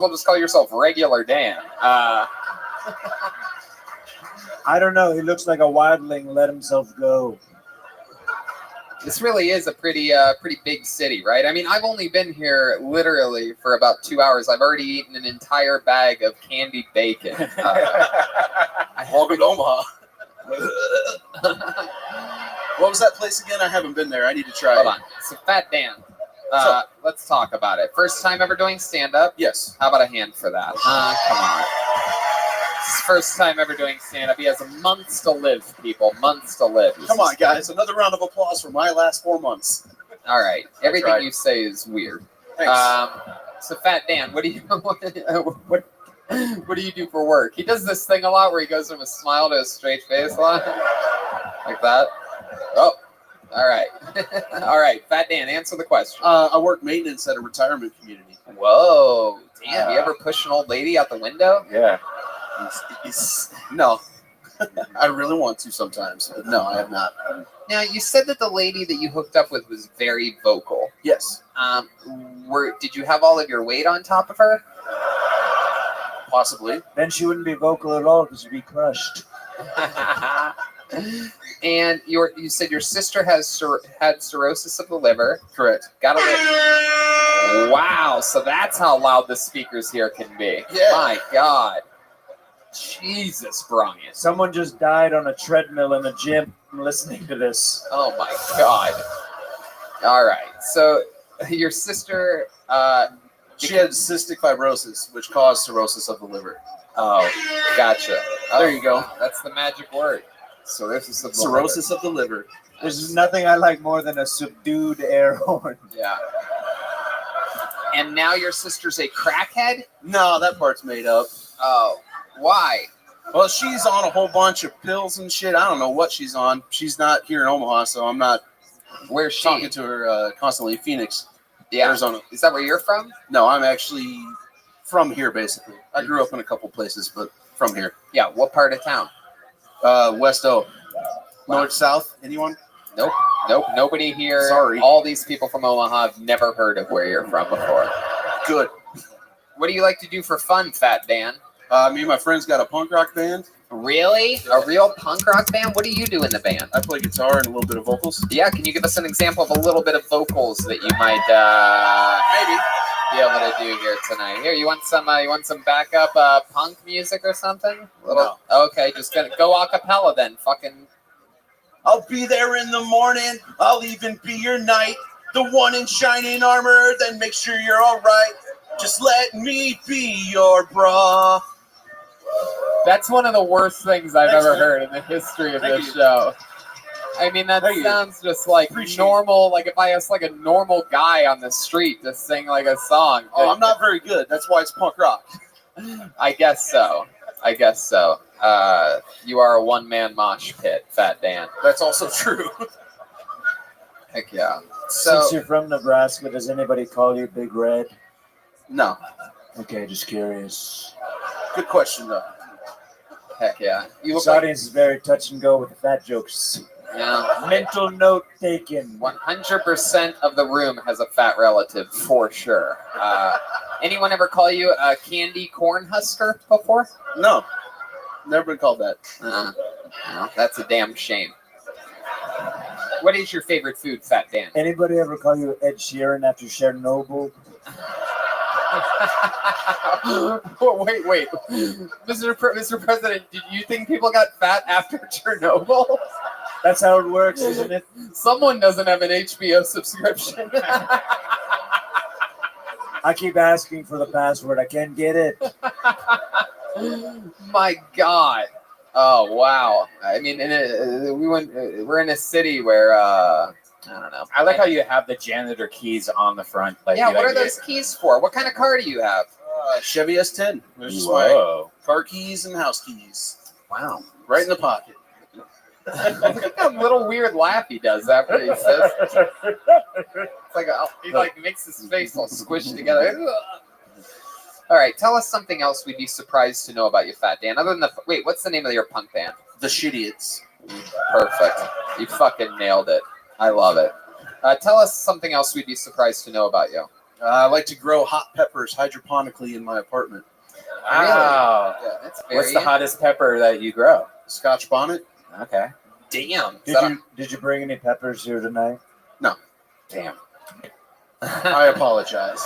well just call yourself Regular Dan. I don't know. He looks like a wildling let himself go. This really is a pretty big city, right? I mean, I've only been here literally for about 2 hours. I've already eaten an entire bag of candied bacon. Welcome to Omaha. What was that place again? I haven't been there. I need to try Hold it. on. So, Fat Dan, let's talk about it. First time ever doing stand-up? Yes. How about a hand for that? Come on. This is first time ever doing stand-up. He has months to live, people. Months to live. Come on, guys. Another round of applause for my last 4 months. All right. Everything right. you say is weird. Thanks. So, Fat Dan, what do you what do you do for work? He does this thing a lot where he goes from a smile to a straight face a lot, like that. Oh, all right, all right. Fat Dan, answer the question. I work maintenance at a retirement community. Whoa, damn! You ever push an old lady out the window? Yeah. No. I really want to sometimes, but no, I have not. Now, you said that the lady that you hooked up with was very vocal. Yes. Did you have all of your weight on top of her? Possibly. Then she wouldn't be vocal at all because she'd be crushed. And you said your sister had cirrhosis of the liver. Correct. Got a liver. Wow, so that's how loud the speakers here can be. Yeah. My God. Jesus, Brian. Someone just died on a treadmill in the gym listening to this. Oh, my God. All right, so your sister... she had cystic fibrosis, which caused cirrhosis of the liver. Oh, gotcha. There you go. That's the magic word. Cirrhosis of the Cirrhosis of the liver. There's nothing I like more than a subdued air horn. Yeah. And now your sister's a crackhead? No, that part's made up. Oh, why? Well, she's on a whole bunch of pills and shit. I don't know what she's on. She's not here in Omaha, so I'm not Where's she? talking to her constantly. Phoenix, Yeah. Arizona. Is that where you're from? No, I'm actually from here, basically. I grew up in a couple places, but from here. Yeah, what part of town? West O. Wow. North, south, anyone? Nope. Nobody here. Sorry. All these people from Omaha have never heard of where you're from before. Good. What do you like to do for fun, Fat Dan? Me and my friends got a punk rock band. Really? A real punk rock band? What do you do in the band? I play guitar and a little bit of vocals. Yeah, can you give us an example of a little bit of vocals that you might Maybe. be able to do here tonight? Here, you want some backup punk music or something? No. Okay, just gonna go a cappella then. Fucking. I'll be there in the morning. I'll even be your knight. The one in shining armor. Then make sure you're all right. Just let me be your bra. That's one of the worst things I've Thanks, ever man. heard in the history of Thank this you. show. I mean, that Thank you. sounds just like Appreciate normal. Like if I asked like a normal guy on the street to sing like a song. Oh, I'm not very good. That's why it's punk rock. I guess so. You are a one-man mosh pit, Fat Dan. That's also true. Heck yeah. So Since you're from Nebraska, does anybody call you Big Red? No. Okay, just curious. Good question, though. heck yeah. You This look like audience is very touch and go with the fat jokes. yeah. Mental note taken. 100% of the room has a fat relative for sure. Anyone ever call you a candy corn husker before? No. Never been called that. No, that's a damn shame. What is your favorite food, Fat Dan? Anybody ever call you Ed Sheeran after Chernobyl? Wait. Mr. President, did you think people got fat after Chernobyl? That's how it works, isn't it? Someone doesn't have an HBO subscription. I keep asking for the password. I can't get it. My God. Oh, wow. I mean, we're in a city where, I don't know. I like how you have the janitor keys on the front. Like, Yeah, you what like are those keys for? What kind of car do you have? Chevy S10. There's just my Whoa. car keys and house keys. Wow. Right in the pocket. Look at that little weird laugh he does after he says it's like he like makes his face all squished together. All right, tell us something else we'd be surprised to know about you, Fat Dan. Other than what's the name of your punk band? The Shitiots. Perfect. You fucking nailed it. I love it. Tell us something else we'd be surprised to know about you. I like to grow hot peppers hydroponically in my apartment. Wow. Yeah, that's What's the hottest pepper that you grow? Scotch bonnet. Okay. Damn. Did you bring any peppers here tonight? Damn. I apologize.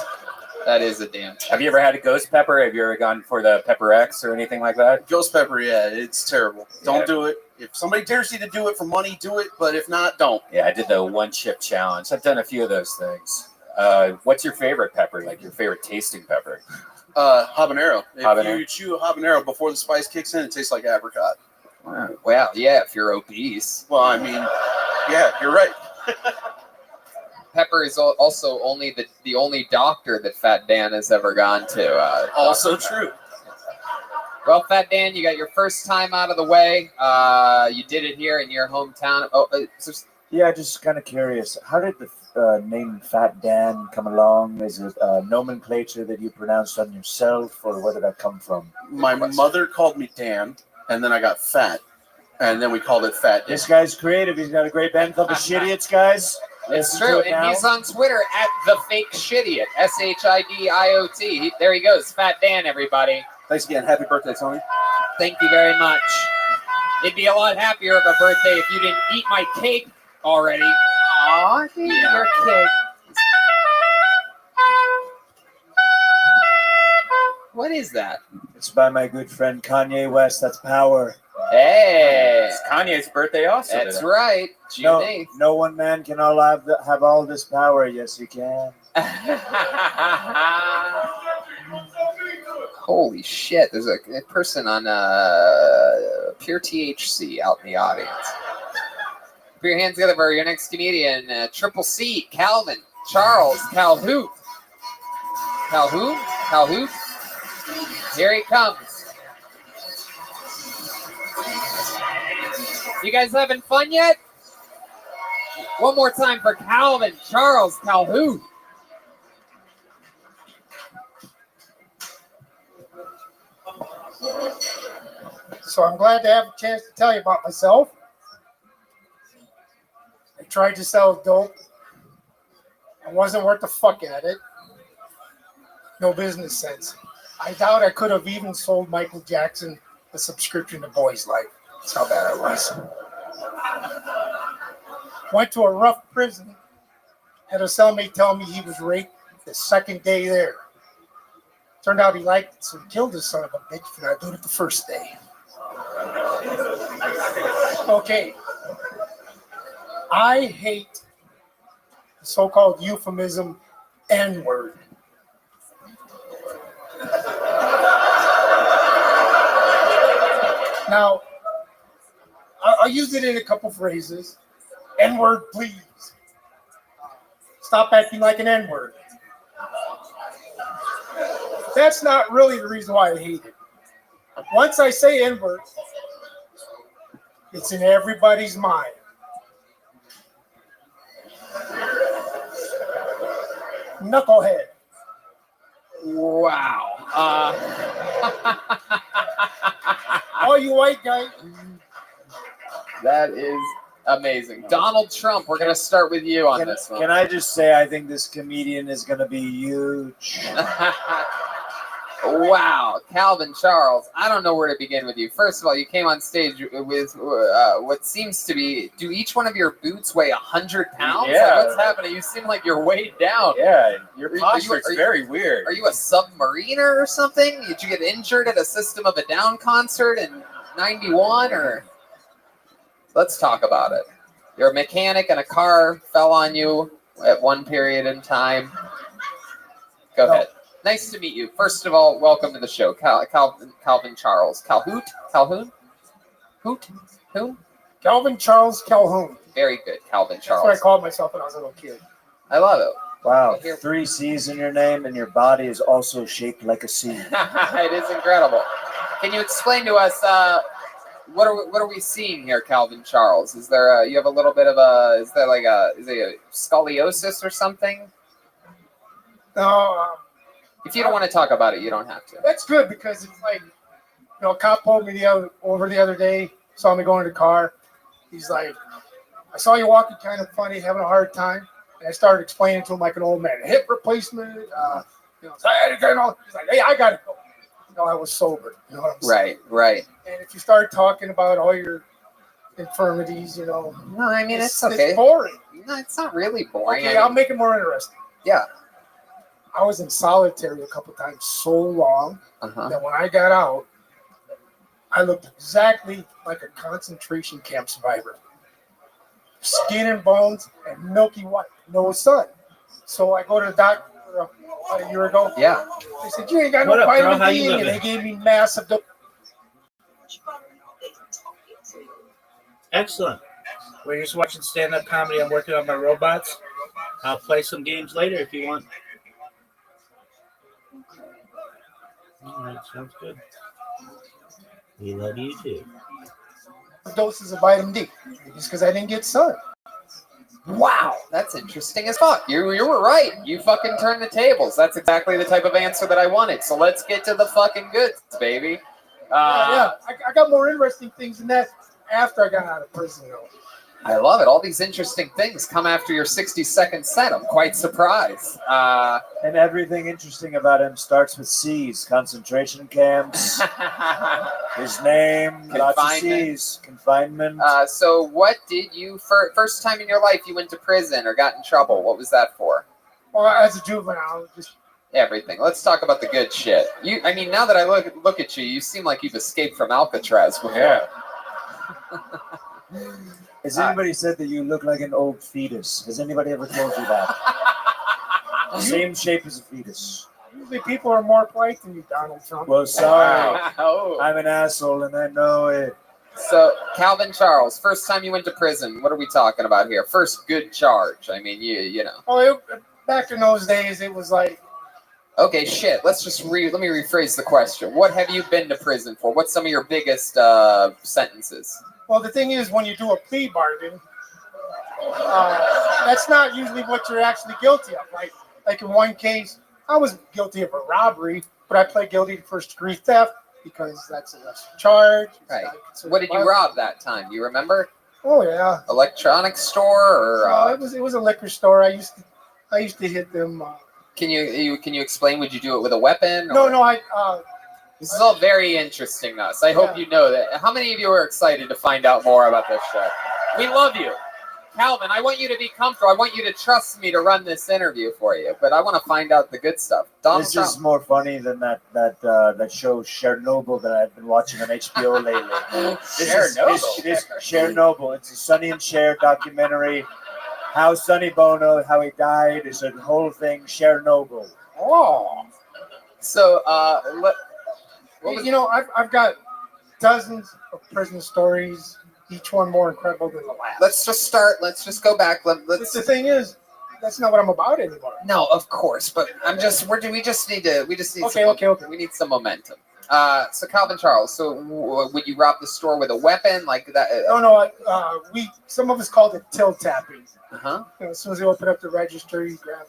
That is a damn. Have you ever had a ghost pepper? Have you ever gone for the Pepper X or anything like that? Ghost pepper, yeah, it's terrible. Don't Yeah. do it. If somebody dares you to do it for money, do it. But if not, don't. Yeah, I did the one chip challenge. I've done a few of those things. What's your favorite pepper? Like your favorite tasting pepper? Habanero. If Habanero. you chew a habanero before the spice kicks in, it tastes like apricot. Wow. Well, yeah, if you're obese. Well, I mean, yeah, you're right. Pepper is also only the only doctor that Fat Dan has ever gone to. Also true. Well, Fat Dan, you got your first time out of the way. You did it here in your hometown. Yeah, just kind of curious. How did the name Fat Dan come along? Is it nomenclature that you pronounced on yourself, or where did that come from? My mother called me Dan, and then I got fat, and then we called it Fat Dan. This guy's creative. He's got a great band called the Shitiots, guys. It's Listen to true, it and now. he's on Twitter at the fake Shidiot, SHIDIOT. There he goes, Fat Dan, everybody. Thanks again. Happy birthday, Tony. Thank you very much. It'd be a lot happier of a birthday if you didn't eat my cake already. Aw, your cake. What is that? It's by my good friend Kanye West. That's Power. Hey, It's Kanye's birthday also. that's today. right. June No, 8th. no one man can all have all this power. Yes, you can. Holy shit! There's a person on pure THC out in the audience. Put your hands together for your next comedian, Triple C, Calvin Charles Calhoun. Calhoun. Here he comes. You guys having fun yet? One more time for Calvin Charles Calhoun. So I'm glad to have a chance to tell you about myself. I tried to sell dope. I wasn't worth the fuck at it. No business sense. I doubt I could have even sold Michael Jackson a subscription to Boys Life. That's how bad I was. Went to a rough prison. Had a cellmate tell me he was raped the second day there. Turned out he liked it, so he killed his son of a bitch for not doing it the first day. Okay. I hate the so-called euphemism N-word. Now, I'll use it in a couple phrases. N-word, please. Stop acting like an N-word. That's not really the reason why I hate it. Once I say N-word, it's in everybody's mind. Knucklehead. Wow. All you white guys. That is amazing. Donald Trump, we're going to start with you on this one. Can I just say I think this comedian is going to be huge. Wow. Calvin Charles, I don't know where to begin with you. First of all, you came on stage with what seems to be, do each one of your boots weigh 100 pounds? Yeah. Like, what's happening? You seem like you're weighed down. Yeah, your Are you- posture's are you- very weird. Are you a submariner or something? Did you get injured at a System of a Down concert in 91 or? Let's talk about it. You're a mechanic and a car fell on you at one period in time. Go ahead. Nice to meet you. First of all, welcome to the show. Calvin Charles. Calhoun? Calvin Charles Calhoun. Very good, Calvin That's what I Charles. called myself when I was a little kid. I love it. Wow, 3 C's in your name, and your body is also shaped like a C. It is incredible. Can you explain to us what are we seeing here, Calvin Charles? Is there you have a little bit of is it a scoliosis or something? No, If you don't want to talk about it, you don't have to. that's good because it's like, a cop pulled me over the other day, saw me going to the car. He's like, I saw you walking kind of funny, having a hard time. And I started explaining to him like an old man, hip replacement. He's like, hey, I gotta go. I was sober. You know what I'm saying? Right. And if you start talking about all your infirmities, No, I mean it's okay. It's boring. No, it's not really boring. Okay, I'll make it more interesting. Yeah. I was in solitary a couple times so long that when I got out, I looked exactly like a concentration camp survivor. Skin and bones and milky white, no sun. So I go to the doctor about a year ago. Yeah. They said, you ain't got What no up, bro? vitamin How D, you and living? they gave me massive dose. Excellent. We're just watching stand-up comedy. I'm working on my robots. I'll play some games later if you want. All right, sounds good. We love you too. Doses of vitamin D just because I didn't get sun. Wow, that's interesting as fuck. You were right. You fucking turned the tables. That's exactly the type of answer that I wanted. So let's get to the fucking goods, baby. I got more interesting things than that after I got out of prison, though. I love it. All these interesting things come after your 60-second set. I'm quite surprised. And everything interesting about him starts with C's. Concentration camps, his name, lots of C's, confinement. So what did you, first time in your life you went to prison or got in trouble, what was that for? Well, as a juvenile, just Everything. Let's talk about the good shit. Now that I look at you, you seem like you've escaped from Alcatraz before. Yeah. Has anybody said that you look like an old fetus? Has anybody ever told you that? Same shape as a fetus. usually people are more polite than you, Donald Trump. Well, sorry. Oh. I'm an asshole and I know it. So, Calvin Charles, first time you went to prison, what are we talking about here? First good charge. I mean, you know. Oh, back in those days, it was like, Okay, shit. Let me rephrase the question. What have you been to prison for? What's some of your biggest sentences? well, the thing is, when you do a plea bargain, that's not usually what you're actually guilty of. Like in one case, I was guilty of a robbery, but I pled guilty to first-degree theft because that's a lesser charge. It's Right. not considered What did you violent. rob that time? Do you remember? Oh yeah. Electronics store or? It was a liquor store. I used to hit them. Can you explain? Would you do it with a weapon? No, or- This is all very interesting to us. I hope Yeah. you know that. How many of you are excited to find out more about this show? We love you. Calvin, I want you to be comfortable. I want you to trust me to run this interview for you, but I want to find out the good stuff. Donald This Trump. is more funny than that show Chernobyl that I've been watching on HBO lately. It's Chernobyl. It's a Sonny and Cher documentary. How Sonny Bono, how he died. It's a whole thing. Chernobyl. Oh. So, I've got dozens of prison stories, each one more incredible than the last. let's just start. Let's just go back. But Let's. the thing is, that's not what I'm about anymore. No, of course, but we just need Okay. We need some momentum. So Calvin Charles. So would you rob the store with a weapon like that? No. Some of us called it till tapping. Uh-huh. As soon as they open up the register, you grab.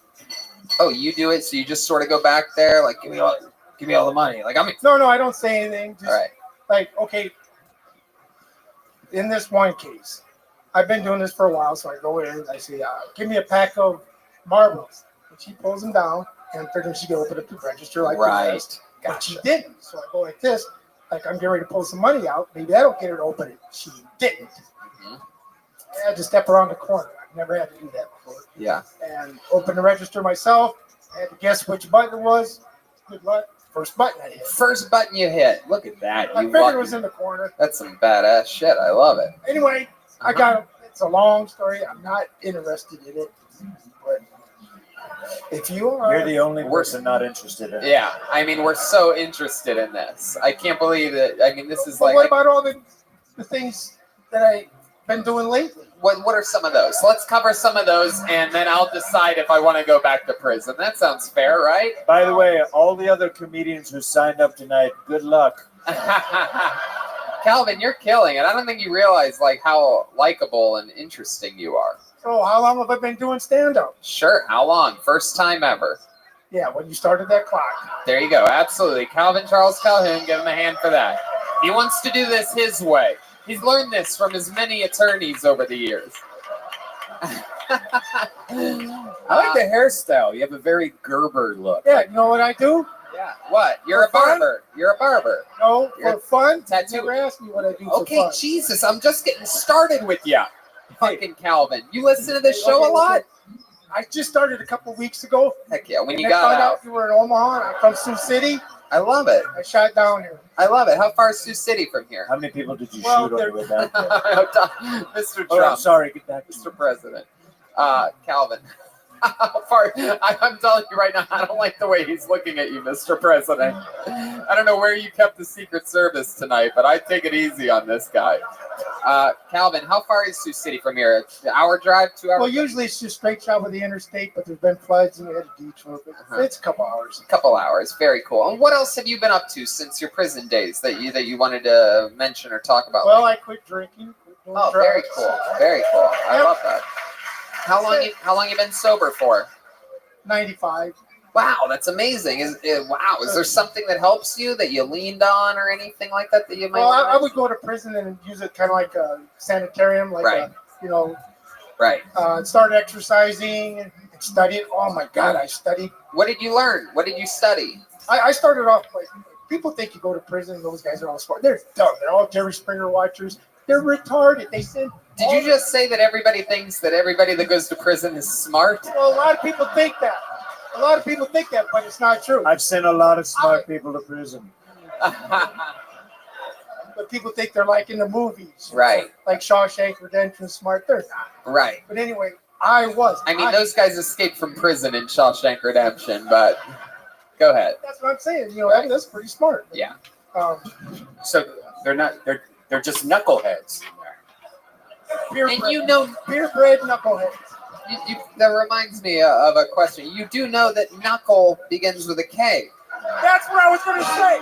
Oh, you do it. So you just sort of go back there, like give me all the money. Like No, I don't say anything. Just all right. like, okay. In this one case, I've been doing this for a while, so I go in and I say, give me a pack of marbles. And she pulls them down, and I'm thinking she's going to open up the register like the rest. But she didn't. So I go like this, like I'm getting ready to pull some money out. Maybe that'll get her to open it. She didn't. Mhm. I had to step around the corner. I've never had to do that before. Yeah. And open the register myself. I had to guess which button it was. Good luck. First button I hit. First button you hit. Look at that. I You figured lucky. it was in the corner. That's some badass shit. I love it. Anyway, I got it's a long story. I'm not interested in it. But if you are, You're the only person not interested in it. Yeah. I mean, we're so interested in this. I can't believe it. I mean, this is but like. what about all the things that I've been doing lately? What are some of those? Let's cover some of those, and then I'll decide if I want to go back to prison. That sounds fair, right? By the way, all the other comedians who signed up tonight, good luck. Calvin, you're killing it. I don't think you realize like how likable and interesting you are. So how long have I been doing stand-up? Sure. How long? First time ever. Yeah, when you started that clock. There you go. Absolutely. Calvin Charles Calhoun, give him a hand for that. He wants to do this his way. He's learned this from his many attorneys over the years. I like the hairstyle. You have a very Gerber look. Yeah, you know what I do? Yeah. What? You're a For fun? barber. You're a barber. No, You're for fun. tattoo. Never ask me what I do for Okay, fun. Jesus, I'm just getting started with you. Fucking Calvin. You listen to this show a lot? I just started a couple weeks ago. Heck yeah, when And you I got found out. You were in Omaha. I'm from Sioux City. I love it. I shot down here. I love it. How far is Sioux City from here? How many people did you Well, shoot on there- the way down? Mr. Oh, I'm Trump, sorry. Get back to Mr. President. Calvin. How far? I'm telling you right now, I don't like the way he's looking at you, Mr. President. I don't know where you kept the Secret Service tonight, but I take it easy on this guy. Calvin, how far is Sioux City from here? An hour drive, 2 hours? Well, usually it's just straight shot with the interstate, but there's been floods and we had a detour. But Uh-huh. it's a couple hours. A couple hours. Very cool. And what else have you been up to since your prison days that you wanted to mention or talk about? Well, I quit drinking. Quit doing Oh, very drugs. cool. Very cool. I love that. How long you been sober for? 95. Wow, that's amazing. Is there something that helps you that you leaned on or anything like that you might? Well, I wanna would go to prison and use it kind of like a sanitarium, like Right. Right. started exercising and studied. Oh my God, I studied. What did you learn? What did you study? I started off like people think you go to prison. Those guys are all smart. They're dumb. They're all Jerry Springer watchers. They're retarded. They send. Did you just say that everybody thinks that everybody that goes to prison is smart? Well, a lot of people think that. A lot of people think that, but it's not true. I've sent a lot of smart people to prison. But people think they're like in the movies. Right. Like Shawshank Redemption, smart. They're not. Right. But anyway, I was. I mean, those guys escaped from prison in Shawshank Redemption, but go ahead. That's what I'm saying. You know, that's pretty smart. Yeah. So they're not. They're just knuckleheads. And you know, purebred knuckleheads. that reminds me of a question. You do know that knuckle begins with a K. That's what I was going to say.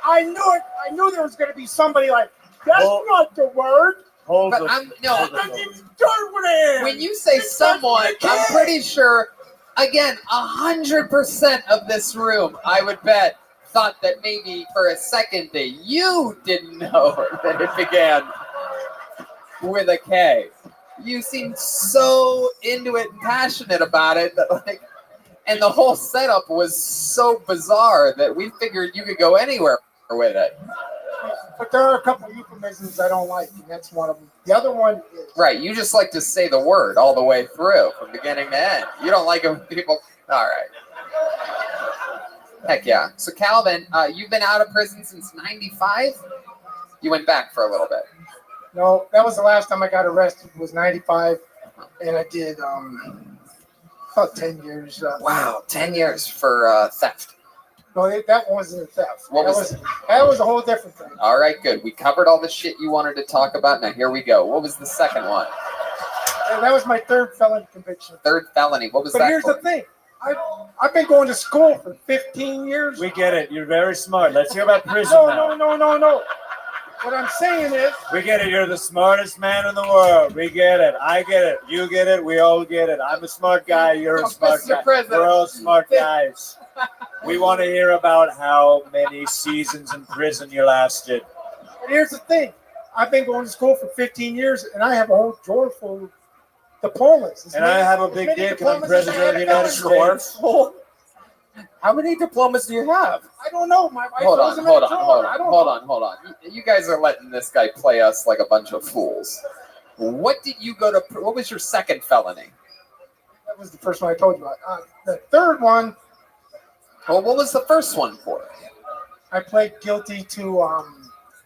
I knew it. I knew there was going to be somebody like, that's not the word. Hold But the- I'm no. hold the That's phone. interpreted. When you say someone, I'm pretty sure. Again, 100% of this room, I would bet, thought that maybe for a second that you didn't know that it began with a K. You seemed so into it and passionate about it that like, and the whole setup was so bizarre that we figured you could go anywhere with it. But there are a couple of euphemisms I don't like, and that's one of them. The other one is Right, you just like to say the word all the way through, from beginning to end. You don't like it when people. All right. Heck yeah. So Calvin, you've been out of prison since '95. You went back for a little bit. no. That was the last time I got arrested. Was '95, and I did about 10 years. Wow, 10 years for theft. No, that wasn't a theft. What that was it? That was a whole different thing. All right, good. We covered all the shit you wanted to talk about. Now here we go. What was the second one? And that was my third felony conviction. Third felony. What was But that here's for? the thing. I've been going to school for 15 years. We get it. You're very smart. Let's hear about prison No. now. What I'm saying is, We get it. You're the smartest man in the world. We get it. I get it. You get it. We all get it. I'm a smart guy. You're a smart Mr. guy. President. We're all smart guys. We want to hear about how many seasons in prison you lasted. but here's the thing. I've been going to school for 15 years, and I have a whole drawer full of diplomas. As And I many- have a as big many dick and I'm diplomas as I president of the had United in college. States. How many diplomas do you have? I don't know. My wife Hold throws on, them hold in on, a hold drawer. I on, don't hold know. on. You guys are letting this guy play us like a bunch of fools. What did you go to? What was your second felony? That was the first one I told you about. The third one, Well, what was the first one for? I pled guilty to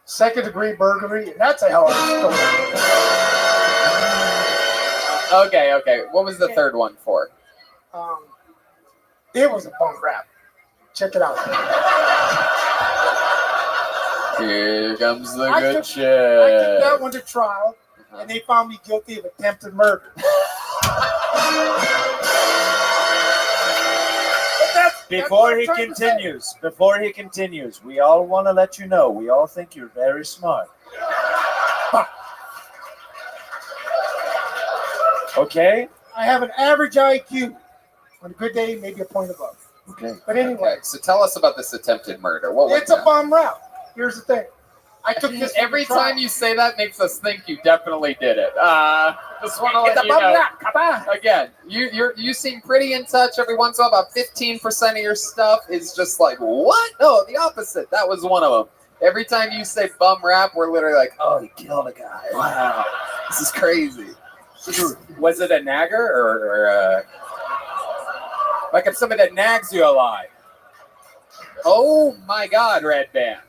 second-degree burglary, and that's a hell of a story. Okay. What was the third one for? It was a bum rap. Check it out. Here comes the I good took- shit. I took that one to trial, and they found me guilty of attempted murder. Before he continues, we all want to let you know, we all think you're very smart. Okay? I have an average IQ. On a good day, maybe a point above. Okay. But anyway, Okay, so tell us about this attempted murder. What was it's a that? bum rap. Here's the thing. I took this Every time you say that makes us think you definitely did it. Just want to It's let a you bum know. rap, come on. Again, you seem pretty in touch. Every once in a while, about 15% of your stuff is just like, what? No, the opposite. That was one of them. Every time you say bum rap, we're literally like, oh, he killed a guy. Wow, this is crazy. Was it a nagger or like if somebody that nags you a lot? Oh my God, Red Band.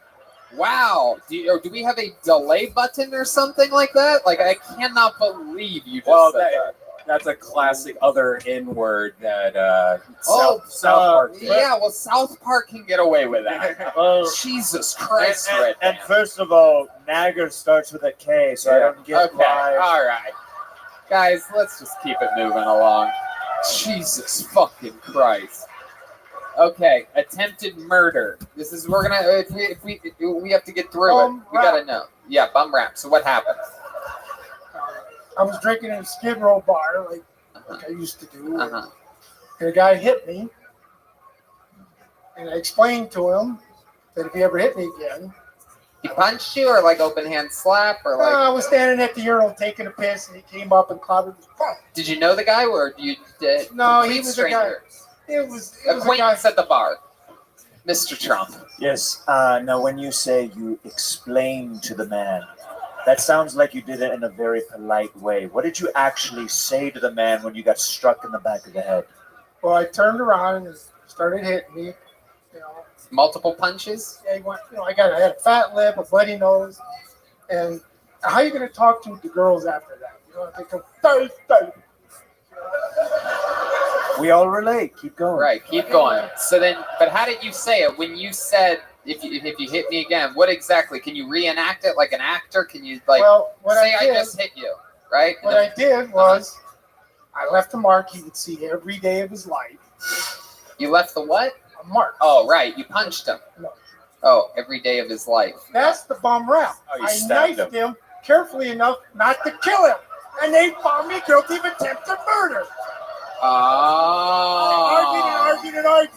Wow. Do we have a delay button or something like that? Like, I cannot believe you just said that. That's a classic other N-word that South Park did. Yeah, well, South Park can get away with that. Jesus Christ, Red And Band. first of all, Nagger starts with a K, so I don't get Okay, why. all right. Guys, let's just keep it moving along. Jesus fucking Christ. Okay, attempted murder. This is we're gonna if we have to get through Bum it. We gotta know. Yeah, bum rap. So what happened? I was drinking in a Skid Row bar, like I used to do. Uh-huh. And a guy hit me, and I explained to him that if he ever hit me again, He punched you, or like open hand slap, or like? I was standing at the urinal taking a piss, and he came up and clobbered his bum. Did you know the guy, or you did? No, he complete was a guy. stranger? It was a guy. Acquaintance at the bar, Mr. Trump. Yes. Now, when you say you explain to the man, that sounds like you did it in a very polite way. What did you actually say to the man when you got struck in the back of the head? Well, I turned around and started hitting me. You know, Multiple punches. yeah, he went, I had a fat lip, a bloody nose, and how are you going to talk to the girls after that? They go, "Hey." We all relate. Keep going. Right, keep going. So then, but how did you say it when you said if you hit me again? What exactly? Can you reenact it like an actor? Can you say I just hit you, right? What I did was I left a mark he would see every day of his life. You left the what? A mark. Oh, right. You punched him. No. Oh, every day of his life. That's the bum rap. Oh, you I stabbed knifed him carefully enough not to kill him, and they found me guilty of attempted murder. Oh. Argued and argued.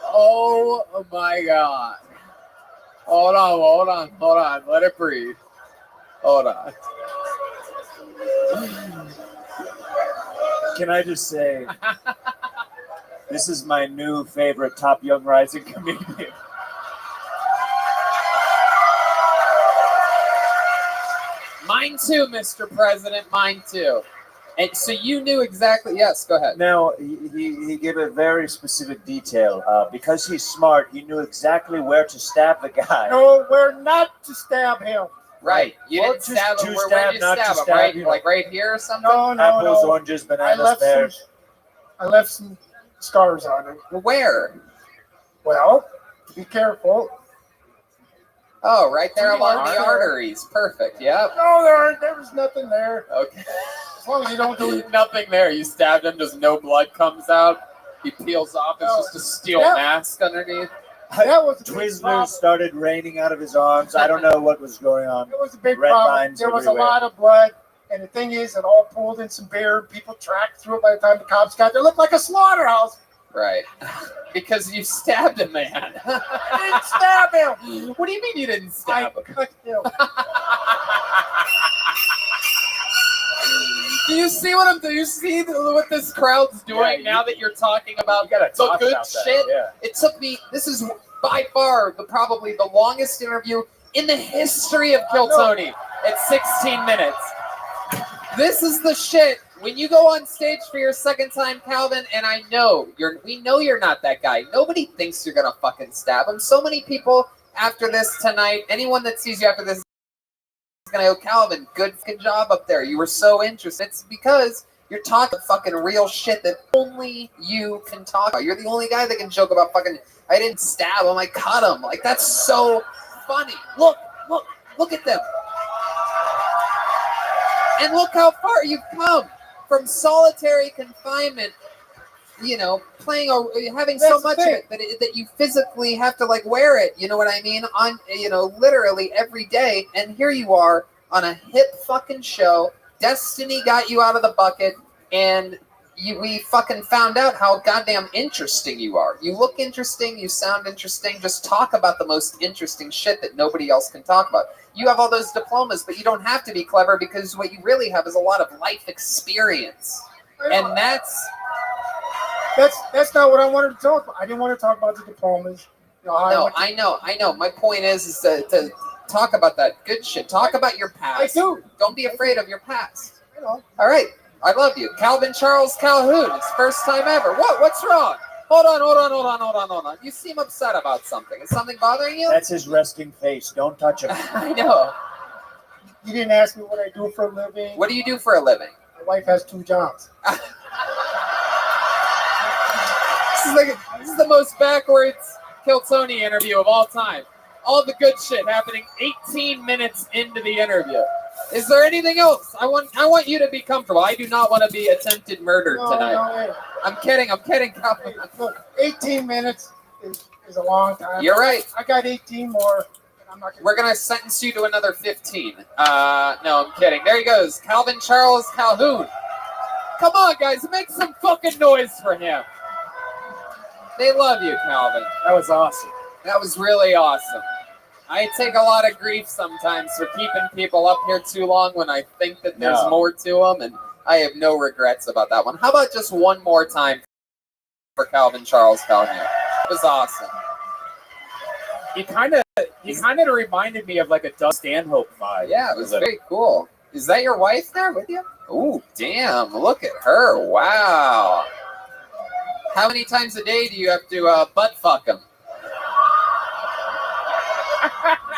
Oh my God. Hold on. Let it breathe. Hold on. Can I just say, this is my new favorite top young rising comedian. Mine too, Mr. President. Mine too. And so you knew exactly. Yes, go ahead. Now, he gave a very specific detail. Because he's smart, he knew exactly where to stab the guy. No, where not to stab him. Right. You Well, didn't just stab him. to Where stab, did you not to stab him? stab, Right? you know. Like right here or something? No, Apples, no. oranges, bananas, pears. I left some scars on him. Where? Well, be careful. Oh, right there along the Artery. arteries. Perfect. Yep. No, there was nothing there. Okay. As long as you don't do Nothing there. You stabbed him, just no blood comes out. He peels off. It's No. just a steel Yeah. mask underneath. that was a big Twizzlers problem. started raining out of his arms. I don't know what was going on. It was a big Red problem. lines There was everywhere. a lot of blood. And the thing is, it all pooled in some beer. People tracked through it by the time the cops got there. It looked like a slaughterhouse. Right. Because you stabbed a man. I didn't stab him. What do you mean you didn't I stab him? cut him. Do you see what I'm doing? Do you see what this crowd's doing now that you're talking about You gotta the talk good about that. shit? Yeah. It took me, this is by far probably the longest interview in the history of Kill Tony at 16 minutes. This is the shit. When you go on stage for your second time, Calvin, and we know you're not that guy. Nobody thinks you're gonna fucking stab him. So many people after this tonight, anyone that sees you after this is gonna go, Calvin, good job up there. You were so interested. It's because you're talking fucking real shit that only you can talk about. You're the only guy that can joke about fucking, I didn't stab him, I cut him. Like, that's so funny. Look at them. And look how far you've come from solitary confinement, having so That's the much of thing. it that you physically have to like wear it, you know what I mean? On, literally every day. And here you are on a hip fucking show. Destiny got you out of the bucket. And we fucking found out how goddamn interesting you are. You look interesting, you sound interesting. Just talk about the most interesting shit that nobody else can talk about. You have all those diplomas, but you don't have to be clever because what you really have is a lot of life experience. And that's not what I wanted to talk about. I didn't want to talk about the diplomas. No, I know. My point is to talk about that good shit. Talk about your past. I do. Don't be afraid of your past. All right. I love you. Calvin Charles Calhoun. It's first time ever. What's wrong? Hold on. You seem upset about something. Is something bothering you? That's his resting face. Don't touch him. I know. You didn't ask me what I do for a living. What do you do for a living? My wife has 2 jobs. This is the most backwards Kiltony interview of all time. All the good shit happening 18 minutes into the interview. Is there anything else? I want you to be comfortable. I do not want to be attempted murdered tonight. No. I'm kidding, Calvin. Look, 18 minutes is a long time. You're right. I got 18 more. We're going to sentence you to another 15. No, I'm kidding. There he goes. Calvin Charles Calhoun. Come on, guys. Make some fucking noise for him. They love you, Calvin. That was awesome. That was really awesome. I take a lot of grief sometimes for keeping people up here too long when I think that there's more to them, and I have no regrets about that one. How about just one more time for Calvin Charles Calhoun? It was awesome. He kind of reminded me of like a Doug Stanhope vibe. Yeah, it was very cool. Is that your wife there with you? Ooh, damn! Look at her! Wow. How many times a day do you have to butt fuck him?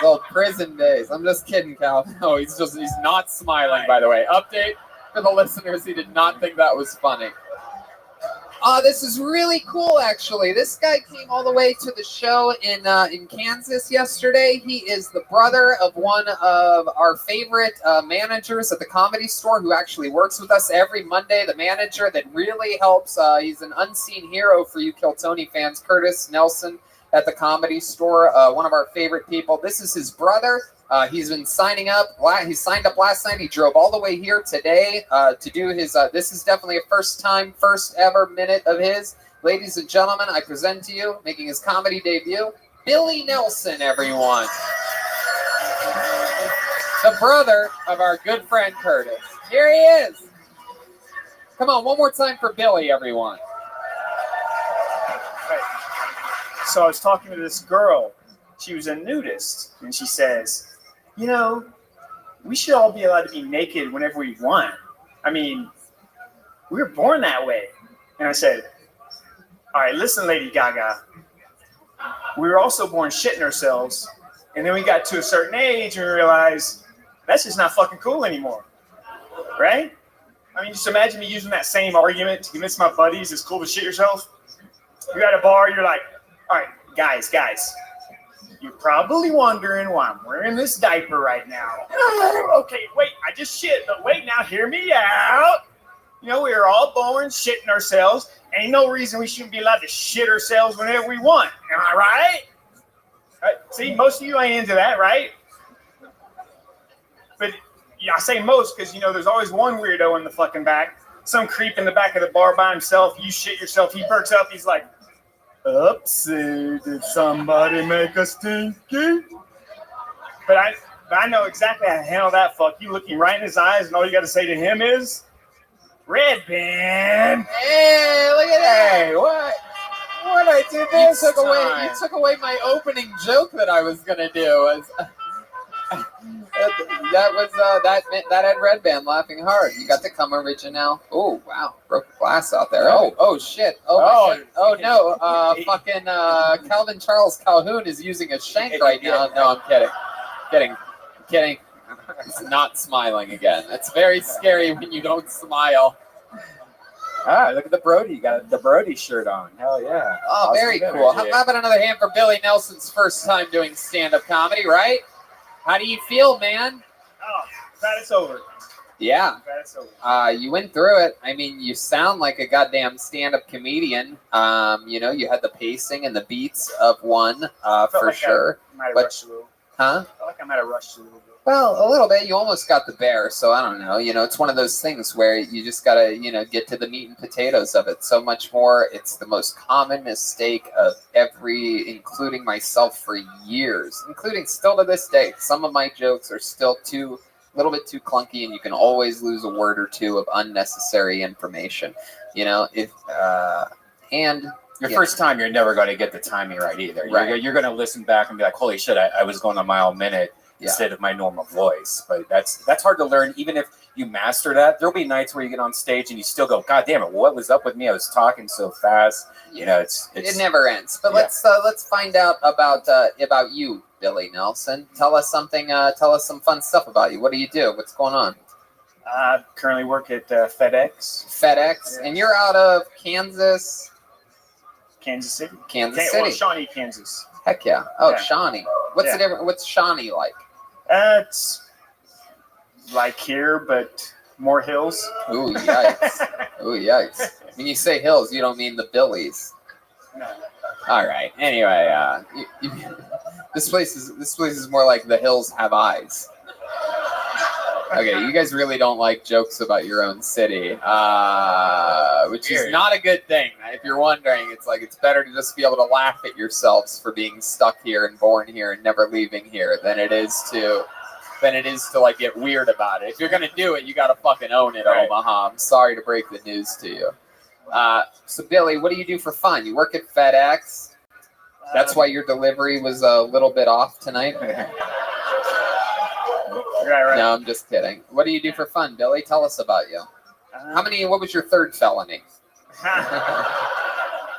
Old prison days. I'm just kidding, Cal. No, he's not smiling, by the way. Update for the listeners, he did not think that was funny. This is really cool, actually. This guy came all the way to the show in Kansas yesterday. He is the brother of one of our favorite managers at the Comedy Store who actually works with us every Monday. The manager that really helps. He's an unseen hero for you Kiltony fans, Curtis Nelson at the Comedy Store, one of our favorite people. This is his brother. He's been signing up. He signed up last night. He drove all the way here today to do his. This is definitely a first ever minute of his. Ladies and gentlemen, I present to you, making his comedy debut, Billy Nelson, everyone. The brother of our good friend Curtis. Here he is. Come on, one more time for Billy, everyone. So I was talking to this girl. She was a nudist, and she says, you know, we should all be allowed to be naked whenever we want. I mean, we were born that way. And I said, all right, listen, Lady Gaga. We were also born shitting ourselves, and then we got to a certain age and we realized that's just not fucking cool anymore, right? I mean, just imagine me using that same argument to convince my buddies it's cool to shit yourself. You're at a bar, you're like, all right, guys, you're probably wondering why I'm wearing this diaper right now. Okay, wait, I just shit, but wait, now hear me out. You know, we are all born shitting ourselves. Ain't no reason we shouldn't be allowed to shit ourselves whenever we want. Am I right? See, most of you ain't into that, right? But yeah, I say most because, you know, there's always one weirdo in the fucking back. Some creep in the back of the bar by himself. You shit yourself. He perks up. He's like, oopsie, did somebody make a stinky? But I know exactly how to handle that fuck. You looking right in his eyes, and all you got to say to him is, Red Band. Hey, look at that. Hey, what? What I did this you took away my opening joke that I was gonna do. That had Red Band laughing hard. You got the come original. Oh wow, broke the glass out there. Oh shit. Oh no. Fucking Calvin Charles Calhoun is using a shank right now. No, I'm kidding. He's not smiling again. It's very scary when you don't smile. Ah, look at the Brody. You got the Brody shirt on. Hell yeah. Oh, very cool. How about another hand for Billy Nelson's first time doing stand-up comedy, right? How do you feel, man? Oh, glad it's over. Yeah. Glad it's over. You went through it. I mean, you sound like a goddamn stand-up comedian. You know, you had the pacing and the beats of one, for like sure. I might But rush a little. Huh? I feel like I'm at a rush a little bit. Well, a little bit. You almost got the bear, so I don't know. It's one of those things where you just gotta, get to the meat and potatoes of it. So much more. It's the most common mistake of including myself for years, including still to this day. Some of my jokes are still a little bit too clunky, and you can always lose a word or two of unnecessary information. And Your first time, you're never going to get the timing right either. Right. You're going to listen back and be like, holy shit, I was going a mile a minute instead of my normal voice. But that's hard to learn. Even if you master that, there'll be nights where you get on stage and you still go, God damn it, what was up with me? I was talking so fast. It never ends. But let's find out about you, Billy Nelson. Tell us something. Tell us some fun stuff about you. What do you do? What's going on? I currently work at FedEx. FedEx, and you're out of Kansas City. City. Shawnee, Kansas. Heck yeah. Oh, Yeah. Shawnee. What's the difference? What's Shawnee like? It's like here, but more hills. Ooh, yikes. Ooh, yikes. When you say hills, you don't mean the Billies. No. All right. Anyway, this place is more like the hills have eyes. Okay, you guys really don't like jokes about your own city, which is not a good thing. If you're wondering, it's better to just be able to laugh at yourselves for being stuck here and born here and never leaving here than it is to like get weird about it. If you're gonna do it, you gotta fucking own it, right. Omaha. I'm sorry to break the news to you. So Billy, what do you do for fun? You work at FedEx. That's why your delivery was a little bit off tonight. Right. No, I'm just kidding. What do you do for fun, Billy? Tell us about you. What was your third felony?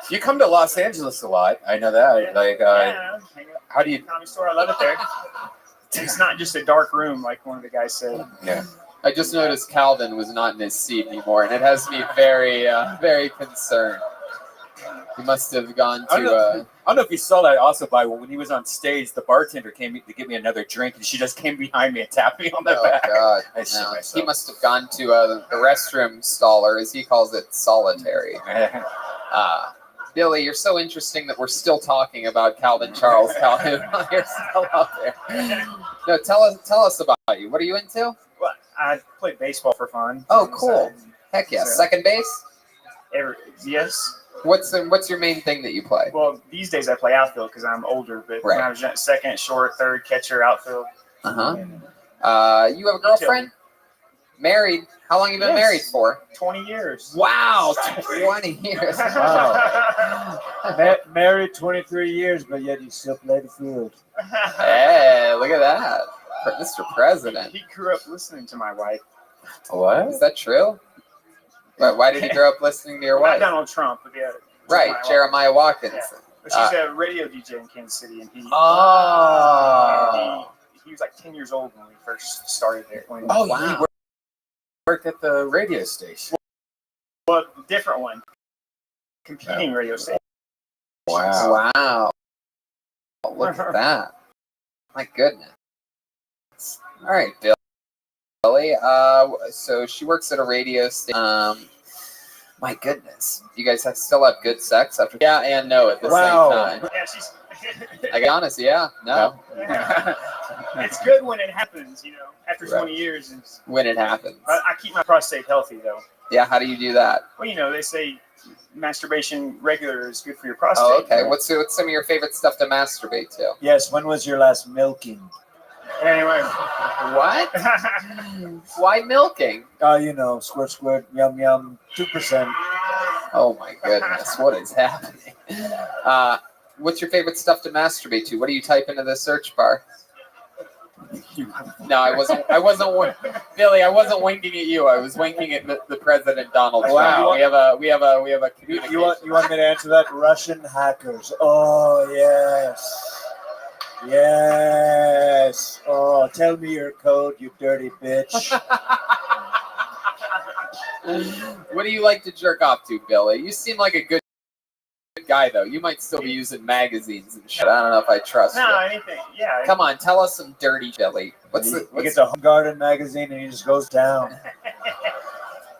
You come to Los Angeles a lot. I know that. How do you? Comedy store. I love it there. It's not just a dark room like one of the guys said. Yeah. I just noticed Calvin was not in his seat anymore, and it has me very, very concerned. He must have gone to. I don't know if you saw that also, when he was on stage, the bartender came to give me another drink, and she just came behind me and tapped me on the back. God. I shit No, myself. he must have gone to the restroom stall, or as he calls it, solitary. Billy, you're so interesting that we're still talking about Calvin Charles Calhoun while you're still out there. No, tell us about you. What are you into? Well, I play baseball for fun. Oh, cool. Heck yeah. So- Second base? Yes. What's your main thing that you play? Well, these days I play outfield because I'm older, but when I was young, second, short, third, catcher, outfield. You have a girlfriend? Married? How long have you been married for? 20 years. Wow, 20 years. Wow. Married 23 years, but yet you still play the field. Hey, look at that. Mr. President. He grew up listening to my wife. What? Is that true? Why did he grow up listening to your wife? Not Donald Trump, but Right, Jeremiah Watkins. Yeah. But she's a radio DJ in Kansas City, and he was like 10 years old when we first started there. Wow. He worked at the radio station. Well, different one. Competing radio station. Wow. Look at that. My goodness. All right, Billy. So she works at a radio station. My goodness. You guys still have good sex after? Yeah and no at the same time. Yeah, she's. I got honest, yeah. No. It's good when it happens, after 20 years. When it happens. I keep my prostate healthy, though. Yeah, how do you do that? Well, they say masturbation regular is good for your prostate. Oh, okay. What's some of your favorite stuff to masturbate to? Yes, when was your last milking? Anyway. What? Why milking? Squirt, squirt, yum, yum, 2%. Oh my goodness, what is happening? What's your favorite stuff to masturbate to? What do you type into the search bar? No, I wasn't. Billy, I wasn't winking at you. I was winking at the President Donald Trump. Wow. We have a communication. You want me to answer that? Russian hackers. Oh yes. Yes. Oh, tell me your code, you dirty bitch. What do you like to jerk off to, Billy? You seem like a good guy, though. You might still be using magazines and shit. I don't know if I trust you. No, anything. Yeah. Come on, tell us some dirty, Billy. He gets a Home Garden magazine and he just goes down.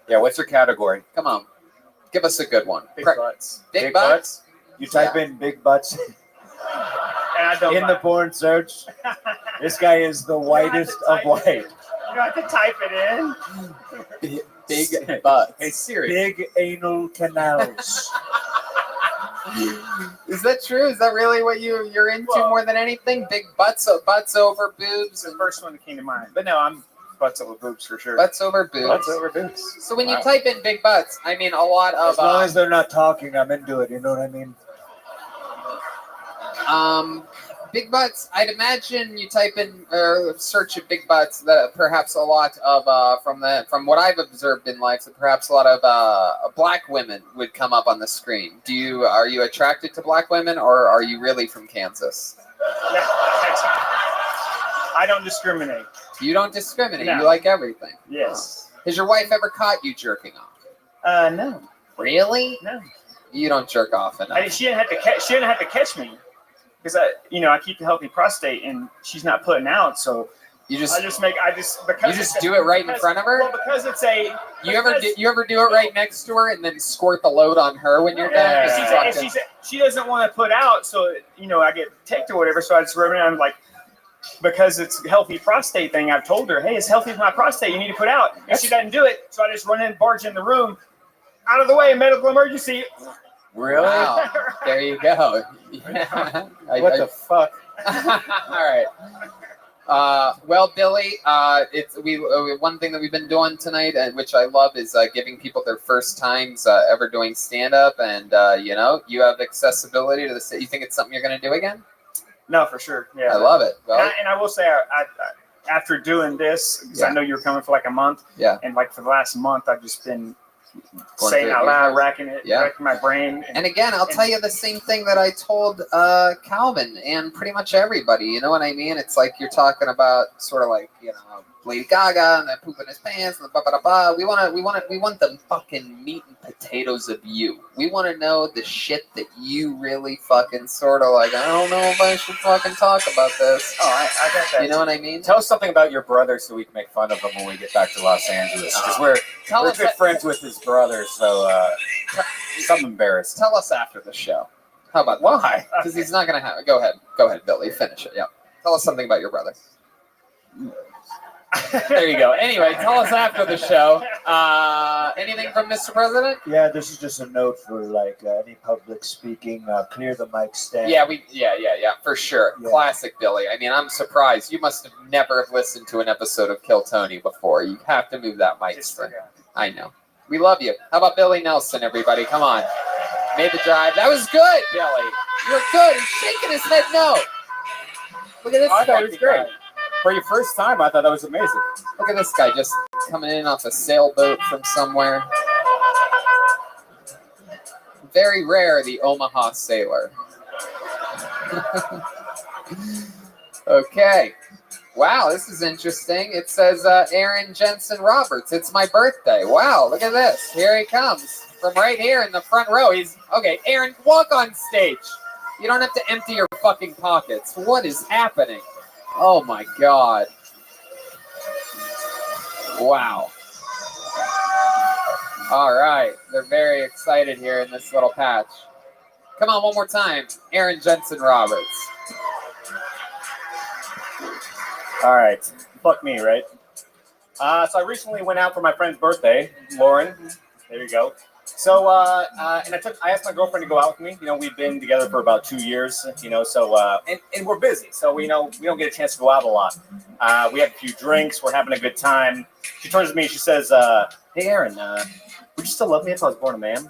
Yeah, what's your category? Come on. Give us a good one. Big butts. Big butts? You type in big butts. And I don't In the porn search, this guy is the whitest of white. You don't have to type it in. Big butts. Hey Siri. Big anal canals. Is that true? Is that really what you're into more than anything? Big butts over boobs, It's the first one that came to mind. But no, I'm butts over boobs for sure. butts over boobs. Butts over boobs. So when you type in big butts, I mean a lot of As long as they're not talking, I'm into it. You know what I mean? big butts. I'd imagine you type in or search of big butts that perhaps a lot of from what I've observed in life, that perhaps a lot of black women would come up on the screen. Are you attracted to black women, or are you really from Kansas? I don't discriminate. You don't discriminate. No. You like everything. Yes. Has your wife ever caught you jerking off? No. Really? No. You don't jerk off enough. She didn't have to catch me because I keep a healthy prostate and she's not putting out. So You just do do it right in front of her. Well, because it's a. You ever do it right next to her and then squirt the load on her when you're done? She doesn't want to put out, so I get ticked or whatever. So I just rub it on, like, because it's a healthy prostate thing. I've told her, hey, it's healthy for my prostate. You need to put out, and she doesn't do it. So I just run in, barge in the room, out of the way, medical emergency. Really? Wow. There you go. Yeah. What the fuck? All right. Well, Billy, one thing that we've been doing tonight, which I love, is giving people their first times ever doing stand-up, and you have accessibility to this. You think it's something you're going to do again? No, for sure. Yeah, I love it. Well, and I will say, I after doing this, because I know you were coming for like a month, and like for the last month, I've just been saying out loud, racking my brain. And again, I'll tell you the same thing that I told Calvin and pretty much everybody. You know what I mean? It's like you're talking about sort of like, Lady Gaga and then pooping his pants and the blah, blah, blah. We want the fucking meat and potatoes of you. We want to know the shit that you really fucking sort of like, I don't know if I should fucking talk about this. Oh, I got that. You know what I mean? Tell us something about your brother so we can make fun of him when we get back to Los Angeles. Because we're good friends with his brother, so I'm embarrassed. Tell us after the show. How about why? Because he's not going to have it. Go ahead, Billy. Finish it. Yeah. Tell us something about your brother. There you go. Anyway, tell us after the show. Anything from Mr. President? Yeah, this is just a note for like any public speaking. Clear the mic stand. Yeah, for sure. Yeah. Classic Billy. I mean, I'm surprised. You must have never have listened to an episode of Kill Tony before. You have to move that mic stand. I know. We love you. How about Billy Nelson, everybody? Come on. Made the drive. That was good, Billy. You were good. He's shaking his head no. Look at this guy. That was great. For your first time, I thought that was amazing. Look at this guy just coming in off a sailboat from somewhere. Very rare, the Omaha sailor. Okay. Wow, this is interesting. It says Aaron Jensen Roberts. It's my birthday. Wow, look at this. Here he comes from right here in the front row. Okay, Aaron, walk on stage. You don't have to empty your fucking pockets. What is happening? Oh my God. Wow. All right. They're very excited here in this little patch. Come on, one more time. Aaron Jensen Roberts. All right. Fuck me, right? So I recently went out for my friend's birthday, Lauren. There you go. So, and I asked my girlfriend to go out with me. We've been together for about 2 years, so, and we're busy. So, we don't get a chance to go out a lot. We have a few drinks. We're having a good time. She turns to me. She says, hey, Aaron, would you still love me if I was born a man?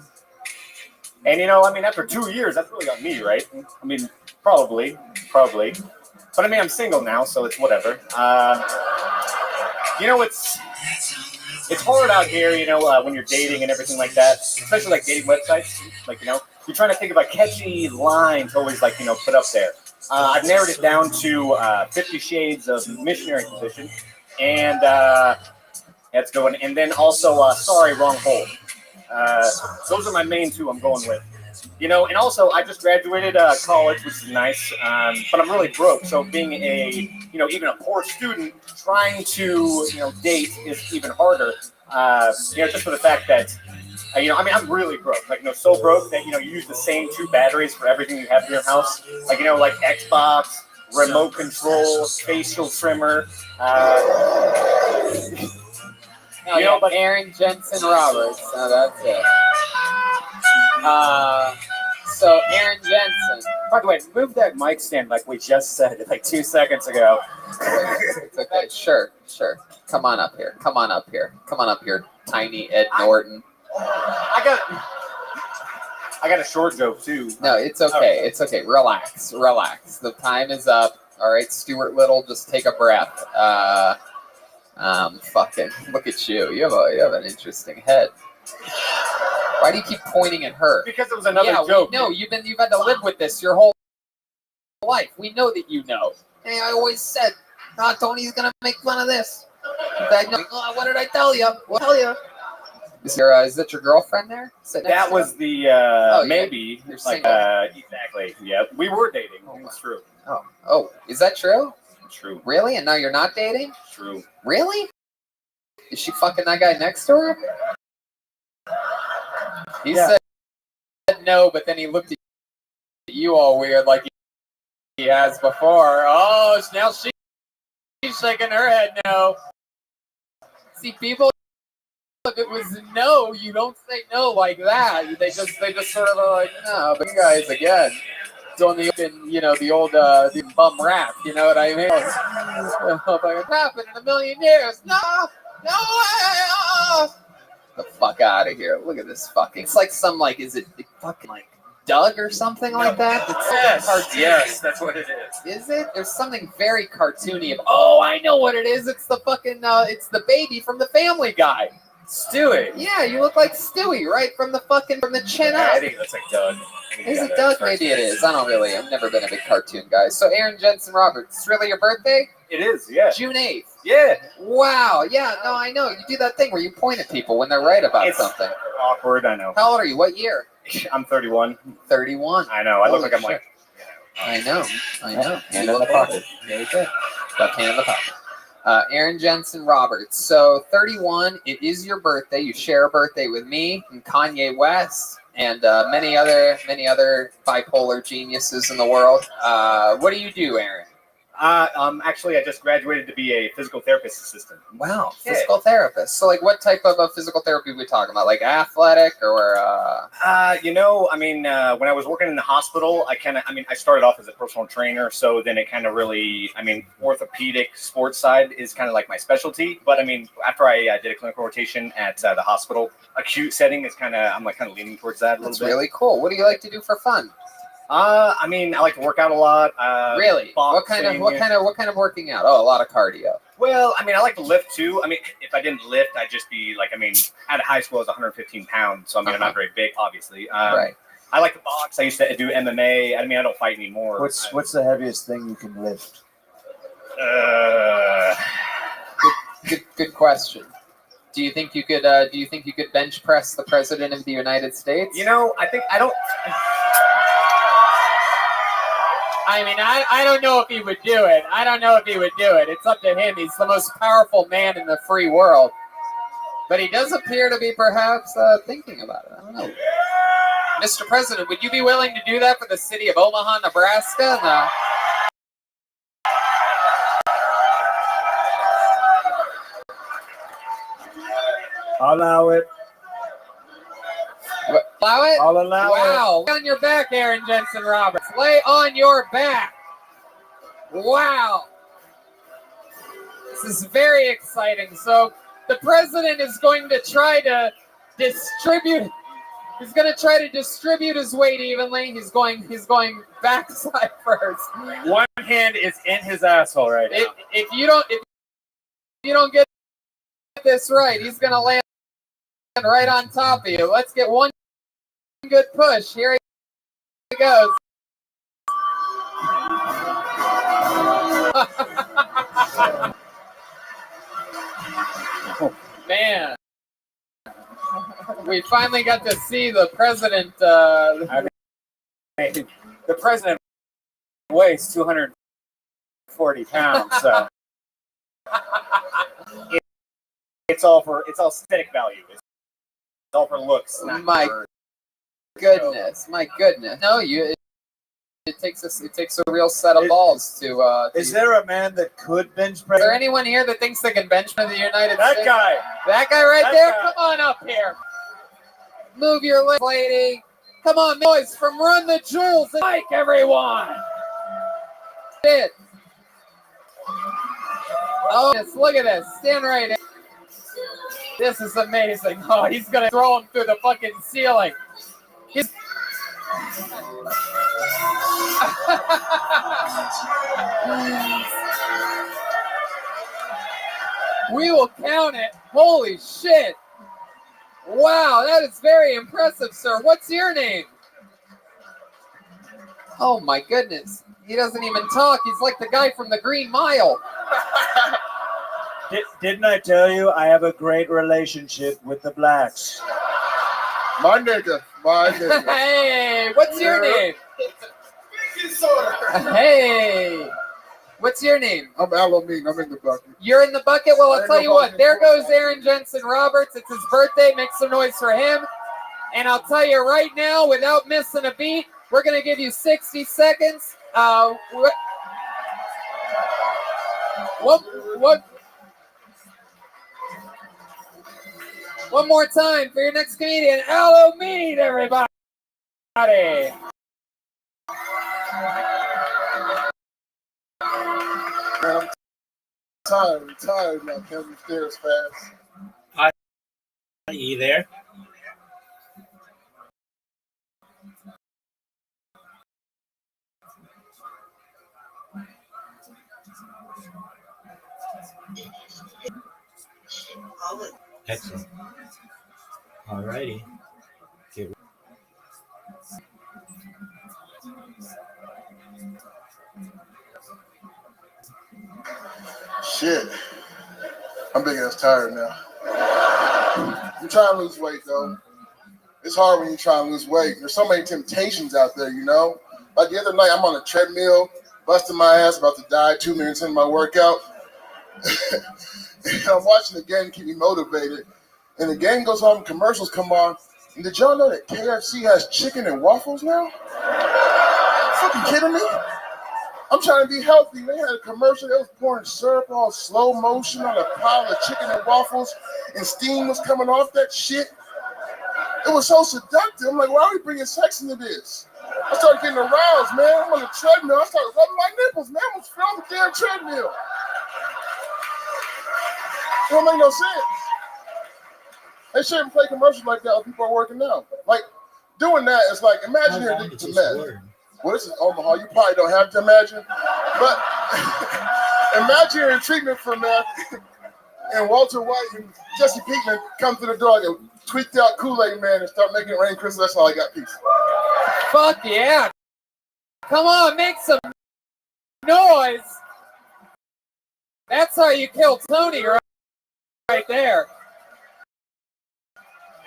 And, after 2 years, that's really on me, right? I mean, probably. But, I'm single now, so it's whatever. It's hard out here, when you're dating and everything like that, especially like dating websites. Like, you're trying to think of a catchy line to always put up there. I've narrowed it down to 50 Shades of Missionary Position, and that's going. And then also, sorry, wrong hole. Those are my main two I'm going with. And also I just graduated college, which is nice, but I'm really broke. So being even a poor student, trying to, date is even harder, just for the fact that I mean, I'm really broke. Like, so broke that you use the same 2 batteries for everything you have in your house. Like, like Xbox, remote control, facial trimmer. But Aaron Jensen Roberts. So that's it. So Aaron Jensen. By the way, move that mic stand like we just said like 2 seconds ago. It's okay. Sure. Come on up here. Come on up here, tiny Ed Norton. I got a short joke too. No, it's okay. It's okay. Relax. The time is up. All right, Stuart Little, just take a breath. Fucking look at you. You have an interesting head. Why do you keep pointing at her? Because it was another joke. No, you've had to live with this your whole life. We know that you know. Hey, I always said, Tony's gonna make fun of this. What did I tell you? What tell you? Is that your girlfriend there? That was the maybe. You're like single. Exactly. Yeah, we were dating. It's true. Oh, is that true? True. Really? And now you're not dating? True. Really? Is she fucking that guy next to her? He said no, but then he looked at you all weird like he has before. Oh, now she's shaking her head no. See, people, if it was no, you don't say no like that. They just sort of are like, no, but you guys, again, doing the old bum rap, you know what I mean? It happened in a million years. No way! The fuck out of here. Look at this fucking. It's like some, is it fucking Doug or something like that? Yes, that's what it is. Is it? There's something very cartoony. Oh, I know what it is. It's the fucking, it's the baby from the Family Guy. Stewie. Yeah, you look like Stewie, right? From the chin up. I think that's like Doug. Is it Doug? Maybe it is. I don't really. I've never been a big cartoon guy. So Aaron Jensen Roberts, it's really your birthday? It is, yeah. June 8th. Yeah. Wow. Yeah, no, I know. You do that thing where you point at people when they're right about something. Awkward, I know. How old are you? What year? I'm 31. 31. I know. I look like I'm like. I know. Hand in the pocket. Very good. Left hand in the pocket. Aaron Jensen Roberts. So 31. It is your birthday. You share a birthday with me and Kanye West and many other bipolar geniuses in the world. What do you do, Aaron? Actually, I just graduated to be a physical therapist assistant. Wow, physical therapist. So, what type of physical therapy are we talking about? Like athletic or? When I was working in the hospital, I started off as a personal trainer, so then it kind of really, orthopedic sports side is kind of like my specialty. But after I did a clinical rotation at the hospital, acute setting is I'm kind of leaning towards that a little bit. That's really cool. What do you like to do for fun? I like to work out a lot. Really? Boxing, What kind of working out? Oh, a lot of cardio. Well, I like to lift too. If I didn't lift, I'd just be out of high school, I was 115 pounds, so I'm not very big, obviously. Right. I like to box. I used to do MMA. I don't fight anymore. What's the heaviest thing you can lift? Good question. Do you think you could bench press the president of the United States? I don't. I don't know if he would do it. It's up to him. He's the most powerful man in the free world. But he does appear to be perhaps thinking about it. I don't know. Mr. President, would you be willing to do that for the city of Omaha, Nebraska? No. I'll allow it. Allow it? I'll allow it. Wow. Lay on your back, Aaron Jensen Roberts. Lay on your back. Wow. This is very exciting. So the president is going to try to distribute. He's going to try to distribute his weight evenly. He's going backside first. One hand is in his asshole right now. If you don't get this right, he's going to land right on top of you. Let's get one good push. Here he goes. Man, we finally got to see the president. The president weighs 240 pounds, so it's all aesthetic value. all for looks. not My for- goodness, my goodness. No, it takes a real set of balls to. Is there a man that could bench press? Is there anyone here that thinks they can bench for the United That States? guy. That guy right That there? guy. Come on up here. Move your legs, lady. Come on, boys, from Run the Jewels. Mike, everyone. Shit. Oh, yes, look at this. Stand right here. This is amazing. Oh, he's going to throw him through the fucking ceiling. He's... We will count it. Holy shit. Wow, that is very impressive, sir. What's your name? Oh my goodness. He doesn't even talk. He's like the guy from the Green Mile. Didn't I tell you I have a great relationship with the blacks? My nigga. Hey, what's your name? Hey, what's your name? I'm Alameen. I'm in the bucket. You're in the bucket? Well, I'll I tell you know what. about There him. goes Aaron Jensen Roberts. It's his birthday. Make some noise for him. And I'll tell you right now, without missing a beat, we're going to give you 60 seconds. One more time for your next comedian, Aloe Mead, everybody. Man, I'm tired now. Can't be stairs fast. Are you there? Excellent. All righty. Shit. I'm big ass tired now. I'm trying to lose weight though. It's hard when you're trying to lose weight. There's so many temptations out there, you know? Like the other night, I'm on a treadmill, busting my ass, about to die 2 minutes into my workout. And I'm watching the game keep me motivated. And the game goes on, commercials come on. And did y'all know that KFC has chicken and waffles now? Fucking kidding me? I'm trying to be healthy. They had a commercial. They was pouring syrup all slow motion on a pile of chicken and waffles, and steam was coming off that shit. It was so seductive. I'm like, why are we bringing sex into this? I started getting aroused, man. I'm on a treadmill. I started rubbing my nipples, man. I was filming the damn treadmill. It don't make no sense. They shouldn't play commercials like that when people are working out. Like, doing that is like, imagine you're addicted to meth. Well, this is Omaha. You probably don't have to imagine. But imagine you're in treatment for meth, and Walter White and Jesse Pinkman come to the door and tweaked out Kool-Aid Man and start making it rain crystals. That's all I got. Peace. Fuck yeah. Come on, make some noise. That's how you kill Tony right there.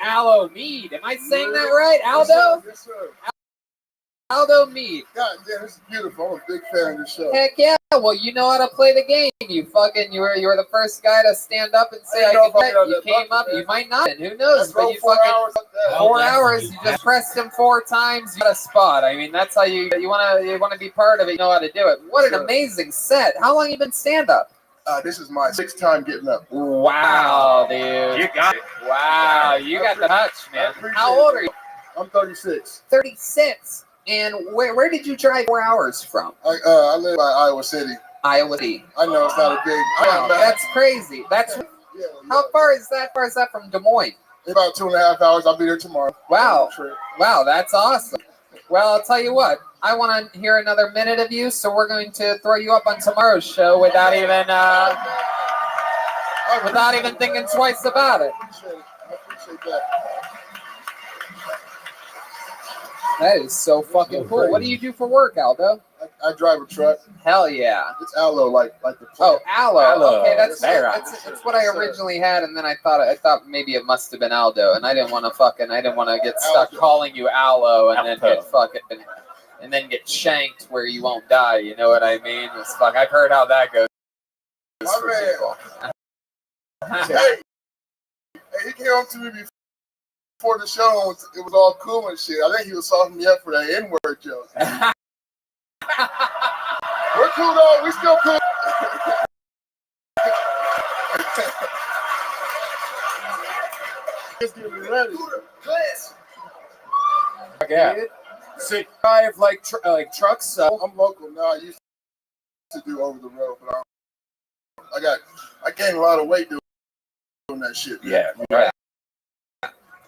Aloe Mead. Am I saying that right? Aldo? Yes, sir. Aldo Mead. God damn, this is beautiful. I'm a big fan of this show. Heck yeah. Well, you know how to play the game. You were the first guy to stand up and say I I know can about get. You that came bucket, up. man. You might not. And who knows? I But drove you 4 fucking hours like that. 4 that's hours. what You you just pressed him 4 times. You got a spot. I mean, that's how you wanna be part of it. You know how to do it. What an Sure. amazing set. How long you been stand up? This is my 6th time getting up. Wow, dude. You got it. Wow, you got the touch, man. appreciate How old it. are you? I'm 36. 36. And where did you drive 4 hours from? I live by Iowa City. Iowa City. I know it's not a big. Wow, that's crazy. That's yeah, how far is that? Far is that from Des Moines? About 2.5 hours. I'll be there tomorrow. Wow. Trip. Wow, that's awesome. Well, I'll tell you what. I want to hear another minute of you, so we're going to throw you up on tomorrow's show without even thinking twice about it. I appreciate that. That is so fucking cool. What do you do for work, Aldo? I drive a truck. Hell yeah. It's aloe, like the Oh, plant. Aloe. Okay, that's Yes, it's what I originally had, and then I thought maybe it must have been Aldo, and I didn't want to get stuck Aldo. calling you Aloe and then Aldo. get shanked where you won't die. You know what I mean? It's fuck. I've heard how that goes. My for man. people. Hey, he came up to me before the show, it was all cool and shit. I think he was softening me up for that N-word joke. We're cool though. We still cool. Just getting ready. Yeah. So you drive like trucks. I'm local now. I used to do over the road, but I gained a lot of weight doing that shit. Man. Yeah. Right.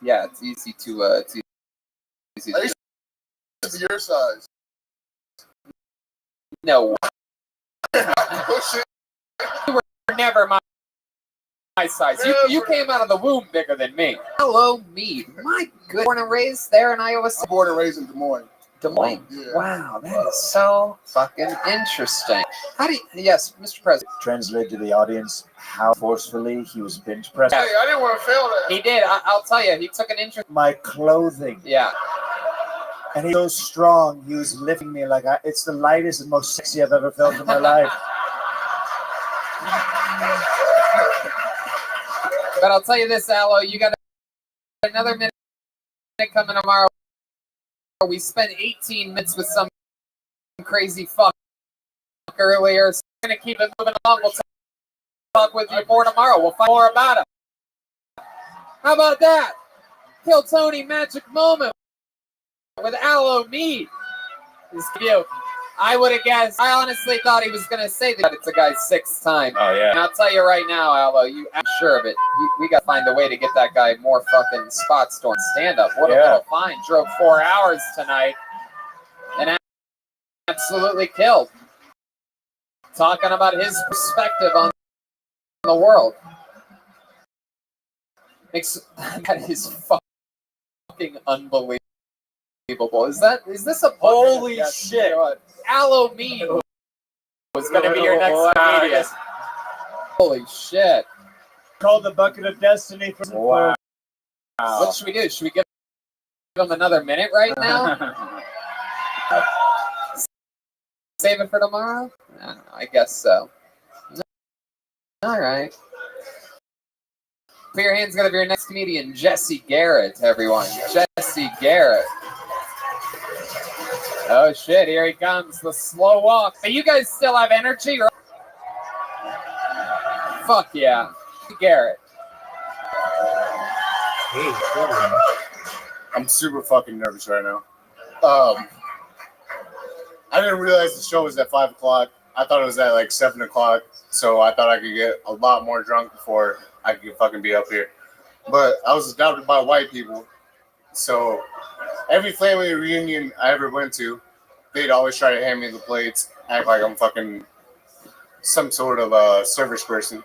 Yeah, it's easy to. Easy I to used to be your size. no, Oh shit. you were never my size. You came out of the womb bigger than me. Hello, me. My good. Born and raised there in Iowa City. I'm born and raised in Des Moines. Des Moines. Yeah. Wow, that is so fucking interesting. How do you? Yes, Mr. President. Translate to the audience how forcefully he was bench pressed. Hey, I didn't want to fail that. He did. I'll tell you. He took an interest. My clothing. Yeah. And he's so strong, he was lifting me like it's the lightest and most sexy I've ever felt in my life. But I'll tell you this, Aloe, you got another minute coming tomorrow. We spent 18 minutes with some crazy fuck earlier. So we're going to keep it moving along. We'll talk with you more tomorrow. We'll find more about him. How about that? Kill Tony magic moment with Aloe Mead. This cute. I would have guessed. I honestly thought he was going to say that it's a guy's sixth time. Oh yeah. And I'll tell you right now, Aloe, I'm sure of it. We got to find a way to get that guy more fucking spots during stand-up. What a little find. Drove 4 hours tonight and absolutely killed. Talking about his perspective on the world. That is fucking unbelievable. Is this a Holy shit? Aloe Mead was going to be your next comedian. Holy shit! Called the bucket of destiny for Wow. What should we do? Should we give him another minute right now? Save it for tomorrow? I don't know. I guess so. All right. Put your hands together for your next comedian, Jesse Garrett, everyone. Jesse Garrett. Oh shit, here he comes, the slow walk. But you guys still have energy? Or... Fuck yeah. Garrett. I'm super fucking nervous right now. I didn't realize the show was at 5 o'clock. I thought it was at like 7 o'clock, so I thought I could get a lot more drunk before I could fucking be up here. But I was adopted by white people, so every family reunion I ever went to, they'd always try to hand me the plates, act like I'm fucking some sort of service person.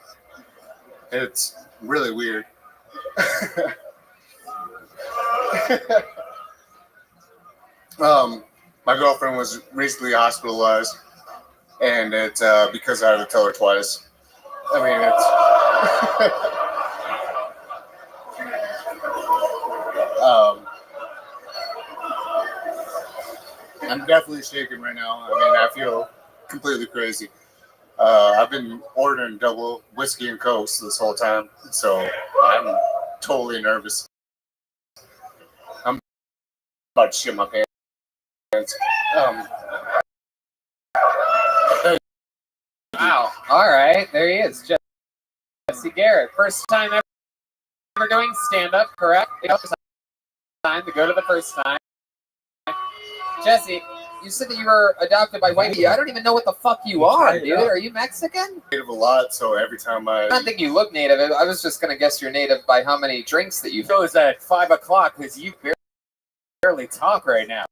It's really weird. My girlfriend was recently hospitalized, and it's because I had to tell her twice. I mean, it's I'm definitely shaking right now. I mean, I feel completely crazy. I've been ordering double whiskey and Cokes this whole time, so I'm totally nervous. I'm about to shit my pants. Wow. All right. There he is. Jesse Garrett. First time ever doing stand-up, correct? First time to go to the first time. Jesse, you said that you were adopted by white people. I don't even know what the fuck you are, dude. Are you Mexican? Native a lot, so every time I don't think you look native. I was just going to guess you're native by how many drinks that you've had. It was at 5 o'clock because you barely talk right now.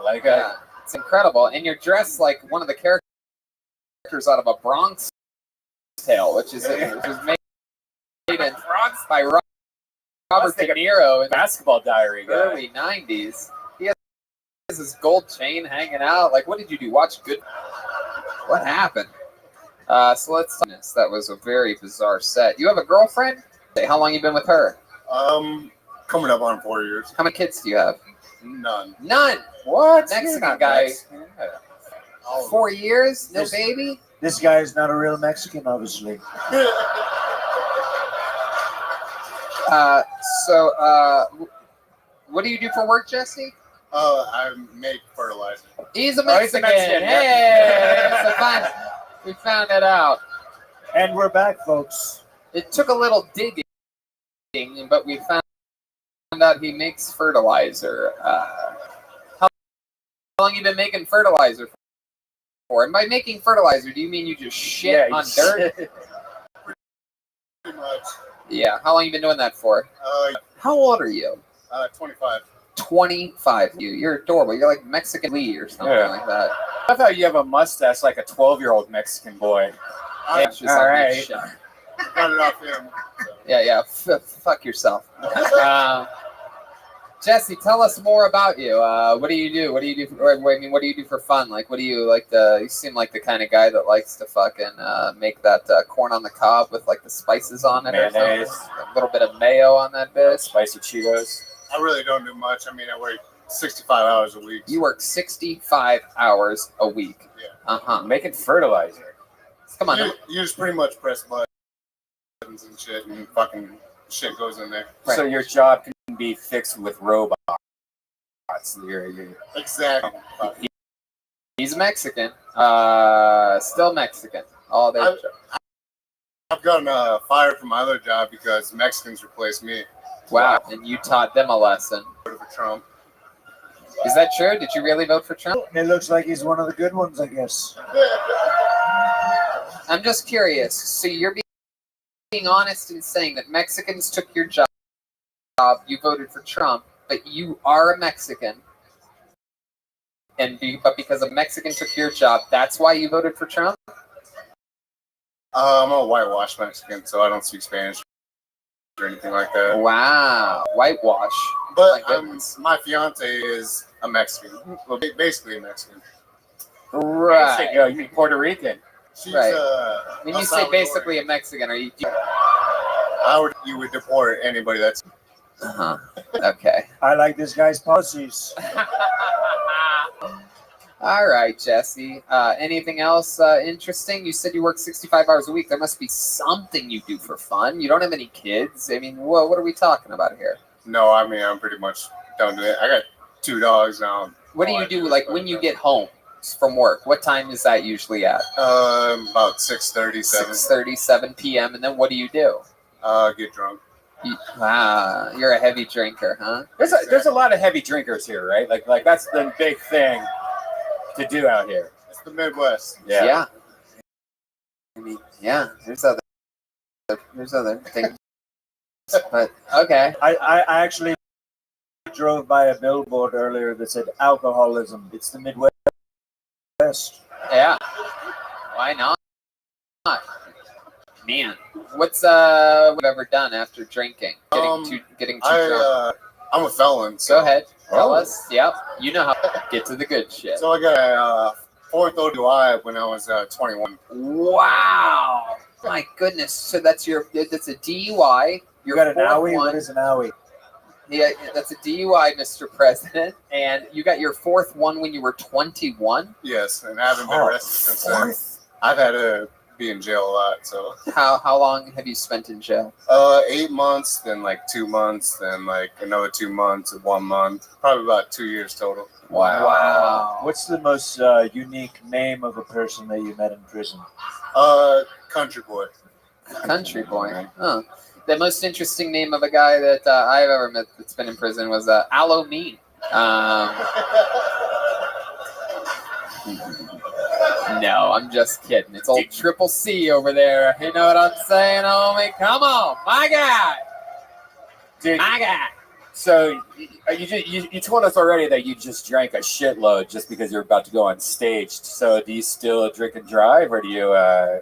Like, yeah, it's incredible. And you're dressed like one of the characters out of a Bronx Tale, which was made in Bronx by Robert De Niro in Basketball Diary the early 90s. He has his gold chain hanging out. Like, what did you do? Watch Good. What happened? So let's talk this. That was a very bizarre set. You have a girlfriend? How long you been with her? Coming up on 4 years. How many kids do you have? None. None. What? Mexican guy. 4 years? No This- baby? This guy is not a real Mexican, obviously. What do you do for work, Jesse? I make fertilizer. He's a Oh, he's a Mexican. Mexican, Hey, we found it out. And we're back, folks. It took a little digging, but we found out he makes fertilizer. How long you been making fertilizer for? And by making fertilizer, do you mean you just shit on dirt? Pretty much. Yeah. How long you been doing that for? How old are you? 25. 25. You're adorable. You're like Mexican Lee or something like that. I love how you have a mustache like a 12-year-old Mexican boy. It's just all like right. this shit. Got it off him. Yeah. Fuck yourself. Jesse, tell us more about you. What do you do? What do you do? What do you do for fun? Like, what do you like? You seem like the kind of guy that likes to fucking make that corn on the cob with like the spices on it, Mayonnaise. or something. A little bit of mayo on that bitch. Spicy Cheetos. I really don't do much. I mean, I work 65 hours a week. You work 65 hours a week. Yeah. Making fertilizer. Come on. You just pretty much press buttons and shit, and fucking shit goes in there. Right. So your job can be fixed with robots. Exactly. He's Mexican. Still Mexican. All day. I've gotten fired from my other job because Mexicans replaced me. Wow. And you taught them a lesson. Voted for Trump. Is that true? Did you really vote for Trump? It looks like he's one of the good ones, I guess. I'm just curious. So you're being honest in saying that Mexicans took your job, you voted for Trump, but you are a Mexican, but because a Mexican took your job, that's why you voted for Trump? I'm a whitewashed Mexican, so I don't speak Spanish or anything like that. Wow. Whitewash. But My goodness. my fiance is a Mexican. Well, basically a Mexican. Right. Yo, you mean Puerto Rican? She's Right. When a you say Salvadoran. basically a Mexican, are you... You would deport anybody that's... Uh-huh. Okay. I like this guy's policies. All right, Jesse. Anything else interesting? You said you work 65 hours a week. There must be something you do for fun. You don't have any kids. I mean, what are we talking about here? No, I mean, I'm pretty much done with it. I got 2 dogs now. What do you do, like, when you get home from work? What time is that usually at? About 6:30, 7. 6:30, 7 p.m. And then what do you do? Get drunk. Wow, you're a heavy drinker, huh? There's a lot of heavy drinkers here, right? Like that's the big thing to do out here. It's the Midwest. Yeah. I mean, yeah. There's other things. But okay. I actually drove by a billboard earlier that said alcoholism. It's the Midwest. Yeah. Why not? Man, what's what have ever done after drinking? Getting too drunk. I'm a felon. So. Go ahead. Tell us. Yep. You know how to get to the good shit. So I got a 4th ODUI when I was 21. Wow. My goodness. So that's a DUI. You got an owie? What is an owie? Yeah, that's a DUI, Mr. President. And you got your 4th one when you were 21? Yes, and I haven't been arrested since then. I've had to be in jail a lot. So how long have you spent in jail? 8 months, then like 2 months, then like another 2 months, 1 month, probably about 2 years total. Wow. What's the most unique name of a person that you met in prison? Country boy. Country boy. Huh. The most interesting name of a guy that I've ever met that's been in prison was Aloe Mean. No, I'm just kidding. It's old Triple C over there. You know what I'm saying, homie? Come on, my guy. Dude, My guy. so you told us already that you just drank a shitload just because you're about to go on stage. So do you still drink and drive, or do you?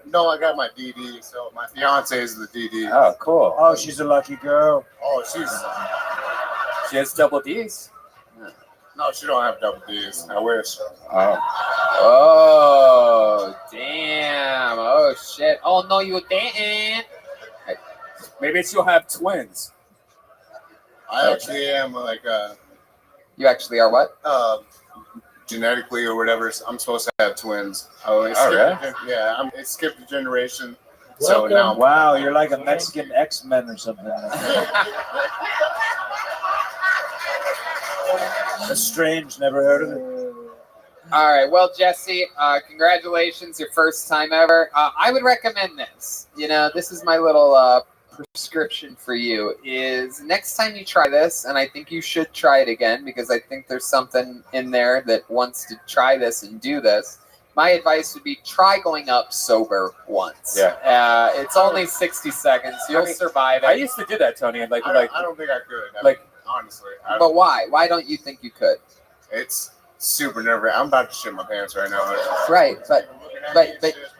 No, I got my DD. So my fiance is the DD. Oh, cool. Oh, she's a lucky girl. Oh, She has double D's. no, she don't have double D's. I wish. Oh. Oh, damn. Oh, shit. Oh, no, you didn't. Maybe she'll have twins. I actually am like You actually are what? genetically or whatever. I'm supposed to have twins. I Oh, skipped it skipped a generation. So Welcome. now, Wow, you're like a Mexican X-Men or something. That's strange. Never heard of it. All right. Well, Jesse, congratulations, your first time ever. I would recommend this. You know, this is my little prescription for you. Is next time you try this, and I think you should try it again because I think there's something in there that wants to try this and do this. My advice would be try going up sober once. Yeah. It's only 60 seconds. You'll survive it. I used to do that, Tony, and I don't think I could. Honestly. But why? Why don't you think you could? It's super nerve-wracking. I'm about to shit my pants right now. Right,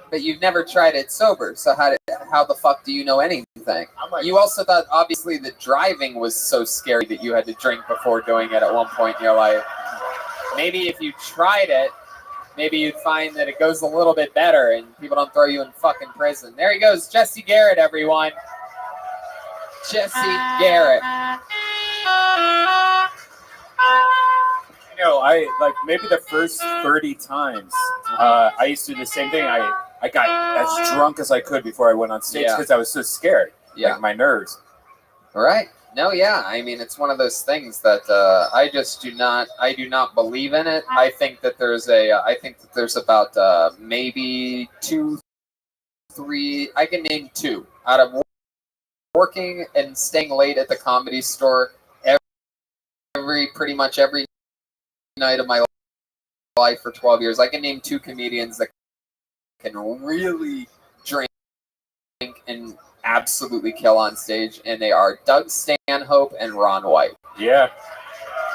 but you've never tried it sober. So how the fuck do you know anything? You also thought obviously that driving was so scary that you had to drink before doing it at one point in your life. Maybe if you tried it, maybe you'd find that it goes a little bit better and people don't throw you in fucking prison. There he goes, Jesse Garrett, everyone. Jesse Garrett. You know, I like maybe the first 30 times I used to do the same thing. I got as drunk as I could before I went on stage because I was so scared. Yeah. Like my nerves. All right. No, yeah. I mean, it's one of those things that I do not believe in it. I think that there's about maybe 2, 3. I can name 2 out of working and staying late at the Comedy Store pretty much every night of my life for 12 years. I can name 2 comedians that can really drink and absolutely kill on stage, and they are Doug Stanhope and Ron White. Yeah.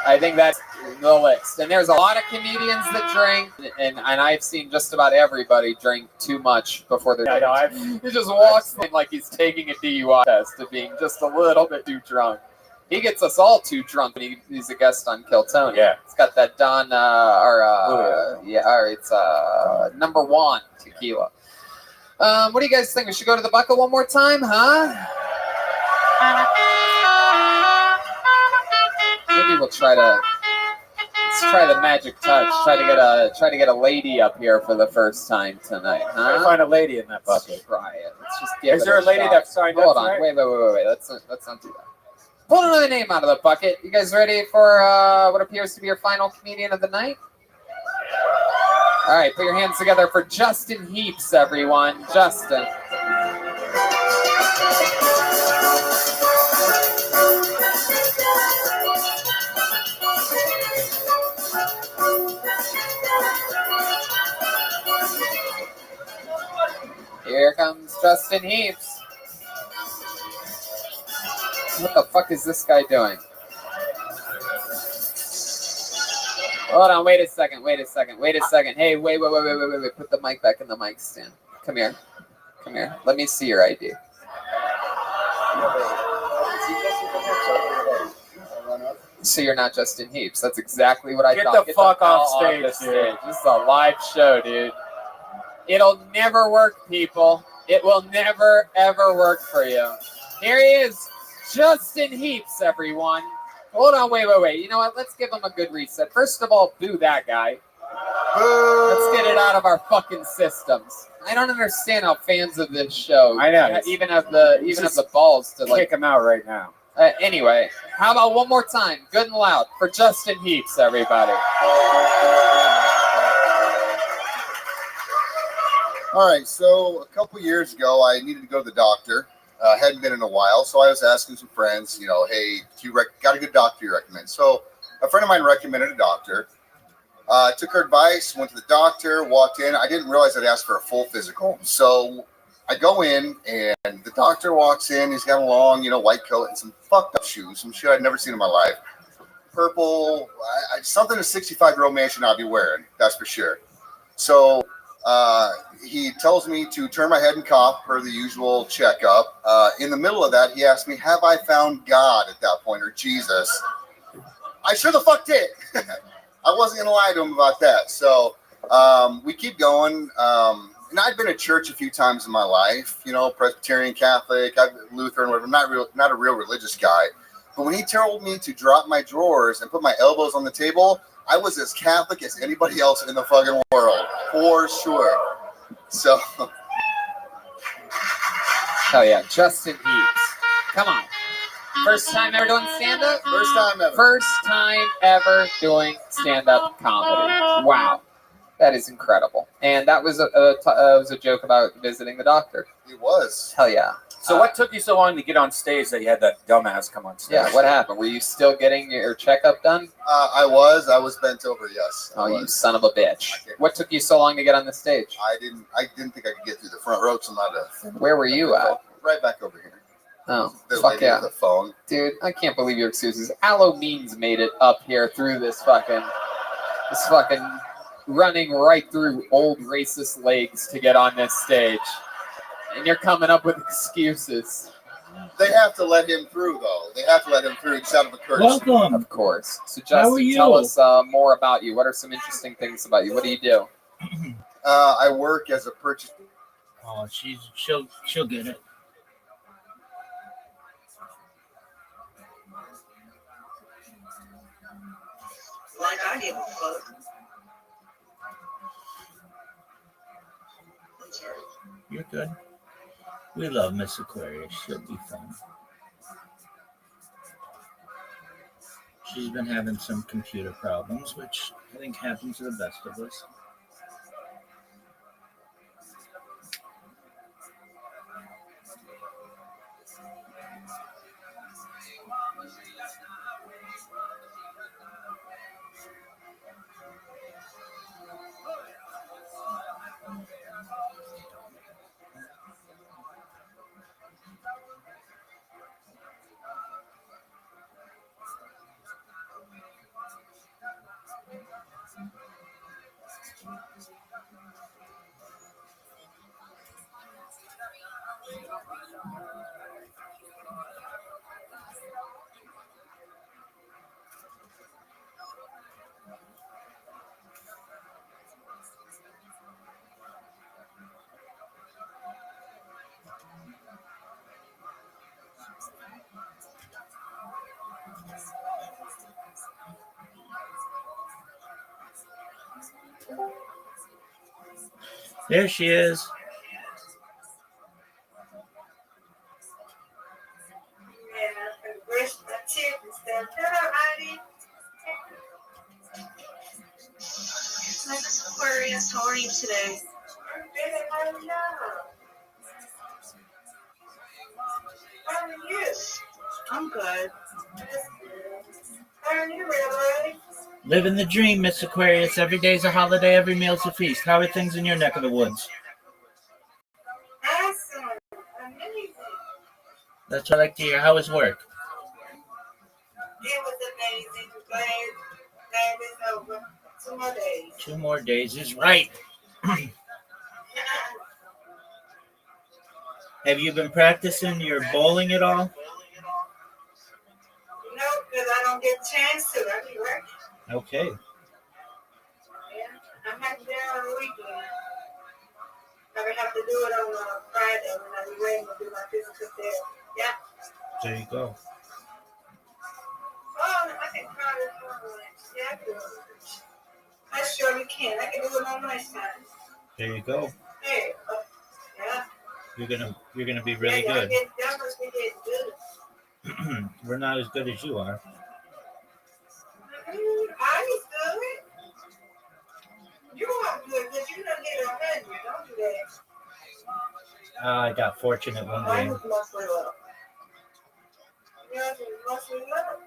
I think that's the list. And there's a lot of comedians that drink, and I've seen just about everybody drink too much before they're he just walks in like he's taking a DUI test of being just a little bit too drunk. He gets us all too drunk when he's a guest on Kill Tony. Yeah. It's got that Don, it's number 1 tequila. What do you guys think? We should go to the bucket one more time, huh? Maybe we'll try the magic touch. Try to get a lady up here for the first time tonight, huh? Find a lady in that bucket. Let's try it. Let's just give Is it there a lady shot. that signed up? Hold on. Wait. Let's not do that. Pull another name out of the bucket. You guys ready for what appears to be your final comedian of the night? All right, put your hands together for Justin Heaps, everyone. Justin. Here comes Justin Heaps. What the fuck is this guy doing? Hold on, wait a second. Hey, wait. Put the mic back in the mic stand. Come here. Let me see your ID. So you're not Justin Heaps. That's exactly what I thought. Get the fuck off stage, dude. This is a live show, dude. It'll never work, people. It will never, ever work for you. Here he is. Justin Heaps, everyone. Hold on, wait. You know what? Let's give him a good reset. First of all, boo that guy. Let's get it out of our fucking systems. I don't understand how fans of this show I know even have the balls to kick him out right now. Anyway, how about one more time, good and loud, for Justin Heaps, everybody. All right, so a couple years ago, I needed to go to the doctor. Hadn't been in a while, so I was asking some friends, hey, got a good doctor you recommend? So a friend of mine recommended a doctor. Took her advice, went to the doctor, walked in. I didn't realize I'd asked for a full physical. So I go in, and the doctor walks in. He's got a long, white coat and some fucked up shoes, some shit I'd never seen in my life. Purple, something a 65-year-old man should not be wearing, that's for sure. So he tells me to turn my head and cough per the usual checkup. In the middle of that, he asked me, have I found God at that point, or Jesus? I sure the fuck did. I wasn't going to lie to him about that. So we keep going. And I've been to church a few times in my life, Presbyterian, Catholic, Lutheran, whatever. Not a real religious guy. But when he told me to drop my drawers and put my elbows on the table, I was as Catholic as anybody else in the fucking world, for sure. So Hell yeah, Justin Heaps. Come on. First time ever doing stand-up? First time ever. First time ever doing stand-up comedy. Wow. That is incredible. And that was was a joke about visiting the doctor. It was. Hell yeah. So what took you so long to get on stage that you had that dumbass come on stage? Yeah, what happened? Were you still getting your checkup done? I was bent over. Yes. I Oh, you was. son of a bitch. What took you so long to get on the stage? I didn't think I could get through the front row till not a. Where were you at? Right back over here. Oh, The fuck lady yeah. with the phone. Dude, I can't believe your excuses. Aloe Means made it up here through this fucking running right through old racist legs to get on this stage. And you're coming up with excuses. They have to let him through, though. They have to let him through just out of a courtesy. Welcome. Of course. So How are Justin, you? tell us more about you. What are some interesting things about you? What do you do? I work as a purchase. Oh, she'll get it. Like I give a fuck. I'm sorry. You're good. We love Miss Aquarius. She'll be fun. She's been having some computer problems, which I think happens to the best of us. There she is. Miss Aquarius, how are you today? How are you? I'm good. How are you, Rabbi? Living the dream, Miss Aquarius. Every day's a holiday, every meal's a feast. How are things in your neck of the woods? Awesome. Amazing. That's what I like to hear. How was work? It was amazing. Glad it's over. 2 more days. 2 more days is right. Have you been practicing your bowling at all? No, because I don't get a chance to. I be working. Okay. Yeah. I'm not there on the weekend. I would have to do it on Friday when I be waiting to do my physical therapy. Yeah. There you go. Oh, I can try this one. Yeah, I can do it. I surely can. I can do it on my time. There you go. Hey, yeah. You're gonna be really Yeah, good. that must be getting good. We're not as good as you are. I was good. You are good because you don't get 100. Don't do that. I got fortunate one I game. was muscle up. You know, muscle up.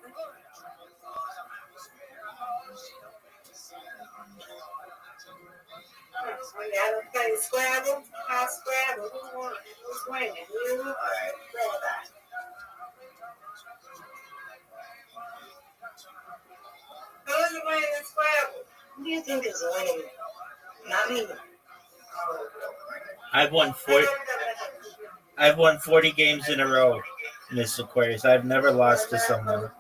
Oh, yeah, I'm playing Scrabble. Hot Scrabble. Who won? Who's winning? You or Rabbi? Who's winning in Scrabble? Who do you think is winning? Not me. I've won 40 games in a row, Miss Aquarius. I've never lost to someone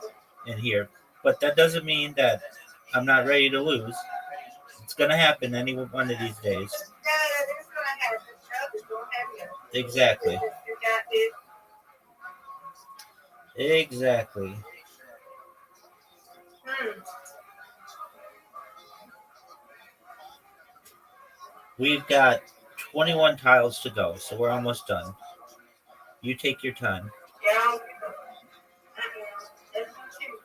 in here. But that doesn't mean that I'm not ready to lose. It's gonna happen any one of these days. Exactly. Exactly. We've got 21 tiles to go, so we're almost done. You take your time. Yeah, I don't pick up. That's not you.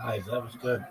Nice, that was good.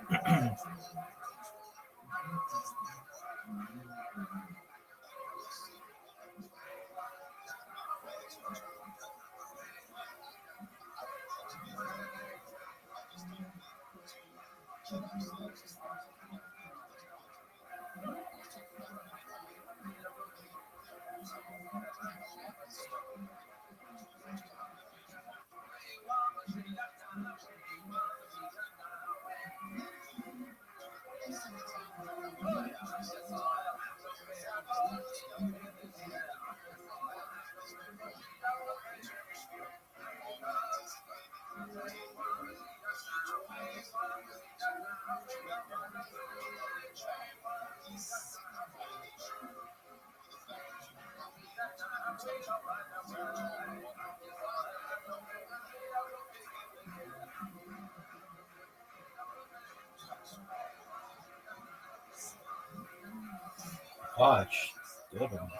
Watch. Good one.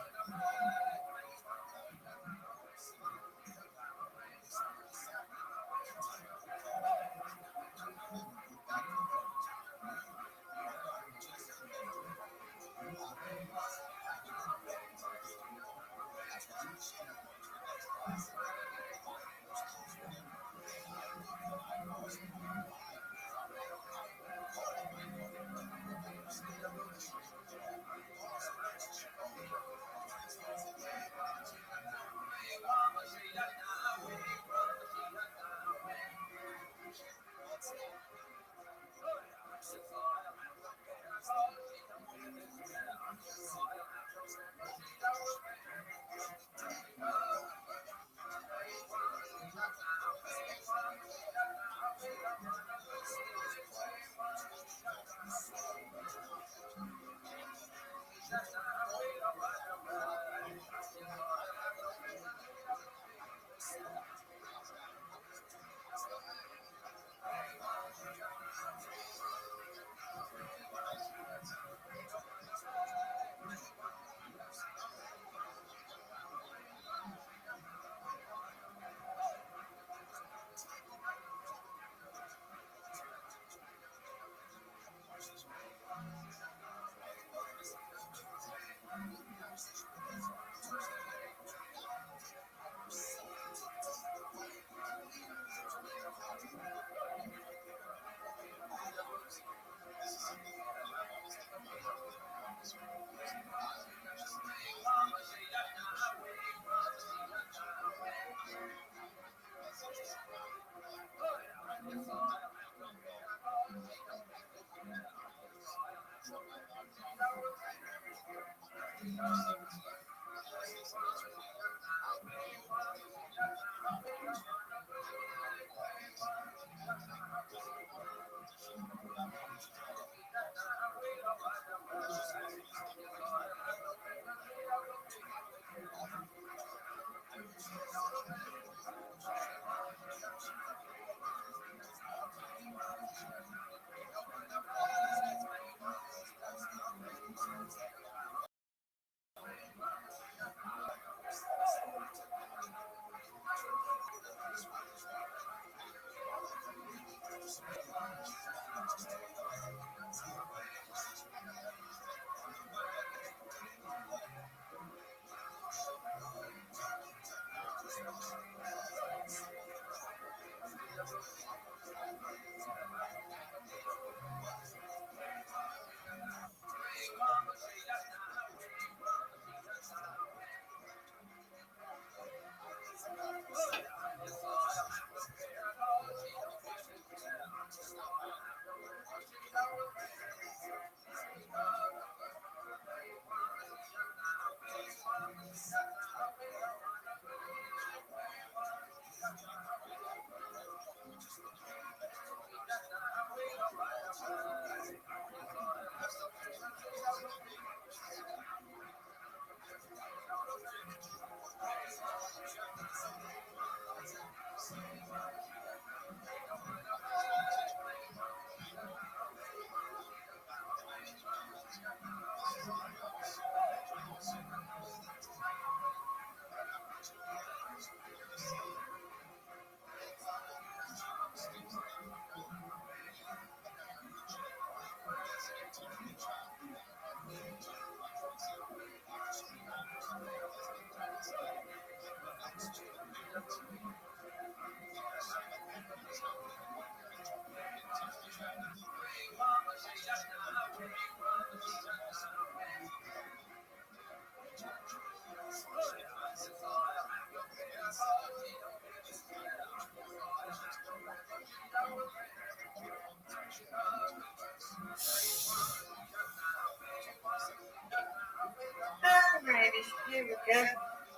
Alrighty, here we go.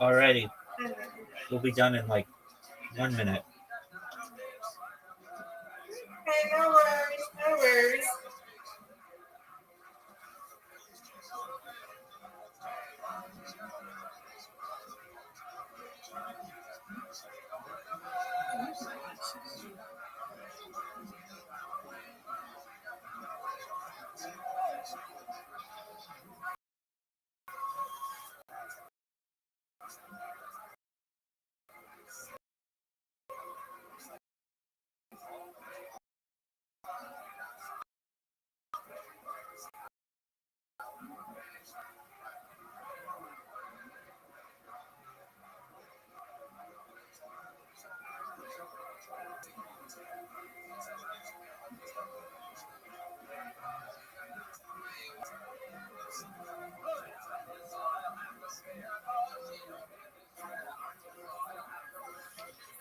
Alrighty, we'll be done in like 1 minute. Okay, no worries, no worries.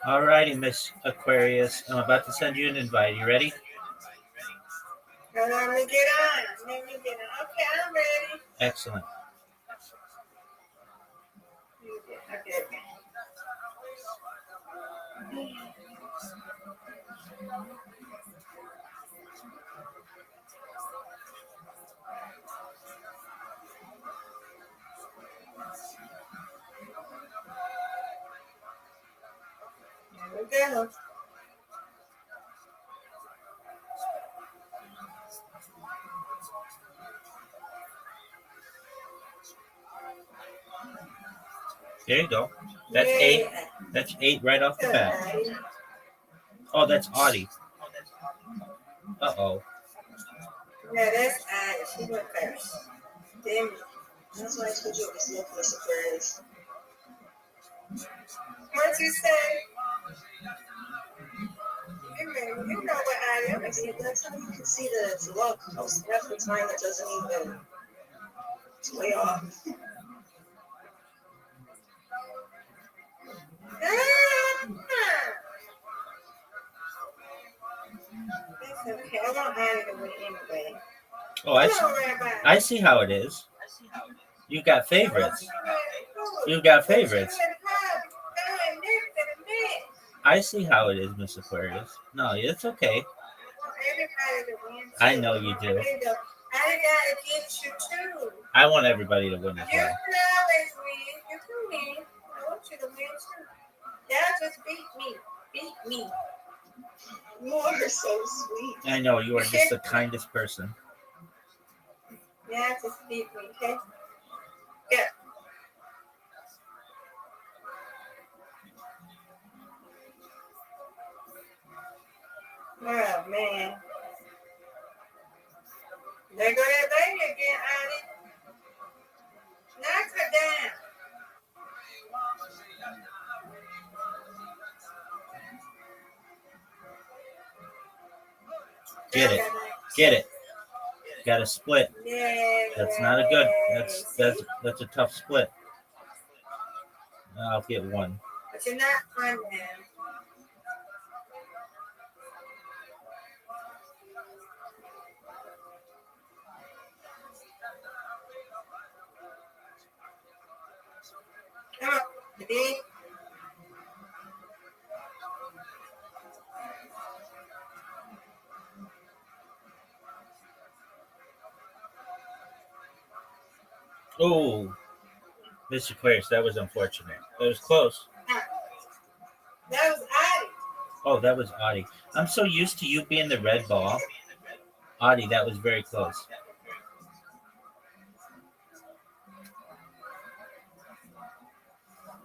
Alrighty, Miss Aquarius, I'm about to send you an invite. You ready? Let me get on. Let me get on. Okay, I'm ready. Excellent. Okay. Here we go. There you go. That's Yeah. 8. That's 8 right off the bat. Oh, that's Audie. Uh-oh. Yeah, that's she went first. Damn it. That's why I told you it was no for surprise. What'd you say? You know what I am. See, that's how you can see that it's low. Most half the time it doesn't even. It's way off. It's okay. I won't add it away anyway. Oh, I see how it is. You got favorites. You got favorites. I see how it is, Miss Aquarius. No, it's okay. I know you do. I gotta get you too. I want everybody to win as You well. can always win. You can win. I want you to win too. Y'all just beat me. Beat me. You are so sweet. I know you are just the kindest person. Y'all just beat me, okay? Yeah. Oh man. There go that lady again, Annie. Knock her down. Get it. Get it. Got a split. Yeah. That's not a good. That's a tough split. I'll get one. But you're not fun now. Come on, baby. Oh, Mr. Aquarius, that was unfortunate. That was close. That was Addie. Oh, that was Audie. I'm so used to you being the red ball. Audie, that was very close.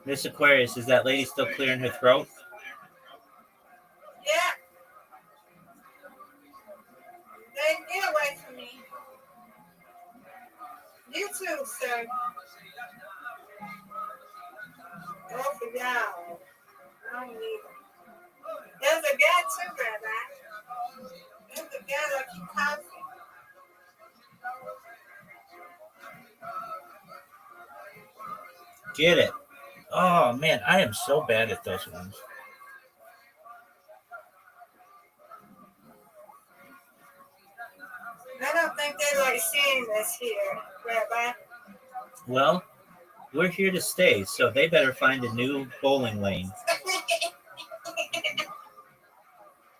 Miss Aquarius, is that lady still clearing her throat? Yeah. They get away from me. You too, sir. Both of y'all. I don't need them. There's a guy too, Rabbi. There's a guy that keep coughing. Get it. Oh, man, I am so bad at those ones. I don't think they like seeing us here, Rabbi. Well, we're here to stay, so they better find a new bowling lane.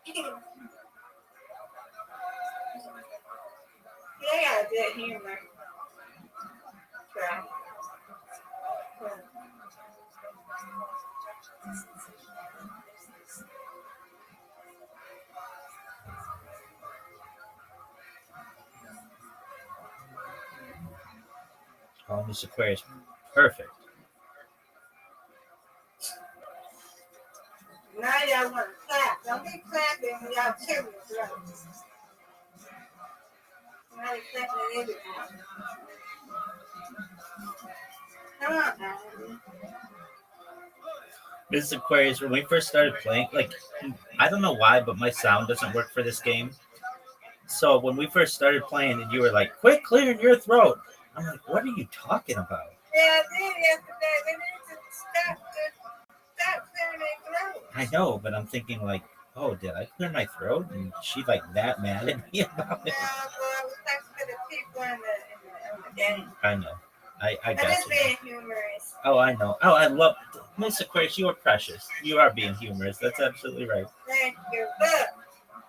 They got good humor. Try. Oh, Miss Aquarius, perfect. Now y'all want to clap. Don't be clapping when y'all children grow. Now they clapping at everything. Come on, now. Miss Aquarius, when we first started playing, like, I don't know why, but my sound doesn't work for this game. So when we first started playing, and you were like, "Quit clearing your throat," I'm like, "What are you talking about?" Yeah, I did yesterday. They need to stop clearing their throat. I know, but I'm thinking like, "Oh, did I clear my throat?" And she's like that mad at me about it. No, but I was talking to the people in the game. I know. I I'm got just you. being humorous. Oh, I know. Oh, I love Miss Aquarius. You are precious. You are being humorous. That's absolutely right. Thank you. Look.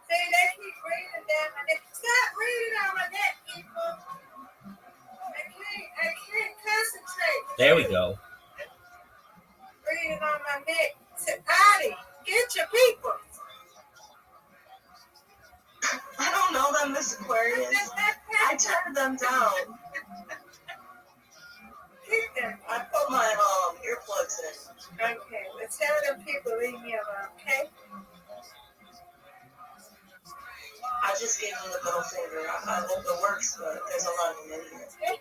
See, they keep breathing down my neck. Stop breathing on my neck, people. I can't concentrate. There we go. Breathing on my neck. Addie, get your people. I don't know them, Miss Aquarius. I turned them down. Keep them. I put my earplugs in. Okay, let's tell them people leave me alone, okay? I just gave them the middle finger. I hope it works, but there's a lot of them in here.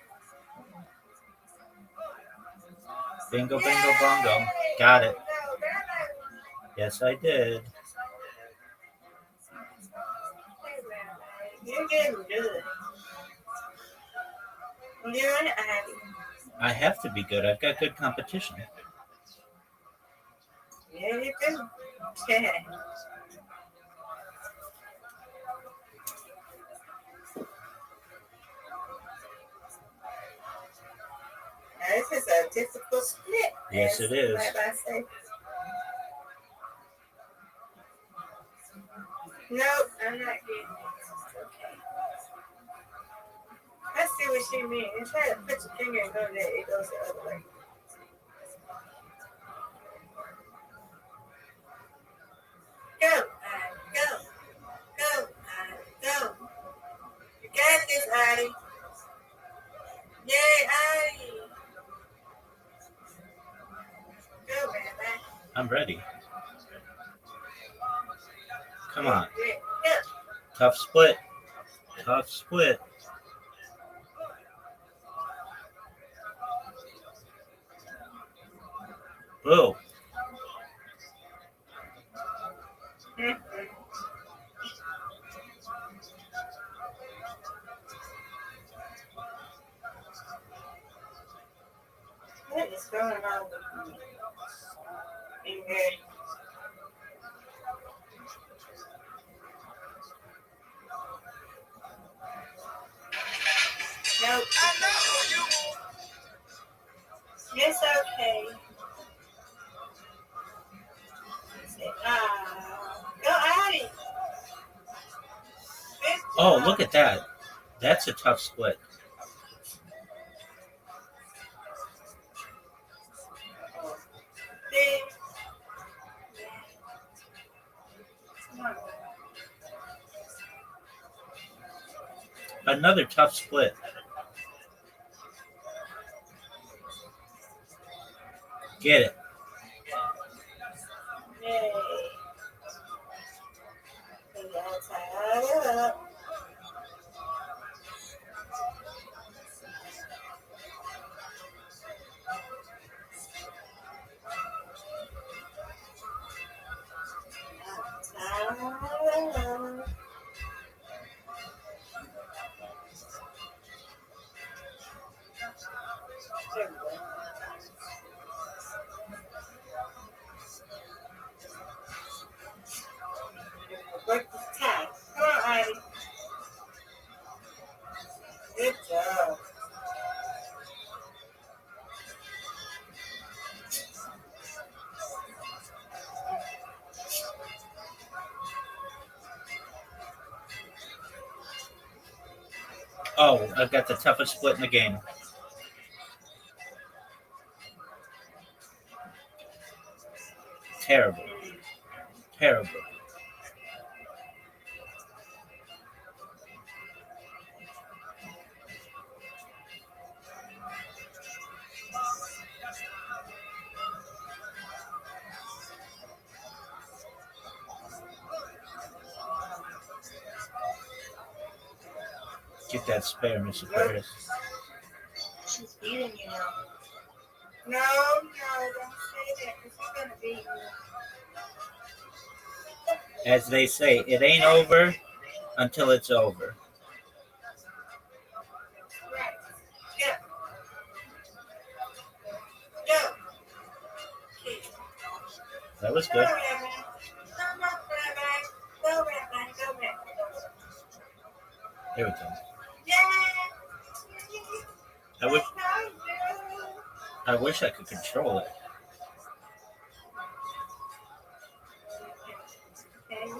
Bingo, bingo, bongo. Got it. Yes, I did. You're getting good. You're an Addie. I have to be good. I've got good competition. Yeah, you do. Yeah. a difficult split. Yes, it is. Rabbi say. No, I'm not getting it. It's okay. I see what she means. You try to put your finger and go there, it goes the other way. Go, go, go, go. You got this, Addie. Yay, Addie. Go, Rabbi. I'm ready. Come on. Go. Tough split. Tough split. Boo. What is going on with me? Finger. Nope. It's okay. Go Addie. Oh, look at that. That's a tough split. See? Another tough split. Get it. Yay. We gotta tie it up. Break the tie. Come on, Ivy. Good job. Oh, I've got the toughest split in the game. Terrible. Terrible. Get that spare, Miss Aquarius. She's beating you now. No, don't say that because you're going to beat me. As they say, it ain't over until it's over. Right. Go. Go. Okay. That was Go, good. Rabbi. Come on, Rabbi. Go, Rabbi. Go, Rabbi. There we go. Yeah. I wish I could control it. Okay.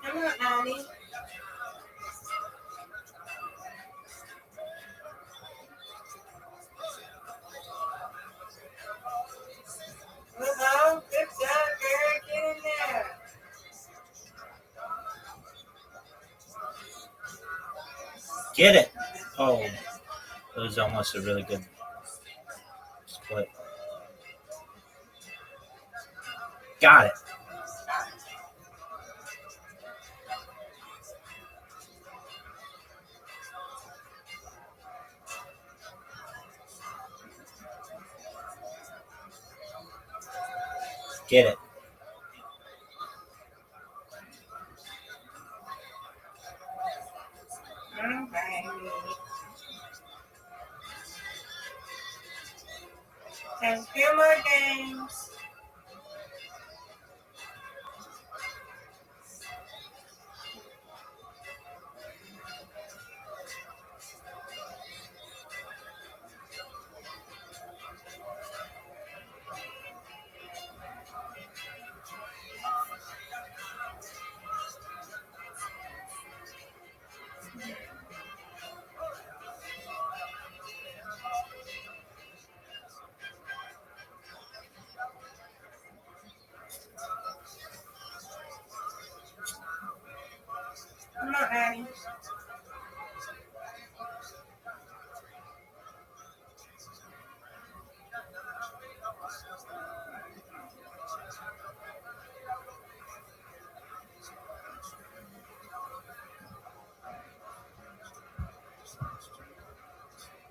Come on, Annie. Well, good job, girl. Get in there. Get it. Oh, it was almost a really good split. Got it. Get it. All right. And 2 more games. Come on, Addie.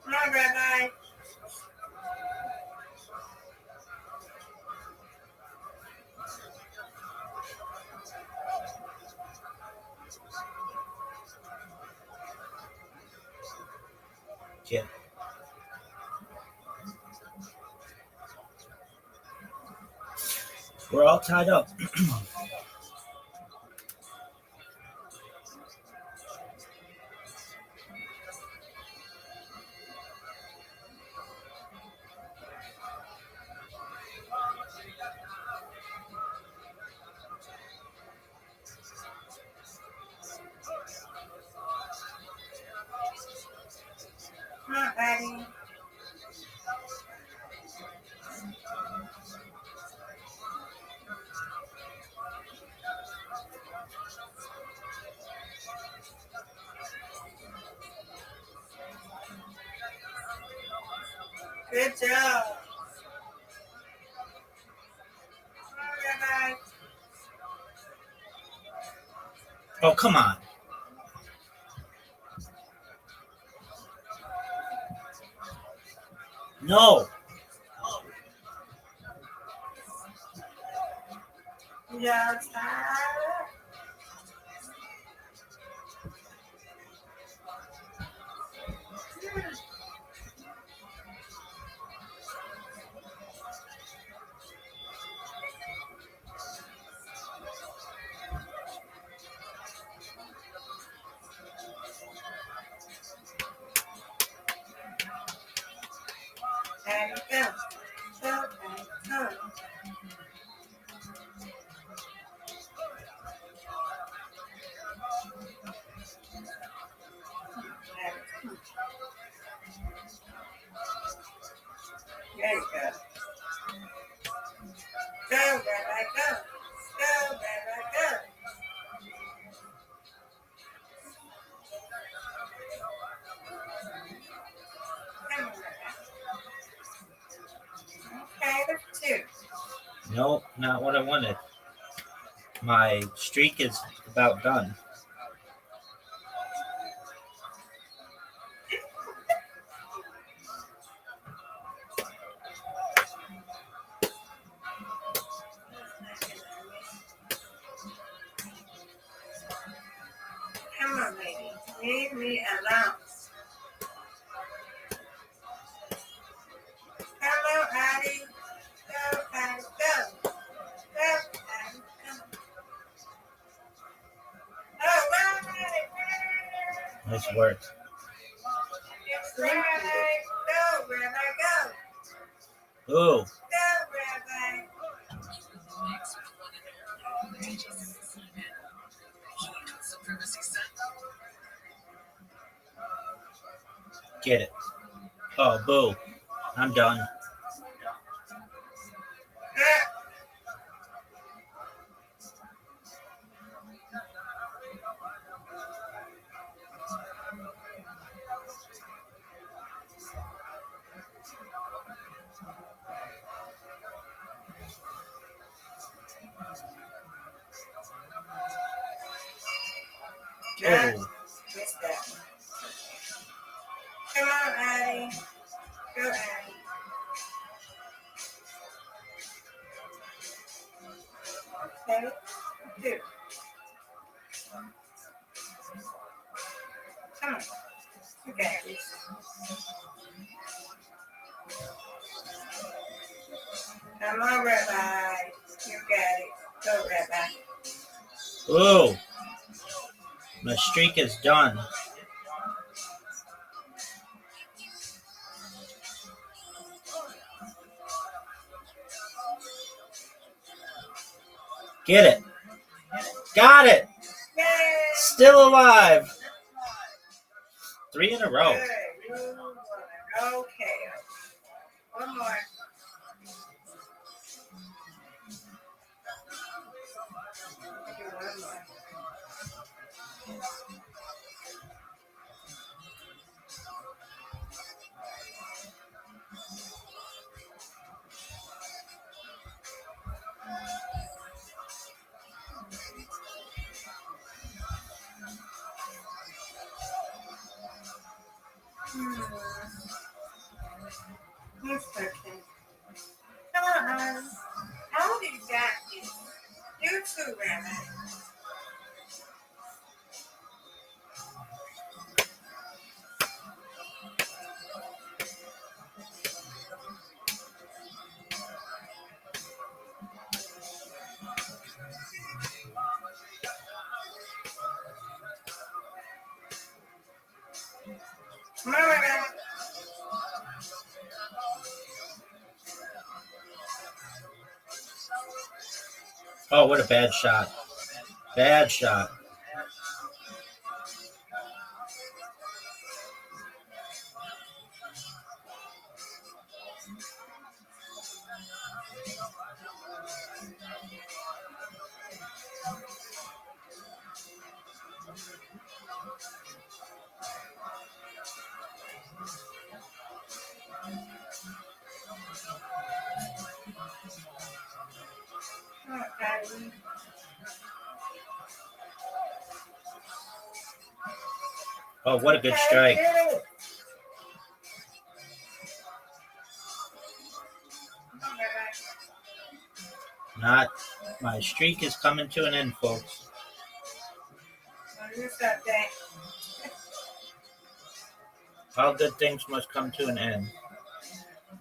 Come on, Rabbi. Yeah. We're all tied up. Come on, Addie. Good job. Come on, Rabbi. Oh, come on. No. Yeah, tired. Addie, go. Go, Addie, go. There you go. Go, Rabbi, go. Go, Rabbi, go. Come on, Rabbi. Okay, there's 2. No, not what I wanted. My streak is about done. Come on, baby. Leave me alone. Hello, Addie. Go, Addie, go. Go, Addie, go. Oh, right. Nice work. It's right. Go, Rabbi, go. Ooh. Go, Rabbi. Get it. Oh, boo. I'm done. Just Oh. missed that. Come on, Addie. Go, Addie. Okay. 2. Come on. You got this. Come on, Rabbi. You got it. Go, Rabbi. Ooh, my streak is done. Get it. Got it. Yay! Still alive. 3 in a row. Good. You won. Okay. One more. Do one more. That's okay. Come on. How did that get? You too, Rabbi. Come on, Rabbi. Oh, what a bad shot. Bad shot. Okay. Oh, what a good strike. Not. My streak is coming to an end, folks. All good things must come to an end.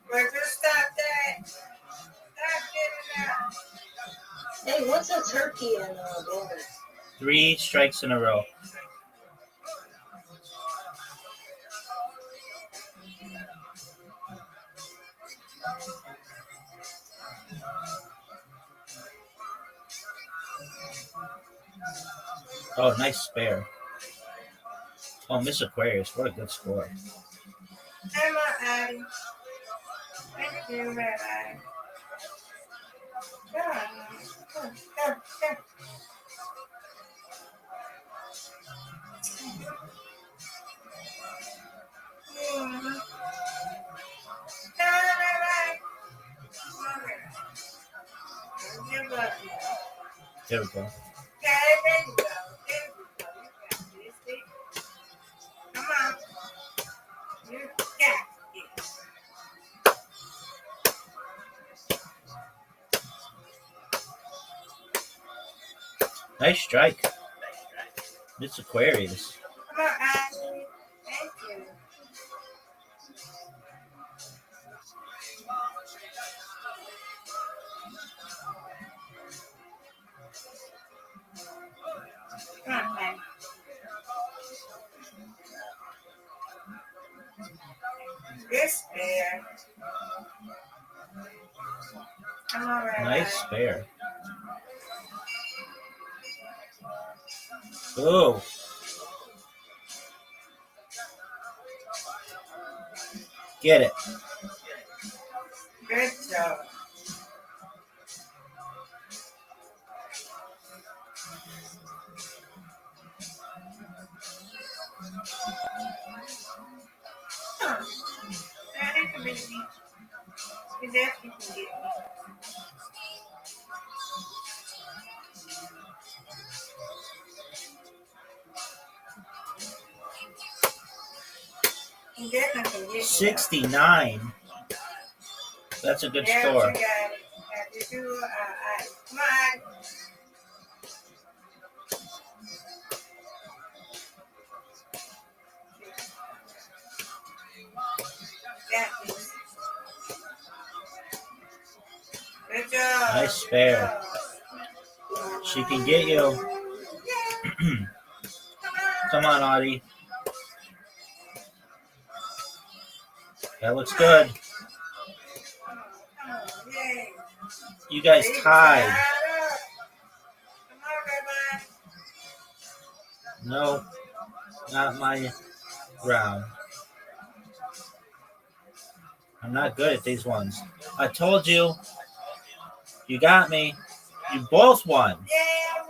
Where'd you stop that? Stop getting out. Hey, what's a turkey and a bull? 3 strikes in a row. Oh, nice spare. Oh, Miss Aquarius, what a good score. Hey, my Addie. Thank you, Rabbi. Come. There we go. Come on. You got it. Nice strike. Miss Aquarius. Come on, Ashley. Thank you. Come on, Patty. This bear. Come on, Rabbi. Nice spare. Oh. Get it. Good job. Daddy can beat me. His dad can beat me. His dad can beat me. 69. That's a good Yeah, score. you got it. Have to do, come on. That is. Good job. Nice spare. She can get you. Come on, Audie. That looks good. Yay. You guys tied. Come on, Rabbi. No, not my round. I'm not good at these ones. I told you. You got me. You both won. Yeah,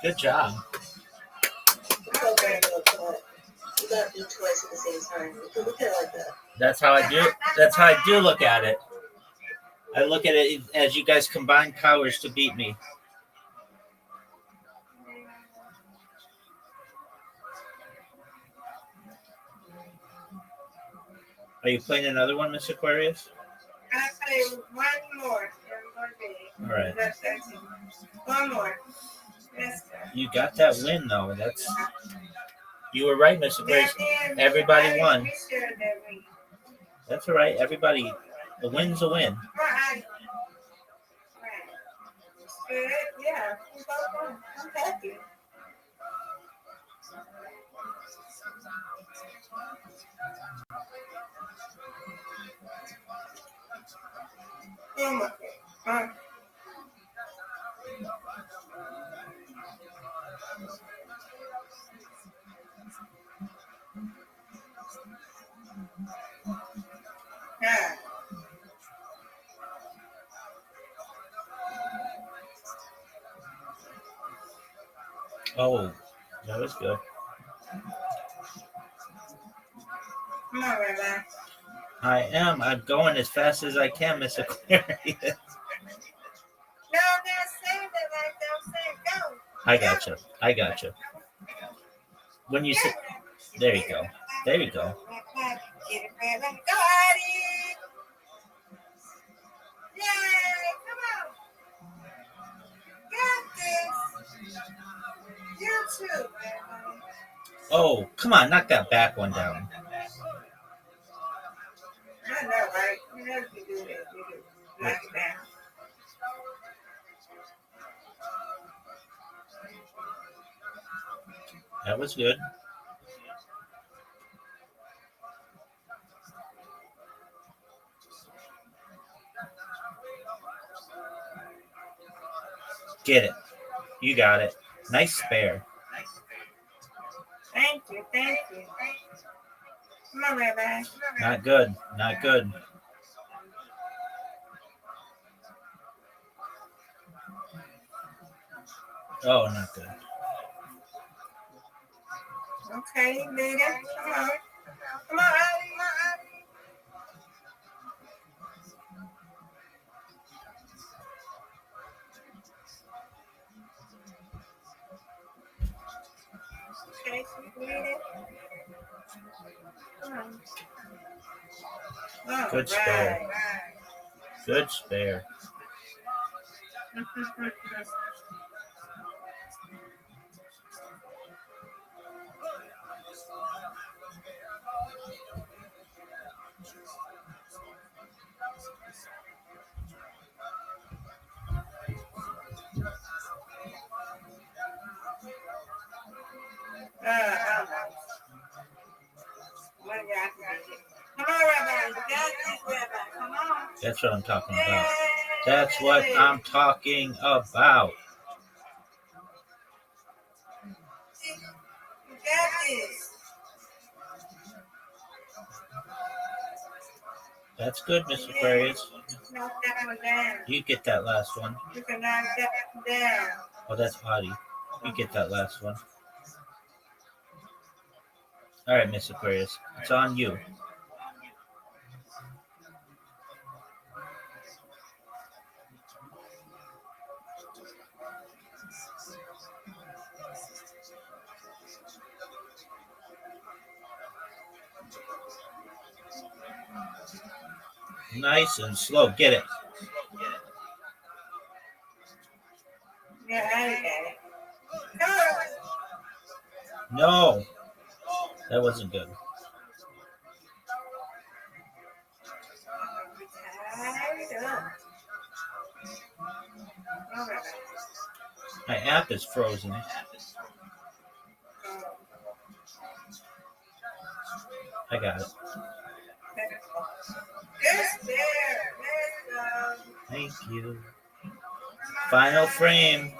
Good job. It's okay, you gotta do twice at the same time. You can look at it like that. That's how I do. That's how I do look at it. I look at it as you guys combine powers to beat me. Are you playing another one, Miss Aquarius? I say one more. All right. One more. Yes, sir. You got that win, though. You were right, Miss Aquarius. Everybody won. That's all right. Everybody, a win's a win. Right. Good. Yeah. I'm happy. Oh my. Yeah. Oh, that was good. Come on, Rabbi. I am. I'm going as fast as I can, Miss Aquarius. No, they're saying that like they're saying go. I got you. When you say, there you go. There you go. Get it, Rabbi. Go, Addie. Yay, come on. Got this. You too, Rabbi. Oh, come on. Knock that back one down. I know, right? You know you do that. You do. Knock it down. That was good. Get it. You got it. Nice spare. Thank you, thank you. Come on, Rabbi. Not good. Not good. Oh, not good. Okay, you made it. Come on. Come on, Addie. Come on, Addie. Okay, so you made it. Come on. All Good spare. right. Good spare. What do you have to do? Come on, Rabbi. You got this, Rabbi. Come on. That's what I'm talking about. That's what I'm talking about. You got this. That's good, Miss Aquarius. Knock that one down. You get that last one. You can knock that one down. Oh, that's Audie. You get that last one. All right, Miss Aquarius. It's on you. Nice and slow. Get it. Yeah, I got it. Come on. No. That wasn't good. Tied My app is frozen. I got it. Yes, there. Let's go. Thank you. Final frame.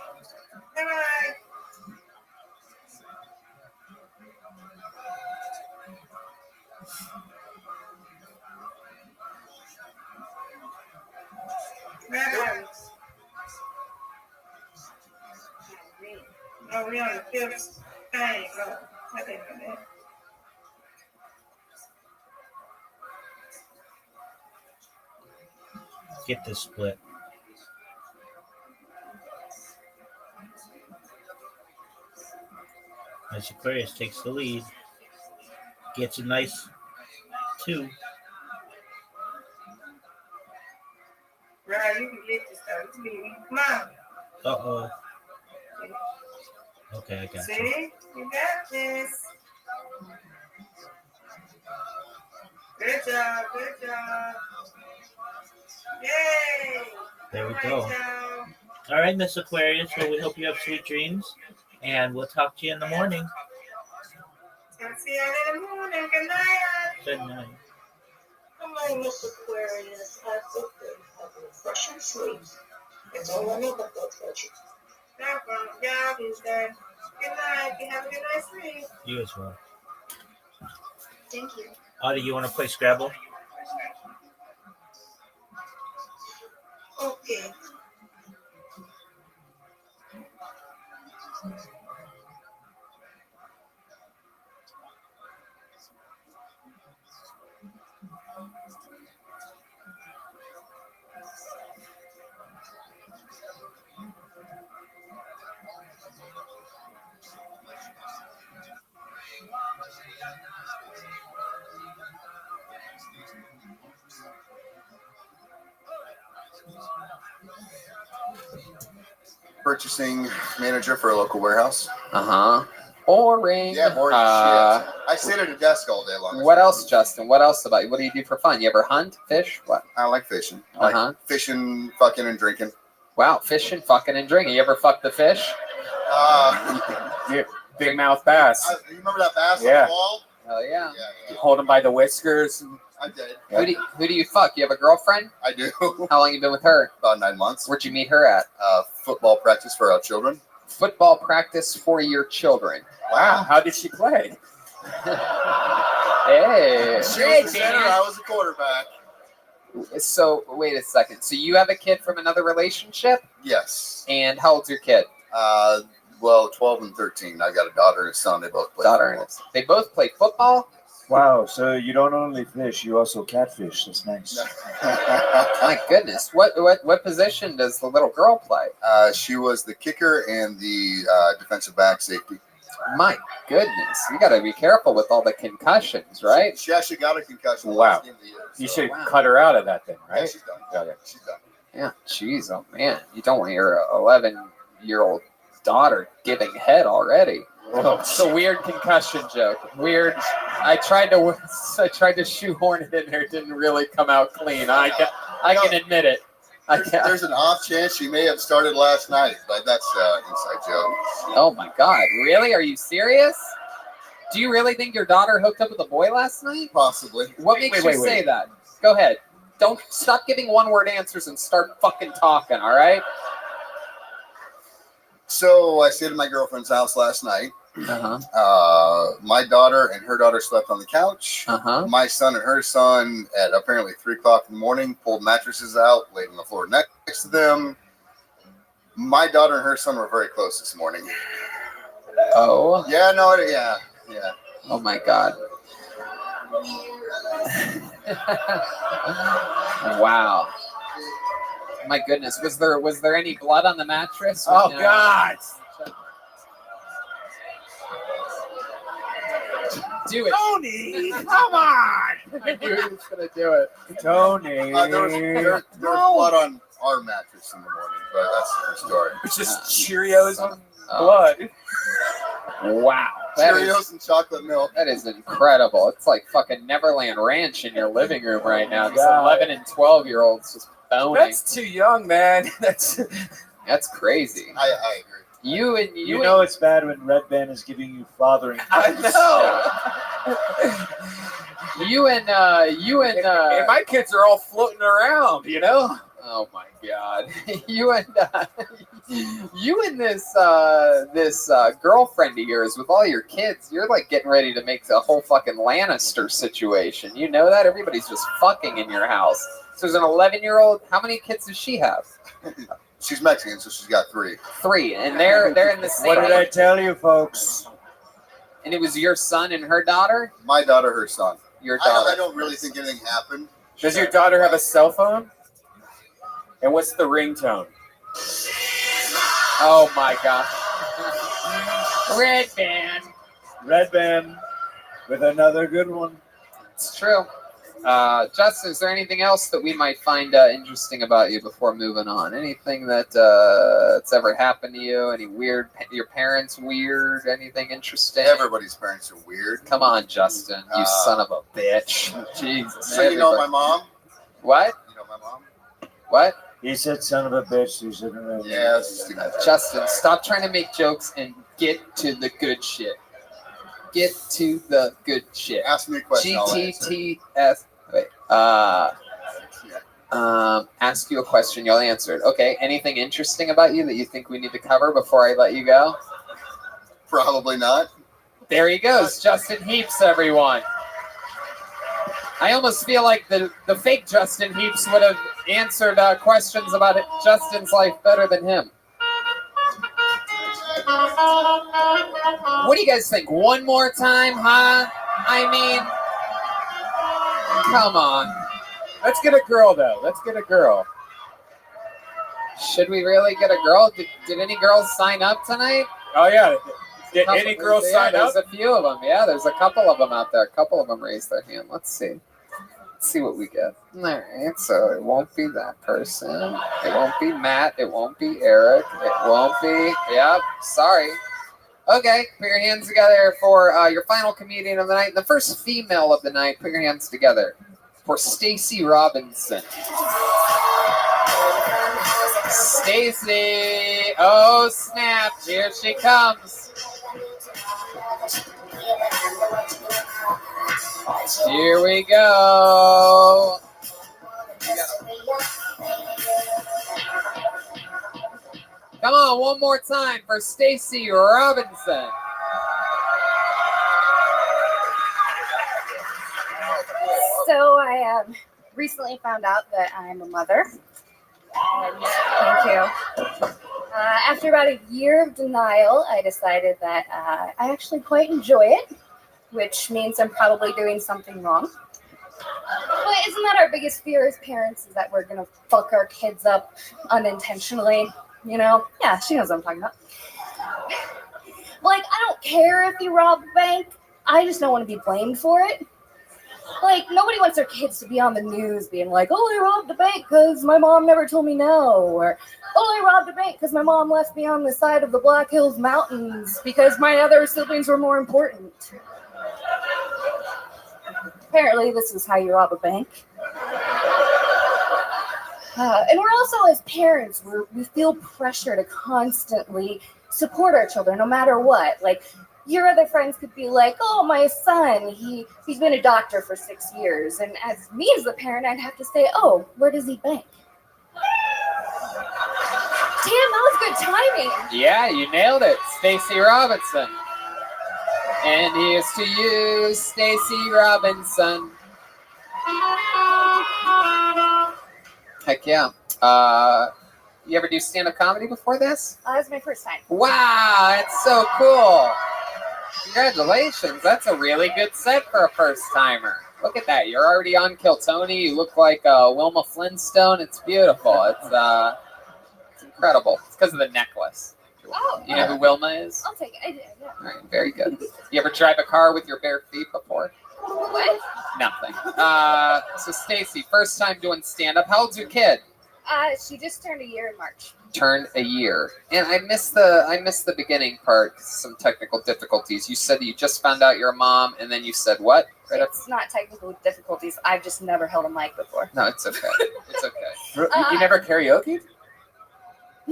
Bye-bye. Bye-bye. Oh, we on the fifth thing. Oh, I didn't know that. Get this split. As Aquarius takes the lead, gets a nice 2. Right, you can get this stuff. You can get Come on. Uh-oh. Okay, I got you. See? You got this. Good job. Good job. Yay. There we All go. right, y'all. All right, Miss Aquarius. Well, we hope you have sweet dreams, and we'll talk to you in the morning. I'll see y'all in the morning. Good night. Good night. I'm like Miss Aquarius. I hope you have a refreshing sleep. It's all I know about that. No problem. Y'all be there. Good night. You have a good night's sleep. You as well. Thank you. Audie, you want to play Scrabble? Okay. Purchasing manager for a local warehouse. Boring. Yeah, boring shit. I sit at a desk all day long. What else, Justin? What else about you? What do you do for fun? You ever hunt, fish? What? I like fishing. I like fishing, fucking, and drinking. Wow, fishing, fucking, and drinking. You ever fuck the fish? Big mouth bass. You remember that bass on Yeah. the wall? Hell yeah. Yeah. Hold him by the whiskers. I did. Who do you fuck? You have a girlfriend? I do. How long you been with her? About 9 months. Where'd you meet her at? Football practice for our children. Football practice for your children. Wow, how did she play? Hey. She was the center, I was the quarterback. So, wait a second. So you have a kid from another relationship? Yes. And how old's your kid? Well, 12 and 13. I got a daughter and a son. They both play football. They both play football? Wow, so you don't only fish, you also catfish. That's nice. My goodness. What position does the little girl play? She was the kicker and the defensive back safety. My goodness. You got to be careful with all the concussions, right? She actually got a concussion the Wow. last game of the year. You should cut her out of that thing, Yeah, right? she's done. Okay. She's done. Yeah, jeez, oh man. You don't want your 11-year-old daughter giving head already. Oh, It's a weird concussion joke. Weird. I tried to shoehorn it in there. It didn't really come out clean. I can admit it. There's an off chance she may have started last night, but that's an inside joke. Oh my God! Really? Are you serious? Do you really think your daughter hooked up with a boy last night? Possibly. What makes you say that? Go ahead. Don't stop giving one-word answers and start fucking talking. All right? So I stayed at my girlfriend's house last night. My daughter and her daughter slept on the couch. My son and her son at apparently 3 o'clock in the morning pulled mattresses out, laid on the floor next to them. My daughter and her son were very close this morning. Oh. Yeah, no, yeah. Oh my God. Wow. My goodness. Was there any blood on the mattress? Oh God. Do it. Tony, come on. I knew he was going to do it. Tony. There was blood on our mattress in the morning, but that's a different story. It's just Cheerios and blood. Wow. Cheerios and chocolate milk. That is incredible. It's like fucking Neverland Ranch in your living room right now. Just 11 and 12-year-olds just boning. That's too young, man. That's crazy. I agree. You know it's bad when Red Band is giving you fathering. I know. you and and my kids are all floating around, you know. Oh my God! you and this girlfriend of yours with all your kids, you're like getting ready to make the whole fucking Lannister situation. You know that everybody's just fucking in your house. So there's an 11-year-old. How many kids does she have? She's Mexican, so she's got 3. 3, and they're in the same. What did I tell you, folks? And it was your son and her daughter. My daughter, her son. Your daughter. I don't really think anything happened. Does your daughter have a cell phone? And what's the ringtone? Oh my God! Red Band. Red Band with another good one. It's true. Justin, is there anything else that we might find interesting about you before moving on? Anything that's ever happened to you? Any weird? Your parents weird? Anything interesting? Everybody's parents are weird. Come on, Justin, you son of a bitch! Jesus. So you know my mom? What? You know my mom? What? He said, "Son of a bitch." You shouldn't have. Yes. Justin, stop trying to make jokes and get to the good shit. Get to the good shit. Ask me a question. GTTS. Wait. Ask you a question. You'll answer it. Okay. Anything interesting about you that you think we need to cover before I let you go? Probably not. There he goes, Justin Heaps, everyone. I almost feel like the fake Justin Heaps would have answered questions about Justin's life better than him. What do you guys think? One more time, huh? I mean, come on. Let's get a girl, though. Let's get a girl. Should we really get a girl? Did any girls sign up tonight? Oh, yeah. Did any girls sign up? There's a few of them. Yeah, there's a couple of them out there. A couple of them raised their hand. Let's see. Let's see what we get. All right, so it won't be that person. It won't be Matt. It won't be Eric. It won't be... Yep, sorry. Okay, put your hands together for your final comedian of the night. The first female of the night, put your hands together for Stacy Robinson. Stacy! Oh, snap. Here she comes. Here we go. Come on, one more time for Stacy Robinson. So I recently found out that I'm a mother. Thank you. After about a year of denial, I decided that I actually quite enjoy it, which means I'm probably doing something wrong. But isn't that our biggest fear as parents, is that we're going to fuck our kids up unintentionally? You know? Yeah, she knows what I'm talking about. Like, I don't care if you rob a bank. I just don't want to be blamed for it. Like, nobody wants their kids to be on the news being like, oh, I robbed a bank because my mom never told me no. Or, oh, I robbed a bank because my mom left me on the side of the Black Hills Mountains because my other siblings were more important. Apparently, this is how you rob a bank. And we're also, as parents, we feel pressure to constantly support our children, no matter what. Like, your other friends could be like, oh, my son, he's been a doctor for 6 years. And as me as the parent, I'd have to say, oh, where does he bank? Damn, that was good timing. Yeah, you nailed it. Stacy Robinson. And here's to you, Stacy Robinson. Heck yeah. You ever do stand-up comedy before this? That's my first time. Wow, that's so cool. Congratulations. That's a really good set for a first-timer. Look at that. You're already on Kill Tony. You look like Wilma Flintstone. It's beautiful. It's incredible. It's because of the necklace. Oh, You know who Wilma is? I'll take it. Yeah. All right, very good. You ever drive a car with your bare feet before? What? Nothing. So Stacy, first time doing stand-up. How old's your kid? She just turned a year in March. Turned a year. And I missed the beginning part, some technical difficulties. You said that you just found out you're a mom, and then you said what? Right It's not technical difficulties. I've just never held a mic before. No, it's okay. It's okay. You never karaoke?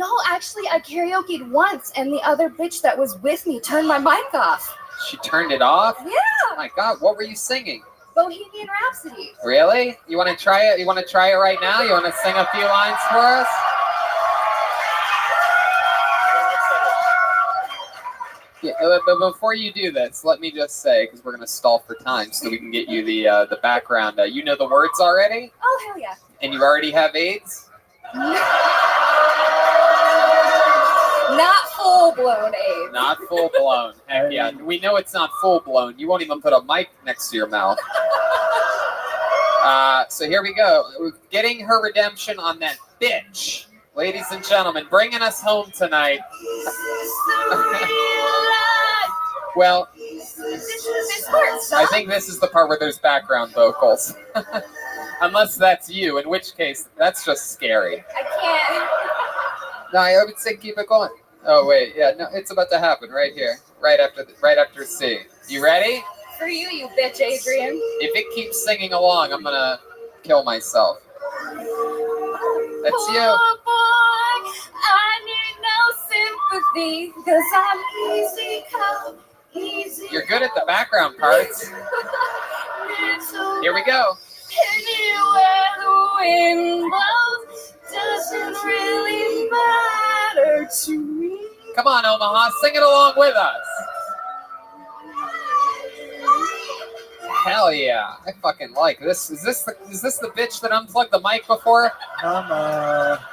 No, actually, I karaoke'd once, and the other bitch that was with me turned my mic off. She turned it off? Yeah. Oh my God, what were you singing? Bohemian Rhapsody. Really? You want to try it? You want to try it right now? You want to sing a few lines for us? Yeah, but before you do this, let me just say, because we're going to stall for time so we can get you the background. You know the words already? Oh, hell yeah. And you already have AIDS? Not full-blown AIDS. Not full-blown. Heck yeah. We know it's not full-blown. You won't even put a mic next to your mouth. So here we go. We're getting her redemption on that bitch. Ladies and gentlemen, bringing us home tonight. Well, I think this is the part where there's background vocals. Unless that's you, in which case, that's just scary. I can't. No, I would say keep it going. Oh, wait. Yeah, no, it's about to happen right here. Right after C. You ready? For you, you bitch, Adrian. If it keeps singing along, I'm going to kill myself. That's you. Poor boy, I need no sympathy, because I'm easy come, easy. You're good at the background parts. Here we go. Anywhere the wind blows doesn't really matter to me. Come on, Omaha, sing it along with us. Hell yeah, I fucking like this. Is this the bitch that unplugged the mic before? Mama,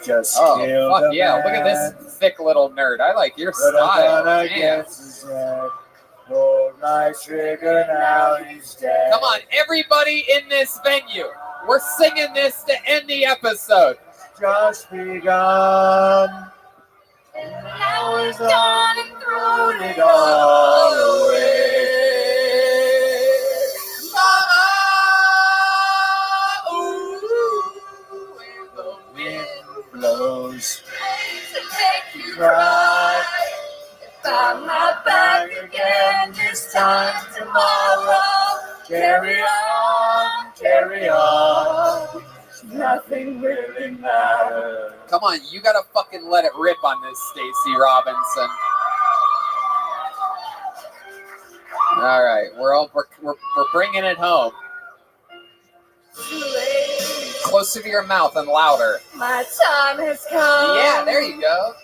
just oh killed fuck a yeah! man. Look at this thick little nerd. I like your style. Man. Pulled my trigger, now he's dead. Come on, everybody in this venue. We're singing this to end the episode. Just begun. Now it's gone and thrown it all away. Mama, ooh, when the wind blows. To make you cry. If I'm not back again this time tomorrow, carry on, carry on. Nothing really matters. Come on, you gotta fucking let it rip on this, Stacey Robinson. All right, we're bringing it home. Closer to your mouth and louder. My time has come. Yeah, there you go.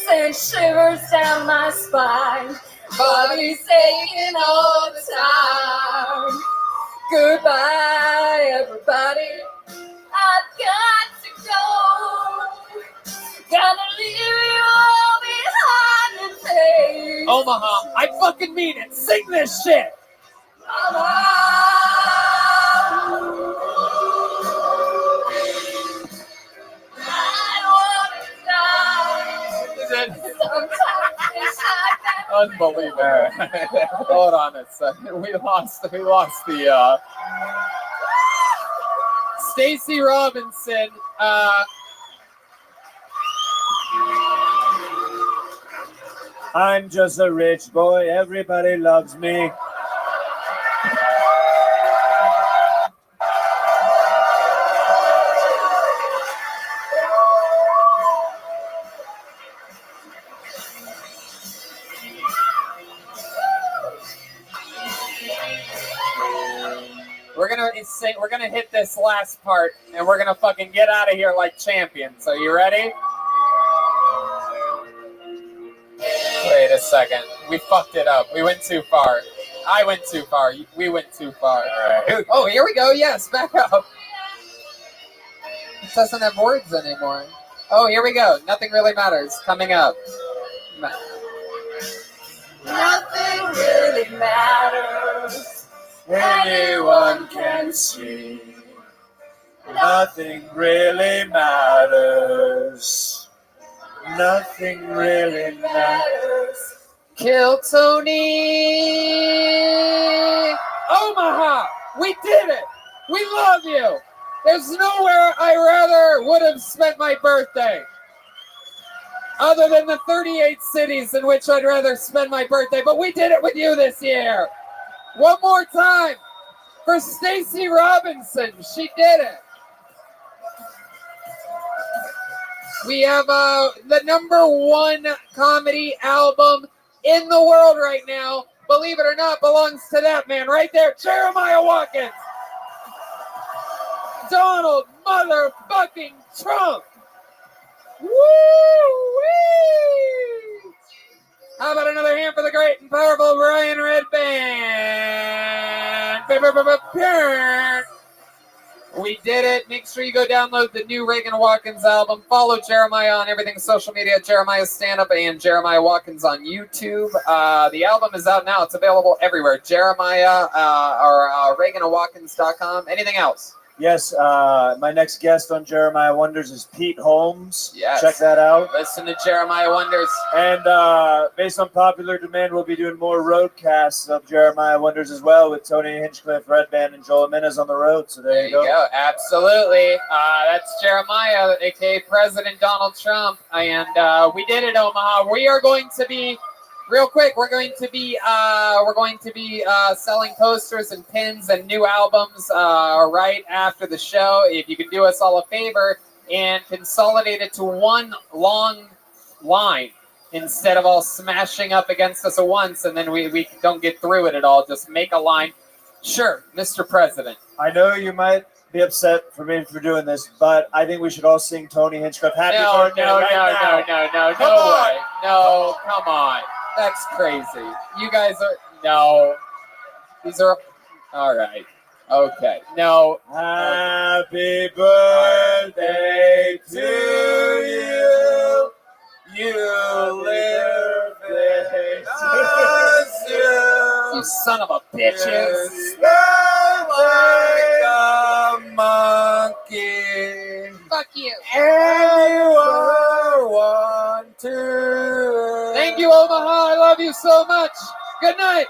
Send shivers down my spine. Body's aching all the time. Goodbye, everybody. I've got to go. Gotta leave you all behind the page. Omaha, I fucking mean it. Sing this shit. Unbelievable. Hold on a second. We lost the Stacey Robinson. I'm just a rich boy. Everybody loves me. We're gonna hit this last part, and we're gonna fucking get out of here like champions. Are you ready? Wait a second. We fucked it up. We went too far. I went too far. We went too far. Right. Oh, here we go. Yes, back up. It doesn't have words anymore. Oh, here we go. Nothing really matters. Coming up. Nothing really matters. Anyone can see. Nothing really matters. Nothing really matters. Kill Tony! Omaha! We did it! We love you! There's nowhere I rather would have spent my birthday. Other than the 38 cities in which I'd rather spend my birthday. But we did it with you this year. One more time for Stacey Robinson. She did it. We have the #1 comedy album in the world right now. Believe it or not, belongs to that man right there, Jeremiah Watkins. Donald motherfucking Trump. Woo-wee! How about another hand for the great and powerful Brian Redband? We did it. Make sure you go download the new Reagan Watkins album. Follow Jeremiah on everything social media, Jeremiah Stand Up and Jeremiah Watkins on YouTube. The album is out now. It's available everywhere. Jeremiah or ReaganandWatkins.com. Anything else? Yes, my next guest on Jeremiah Wonders is Pete Holmes. Yes. Check that out. Listen to Jeremiah Wonders. And based on popular demand, we'll be doing more roadcasts of Jeremiah Wonders as well with Tony Hinchcliffe, Red Band, and Joel Minez on the road. So there you go. Absolutely. That's Jeremiah, aka President Donald Trump. And we did it, Omaha. We are going to be real quick. We're going to be selling posters and pins and new albums right after the show. If you could do us all a favor and consolidate it to one long line instead of all smashing up against us at once, and then we don't get through it at all. Just make a line. Sure, Mr. President. I know you might be upset for me for doing this, but I think we should all sing Tony Hinchcliffe Happy Birthday No, Come on. No, come on. That's crazy. You guys are no. These are all right. Okay. No. Happy birthday to you. You live You son of a bitches. like a monkey. Fuck you. And you are one too. Thank you, Omaha. I love you so much. Good night.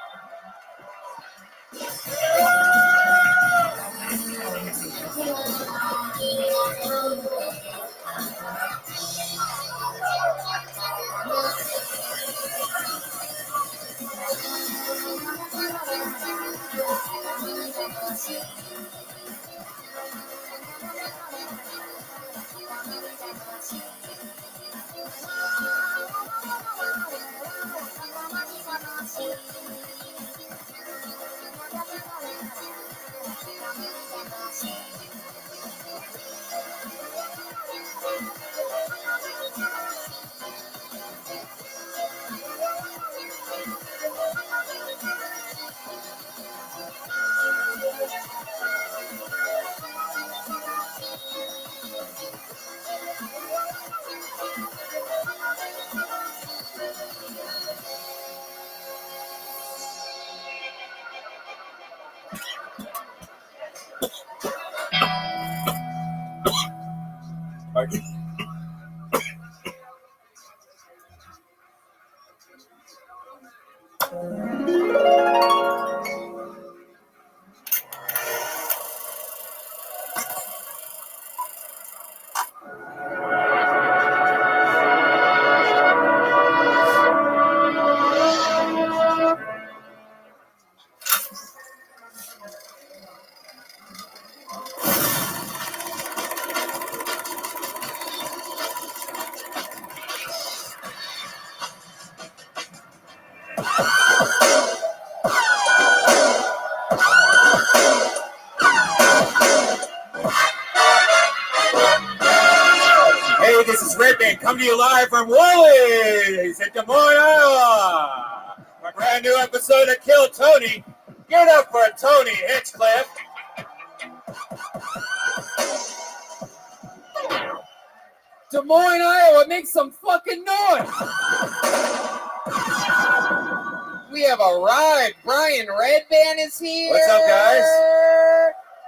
Hey, this is Red Band coming to you live from Woolies in Des Moines, Iowa. A brand new episode of Kill Tony. Get up for Tony Hinchcliffe. Des Moines, Iowa, make some fucking noise. We have arrived. Brian Redband is here. What's up, guys?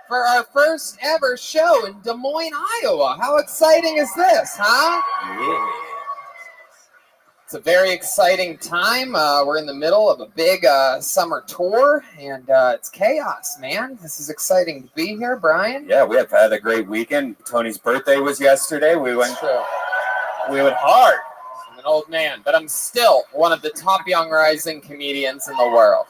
For our first ever show in Des Moines, Iowa. How exciting is this, huh? Yeah. It's a very exciting time. We're in the middle of a big summer tour, and it's chaos, man. This is exciting to be here, Brian. Yeah, we have had a great weekend. Tony's birthday was yesterday. We went hard. I'm an old man, but I'm still one of the top young rising comedians in the world.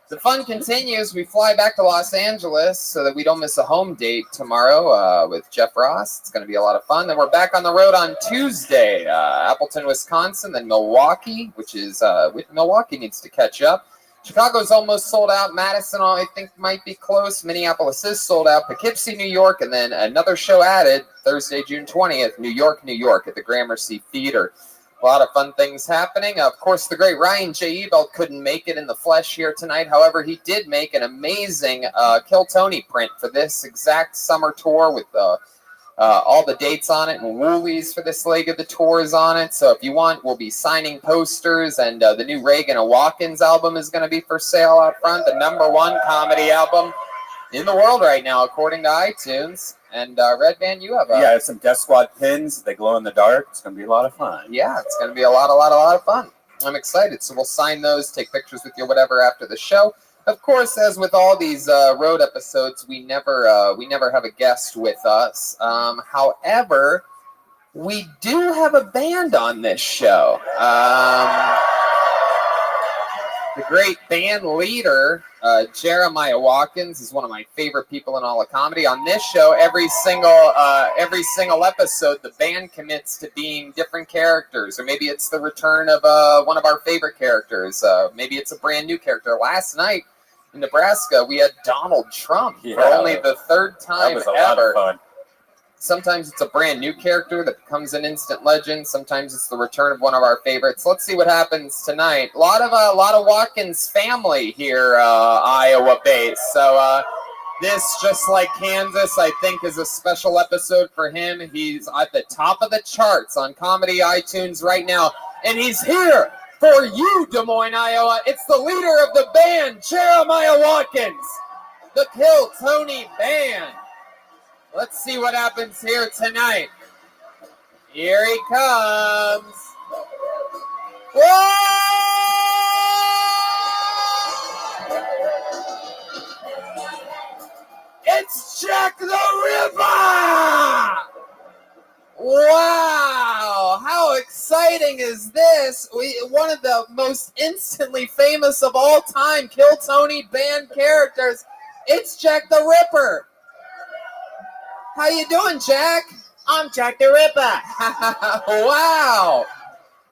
The fun continues. We fly back to Los Angeles so that we don't miss a home date tomorrow with Jeff Ross. It's going to be a lot of fun. Then we're back on the road on Tuesday, Appleton, Wisconsin, then Milwaukee, Milwaukee needs to catch up. Chicago's almost sold out. Madison, I think, might be close. Minneapolis is sold out. Poughkeepsie, New York, and then another show added Thursday, June 20th, New York at the Gramercy Theater. A lot of fun things happening. Of course, the great Ryan J. Ebelt couldn't make it in the flesh here tonight. However, he did make an amazing Kill Tony print for this exact summer tour with all the dates on it, and Woolies for this leg of the tour is on it. So if you want, we'll be signing posters, and the new Reagan and Watkins album is going to be for sale out front, the #1 comedy album in the world right now, according to iTunes. And Red Band, you have I have some Death Squad pins. They glow in the dark. It's going to be a lot of fun. Yeah, it's going to be a lot of fun. I'm excited. So we'll sign those, take pictures with you, whatever, after the show. Of course, as with all these road episodes, we never have a guest with us. However, we do have a band on this show. The great band leader, Jeremiah Watkins, is one of my favorite people in all of comedy. On this show, every single episode, the band commits to being different characters, or maybe it's the return of one of our favorite characters. Maybe it's a brand new character. Last night in Nebraska, we had Donald Trump for only the third time that was a ever. lot of fun. Sometimes it's a brand new character that becomes an instant legend. Sometimes it's the return of one of our favorites. Let's see what happens tonight. A lot of Watkins family here, Iowa based. So this, just like Kansas, I think is a special episode for him. He's at the top of the charts on comedy iTunes right now, and he's here for you, Des Moines, Iowa. It's the leader of the band, Jeremiah Watkins, the Kill Tony Band. Let's see what happens here tonight. Here he comes. Whoa! It's Jack the Ripper! Wow! How exciting is this? One of the most instantly famous of all time Kill Tony Band characters. It's Jack the Ripper. How you doing, Jack? I'm Jack the Ripper. Wow.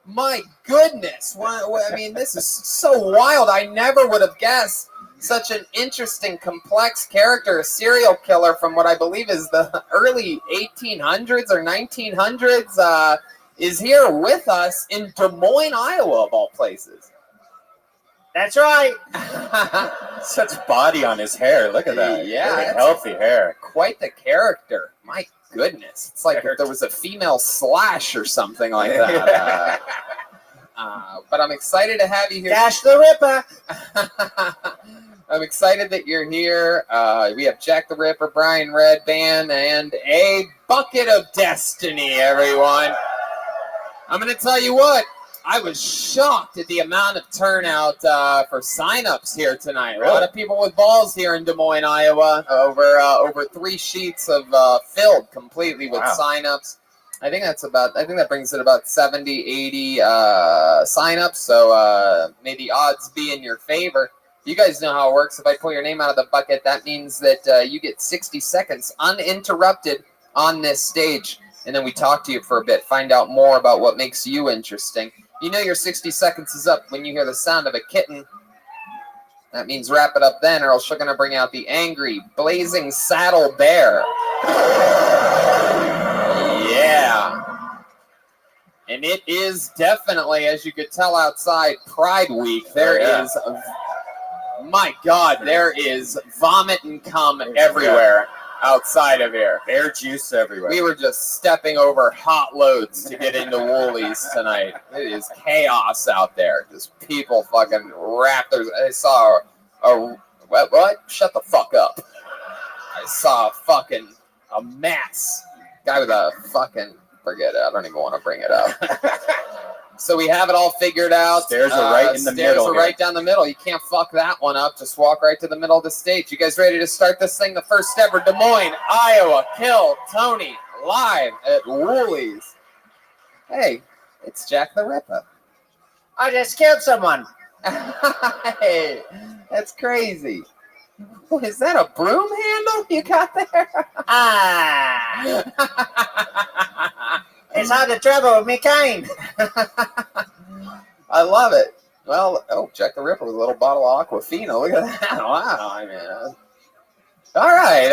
My goodness. I mean, this is so wild. I never would have guessed such an interesting, complex character, a serial killer from what I believe is the early 1800s or 1900s, is here with us in Des Moines, Iowa, of all places. That's right. Such body on his hair. Look at that. Yeah. Very healthy hair. Quite the character. My goodness. It's like if there was a female Slash or something like that. But I'm excited to have you here. Dash the Ripper. I'm excited that you're here. We have Jack the Ripper, Brian Red Band, and a bucket of destiny, everyone. I'm going to tell you what. I was shocked at the amount of turnout for signups here tonight. Really? A lot of people with balls here in Des Moines, Iowa. Over 3 sheets of filled completely with signups. I think that brings it about 70, 80 signups. So may the odds be in your favor. You guys know how it works. If I pull your name out of the bucket, that means that you get 60 seconds uninterrupted on this stage. And then we talk to you for a bit, find out more about what makes you interesting. You know your 60 seconds is up when you hear the sound of a kitten. That means wrap it up then, or else you're going to bring out the angry, blazing saddle bear. Yeah. And it is definitely, as you could tell outside, Pride Week. There is, my God, there is vomit and cum everywhere. Outside of here. Bear juice everywhere. We were just stepping over hot loads to get into Woolies tonight. It is chaos out there. Just people fucking wrapped. I saw what? Shut the fuck up. I saw a mess. Guy with a fucking, forget it. I don't even want to bring it up. So we have it all figured out. Stairs are right in the middle. Stairs are right down the middle. You can't fuck that one up. Just walk right to the middle of the stage. You guys ready to start this thing? The first ever Des Moines, Iowa, Kill Tony, live at Woolies. Hey, it's Jack the Ripper. I just killed someone. Hey, That's crazy. Is that a broom handle you got there? It's hard to travel with me kind. I love it. Well, Jack the Ripper with a little bottle of Aquafina. Look at that. Wow, I mean. All right.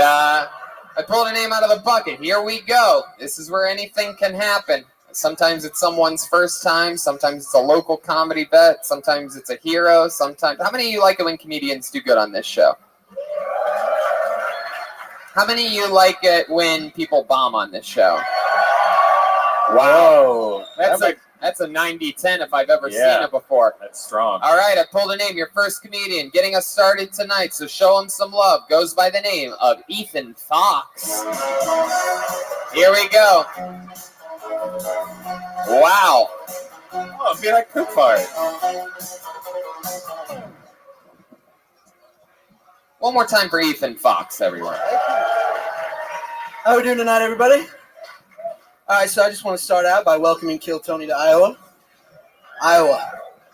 I pulled a name out of the bucket. Here we go. This is where anything can happen. Sometimes it's someone's first time. Sometimes it's a local comedy bet. Sometimes it's a hero. Sometimes. How many of you like it when comedians do good on this show? How many of you like it when people bomb on this show? Wow. That's a 90-10 if I've ever seen it before. That's strong. All right, I pulled a name. Your first comedian getting us started tonight, so show him some love. Goes by the name of Ethan Fox. Here we go. Wow. Oh, be like cook fire. One more time for Ethan Fox, everyone. How are we doing tonight, everybody? All right, so I just want to start out by welcoming Kill Tony to Iowa. Iowa,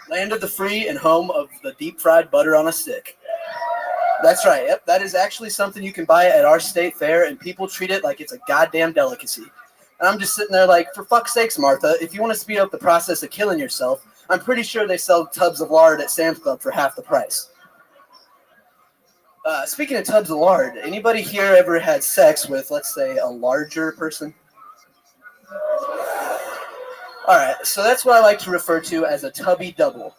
land of the free and home of the deep-fried butter on a stick. That's right. Yep, that is actually something you can buy at our state fair, and people treat it like it's a goddamn delicacy. And I'm just sitting there like, for fuck's sakes, Martha, if you want to speed up the process of killing yourself, I'm pretty sure they sell tubs of lard at Sam's Club for half the price. Speaking of tubs of lard, anybody here ever had sex with, let's say, a larger person? All right, so that's what I like to refer to as a tubby double.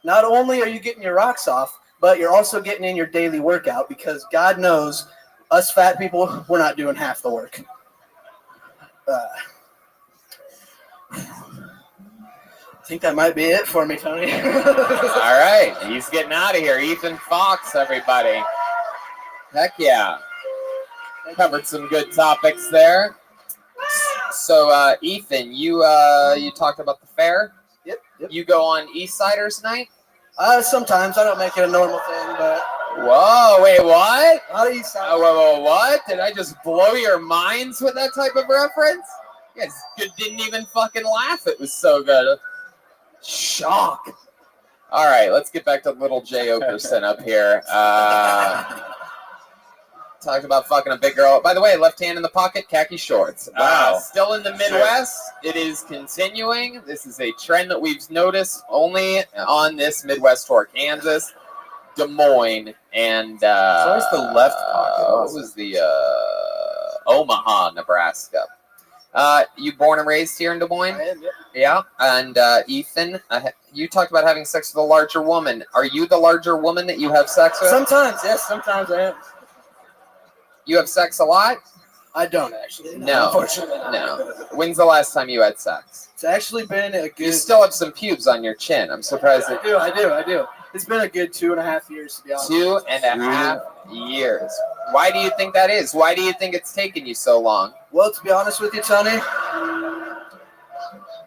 Not only are you getting your rocks off, but you're also getting in your daily workout because God knows us fat people, we're not doing half the work. I think that might be it for me, Tony. All right, he's getting out of here. Ethan Fox, everybody. Heck yeah. Covered some good topics there. So, Ethan, you talked about the fair? Yep. You go on East Siders night? Sometimes. I don't make it a normal thing, but... Whoa, wait, what? Not East Siders. Whoa, what? Did I just blow your minds with that type of reference? You guys didn't even fucking laugh. It was so good. Shock. All right, let's get back to little J. Okerson up here. Talked about fucking a big girl. By the way, left hand in the pocket, khaki shorts. Wow. Still in the Midwest. It is continuing. This is a trend that we've noticed only on this Midwest tour. Kansas, Des Moines, and It's always the left pocket. what was the Omaha, Nebraska. You born and raised here in Des Moines? I am, yep. Yeah. And Ethan, you talked about having sex with a larger woman. Are you the larger woman that you have sex with? Sometimes, yes. Sometimes I am. You have sex a lot? I don't, actually. No. Unfortunately. No. When's the last time you had sex? It's actually been a good... You still have some pubes on your chin. I'm surprised that... I do. It's been a good 2.5 years, to be honest. 2.5 years. Why do you think that is? Why do you think it's taken you so long? Well, to be honest with you, Tony,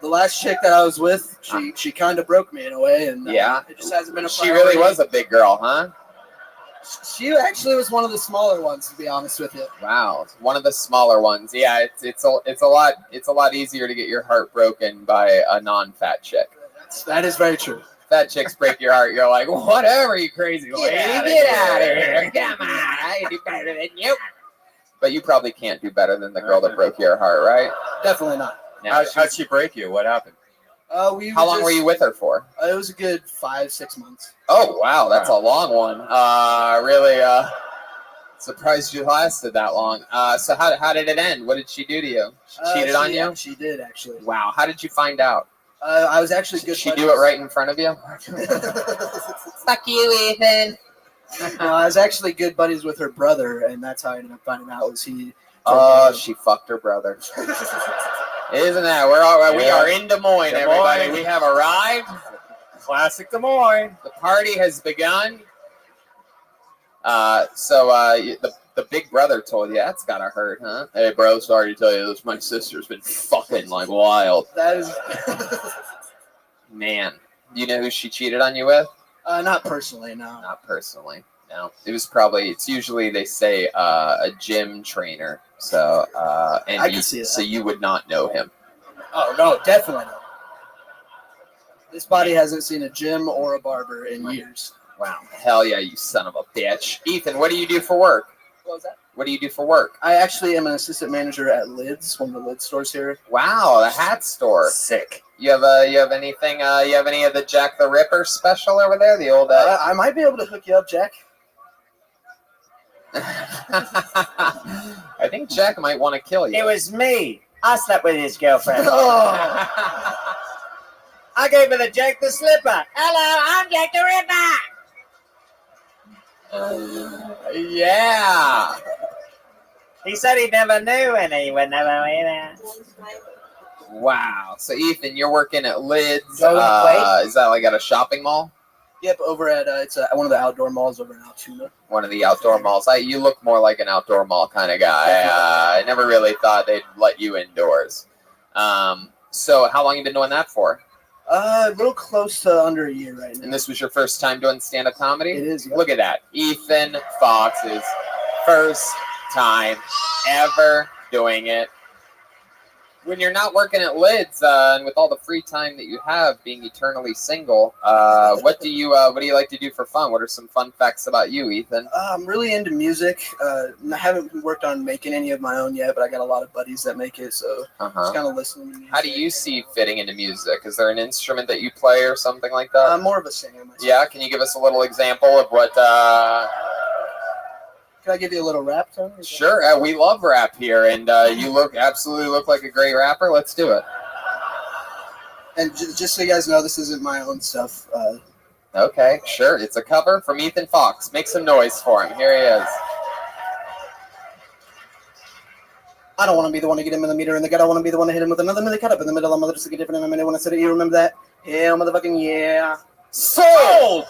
the last chick that I was with, she kind of broke me in a way, and Yeah. it just hasn't been a She priority. really was a big girl, huh? She actually was one of the smaller ones, to be honest with you. Wow, one of the smaller ones. Yeah, it's a lot easier to get your heart broken by a non-fat chick. That is very true. Fat chicks break your heart. You're like, whatever, you crazy lady, get out of here. Come on, I can do better than you. But you probably can't do better than the girl that broke your heart, right? Definitely not. Now, How'd she break you? What happened? How long were you with her for? It was a good 5-6 months. Oh, wow, that's a long one. Really surprised you lasted that long. So how did it end? What did she do to you? She cheated on you? She did, actually. Wow, how did you find out? I was actually good. Did she do it right in front of you? Fuck you, Ethan. No, I was actually good buddies with her brother, and that's how I ended up finding out was he. Oh, she fucked her brother. Isn't that? We are in Des Moines, everybody. We have arrived. Classic Des Moines. The party has begun. The big brother told you, that's gotta hurt, huh? Hey, bro, sorry to tell you this. My sister's been fucking like wild. That is. Man, do you know who she cheated on you with? Not personally, no. Not personally, no. It's usually, they say, a gym trainer. So, I can see that. So you would not know him. Oh, no, definitely not. This body hasn't seen a gym or a barber in years. Wow. Hell yeah, you son of a bitch. Ethan, what do you do for work? What was that? What do you do for work? I actually am an assistant manager at Lids, one of the Lids stores here. Wow, the hat store. Sick. You have anything? You have any of the Jack the Ripper special over there? The old. I might be able to hook you up, Jack. I think Jack might want to kill you. It was me. I slept with his girlfriend. Oh. I gave her the Jack the Slipper. Hello, I'm Jack the Ripper. Yeah. He said he never knew and he would never win it. Wow. So Ethan, you're working at Lids. Is Going that like at a shopping mall? Yep, over at it's one of the outdoor malls over in Altoona. One of the outdoor malls. You look more like an outdoor mall kind of guy. I never really thought they'd let you indoors. So how long you been doing that for? A little close to under a year right now. And this was your first time doing stand-up comedy? It is. Yep. Look at that. Ethan Fox's first time ever doing it. When you're not working at Lids, and with all the free time that you have, being eternally single, what do you like to do for fun? What are some fun facts about you, Ethan? I'm really into music. I haven't worked on making any of my own yet, but I got a lot of buddies that make it, so just kind of listening to music. How do you see fitting into music? Is there an instrument that you play or something like that? I'm more of a singer myself. Yeah, can you give us a little example of what? Can I give you a little rap, Tony? Sure, we love rap here, and you absolutely look like a great rapper. Let's do it. And just so you guys know, this isn't my own stuff. Okay, sure. It's a cover from Ethan Fox. Make some noise for him. Here he is. I don't want to be the one to get him in the meter in the gut. I want to be the one to hit him with another minute cut up in the middle. I'm just get different in a minute when I said it. You remember that? Yeah, motherfucking yeah. Sold!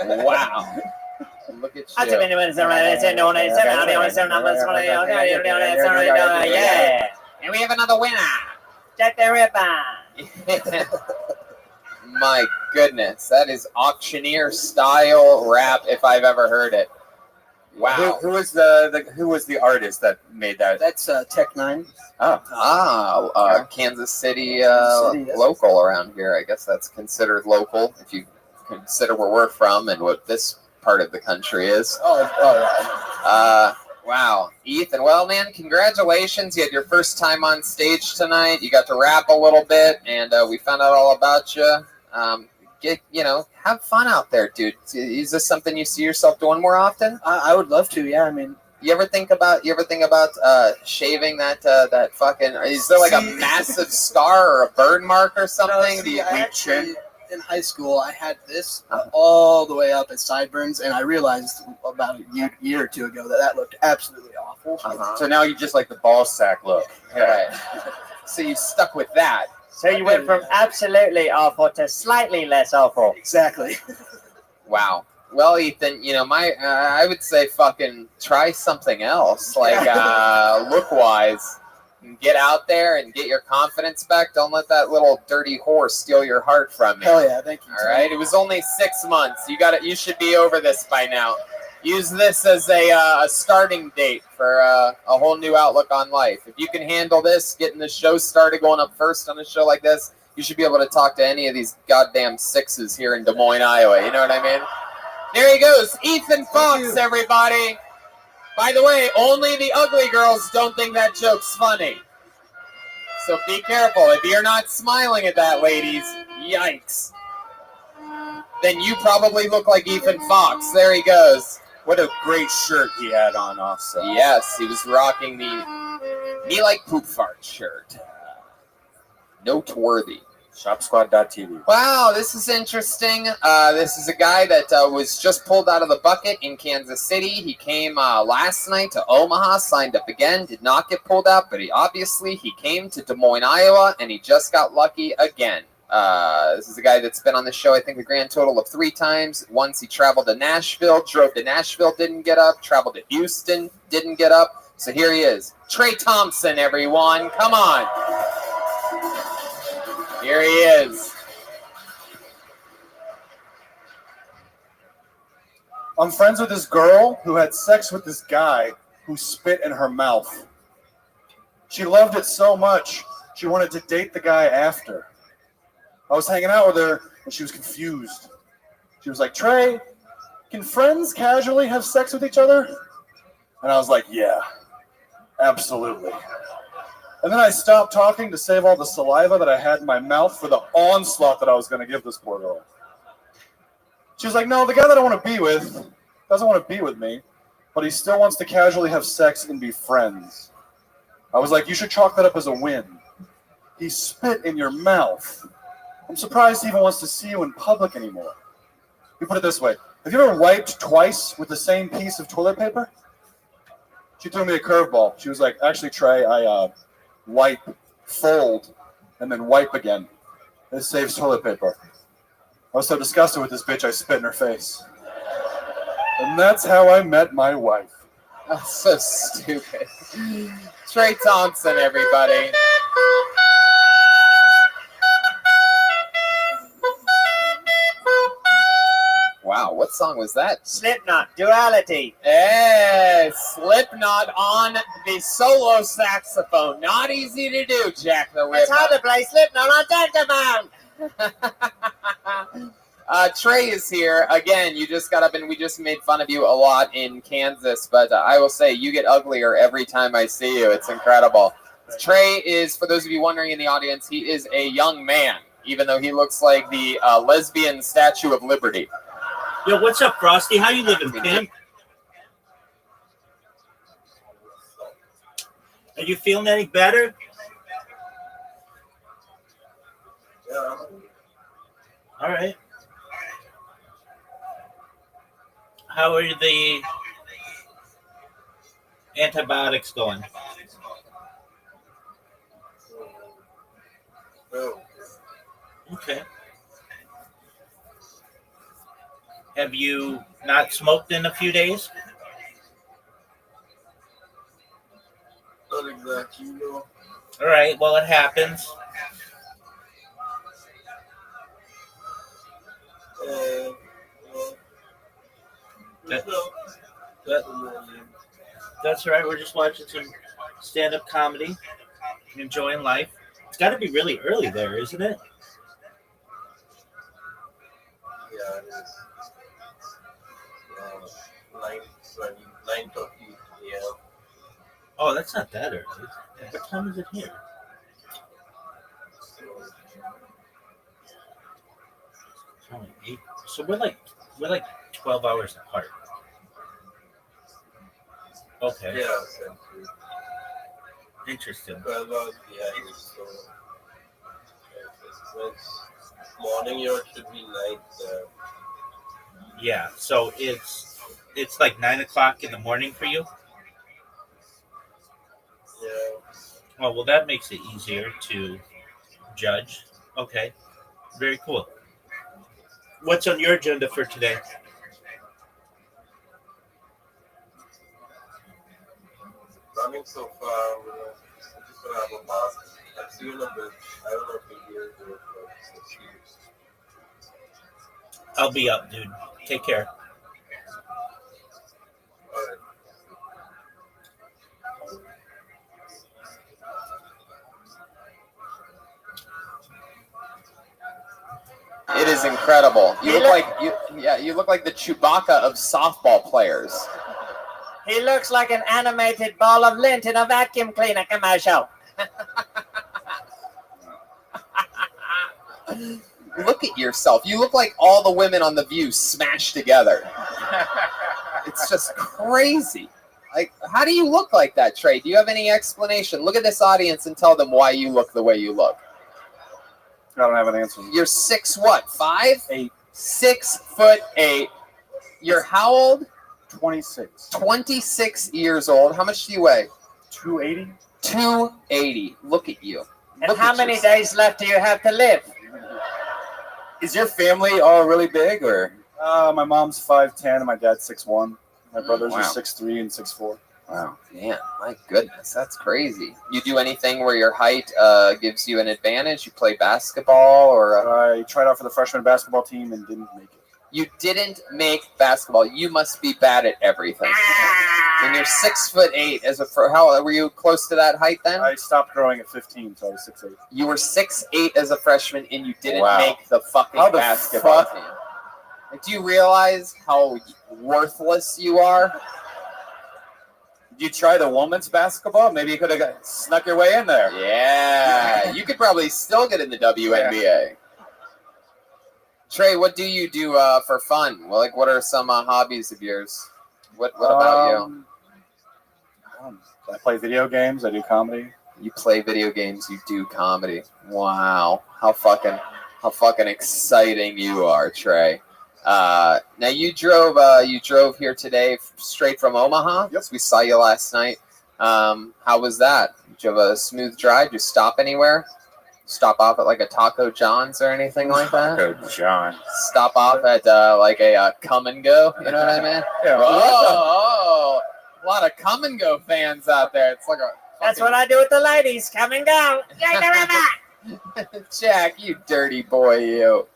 Wow. Look at you. Yeah. And we have another winner. Jack the Ripper. My goodness, that is auctioneer style rap if I've ever heard it. Wow. Who was the artist that made that? That's Tech 9. Kansas City, local around here. I guess that's considered local if you consider where we're from and what this part of the country is. Wow. Ethan, well, man, congratulations. You had your first time on stage tonight. You got to rap a little bit, and we found out all about you. Have fun out there, dude. Is this something you see yourself doing more often? I would love to, yeah. I mean, you ever think about shaving that fucking? Is there like a massive scar or a burn mark or something? In high school, I had this all the way up at sideburns, and I realized about a year or two ago that looked absolutely awful. So now you just like the ball sack look. Right. So you stuck with that. So you went from absolutely awful to slightly less awful. Exactly. Wow. Well, Ethan, I would say fucking try something else, like look-wise. Get out there and get your confidence back. Don't let that little dirty horse steal your heart from you. Hell yeah, thank you. All right, it was only 6 months. You should be over this by now. Use this as a starting date for a whole new outlook on life. If you can handle this, getting the show started, going up first on a show like this, you should be able to talk to any of these goddamn sixes here in Des Moines, Iowa. You know what I mean? There he goes, Ethan Fox, everybody. By the way, only the ugly girls don't think that joke's funny. So be careful. If you're not smiling at that, ladies, yikes. Then you probably look like Ethan Fox. There he goes. What a great shirt he had on also. Yes, he was rocking the Me Like Poop Fart shirt. Noteworthy. ShopSquad.tv. Wow, this is interesting. This is a guy that was just pulled out of the bucket in Kansas City. He came last night to Omaha, signed up again, did not get pulled out, but he came to Des Moines, Iowa, and he just got lucky again. This is a guy that's been on the show, I think, a grand total of 3 times. Once he traveled to Nashville, drove to Nashville, didn't get up. Traveled to Houston, didn't get up. So here he is. Trey Thompson, everyone. Come on. Here he is. I'm friends with this girl who had sex with this guy who spit in her mouth. She loved it so much, she wanted to date the guy after. I was hanging out with her, and she was confused. She was like, Trey, can friends casually have sex with each other? And I was like, yeah, absolutely. And then I stopped talking to save all the saliva that I had in my mouth for the onslaught that I was going to give this poor girl. She was like, no, the guy that I want to be with doesn't want to be with me, but he still wants to casually have sex and be friends. I was like, you should chalk that up as a win. He spit in your mouth. I'm surprised he even wants to see you in public anymore. You put it this way. Have you ever wiped twice with the same piece of toilet paper? She threw me a curveball. She was like, actually, Trey, I wipe, fold, and then wipe again. It saves toilet paper. I was so disgusted with this bitch, I spit in her face. And that's how I met my wife. That's so stupid. Trey Thompson, everybody. Wow, what song was that? Slipknot, Duality. Hey, Slipknot on the solo saxophone. Not easy to do, Jack the Ripper. It's hard to play Slipknot on Tantamount. Trey is here. Again, you just got up and we just made fun of you a lot in Kansas, but I will say you get uglier every time I see you. It's incredible. Trey is, for those of you wondering in the audience, he is a young man, even though he looks like the lesbian Statue of Liberty. Yo, what's up, Frosty? How you living, pimp? Are you feeling any better? Yeah. All right. How are the antibiotics going? Okay. Have you not smoked in a few days? Not exactly, no. All right. Well, it happens. That's all right. We're just watching some stand-up comedy, enjoying life. It's got to be really early there, isn't it? Yeah, it is. 9:30 a.m. Oh, that's not that early. What time is it here? It's only 8. So we're like 12 hours apart. Okay. Yeah, Interesting. 12 hours behind. So it's morning here, it should be night there. Yeah. So it's like 9 o'clock in the morning for you. Yeah. Oh well, that makes it easier to judge. Okay. Very cool. What's on your agenda for today? Running so far, I'm just gonna have a bath. I'll see you in a bit. I don't know if you're here to do it, but see you. I'll be up, dude. Take care. All right. It is incredible. You look like the Chewbacca of softball players. He looks like an animated ball of lint in a vacuum cleaner commercial. Look at yourself. You look like all the women on The View smashed together. It's just crazy. Like, how do you look like that, Trey? Do you have any explanation? Look at this audience and tell them why you look the way you look. I don't have an answer. You're 6 what? 5? 8. 6'8". You're how old? 26. 26 years old. How much do you weigh? 280. 280. Look at you. And Look how at many yourself. days left do you have to live? Is your family all really big, or? My mom's 5'10" and my dad's 6'1". My brothers wow. are 6'3" and 6'4". Wow, man, my goodness, that's crazy. You do anything where your height gives you an advantage? You play basketball, or I tried out for the freshman basketball team and didn't make it. You didn't make basketball. You must be bad at everything. When you're 6'8", how were you close to that height then? I stopped growing at 15, so I was 6'8". You were 6'8" as a freshman, and you didn't Wow. make the fucking How the basketball fuck? team. Like, do you realize how worthless you are? Did you try the women's basketball? Maybe you could have snuck your way in there. Yeah, you could probably still get in the WNBA. Trey, what do you do for fun? Well, like, what are some hobbies of yours? What about you? I play video games. I do comedy. You play video games. You do comedy. Wow, how fucking exciting you are, Trey. Now you drove here today straight from Omaha. Yes, we saw you last night. How was that? Did you have a smooth drive? Did you stop anywhere? Stop off at like a Taco John's or anything like that? Taco John. Stop off at like a Come and Go. You know what I mean? Yeah. Oh, a lot of Come and Go fans out there. It's like a. That's what I do with the ladies. Come and go. Jack, you dirty boy, you.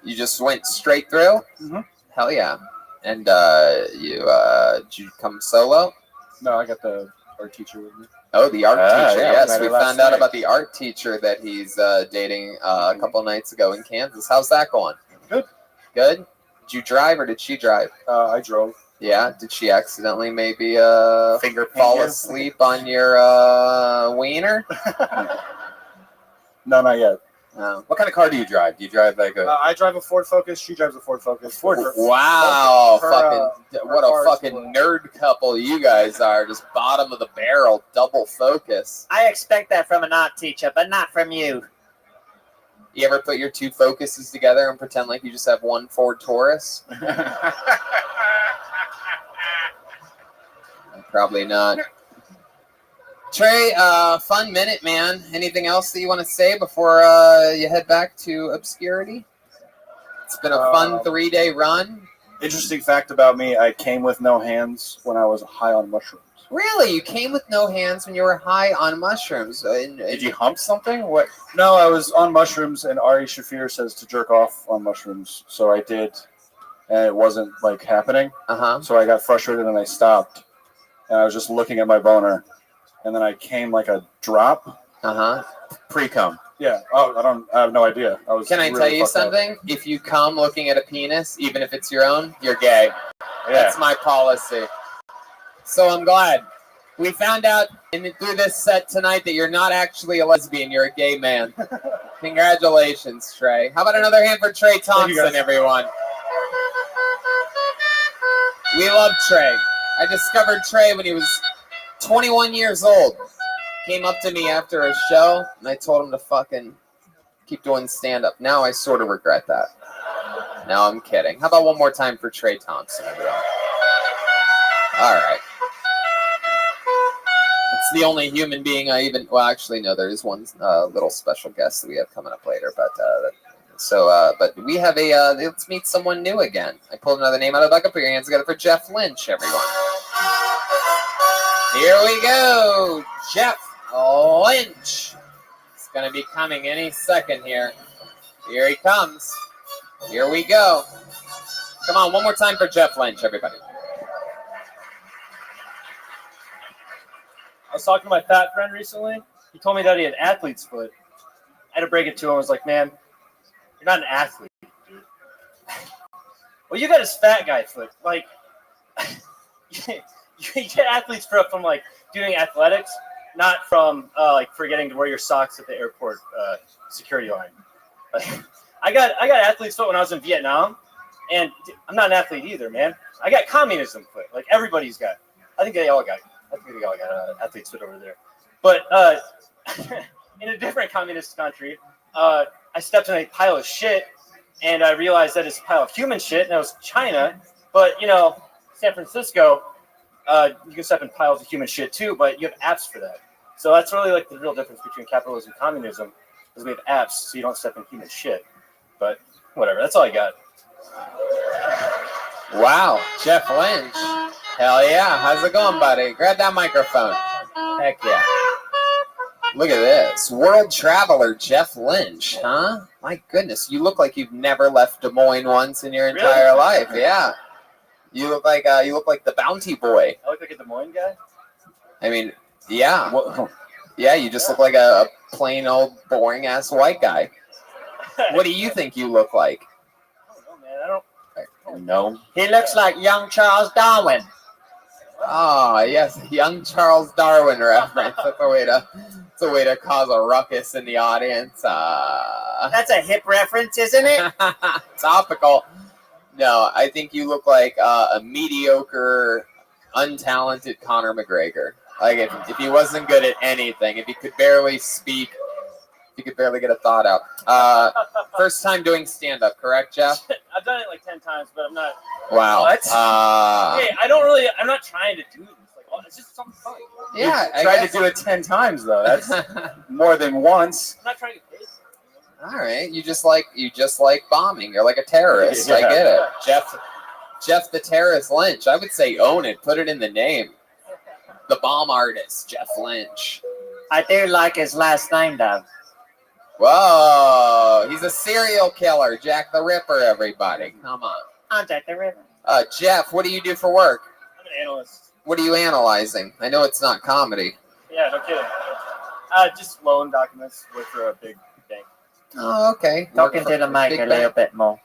You just went straight through? Mm-hmm. Hell yeah. And did you come solo? No, I got the art teacher with me. Oh, the art teacher. Yeah, Yes, we last found out night. about the art teacher that he's dating a couple nights ago in Kansas. How's that going? Good. Good? Did you drive or did she drive? I drove. Yeah. Did she accidentally maybe Finger fall paint you? asleep on your wiener? No, not yet. No. What kind of car do you drive? Do you drive like a... I drive a Ford Focus. She drives a Ford Focus. Wow, Her what car a is fucking nerd couple you guys are. Just bottom of the barrel, double focus. I expect that from an art teacher, but not from you. You ever put your two focuses together and pretend like you just have one Ford Taurus? Probably not. Trey, fun minute, man. Anything else that you want to say before you head back to obscurity? It's been a fun 3-day run. Interesting fact about me, I came with no hands when I was high on mushrooms. Really? You came with no hands when you were high on mushrooms? Did you hump something? What? No, I was on mushrooms, and Ari Shafir says to jerk off on mushrooms. So I did, and it wasn't, like, happening. Uh-huh. So I got frustrated, and I stopped. And I was just looking at my boner. And then I came like a drop. Uh-huh. Pre-cum. Yeah. Oh, I have no idea. Can I tell you something? If you come looking at a penis, even if it's your own, you're gay. Yeah. That's my policy. So I'm glad. We found out through this set tonight that you're not actually a lesbian. You're a gay man. Congratulations, Trey. How about another hand for Trey Thompson, everyone? We love Trey. I discovered Trey when he was 21 years old. Came up to me after a show, and I told him to fucking keep doing stand-up. Now I sort of regret that. No, I'm kidding. How about one more time for Trey Thompson, everyone? All right. It's the only human being I even... Well, actually, no, there is one little special guest that we have coming up later, but... but we have let's meet someone new again. I pulled another name out of the bucket. Put your hands together for Jeff Lynch, everyone. Here we go, Jeff Lynch. It's going to be coming any second here. Here he comes. Here we go. Come on, one more time for Jeff Lynch, everybody. I was talking to my fat friend recently. He told me that he had athlete's foot. I had to break it to him. I was like, man, you're not an athlete, dude. Well, you got his fat guy foot. Like, you get athlete's foot from, like, doing athletics, not from, like, forgetting to wear your socks at the airport security line. Like, I got athlete's foot when I was in Vietnam, and I'm not an athlete either, man. I got communism foot. Like, everybody's got. I think they all got athlete's foot over there. But in a different communist country, I stepped in a pile of shit, and I realized that it's a pile of human shit, and that was China. But, you know, San Francisco, you can step in piles of human shit too, but you have apps for that. So that's really like the real difference between capitalism and communism, is we have apps so you don't step in human shit. But whatever, that's all I got. Wow, Jeff Lynch. Hell yeah. How's it going, buddy? Grab that microphone. Heck yeah. Look at this. World traveler Jeff Lynch, huh? My goodness, you look like you've never left Des Moines once in your entire life. Yeah. You look like the Bounty Boy. I look like a Des Moines guy. I mean, yeah. Yeah, you just look like a plain old boring ass white guy. What do you think you look like? I don't know, man. I don't No. He looks like young Charles Darwin. Oh, yes, young Charles Darwin reference. That's a way to cause a ruckus in the audience. That's a hip reference, isn't it? Topical. No, I think you look like a mediocre, untalented Conor McGregor. Like if he wasn't good at anything, if he could barely speak, if he could barely get a thought out. First time doing stand-up, correct, Jeff? I've done it like 10 times, but I'm not. Wow. What? Hey, I'm not trying to do this. Like, it's just something funny. Yeah, I tried to do it 10 times though. That's more than once. I'm not trying to get paid. All right, you just like bombing. You're like a terrorist. I get it, Jeff the terrorist Lynch. I would say own it. Put it in the name. The bomb artist, Jeff Lynch. I do like his last name, though. Whoa, he's a serial killer, Jack the Ripper. Everybody, come on. I'm Jack the Ripper. Jeff, what do you do for work? I'm an analyst. What are you analyzing? I know it's not comedy. Yeah, no kidding. Just loan documents work for a big bank. Oh, okay. Talking to the mic a little bit more.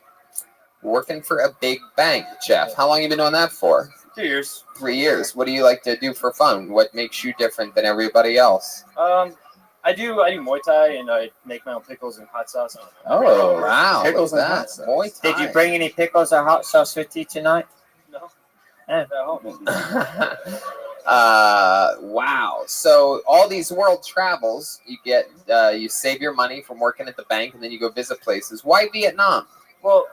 Working for a big bank, Jeff. How long you been doing that for? 2 years. 3 years. What do you like to do for fun? What makes you different than everybody else? I do Muay Thai and I make my own pickles and hot sauce. Oh, wow. Pickles Look and at hot that. sauce. Muay Thai. Did you bring any pickles or hot sauce with you tonight? No. Yeah. At home. Wow. So all these world travels, you get, you save your money from working at the bank, and then you go visit places. Why Vietnam? Well,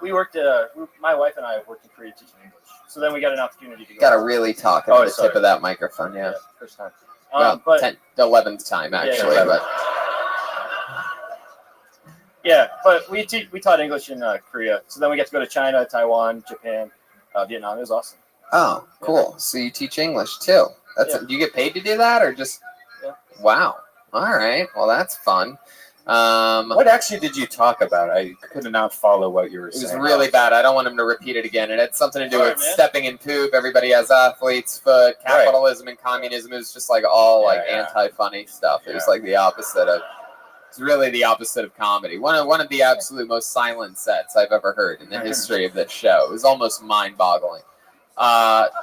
my wife and I worked in Korea teaching English. So then we got an opportunity to go. Got to really talk into the tip of that microphone, yeah. First time. Well, But 11th time, actually. Yeah, but yeah, but we taught English in Korea. So then we got to go to China, Taiwan, Japan, Vietnam. It was awesome. Oh, cool. So you teach English, too. Do you get paid to do that, or just... Yeah. Wow. All right. Well, that's fun. What actually did you talk about? I could not follow what you were saying. It was really bad. I don't want him to repeat it again. It had something to do Sorry, with man. stepping in poop. Everybody has athlete's foot. Capitalism and communism. It was just like all anti-funny stuff. It was like the opposite of. It's really the opposite of comedy. One of the absolute most silent sets I've ever heard in the history of this show. It was almost mind-boggling.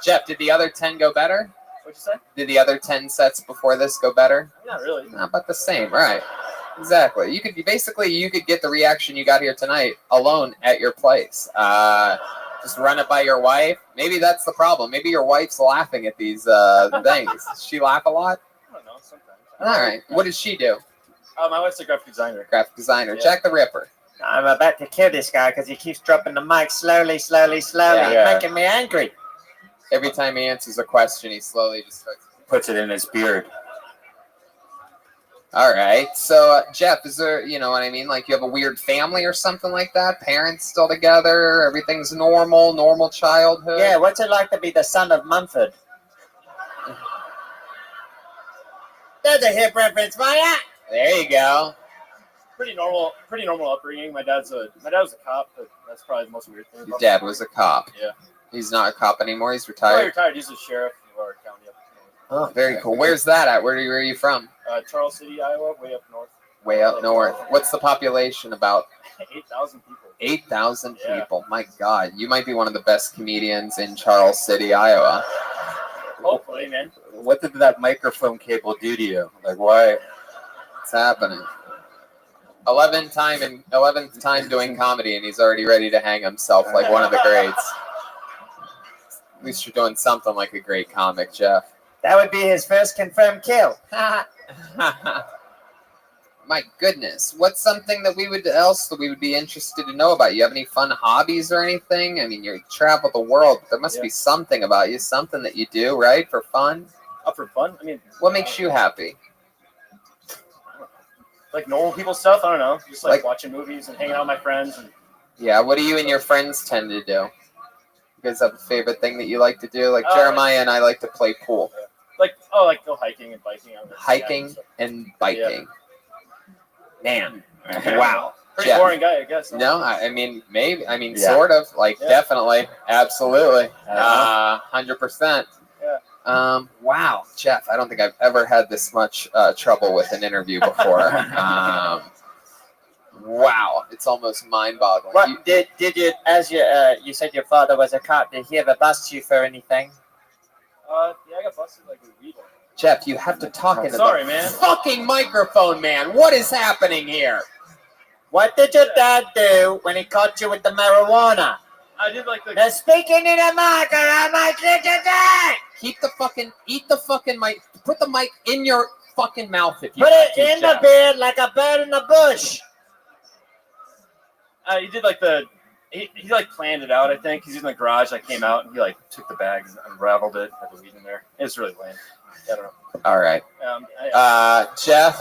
Jeff, did the other 10 go better? What'd you say? Did the other 10 sets before this go better? Not really. Not about the same, right? Exactly. You could get the reaction you got here tonight alone at your place. Just run it by your wife. Maybe that's the problem. Maybe your wife's laughing at these things. Does she laugh a lot? I don't know. Sometimes. All right. What does she do? My wife's a graphic designer. Graphic designer. Yeah. Jack the Ripper. I'm about to kill this guy because he keeps dropping the mic slowly, making me angry. Every time he answers a question, he slowly just starts. Puts it in his beard. All right. So, Jeff, is there, you know what I mean? Like, you have a weird family or something like that? Parents still together? Everything's normal childhood? Yeah, what's it like to be the son of Mumford? There's a hip reference, Maya. There you go. Pretty normal upbringing. My dad was a cop, but that's probably the most weird thing. Your dad was a cop. Yeah. He's not a cop anymore. He's He's retired. retired. He's a sheriff in our county up Oh, very cool. Where's that at? Where are you from? Charles City, Iowa, way up north. Way up north. What's the population about? 8,000 people. 8,000 Yeah. people. My God, you might be one of the best comedians in Charles City, Iowa. Hopefully, man. What did that microphone cable do to you? Like, why? What's happening? 11th time doing comedy, and he's already ready to hang himself like one of the greats. At least you're doing something like a great comic, Jeff. That would be his first confirmed kill. My goodness, what's something that we would be interested to know about? You have any fun hobbies or anything? I mean, you travel the world, but there must be something about you, something that you do, right, for fun? For fun? I mean, what makes you happy? Like normal people stuff. I don't know. Just like watching movies and hanging out with my friends. And yeah, what do you and your friends tend to do? You guys have a favorite thing that you like to do? Like Jeremiah and I like to play pool. Like go hiking and biking. Hiking and biking. Man, Yeah. wow. Pretty Jeff. boring guy, I guess. No, I mean maybe. I mean, Yeah. sort of. Like Yeah. definitely, absolutely, Uh-huh. 100%. Yeah. Wow, Jeff. I don't think I've ever had this much trouble with an interview before. Wow, it's almost mind-boggling. What did you, as you said your father was a cop, did he ever bust you for anything? Yeah, I got busted like with weed. Jeff, you have to talk into Sorry, the man. fucking microphone, man. What is happening here? What did your dad do when he caught you with the marijuana? I did like the. They're speaking in a mic or I might lick your dick! Eat the fucking mic. Put the mic in your fucking mouth if you Put have it to, in Jeff. the beard like a bird in the bush! He did like the. He like planned it out. I think he's in the garage. I came out and he like took the bags and unraveled it. Had the weed in there. It was really lame. I don't know. All right. Jeff,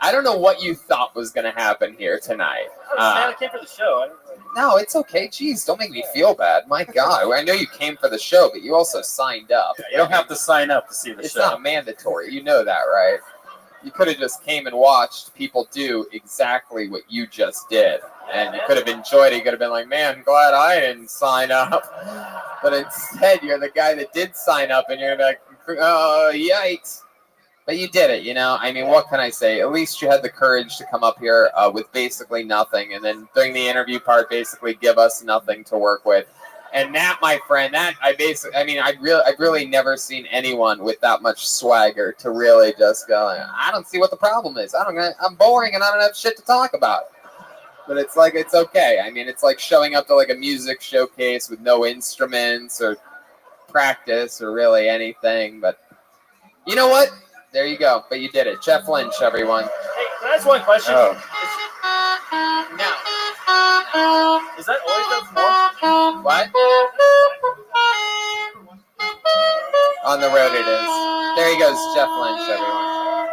I don't know what you thought was going to happen here tonight. I came for the show. No, it's okay. Jeez, don't make me feel bad. My God, I know you came for the show, but you also signed up. You don't have to sign up to see the It's show. not mandatory. You know that, right? You could have just came and watched people do exactly what you just did. And you could have enjoyed it. You could have been like, man, glad I didn't sign up. But instead, you're the guy that did sign up, and you're like, oh, yikes. But you did it, you know? I mean, what can I say? At least you had the courage to come up here with basically nothing. And then during the interview part, basically give us nothing to work with. And that, my friend, I've really never seen anyone with that much swagger to really just go, I don't see what the problem is. I'm boring and I don't have shit to talk about. But it's like, it's okay. I mean, it's like showing up to like a music showcase with no instruments or practice or really anything. But you know what? There you go. But you did it. Jeff Lynch, everyone. Hey, can I ask one question? Oh. No. Is that always that small? What? On the road it is. There he goes, Jeff Lynch, everyone.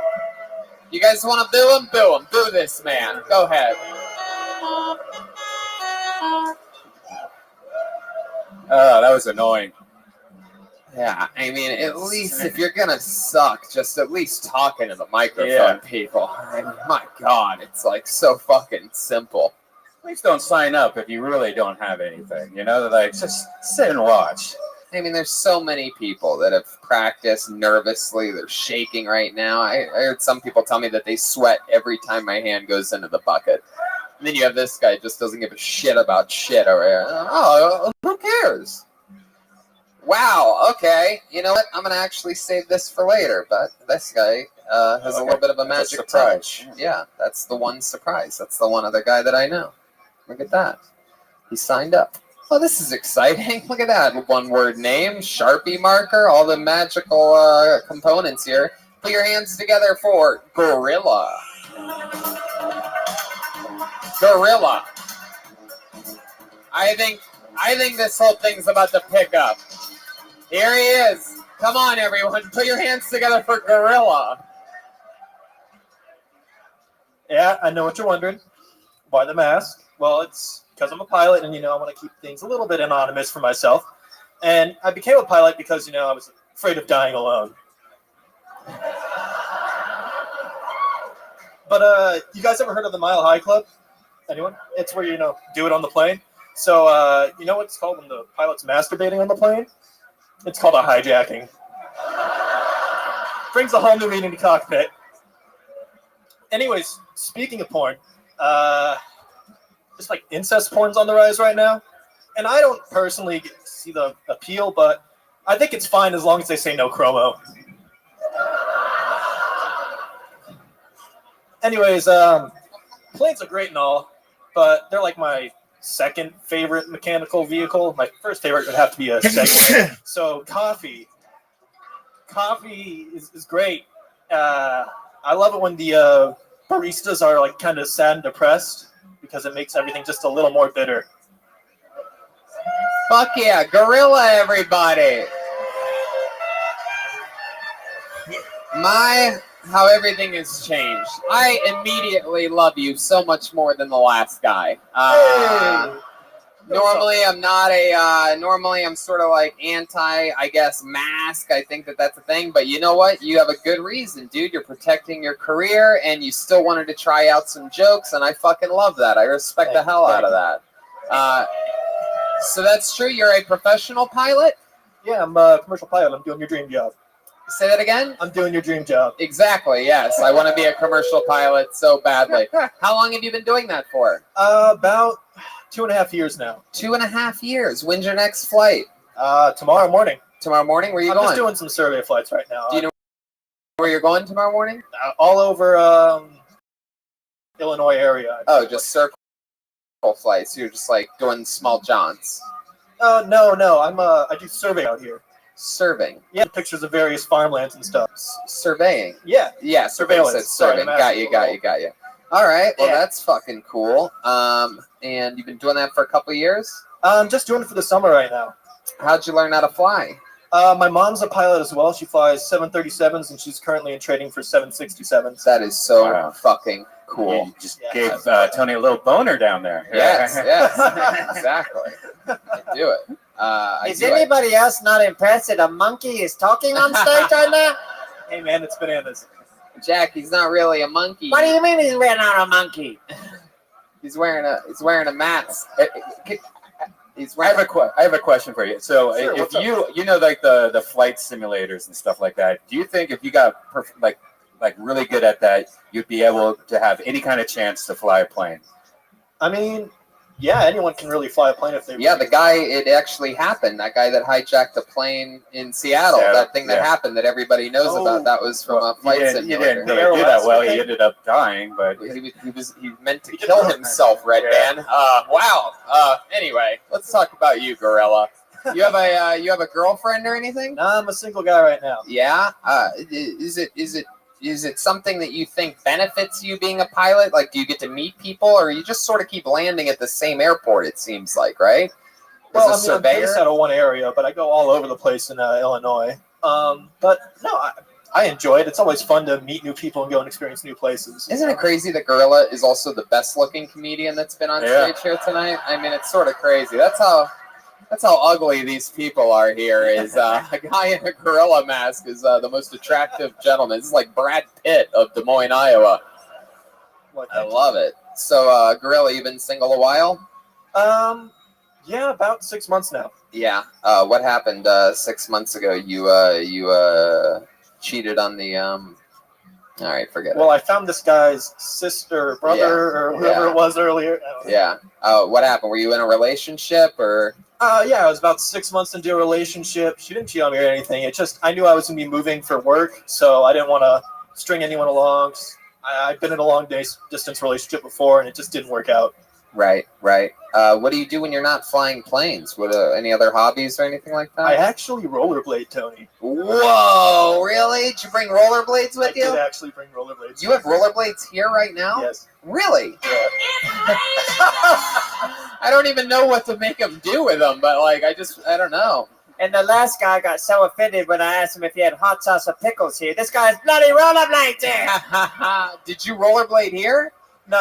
You guys want to boo him? Boo him. Boo this man. Go ahead. Oh, that was annoying. Yeah, I mean, at least if you're gonna suck, just at least talk into the microphone, people. I mean, my God, it's like so fucking simple. Please don't sign up if you really don't have anything. You know, like just sit and watch. I mean, there's so many people that have practiced nervously. They're shaking right now. I heard some people tell me that they sweat every time my hand goes into the bucket. And then you have this guy just doesn't give a shit about shit over here. Oh, who cares? Wow, okay. You know what? I'm going to actually save this for later, but this guy has a little bit of a magic touch. Yeah, that's the one surprise. That's the one other guy that I know. Look at that. He signed up. Oh, this is exciting. Look at that. One-word name, Sharpie marker, all the magical components here. Put your hands together for Gorilla. Gorilla. I think this whole thing's about to pick up. Here he is. Come on, everyone. Put your hands together for Gorilla. Yeah, I know what you're wondering. Why the mask? Well, it's because I'm a pilot, and, I want to keep things a little bit anonymous for myself. And I became a pilot because, I was afraid of dying alone. But you guys ever heard of the Mile High Club? Anyone? It's where, do it on the plane. So, you know what it's called when the pilot's masturbating on the plane? It's called a hijacking. Brings a whole new meaning to cockpit. Anyways, speaking of porn, just like incest porn's on the rise right now. And I don't personally see the appeal, but I think it's fine as long as they say no chromo. Anyways, planes are great and all, but they're like my second favorite mechanical vehicle. My first favorite would have to be a Segway. So coffee is great. I love it when the baristas are like kind of sad and depressed because it makes everything just a little more bitter. Fuck yeah, Gorilla, everybody. How everything has changed. I immediately love you so much more than the last guy. Normally, I'm not a. Normally, I'm sort of like anti, I guess, mask. I think that that's a thing. But you know what? You have a good reason, dude. You're protecting your career, and you still wanted to try out some jokes, and I fucking love that. I respect the hell out of that. So that's true. You're a professional pilot? Yeah, I'm a commercial pilot. I'm doing your dream job. Say that again? I'm doing your dream job. Exactly, yes. I want to be a commercial pilot so badly. How long have you been doing that for? About 2.5 years now. 2.5 years. When's your next flight? Tomorrow morning. Tomorrow morning? Where are you I'm going? just doing some survey flights right now. Do you know where you're going tomorrow morning? All over Illinois area. Oh, just circle flights. You're just like doing small jaunts. No. I do survey out here. Serving. Yeah, pictures of various farmlands and stuff. Surveying. Yeah. Yeah, surveillance. Serving. Got you. All right. Well, that's fucking cool. And you've been doing that for a couple of years? I'm just doing it for the summer right now. How'd you learn how to fly? My mom's a pilot as well. She flies 737s, and she's currently in training for 767s. That is so fucking cool. You just gave Tony a little boner down there. Yes, exactly. I do it. Is anybody else not impressed that a monkey is talking on stage right now? Hey man, it's bananas. Jack, he's not really a monkey. What do you mean he's not a monkey? He's wearing a mask. I have a question for you. So Sure, if what's up? you know like the flight simulators and stuff like that, do you think if you got like really good at that, you'd be able to have any kind of chance to fly a plane? I mean, yeah, anyone can really fly a plane if they. Yeah, the guy, it actually happened. That guy that hijacked a plane in Seattle. That thing that happened that everybody knows about. That was from a flight simulator. He didn't really do that well. He ended up dying, but he meant to kill himself. Red Man. Wow. Anyway, let's talk about you, Gorilla. You have a girlfriend or anything? No, I'm a single guy right now. Yeah. Is it something that you think benefits you being a pilot? Like, do you get to meet people, or you just sort of keep landing at the same airport? It seems like, right? Well, I'm based out of one area, but I go all over the place in Illinois. But no, I enjoy it. It's always fun to meet new people and go and experience new places. Isn't it crazy that Gorilla is also the best-looking comedian that's been on stage here tonight? I mean, it's sort of crazy. That's how ugly these people are here. Is a guy in a gorilla mask is the most attractive gentleman. This is like Brad Pitt of Des Moines, Iowa. I love it. So, Gorilla, you've been single a while? Yeah, about 6 months now. Yeah. What happened 6 months ago? You cheated on the. All right, forget it. Well, I found this guy's sister, brother, or whoever it was earlier. Yeah. What happened? Were you in a relationship or? Yeah, I was about 6 months into a relationship. She didn't cheat on me or anything. It just, I knew I was going to be moving for work, so I didn't want to string anyone along. I've been in a long distance relationship before, and it just didn't work out. Right. What do you do when you're not flying planes? What any other hobbies or anything like that? I actually rollerblade, Tony. Whoa, really? Did you bring rollerblades with you? I did actually bring rollerblades. You have rollerblades here right now? Yes. Really? Yeah. I don't even know what to make them do with them, but like, I don't know. And the last guy got so offended when I asked him if he had hot sauce or pickles here. This guy's bloody rollerblades here. Did you rollerblade here? No,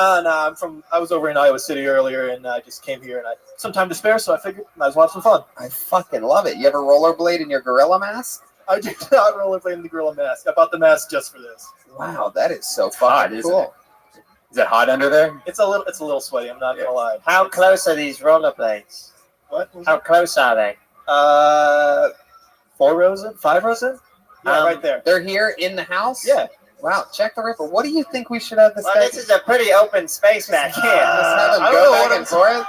I was over in Iowa City earlier, and I just came here, and I had some time to spare, so I figured might as well have some fun. I fucking love it. You ever rollerblade in your gorilla mask? I did not rollerblade in the gorilla mask. I bought the mask just for this. Wow, that is so fucking cool. Is it hot under there? It's a little sweaty. I'm not gonna lie. How close are these rollerblades? What? How close are they? 4 rows in? 5 rows in? Yeah, right there. They're here in the house? Yeah. Wow, check the ripper. What do you think we should have this guy? This is a pretty open space back here. Let's have him go back and forth.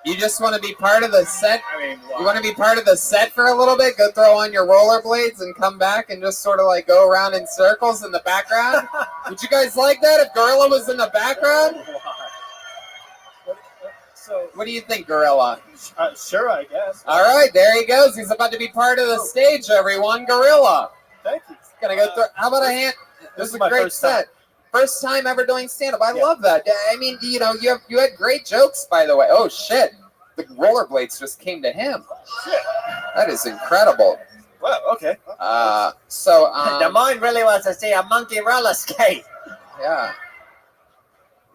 You just want to be part of the set? You want to be part of the set for a little bit? Go throw on your rollerblades and come back and just sort of like go around in circles in the background? Would you guys like that if Gorilla was in the background? So, what do you think, Gorilla? Sure, I guess. All right, there he goes. He's about to be part of the stage, everyone. Gorilla. Thank you. Gonna go through. How about a hand? This is a great set. First time ever doing stand-up. I love that. I mean, you know, you had great jokes, by the way. Oh shit, the rollerblades just came to him. Shit. That is incredible. Well, okay. Des Moines really wants to see a monkey roller skate. Yeah.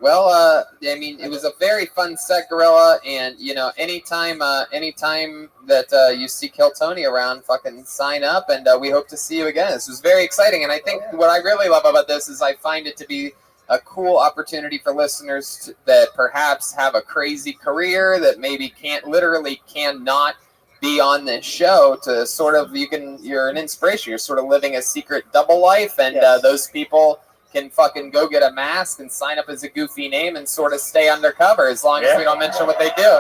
Well, I mean, it was a very fun set, Gorilla, and you know, anytime that you see Kill Tony around, fucking sign up, and we hope to see you again. This was very exciting, and I think what I really love about this is I find it to be a cool opportunity for listeners that perhaps have a crazy career that maybe cannot be on this show to sort of you're an inspiration. You're sort of living a secret double life, and those people can fucking go get a mask and sign up as a goofy name and sort of stay undercover as long as we don't mention what they do.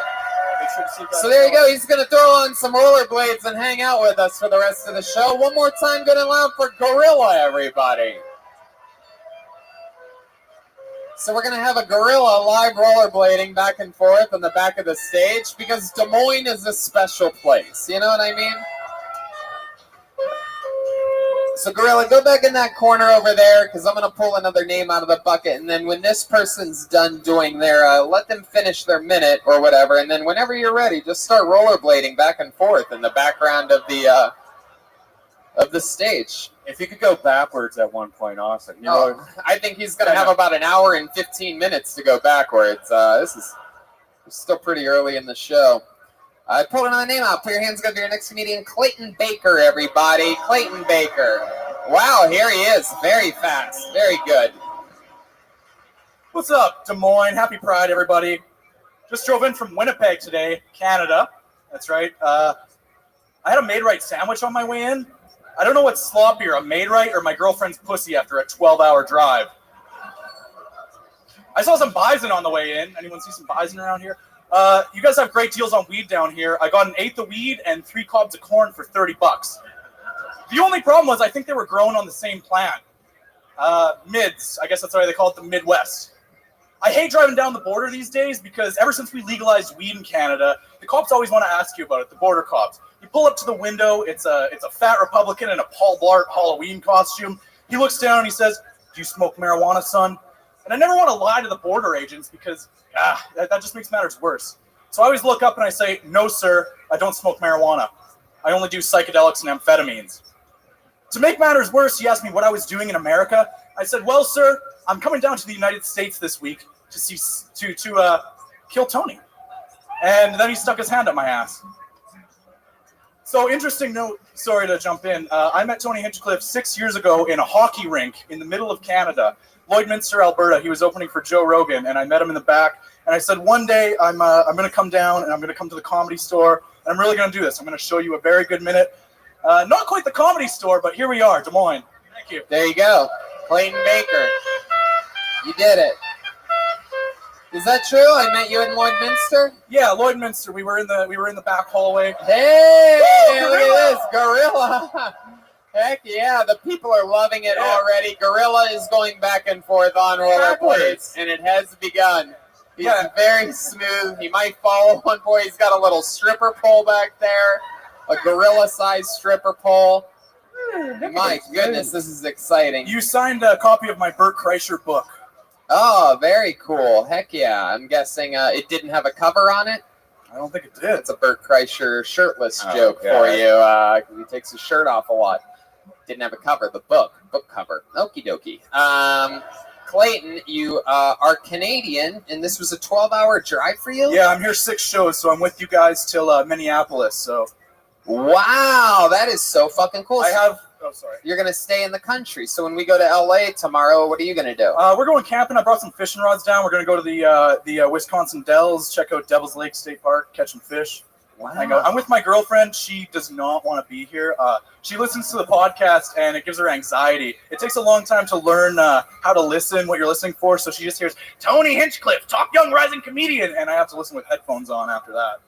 So there you go. He's going to throw on some rollerblades and hang out with us for the rest of the show. One more time, good and loud for Gorilla, everybody. So we're going to have a Gorilla live rollerblading back and forth on the back of the stage because Des Moines is a special place. You know what I mean? So, Gorilla, go back in that corner over there because I'm going to pull another name out of the bucket. And then when this person's done doing their, let them finish their minute or whatever. And then whenever you're ready, just start rollerblading back and forth in the background of the stage. If you could go backwards at one point, awesome. You know, I think he's going to have about an hour and 15 minutes to go backwards. This is still pretty early in the show. Pull another name out. Put your hands together to your next comedian, Clayton Baker, everybody. Clayton Baker. Wow, here he is. Very fast. Very good. What's up, Des Moines? Happy Pride, everybody. Just drove in from Winnipeg today, Canada. That's right. I had a Maid-Rite sandwich on my way in. I don't know what's sloppier, a Maid-Rite or my girlfriend's pussy after a 12-hour drive. I saw some bison on the way in. Anyone see some bison around here? You guys have great deals on weed down here. I got an eighth of weed and 3 cobs of corn for $30. The only problem was I think they were grown on the same plant. Mids, I guess that's why they call it the Midwest. I hate driving down the border these days because ever since we legalized weed in Canada, the cops always want to ask you about it, the border cops. You pull up to the window, it's a fat Republican in a Paul Blart Halloween costume. He looks down and he says, "Do you smoke marijuana, son?" And I never want to lie to the border agents because that just makes matters worse. So I always look up and I say, "No, sir, I don't smoke marijuana. I only do psychedelics and amphetamines." To make matters worse, he asked me what I was doing in America. I said, "Well, sir, I'm coming down to the United States this week to kill Tony." And then he stuck his hand up my ass. So interesting note, sorry to jump in. I met Tony Hinchcliffe 6 years ago in a hockey rink in the middle of Canada, Lloydminster, Alberta. He was opening for Joe Rogan, and I met him in the back. And I said, one day I'm going to come down, and I'm going to come to the Comedy Store, and I'm really going to do this. I'm going to show you a very good minute. Not quite the Comedy Store, but here we are, Des Moines. Thank you. There you go. Clayton Baker. You did it. Is that true? I met you in Lloydminster? Yeah, Lloydminster. We were in the back hallway. Hey, woo, look at this. Gorilla. Heck yeah, the people are loving it already. Gorilla is going back and forth on rollerblades, and it has begun. He's very smooth. He might fall at one point. He's got a little stripper pole back there, a gorilla-sized stripper pole. My goodness, this is exciting. You signed a copy of my Bert Kreischer book. Oh, very cool. Heck yeah. I'm guessing it didn't have a cover on it? I don't think it did. It's a Bert Kreischer shirtless joke for you. He takes his shirt off a lot. Didn't have a cover. The book cover. Okie dokie. Clayton, you are Canadian, and this was a 12-hour drive for you? Yeah, I'm here 6 shows, so I'm with you guys till Minneapolis. So. Wow, that is so fucking cool. Oh, sorry. You're going to stay in the country. So when we go to LA tomorrow, what are you going to do? We're going camping. I brought some fishing rods down. We're going to go to the Wisconsin Dells, check out Devil's Lake State Park, catch some fish. Wow. I'm with my girlfriend. She does not want to be here. She listens to the podcast, and it gives her anxiety. It takes a long time to learn how to listen, what you're listening for. So she just hears, Tony Hinchcliffe, top young rising comedian. And I have to listen with headphones on after that.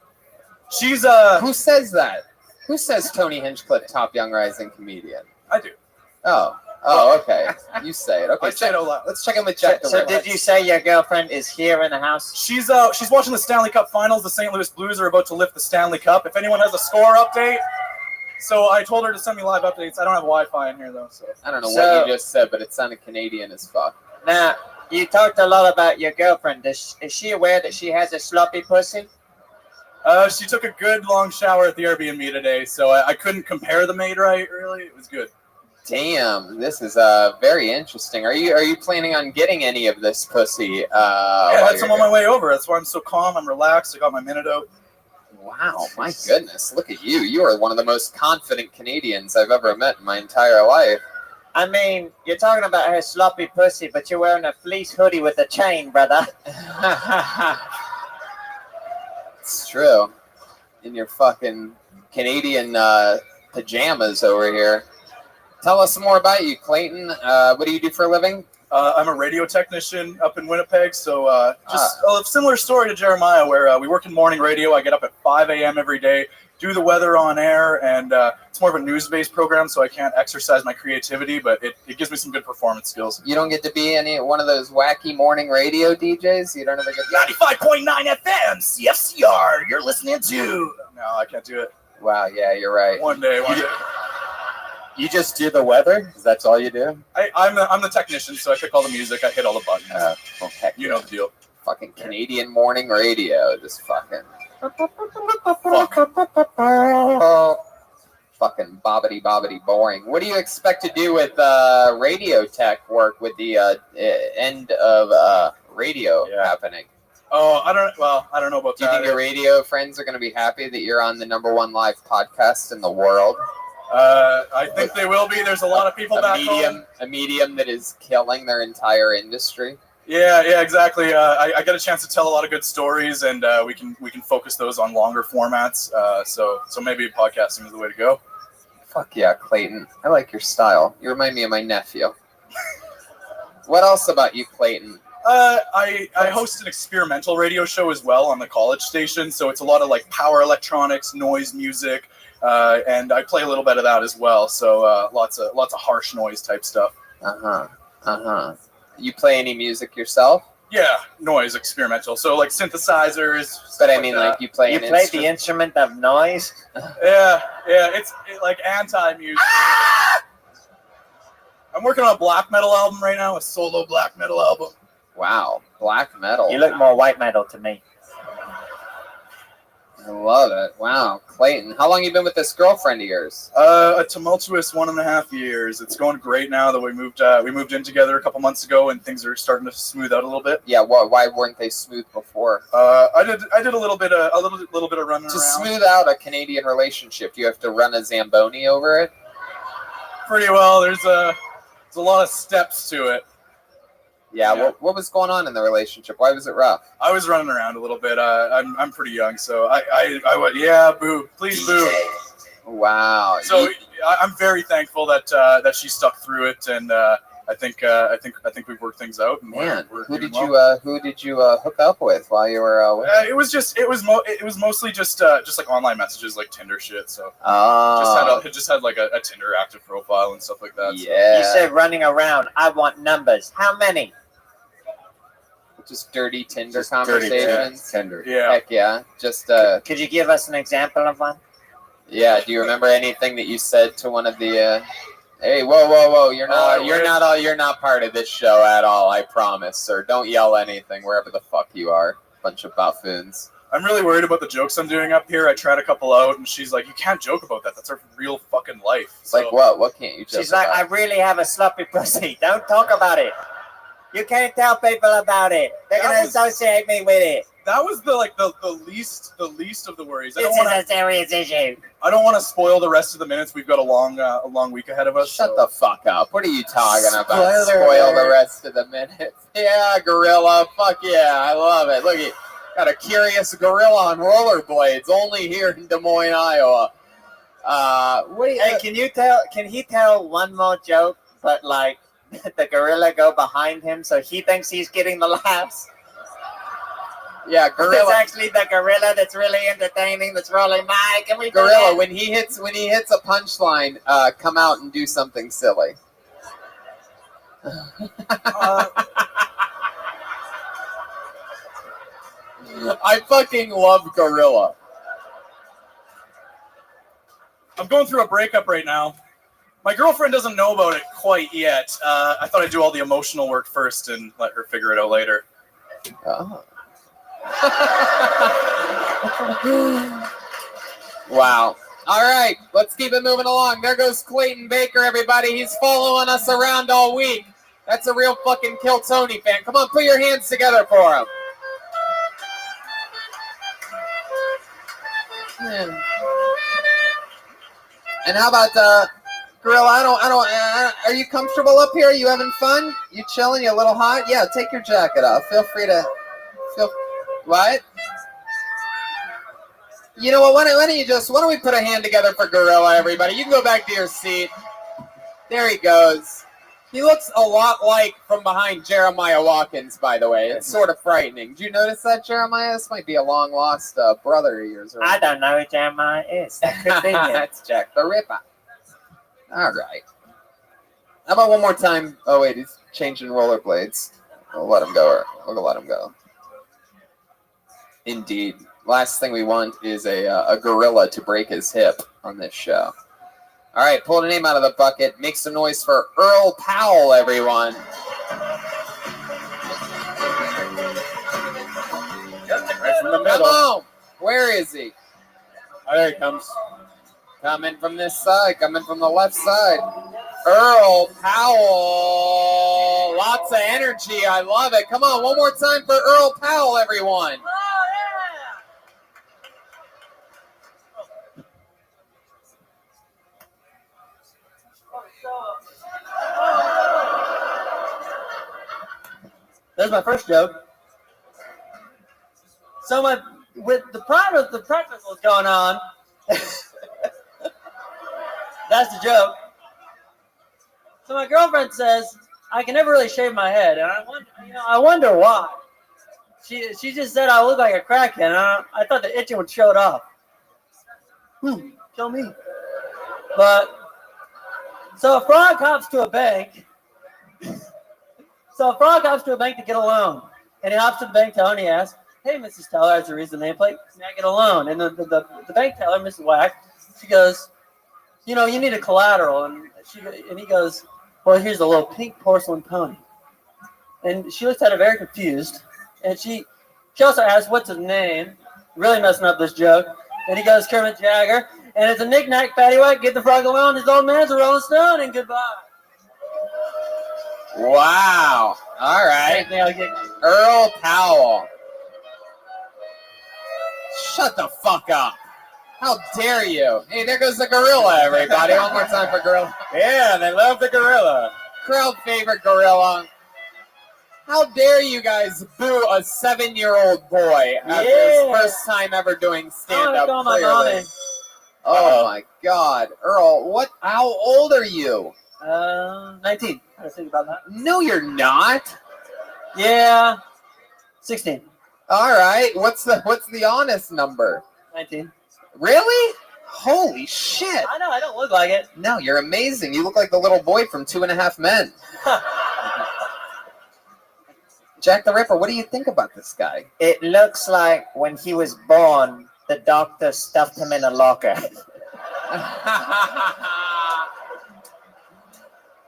She's Who says that? Who says Tony Hinchcliffe, top young rising comedian? I do. Oh, okay. You say it. Okay, I say it out loud. Let's check in with Jack. So did you say your girlfriend is here in the house? She's watching the Stanley Cup Finals. The St. Louis Blues are about to lift the Stanley Cup. If anyone has a score update, so I told her to send me live updates. I don't have Wi-Fi in here though. So I don't know what you just said, but it sounded Canadian as fuck. Now you talked a lot about your girlfriend. Is she aware that she has a sloppy pussy? She took a good long shower at the Airbnb today, so I couldn't compare the Maid-Rite. Really, it was good. Damn, this is very interesting. Are you planning on getting any of this pussy? I had some on my way over. That's why I'm so calm. I'm relaxed. I got my minute out. Wow, my goodness, look at you. You are one of the most confident Canadians I've ever met in my entire life. I mean, you're talking about her sloppy pussy, but you're wearing a fleece hoodie with a chain, brother. It's true. In your fucking Canadian pajamas over here. Tell us some more about you, Clayton. What do you do for a living? I'm a radio technician up in Winnipeg, so just a similar story to Jeremiah, where we work in morning radio. I get up at 5 a.m. every day, do the weather on air, and it's more of a news-based program, so I can't exercise my creativity, but it gives me some good performance skills. You don't get to be one of those wacky morning radio DJs? You don't ever get 95.9 FM, CFCR. You're listening to. No, I can't do it. Wow, yeah, you're right. One day. You just do the weather? That's all you do? I'm the technician, so I pick all the music. I hit all the buttons. Okay. You know the deal. Fucking Canadian morning radio. Just fucking bobbity boring. What do you expect to do with radio tech work with the end of radio happening? Oh, I don't know about that. Do you think your radio friends are going to be happy that you're on the #1 live podcast in the world? I think they will be. There's a lot of people back home. A medium that is killing their entire industry. Yeah, exactly. I get a chance to tell a lot of good stories, and we can focus those on longer formats. So maybe podcasting is the way to go. Fuck yeah, Clayton. I like your style. You remind me of my nephew. What else about you, Clayton? I host an experimental radio show as well on the college station, so it's a lot of like power electronics, noise music. And I play a little bit of that as well, so lots of harsh noise type stuff. You play any music yourself? Yeah, noise experimental. So like synthesizers. But I mean, like you play the instrument of noise. Yeah, it's like anti-music. I'm working on a black metal album right now, a solo black metal album. Wow, black metal. You look more white metal to me. I love it. Wow, Clayton, how long you been with this girlfriend of yours? A tumultuous 1.5 years. It's going great now that we moved in together a couple months ago, and things are starting to smooth out a little bit. Yeah, why weren't they smooth before? I did a little bit of running around. To smooth out a Canadian relationship, you have to run a Zamboni over it. Pretty well. There's a lot of steps to it. Yeah. What was going on in the relationship? Why was it rough? I was running around a little bit. I'm pretty young, so I went, yeah, boo, please boo. Wow. So I'm very thankful that she stuck through it, and I think we've worked things out. And Man, we're who did you hook up with while you were? It was mostly just like online messages, like Tinder shit. So just had like a Tinder active profile and stuff like that. Yeah. You said running around. I want numbers. How many? Just dirty Tinder conversations. Tinder. Yeah. Heck yeah. Just Could you give us an example of one? Yeah. Do you remember anything that you said to one of the? Hey, whoa! You're not part of this show at all. I promise, sir. Don't yell anything wherever the fuck you are. Bunch of buffoons. I'm really worried about the jokes I'm doing up here. I tried a couple out, and she's like, "You can't joke about that. That's our real fucking life." So, like what? What can't you joke She's like, about? "I really have a sloppy pussy. Don't talk about it. You can't tell people about it. They're gonna associate me with it." That was the least of the worries. This is a serious issue. I don't want to spoil the rest of the minutes. We've got a long week ahead of us. Shut the fuck up. What are you talking about? Spoil the rest of the minutes. Yeah, gorilla. Fuck yeah. I love it. Look at got a curious gorilla on rollerblades. Only here in Des Moines, Iowa. Can he tell one more joke, but like the gorilla go behind him so he thinks he's getting the laughs? Yeah, gorilla. It's actually the gorilla that's really entertaining. That's rolling by. Can we? Gorilla, when he hits a punchline, come out and do something silly. I fucking love gorilla. I'm going through a breakup right now. My girlfriend doesn't know about it quite yet. I thought I'd do all the emotional work first and let her figure it out later. Oh. Wow. All right, let's keep it moving along. There goes Clayton Baker, everybody. He's following us around all week. That's a real fucking Kill Tony fan. Come on, put your hands together for him. Man. And how about Gorilla? Are you comfortable up here? Are you having fun? You chilling? You a little hot? Yeah, take your jacket off. Feel free to. What? You know what? Why don't we put a hand together for Gorilla, everybody? You can go back to your seat. There he goes. He looks a lot like from behind Jeremiah Watkins, by the way. It's sort of frightening. Did you notice that, Jeremiah? This might be a long-lost brother of yours. Right? I don't know who Jeremiah is. That could be him. That's Jack the Ripper. All right. How about one more time? Oh, wait, he's changing rollerblades. We'll let him go. We'll let him go. Indeed. Last thing we want is a gorilla to break his hip on this show. All right, pull the name out of the bucket. Make some noise for Earl Powell, everyone. Right from the middle. Come on. Where is he? Oh, there he comes. Coming from this side, coming from the left side. Earl Powell. Lots of energy. I love it. Come on, one more time for Earl Powell, everyone. There's my first joke. So with the practice was going on. That's the joke. So my girlfriend says I can never really shave my head, and I wonder why. She just said I look like a crackhead. And I thought the itching would show it off. Show me. But so a frog hops to a bank. So a frog hops to a bank to get a loan. And he hops to the bank teller and he asks, "Hey, Mrs. Teller, as a reason nameplate, can I get a loan?" And the bank teller, Mrs. Whack, she goes, "You know, you need a collateral." And he goes, "Well, here's a little pink porcelain pony." And she looks at it very confused. And she also asks, "What's his name?" Really messing up this joke. And he goes, "Kermit Jagger." And it's a knick-knack, paddywhack, get the frog a loan. His old man's a Rolling Stone, and goodbye. Wow. All right. Earl Powell. Shut the fuck up. How dare you? Hey, there goes the gorilla, everybody. One more time for gorilla. Yeah, they love the gorilla. Crowd favorite gorilla. How dare you guys boo a 7-year-old boy after his first time ever doing stand-up? Clearly. Oh my God, Earl! How old are you? 19. I was thinking about that. No, you're not. Yeah, 16. All right. What's the honest number? 19. Really? Holy shit! I know. I don't look like it. No, you're amazing. You look like the little boy from 2.5 Men. Jack the Ripper, what do you think about this guy? It looks like when he was born, the doctor stuffed him in a locker.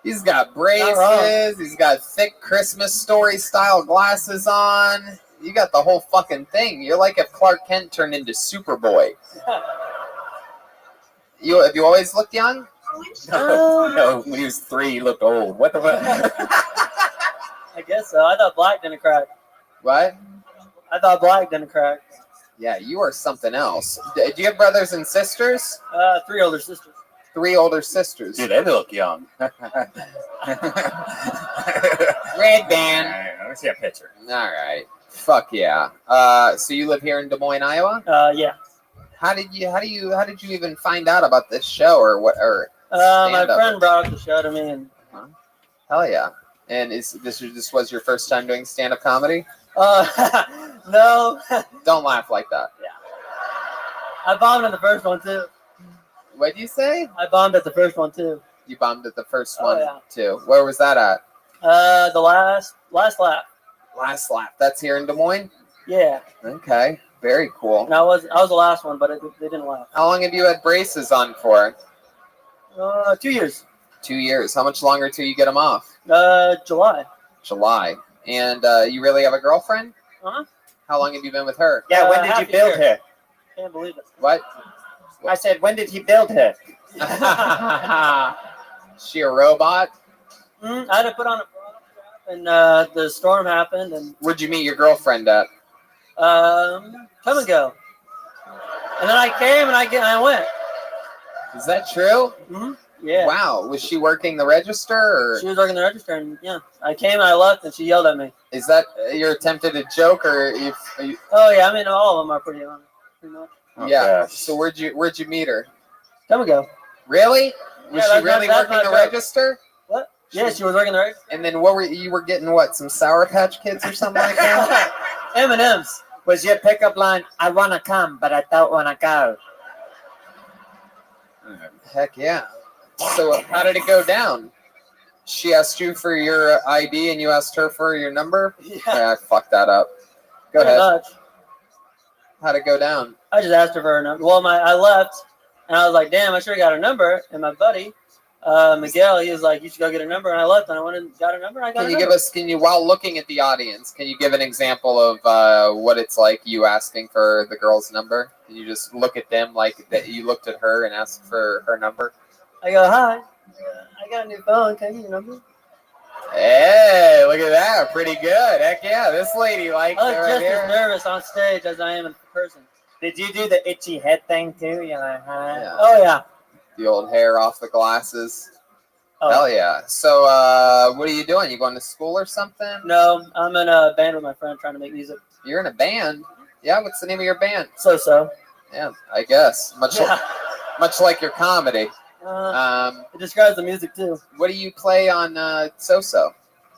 He's got braces. He's got thick Christmas Story style glasses on. You got the whole fucking thing. You're like if Clark Kent turned into Superboy. Have you always looked young? No, when he was 3, he looked old. What the fuck? I guess so. I thought black didn't crack. What? I thought black didn't crack. Yeah, you are something else. Do you have brothers and sisters? 3 older sisters. 3 older sisters. Dude, they look young. Red band. Let me see a picture. All right. Fuck yeah. So you live here in Des Moines, Iowa? Yeah. How did you even find out about this show or what? Or my friend brought up the show to me, and hell yeah. And this was your first time doing stand-up comedy? No. Don't laugh like that. Yeah. I bombed at the first one too. What'd you say? I bombed at the first one too. You bombed at the first one too. Where was that at? The last lap. Last lap. That's here in Des Moines? Yeah. Okay. Very cool. And I was the last one, but they didn't laugh. How long have you had braces on for? 2 years. 2 years. How much longer till you get them off? July. July. And you really have a girlfriend? Uh-huh. How long have you been with her? Yeah, when did you build her? Can't believe it. What? I said, when did he build her? She a robot? I had to put on a bra, and the storm happened, and Where'd you meet your girlfriend at? come and go. And then I came and I went. Is that true? Mm-hmm. Yeah. Wow. Was she working the register? Or? She was working the register, and yeah, I came and I left, and she yelled at me. Is that your attempted a joke, or you? Oh yeah, I mean all of them are pretty honest. Pretty much. Yeah. So where'd you meet her? Come and go. Really? Was Yeah, she really working the register? What? Yeah, she was working the register. And then what were you were getting? What? Some Sour Patch Kids or something like that? M&M's. Was your pickup line, I want to come, but I don't want to go? Heck yeah. So how did it go down? She asked you for your ID and you asked her for your number? Yeah, I fucked that up. Go Pretty ahead. much. How'd it go down? I just asked her for her number. Well, I left, and I was like, damn, I sure got her number. And my buddy, Miguel, he was like, you should go get her number. And I left, and I went and got her number. And I got Can her you number. give us, while looking at the audience, can you give an example of what it's like you asking for the girl's number? Can you just look at them like that you looked at her and asked for her number? I go, hi. I got a new phone. Can I get your number? Hey, look at that. Pretty good. Heck yeah. This lady likes I it was right just here. as nervous on stage as I am in person. Did you do the itchy head thing too? You're like, hi. Yeah. Oh, yeah. The old hair off the glasses. Oh. Hell yeah. So what are you doing? You going to school or something? No, I'm in a band with my friend trying to make music. You're in a band? Yeah, what's the name of your band? So. Yeah, I guess. Much like your comedy. It describes the music too. What do you play on So-So?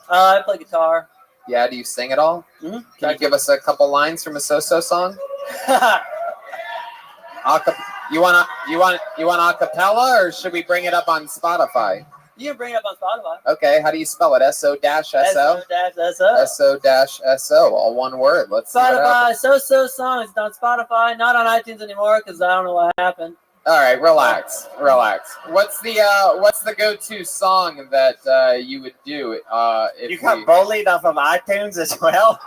I play guitar. Yeah, do you sing at all? Mm-hmm. Can you give us a couple lines from a So-So song? You want acapella, or should we bring it up on Spotify? You can bring it up on Spotify. Okay, how do you spell it? S-O-S-O? S-O-S-O. S-O-S-O, all one word. Let's see what happens. Spotify, So songs. It's on Spotify, not on iTunes anymore because I don't know what happened. All right, relax. What's the go-to song that you would do if you got bullied off of iTunes as well?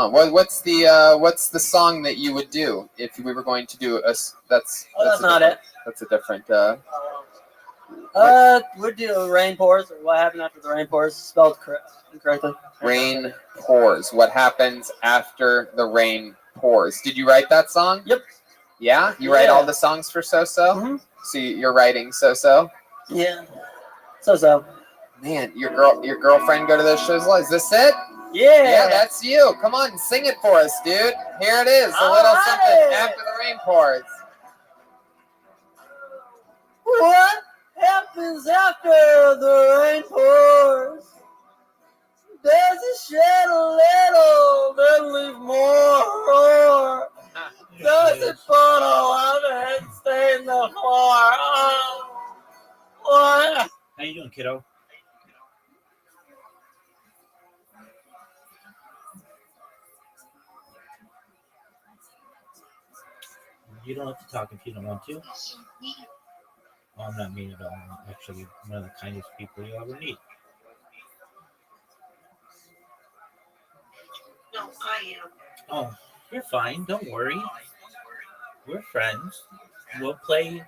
What's the song that you would do if we were going to do a? That's not it. That's a different. We'd do Rain Pours, or What Happened After the Rain Pours, spelled incorrectly. Rain Pours. What happens after the rain pours? Did you write that song? Yep. Yeah, you write all the songs for So-So. Mm-hmm. So you're writing So-So. Yeah. So. Man, your girlfriend go to those shows? Is this it? Yeah. Yeah, that's you. Come on, sing it for us, dude. Here it is. A little something after the rain pours. What happens after the rain pours? Does it shed a little, then leave more? Does it put a lot and stain the floor? What? How you doing, kiddo? You don't have to talk if you don't want to. Well, I'm not mean at all. I'm actually one of the kindest people you'll ever meet. No, I am. Oh, you're fine. Don't worry. We're friends. We'll play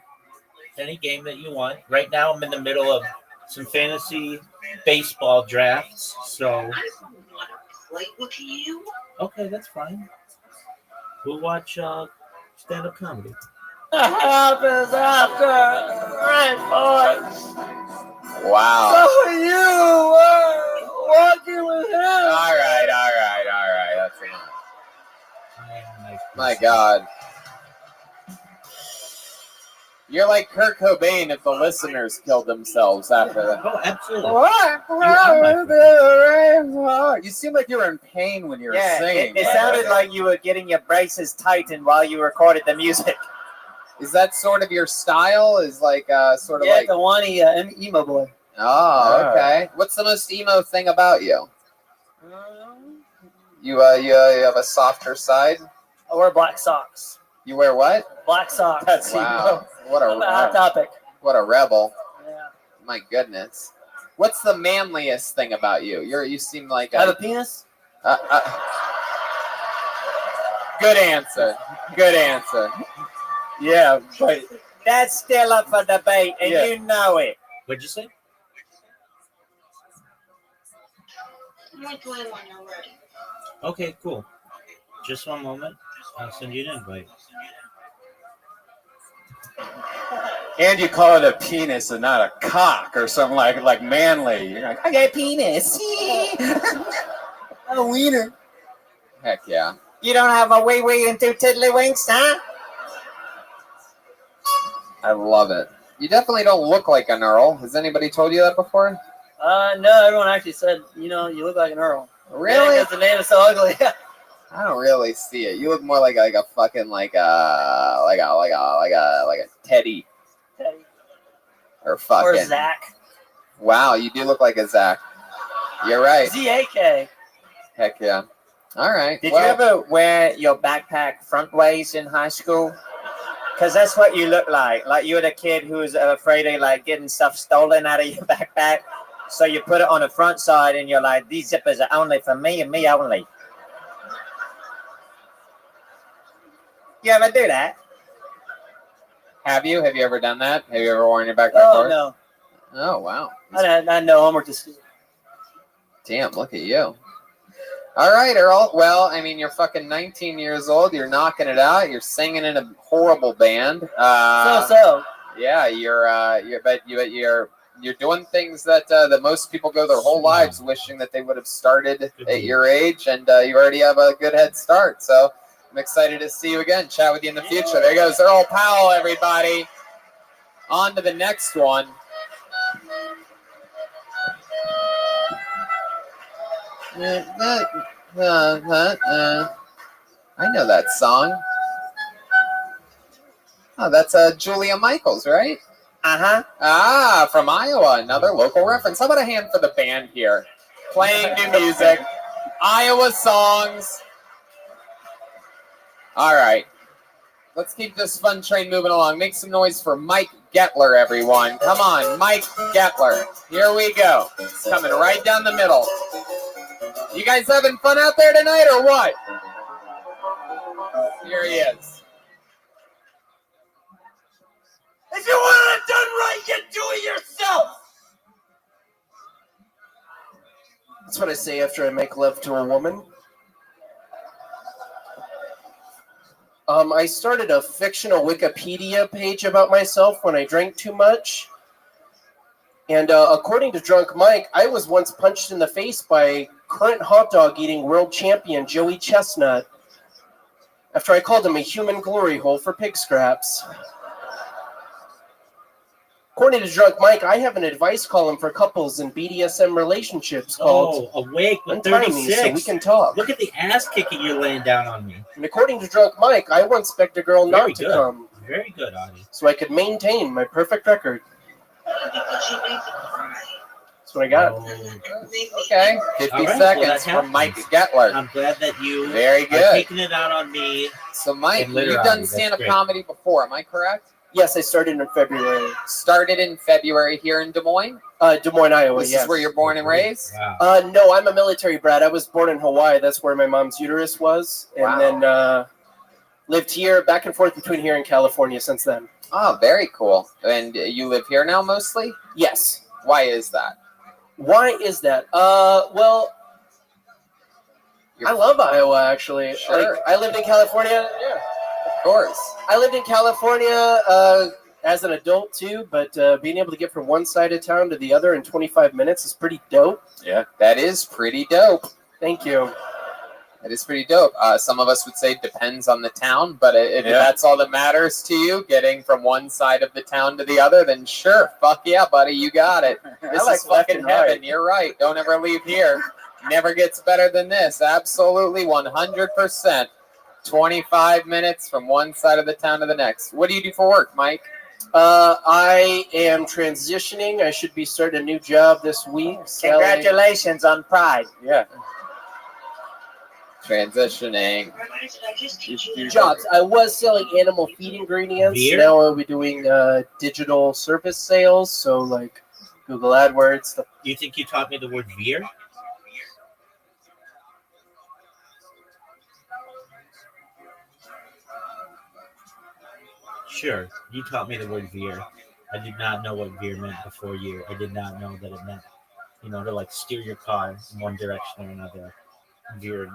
any game that you want. Right now, I'm in the middle of some fantasy baseball drafts, so... I don't want to play with you. Okay, that's fine. We'll watch stand-up comedy. What happens after rain pours? Wow. So you were walking with him. All right. That's enough. My God. You're like Kurt Cobain if the listeners killed themselves after that. Oh, absolutely. You seem like you were in pain when you were Yeah, singing. it sounded like you were getting your braces tightened while you recorded the music. Is that sort of your style? Is like sort of like the one emo boy. Oh, okay. What's the most emo thing about you? You have a softer side. I wear black socks. You wear what? Black socks. That's wow. What a hot topic. What a rebel. Yeah. My goodness. What's the manliest thing about you? You seem like I have a penis. Good answer. Good answer. Yeah, but That's still up for debate, and Yeah. you know it. What'd you say? I'm like going when you're ready. Okay, cool. Just one moment. I'll send you an invite. And you call it a penis and not a cock or something like manly. You're like, I got a penis. A wiener. Heck yeah. You don't have a wee wee and two tiddlywinks, huh? I love it. You definitely don't look like an Earl. Has anybody told you that before? No, everyone actually said, you look like an Earl. Really? Because the name is so ugly. I don't really see it. You look more like a fucking like a Teddy or fucking Or Zach. Wow, you do look like a Zach. You're right. Z-A-K. Heck yeah. All right. Did you ever wear your backpack front ways in high school? Because that's what you look like. Like you're the kid who's afraid of like getting stuff stolen out of your backpack. So you put it on the front side and you're like, these zippers are only for me and me only. You ever do that? Have you? Have you ever done that? Have you ever worn your backpack? Oh, before? no. Oh, wow. I know homework to school. Damn, look at you. All right, Earl. Well, I mean, you're fucking 19 years old. You're knocking it out. You're singing in a horrible band. So. Yeah, you're doing things that that most people go their whole lives wishing that they would have started at your age, and you already have a good head start. So I'm excited to see you again. Chat with you in the future. There goes Earl Powell, everybody. On to the next one. I know that song. Oh, that's Julia Michaels, right? Uh-huh. Ah, from Iowa, another local reference. How about a hand for the band here? Playing new music, Iowa songs. All right. Let's keep this fun train moving along. Make some noise for Mike Getler, everyone. Come on, Mike Getler. Here we go. It's coming right down the middle. You guys having fun out there tonight or what? Here he is. If you want it done right, you do it yourself. That's what I say after I make love to a woman. I started a fictional Wikipedia page about myself when I drank too much. And according to Drunk Mike, I was once punched in the face by current hot dog eating world champion Joey Chestnut after I called him a human glory hole for pig scraps. According to Drunk Mike, I have an advice column for couples in BDSM relationships called Awake with Untie Me 36. So We Can Talk. Look at the ass kicking you're laying down on me. And according to Drunk Mike, I once begged a girl Very not to good. come Very good, Audie. so I could maintain my perfect record. That's what I got. Okay, 50 All right, seconds well, that from Mike happens. Getler. I'm glad that you Very are good. taking it out on me. So, Mike, And you've literally, done that's stand-up great. comedy before, am I correct? Yes, I started in February. Started in February here in Des Moines? Des Moines, Iowa, This yes. is where you're born and raised? Wow. No, I'm a military brat. I was born in Hawaii. That's where my mom's uterus was. And then lived here, back and forth between here and California since then. Oh, very cool. And you live here now mostly? Yes. Why is that? Why is that? Well, I love Iowa, actually. Sure. Like, I lived in California. Yeah. Of course. I lived in California as an adult, too, but being able to get from one side of town to the other in 25 minutes is pretty dope. Yeah, that is pretty dope. Thank you. That is pretty dope. Some of us would say depends on the town, but if that's all that matters to you, getting from one side of the town to the other, then sure, fuck yeah, buddy, you got it. This like is left fucking and heaven. right. You're right. Don't ever leave here. Never gets better than this. Absolutely, 100%. 25 minutes from one side of the town to the next. What do you do for work, Mike? I am transitioning. I should be starting a new job this week. Congratulations on Pride. Yeah. Transitioning. Jobs. I was selling animal feed ingredients. Beer? Now I'll be doing digital service sales. So like Google AdWords. Stuff. You think you taught me the word veer? Sure, you taught me the word veer. I did not know what veer meant before you. I did not know that it meant, to like steer your car in one direction or another. Veering.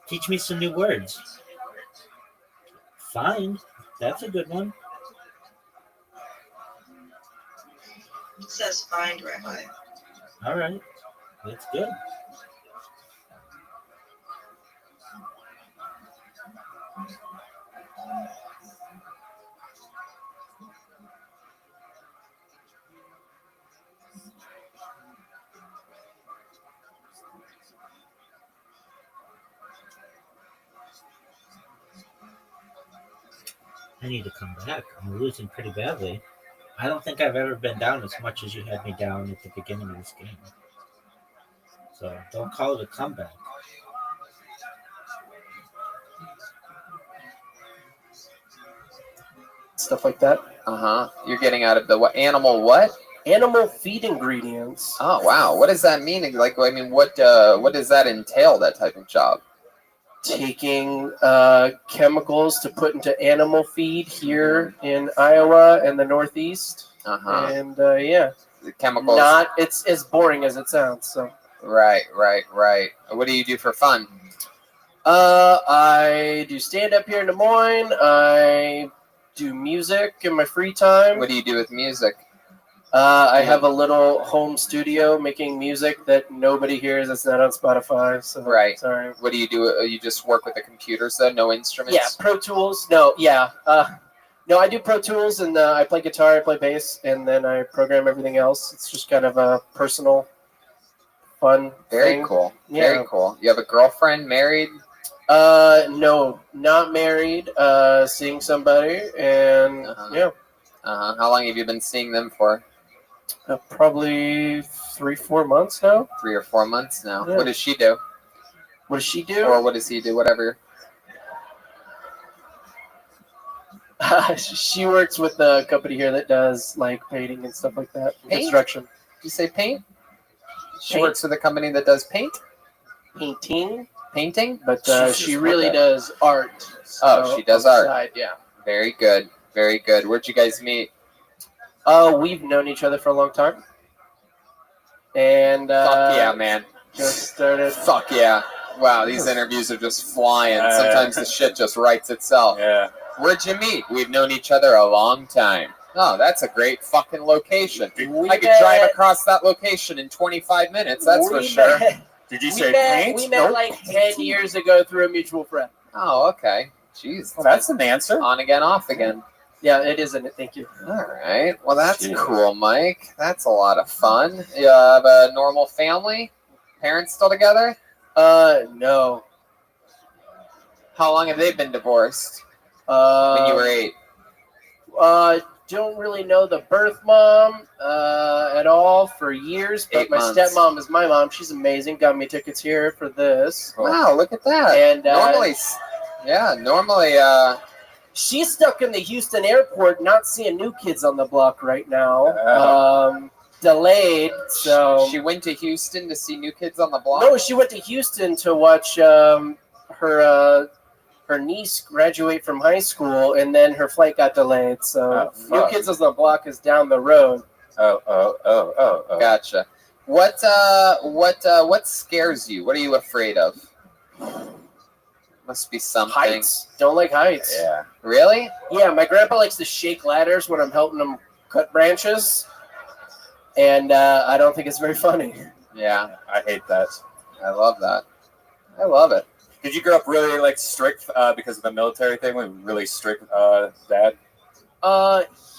Teach me some new words. Find. That's a good one. It says find, Rabbi. All right. That's good. I need to come back. I'm losing pretty badly. I don't think I've ever been down as much as you had me down at the beginning of this game. So don't call it a comeback. Stuff like that. You're getting out of the what? Animal what? Animal feed ingredients. Oh wow, what does that mean? Like, I mean, what does that entail? That type of job? Taking chemicals to put into animal feed here in Iowa and the Northeast. And yeah, the chemicals. Not it's as boring as it sounds. So. Right. What do you do for fun? I do stand up here in Des Moines. I do music in my free time. What do you do with music? I have a little home studio making music that nobody hears. It's not on Spotify. So Right. Sorry. What do? You just work with the computers, though? No instruments? Yeah, Pro Tools. No, yeah. No, I do Pro Tools, and I play guitar, I play bass, and then I program everything else. It's just kind of a personal, fun Very thing. cool. Yeah. Very cool. You have a girlfriend, married? No, not married. Seeing somebody, and yeah. How long have you been seeing them for? Probably 3-4 months now. 3 or 4 months now. Yeah. What does she do? What does she do? Or what does he do? Whatever. She works with a company here that does like painting and stuff like that. Paint? Construction. Did you say paint? She Paint. works with a company that does paint? Painting? But she really does art. Oh, she does on the art. side, yeah. Very good. Very good. Where'd you guys meet? We've known each other for a long time. And Fuck yeah, man. Just started. Fuck yeah. Wow, these interviews are just flying. Sometimes the shit just writes itself. Yeah. Where'd you meet? We've known each other a long time. Oh, that's a great fucking location. I could drive across that location in 25 minutes, that's for sure. Did you We say met, paint? we met like 10 years ago through a mutual friend. Oh, okay. Jeez. Well, that's an answer. On again, off again. Yeah, it is, isn't it? Thank you. All right. Well, that's cool, Mike. That's a lot of fun. You have a normal family? Parents still together? No. How long have they been divorced? When you were 8? Don't really know the birth mom at all for years, but 8 my months. stepmom is my mom. She's amazing. Got me tickets here for this. Wow, look at that. And normally, she's stuck in the Houston airport, not seeing new kids on the block right now. Delayed, so she went to Houston to see New Kids on the Block. No, she went to Houston to watch her niece graduate from high school, and then her flight got delayed. So New Kids on the Block is down the road. Oh. Gotcha. What scares you? What are you afraid of? Must be something. Heights. Don't like heights. Yeah. Really? Yeah, my grandpa likes to shake ladders when I'm helping him cut branches, and I don't think it's very funny. Yeah, I hate that. I love that. I love it. Did you grow up really like strict because of the military thing? Like, really strict, dad?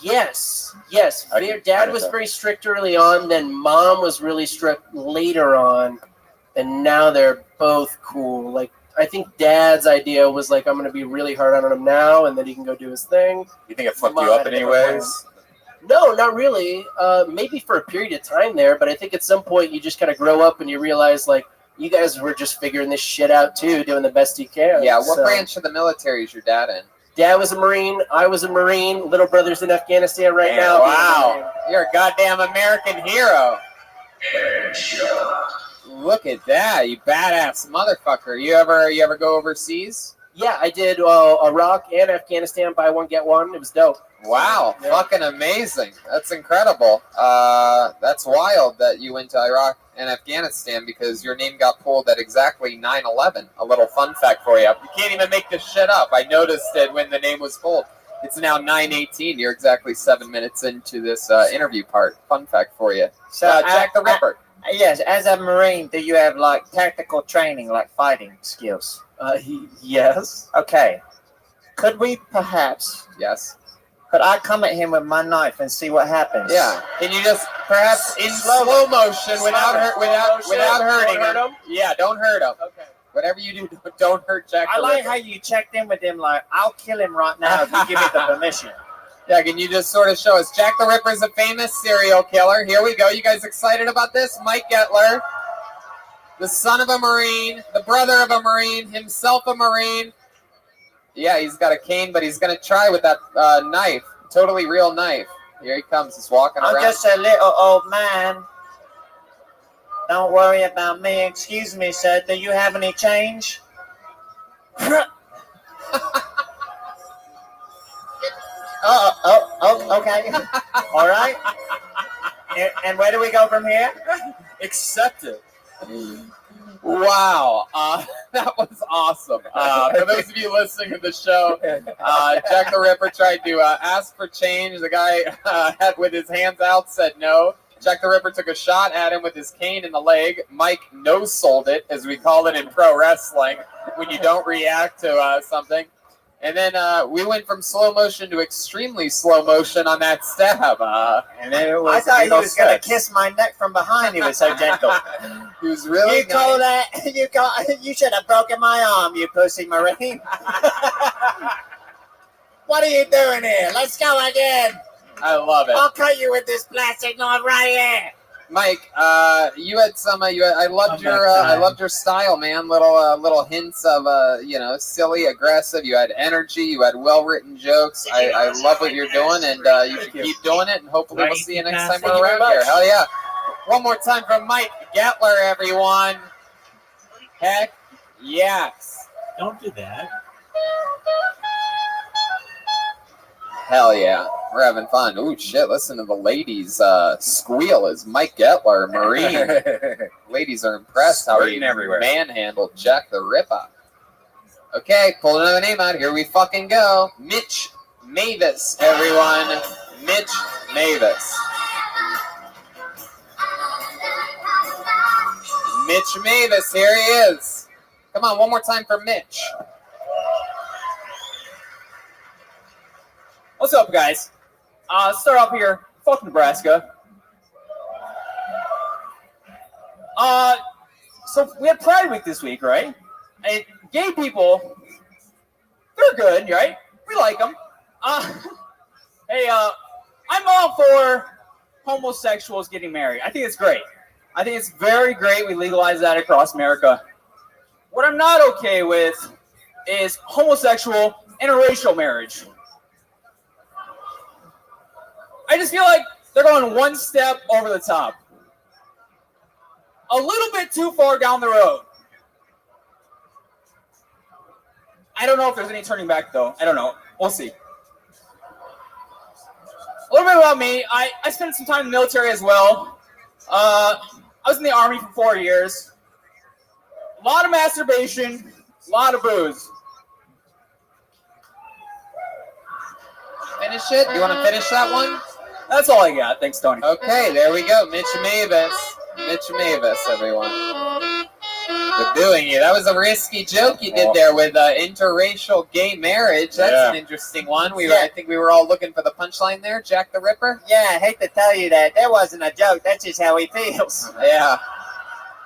Yes. Dad was very strict early on. Then mom was really strict later on, and now they're both cool. Like I think dad's idea was like, I'm going to be really hard on him now, and then he can go do his thing. You think it fucked you up anyways? No, not really. Maybe for a period of time there, but I think at some point you just kind of grow up and you realize like you guys were just figuring this shit out too, doing the best you can. Yeah. What branch of the military is your dad in? Dad was a Marine. I was a Marine. Little brother's in Afghanistan right now. Wow. You're a goddamn American hero. Look at that, you badass motherfucker. You ever go overseas? Yeah, I did Iraq and Afghanistan, buy one, get one. It was dope. Wow, Yeah. fucking amazing. That's incredible. That's wild that you went to Iraq and Afghanistan because your name got pulled at exactly 9/11. A little fun fact for you. You can't even make this shit up. I noticed it when the name was pulled. It's now 9:18. You're exactly 7 minutes into this interview part. Fun fact for you. So, Jack the Ripper. Yes, as a Marine, do you have like tactical training, like fighting skills? Yes. Okay. Could we perhaps? Yes. Could I come at him with my knife and see what happens? Yeah. Can you just perhaps in slow motion without hurting him? Yeah, don't hurt him. Okay. Whatever you do, don't hurt Jack. I the like Ripper. how you checked in with him. Like, I'll kill him right now if you give me the permission. Yeah, can you just sort of show us? Jack the Ripper is a famous serial killer. Here we go. You guys excited about this? Mike Gettler, the son of a Marine, the brother of a Marine, himself a Marine. Yeah, he's got a cane, but he's going to try with that knife. Totally real knife. Here he comes. He's walking around. I'm just a little old man. Don't worry about me. Excuse me, sir. Do you have any change? Okay. All right. And where do we go from here? Accept it. Wow, that was awesome. For those of you listening to the show, Jack the Ripper tried to ask for change. The guy with his hands out said no. Jack the Ripper took a shot at him with his cane in the leg. Mike no-sold it, as we call it in pro wrestling, when you don't react to something. And then we went from slow motion to extremely slow motion on that stab. And then it was. I thought he was going to kiss my neck from behind. He was so gentle. He was really. You call that? You should have broken my arm, you pussy Marine. What are you doing here? Let's go again. I love it. I'll cut you with this plastic knife right here. Mike, you had some. I loved your style, man. Little hints of silly, aggressive. You had energy. You had well-written jokes. I love what you're doing, and you should keep doing it. And hopefully, we'll see you next time we're around here. Hell yeah! One more time from Mike Gettler, everyone. Heck yes! Don't do that. Hell yeah. We're having fun. Ooh, shit. Listen to the ladies squeal as Mike Gettler, Marine. Ladies are impressed how he manhandled Jack the Ripper. Okay, pull another name out. Here we fucking go. Mitch Mavis, everyone. Mitch Mavis. Mitch Mavis, here he is. Come on, one more time for Mitch. What's up, guys? Start off here. Fuck Nebraska. So we had Pride Week this week, right? And gay people, they're good, right? We like them. Hey, I'm all for homosexuals getting married. I think it's great. I think it's very great we legalize that across America. What I'm not okay with is homosexual interracial marriage. I just feel like they're going one step over the top. A little bit too far down the road. I don't know if there's any turning back, though. I don't know. We'll see. A little bit about me. I spent some time in the military as well. I was in the Army for 4 years. A lot of masturbation, a lot of booze. Finish it? You want to finish that one? That's all I got. Thanks, Tony. Okay, there we go. Mitch Mavis. Mitch Mavis, everyone. We're doing it. That was a risky joke you did there with interracial gay marriage. That's an interesting one. I think we were all looking for the punchline there. Jack the Ripper? Yeah, I hate to tell you that. That wasn't a joke. That's just how he feels. Yeah.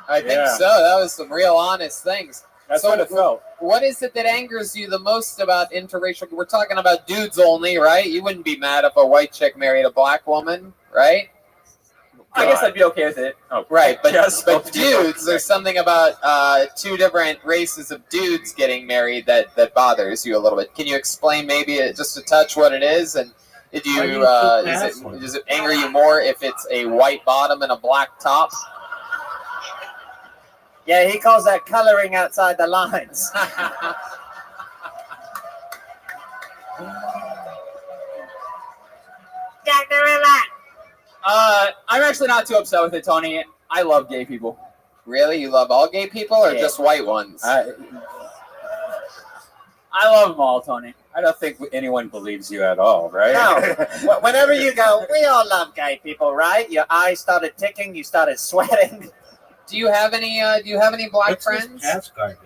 I think so. That was some real honest things. That's what it felt. What is it that angers you the most about interracial? We're talking about dudes only, right? You wouldn't be mad if a white chick married a black woman, right? I guess I'd be okay with it. Oh, right, but dudes, there's something about two different races of dudes getting married that bothers you a little bit. Can you explain maybe just a touch what it is? And does it anger you more if it's a white bottom and a black top? Yeah, he calls that coloring outside the lines. I'm actually not too upset with it, Tony. I love gay people. Really? You love all gay people or Yeah. just white ones? I love them all, Tony. I don't think anyone believes you at all, right? No. Whenever you go, we all love gay people, right? Your eyes started ticking. You started sweating. Do you have any black friends? That's garbage.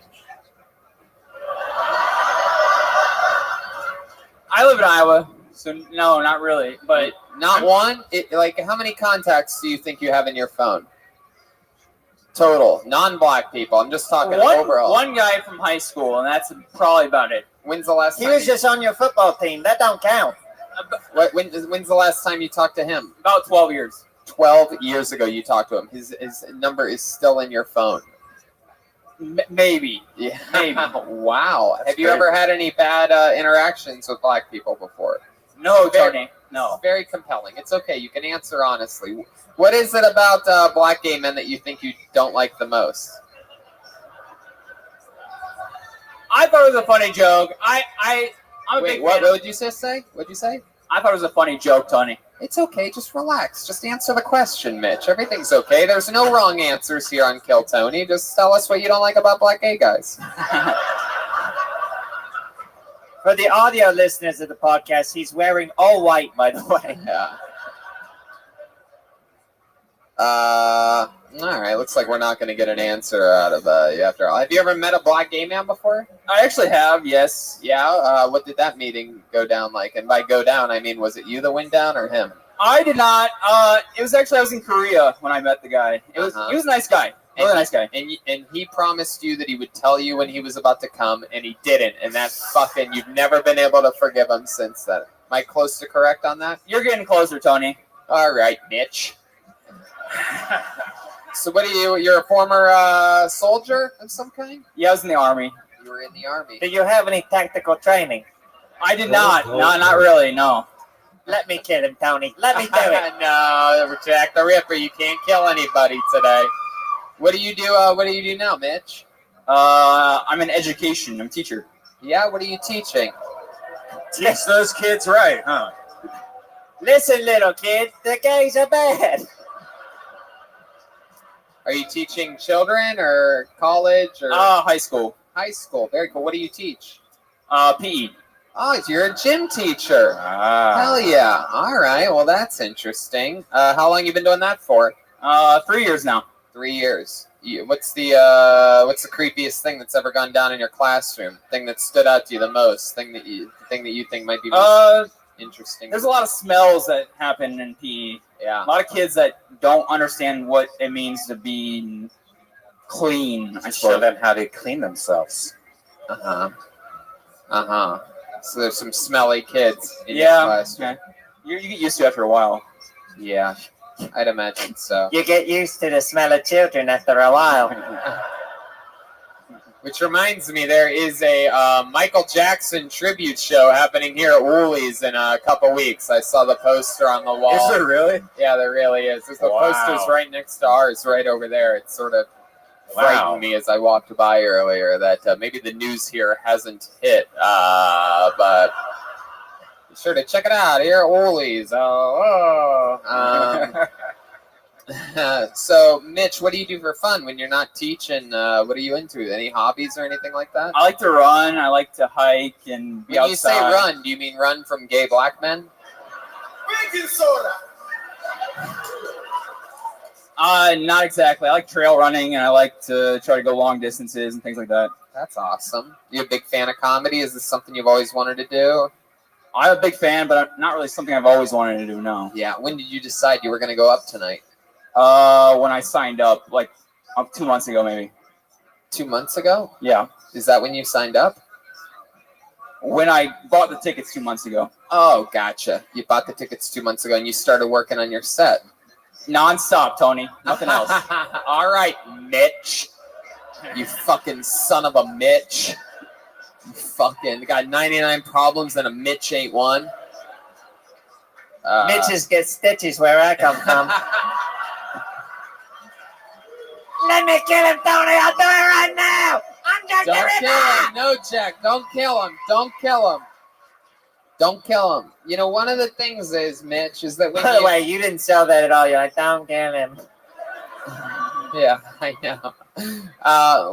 I live in Iowa, so no, not really. But not one? Like, how many contacts do you think you have in your phone? Total, non-black people. I'm just talking overall. One guy from high school, and that's probably about it. When's the last He time was just on your football team. That don't count. When's the last time you talked to him? About 12 years. 12 years ago you talked to him. His number is still in your phone. Maybe. Yeah. Maybe. Wow. Have you ever had any bad interactions with black people before? No, Tony. No. It's very compelling. It's okay. You can answer honestly. What is it about black gay men that you think you don't like the most? I thought it was a funny joke. I'm a Wait, big what fan. would you say? What'd you say? I thought it was a funny joke, Tony. It's okay. Just relax. Just answer the question, Mitch. Everything's okay. There's no wrong answers here on Kill Tony. Just tell us what you don't like about black gay guys. For the audio listeners of the podcast, he's wearing all white, by the way. Yeah. All right. Looks like we're not going to get an answer out of you after all. Have you ever met a black gay man before? I actually have, yes. Yeah. What did that meeting go down like? And by go down, I mean, was it you that went down or him? I did not. It was actually I was in Korea when I met the guy. He was a nice guy. Really nice guy. And he promised you that he would tell you when he was about to come, and he didn't. And that's fucking. You've never been able to forgive him since then. Am I close to correct on that? You're getting closer, Tony. All right, Mitch. So what are you? You're a former soldier of some kind? Yeah, I was in the Army. You were in the Army. Did you have any tactical training? I did not. No, not really. No. Let me kill him, Tony. Let me do it. No, Jack the Ripper. You can't kill anybody today. What do you do? What do you do now, Mitch? I'm in education. I'm a teacher. Yeah. What are you teaching? Teach those kids right, huh? Listen, little kid. The gays are bad. Are you teaching children or college or high school? High school. Very cool. What do you teach? PE. Oh, you're a gym teacher. Hell yeah. All right. Well, that's interesting. How long you been doing that for? 3 years now. 3 years. What's the creepiest thing that's ever gone down in your classroom? Thing that stood out to you the most? Thing that you think might be most interesting? There's a lot of smells that happen in PE. Yeah. A lot of kids that don't understand what it means to be clean. I Show them how to clean themselves. So there's some smelly kids in your Yeah. class. Okay. You get used to it after a while. Yeah. I'd imagine so. You get used to the smell of children after a while. Which reminds me, there is a Michael Jackson tribute show happening here at Woolies in a couple weeks. I saw the poster on the wall. Is there really? Yeah, there really is. There's the posters right next to ours, right over there. It sort of frightened me as I walked by earlier that maybe the news here hasn't hit. But be sure to check it out here at Woolies. So, Mitch, what do you do for fun when you're not teaching? What are you into? Any hobbies or anything like that? I like to run. I like to hike and be When outside. you say run, do you mean run from gay black men? Baking soda. Not exactly. I like trail running, and I like to try to go long distances and things like that. That's awesome. You a big fan of comedy? Is this something you've always wanted to do? I'm a big fan, but not really something I've always wanted to do, no. Yeah. When did you decide you were going to go up tonight? When I signed up, like 2 months ago, maybe. 2 months ago? Yeah. Is that when you signed up? When I bought the tickets 2 months ago. Oh, gotcha. You bought the tickets 2 months ago and you started working on your set. Non-stop, Tony. Nothing else. All right, Mitch. You fucking son of a Mitch. You fucking got 99 problems and a Mitch ain't one. Mitches get stitches where I come from. Let me kill him, Tony. I'll do it right now. I'm Jack the Don't Ripper. kill him. No, Jack. Don't kill him. Don't kill him. Don't kill him. You know, one of the things is, Mitch, is that when By the way, you didn't sell that at all. You're like, don't kill him. Yeah, I know.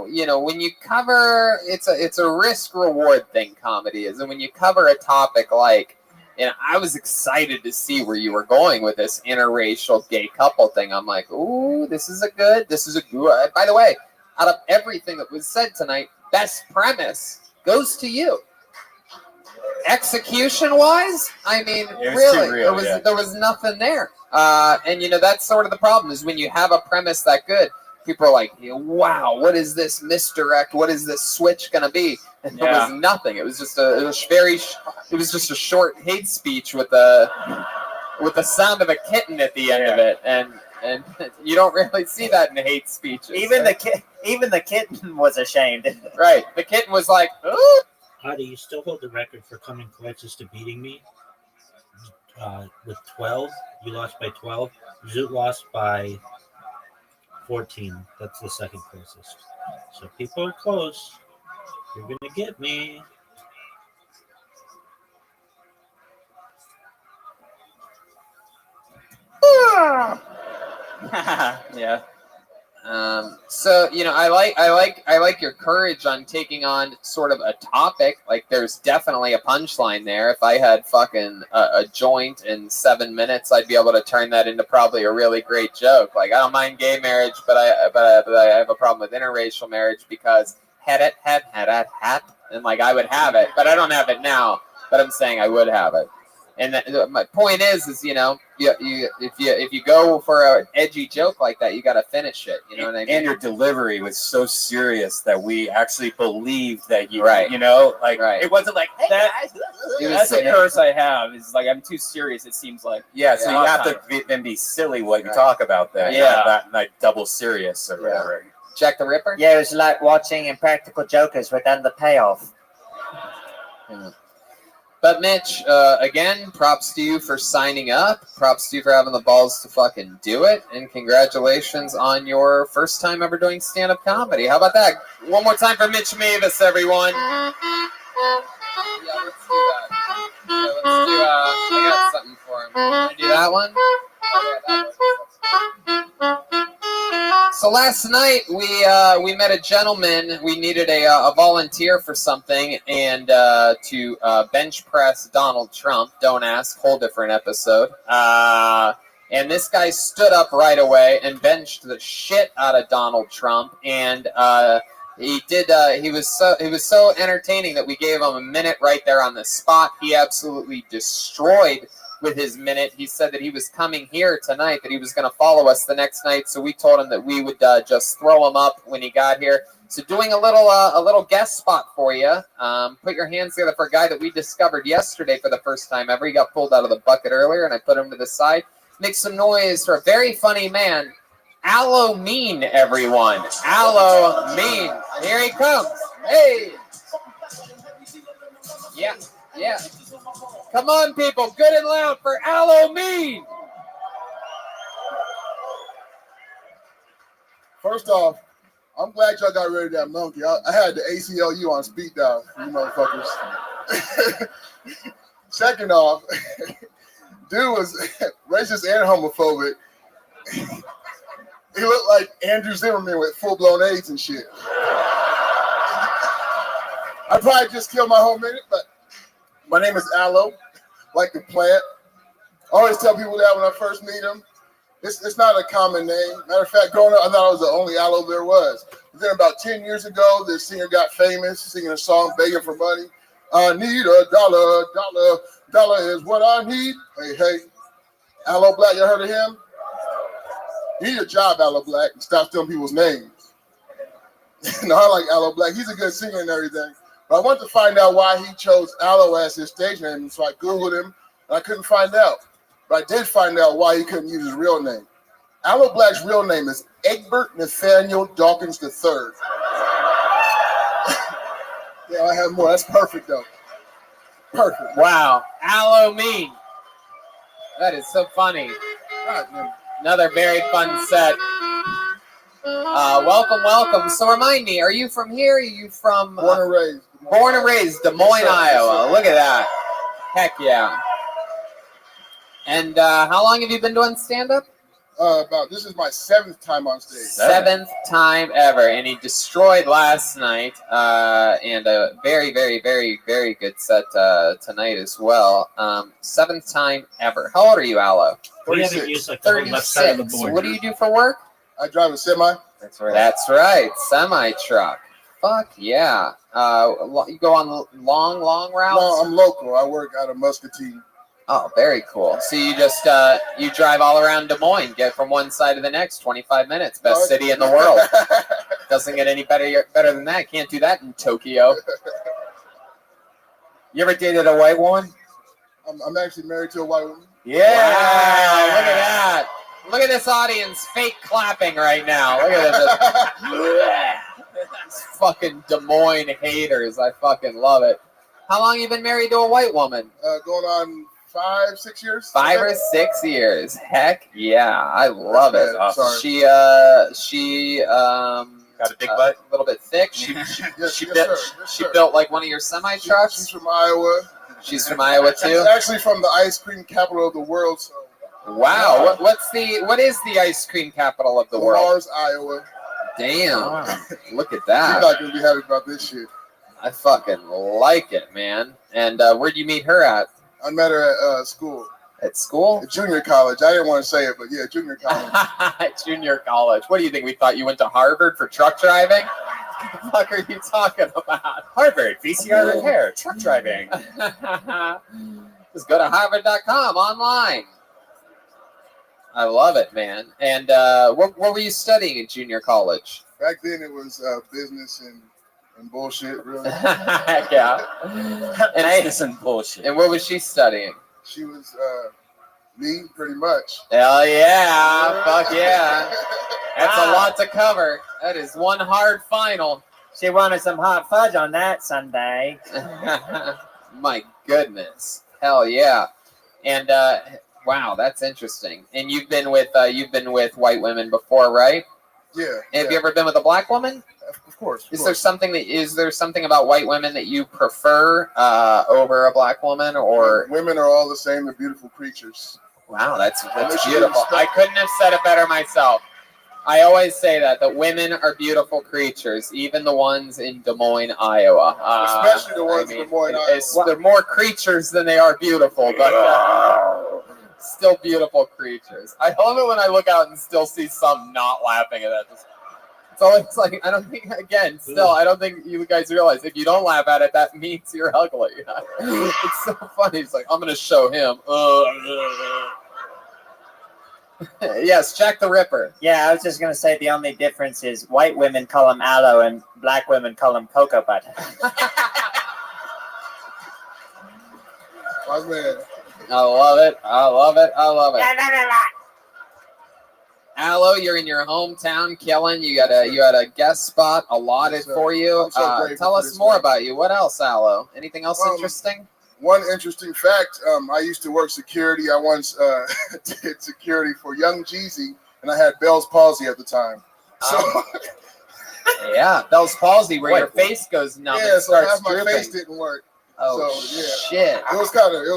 You know, when you cover, it's a risk reward thing. Comedy is, and when you cover a topic like, and I was excited to see where you were going with this interracial gay couple thing. I'm like, ooh, this is a good. By the way, out of everything that was said tonight, best premise goes to you. Execution wise, I mean, really, there was nothing there. And you know, that's sort of the problem is when you have a premise that good, people are like, wow, what is this misdirect? What is this switch gonna be? And there was nothing. It was just a short hate speech with the sound of a kitten at the end of it, and you don't really see that in hate speeches. Even the kitten was ashamed. Right, the kitten was like, ooh. Hadi, you still hold the record for coming closest to beating me. With 12, you lost by 12. Zoot lost by 14. That's the second closest. So people are close. You're going to get me. Yeah. So you know, I like your courage on taking on sort of a topic. Like, there's definitely a punchline there. If I had fucking a joint in 7 minutes, I'd be able to turn that into probably a really great joke. Like, I don't mind gay marriage, but I have a problem with interracial marriage because had, and like I would have it, but I don't have it now. But I'm saying I would have it. And my point is you know, if you go for an edgy joke like that, you got to finish it. You know what I mean? And your delivery was so serious that we actually believed that you, right? You know, like it wasn't like, hey guys. That's a curse I have. Is like I'm too serious. It seems like. Yeah, so you have to then be silly what you talk about then. Yeah, not like double serious or whatever. Jack the Ripper. Yeah, it was like watching Impractical Jokers without the payoff. Yeah. But Mitch, again, props to you for signing up. Props to you for having the balls to fucking do it. And congratulations on your first time ever doing stand-up comedy. How about that? One more time for Mitch Mavis, everyone. Yeah, let's do that. Yeah, let's do, I got something for him. Can I do that one? Oh, yeah, that one. So last night we met a gentleman. We needed a volunteer for something, and to bench press Donald Trump. Don't ask, whole different episode. And this guy stood up right away and benched the shit out of Donald Trump, and he did. He was so entertaining that we gave him a minute right there on the spot. He absolutely destroyed with his minute. He said that he was coming here tonight, that he was going to follow us the next night. So we told him that we would just throw him up when he got here. So doing a little guest spot for you. Put your hands together for a guy that we discovered yesterday for the first time ever. He got pulled out of the bucket earlier, and I put him to the side. Make some noise for a very funny man, Aloe Mean, everyone. Aloe Mean. Here he comes. Hey. Yeah. Yeah. Come on, people. Good and loud for Aloe Mean. First off, I'm glad y'all got rid of that monkey. I had the ACLU on speed dial, you motherfuckers. Second off, dude was racist and homophobic. He looked like Andrew Zimmerman with full-blown AIDS and shit. I probably just killed my whole minute, but my name is Aloe, like the plant. I always tell people that when I first meet them. It's not a common name. Matter of fact, growing up, I thought I was the only Aloe there was. But then about 10 years ago, this singer got famous, singing a song, begging for money. I need $1, dollar is what I need. Hey, hey. Aloe Black, you heard of him? You need a job, Aloe Black, and stop stealing people's names. No, I like Aloe Black. He's a good singer and everything. But I wanted to find out why he chose Aloe as his stage name, so I Googled him, and I couldn't find out. But I did find out why he couldn't use his real name. Aloe Black's real name is Egbert Nathaniel Dawkins III. Yeah, I have more. That's perfect, though. Perfect. Wow. Aloe Mean. That is so funny. Another very fun set. Welcome, welcome. So remind me, are you from here? Are you from... Born and raised. Born and raised, Des Moines, Iowa. Look at that. Heck yeah. And how long have you been doing stand-up? This is my 7th time on stage. 7th time ever, and he destroyed last night, and a very, very, very, very good set tonight as well. 7th time ever. How old are you, Aloe? We haven't used like the whole left side of the 36. board. What do you do for work? I drive a semi. That's right. That's right. Semi-truck. Fuck yeah. You go on long routes? No, I'm local. I work out of Muscatine. Oh, very cool. So you just you drive all around Des Moines, get from one side to the next, 25 minutes. Best city in the world. Doesn't get any better than that. Can't do that in Tokyo. You ever dated a white woman? I'm actually married to a white woman. Yeah. Wow, look at that. Look at this audience fake clapping right now. Look at this. These fucking Des Moines haters. I fucking love it. How long you been married to a white woman? Going on 5, 6 years. 5 or 6 years. Heck yeah, I love it. Sorry. She got a big butt, a little bit thick. She built like one of your semi trucks. She's from Iowa. She's from Iowa too. She's actually from the ice cream capital of the world. So. Wow. What is the ice cream capital of the world? Mars, Iowa. Damn. Look at that. You're not gonna be happy about this shit. I fucking like it, man. And where'd you meet her at? I met her at school. At school? At junior college. I didn't want to say it, but yeah, junior college. Junior college. What do you think? We thought you went to Harvard for truck driving? What the fuck are you talking about? Harvard, VCR repair, truck driving. Just go to harvard.com online. I love it, man. And what were you studying in junior college? Back then it was business and bullshit, really. Yeah. And business and bullshit. And what was she studying? She was me, pretty much. Hell yeah. Fuck yeah. That's a lot to cover. That is one hard final. She wanted some hot fudge on that Sunday. My goodness. Hell yeah. And wow, that's interesting. And you've been with white women before, right? Yeah. Have you ever been with a black woman? Of course. Is there something about white women that you prefer over a black woman, or women are all the same? They're beautiful creatures. Wow, that's beautiful. I couldn't have said it better myself. I always say that women are beautiful creatures, even the ones in Des Moines, Iowa. Especially the ones in Des Moines, Iowa. They're more creatures than they are beautiful, but still beautiful creatures. I love it when I look out and still see some not laughing at that. So it's like, I don't think you guys realize if you don't laugh at it, that means you're ugly. It's so funny. It's like, I'm going to show him. Yes, Jack the Ripper. Yeah, I was just going to say the only difference is white women call him aloe and black women call him cocoa butter. My man. I love it. I love it. I love it. Aloe, you're in your hometown killing. You had a guest spot allotted for you. Tell us more about you. What else, Aloe? Anything else interesting? One interesting fact, I used to work security. I once did security for Young Jeezy, and I had Bell's palsy at the time. So yeah, Bell's palsy, where your face goes numb and so starts half my drooping. face didn't work. Oh, so, yeah. shit. It was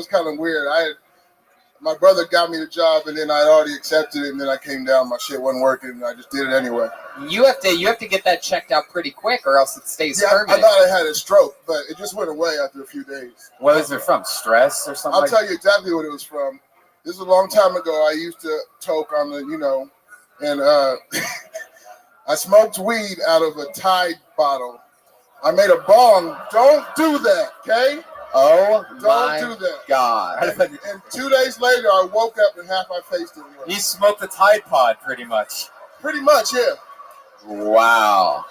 kind of weird. My brother got me the job, and then I'd already accepted it, and then I came down. My shit wasn't working, and I just did it anyway. You have to get that checked out pretty quick, or else it stays I permanent. thought I had a stroke, but it just went away after a few days. What is it from? Stress or something? I'll tell you exactly what it was from. This was a long time ago. I used to toke on the, and I smoked weed out of a Tide bottle. I made a bong. Don't do that, okay? Oh, don't do that. God. And 2 days later, I woke up and half my face didn't work. You smoked the Tide Pod, pretty much. Pretty much, yeah. Wow.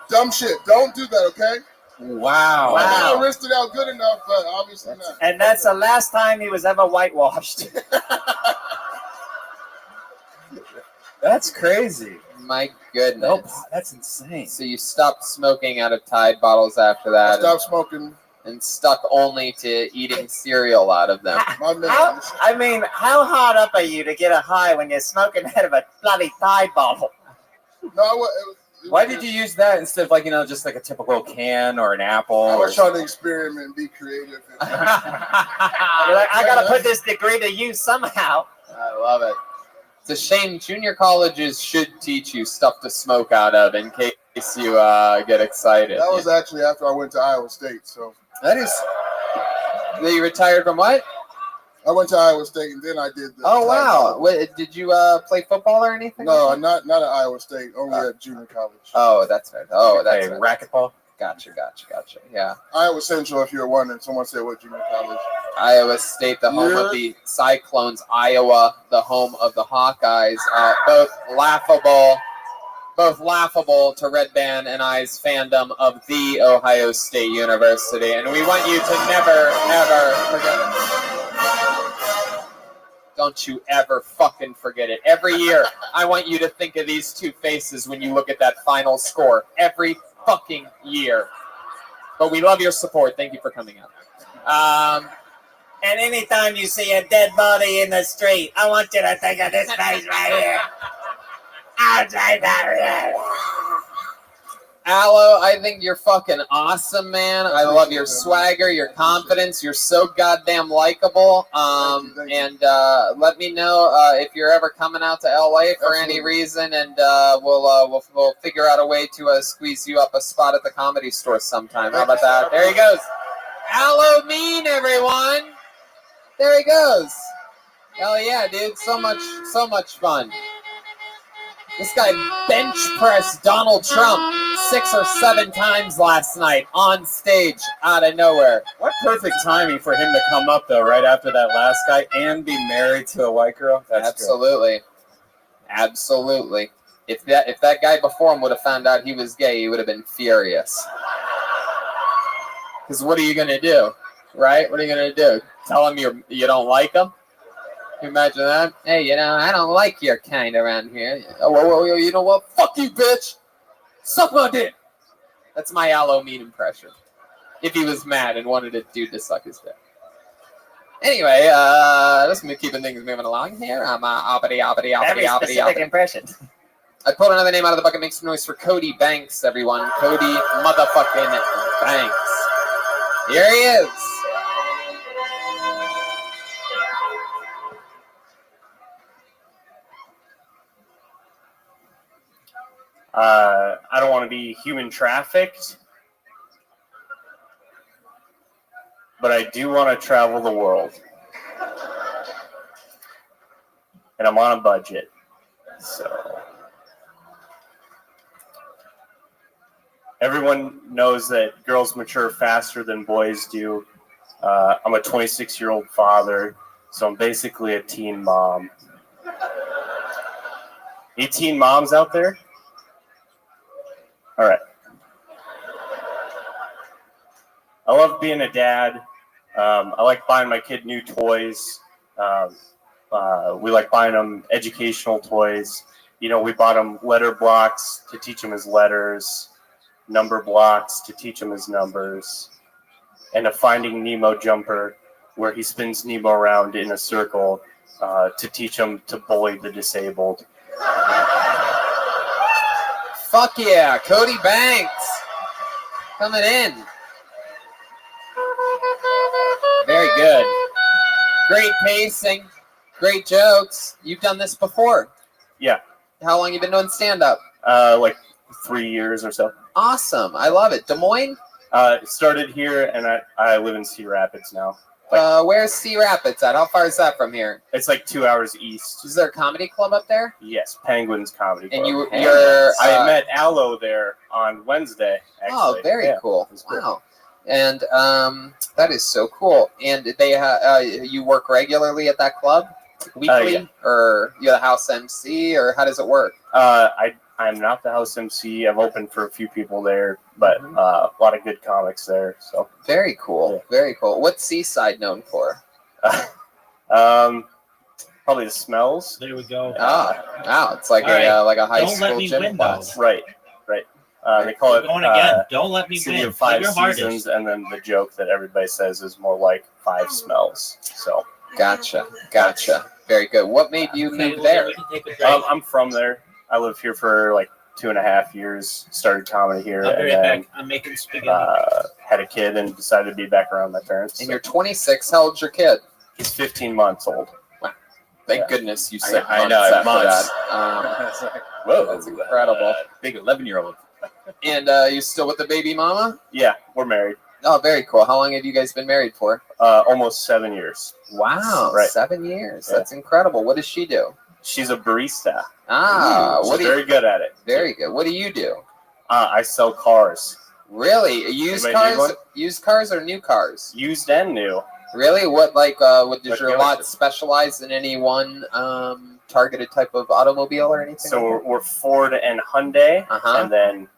Dumb shit. Don't do that, okay? Wow. I risked it out good enough, but obviously not. And that's the last time he was ever whitewashed. That's crazy. My goodness. Nope, that's insane. So you stopped smoking out of Tide bottles after that. I stopped smoking. And stuck only to eating cereal out of them. How hard up are you to get a high when you're smoking out of a bloody Tide bottle? No, Why did you use that instead of just like a typical can or an apple? I was trying to experiment and be creative. You're like, I gotta put this degree to use somehow. I love it. It's a shame junior colleges should teach you stuff to smoke out of in case you get excited. That was actually after I went to Iowa State. So that is. You retired from what? I went to Iowa State and then I did. Oh wow! What, did you play football or anything? No, not at Iowa State. Only at junior college. Oh, that's right. Oh, that's right. Racquetball. Gotcha. Yeah. Iowa Central, if you were wondering. Someone said what junior college? Iowa State, the home of the Cyclones. Iowa, the home of the Hawkeyes. Both laughable to Red Band and I's fandom of the Ohio State University, and we want you to never forget it. Don't you ever fucking forget it. Every year, I want you to think of these two faces when you look at that final score. Every fucking year. But we love your support. Thank you for coming out. And anytime you see a dead body in the street, I want you to think of this face right here. Outside that. Aloe, I think you're fucking awesome, man. I love your swagger, your confidence. You're so goddamn likable. And let me know if you're ever coming out to LA for any reason, and we'll figure out a way to squeeze you up a spot at the Comedy Store sometime. How about that? There he goes. Aloe Mean, everyone. There he goes. Hell yeah, dude. So much fun. This guy bench pressed Donald Trump 6 or 7 times last night on stage out of nowhere. What perfect timing for him to come up though, right after that last guy, and be married to a white girl. That's absolutely, absolutely. If that guy before him would have found out he was gay, he would have been furious. Because what are you gonna do, right? What are you gonna do? Tell him you don't like him? Can you imagine that? Hey, I don't like your kind around here. Oh, you know what? Fuck you, bitch. Suck my dick. That's my Aloe Mean impression. If he was mad and wanted a dude to suck his dick. Anyway, let's keeping things moving along here. I'm Very specific impression. I pulled another name out of the bucket. Make some noise for Cody Banks, everyone. Cody motherfucking Banks. Here he is. I don't want to be human trafficked, but I do want to travel the world. And I'm on a budget. So everyone knows that girls mature faster than boys do. I'm a 26-year-old father, so I'm basically a teen mom. 18 moms out there? All right. I love being a dad. I like buying my kid new toys. We like buying them educational toys. We bought him letter blocks to teach him his letters, number blocks to teach him his numbers, and a Finding Nemo jumper where he spins Nemo around in a circle to teach him to bully the disabled. Fuck yeah, Cody Banks coming in. Very good. Great pacing, great jokes. You've done this before. Yeah. How long you been doing stand-up? Like 3 years or so. Awesome. I love it. Des Moines? Started here, and I live in Cedar Rapids now. Where's Cedar Rapids at? How far is that from here? It's like 2 hours east. Is there a comedy club up there? Yes, Penguins Comedy Club. And you're I met Aloe there on Wednesday, actually. Oh, very cool. Wow. And that is so cool. And they you work regularly at that club? Weekly? Yeah. Or you're the house MC? Or how does it work? I'm not the house MC. I've opened for a few people there, but a lot of good comics there. So very cool. Yeah. Very cool. What's Seaside known for? Probably the smells. There we go. Wow. It's like a high school gym class. Right. They call it going again. Don't let me City win. of 5 your Seasons, and then the joke that everybody says is more like 5 smells. So Gotcha. Very good. What made you move there? I'm from there. I lived here for like 2.5 years. Started comedy here, I'll be and right then back. I'm making spaghetti. had a kid and decided to be back around my parents. And you're 26. How old's your kid? He's 15 months old. Wow. Thank goodness you said I months know, after months. that. Whoa, that's incredible. Big 11-year-old. And you still with the baby mama? Yeah, we're married. Oh, very cool. How long have you guys been married for? Almost 7 years. Wow, Right. 7 years. Yeah. That's incredible. What does she do? She's a barista. Ah, She's what do you, very good at it. very good. What do you do? I sell cars. Really? Used Anybody need cars? one? Used cars or new cars? Used and new. Really? What what does Like your dealership. lot specialize in any one targeted type of automobile or anything? So like we're Ford and Hyundai, Uh-huh. and then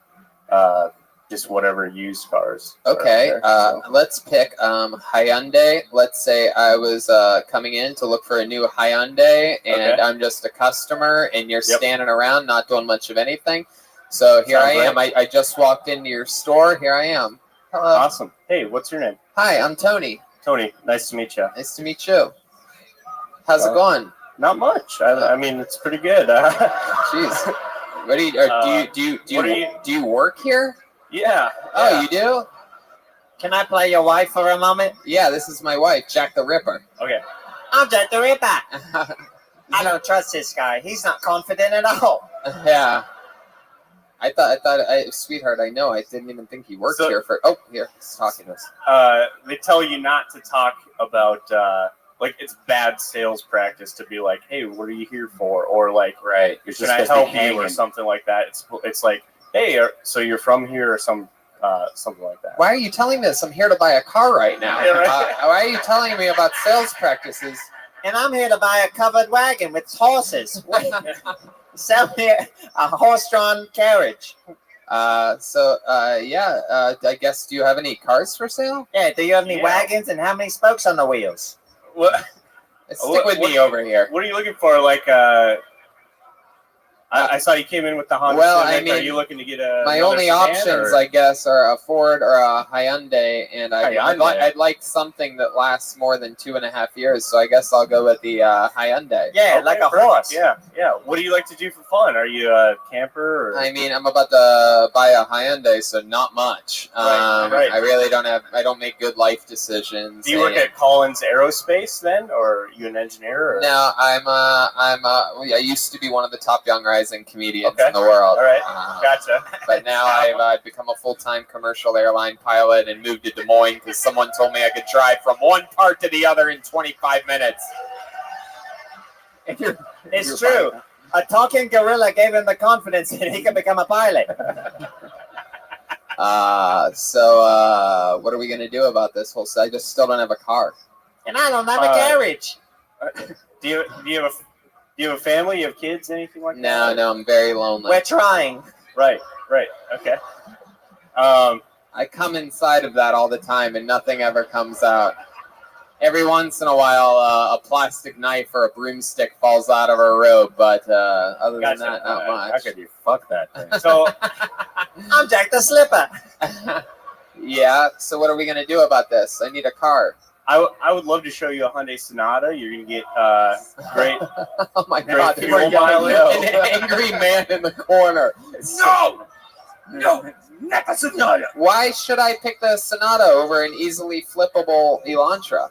just whatever used cars. are out Okay, there, so. let's pick Hyundai. Let's say I was coming in to look for a new Hyundai, and Okay. I'm just a customer, and you're Yep. standing around not doing much of anything. So here Sounds I am. I just walked into your store. Here I am. Hello. Awesome. Hey, what's your name? Hi, I'm Tony. Tony. Nice to meet you. Nice to meet you. How's it going? Not much. I mean, it's pretty good. Jeez. What do you do you work here? Yeah. Oh, you do? Can I play your wife for a moment? Yeah, this is my wife, Jack the Ripper. Okay. I'm Jack the Ripper. I don't trust this guy. He's not confident at all. Yeah. I thought, sweetheart, I know. I didn't even think he worked here for. Oh, here, he's talking to us. They tell you not to talk about like it's bad sales practice to be like, hey, what are you here for? Or like, right, can I help you or something like that? It's like, hey, so you're from here or something like that. Why are you telling me this? I'm here to buy a car right now. Yeah, right. Why are you telling me about sales practices? And I'm here to buy a covered wagon with horses. Sell me a horse-drawn carriage. I guess, do you have any cars for sale? Yeah, do you have any wagons and how many spokes on the wheels? What? Stick with me over here. What are you looking for? Like, I saw you came in with the Honda Well, Civic. I mean, are you looking to get a? My another only sedan, options, or? I guess, are a Ford or a Hyundai, and I'd like something that lasts more than 2.5 years. So I guess I'll go with the Hyundai. Yeah, Okay, like a perfect. horse. Yeah. What do you like to do for fun? Are you a camper? Or? I mean, I'm about to buy a Hyundai, so not much. Right. I really I don't make good life decisions. Do you work at Collins Aerospace then, or are you an engineer? Or? No, I used to be one of the top young rising comedians in the world. All right, gotcha. But now I've become a full-time commercial airline pilot and moved to Des Moines because someone told me I could drive from one part to the other in 25 minutes. It's true. A talking gorilla gave him the confidence that he could become a pilot. What are we going to do about this whole I just still don't have a car. And I don't have a carriage. Do you have a family? You have kids? Anything like that? No, I'm very lonely. We're trying. Right. Okay. I come inside of that all the time, and nothing ever comes out. Every once in a while, a plastic knife or a broomstick falls out of her robe, but other than that, not much. How could you fuck that thing? So I'm Jack the Slipper. Yeah. So what are we gonna do about this? I need a car. I would love to show you a Hyundai Sonata. You're gonna get great. Oh my great God! fuel People are mileage. yelling, an angry man in the corner. No, not the Sonata. Why should I pick the Sonata over an easily flippable Elantra?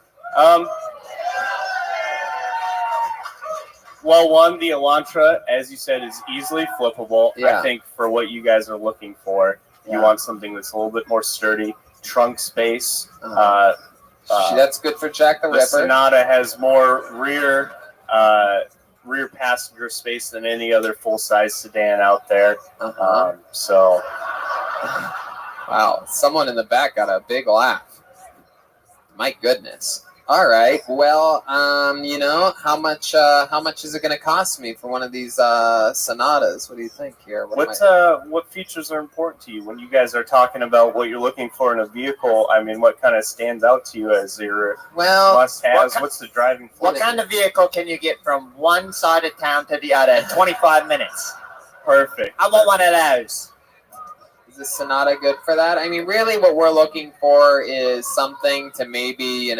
Well, one, the Elantra, as you said, is easily flippable. Yeah. I think for what you guys are looking for, you want something that's a little bit more sturdy, trunk space. That's good for Jack the Ripper. The Sonata has more rear passenger space than any other full-size sedan out there. Wow, someone in the back got a big laugh. My goodness. All right. Well, how much is it going to cost me for one of these Sonatas? What do you think here? What features are important to you when you guys are talking about what you're looking for in a vehicle? I mean, what kind of stands out to you as your must-haves? What's the driving force? What kind of vehicle can you get from one side of town to the other in 25 minutes? Perfect. I want one of those. the Sonata good for that? I mean, really, what we're looking for is something to maybe,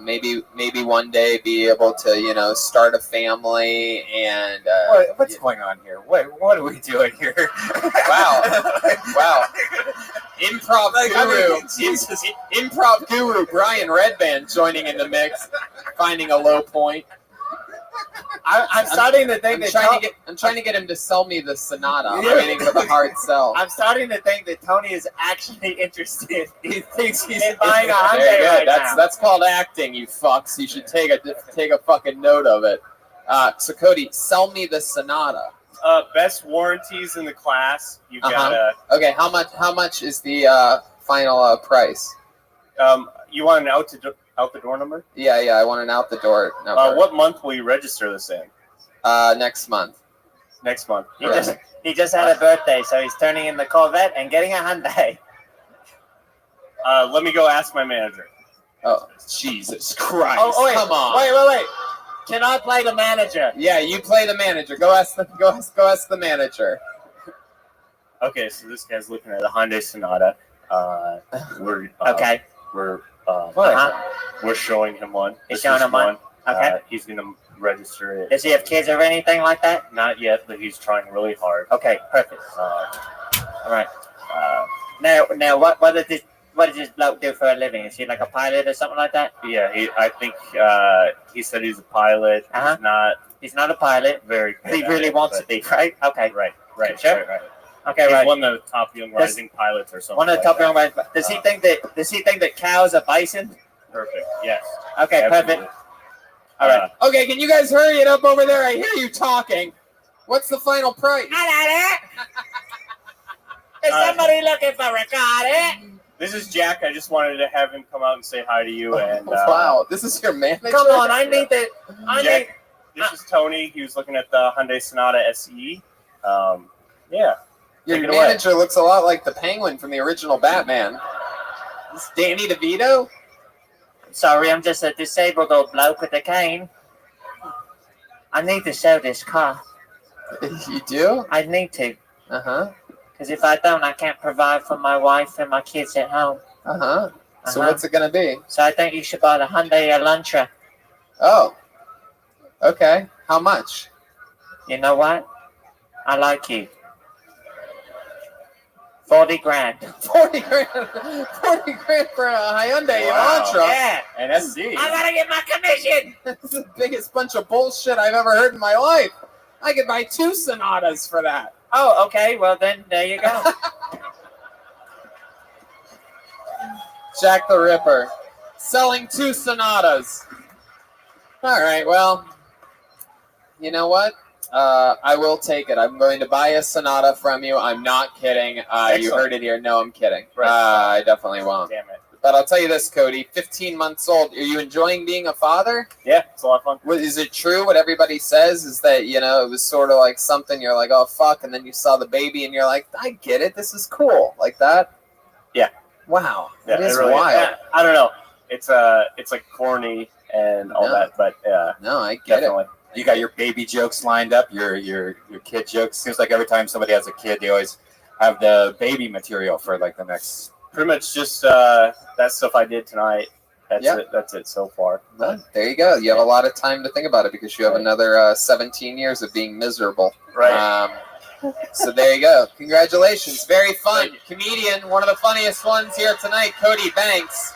maybe one day be able to, start a family and. What's going on here? What are we doing here? Wow. Improv guru Brian Redband joining in the mix, finding a low point. I'm starting to think I'm trying to get him to sell me the Sonata. I'm waiting for the hard sell. I'm starting to think that Tony is actually interested. He thinks he's buying a Hyundai There you go. right now. That's called acting, you fucks. You should take a fucking note of it. So Cody, sell me the Sonata. Best warranties in the class. You've got Okay, how much is the final price? You want an out the door number? Yeah, I want an out the door number. What month will you register this in? Next month. Next month. He just had a birthday, so he's turning in the Corvette and getting a Hyundai. Let me go ask my manager. Oh, Jesus Christ! Oh, wait, come on! Wait! Can I play the manager? Yeah, you play the manager. Go ask the manager. Okay, so this guy's looking at a Hyundai Sonata. We're showing him one. He's showing him one. Okay. He's gonna register it. Does he have kids or anything like that? Not yet, but he's trying really hard. Okay, perfect. All right. Now, what does this bloke do for a living? Is he like a pilot or something like that? Yeah, I think he said he's a pilot. He's not a pilot. Very good. He really wants to be, right? Okay. Right. Sure. Right. Okay, he's right. one of the top young rising pilots or something. One of the top young rising. Does he think that cows are bison? Perfect. Yes. Okay. Absolutely. Perfect. All right. Okay, can you guys hurry it up over there? I hear you talking. What's the final price? Is somebody looking for a car? This is Jack. I just wanted to have him come out and say hi to you. And wow, this is your manager. Come on, I need that. Jack, this is Tony. He was looking at the Hyundai Sonata SE. Yeah. Your manager looks a lot like the Penguin from the original Batman. This is Danny DeVito? Sorry, I'm just a disabled old bloke with a cane. I need to sell this car. You do? I need to. Uh-huh. Because if I don't, I can't provide for my wife and my kids at home. Uh-huh. So what's it going to be? So I think you should buy the Hyundai Elantra. Oh. Okay. How much? You know what? I like you. 40 grand. 40 grand. 40 grand for a Hyundai Elantra. Yeah. An SC. I gotta get my commission. This is the biggest bunch of bullshit I've ever heard in my life. I could buy 2 Sonatas for that. Oh, okay. Well, then there you go. Jack the Ripper. Selling 2 Sonatas. All right, well, you know what? I will take it. I'm going to buy a Sonata from you. I'm not kidding. You heard it here. No, I'm kidding. Right. I definitely won't. Damn it. But I'll tell you this, Cody. 15 months old. Are you enjoying being a father? Yeah, it's a lot of fun. Is it true what everybody says is that, it was sort of like something you're like, oh, fuck, and then you saw the baby and you're like, I get it. This is cool. Like that? Yeah. Wow. Yeah, it is really, wild. yeah, I don't know. It's like corny and all that, but no, I get definitely. it. You got your baby jokes lined up, your kid jokes. Seems like every time somebody has a kid, they always have the baby material for like the next. Pretty much just that stuff I did tonight. That's it so far. Well, there you go. You have a lot of time to think about it because you have another 17 years of being miserable. Right. So there you go. Congratulations. Very fun. Comedian, one of the funniest ones here tonight, Cody Banks.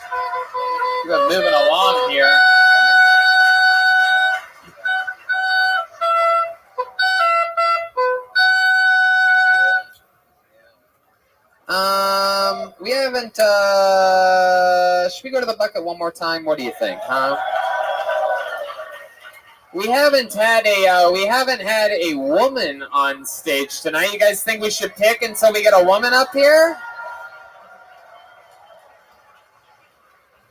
We've been moving along here. We haven't, should we go to the bucket one more time? What do you think, huh? We haven't had a woman on stage tonight. You guys think we should pick until we get a woman up here?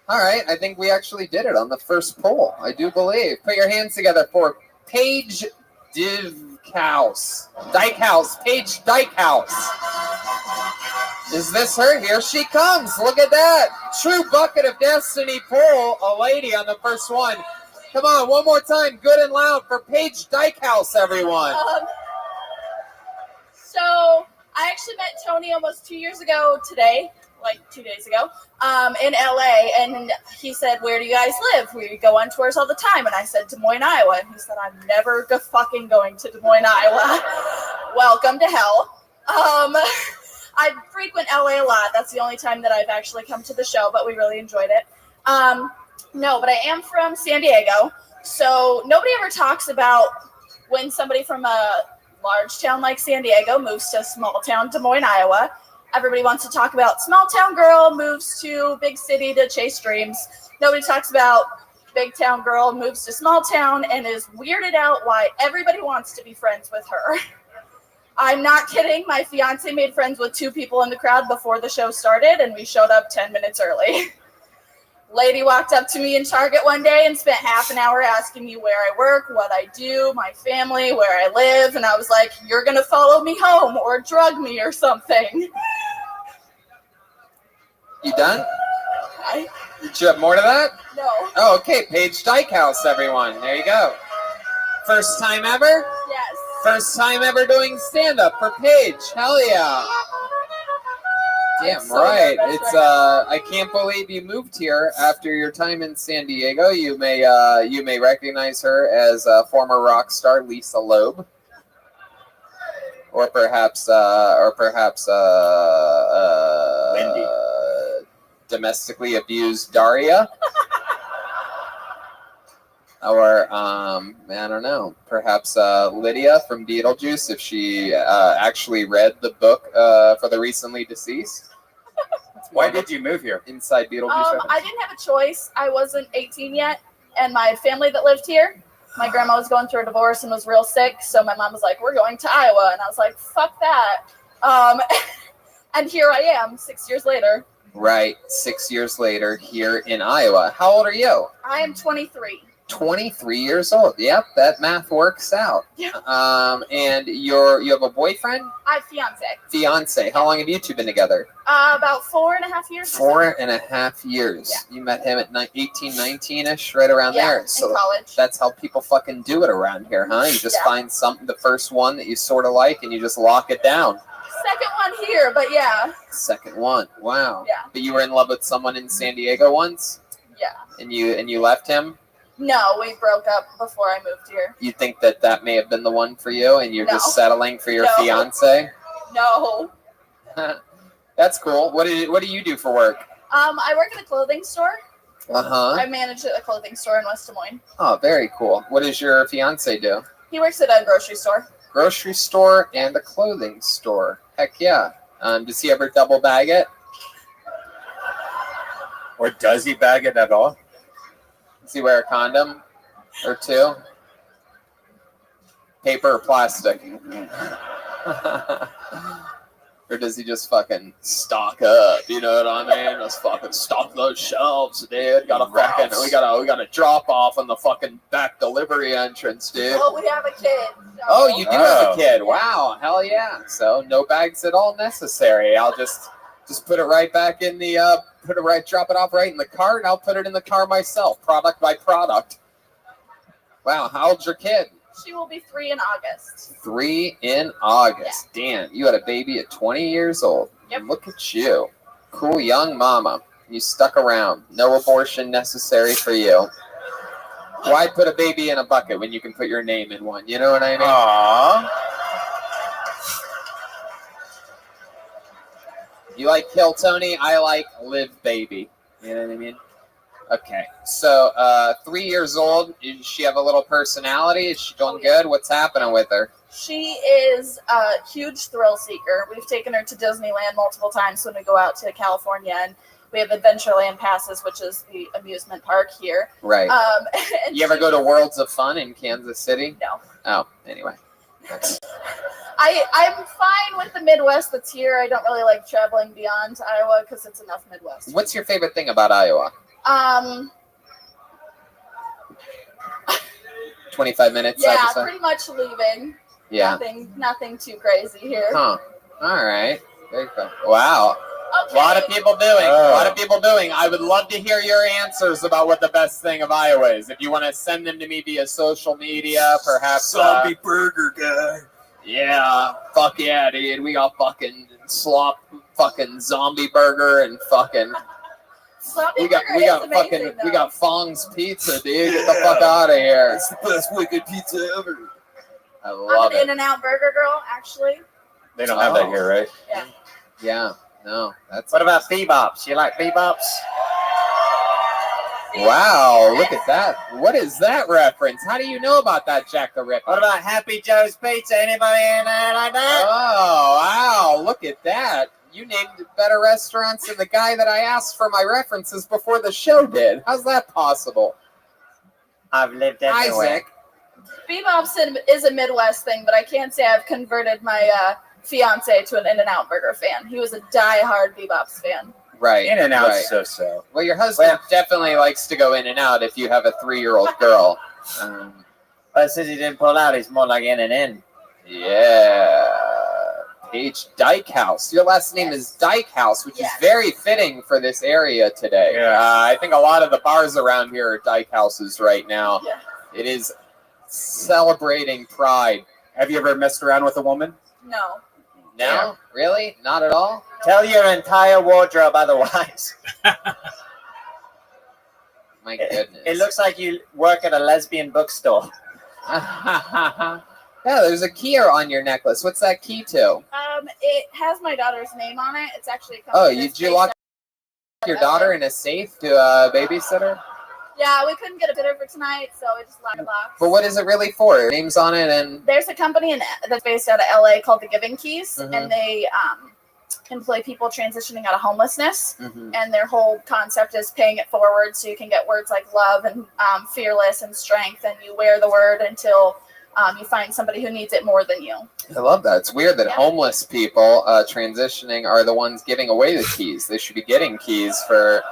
All right, I think we actually did it on the first poll. I do believe. Put your hands together for Paige Dikehouse. Paige Dikehouse. Is this her? Here she comes. Look at that. True Bucket of Destiny poll. A lady on the first one. Come on, one more time. Good and loud for Paige Dikehouse, everyone. So I actually met Tony almost 2 years ago today, like 2 days ago, in LA, and he said, "Where do you guys live? We go on tours all the time." And I said, "Des Moines, Iowa." And he said, "I'm never fucking going to Des Moines, Iowa." Welcome to hell. I frequent LA a lot. That's the only time that I've actually come to the show, but we really enjoyed it. No, but I am from San Diego, so nobody ever talks about when somebody from a large town like San Diego moves to small town Des Moines, Iowa. Everybody wants to talk about small town girl moves to big city to chase dreams. Nobody talks about big town girl moves to small town and is weirded out why everybody wants to be friends with her. I'm not kidding. My fiance made friends with 2 people in the crowd before the show started, and we showed up 10 minutes early. Lady walked up to me in Target one day and spent half an hour asking me where I work, what I do, my family, where I live, and I was like, "You're going to follow me home or drug me or something." You done? I Did you have more to that? No. Oh, okay. Paige Dykehouse, everyone. There you go. First time ever? Yes. First time ever doing stand-up for Paige. Hell yeah. Damn so right. nervous It's right I can't believe you moved here after your time in San Diego. You may recognize her as former rock star Lisa Loeb. Or perhaps Wendy. Domestically abused Daria. Or I don't know, perhaps Lydia from Beetlejuice, if she actually read the book for the recently deceased. Why did you move here? Inside Beetlejuice. I didn't have a choice. I wasn't 18 yet, and my family that lived here, my grandma was going through a divorce and was real sick, so my mom was like, "We're going to Iowa," and I was like, "Fuck that." And here I am 6 years later. Right, 6 years later here in Iowa. How old are you? I am 23. 23 years old. Yep, that math works out. Yeah. And you have a boyfriend? I have fiance. Fiance. How long have you two been together? About 4.5 years. 4.5 years. Yeah. You met him at 18, 19-ish, right around there. So in college. that's how people fucking do it around here, huh? You just find something, the first one that you sort of like, and you just lock it down. Second one here, but yeah. Second one. Wow. Yeah. But you were in love with someone in San Diego once? Yeah. And you left him? No, we broke up before I moved here. You think that may have been the one for you, and you're No. just settling for your No. fiance? No. That's cool. What do you do for work? I work at a clothing store. Uh-huh. I manage a clothing store in West Des Moines. Oh, very cool. What does your fiance do? He works at a grocery store. Grocery store and a clothing store. Heck yeah. Does he ever double bag it? Or does he bag it at all? Does he wear a condom or two? Paper or plastic? Or does he just fucking stock up? You know what I mean? Just fucking stock those shelves, dude. We got a drop off on the fucking back delivery entrance, dude. Well, we have a kid. So. Oh, you do have a kid. Wow. Hell yeah. So no bags at all necessary. I'll just put it right back in the drop it off right in the cart, and I'll put it in the car myself, product by product. Wow. How old's your kid? She will be 3 in August. 3 in August. Yeah. Damn, you had a baby at 20 years old. Yep. Look at you. Cool young mama. You stuck around. No abortion necessary for you. Why put a baby in a bucket when you can put your name in one? You know what I mean? Aww. You like Kill Tony? I like Live Baby. You know what I mean? Okay. So, 3 years old. Does she have a little personality? Is she doing good? What's happening with her? She is a huge thrill seeker. We've taken her to Disneyland multiple times when we go out to California, and we have Adventureland passes, which is the amusement park here. Right. And You ever go to Worlds of Fun in Kansas City? No. Oh, anyway. That's- I'm fine with the Midwest that's here. I don't really like traveling beyond Iowa because it's enough Midwest. What's your favorite thing about Iowa? 25 minutes? Yeah, I would say? pretty much leaving. Yeah. Nothing too crazy here. Huh. All right. Very cool. Wow. Okay. A lot of people doing. A lot of people doing. I would love to hear your answers about what the best thing of Iowa is. If you want to send them to me via social media, perhaps. Zombie burger guy. Yeah, fuck yeah, dude. We got fucking slop, fucking zombie burger, and fucking. Sloppy We got amazing, fucking we got Fong's pizza, dude. Get the fuck out of here. It's the best wicked pizza ever. I I'm love an it. In-N-Out burger girl, actually. They don't have that here, right? Yeah. Yeah. No. That's. What about bebops? You like bebops? Wow, look at that. What is that reference? How do you know about that, Jack the Ripper? What about Happy Joe's Pizza? Anybody in there like that? Oh, wow, look at that. You named better restaurants than the guy that I asked for my references before the show did. How's that possible? I've lived everywhere. Isaac. Bebop's is a Midwest thing, but I can't say I've converted my fiance to an In-N-Out burger fan. He was a die-hard Bebop's fan. Right. In-N-Out's right. so-so. Well, your husband definitely likes to go in and out if you have a 3-year-old girl. But since he didn't pull out, he's more like in and in. Yeah. Paige Dykehouse. Your last name is Dykehouse, which is very fitting for this area today. I think a lot of the bars around here are Dykehouses right now. Yeah. It is celebrating pride. Have you ever messed around with a woman? No. No? Yeah. Really? Not at all? Tell your entire wardrobe otherwise. My goodness. It looks like you work at a lesbian bookstore. Yeah, there's a key on your necklace. What's that key to? It has my daughter's name on it. It's actually a Oh, company did you lock your daughter in a safe to a babysitter? Yeah, we couldn't get a bidder for tonight, so we just locked the box. But what is it really for? Name's on it and... There's a company that's based out of LA called the Giving Keys, Mhm. and they employ people transitioning out of homelessness. Mhm. And their whole concept is paying it forward, so you can get words like love and fearless and strength, and you wear the word until you find somebody who needs it more than you. I love that. It's weird that homeless people transitioning are the ones giving away the keys. They should be getting keys for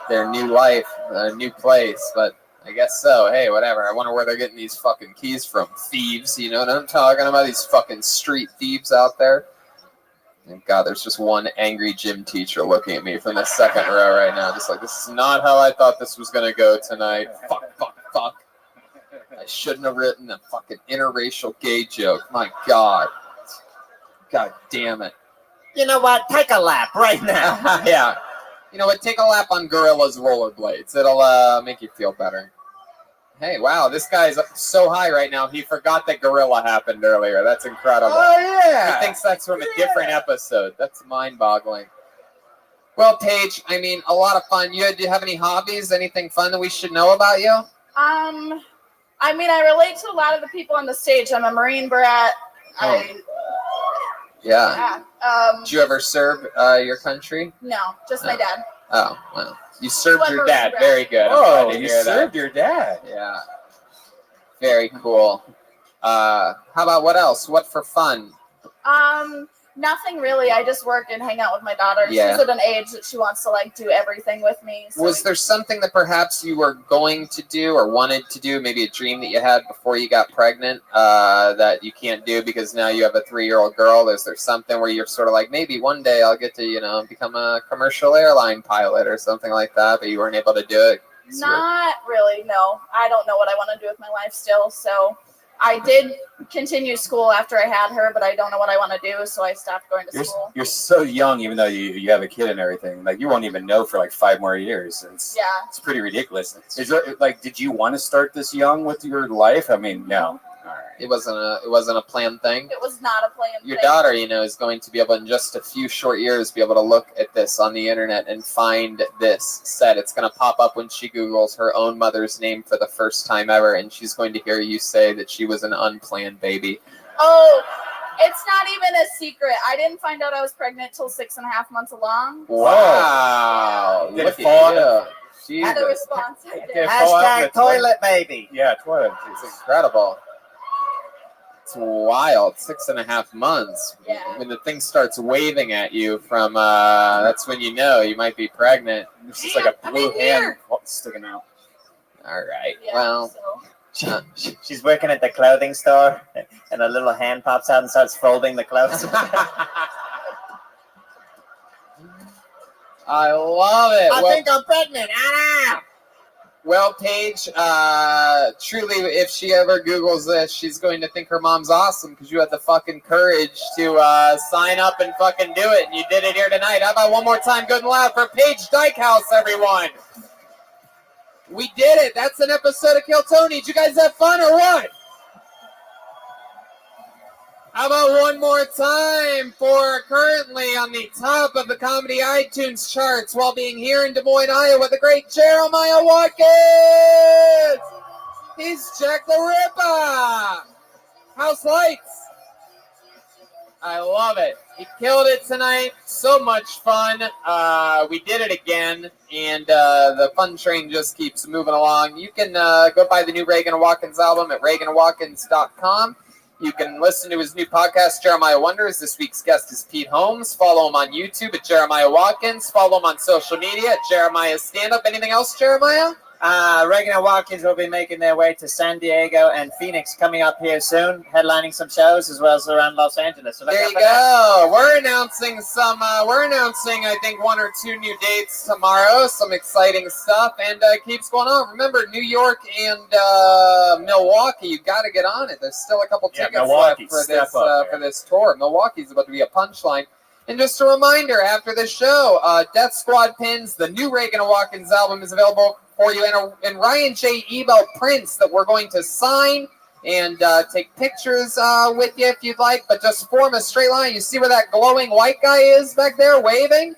their new life, new place, but I guess so. Hey, whatever. I wonder where they're getting these fucking keys from. Thieves, you know what I'm talking about? These fucking street thieves out there. Thank God there's just one angry gym teacher looking at me from the second row right now. Just like, this is not how I thought this was going to go tonight. Fuck. I shouldn't have written a fucking interracial gay joke. My God. God damn it. You know what? Take a lap right now. Yeah. You know what? Take a lap on Gorilla's rollerblades. It'll make you feel better. Hey, wow, this guy's so high right now. He forgot that Gorilla happened earlier. That's incredible. Oh, yeah. He thinks that's from a different episode. That's mind-boggling. Well, Paige, I mean, a lot of fun. Do you have any hobbies? Anything fun that we should know about you? I mean, I relate to a lot of the people on the stage. I'm a Marine brat. Yeah. Did you ever serve your country? No, just my dad. Oh, well. You served your Marine dad. brat. Very good. I'm Oh, glad to you hear that. served your dad. Yeah. Very cool. How about what else? What for fun? Nothing really. I just work and hang out with my daughter. Yeah. She's at an age that she wants to like do everything with me. So Was there something that perhaps you were going to do or wanted to do, maybe a dream that you had before you got pregnant that you can't do because now you have a 3-year-old girl? Is there something where you're sort of like, maybe one day I'll get to, become a commercial airline pilot or something like that, but you weren't able to do it? Not really, no. I don't know what I want to do with my life still. So I did continue school after I had her, but I don't know what I want to do, so I stopped going to school. You're so young, even though you have a kid and everything. Like, you won't even know for like 5 more years. It's pretty ridiculous. Is there, like, did you want to start this young with your life? I mean, no. It wasn't a planned thing. It was not a plan. Your daughter, is going to be able in just a few short years be able to look at this on the internet and find this set. It's going to pop up when she Googles her own mother's name for the first time ever, and she's going to hear you say that she was an unplanned baby. Oh, it's not even a secret. I didn't find out I was pregnant till 6.5 months along. Wow. Did Look it fall at you. The response I did. Hashtag toilet baby. Yeah, toilet. It's incredible. It's wild. 6.5 months. Yeah. When the thing starts waving at you from, that's when you know you might be pregnant. It's just like a blue hand sticking out. All right. Yeah, Well, She's working at the clothing store, and a little hand pops out and starts folding the clothes. I love it. I think I'm pregnant. Well, Paige, truly, if she ever Googles this, she's going to think her mom's awesome because you had the fucking courage to sign up and fucking do it. And you did it here tonight. How about one more time, good and loud, for Paige Dykehouse, everyone? We did it. That's an episode of Kill Tony. Did you guys have fun or what? How about one more time for currently on the top of the comedy iTunes charts while being here in Des Moines, Iowa, the great Jeremiah Watkins! He's Jack the Ripper! House lights! I love it. He killed it tonight. So much fun. We did it again, and the fun train just keeps moving along. You can go buy the new Reagan & Watkins album at ReaganandWatkins.com. You can listen to his new podcast, Jeremiah Wonders. This week's guest is Pete Holmes. Follow him on YouTube at Jeremiah Watkins. Follow him on social media at Jeremiah Stand Up. Anything else, Jeremiah? Reagan and Watkins will be making their way to San Diego and Phoenix coming up here soon, headlining some shows as well as around Los Angeles. So there you go. We're announcing I think 1 or 2 new dates tomorrow. Some exciting stuff, and keeps going on. Remember, New York and Milwaukee, you got to get on it. There's still a couple tickets left for this tour. Milwaukee's about to be a punchline. And just a reminder, after the show, Death Squad pins, the new Reagan & Watkins album is available for you, and Ryan J. Ebel prints that we're going to sign and take pictures with you if you'd like, but just form a straight line. You see where that glowing white guy is back there waving?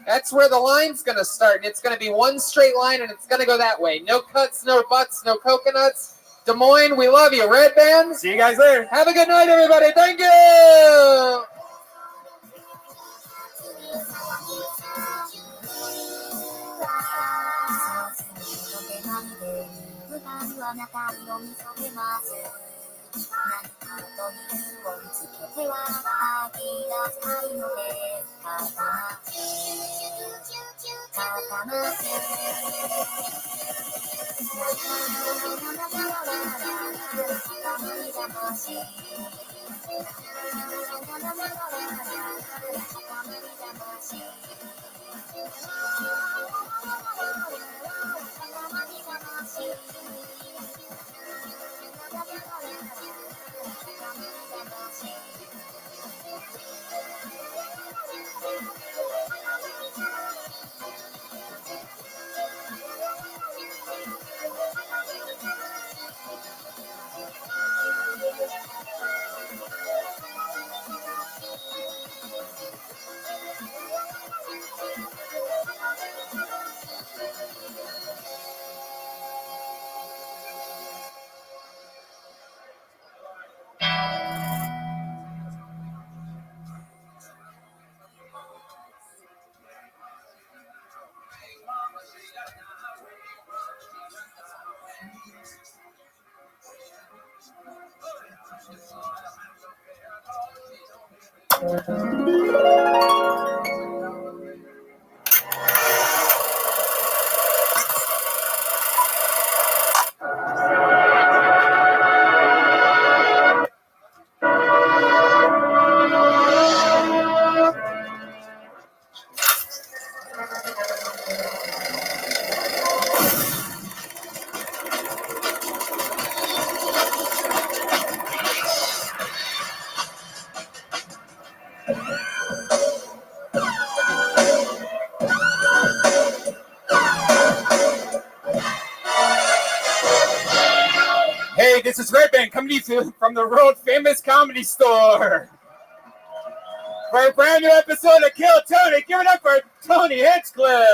That's where the line's going to start, and it's going to be one straight line, and it's going to go that way. No cuts, no butts, no coconuts. Des Moines, we love you. Red Band. See you guys later. Have a good night, everybody. Thank you. Hey, this is Red Band coming to you from the world famous comedy store for a brand new episode of Kill Tony. Give it up for Tony Hinchcliffe.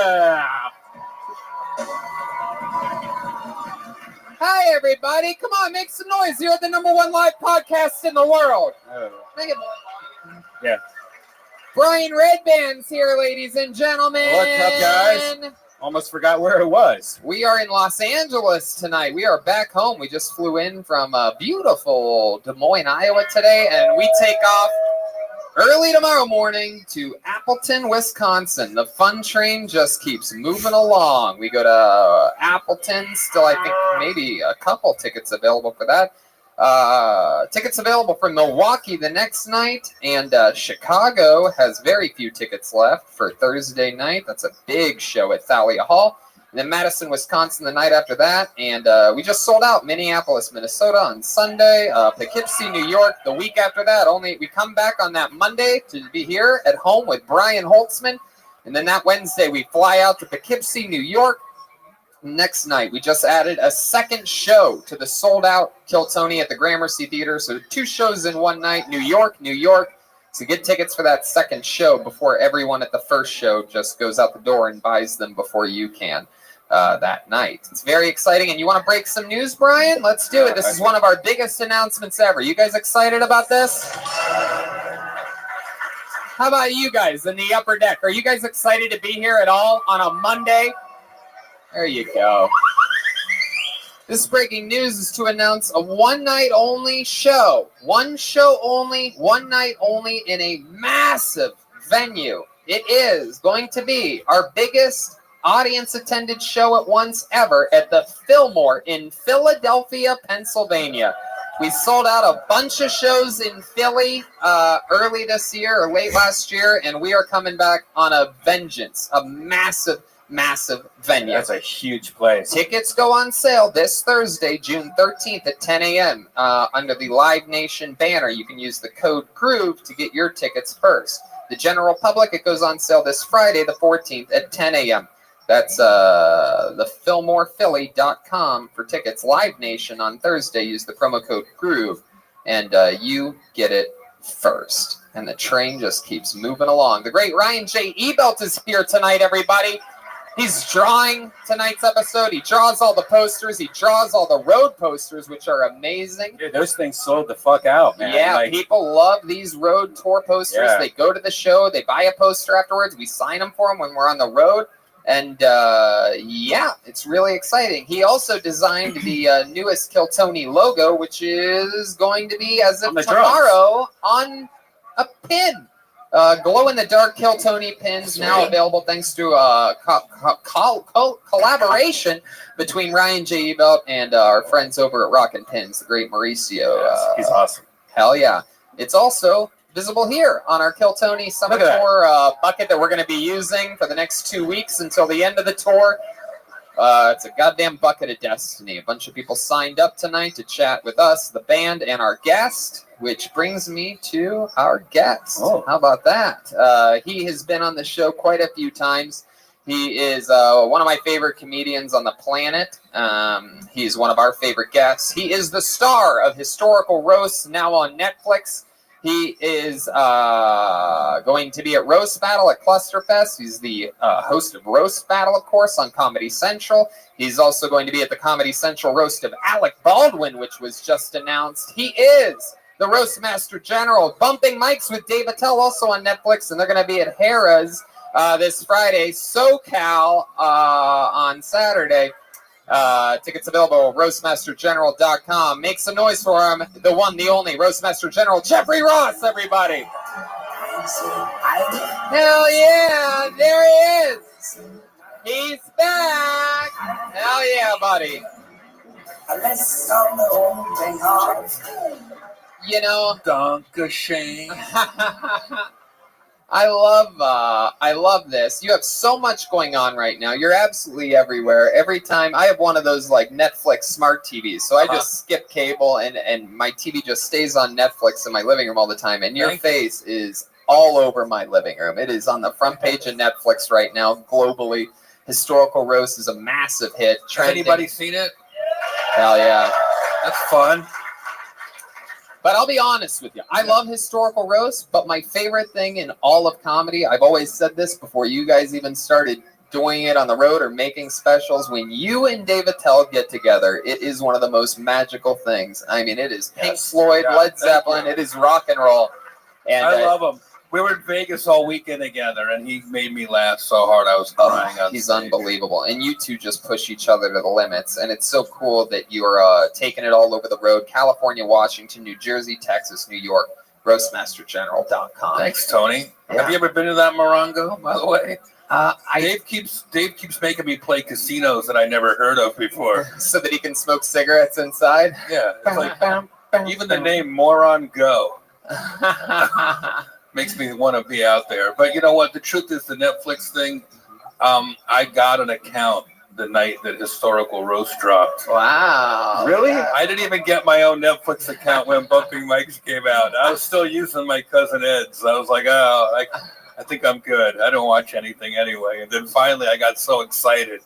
Hi, everybody. Come on, make some noise. You're the #1 live podcast in the world. Make it more. Yeah. Brian Redband's here, ladies and gentlemen. What's up, guys? Almost forgot where it was. We are in Los Angeles tonight. We are back home. We just flew in from beautiful Des Moines, Iowa today, and we take off early tomorrow morning to Appleton, Wisconsin. The fun train just keeps moving along. We go to Appleton. Still, I think maybe a couple tickets available for that. Tickets available for Milwaukee the next night, and Chicago has very few tickets left for Thursday night. That's a big show at Thalia Hall. And then Madison, Wisconsin the night after that. And we just sold out Minneapolis, Minnesota on Sunday. Poughkeepsie, New York the week after that. We come back on that Monday to be here at home with Brian Holtzman. And then that Wednesday we fly out to Poughkeepsie, New York. Next night, we just added a second show to the sold-out Kill Tony at the Gramercy Theater. So 2 shows in one night, New York. So get tickets for that second show before everyone at the first show just goes out the door and buys them before you can that night. It's very exciting. And you want to break some news, Brian? Let's do it. This is one of our biggest announcements ever. You guys excited about this? How about you guys in the upper deck? Are you guys excited to be here at all on a Monday? There you go. This breaking news is to announce a one-night-only show. One show only, one night only in a massive venue. It is going to be our biggest audience-attended show at once ever at the Fillmore in Philadelphia, Pennsylvania. We sold out a bunch of shows in Philly early this year or late last year, and we are coming back on a vengeance, a massive venue. That's a huge place. Tickets go on sale this Thursday, June 13th at 10 a.m. Under the Live Nation banner. You can use the code GROOVE to get your tickets first. The general public, it goes on sale this Friday, the 14th at 10 a.m. That's the FillmorePhilly.com for tickets. Live Nation on Thursday. Use the promo code GROOVE, and you get it first. And the train just keeps moving along. The great Ryan J. Ebelt is here tonight, everybody. He's drawing tonight's episode. He draws all the posters. He draws all the road posters, which are amazing. Dude, those things sold the fuck out, man. Yeah, people love these road tour posters. Yeah. They go to the show. They buy a poster afterwards. We sign them for them when we're on the road. And, yeah, it's really exciting. He also designed the newest Kill Tony logo, which is going to be, as of tomorrow, on a pin. Glow-in-the-dark Kill Tony pins now available thanks to collaboration between Ryan J. Ebelt and our friends over at Rockin' Pins, the great Mauricio. Yes, he's awesome. Hell yeah. It's also visible here on our Kill Tony Summer Tour bucket that we're going to be using for the next 2 weeks until the end of the tour. It's a goddamn bucket of destiny. A bunch of people signed up tonight to chat with us, the band, and our guest, which brings me to our guest. Oh. How about that? He has been on the show quite a few times. He is one of my favorite comedians on the planet. He's one of our favorite guests. He is the star of Historical Roasts, now on Netflix. He is going to be at Roast Battle at Clusterfest. He's the host of Roast Battle, of course, on Comedy Central. He's also going to be at the Comedy Central Roast of Alec Baldwin, which was just announced. He is the Roast Master General. Bumping Mics with Dave Attell, also on Netflix, and they're going to be at Harrah's this Friday. SoCal on Saturday. Tickets available at roastmastergeneral.com. Make some noise for him, the one, the only Roastmaster General, Jeffrey Ross, everybody. Hell yeah, there he is. He's back. Hell yeah, buddy. You know, Dankeschön. I love this. You have so much going on right now. You're absolutely everywhere. Every time I have one of those like Netflix smart TVs, so I just skip cable and my TV just stays on Netflix in my living room all the time. And your face is all over my living room. It is on the front page of Netflix right now globally. Historical Roast is a massive hit. Has anybody seen it? Hell yeah. That's fun. But I'll be honest with you. I love Historical Roast, but my favorite thing in all of comedy, I've always said this before you guys even started doing it on the road or making specials, when you and Dave Attell get together, it is one of the most magical things. I mean, it is Pink Floyd, Led Zeppelin, it is rock and roll. And I love him. We were in Vegas all weekend together, and he made me laugh so hard I was crying. He's unbelievable. And you two just push each other to the limits. And it's so cool that you're taking it all over the road. California, Washington, New Jersey, Texas, New York. Roastmastergeneral.com. Thanks, Tony. Yeah. Have you ever been to that Morongo, by the way? Dave keeps making me play casinos that I never heard of before. So that he can smoke cigarettes inside? Yeah. It's like, even the name Moron Go makes me want to be out there. But you know what? The truth is, the Netflix thing, I got an account the night that Historical Roast dropped. Wow. Really? I didn't even get my own Netflix account when Bumping Mics came out. I was still using my cousin Ed's. I was like, oh, I think I'm good. I don't watch anything anyway. And then finally I got so excited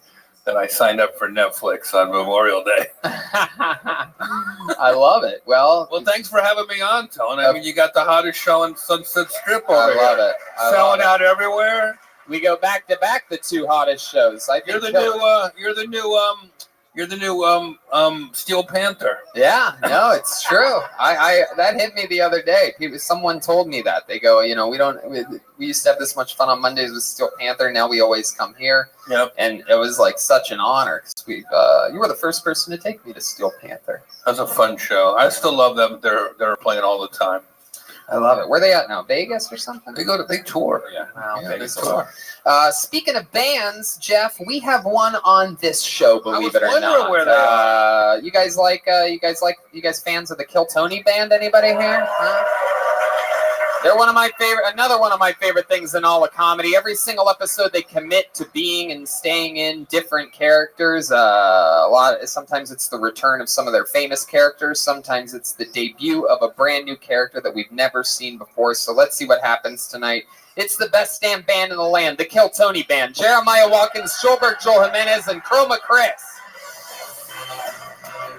that I signed up for Netflix on Memorial Day. I love it. Well, thanks for having me on, Tony. I mean, you got the hottest show in Sunset Strip over I love here. it. I love Selling it. out everywhere. We go back to back, the two hottest shows. You're the new Steel Panther. Yeah, no, it's true. I that hit me the other day. Someone told me that. They go, we used to have this much fun on Mondays with Steel Panther. Now we always come here. Yep. And it was like such an honor. 'Cause you were the first person to take me to Steel Panther. That's a fun show. I still love them. They're playing all the time. I love it. Where are they at now? Vegas or something? They tour. Yeah. Wow, Yeah, Vegas they tour. tour. Speaking of bands, Jeff, we have one on this show. Believe it or wondering not. where they are. You guys fans of the Kill Tony band? Anybody here? Huh? They're another one of my favorite things in all of comedy. Every single episode, they commit to being and staying in different characters. Sometimes it's the return of some of their famous characters. Sometimes it's the debut of a brand new character that we've never seen before. So let's see what happens tonight. It's the best damn band in the land, the Kill Tony Band. Jeremiah Watkins, Schulberg, Joel Jimenez, and Chroma Chris.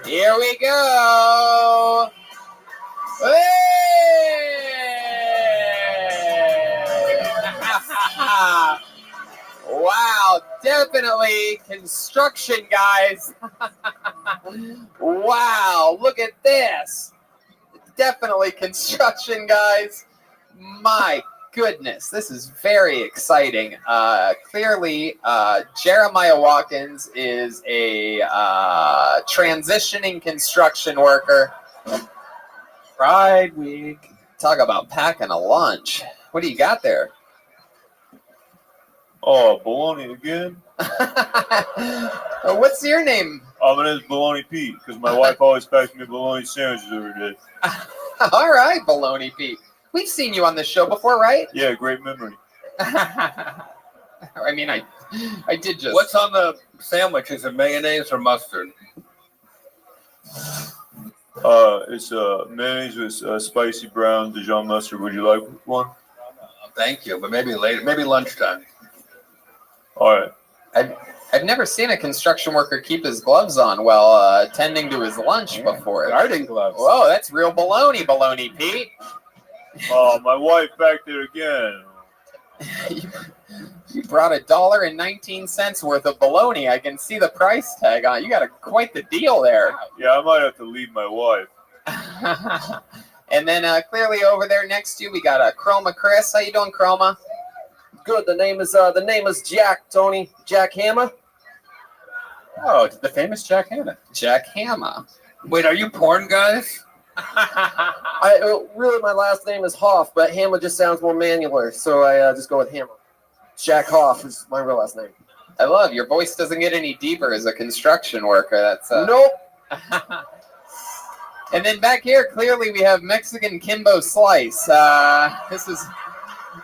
Here we go. Hey! Wow, definitely construction, guys. Wow, look at this. Definitely construction, guys. My goodness, this is very exciting. Clearly, Jeremiah Watkins is a transitioning construction worker. Pride Week. Talk about packing a lunch. What do you got there? Oh, Baloney again? What's your name? My name's Baloney Pete, because my wife always packs me bologna sandwiches every day. All right, Baloney Pete. We've seen you on this show before, right? Yeah, great memory. I mean, I did just... What's on the sandwich? Is it mayonnaise or mustard? It's mayonnaise with spicy brown Dijon mustard. Would you like one? Thank you, but maybe later, maybe lunchtime. All right. I've never seen a construction worker keep his gloves on while tending to his lunch before. Garden gloves. Whoa, that's real baloney, Pete. Oh, my wife back there again. You brought $1.19 worth of bologna. I can see the price tag on it. You got quite the deal there. Yeah, I might have to leave my wife. And then clearly over there next to you, we got Chroma Chris. How you doing, Chroma? Good. The name is Jack, Tony. Jack Hammer. Oh, the famous Jack Hammer. Jack Hammer. Wait, are you porn guys? Really, my last name is Hoff, but Hammer just sounds more manular, so I just go with Hammer. Jack Hoff is my real last name. I love your voice. Doesn't get any deeper as a construction worker. That's nope. And then back here, clearly we have Mexican Kimbo Slice. This is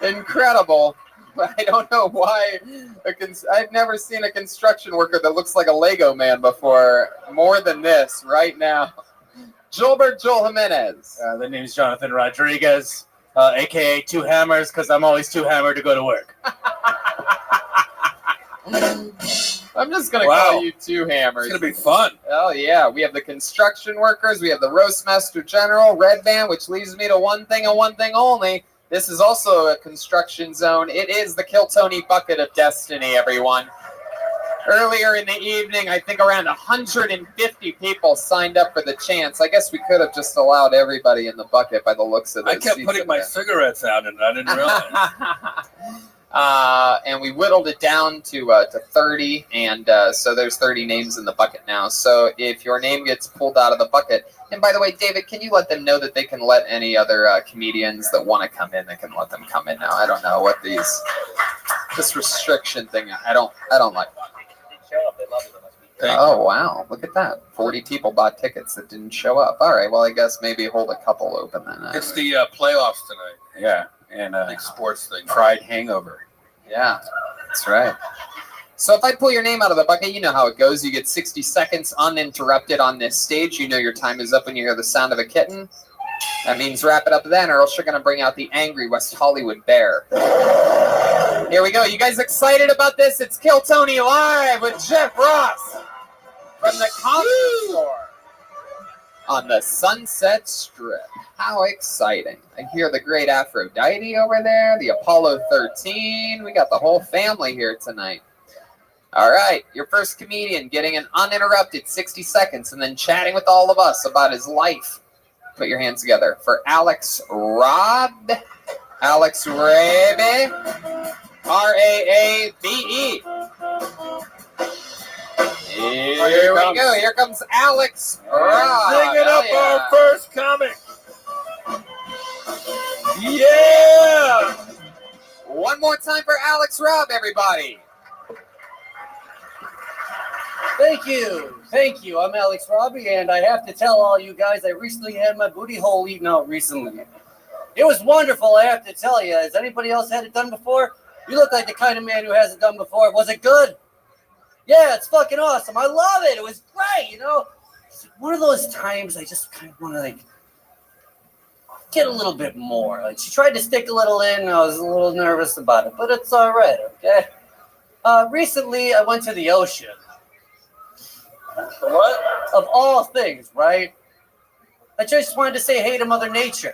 incredible. I don't know why. I've never seen a construction worker that looks like a Lego man before. More than this right now. Joel Jimenez. The name's Jonathan Rodriguez, a.k.a. Two Hammers, because I'm always too hammered to go to work. I'm just going to call you Two Hammers. It's going to be fun. Oh, yeah. We have the construction workers. We have the Roastmaster General, Red Band, which leads me to one thing and one thing only. This is also a construction zone. It is the Kill Tony Bucket of Destiny, everyone. Earlier in the evening, I think around 150 people signed up for the chance. I guess we could have just allowed everybody in the bucket by the looks of it. I kept putting my cigarettes out and I didn't realize. And we whittled it down to 30, and so there's 30 names in the bucket now. So if your name gets pulled out of the bucket, and by the way, David, can you let them know that they can let any other comedians that want to come in, they can let them come in now? I don't know what this restriction thing. I don't like. Oh, wow. Look at that. 40 people bought tickets that didn't show up. All right. Well, I guess maybe hold a couple open then. It's the playoffs tonight. Yeah. And big sports thing. Pride hangover. Yeah, that's right. So if I pull your name out of the bucket, you know how it goes. You get 60 seconds uninterrupted on this stage. You know your time is up when you hear the sound of a kitten. That means wrap it up then, or else you're going to bring out the angry West Hollywood bear. Here we go. You guys excited about this? It's Kill Tony Live with Jeff Ross from the Comedy Store on the Sunset Strip. How exciting. I hear the great Aphrodite over there, the Apollo 13. We got the whole family here tonight. All right, your first comedian getting an uninterrupted 60 seconds and then chatting with all of us about his life. Put your hands together for Alex Raab. Alex Rabbi. R-A-A-B-E. Here we go. Here comes Alex Raab. Bringing up our first comic. Yeah! One more time for Alex Raab, everybody. Thank you. Thank you. I'm Alex Robbie, and I have to tell all you guys I recently had my booty hole eaten out recently. It was wonderful, I have to tell you. Has anybody else had it done before? You look like the kind of man who has it done before. Was it good? Yeah, it's fucking awesome. I love it. It was great, you know. It's one of those times I just kind of want to, get a little bit more. She tried to stick a little in, and I was a little nervous about it, but it's all right, okay? Recently, I went to the ocean. What? Of all things, right? I just wanted to say hey to Mother Nature.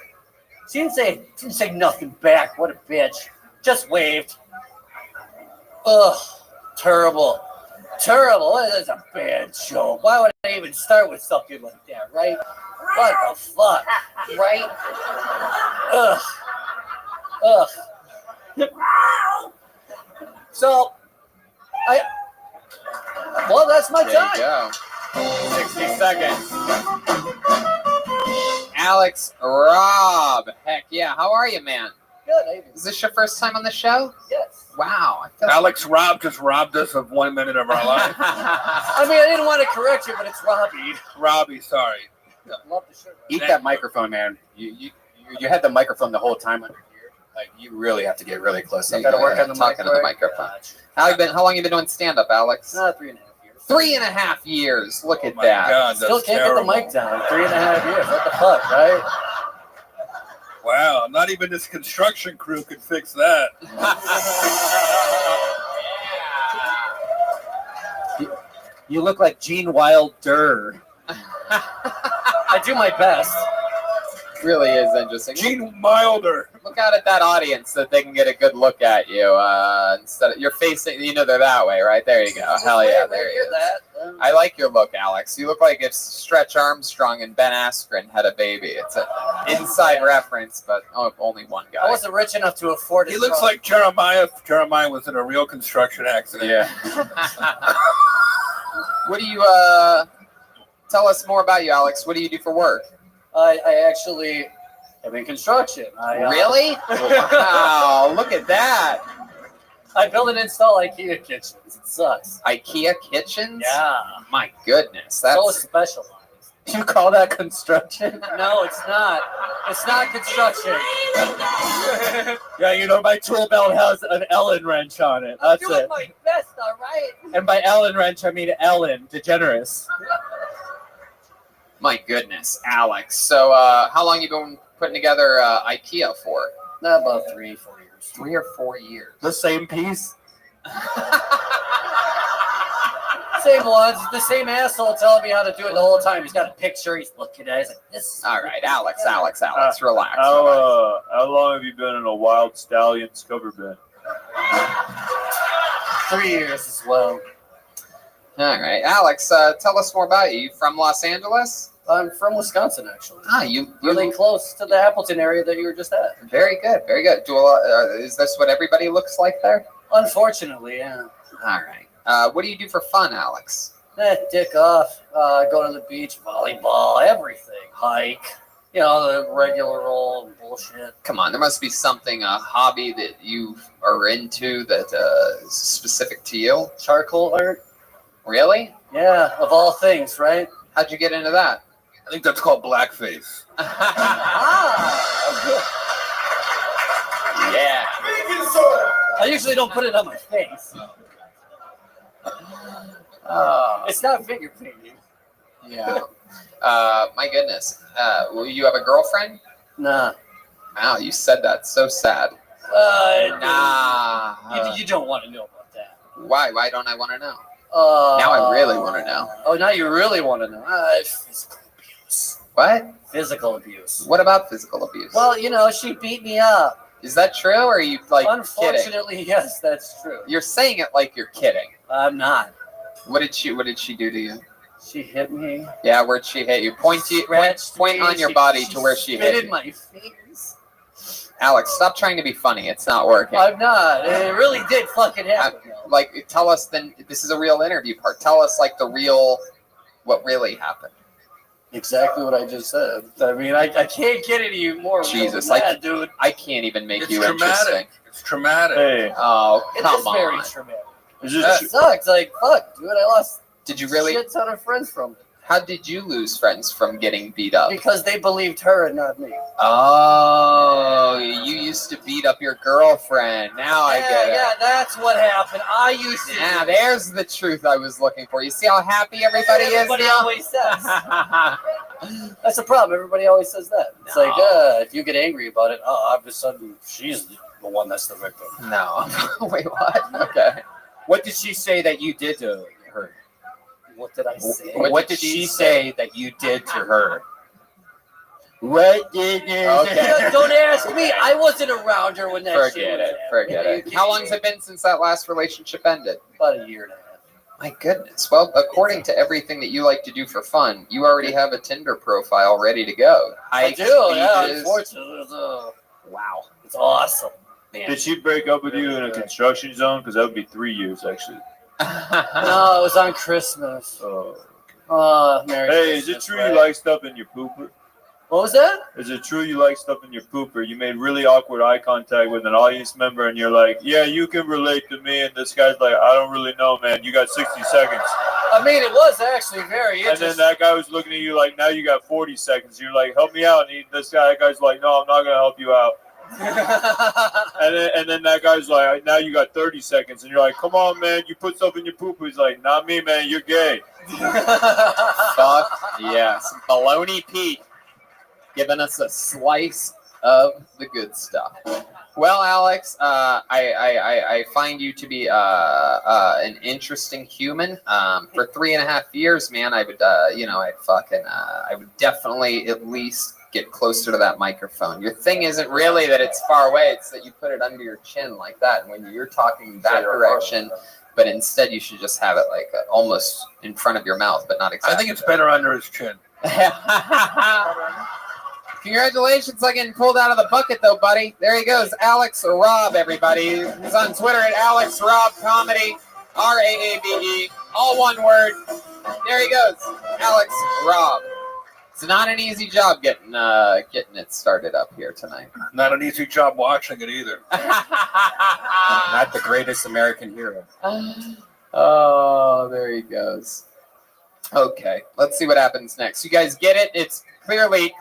She didn't say nothing back. What a bitch. Just waved. Ugh. Terrible. Terrible. That's a bad joke. Why would I even start with something like that, right? What the fuck? Right? Ugh. Ugh. So, well, that's my time. There you go. 60 seconds. Alex Raab. Heck yeah. How are you, man? Good. Is this your first time on the show? Yes. Wow. Alex Raab just robbed us of 1 minute of our life. I mean, I didn't want to correct you, but it's Robbie. Robbie, sorry. Love the shirt. Eat that microphone, man. You had the microphone the whole time under here. Like, you really have to get really close. You gotta work on the talking to the microphone. How long you been doing stand-up, Alex? 3.5 years. 3.5 years. Look at my that. God, Still that's can't terrible. get the mic down. 3.5 years. What the fuck, right? Wow, not even this construction crew could fix that. You look like Gene Wilder. I do my best. Really is interesting. Gene Wilder. Look out at that audience so that they can get a good look at you. Instead of you're facing, they're that way, right? There you go. Hell yeah, there you go. I like your look, Alex. You look like if Stretch Armstrong and Ben Askren had a baby. It's an inside reference, but only one guy. I wasn't rich enough to afford it. He looks like Jeremiah if Jeremiah was in a real construction accident. Yeah. What do you tell us more about you, Alex? What do you do for work? I actually am in construction. Really? Wow, look at that. I build and install IKEA kitchens. It sucks. IKEA kitchens? Yeah. My goodness. So That's specialized. You call that construction? No, it's not. It's not construction. Yeah, my tool belt has an Allen wrench on it. I'm That's doing it. my best, all right? And by Allen wrench, I mean Ellen DeGeneres. my goodness, Alex. So how long you been putting together IKEA for? About 3-4 years. 3 or 4 years. The same piece? Same ones. The same asshole telling me how to do it the whole time. He's got a picture. He's looking at it. He's like, this is all right, Alex, relax. How long have you been in a Wild Stallions cover band? 3 years as well. All right, Alex, tell us more about you. You from Los Angeles? I'm from Wisconsin, actually. You really close to the Appleton area that you were just at. Very good, very good. Is this what everybody looks like there? Unfortunately, yeah. All right. What do you do for fun, Alex? Dick off. Go to the beach, volleyball, everything. Hike. The regular old bullshit. Come on, there must be something, a hobby that you are into that is specific to you. Charcoal art. Really? Yeah, of all things, right? How'd you get into that? I think that's called blackface. Yeah. I usually don't put it on my face. It's not finger painting. Yeah. My goodness. Will you have a girlfriend? Nah. Wow, you said that so sad. Nah. You don't want to know about that. Why? Why don't I want to know? Now I really want to know. Oh, now you really want to know. Physical abuse. What? Physical abuse. What about physical abuse? Well, she beat me up. Is that true, or are you kidding? Unfortunately, yes, that's true. You're saying it like you're kidding. I'm not. What did she do to you? She hit me. Yeah, where'd she hit you? Point on your body to where she hit you. My face. Alex, stop trying to be funny. It's not working. I'm not. It really did fucking happen. Tell us then. This is a real interview part. Tell us what really happened. Exactly what I just said. I mean, I can't get any more. Jesus, dude. I can't even make you traumatic. interesting. It's traumatic. Hey. Oh, It come is on. very traumatic. That sucks. Like, fuck, dude. I lost. Did you really? A shit ton of friends from it. How did you lose friends from getting beat up? Because they believed her and not me. Oh, you used to beat up your girlfriend. Now I get it. Yeah, that's what happened. I used to. Yeah, there's the truth I was looking for. You see how happy everybody is Everybody now? always says. That's the problem. Everybody always says that. It's like, if you get angry about it, all of a sudden she's the one that's the victim. No. Wait, what? Okay. What did she say that you did to her? What did I say? What did she say that you did to her? What did you Okay. Don't ask me. I wasn't around her when that shit Forget was it. Forget it. How long's it been since that last relationship ended? About a year and a half. My goodness. Well, according to everything that you like to do for fun, you already have a Tinder profile ready to go. I do, yeah, unfortunately. Wow. It's awesome. Man. Did she break up with you in a construction zone? Because that would be 3 years, actually. No, it was on Christmas. Merry Hey, Christmas, is it true right? you like stuff in your pooper? What was that? Is it true you like stuff in your pooper? You made really awkward eye contact with an audience member, and you're like, "Yeah, you can relate to me." And this guy's like, "I don't really know, man. You got 60 seconds." I mean, it was actually very And interesting. then that guy was looking at you like, "Now you got 40 seconds." You're like, "Help me out." And that guy's like, "No, I'm not gonna help you out." and then that guy's like, "Now you got 30 seconds." And you're like, "Come on, man. You put stuff in your pooper." He's like, "Not me, man. You're gay." Fuck yes. Baloney Pete giving us a slice of the good stuff. Well, Alex, I find you to be an interesting human. For 3.5 years, man, I would I would definitely at least get closer to that microphone. Your thing isn't really that it's far away; it's that you put it under your chin like that, and when you're talking that direction. But instead, you should just have it like almost in front of your mouth, but not exactly. I think it's better under his chin. Congratulations on getting pulled out of the bucket, though, buddy. There he goes, Alex Rob, everybody. He's on Twitter at Alex Rob Comedy, RAABE, all one word. There he goes, Alex Rob. It's not an easy job getting it started up here tonight. Not an easy job watching it either. Not the greatest American hero. Oh, there he goes. Okay, let's see what happens next. You guys get it? It's clearly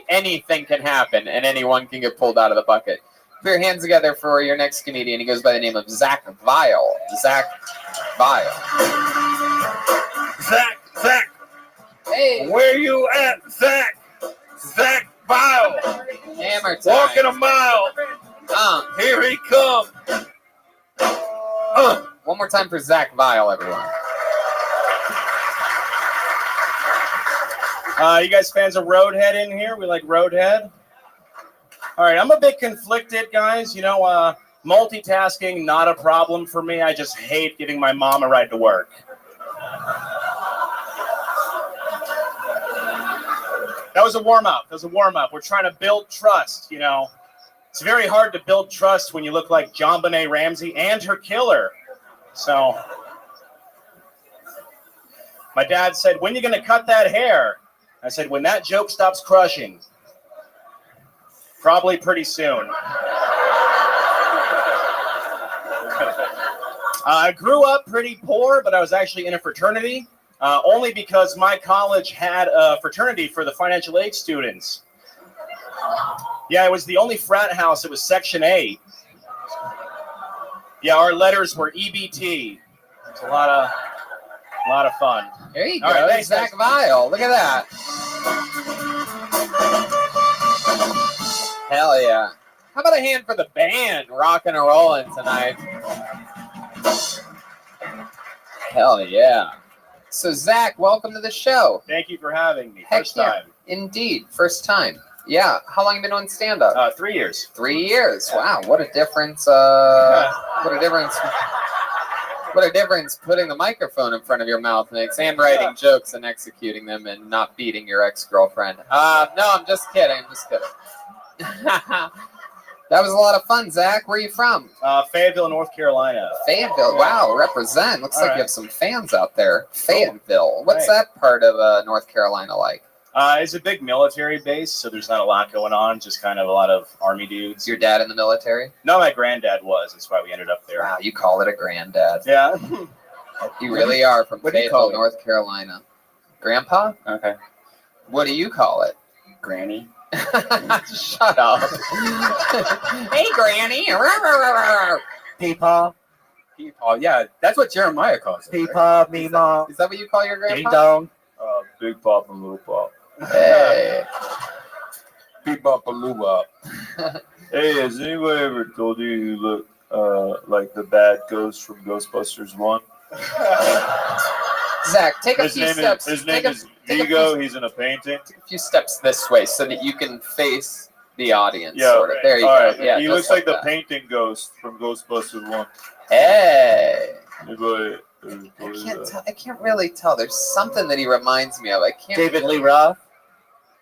anything can happen and anyone can get pulled out of the bucket. Put your hands together for your next comedian. He goes by the name of Zach Vile. Zach Vile. Zach. Hey. Where you at, Zach? Zach Vile. Hammer time. Walking a mile. Here he comes. One more time for Zach Vile, everyone. You guys fans of Roadhead in here? We like Roadhead? All right, I'm a bit conflicted, guys. Multitasking, not a problem for me. I just hate giving my mom a ride to work. That was a warm-up. We're trying to build trust, It's very hard to build trust when you look like JonBenet Ramsey and her killer. So, my dad said, "When are you going to cut that hair?" I said, "When that joke stops crushing." Probably pretty soon. I grew up pretty poor, but I was actually in a fraternity. Only because my college had a fraternity for the financial aid students. Yeah, it was the only frat house. It was Section A. Yeah, our letters were EBT. It's a lot A lot of fun. There you All go. right, thanks, Zach guys. Vile. Look at that. Hell yeah. How about a hand for the band rocking and rolling tonight? Hell yeah. So, Zach, welcome to the show. Thank you for having me. Heck First yeah. time. Indeed. First time. Yeah. How long have you been doing stand-up? 3 years. 3 years. Wow. What a difference. What a difference. What a difference putting the microphone in front of your mouth makes and writing jokes and executing them and not beating your ex-girlfriend. No, I'm just kidding. I'm just kidding. That was a lot of fun, Zach. Where are you from? Fayetteville, North Carolina. Fayetteville. Wow, represent. Looks All like right. you have some fans out there. Fayetteville. What's Right. that part of North Carolina like? It's a big military base, so there's not a lot going on. Just kind of a lot of Army dudes. Is your dad in the military? No, my granddad was. That's why we ended up there. Wow, you call it a granddad. Yeah. You really are from What do you call Fayetteville, it? North Carolina. Grandpa? Okay. What do you call it? Granny. Shut up. Hey, Granny. Peepaw. Peepaw. Yeah, that's what Jeremiah calls it. Right? Peepaw, Meemaw. Is that what you call your grandpa? Ding dong. Big Pop and Little Pop. Hey. Peep-up a loo up. Hey, has anybody ever told you you look like the bad ghost from Ghostbusters 1? Zach, take a His few name steps. is take a Vigo. He's in a painting. few steps this way so that you can face the audience. Yeah, sort of. There you all go. right. Yeah, He just looks like the that. painting ghost from Ghostbusters 1. Hey. Anybody I can't really tell. There's something that he reminds me of. I can't. David Lee Roth.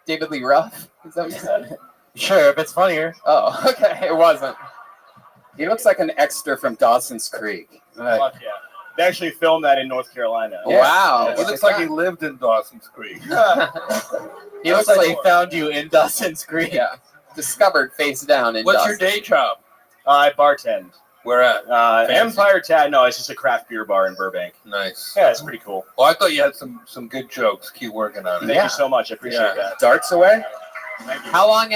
David Lee Roth? Is that what you said? Sure, if it's funnier. Oh, okay. It wasn't. He looks like an extra from Dawson's Creek. Fuck yeah. They actually filmed that in North Carolina. Wow. He looks like he lived in Dawson's Creek. He looks like he found you in Dawson's Creek. Yeah. Discovered face down in What's your Dawson. day job? I bartend. Where at? Fancy. Empire Tap. No, it's just a craft beer bar in Burbank. Nice. Yeah, it's pretty cool. Well, I thought you had some good jokes. Keep working on it. Thank you so much. I appreciate that. Darts away? Thank you. How long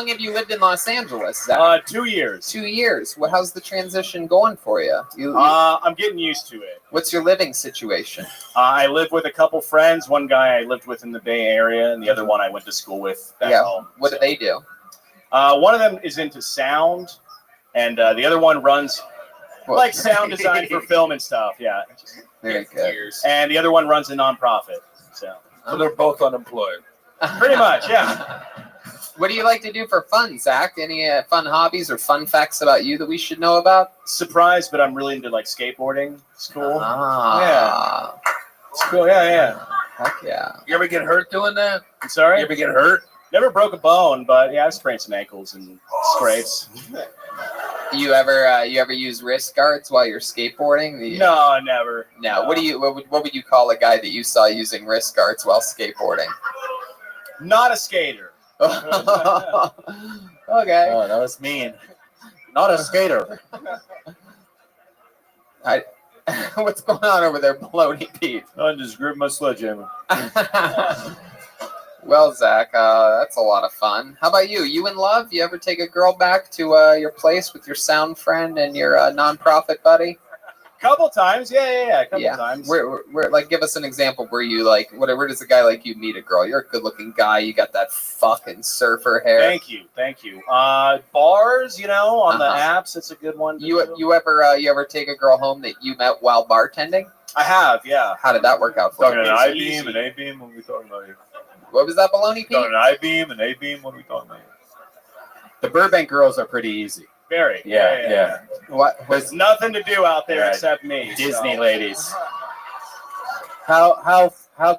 have you lived in Los Angeles, Zach? 2 years. 2 years. Well, how's the transition going for you? I'm getting used to it. What's your living situation? I live with a couple friends. One guy I lived with in the Bay Area, and the other one I went to school with back home. What do they do? One of them is into sound, and the other one runs like sound design for film and stuff. Yeah. Very good. And the other one runs a nonprofit. So they're both unemployed. Pretty much, yeah. What do you like to do for fun, Zach? Any fun hobbies or fun facts about you that we should know about? Surprised, but I'm really into like skateboarding. It's cool. Ah. Yeah. It's cool. Yeah. Heck yeah. You ever get hurt doing that? I'm sorry? You ever get hurt? Never broke a bone, but yeah, I've sprained some ankles and scrapes. You ever use wrist guards while you're skateboarding? No, never. No. What would you call a guy that you saw using wrist guards while skateboarding? Not a skater. Okay. Oh, that was mean. Not a skater. What's going on over there, Baloney Pete? I just gripped my sledgehammer. Well, Zach, that's a lot of fun. How about you? You in love? You ever take a girl back to your place with your sound friend and your nonprofit buddy? Couple times, yeah. Couple times. Where, like, give us an example where you like, where does a guy like you meet a girl? You're a good-looking guy. You got that fucking surfer hair. Thank you. Bars, on the apps, it's a good one. You ever take a girl home that you met while bartending? I have, yeah. How did that work out for Talking you? an I-beam and A-beam when we talking about here. What was that, Baloney Pete? Talking an I-beam and A-beam when we talking about here. The Burbank girls are pretty easy. Very. Yeah. What? There's nothing to do out there except me. Disney ladies. How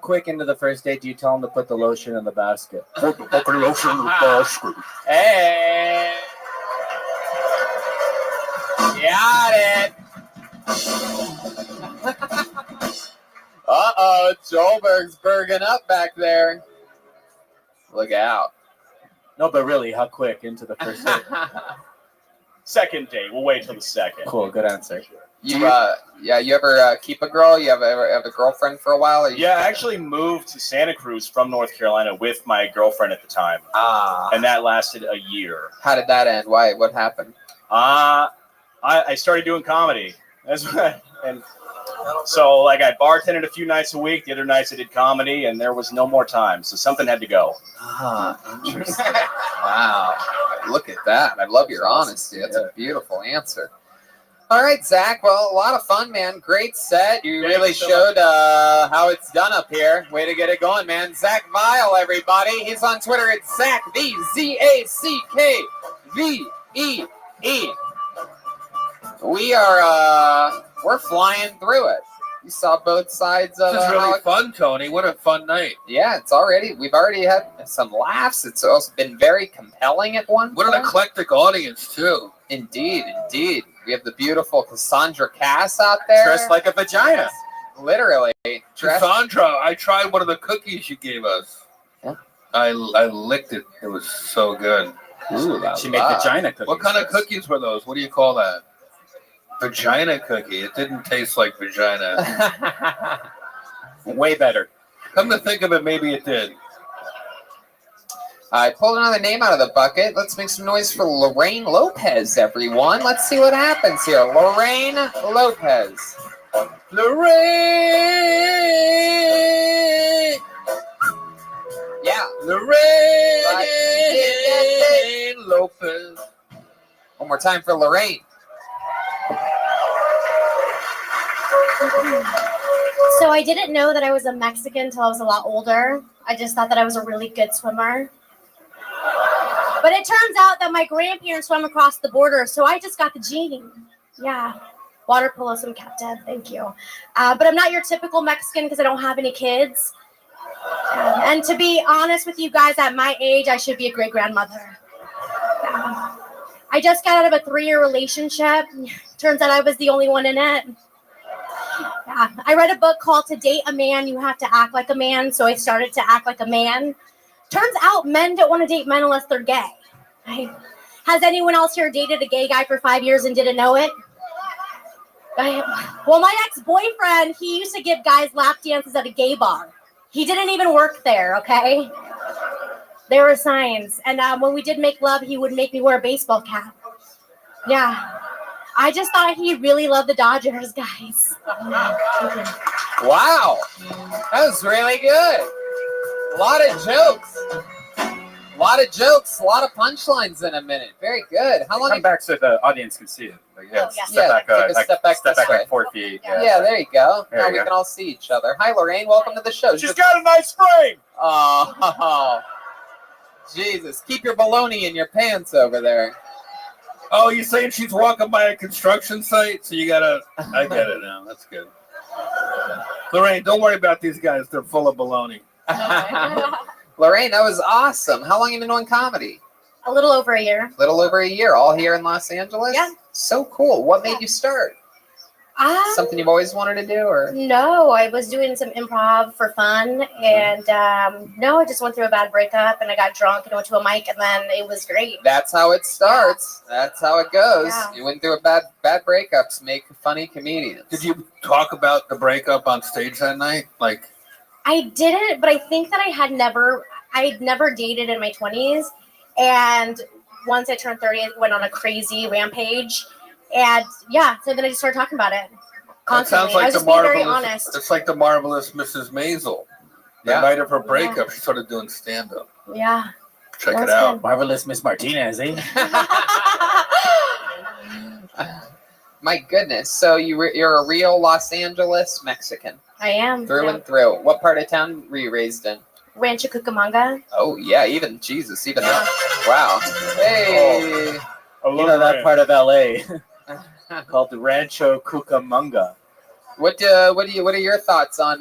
quick into the first date do you tell them to put the lotion in the basket? Put the fucking lotion in the basket. Hey! Got it! Uh-oh, Joelberg's berging up back there. Look out. No, but really, how quick into the first date? Second date. We'll wait till the second. Cool, good answer. You ever keep a girl? You ever have a girlfriend for a while? Or Yeah, I actually moved to Santa Cruz from North Carolina with my girlfriend at the time. Ah. And that lasted a year. How did that end? Why? What happened? I started doing comedy. That's what, and So like I bartended a few nights a week. The other nights I did comedy, and there was no more time. So something had to go. Ah, interesting. Wow. Look at that. I love your honesty. That's a beautiful answer. All right, Zach. Well, a lot of fun, man. Great set. You really showed how it's done up here. Way to get it going, man. Zach Vile, everybody. He's on Twitter. It's Zach, VZACKVEE. We're flying through it. You saw both sides of This is really fun, Tony. What a fun night. Yeah, we've already had some laughs. It's also been very compelling at one point. What an eclectic audience, too. Indeed. We have the beautiful Cassandra Cass out there. Dressed like a vagina. Literally. Cassandra, I tried one of the cookies you gave us. Yeah. I licked it. It was so good. Ooh, she made vagina cookies. What kind of cookies were those? What do you call that? Vagina cookie. It didn't taste like vagina. Way better. Come to think of it, maybe it did. I pulled another name out of the bucket. Let's make some noise for Lorraine Lopez, everyone. Let's see what happens here. Lorraine Lopez. Lorraine. Yeah. Lorraine Lopez. One more time for Lorraine. So I didn't know that I was a Mexican until I was a lot older. I just thought that I was a really good swimmer. But it turns out that my grandparents swam across the border, so I just got the gene. Yeah. Water polo swim captain. Thank you. But I'm not your typical Mexican because I don't have any kids. And to be honest with you guys, at my age, I should be a great-grandmother. I just got out of a 3-year relationship. Turns out I was the only one in it. Yeah. I read a book called To Date a Man, You Have to Act Like a Man, so I started to act like a man. Turns out men don't want to date men unless they're gay. Right? Has anyone else here dated a gay guy for 5 years and didn't know it? Well, my ex-boyfriend, he used to give guys lap dances at a gay bar. He didn't even work there, okay? There were signs. And when we did make love, he would make me wear a baseball cap. Yeah. I just thought he really loved the Dodgers, guys. Wow. That was really good. A lot of jokes. A lot of punchlines in a minute. Very good. How long? Come back so the audience can see it. Like, yeah, step back like 4 feet. Yeah, there you go. There now you we go. can all see each other. Hi, Lorraine. Welcome to the show. She's got a nice frame. Oh, Jesus. Keep your baloney in your pants over there. Oh, you're saying she's walking by a construction site? So you gotta... I get it now. That's good. Lorraine, don't worry about these guys. They're full of baloney. Lorraine, that was awesome. How long have you been doing comedy? A little over a year. Little over a year. All here in Los Angeles? Yeah. So cool. What made you start? Something you've always wanted to do, or? No, I was doing some improv for fun, and I just went through a bad breakup, and I got drunk and went to a mic, and then it was great. That's how it starts. Yeah. That's how it goes. Yeah. You went through a bad breakups, make funny comedians. Did you talk about the breakup on stage that night? Like, I didn't, but I think that I'd never dated in my 20s, and once I turned 30, I went on a crazy rampage. And so then I just started talking about it constantly. Like I was just being very honest. It's like the marvelous Mrs. Maisel. The night of her breakup, she started doing stand-up. Yeah. Check it out. Good. Marvelous Miss Martinez, eh? My goodness. So you're a real Los Angeles Mexican. I am. Through and through. What part of town were you raised in? Rancho Cucamonga. Oh, yeah. Even wow. Hey. You know that part of LA called the Rancho Cucamonga. What are your thoughts on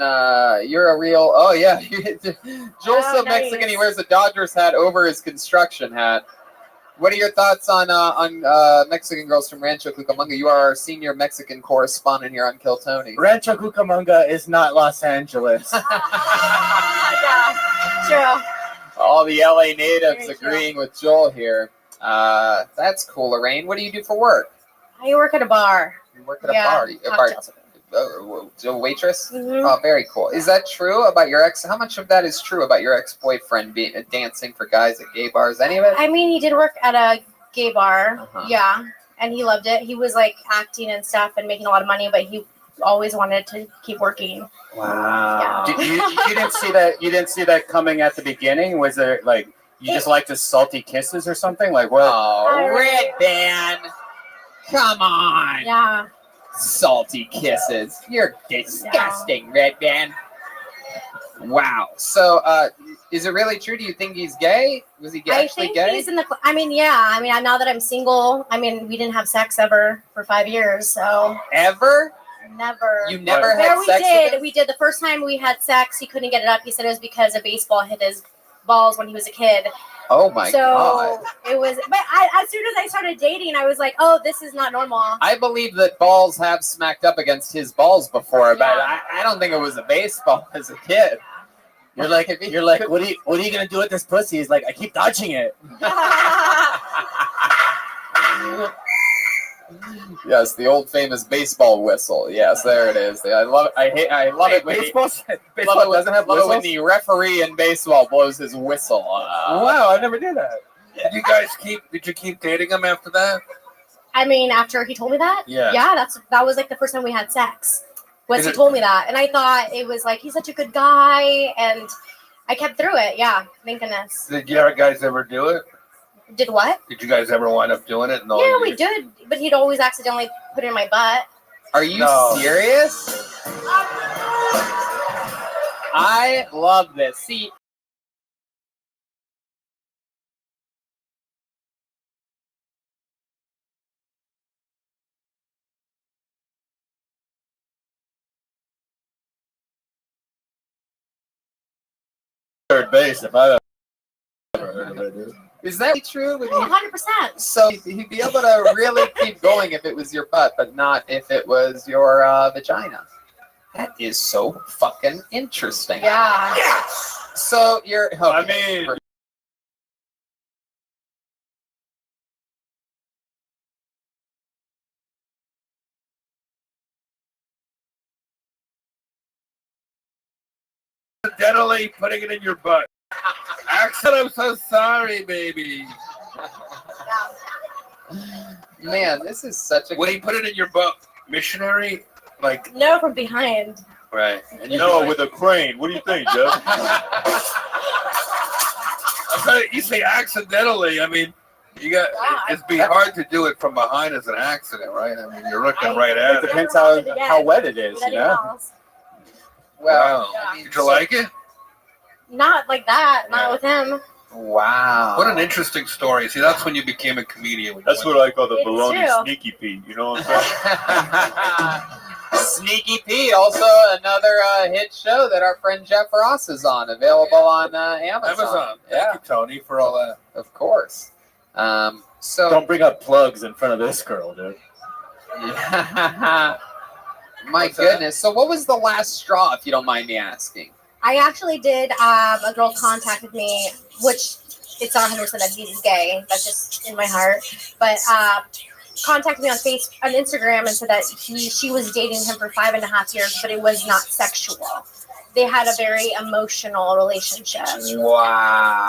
you're a real Joel's so Mexican nice. he wears a Dodgers hat over his construction hat. What are your thoughts on Mexican girls from Rancho Cucamonga? You are our senior Mexican correspondent here on Kill Tony. Rancho Cucamonga is not Los Angeles. True. All the LA natives agreeing with Joel here. That's cool, Lorraine. What do you do for work? I work at a bar. You work at a bar. A waitress? Mm-hmm. Oh, very cool. Is that true about your ex? How much of that is true about your ex-boyfriend being dancing for guys at gay bars? Any of it? I mean, he did work at a gay bar. Uh-huh. Yeah. And he loved it. He was like acting and stuff and making a lot of money, but he always wanted to keep working. Wow. You didn't see that? You didn't see that coming at the beginning? Was there like you just like the salty kisses or something? Like what? Oh, Red Band. Come on. Yeah. Salty kisses. You're disgusting, Red Band. Wow. So, is it really true? Do you think he's gay? Was he actually gay? He's in the. I mean, yeah. I mean, now that I'm single, I mean, we didn't have sex ever for 5 years. So ever? Never. You never had sex? We did. The first time we had sex, he couldn't get it up. He said it was because a baseball hit his balls when he was a kid. Oh my God. So it was. But as soon as I started dating, I was like, oh, this is not normal. I believe that balls have smacked up against his balls before, but I don't think it was a baseball as a kid. You're like, what are you gonna do with this pussy? He's like, I keep dodging it. Yes, the old famous baseball whistle. Yes, there it is. I love it. Baseball Doesn't have love it when the referee in baseball blows his whistle. Wow, I never did that. Did you keep dating him after that? I mean, after he told me that, Yeah. that was like the first time we had sex. He told me that, and I thought it was like he's such a good guy, and I kept through it. Yeah, thank goodness. Did you guys ever do it? Did what? Did you guys ever wind up doing it? No. Yeah, we did, but he'd always accidentally put it in my butt. Are you serious? I love this. See, Third base, if I ever heard of it. is that true? 100%. So he'd be able to really keep going if it was your butt, but not if it was your vagina. That is so fucking interesting. Yeah. So you're. Okay. I mean. Accidentally putting it in your butt. Axel, I'm so sorry, baby. Man, this is such a. When he put it in your butt, missionary, like No, from behind. right. And with a crane. What do you think, Jeff? You say accidentally. I mean, you got. It'd be hard to do it from behind as an accident, right? I mean, you're looking right at it. It depends how wet it is, you know. Well, wow. Did you like it? Not like that. Not with him. Wow. What an interesting story. See, that's when you became a comedian. That's what I call the It's baloney true. sneaky Pete. You know what I'm saying? Sneaky Pete, also another hit show that our friend Jeff Ross is on, available on Amazon. Thank you, Tony, for all that. Of course. So Don't bring up plugs in front of this girl, dude. my goodness. So what was the last straw, if you don't mind me asking? I actually did. A girl contacted me, which it's not 100% that he's gay. That's just in my heart. But contacted me on Instagram and said that she was dating him for 5.5 years, but it was not sexual. They had a very emotional relationship. Wow.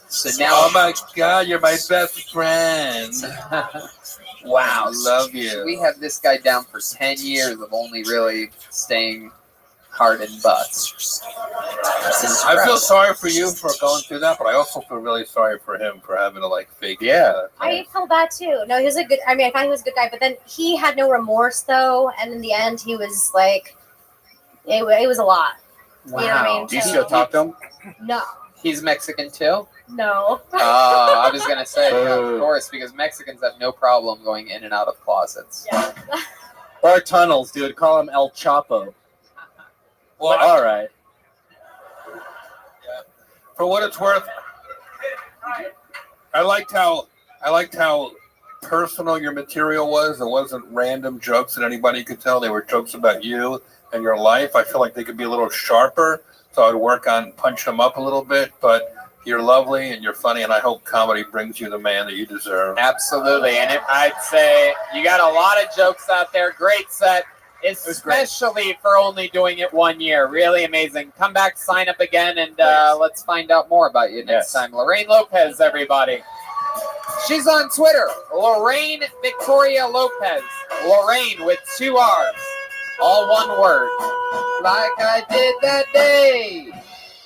So now, Oh my God, you're my best friend. wow. Love you. We have this guy down for 10 years of only really staying hard in butts. I feel sorry for you for going through that, but I also feel really sorry for him for having to fake. Yeah. I feel bad too. No, he was a good. I mean, I thought he was a good guy, but then he had no remorse though, and in the end, he was like, it was a lot. Wow. You know what I mean? Do you still talk to him? No. He's Mexican too? No. Oh, I was going to say, of course, because Mexicans have no problem going in and out of closets. Yeah. Or tunnels, dude. Call him El Chapo. Well, all right. For what it's worth, I liked how personal your material was. It wasn't random jokes that anybody could tell. They were jokes about you and your life. I feel like they could be a little sharper, so I'd work on punching them up a little bit. But you're lovely and you're funny, and I hope comedy brings you the man that you deserve. Absolutely. And I'd say you got a lot of jokes out there. Great set. Especially for only doing it 1 year. Really amazing. Come back, sign up again, and let's find out more about you next time. Lorraine Lopez, everybody. She's on Twitter. Lorraine Victoria Lopez. Lorraine with 2 R's. All one word. Like I did that day.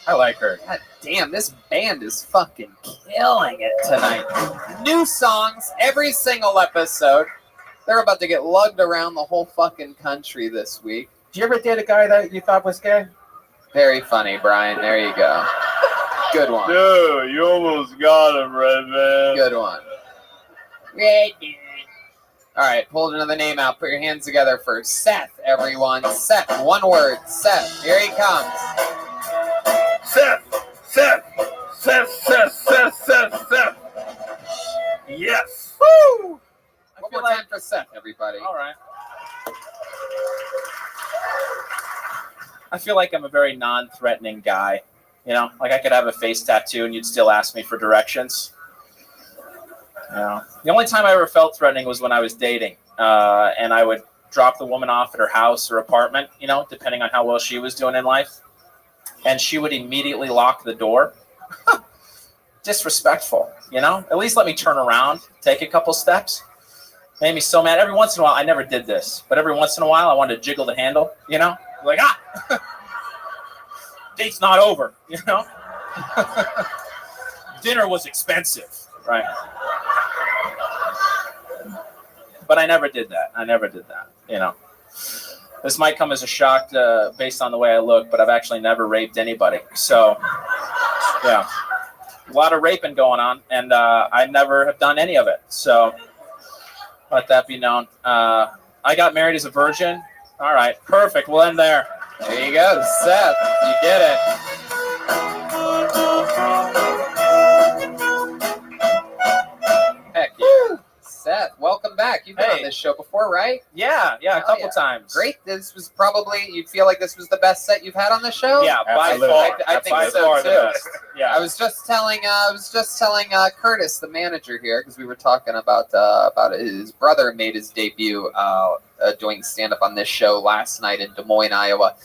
I like her. God damn, this band is fucking killing it tonight. New songs every single episode. They're about to get lugged around the whole fucking country this week. Did you ever date a guy that you thought was gay? Very funny, Brian. There you go. Good one. Dude, you almost got him, Redman. Good one. Red dude. All right, pull another name out. Put your hands together for Seth, everyone. Seth, one word. Seth, here he comes. Seth. Yes. Woo! One more time for Seth, everybody. All right. I feel like I'm a very non-threatening guy. You know, like I could have a face tattoo and you'd still ask me for directions. You know, the only time I ever felt threatening was when I was dating, and I would drop the woman off at her house or apartment, you know, depending on how well she was doing in life, and she would immediately lock the door. Disrespectful, you know. At least let me turn around, take a couple steps. Made me so mad. Every once in a while, I never did this, but every once in a while, I wanted to jiggle the handle, you know, like date's not over, you know. Dinner was expensive, right? But I never did that. You know. This might come as a shock based on the way I look, but I've actually never raped anybody. So, yeah, a lot of raping going on, and I never have done any of it. So, let that be known. I got married as a virgin. All right, perfect. We'll end there. There you go, Seth. You did it. Heck yeah. Seth, welcome back. You've been on this show before, right? Yeah, a couple times. Great. This was probably, you feel like this was the best set you've had on the show? Yeah, by far. I think by so far too. the best. Yeah. I was just telling Curtis, the manager here, because we were talking about his brother made his debut doing stand up on this show last night in Des Moines, Iowa,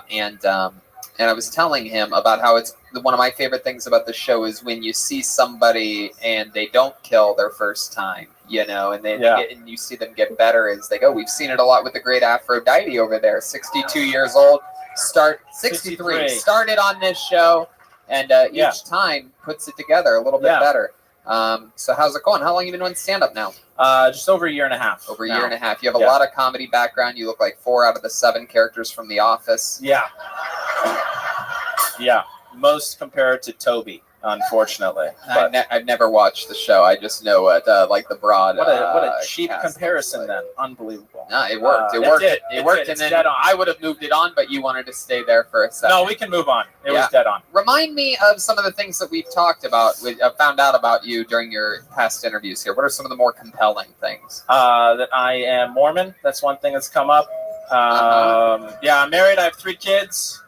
and I was telling him about how it's one of my favorite things about the show is when you see somebody and they don't kill their first time, you know, and and you see them get better as they go. We've seen it a lot with the great Aphrodite over there, 62 years old, 63, started on this show, and each time puts it together a little bit better. So how's it going? How long have you been doing stand-up now? Just over a year and a half. Over a year and a half. You have a lot of comedy background. You look like 4 out of the 7 characters from The Office. Yeah. Yeah. Most compared to Toby, unfortunately. I've never watched the show. I just know like the broad. What a cheap comparison then. Unbelievable. No, it worked. It worked. And then I would have moved it on, but you wanted to stay there for a second. No, we can move on. It was dead on. Remind me of some of the things that we've talked about, found out about you during your past interviews here. What are some of the more compelling things? That I am Mormon. That's one thing that's come up. Yeah, I'm married. I have 3 kids.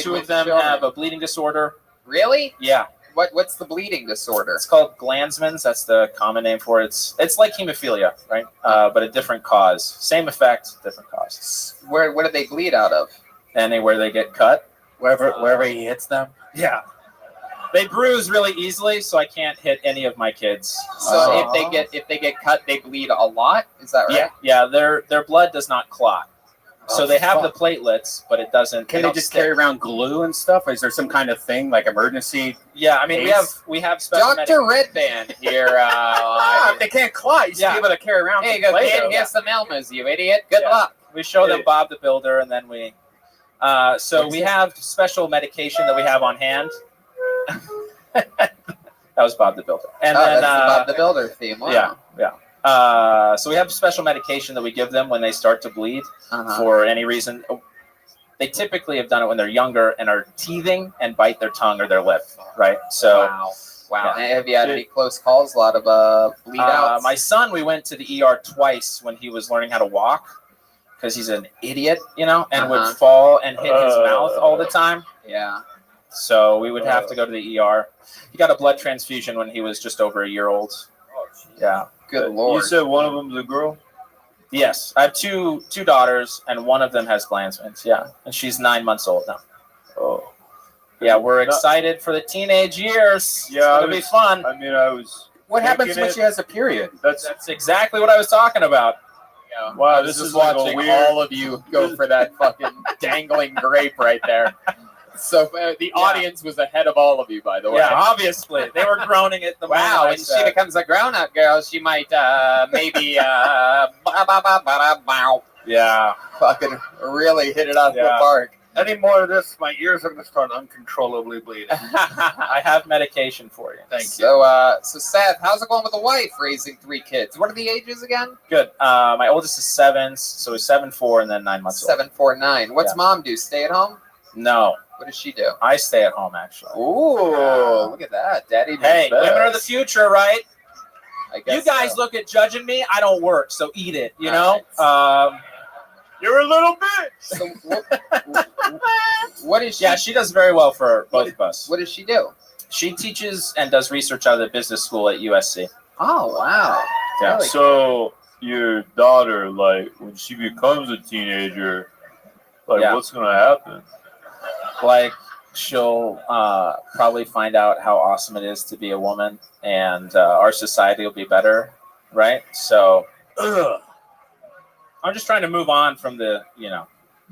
2 of them have a bleeding disorder. Really? Yeah. What's the bleeding disorder? It's called Glanzmann's. That's the common name for it. It's like hemophilia, right? But a different cause. Same effect, different cause. Where do they bleed out of? Anywhere they get cut. Wherever he hits them. Yeah. They bruise really easily, so I can't hit any of my kids. So if they get cut, they bleed a lot. Is that right? Yeah. Their blood does not clot. So they have the platelets, but it doesn't. Can they just carry around glue and stuff? Is there some kind of thing like emergency? Yeah, I mean we have special Dr. Redband here. If they can't clot, you should be able to carry around. Hey, go here's some Elmas, you idiot. Good luck. We show them Bob the Builder, and then we. So we have special medication that we have on hand. That was Bob the Builder, and then that's the Bob the Builder theme. Wow. Yeah. So we have special medication that we give them when they start to bleed for any reason. They typically have done it when they're younger and are teething and bite their tongue or their lip, right? So, wow. Yeah. Have you had any close calls? A lot of bleed outs? My son, we went to the ER twice when he was learning how to walk because he's an idiot, you know, and would fall and hit his mouth all the time. Yeah. So we would have to go to the ER. He got a blood transfusion when he was just over a year old. Yeah. Good Lord. You said one of them's a girl? Yes. I have two daughters, and one of them has Glanzmann's, and she's 9 months old now. Oh. Yeah, we're excited for the teenage years. Yeah, It'll be fun. I mean, I was... What happens when she has a period? That's exactly what I was talking about. Wow, I I was was just just like a watching weird- all of you go for that fucking dangling grape right there. So the audience was ahead of all of you, by the way. Yeah, obviously they were groaning it. The Wow, moment I when she said- becomes a grown-up girl, she might maybe yeah, fucking really hit it out the Yeah. park. Any more of this, my ears are going to start uncontrollably bleeding. I have medication for you. Thank you. So Seth, how's it going with the wife raising 3 kids? What are the ages again? Good. My oldest is 7, so he's 7, 4, and then 9 months old. 7, 4, 9. What's Yeah. mom do? Stay at home? No, What does she do? I stay at home actually. Ooh, look at that, Daddy. Hey, knows women are the best. future, right? I guess You guys so. look at judging me. I don't work, so eat it. You know. You're a little bitch. So what is she? Yeah, she does very well for both of us. What does she do? She teaches and does research out of the business school at USC. Oh wow. Yeah. Really? So your daughter, like, when she becomes a teenager, like, Yeah. what's gonna happen? Like she'll probably find out how awesome it is to be a woman, and our society will be better, right? So, I'm just trying to move on from the,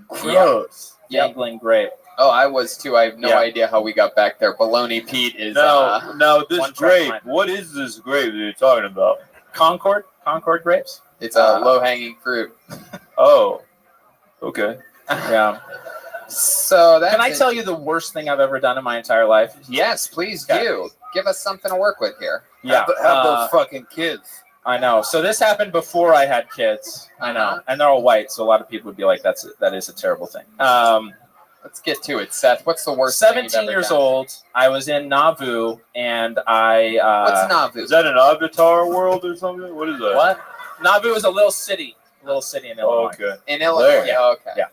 Gross. dangling grape. Oh, I was too. I have no Yeah. idea how we got back there. Baloney Pete is No, this one track grape. mind. What is this grape that you're talking about? Concord grapes. it's a low-hanging fruit. Oh, okay. Yeah. So that's Can I tell you the worst thing I've ever done in my entire life? Yes, please Okay. do. Give us something to work with here. Yeah. Have those fucking kids. I know. So this happened before I had kids. I know, Uh-huh. and they're all white, so a lot of people would be like, that is a terrible thing." Let's get to it, Seth. What's the worst? thing you've 17 ever years done? old. I was in Nauvoo, and I. What's Nauvoo? Is that an Avatar world or something? What is that? What? Nauvoo is a little city in Oh, Illinois. okay. In Illinois. Yeah. Okay. Yeah.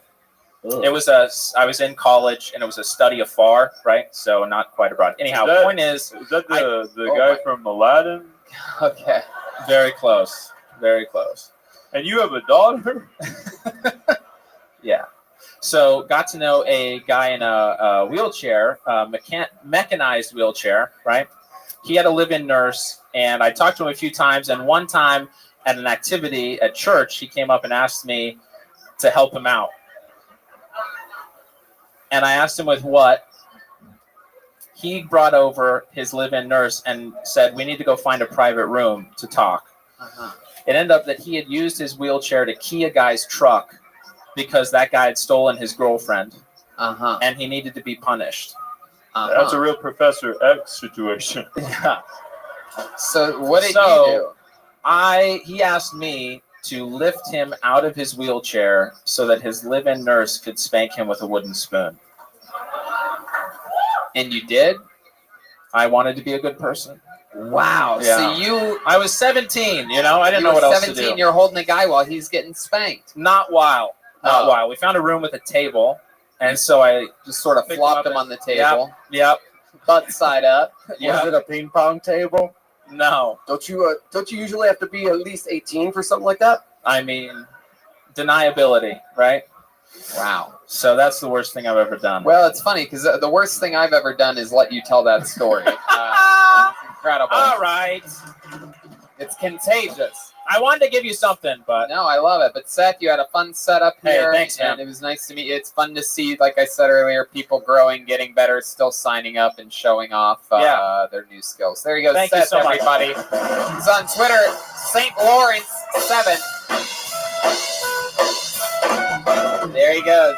It was I was in college, and it was a study afar, right? So not quite abroad. Anyhow, Is that- point is, Is that the Oh guy my- from Aladdin? Okay. very close, very close. And you have a daughter? Yeah. So got to know a guy in a wheelchair, mechanized wheelchair, right? He had a live-in nurse, and I talked to him a few times. And one time at an activity at church, he came up and asked me to help him out. And I asked him with what. He brought over his live-in nurse and said, "We need to go find a private room to talk." Uh-huh. It ended up that he had used his wheelchair to key a guy's truck because that guy had stolen his girlfriend, Uh-huh. and he needed to be punished. That's a real Professor X situation. Yeah. So what did So, you do? He asked me to lift him out of his wheelchair so that his live-in nurse could spank him with a wooden spoon. And you did? I wanted to be a good person. Wow. Yeah. So I was 17, I didn't you know were what else 17, to do. you're holding a guy while he's getting spanked. Not while. We found a room with a table, and so I Just sort of picked flopped up him on the Yep, table, Yep. butt side up. Yeah. Was it a ping pong table? No. Don't you usually have to be at least 18 for something like that? I mean, deniability, right? Wow. So that's the worst thing I've ever done. Well, it's funny because the worst thing I've ever done is let you tell that story. It's incredible. All right. It's contagious. I wanted to give you something, but No, I love it. But Seth, you had a fun setup Hey, here. thanks, man. And it was nice to meet you. It's fun to see, like I said earlier, people growing, getting better, still signing up and showing off their new skills. There you go, Thank you Seth, so much. everybody. He's on Twitter, St. Lawrence 7. There he goes.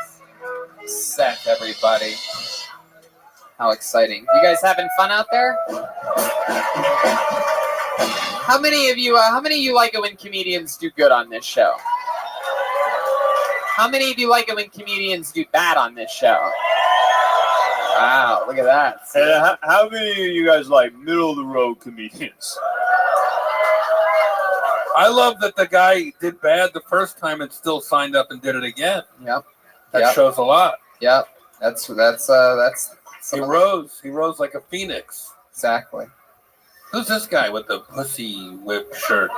Seth, everybody. How exciting. You guys having fun out there? How many of you like it when comedians do good on this show? How many of you like it when comedians do bad on this show? Wow, look at that. And how many of you guys like middle of the road comedians? I love that the guy did bad the first time and still signed up and did it again. Yep. That shows a lot. Yep. That's He rose. He rose like a phoenix. Exactly. Who's this guy with the pussy whip shirt?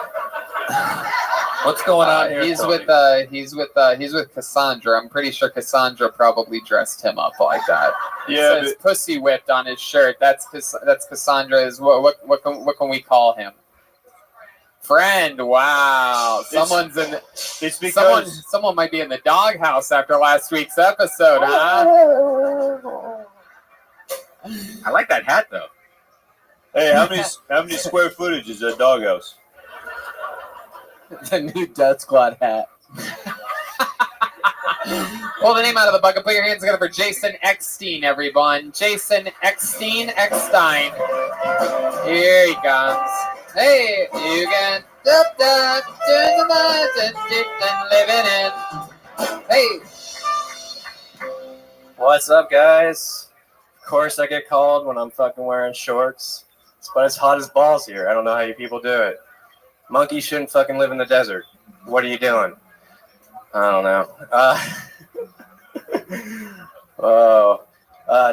What's going on here? He's Tony? with Cassandra. I'm pretty sure Cassandra probably dressed him up like that. Yeah, It says pussy whipped on his shirt. That's Cassandra's. What can we call him? Friend, wow. Someone's in. It's because someone might be in the doghouse after last week's episode, huh? I like that hat though. Hey, how many square footage is that doghouse? The new Death Squad hat. Pull the name out of the bucket. Put your hands together for Jason Eckstein, everyone. Jason Eckstein. Here he comes. Hey, you can turn the lights and living in. Hey. What's up, guys? Of course, I get called when I'm fucking wearing shorts. But it's hot as balls here. I don't know how you people do it. Monkeys shouldn't fucking live in the desert. What are you doing? I don't know.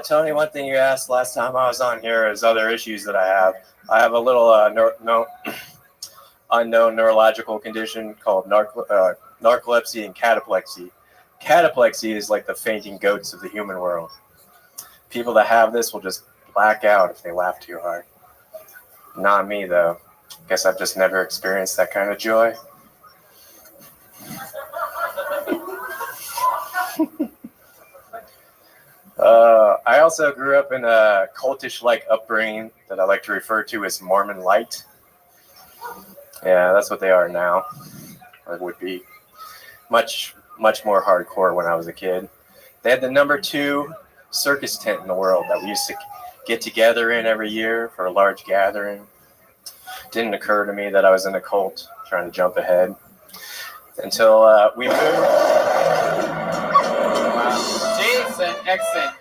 Tony, one thing you asked last time I was on here is other issues that I have. I have a little unknown neurological condition called narcolepsy and cataplexy. Cataplexy is like the fainting goats of the human world. People that have this will just black out if they laugh too hard. Not me, though. Guess I've just never experienced that kind of joy. I also grew up in a cultish-like upbringing that I like to refer to as Mormon Light. Yeah, that's what they are now. Or would be much more hardcore when I was a kid. They had the #2 circus tent in the world that we used to get together in every year for a large gathering. Didn't occur to me that I was in a cult trying to jump ahead until we moved. Wow. Jason Exon,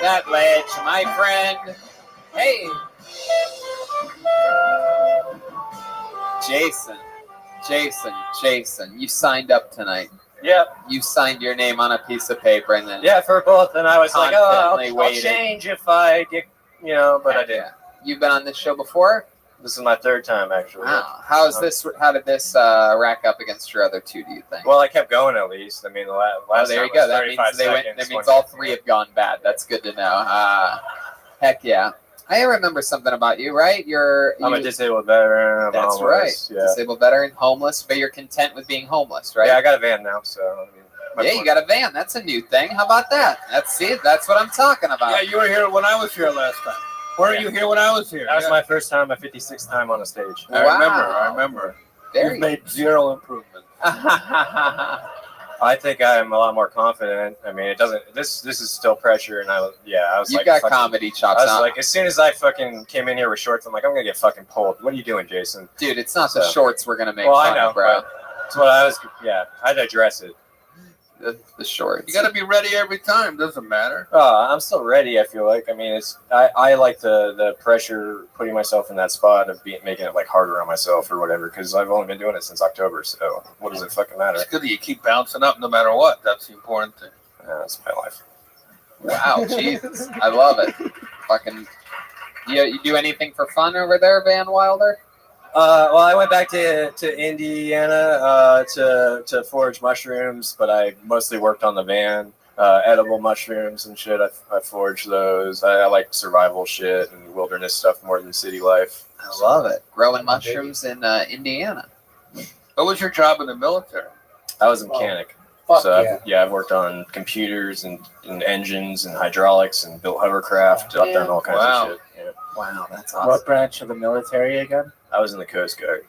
that ledge, my friend. Hey. Jason, you signed up tonight. Yep. You signed your name on a piece of paper and then for both, and I was like, I'll waited. change if I get, but I didn't. You've been on this show before? This is my third time, actually. Wow. How did this rack up against your other two, do you think? Well, I kept going at least. I mean, the last there time you go. was That 35 means seconds. that means all three have gone bad. That's good to know. Heck yeah. I remember something about you, right? I'm a disabled veteran. That's homeless, right. Yeah. Disabled veteran, homeless, but you're content with being homeless, right? Yeah, I got a van now, so. You got a van. That's a new thing. How about that? That's what I'm talking about. Yeah, you were here when I was here last time. Weren't you here when I was here? That was my first time, my 56th time on a stage. I remember. You've made zero improvement. I think I'm a lot more confident. I mean, it doesn't. This is still pressure, and I was You like, got comedy chops. I was like, as soon as I fucking came in here with shorts, I'm like, I'm gonna get fucking pulled. What are you doing, Jason? Dude, it's not the shorts we're gonna make fun I know, of, bro. That's what I was. Yeah, I had to address it. The shorts. You got to be ready every time. Doesn't matter. I'm still ready. I feel like. I mean, I like the pressure, putting myself in that spot of making it like harder on myself or whatever. Because I've only been doing it since October. So what does it fucking matter? It's good that you keep bouncing up no matter what. That's the important thing. Yeah, that's my life. Wow, Jesus, I love it. Fucking, you do anything for fun over there, Van Wilder? Well, I went back to Indiana to forage mushrooms, but I mostly worked on the van. Edible mushrooms and shit. I foraged those. I like survival shit and wilderness stuff more than city life. I love it. Growing mushrooms in Indiana. What was your job in the military? I was a mechanic. I've worked on computers and engines and hydraulics and built hovercraft. I've done all kinds of shit. Yeah. Wow, that's awesome. What branch of the military again? I was in the Coast Guard.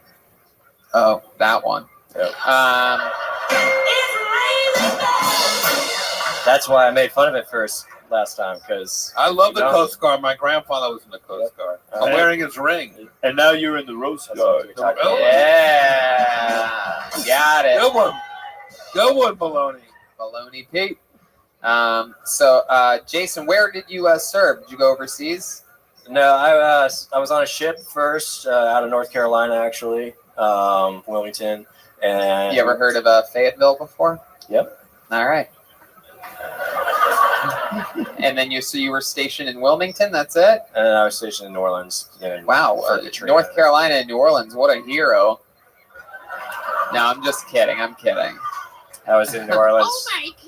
Oh, that one. Yep. That's why I made fun of it first last time, because I love the Coast Guard. My grandfather was in the Coast Guard. I'm wearing his ring. And now you're in the Roast Guard. Yeah. Got it. Good one, Baloney. Baloney Pete. Jason, where did you serve? Did you go overseas? No, I was on a ship first out of North Carolina, actually, Wilmington. And you ever heard of Fayetteville before? Yep. All right. And then you were stationed in Wilmington. That's it. And I was stationed in New Orleans. Wow, North Carolina and New Orleans. What a hero! No, I'm just kidding. I'm kidding. I was in New Orleans. Oh my God!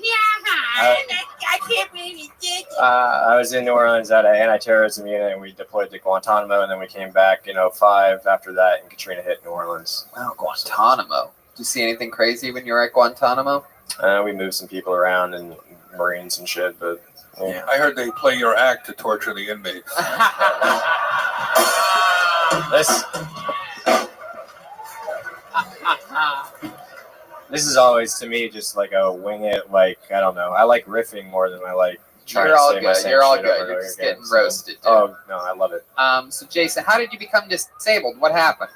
I can't believe you did it. I was in New Orleans at an anti-terrorism unit, and we deployed to Guantanamo, and then we came back in 2005 after that, and Katrina hit New Orleans. Wow, Guantanamo. Did you see anything crazy when you were at Guantanamo? We moved some people around and Marines and shit, but yeah. I heard they play your act to torture the inmates. This is always to me just like a wing it. Like I don't know. I like riffing more than I like trying You're all to say my good. same You're all shit good. over and You're over just again, getting so- roasted. Dude. Oh no, I love it. So Jason, how did you become disabled? What happened?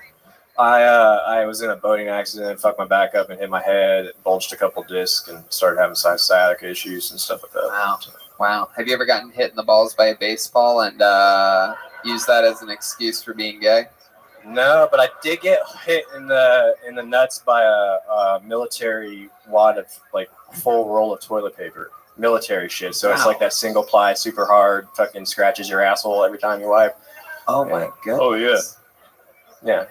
I was in a boating accident, fucked my back up and hit my head, bulged a couple discs, and started having sciatica issues and stuff like that. Wow. Wow. Have you ever gotten hit in the balls by a baseball and used that as an excuse for being gay? No, but I did get hit in the nuts by a military wad of like full roll of toilet paper, military shit. So it's Wow. like that single ply, super hard, fucking scratches your asshole every time you wipe. Oh my god. Oh yeah. Yeah.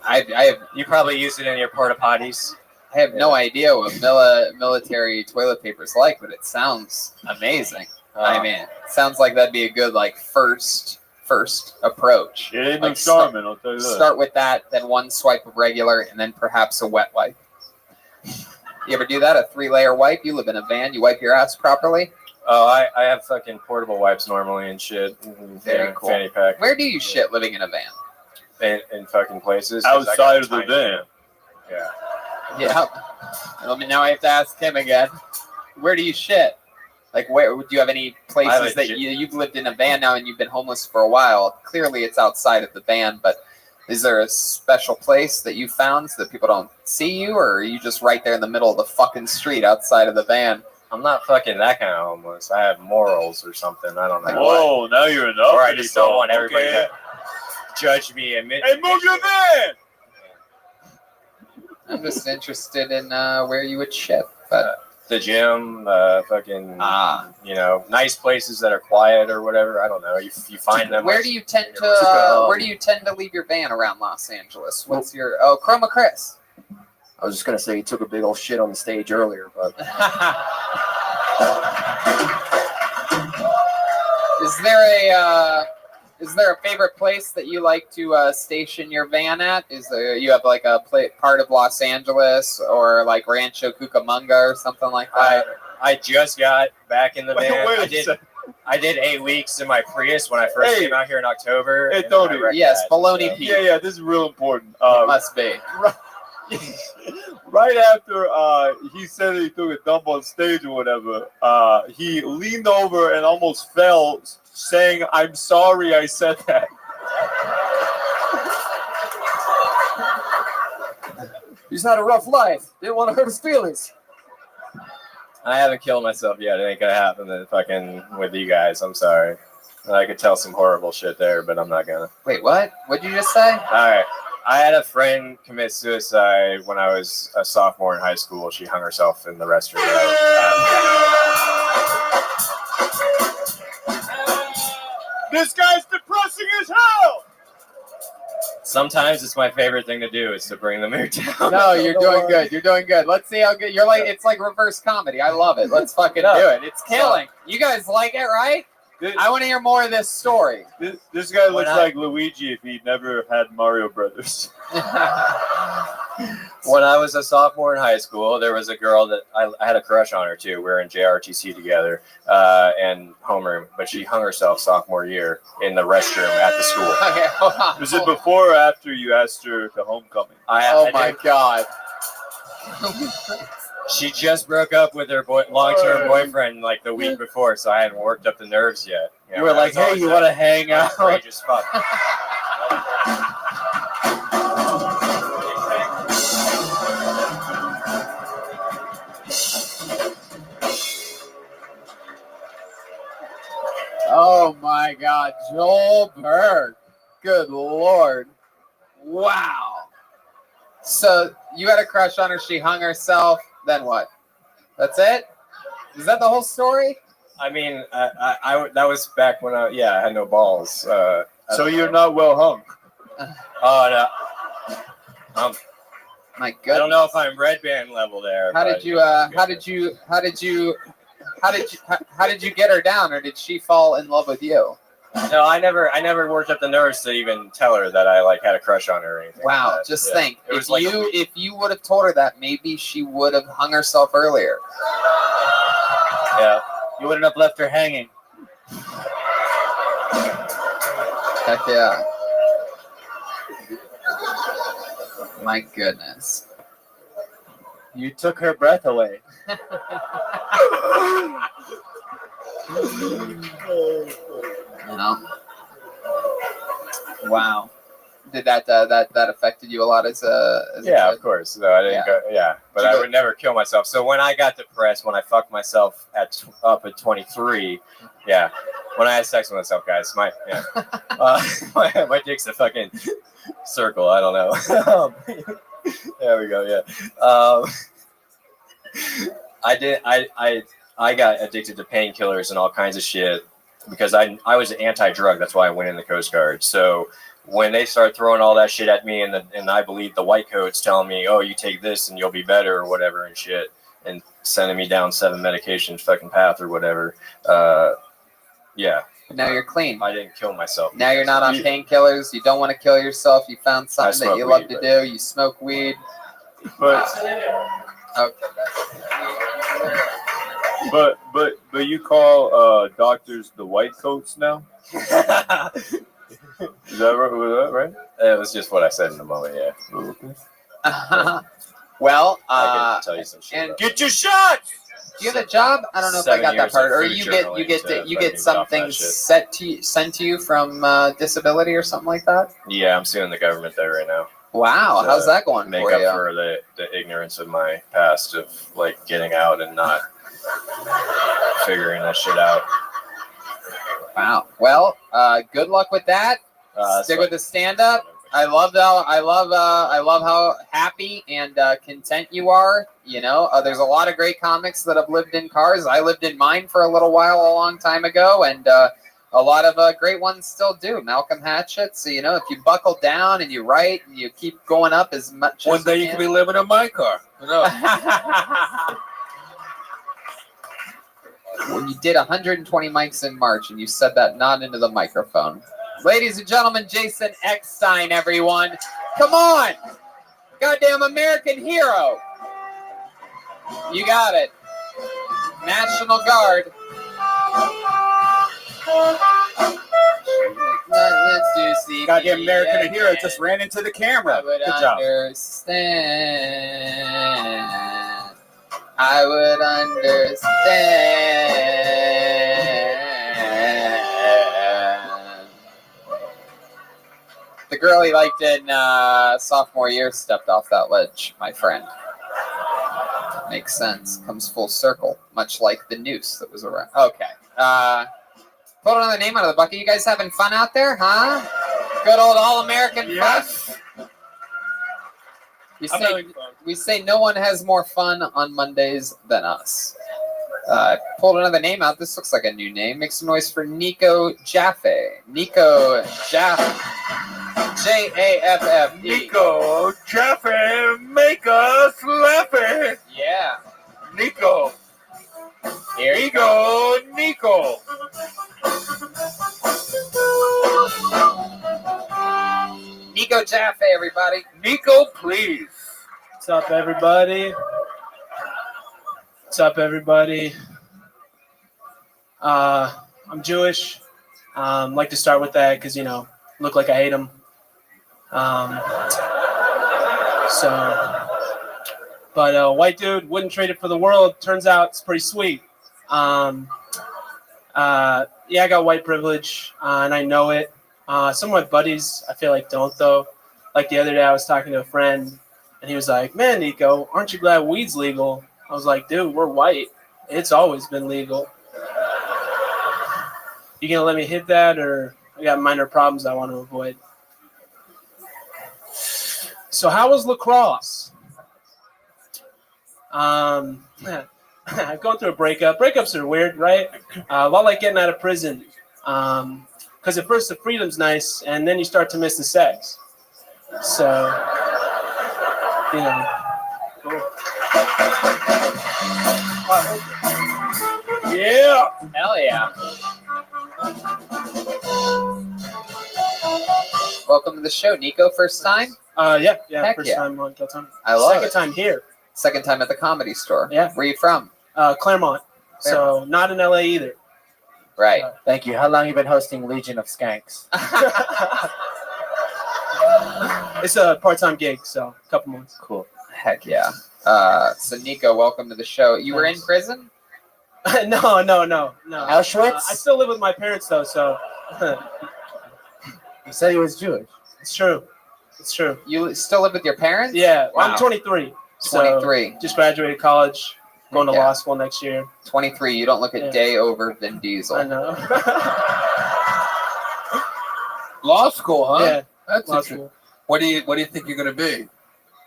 I have. You probably use it in your porta potties. I have no idea what military toilet paper is like, but it sounds amazing. I mean, it sounds like that'd be a good like first approach. It ain't no Like, Charmin, I'll tell you that. Start with that, then one swipe of regular, and then perhaps a wet wipe. You ever do that? A 3-layer wipe? You live in a van. You wipe your ass properly? Oh, I have fucking portable wipes normally and shit. Very Yeah, cool. Fanny pack. Where do you shit living in a van? In fucking places. 'cause I got Outside of the tiny- van. Yeah. Yeah. I mean, now I have to ask him again. Where do you shit? Like, where do you have any places that you've lived in a van now and you've been homeless for a while? Clearly, it's outside of the van, but is there a special place that you found so that people don't see you, or are you just right there in the middle of the fucking street outside of the van? I'm not fucking that kind of homeless. I have morals or something. I don't know. Whoa, now you're an Or I uppity just don't dog, want everybody okay? to judge me and Hey, move your van! I'm just interested in where you would shit. But the gym, fucking, nice places that are quiet or whatever. I don't know. You find them. where like, do you tend in your- to where do you tend to leave your van around Los Angeles? What's your Chroma Chris? I was just gonna say he took a big old shit on the stage earlier, but Is there a favorite place that you like to station your van at? Is there you have like a part of Los Angeles or like Rancho Cucamonga or something like that? I just got back in the van. Wait a I did second. I did 8 weeks in my Prius when I first came out here in October. Hey, and then I Tony. wrecked Yes, that, baloney so- Pete. Yeah, this is real important. Must be. Right after he said he took a dump on stage or whatever, he leaned over and almost fell, saying, "I'm sorry I said that." he's had a rough life. Didn't want to hurt his feelings. I haven't killed myself yet. It ain't gonna happen with you guys. I'm sorry. I could tell some horrible shit there, but I'm not gonna. Wait, what? What'd you just say? All right. I had a friend commit suicide when I was a sophomore in high school. She hung herself in the restroom. This guy's depressing as hell. Sometimes it's my favorite thing to do is to bring the mood down. No, you're doing good. You're doing good. Let's see how good you're like. It's like reverse comedy. I love it. Let's fucking do it. It's killing. You guys like it, right? I want to hear more of this story. This guy looks like Luigi if he never had Mario Brothers. When I was a sophomore in high school, there was a girl that I had a crush on her too. We were in JRTC together and homeroom, but she hung herself sophomore year in the restroom at the school. Okay, hold on. Was it before or after you asked her to homecoming? Oh my god. She just broke up with her long-term boyfriend like the week before, so I hadn't worked up the nerves yet. You were like, hey, you want to hang out? Outrageous fuck. Oh my god, Joel Berg. Good lord. Wow. So you had a crush on her, she hung herself, then what? That's it? Is that the whole story? I mean, I that was back when I had no balls. So you're not well hung. Oh no. My goodness. I don't know if I'm red band level there. How but- did you How did you get her down, or did she fall in love with you? No, I never worked up the nerves to even tell her that I like had a crush on her or anything. Wow, like that. just Yeah. think. It was like If you would have told her that, maybe she would have hung herself earlier. yeah. You wouldn't have left her hanging. Heck yeah. My goodness. You took her breath away. You know? Wow. Did that affected you a lot as a Yeah, kid? of course. No, I didn't go. Yeah, but Did I you would never kill myself. So when I got depressed, when I fucked myself up at 23, yeah, when I had sex with myself, guys, my dick's a fucking circle. I don't know. There we go. Yeah. I got addicted to painkillers and all kinds of shit because I was anti-drug. That's why I went in the Coast Guard. So when they start throwing all that shit at me, and I believe the white coats telling me, "Oh, you take this and you'll be better" or whatever and shit, and sending me down 7 medications fucking path or whatever. Yeah. But now you're clean. I didn't kill myself. Now you're not on painkillers. You don't want to kill yourself. You found something that smoke you love weed, to but- do. You smoke weed. But Okay. but you call doctors the white coats now? Is that right? Was that right? It was just what I said in the moment. Yeah. Well, I can tell you some shit. and Get your shots. do you have a job? I don't know if I 7 got that years part, of or food you journaling get to you get fucking something off that shit. sent to you from disability or something like that. Yeah, I'm suing the government there right now. Wow, To how's that going make for up you? for the ignorance of my past of like getting out and not figuring that shit out. Wow. Well, good luck with that. Stick with the stand up. I love how happy and content you are. You know, there's a lot of great comics that have lived in cars. I lived in mine for a little while, a long time ago, and a lot of great ones still do. Malcolm Hatchett. So, you know, if you buckle down and you write and you keep going up as much One as day you could be living in my car. No. When you did 120 mics in March and you said that not into the microphone. Ladies and gentlemen, Jason Eckstein, everyone. Come on. Goddamn American hero. You got it. National Guard. Goddamn American hero just ran into the camera. Good job. I would understand. The girl he liked in sophomore year stepped off that ledge, my friend. Makes sense. Comes full circle, much like the noose that was around. Okay. Pull another name out of the bucket. You guys having fun out there, huh? Good old all-American fun. We say no one has more fun on Mondays than us. Pulled another name out. This looks like a new name. Make some noise for Nico Jaffe. Nico Jaffe. Jaffe. Nico Jaffe, make us laugh. Yeah. Nico. Here you go, Nico. Nico Jaffe, everybody. Nico, please. What's up, everybody? What's up, everybody? I'm Jewish. Like to start with that because, you know, look like I hate them. But white dude, wouldn't trade it for the world. Turns out it's pretty sweet. Yeah, I got white privilege, and I know it. Some of my buddies, I feel like, don't, though. Like the other day, I was talking to a friend, and he was like, "Man, Nico, aren't you glad weed's legal?" I was like, "Dude, we're white. It's always been legal." You gonna let me hit that, or I got minor problems I want to avoid? So how was lacrosse? I'm going through a breakup. Breakups are weird, right? A lot like getting out of prison. Because at first the freedom's nice, and then you start to miss the sex. So, you know. Yeah. Hell yeah. Welcome to the show, Nico. First time? Yeah, Heck first yeah. time on Kilton. I love Second it. time here. Second time at the Comedy Store. Yeah. Where you from? Claremont. So not in LA either. Right. Thank you. How long you been hosting Legion of Skanks? It's a part-time gig, so a couple months. Cool. Heck yeah. So Nico, welcome to the show. You were in prison? No. Auschwitz? I still live with my parents though, so. You said he was Jewish. It's true. It's true. You still live with your parents? Yeah. Wow. I'm 23. 23. So just graduated college. Going to law school next year. 23. You don't look a day over Vin Diesel. I know. Law school, huh? Yeah. That's Law interesting. school. What do you think you're going to be?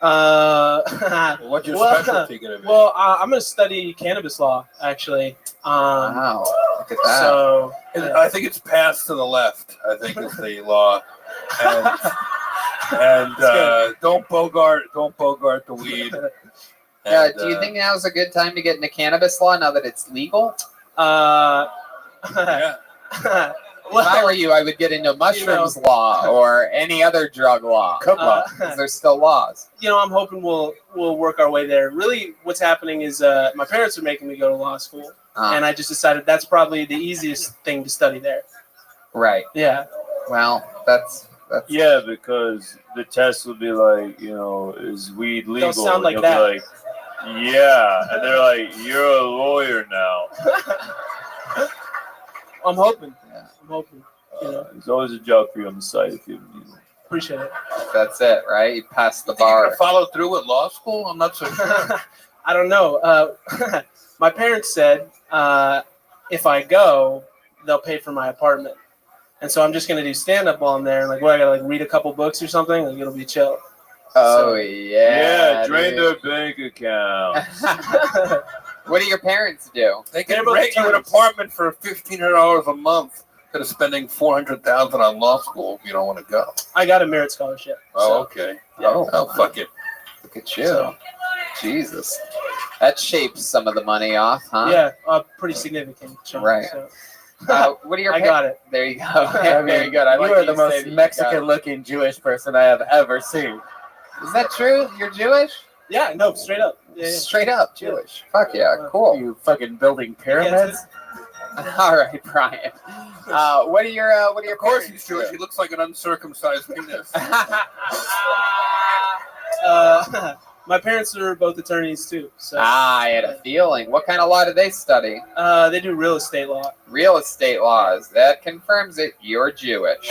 What's your well, specialty going to be? Well, I'm going to study cannabis law, actually. Wow. Look at that. So, I think it's passed to the left, I think is the law. And don't bogart the weed. Do you think now's a good time to get into cannabis law now that it's legal? Yeah. If I were you, I would get into mushrooms law or any other drug law. Cook law. Because there's still laws. I'm hoping we'll work our way there. Really, what's happening is my parents are making me go to law school, and I just decided that's probably the easiest thing to study there. Right. Yeah. Well, that's yeah, because the test will be like, is weed legal? Don't sound like and that. you'll be like, yeah, and they're like, you're a lawyer now. I'm hoping. Yeah. I'm hoping. There's always a job for you on the side if you need one. Appreciate it. That's it, right? You passed the You're bar. going to follow through with law school? I'm not so sure. I don't know. My parents said if I go, they'll pay for my apartment. And so I'm just going to do stand-up while I'm there. Like, I got to read a couple books or something? Like, it'll be chill. Oh, yeah. Yeah, drain dude. their bank account. What do your parents do? They can rent you an apartment for $1,500 a month instead of spending $400,000 on law school if you don't want to go. I got a merit scholarship. Oh, okay. Yeah. Oh, fuck it. Look at you. Jesus. That shapes some of the money off, huh? Yeah, pretty significant chunk. Right. So. What are your I got it. There you go. I mean, Very good. I you like are that the say most that you got it. Mexican-looking Jewish person I have ever seen. Is that true? You're Jewish? Yeah, no, straight up. Yeah. Straight up Jewish. Fuck yeah, cool. You fucking building pyramids? All right, Brian. What are your Of course parents he's Jewish. do? He looks like an uncircumcised penis. My parents are both attorneys too. So I had a feeling. What kind of law do they study? they do real estate law. Real estate laws. That confirms it. You're Jewish.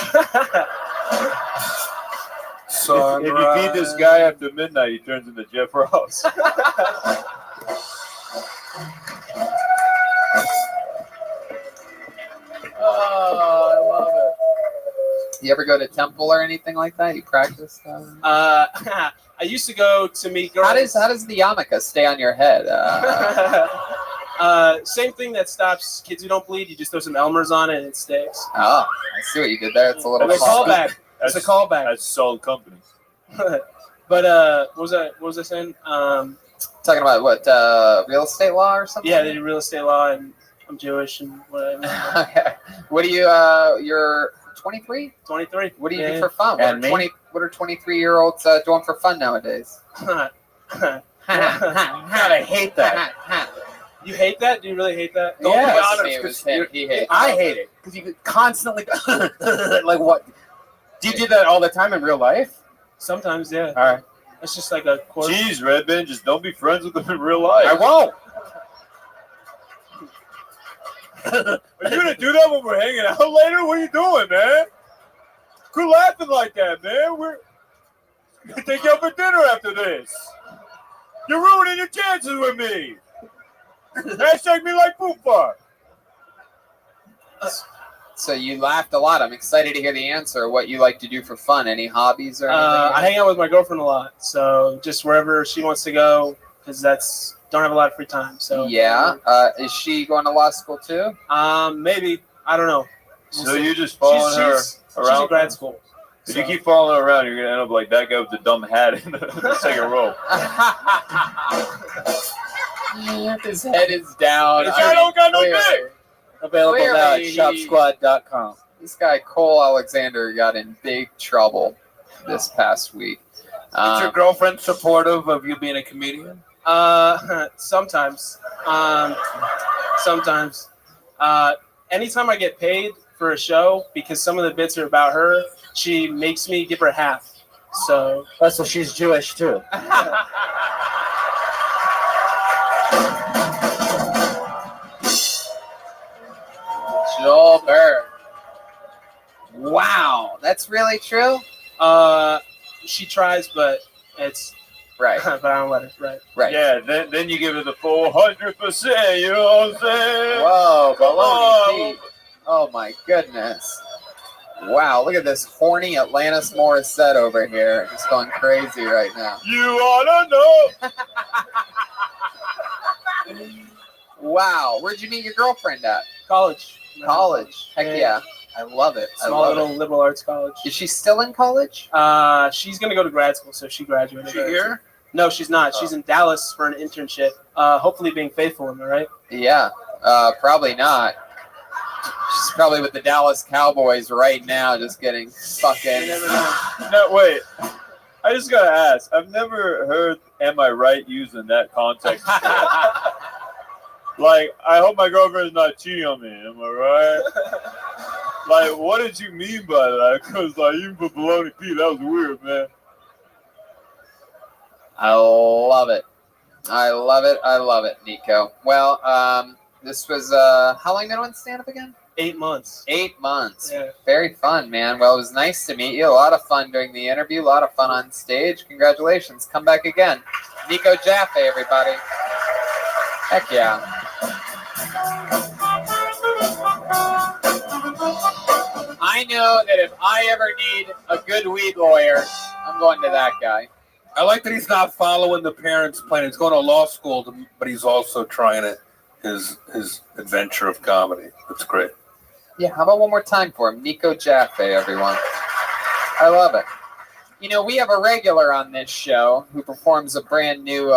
If you feed this guy after midnight, he turns into Jeff Ross. Oh, I love it. You ever go to temple or anything like that? You practice? I used to go to meet girls. How does the yarmulke stay on your head? Same thing that stops kids who don't bleed. You just throw some Elmer's on it and it stays. Oh, I see what you did there. It's a little It's a callback. It's a callback. That's solid company. But what was I saying? Talking about what, real estate law or something? Yeah, they do real estate law, and I'm Jewish and whatever. Okay. What do you? You're 23. 23. What do you Yeah. do for fun? And What are 23-year-olds doing for fun nowadays? God, I hate that. You hate that? Do you really hate that? Don't Yeah. be Yes. honest, 'cause he hates I it. hate it because you could constantly like what? Do you do that all the time in real life? Sometimes, yeah. All right. It's just like a course. Jeez, Redman, just don't be friends with them in real life. I won't. Are you gonna do that when we're hanging out later? What are you doing, man? Quit laughing like that, man. We're gonna take you out for dinner after this. You're ruining your chances with me. Hashtag me like Poopar. So you laughed a lot. I'm excited to hear the answer. What you like to do for fun? Any hobbies or anything? I hang out with my girlfriend a lot, so just wherever she wants to go, because don't have a lot of free time. So Yeah. Is she going to law school too? Maybe, I don't know. So you just following her She's around? in grad school. If you keep following her around, you're gonna end up like that guy with the dumb hat in the second row. His head is down. This guy don't got no Clearly- dick. Available now at clearly shopsquad.com. This guy Cole Alexander got in big trouble this past week. Is your girlfriend supportive of you being a comedian? Sometimes. Sometimes. Anytime I get paid for a show, because some of the bits are about her, she makes me give her half. So so she's Jewish too. Joel Berg. Wow, that's really true. She tries, but it's right. But I don't let her. Right. Yeah, then you give it the 400%. You know what I'm saying? Whoa, Oh. baloney Pete. Oh my goodness. Wow, look at this horny Atlantis Morissette over here. It's going crazy right now. You ought to know. Wow, where'd you meet your girlfriend at? College. College. Heck yeah. I love it. Small little liberal arts college. Is she still in college? She's gonna go to grad school, so she graduated. She here? No, she's not. She's in Dallas for an internship. Hopefully being faithful, am I right? Yeah. Probably not. She's probably with the Dallas Cowboys right now, just getting fucking. No, wait. I just gotta ask. I've never heard "Am I right?" used in that context. Like, I hope my girlfriend's not cheating on me. Am I right? Like, what did you mean by that? Because, like, even for Baloney Pete, that was weird, man. I love it. I love it. I love it, Nico. Well, this was how long did one stand up again? 8 months. 8 months. Yeah. Very fun, man. Well, it was nice to meet you. A lot of fun during the interview. A lot of fun on stage. Congratulations. Come back again. Nico Jaffe, everybody. Heck yeah. I know that if I ever need a good weed lawyer, I'm going to that guy. I like that he's not following the parents' plan. He's going to law school, but he's also trying his adventure of comedy. That's great. Yeah, how about one more time for him? Nico Jaffe, everyone. I love it. You know, we have a regular on this show who performs a brand new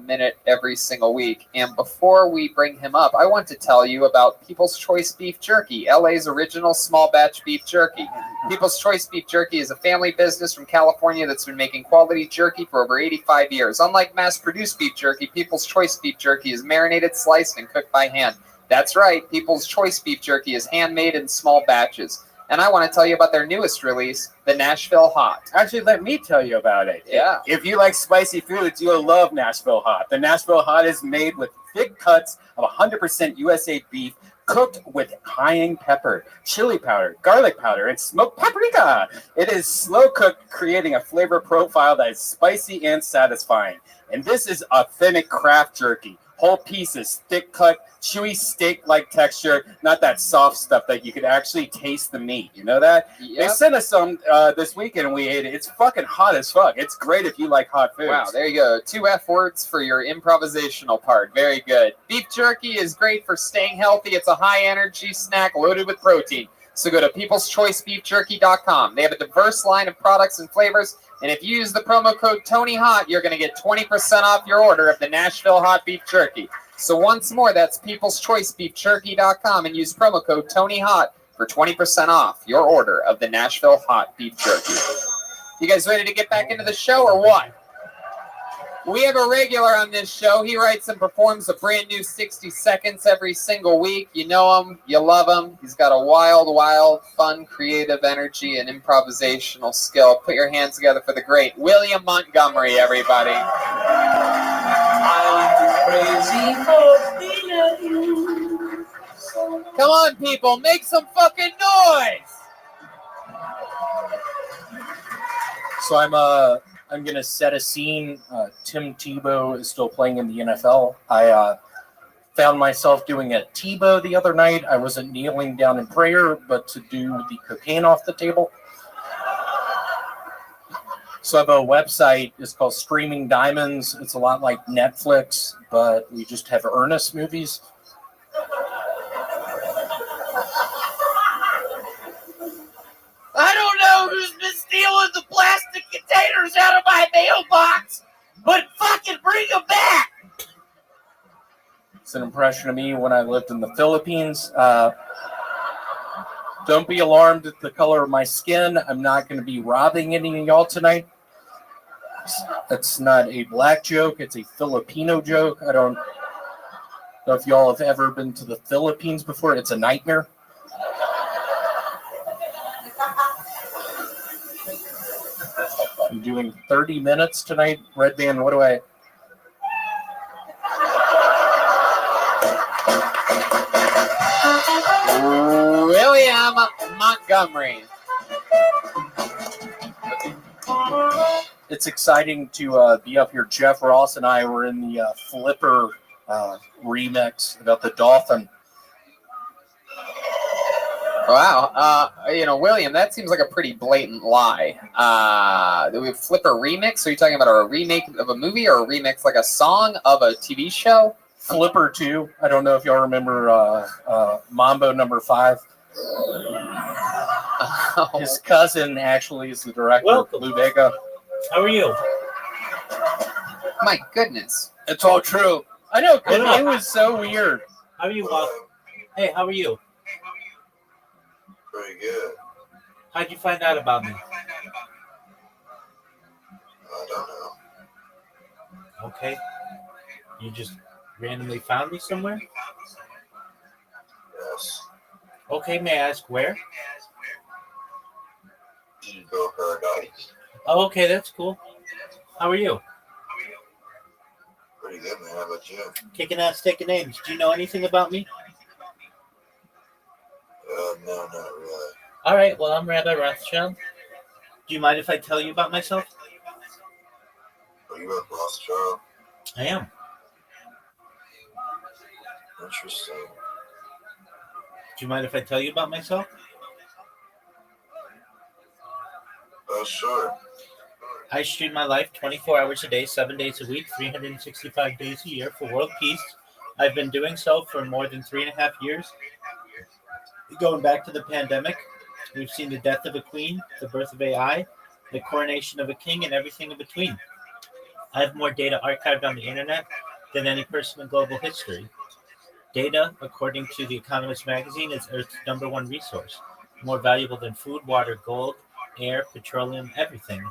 minute every single week. And before we bring him up, I want to tell you about People's Choice Beef Jerky, LA's original small batch beef jerky. People's Choice Beef Jerky is a family business from California that's been making quality jerky for over 85 years. Unlike mass-produced beef jerky, People's Choice Beef Jerky is marinated, sliced, and cooked by hand. That's right, People's Choice Beef Jerky is handmade in small batches. And I want to tell you about their newest release, the Nashville Hot. Actually, let me tell you about it. Yeah. If you like spicy foods, you'll love Nashville Hot. The Nashville Hot is made with thick cuts of 100% USA beef, cooked with cayenne pepper, chili powder, garlic powder, and smoked paprika. It is slow cooked, creating a flavor profile that is spicy and satisfying. And this is authentic craft jerky. Whole pieces, thick cut, chewy steak-like texture, not that soft stuff that you could actually taste the meat. You know that? Yep. They sent us some this weekend and we ate it. It's fucking hot as fuck. It's great if you like hot foods. Wow, there you go. 2 F words for your improvisational part. Very good. Beef jerky is great for staying healthy. It's a high-energy snack loaded with protein. So go to peopleschoicebeefjerky.com. They have a diverse line of products and flavors. And if you use the promo code TonyHot, you're going to get 20% off your order of the Nashville Hot Beef Jerky. So once more, that's peopleschoicebeefjerky.com and use promo code TonyHot for 20% off your order of the Nashville Hot Beef Jerky. You guys ready to get back into the show or what? We have a regular on this show. He writes and performs a brand new 60 seconds every single week. You know him. You love him. He's got a wild, wild, fun, creative energy and improvisational skill. Put your hands together for the great William Montgomery, everybody. Come on, people. Make some fucking noise. So I'm going to set a scene. Tim Tebow is still playing in the NFL. I found myself doing a Tebow the other night. I wasn't kneeling down in prayer, but to do the cocaine off the table. So I have a website. It's called Streaming Diamonds. It's a lot like Netflix, but we just have earnest movies. I don't know who's been stealing the plastic containers out of my mailbox, but fucking bring them back. It's an impression of me when I lived in the Philippines. Don't be alarmed at the color of my skin. I'm not going to be robbing any of y'all tonight. That's not a black joke. It's a Filipino joke. I don't know if y'all have ever been to the Philippines before. It's a nightmare. I'm doing 30 minutes tonight. Red Band, what do I... William Montgomery. It's exciting to be up here. Jeff Ross and I were in the Flipper remix about the dolphin. Wow. William, that seems like a pretty blatant lie. We have Flipper remix. Are you talking about a remake of a movie or a remix like a song of a TV show? Flipper 2. I don't know if y'all remember Mambo number 5. His cousin actually is the director. Welcome. Lou Vega. How are you? My goodness. It's all true. I know. It was so weird. How are you, Bob? Hey, how are you? Pretty good. How'd you find out about me? I don't know. Okay. You just randomly found me somewhere? Yes. Okay, may I ask where? Ego Paradise. Oh, okay, that's cool. How are you? Pretty good, man. How about you? Kicking ass, taking names. Do you know anything about me? No, not really. All right, well, I'm Rabbi Rothschild. Do you mind if I tell you about myself? Are you at Rothschild? I am. Interesting. Do you mind if I tell you about myself? Sure. I stream my life 24 hours a day, 7 days a week, 365 days a year for world peace. I've been doing so for more than 3.5 years. Going back to the pandemic, we've seen the death of a queen, the birth of AI, the coronation of a king, and everything in between. I have more data archived on the internet than any person in global history. Data, according to The Economist magazine, is Earth's #1 resource, more valuable than food, water, gold, air, petroleum, everything.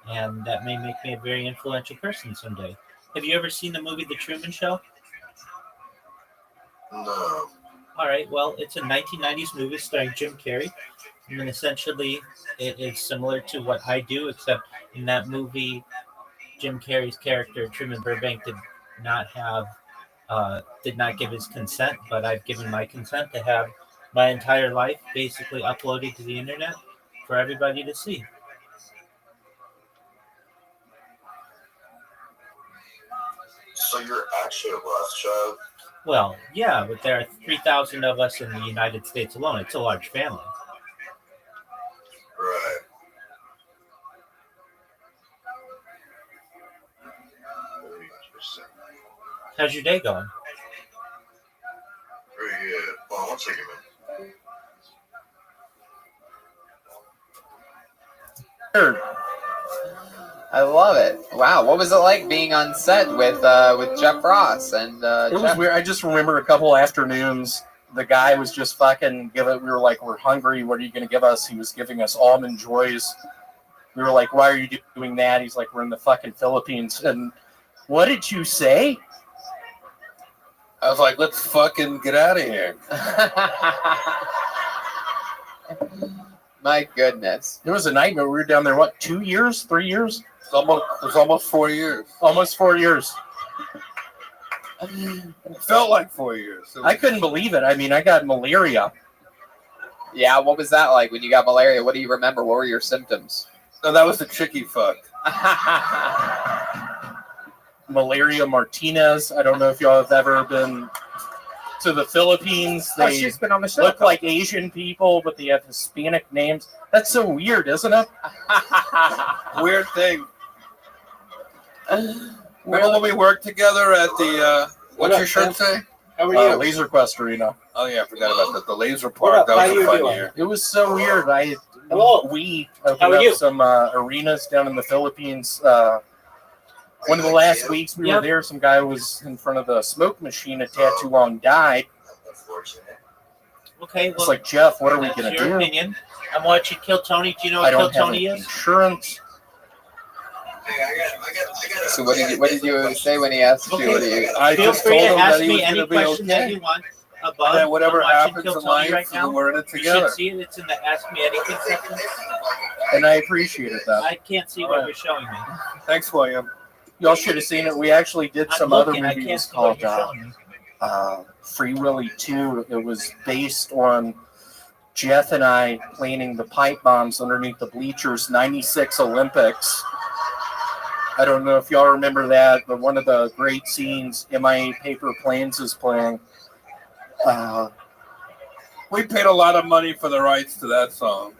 And that may make me a very influential person someday. Have you ever seen the movie The Truman Show? No. All right, well, it's a 1990s movie starring Jim Carrey. And essentially, it is similar to what I do, except in that movie, Jim Carrey's character, Truman Burbank, did not give his consent, but I've given my consent to have my entire life basically uploaded to the internet for everybody to see. So you're actually a Rothschild? Well, yeah, but there are 3,000 of us in the United States alone. It's a large family. Right. Very interesting. How's your day going? Very good. Hold on one second, man. I love it. Wow, what was it like being on set with Jeff Ross and It was Jeff? weird. I just remember a couple afternoons, the guy was just fucking we were like, we're hungry. What are you going to give us? He was giving us Almond Joys. We were like, why are you doing that? He's like, we're in the fucking Philippines. And what did you say? I was like, let's fucking get out of here. My goodness. It was a nightmare. We were down there, what, 2 years, 3 years? It was almost 4 years. Almost 4 years. It felt like 4 years. I couldn't believe it. I mean, I got malaria. Yeah, what was that like when you got malaria? What do you remember? What were your symptoms? No, that was the chickie fuck. Malaria Martinez. I don't know if y'all have ever been to the Philippines. Oh, They she's been on the show. look like Asian people, but they have Hispanic names. That's so weird, isn't it? Weird thing. Remember when we worked together at the, what's your shirt say? How are you? Laser Quest Arena. Oh, yeah, I forgot about that. The laser What park. up? That How was you a fun doing? year. It was so weird. We How opened are up you? some arenas down in the Philippines one of the last weeks we were there, some guy was in front of the smoke machine, a tattoo long died. Okay, It's like, Jeff, what are we that's going to your do? opinion. I'm watching Kill Tony. Do you know I what Kill don't have Tony any is? insurance. So what did you say when he asked you? What do you? I Feel just free told to him ask that he me was any going to be question that okay. you want above. That whatever I'm watching happens Kill in Tony life, right now. we're in it You together. should see it. It's in the Ask Me Anything section. And I appreciated that. I can't see what you're showing me. Thanks, William. Y'all should have seen it. We actually did some I'm other looking, I can't movies see what called you're showing me. Free Willy 2. It was based on Jeff and I planting the pipe bombs underneath the bleachers, 96 Olympics. I don't know if y'all remember that, but one of the great scenes, MIA Paper Planes is playing. We paid a lot of money for the rights to that song.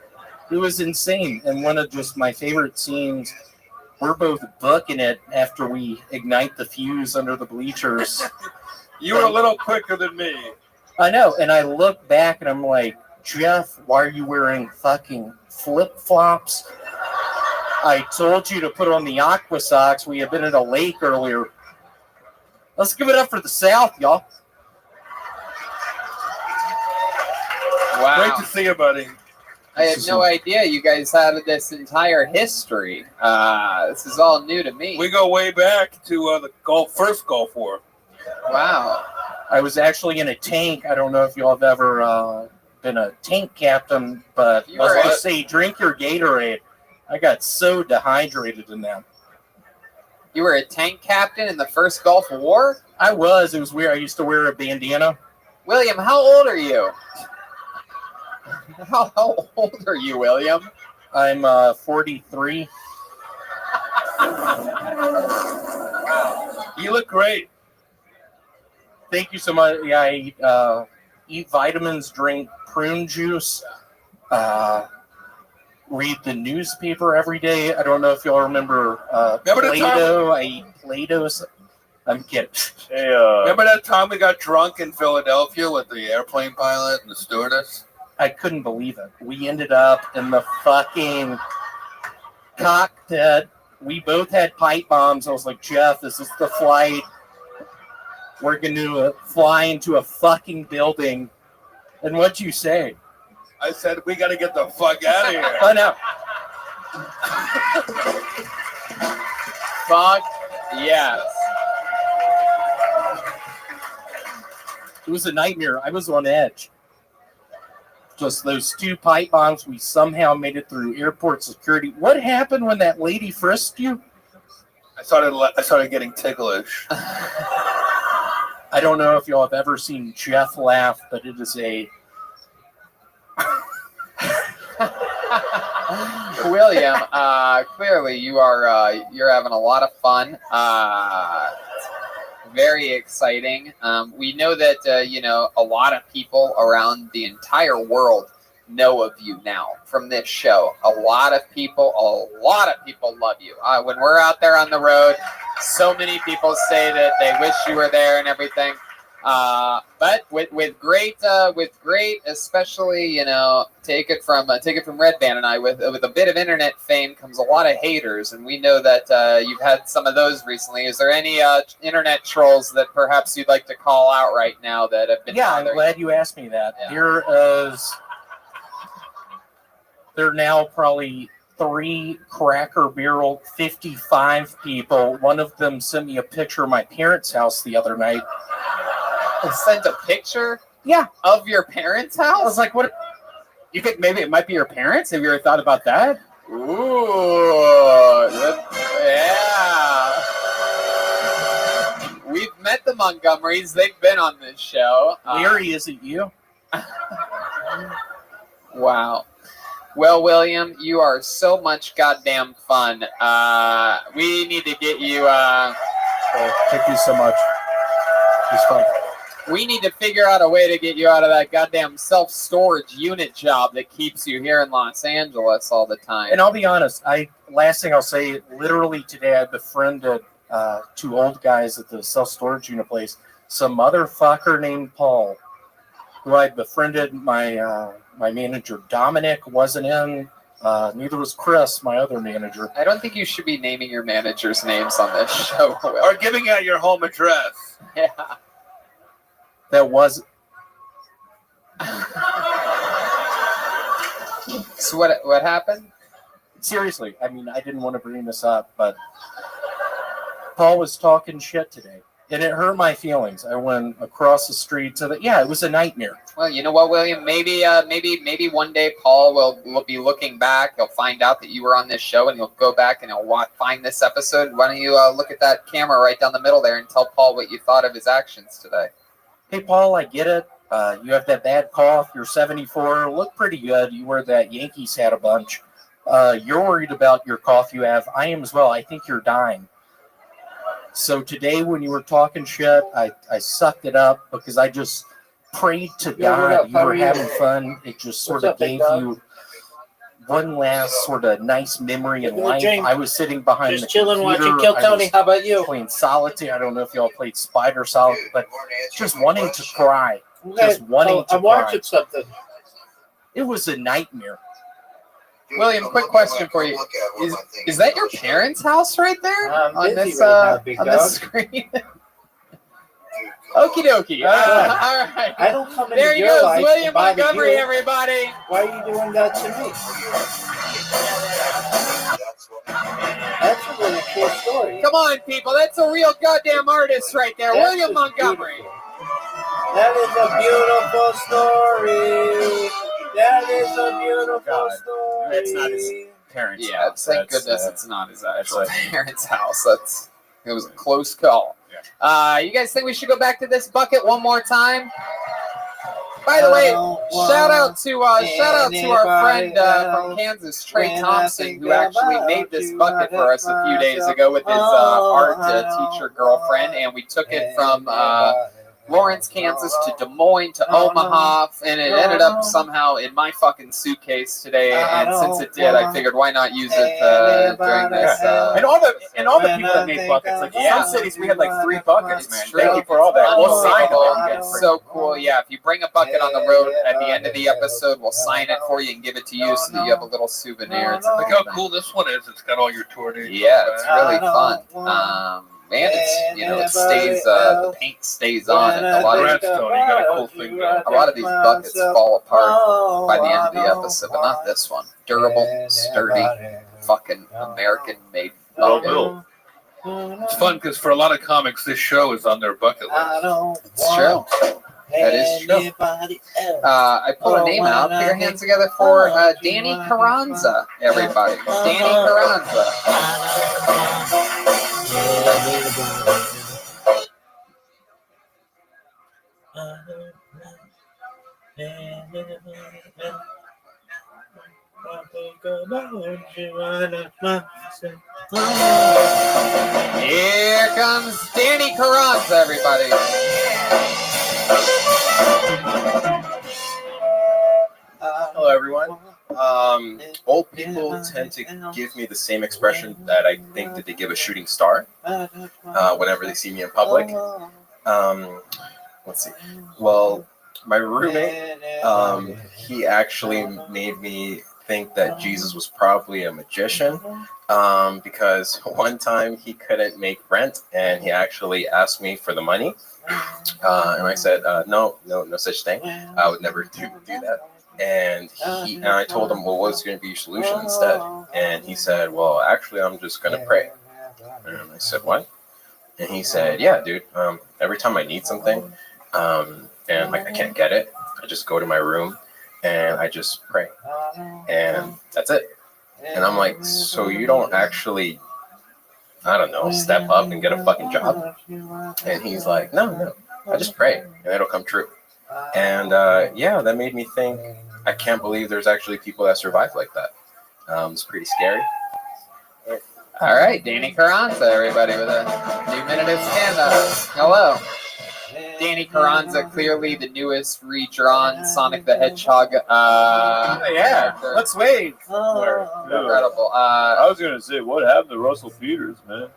It was insane. And one of just my favorite scenes, we're both booking it after we ignite the fuse under the bleachers. You were a little quicker than me. I know. And I look back and I'm like, Jeff, why are you wearing fucking flip-flops? I told you to put on the aqua socks. We had been at a lake earlier. Let's give it up for the South, y'all. Wow. Great to see you, buddy. I had no idea you guys had this entire history. This is all new to me. We go way back to the first Gulf War. Wow. I was actually in a tank. I don't know if y'all have ever been a tank captain, but You let's were just say drink your Gatorade. I got so dehydrated in that. You were a tank captain in the first Gulf War? I was. It was weird. I used to wear a bandana. William, how old are you? How old are you, William? I'm 43. You look great. Thank you so much. Yeah, I eat vitamins, drink prune juice, read the newspaper every day. I don't know if y'all remember Play-Doh. I eat Play-Doh. I'm kidding. Hey, remember that time we got drunk in Philadelphia with the airplane pilot and the stewardess? I couldn't believe it. We ended up in the fucking cockpit. We both had pipe bombs. I was like, Jeff, this is the flight. We're going to fly into a fucking building. And what'd you say? I said, we got to get the fuck out of here. I know. Fuck yes. It was a nightmare. I was on edge. Just those two pipe bombs. We somehow made it through airport security. What happened when that lady frisked you? I started getting ticklish. I don't know if y'all have ever seen Jeff laugh, but it is a William, clearly you're having a lot of fun. Very exciting. We know that a lot of people around the entire world know of you now from this show. A lot of people love you. When we're out there on the road, so many people say that they wish you were there and everything. But with great, especially take it from Red Band and I, with a bit of internet fame comes a lot of haters, and we know that you've had some of those recently. Is there any internet trolls that perhaps you'd like to call out right now that have been? Yeah, I'm glad you asked me that. Yeah. There are now probably 3 Cracker Barrel 55 people. One of them sent me a picture of my parents' house the other night. Sent a picture? Yeah. Of your parents' house? I was like, what? You think maybe it might be your parents? Have you ever thought about that? Ooh, yeah. We've met the Montgomerys. They've been on this show. Larry, isn't you? Wow. Well, William, you are so much goddamn fun. We need to get you. Thank you so much. It's fun. We need to figure out a way to get you out of that goddamn self-storage unit job that keeps you here in Los Angeles all the time. And I'll be honest, last thing I'll say, literally today I befriended 2 old guys at the self-storage unit place. Some motherfucker named Paul, who I befriended. My manager Dominic wasn't in. Neither was Chris, my other manager. I don't think you should be naming your managers' names on this show. Will. Or giving out your home address. Yeah. That was. So what happened? Seriously, I mean, I didn't want to bring this up, but Paul was talking shit today, and it hurt my feelings. I went across the street to the. Yeah, it was a nightmare. Well, you know what, William? Maybe one day Paul will be looking back. He'll find out that you were on this show, and he'll go back and he'll find this episode. Why don't you look at that camera right down the middle there and tell Paul what you thought of his actions today? Hey, Paul, I get it. You have that bad cough. You're 74. Look pretty good. You wear that Yankees hat a bunch. You're worried about your cough you have. I am as well. I think you're dying. So today when you were talking shit, I sucked it up because I just prayed to God you were having fun. It just sort of gave you one last sort of nice memory in life. I was sitting behind the chilling, computer. watching Kill Tony. How about you? Playing solitaire. I don't know if y'all played Spider Solitaire, but just wanting to cry. Just wanting to cry. I'm watching something. It was a nightmare. William, quick question for you: Is that your parents' house right there on this screen? Okie dokie. All right. I don't come into there he your goes, life William to buy the Montgomery, gear. everybody. Why are you doing that to me? That's a really cool story. Come on, people. That's a real goddamn artist right there, That's William Montgomery. That is a beautiful story. That is a beautiful story. That's not his parents' Yeah, house. thank goodness it's not his actual parents' house. It was a close call. You guys think we should go back to this bucket one more time? By the way, shout out to our friend from Kansas, Trey Thompson, who actually made this bucket for us a few days ago with his art teacher girlfriend, and we took it from Lawrence, Kansas to Des Moines to Omaha, and it ended up somehow in my fucking suitcase today. And since it did, I figured why not use it during this. And all the people that made buckets, like some cities we had like 3 buckets, man. Thank you for all that. We'll sign them. It's so cool. Yeah, if you bring a bucket on the road at the end of the episode, we'll sign it for you and give it to you so that you have a little souvenir. It's Look how cool this one is. It's got all your tour dates. Yeah, it's really fun. And it's it stays the paint stays on, and a lot of these buckets fall apart by the end of the episode, but not this one. Durable, sturdy, fucking American made bucket. It's fun because for a lot of comics, this show is on their bucket list. It's true. That is true. I pulled a name out. Put your hands together for Danny Carranza, everybody. Danny Carranza. Here comes Danny Carranza, everybody. Hello, everyone. Old people tend to give me the same expression that I think that they give a shooting star whenever they see me in public. Let's see. Well, my roommate, he actually made me think that Jesus was probably a magician because one time he couldn't make rent and he actually asked me for the money. And I said, no such thing. I would never do that. And I told him, well, what's going to be your solution instead? And he said, well, actually, I'm just going to pray. And I said, what? And he said, yeah, dude, every time I need something and I can't get it, I just go to my room and I just pray. And that's it. And I'm like, so you don't actually, I don't know, step up and get a fucking job? And he's like, no, I just pray and it'll come true. And yeah, that made me think, I can't believe there's actually people that survive like that. It's pretty scary. All right, Danny Carranza, everybody, with a new minute of stand-up. Hello. Danny Carranza, clearly the newest redrawn Sonic the Hedgehog. Yeah, let's wait. Incredible. I was gonna say, what happened to Russell Peters, man?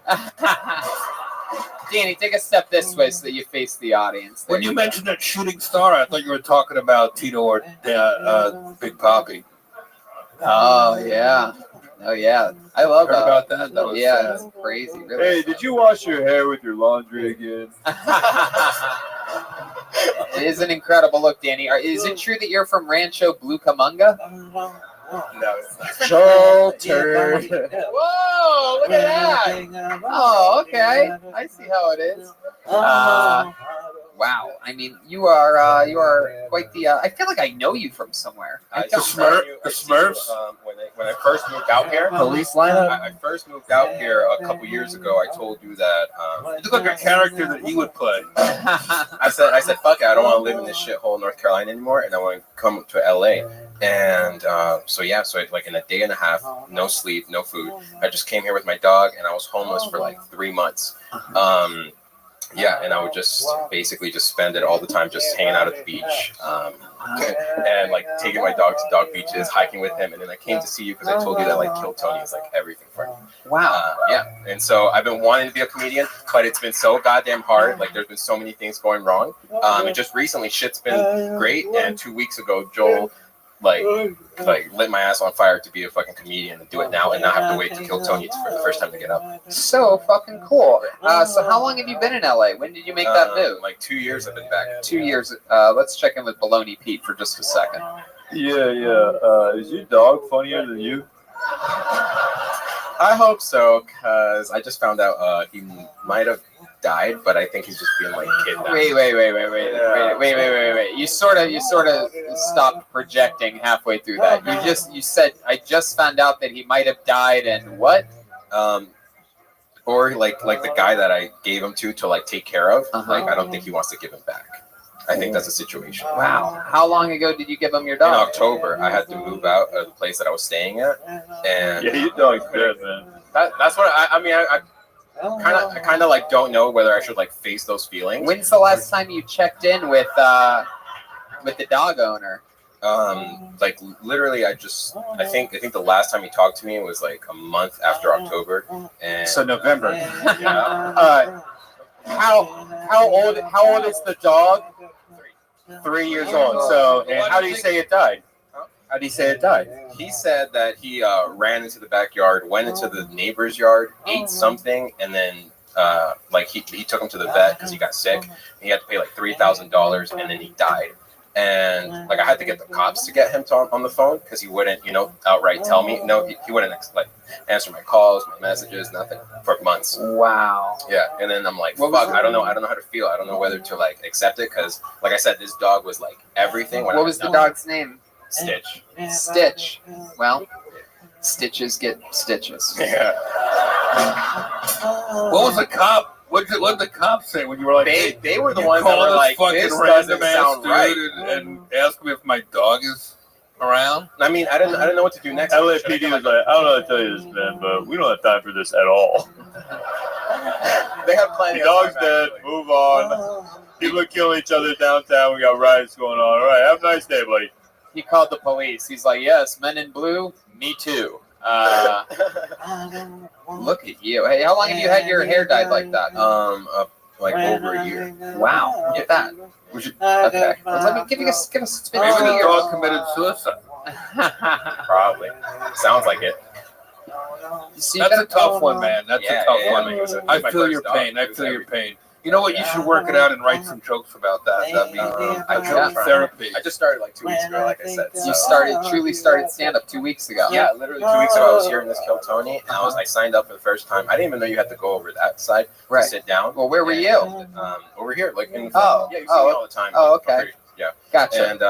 Danny, take a step this way so that you face the audience. When you mentioned that shooting star, I thought you were talking about Tito or Big Papi. Oh yeah. Oh yeah. I love Heard about that? That was yeah, sad. it's crazy. Really. Hey, did you wash your hair with your laundry again? It is an incredible look, Danny. Is it true that you're from Rancho Blue Camonga? No, it's not. Shelter. Whoa! Look at that. Oh, okay. I see how it is. Wow. I mean, you are quite the. I feel like I know you from somewhere. I The Smurfs. When I first moved out here, Police lineup. I first moved out here a couple years ago. I told you that You look like a character that he would play. I said, fuck it, I don't want to live in this shithole in North Carolina anymore, and I want to come to LA. And so like in a day and a half, no sleep, no food. I just came here with my dog, and I was homeless for like 3 months. Yeah, and I would just basically just spend it all the time just hanging out at the beach, and like taking my dog to dog beaches, hiking with him. And then I came to see you because I told you that like Kill Tony is like everything for me. Wow. Yeah, and so I've been wanting to be a comedian, but it's been so goddamn hard. Like there's been so many things going wrong. And just recently, shit's been great. And 2 weeks ago, Joel like lit my ass on fire to be a fucking comedian and do it now and not have to wait to Kill Tony for the first time to get up. So fucking cool. So how long have you been in LA? When did you make that move? Like 2 years I've been back. 2 years. Let's check in with Baloney Pete for just a second. Yeah. Is your dog funnier than you? I hope so, because I just found out he might have died, but I think he's just being like kidnapped. Wait. You sort of stopped projecting halfway through that. You said I just found out that he might have died, and what? Or like the guy that I gave him to like take care of. Like I don't think he wants to give him back. I think that's a situation. Wow. How long ago did you give him your In dog? October, I had to move out of the place that I was staying at, and Yeah, your dog's dead, man. that's what I mean. I kind of like don't know whether I should like face those feelings. When's the last time you checked in with the dog owner? Like literally, I think the last time he talked to me was like a month after October, and So November. yeah. How old is the dog? 3 years old. So and how do you say it died? How do you say it died? He said that he ran into the backyard, went into the neighbor's yard, ate something, and then like he took him to the vet because he got sick. He had to pay like $3,000, and then he died. And like I had to get the cops to get him on the phone because he wouldn't, outright tell me. No, he wouldn't like answer my calls, my messages, nothing for months. Wow. Yeah, and then I'm like, fuck, I don't know how to feel. I don't know whether to like accept it because, like I said, this dog was like everything. What was the dog's name? Stitch. Stitch. Well, stitches get stitches. Yeah. What was the cop? What did the cops say when you were like? They were the you ones that called were this like, fucking this random doesn't ass sound dude right. and ask me if my dog is around. I mean, I didn't know what to do next. LAPD was like, I don't know how to tell you this, man, but we don't have time for this at all. They have plenty. Your dog's dead. Move on. People are killing each other downtown. We got riots going on. All right, have a nice day, buddy. He called the police. He's like, yes, men in blue, me too. Look at you. Hey, how long have you had your hair dyed like that? Like over a year. Wow, look at that. Okay. Well, let me give a spin. Maybe the dog committed suicide. Probably. Sounds like it. That's a tough one, man. That's a tough one. I my feel first your dog. pain. I It was feel your everything. pain. You know what? You should work it out and write some jokes about that. That'd be therapy. I just started like 2 weeks ago, like I said. You truly started stand-up 2 weeks ago. Yeah, literally 2 weeks ago, I was here in this Kill Tony, and I signed up for the first time. I didn't even know you had to go over that side to sit down. Well, where were you? Over here, like in the Oh, yeah, you see me all the time. Oh, okay. Yeah, Gotcha. And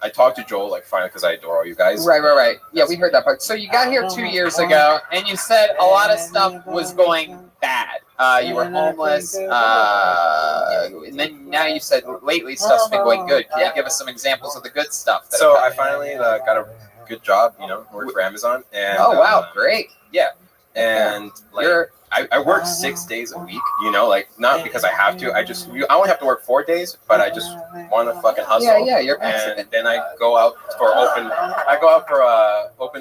I talked to Joel like finally because I adore all you guys. Right. Yeah, we heard that part. So you got here 2 years ago, and you said a lot of stuff was going bad. You were homeless, and then now you said lately stuff's been going good. Can you give us some examples of the good stuff? So I finally got a good job, worked for Amazon. And wow, great. Yeah, and like I work 6 days a week. Like not because I have to. I only have to work 4 days, but I just want to fucking hustle. Yeah, you're Mexican. And then I go out for open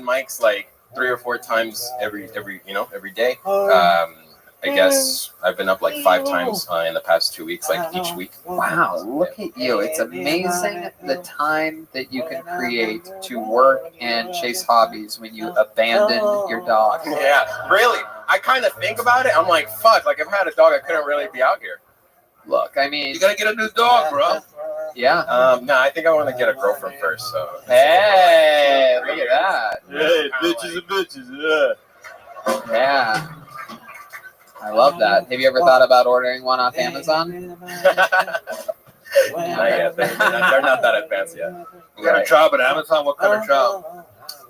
mics like 3 or 4 times every day. I guess I've been up like 5 times in the past 2 weeks, like each week. Wow, look at you. It's amazing the time that you can create to work and chase hobbies when you abandon your dog. Yeah, really. I kind of think about it. I'm like, fuck, like if I had a dog, I couldn't really be out here. Look, I mean, You gotta get a new dog, bro. yeah. No, I think I want to get a girlfriend first. So. Hey, look at that. Hey, bitches and bitches. Yeah. Yeah. I love that. Have you ever thought about ordering one off Amazon? Not yet. They're not that advanced yet. You got a job at Amazon? What kind of job?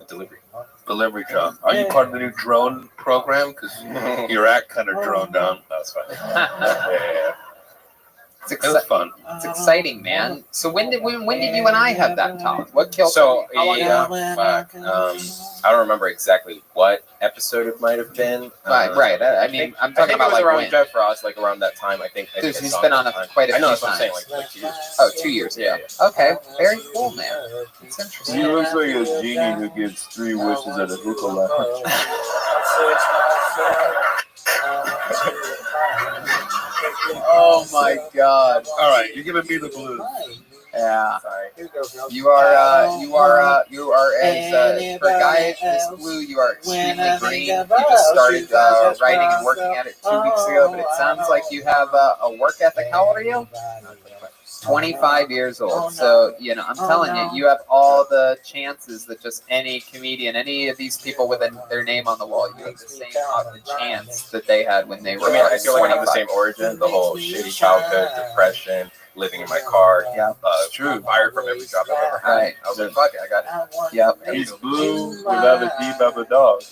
A delivery. Delivery job. Are you part of the new drone program? Because your act kind of droned down. That's fine. Yeah. It's, It was fun. it's exciting, man. So when did you and I have that talk? What killed? So How long ago? I don't remember exactly what episode it might have been. Right. I mean, I'm talking about it was like around when. Jeff Ross, like around that time. I think He's I saw been him on at the time. quite a I know few that's what I'm saying, times. like 2 years. Oh, 2 years ago. Yeah. Okay, very cool, man. It's interesting. He looks like a genie who gives 3 wishes at a hookah lounge. Oh my God! All right, you're giving me the blues. Yeah. Sorry. You are as for a guy this blue, you are extremely green. You just started writing and working at it 2 weeks ago, but it sounds like you have a work ethic. How old are you? 25 years old. So, I'm telling you, you have all the chances that just any comedian, any of these people with their name on the wall, you have the same chance that they had when they were. I mean, I feel like I have the same origin. The whole shitty childhood, depression, living in my car. Yeah, true. Fired from every job I've ever had. Right. I was like, fuck it, I got it. Yep. He's blue without a deep of a dog.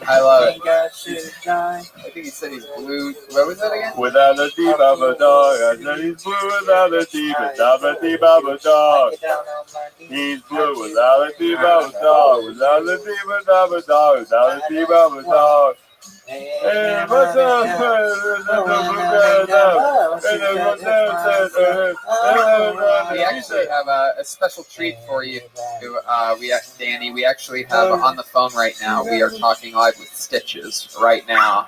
I love it. I think he said he's blue. What was it again? Without a deep of a dog. I said he's blue without a deep of a dog. He's blue without a deep of a dog. Without a deep of a dog. Without a deep of a dog. Hey, what's up? We actually have a special treat for you, Danny. We actually have on the phone right now. We are talking live with Stitches right now.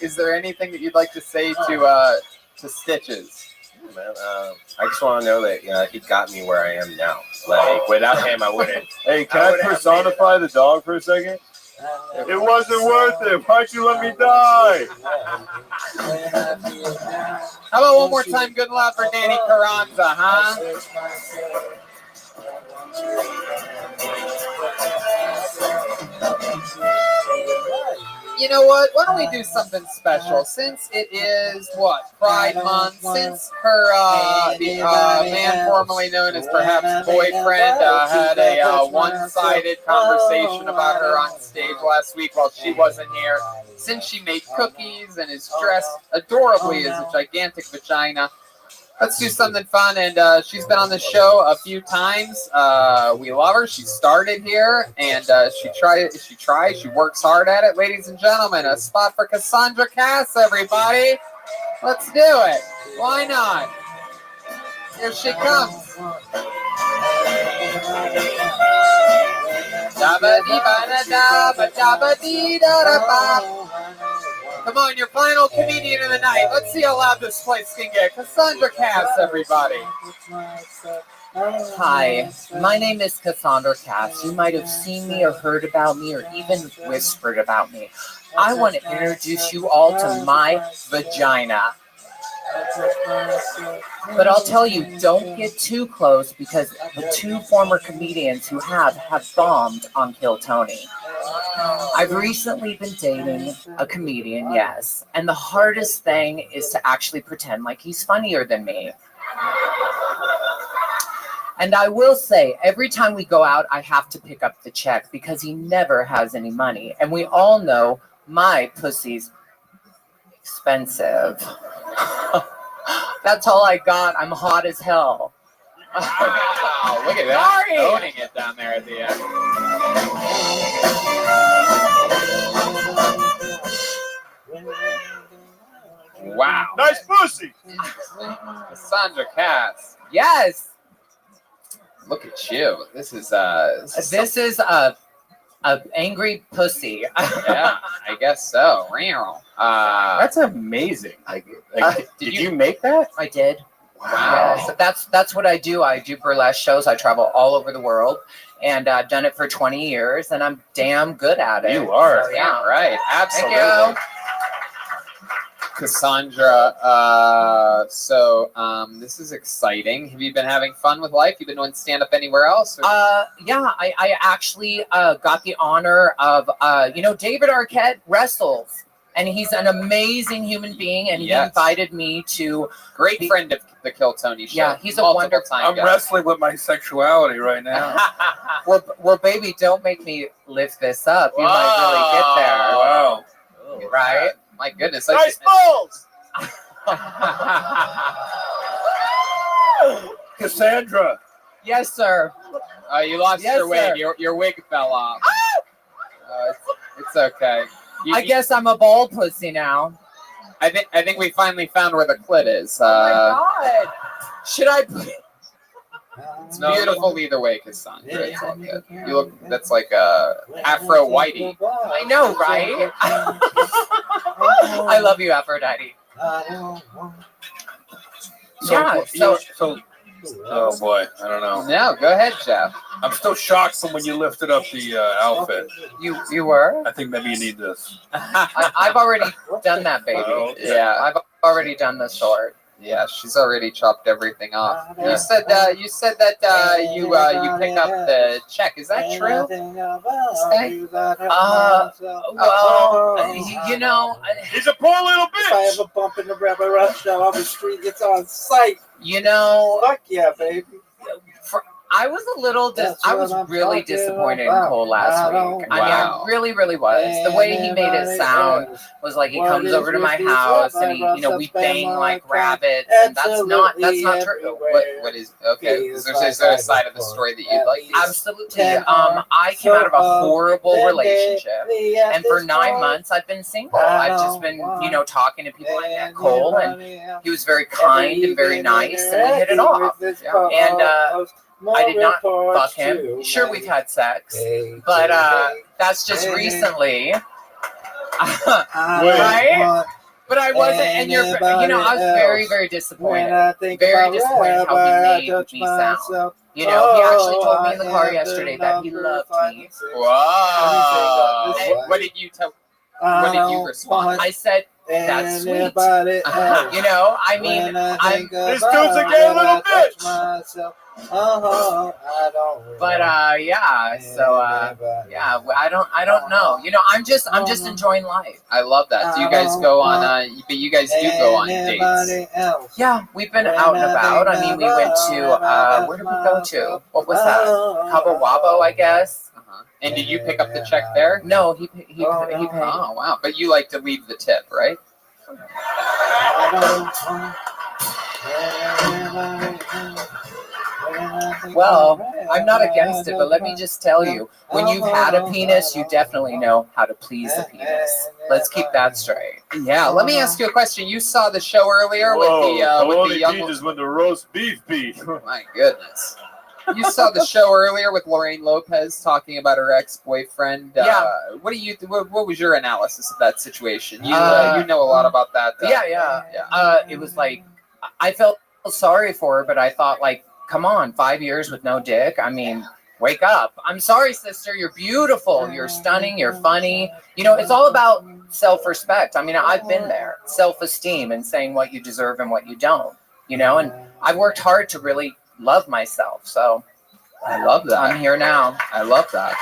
Is there anything that you'd like to say to Stitches? Man, I just want to know that he got me where I am now. Like without him, I wouldn't. Hey, can I personify the dog for a second? It wasn't worth it. Why'd you let me die? How about one more time? Good luck for Danny Carranza, huh? You know what? Why don't we do something special? Since it is Pride Month. Since her man formerly known as perhaps boyfriend had a one-sided conversation about her on stage last week while she wasn't here. Since she made cookies and is dressed adorably as a gigantic vagina. Let's do something fun, and she's been on the show a few times. We love her. She started here, and she works hard at it. Ladies and gentlemen, a spot for Cassandra Cass, everybody. Let's do it. Why not? Here she comes. Come on, your final comedian of the night. Let's see how loud this place can get. Cassandra Cass, everybody. Hi, my name is Cassandra Cass. You might have seen me or heard about me or even whispered about me. I want to introduce you all to my vagina. But I'll tell you, don't get too close because the 2 former comedians who have bombed on Kill Tony. I've recently been dating a comedian, yes, and the hardest thing is to actually pretend like he's funnier than me. And I will say, every time we go out, I have to pick up the check because he never has any money. And we all know my pussy's expensive. That's all I got. I'm hot as hell. Wow, look at that. Owning it down there at the end. Wow. Nice pussy. Cassandra Cass. Yes. Look at you. This is This is a angry pussy. yeah, I guess so. That's amazing. Did you make that? I did. Wow. Yeah, so that's what I do. I do burlesque shows. I travel all over the world, and I've done it for 20 years, and I'm damn good at it. You are. So, yeah, Right. Absolutely. Thank you. Cassandra, this is exciting. Have you been having fun with life? You been doing stand-up anywhere else? Yeah, I actually got the honor of, David Arquette wrestles, and he's an amazing human being, and he invited me to. Great friend of the Kill Tony show. Yeah, he's a Multiple wonderful time I'm guy. wrestling with my sexuality right now. well, baby, don't make me lift this up. You might really get there. Wow. Right? My goodness. Nice balls! Cassandra. Yes, sir. You lost Yes, your wig. sir. Your wig fell off. It's okay. I guess I'm a bald pussy now. I think we finally found where the clit is. Oh my God. Should I put It's beautiful either way, Cassandra. It's all good. You look. That's like a Afro Whitey. I know, right? I love you, Aphrodite. Oh boy, I don't know. No, go ahead, Jeff. I'm still shocked from when you lifted up the outfit. You were? I think maybe you need this. I've already done that, baby. Oh, okay. Yeah, I've already done the sword. Yeah, she's already chopped everything off. You said that you pick up the check. Is that true? He's a poor little bitch. If I ever bump into Rabbi Rothschild on the street, it's on sight. Fuck yeah, baby. I was really disappointed in Cole last week. I mean, I really, really was. The way he made it sound was like he comes over to my house and we bang like rabbits, and that's not true. What is okay? Is there a side of the story that you'd like? Absolutely. I came out of a horrible relationship, and for 9 months I've been single. I've just been, talking to people. I met Cole, and he was very kind and very nice, and we hit it off. And I did not fuck him. Sure, we've had sex, but that's just recently, right? But I wasn't, and I was very, very disappointed. Very disappointed how he made me sound. He actually told me in the car yesterday that he loved me. Wow. What did you tell? What did you respond? I said, that's sweet. I mean, This dude's a gay little bitch. But I don't know. I'm just enjoying life. I love that. Do you guys go on? But you guys do go on dates. Yeah, we've been out and about. I mean, we went to where did we go to? What was that? Cabo Wabo, I guess. And did you pick up the check there? No, he paid. Oh wow! But you like to leave the tip, right? Well, I'm not against it, but let me just tell you, when you've had a penis, you definitely know how to please a penis. Let's keep that straight. Yeah, let me ask you a question. You saw the show earlier with the young. Is when the roast beef beef. My goodness. You saw the show earlier with Lorraine Lopez talking about her ex-boyfriend. Yeah. What was your analysis of that situation? You know a lot about that. It was like, I felt sorry for her, but I thought, like, come on, 5 years with no dick. I mean, wake up. I'm sorry, sister. You're beautiful. You're stunning. You're funny. It's all about self-respect. I mean, I've been there. Self-esteem and saying what you deserve and what you don't. And I've worked hard to really love myself. So I love that. I'm here now. I love that.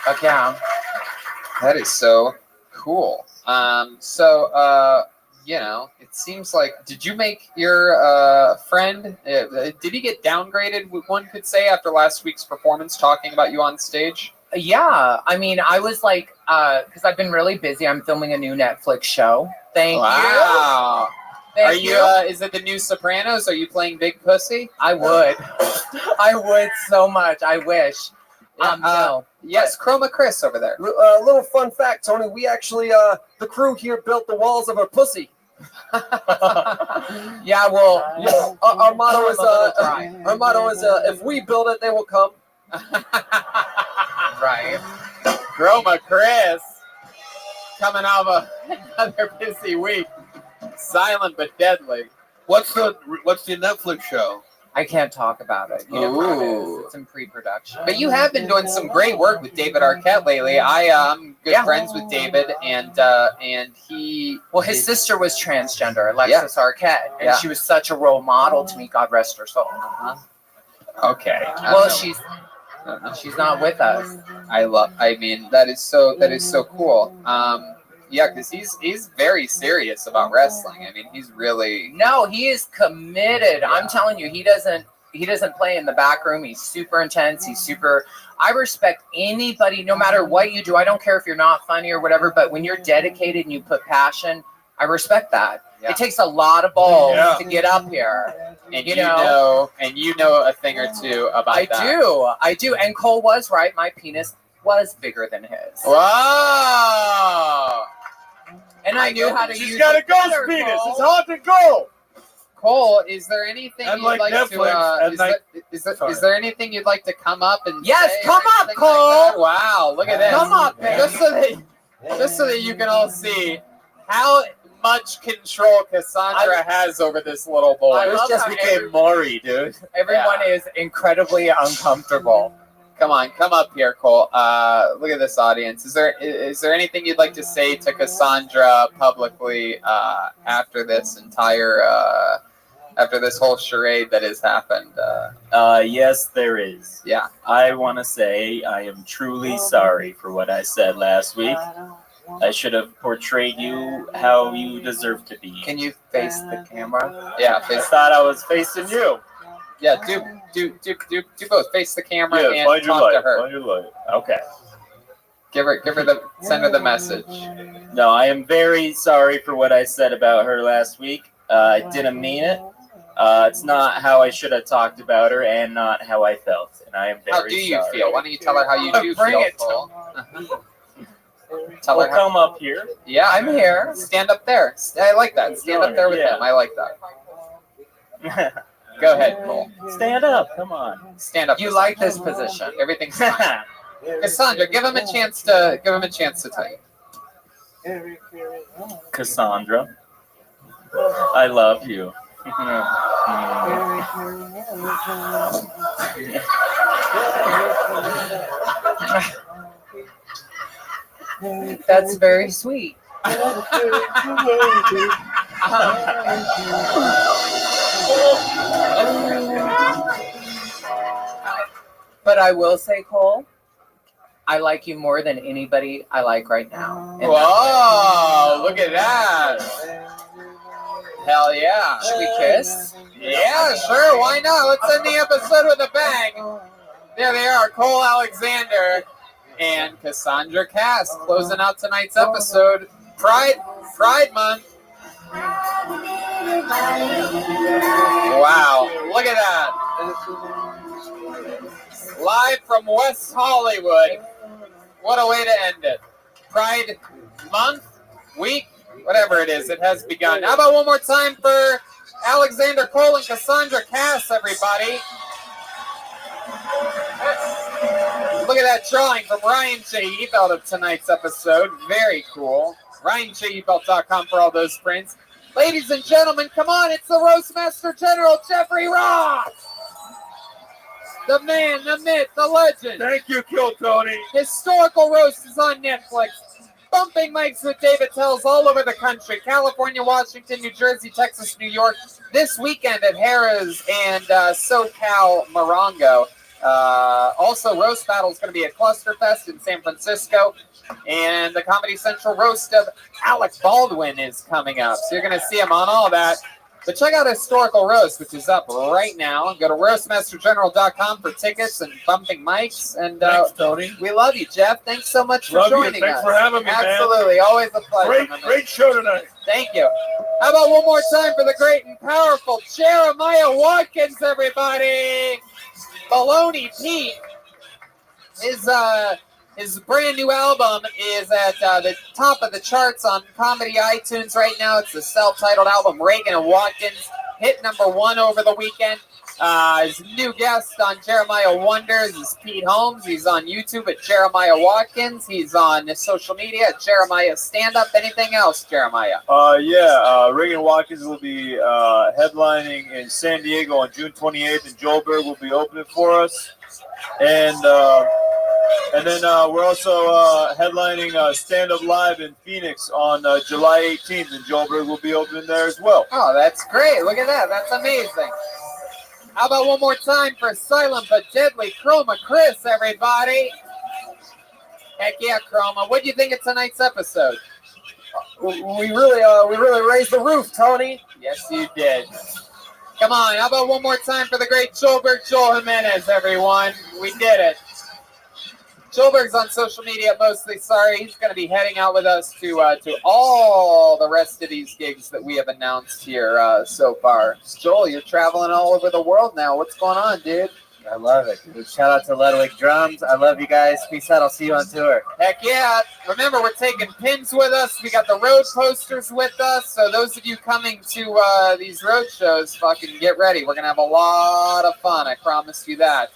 Okay. Yeah. That is so cool. It seems like, did you make your friend, did he get downgraded, one could say, after last week's performance, talking about you on stage? Yeah. I mean, I was like, because I've been really busy. I'm filming a new Netflix show. Thank you. Are you, is it the new Sopranos? Are you playing Big Pussy? I would. I would so much. I wish. No. Yes, Chroma Chris over there. Little fun fact, Tony. We actually, the crew here built the walls of our pussy. Yeah, well, our motto is if we build it, they will come. Right. Chroma Chris coming out of another busy week. Silent but deadly. What's the Netflix show? I can't talk about it. You know how it is. It's in pre-production. But you have been doing some great work with David Arquette lately. I'm good friends with David, and he. Well, his sister was transgender, Alexis Arquette, and she was such a role model to me. God rest her soul. Okay. Well, she's not with us. I mean, that is so cool. Yeah, because he's very serious about wrestling. I mean, he's really No, he is committed. Yeah. I'm telling you, he doesn't play in the back room. He's super intense. I respect anybody, no matter what you do. I don't care if you're not funny or whatever, but when you're dedicated and you put passion, I respect that. Yeah. It takes a lot of balls to get up here. And you know a thing or two about that. I do. And Cole was right. My penis was bigger than his. Wow. And I knew how to She's use got a it ghost better, penis. Cole. It's hard to go. Cole, is there anything And you'd like like Netflix, to? Is there anything you'd like to come up and Yes, say come or up, anything Cole. Like that? Wow, look at this. Come up, baby. Just so that you can all see how much control Cassandra has over this little boy. This just became Maury, dude. Everyone is incredibly uncomfortable. Come on, come up here, Cole. Look at this audience. Is there anything you'd like to say to Cassandra publicly after this whole charade that has happened? Yes, there is. Yeah. I want to say I am truly sorry for what I said last week. I should have portrayed you how you deserve to be. Can you face the camera? Yeah, I thought I was facing you. Yeah, do both. Face the camera and find your talk light. to her. Find your light. Okay. Send her the message. No, I am very sorry for what I said about her last week. I didn't mean it. It's not how I should have talked about her, and not how I felt. And I am very sorry. How do you feel? Why don't you tell her how you do Bring feel, it. Cole? Tell her how. Come up here. Yeah, I'm here. Stand up there. I like that. Stand up there with him. I like that. Go ahead, Cole. Stand up. Come on. Stand up. You like this position. Everything's fine. Cassandra, give him a chance to tell you. Cassandra, I love you. That's very sweet. But I will say, Cole, I like you more than anybody I like right now. And Whoa, look at that. Hell yeah. should we kiss? Yeah, sure. Why not? Let's end the episode with a bang. There they are, Cole Alexander and Cassandra Cass closing out tonight's episode. Pride Month. Wow, look at that. Live from West Hollywood. What a way to end it. Pride Month, week, whatever it is, it has begun. How about one more time for Alexander Cole and Cassandra Cass, everybody? Look at that drawing from Ryan J. Ebelt of tonight's episode. Very cool. RyanJEbelt.com for all those prints. Ladies and gentlemen, come on, it's the Roastmaster General, Jeffrey Ross! The man, the myth, the legend. Thank you, Kill Tony. Historical Roast is on Netflix. Bumping mics with David Tells all over the country. California, Washington, New Jersey, Texas, New York. This weekend at Harrah's and SoCal Morongo. Also, Roast Battle is going to be at Clusterfest in San Francisco. And the Comedy Central Roast of Alec Baldwin is coming up. So you're going to see him on all that. But check out Historical Roast, which is up right now. Go to roastmastergeneral.com for tickets and bumping mics. And Thanks, Tony. We love you, Jeff. Thanks so much for Love you. joining us. Thanks for having me, man. Absolutely. Always a pleasure. Great show tonight. Thank you. How about one more time for the great and powerful Jeremiah Watkins, everybody? Baloney Pete is His brand new album is at the top of the charts on Comedy iTunes right now. It's the self-titled album, Reagan and Watkins. Hit #1 over the weekend. His new guest on Jeremiah Wonders is Pete Holmes. He's on YouTube at Jeremiah Watkins. He's on social media at Jeremiah Stand Up. Anything else, Jeremiah? Reagan Watkins will be headlining in San Diego on June 28th, and Joelberg will be opening for us. And then we're also headlining Stand Up Live in Phoenix on July 18th, and Joelberg will be opening there as well. Oh, that's great. Look at that. That's amazing. How about one more time for Silent but Deadly Chroma Chris, everybody? Heck yeah, Chroma. What do you think of tonight's episode? We really raised the roof, Tony. Yes, you did. Come on, how about one more time for the great Joelberg, Joel Jimenez, everyone? We did it. Joelberg's on social media mostly. Sorry, he's going to be heading out with us to all the rest of these gigs that we have announced here so far. Joel, you're traveling all over the world now. What's going on, dude? I love it. Shout out to Ludwig Drums. I love you guys. Peace out. I'll see you on tour. Heck yeah. Remember, we're taking pins with us. We got the road posters with us. So those of you coming to these road shows, fucking get ready. We're going to have a lot of fun. I promise you that.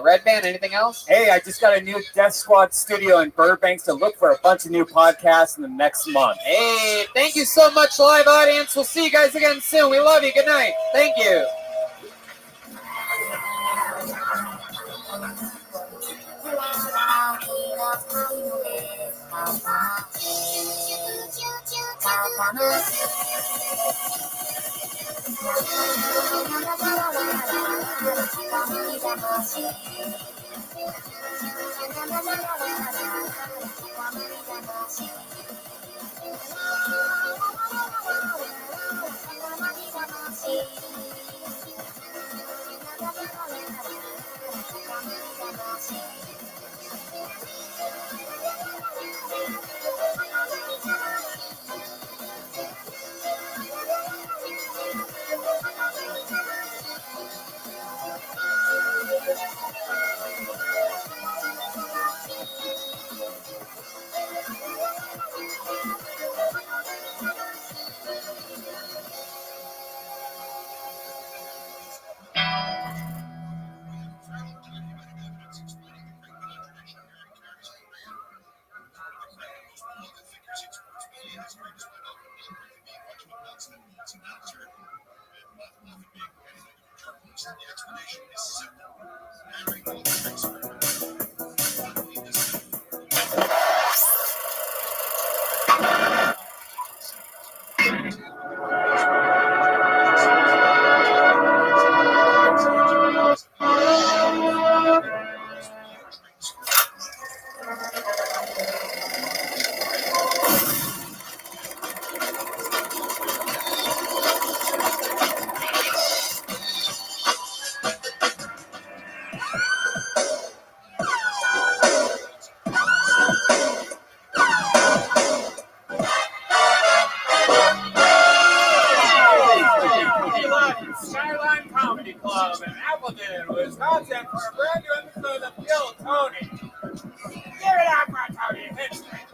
Red Band, anything else? Hey, I just got a new Death Squad studio in Burbank, so look for a bunch of new podcasts in the next month. Hey, thank you so much, live audience. We'll see you guys again soon. We love you. Good night. Thank you. Skyline Comedy Club in Appleton, Wisconsin for a brand new episode of Kill Tony. Give it up for Tony Hitchcock.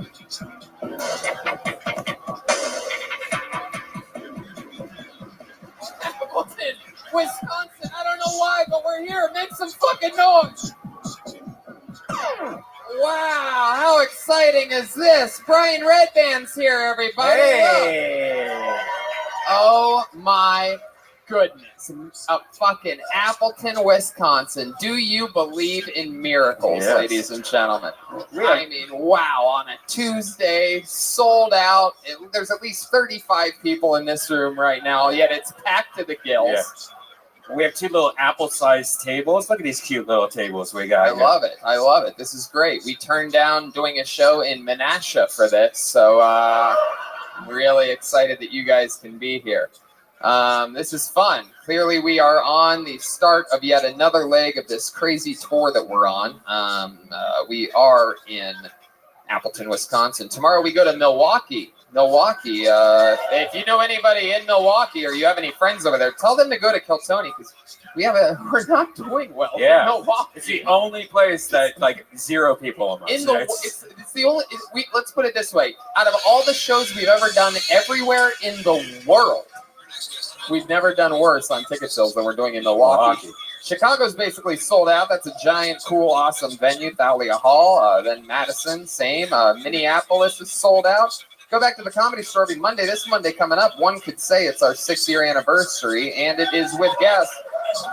Appleton, Wisconsin. I don't know why, but we're here. Make some fucking noise. Wow, how exciting is this? Brian Redband's here, everybody. Hey. Oh my goodness. Fucking Appleton, Wisconsin. Do you believe in miracles, Yes. ladies and gentlemen? I mean, wow, on a Tuesday, sold out. There's at least 35 people in this room right now, yet it's packed to the gills. Yeah. We have two little apple-sized tables. Look at these cute little tables we got. I love it. I love it. This is great. We turned down doing a show in Menasha for this, so I'm really excited that you guys can be here. This is fun. Clearly, we are on the start of yet another leg of this crazy tour that we're on. We are in Appleton, Wisconsin. Tomorrow we go to Milwaukee. If you know anybody in Milwaukee or you have any friends over there, tell them to go to Kiltony because we're not doing well Yeah. in Milwaukee. It's the only place that like 0 people almost. It's the only. Let's put it this way: out of all the shows we've ever done everywhere in the world, we've never done worse on ticket sales than we're doing in Milwaukee. Chicago's basically sold out. That's a giant, cool, awesome venue, Thalia Hall. Then Madison, same. Minneapolis is sold out. Go back to the Comedy Store every Monday. This Monday coming up, one could say it's our 6-year anniversary, and it is with guest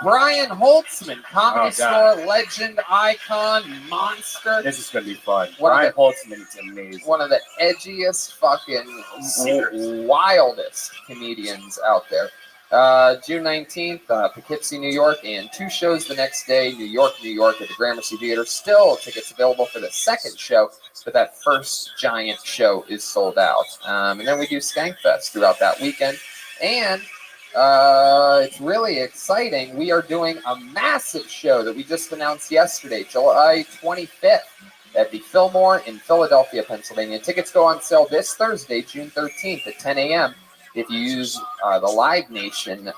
Brian Holtzman, Comedy Store legend, icon, monster. This is going to be fun. Brian Holtzman is amazing. One of the edgiest, fucking wildest comedians out there. June 19th, Poughkeepsie, New York, and 2 shows the next day, New York at the Gramercy Theater. Still tickets available for the second show, but that first giant show is sold out. And then we do Skankfest throughout that weekend. And it's really exciting. We are doing a massive show that we just announced yesterday, July 25th, at the Fillmore in Philadelphia, Pennsylvania. Tickets go on sale this Thursday, June 13th at 10 a.m. If you use the Live Nation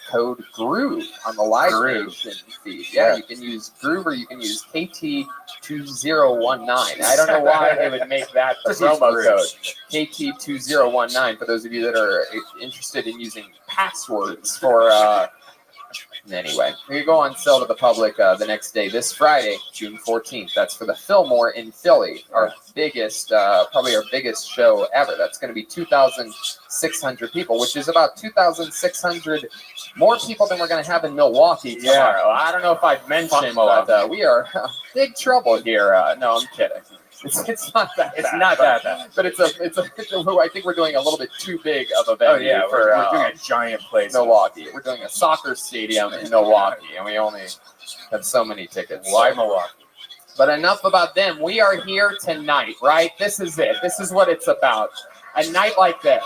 code GROOVE on the Live Nation feed. Yeah, you can use GROOVE or you can use KT2019. I don't know why they would make that the promo code. KT2019 for those of you that are interested in using passwords for... Anyway, we go on sale to the public the next day, this Friday, June 14th. That's for the Fillmore in Philly, our biggest, probably our biggest show ever. That's going to be 2,600 people, which is about 2,600 more people than we're going to have in Milwaukee tomorrow. Yeah. I don't know if I've mentioned, but we are in big trouble here. No, I'm kidding. It's not that bad. It's not that bad. But it's a I think we're doing a little bit too big of a venue we're doing a giant place. Milwaukee. We're doing a soccer stadium in Milwaukee, and we only have so many tickets. Why Milwaukee? But enough about them. We are here tonight, right? This is it. This is what it's about. A night like this.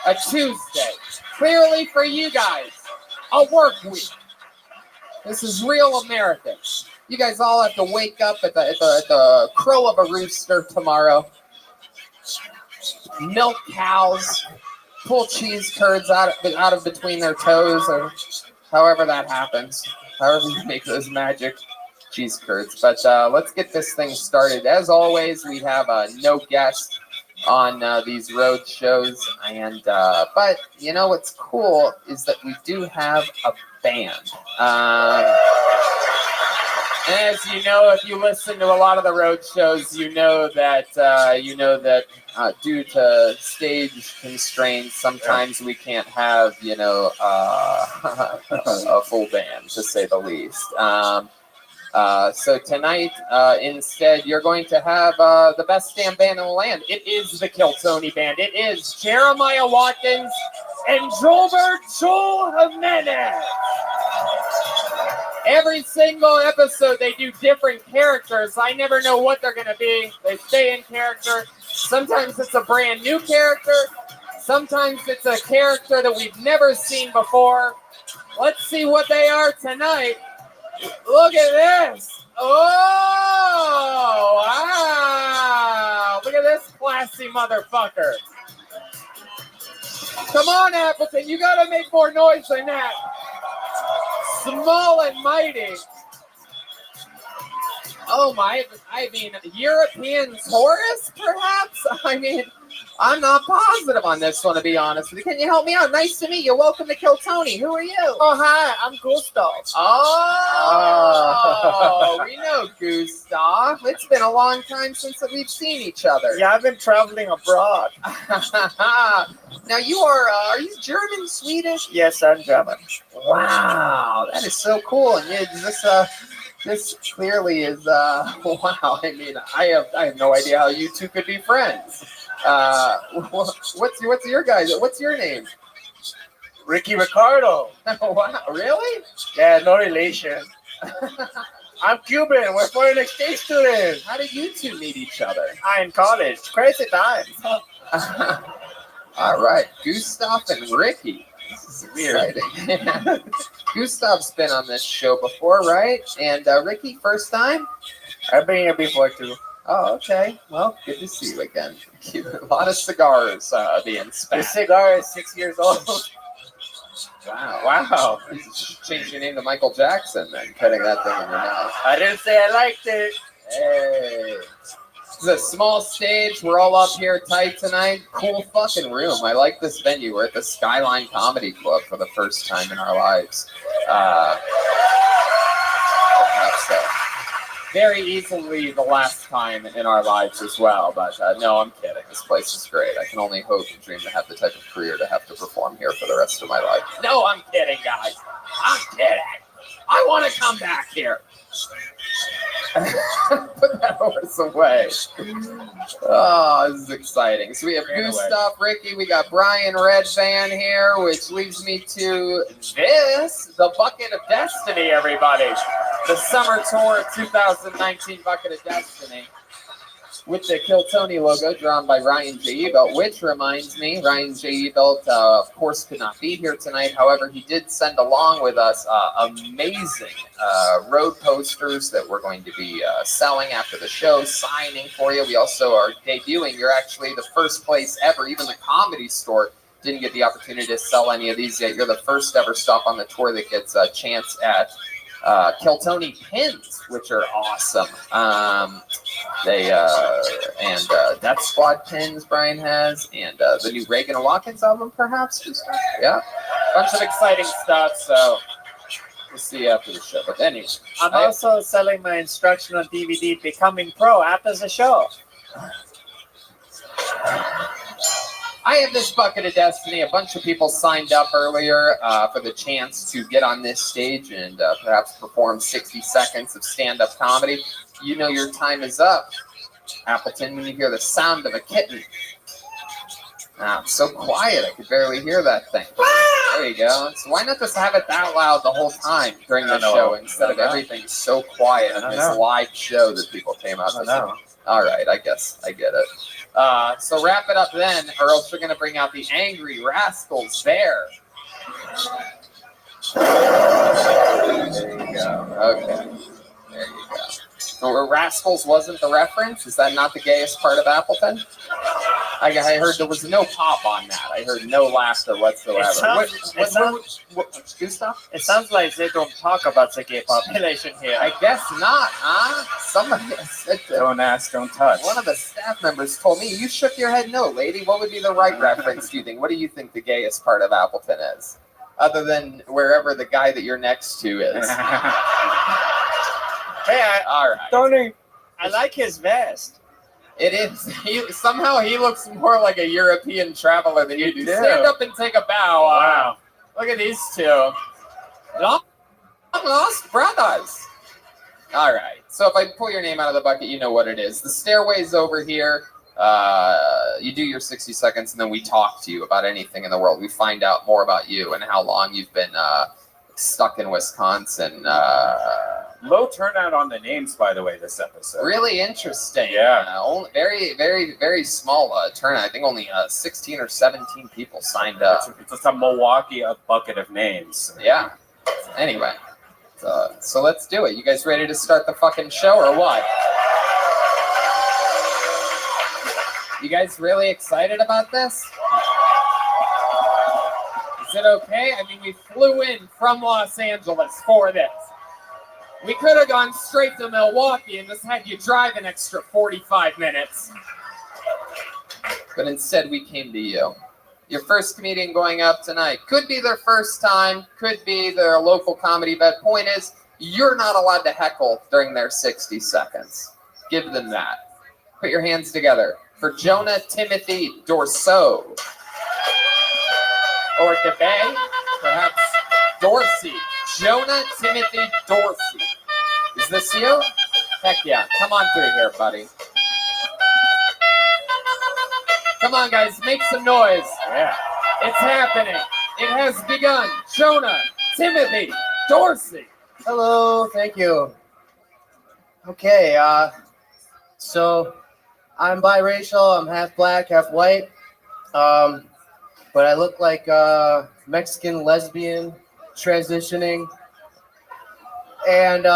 A Tuesday. Clearly for you guys, a work week. This is real American. You guys all have to wake up at the crow of a rooster tomorrow. Milk cows, pull cheese curds out of between their toes, or however that happens. However you make those magic cheese curds. But let's get this thing started. As always, we have no guest on these road shows, and but you know what's cool is that we do have a band. And as you know, if you listen to a lot of the road shows, you know that due to stage constraints, sometimes we can't have a full band, to say the least. So tonight, instead, you're going to have the best damn band in the land. It is the Kiltony Band. It is Jeremiah Watkins and Joel Jimenez. Every single episode, they do different characters. I never know what they're going to be. They stay in character. Sometimes it's a brand new character. Sometimes it's a character that we've never seen before. Let's see what they are tonight. Look at this. Oh, wow. Look at this classy motherfucker. Come on, Appleton. You got to make more noise than that. Small and mighty. Oh my, I mean, European Taurus, perhaps? I mean, I'm not positive on this one, to be honest with you. Can you help me out? Nice to meet you. Welcome to Kiltony. Who are you? Oh, hi. I'm Gustav. Oh, we know Gustav. It's been a long time since we've seen each other. Yeah, I've been traveling abroad. Now, are you German, Swedish? Yes, I'm German. Wow, that is so cool. And this clearly is, wow. I mean, I have no idea how you two could be friends. What's your name? Ricky Ricardo. Wow, really? Yeah, no relation. I'm Cuban. We're foreign exchange students. How did you two meet each other? I'm in college. Crazy times. All right, Gustav and Ricky. This is exciting. Gustav's been on this show before, right? And Ricky, first time? I've been here before too. Oh, okay. Well, good to see you again. A lot of cigars being spat. This cigar is 6 years old. Wow. You should change your name to Michael Jackson then, putting that thing in your mouth. I didn't say I liked it. Hey. It's a small stage. We're all up here tight tonight. Cool fucking room. I like this venue. We're at the Skyline Comedy Club for the first time in our lives. Perhaps very easily the last time in our lives as well. But no, I'm kidding. This place is great. I can only hope and dream to have the type of career to have to perform here for the rest of my life. No, I'm kidding, guys. I'm kidding. I want to come back here. Put that horse away. Oh, this is exciting. So we have Gustav, Ricky, we got Brian Red Van here, which leads me to this, the Bucket of Destiny, everybody. The Summer Tour 2019 Bucket of Destiny. With the Kill Tony logo drawn by Ryan J. Ebelt, which reminds me, Ryan J. Ebelt, of course, could not be here tonight. However, he did send along with us amazing road posters that we're going to be selling after the show, signing for you. We also are debuting. You're actually the first place ever, even the Comedy Store didn't get the opportunity to sell any of these yet. You're the first ever stop on the tour that gets a chance at Kill Tony pins, which are awesome. Death Squad pins Brian has, and the new Reagan and Watkins album, perhaps. Yeah, bunch of exciting stuff. So we'll see you after the show. But anyway, I'm also selling my instructional DVD, Becoming Pro, after the show. I have this Bucket of Destiny. A bunch of people signed up earlier for the chance to get on this stage and perhaps perform 60 seconds of stand-up comedy. You know your time is up, Appleton, when you hear the sound of a kitten. It's so quiet, I could barely hear that thing. There you go. So why not just have it that loud the whole time during the show instead of everything so quiet in this live show that people came out to see? All right, I guess I get it. So wrap it up then, or else we're going to bring out the Angry Rascals there. There you go. Okay. There you go. So Rascals wasn't the reference? Is that not the gayest part of Appleton? I heard there was no pop on that. I heard no laughter whatsoever. It sounds like they don't talk about the gay population here. I guess not, huh? Somebody said that. Don't ask, don't touch. One of the staff members told me, you shook your head no, lady. What would be the right reference, do you think? What do you think the gayest part of Appleton is? Other than wherever the guy that you're next to is. All right. Tony, I like his vest. It is. Somehow he looks more like a European traveler than you do. Stand up and take a bow. Wow. Look at these two. Lost brothers. All right. So if I pull your name out of the bucket, you know what it is. The stairway's over here. You do your 60 seconds, and then we talk to you about anything in the world. We find out more about you and how long you've been stuck in Wisconsin. Low turnout on the names, by the way, this episode. Really interesting. Yeah. Only very, very, very small turnout. I think only 16 or 17 people signed up. It's a Milwaukee bucket of names. Yeah. Anyway, so let's do it. You guys ready to start the fucking show or what? You guys really excited about this? Is it okay? I mean, we flew in from Los Angeles for this. We could have gone straight to Milwaukee and just had you drive an extra 45 minutes. But instead, we came to you. Your first comedian going up tonight. Could be their first time, could be their local comedy vet. Point is, you're not allowed to heckle during their 60 seconds. Give them that. Put your hands together for Jonah Timothy Dorso. Or DeBay, perhaps Dorsey. Jonah Timothy Dorsey. Is this you? Heck yeah. Come on through here, buddy. Come on, guys. Make some noise. Yeah. It's happening. It has begun. Jonah Timothy Dorsey. Hello. Thank you. Okay. So I'm biracial. I'm half black, half white. But I look like a Mexican lesbian transitioning. And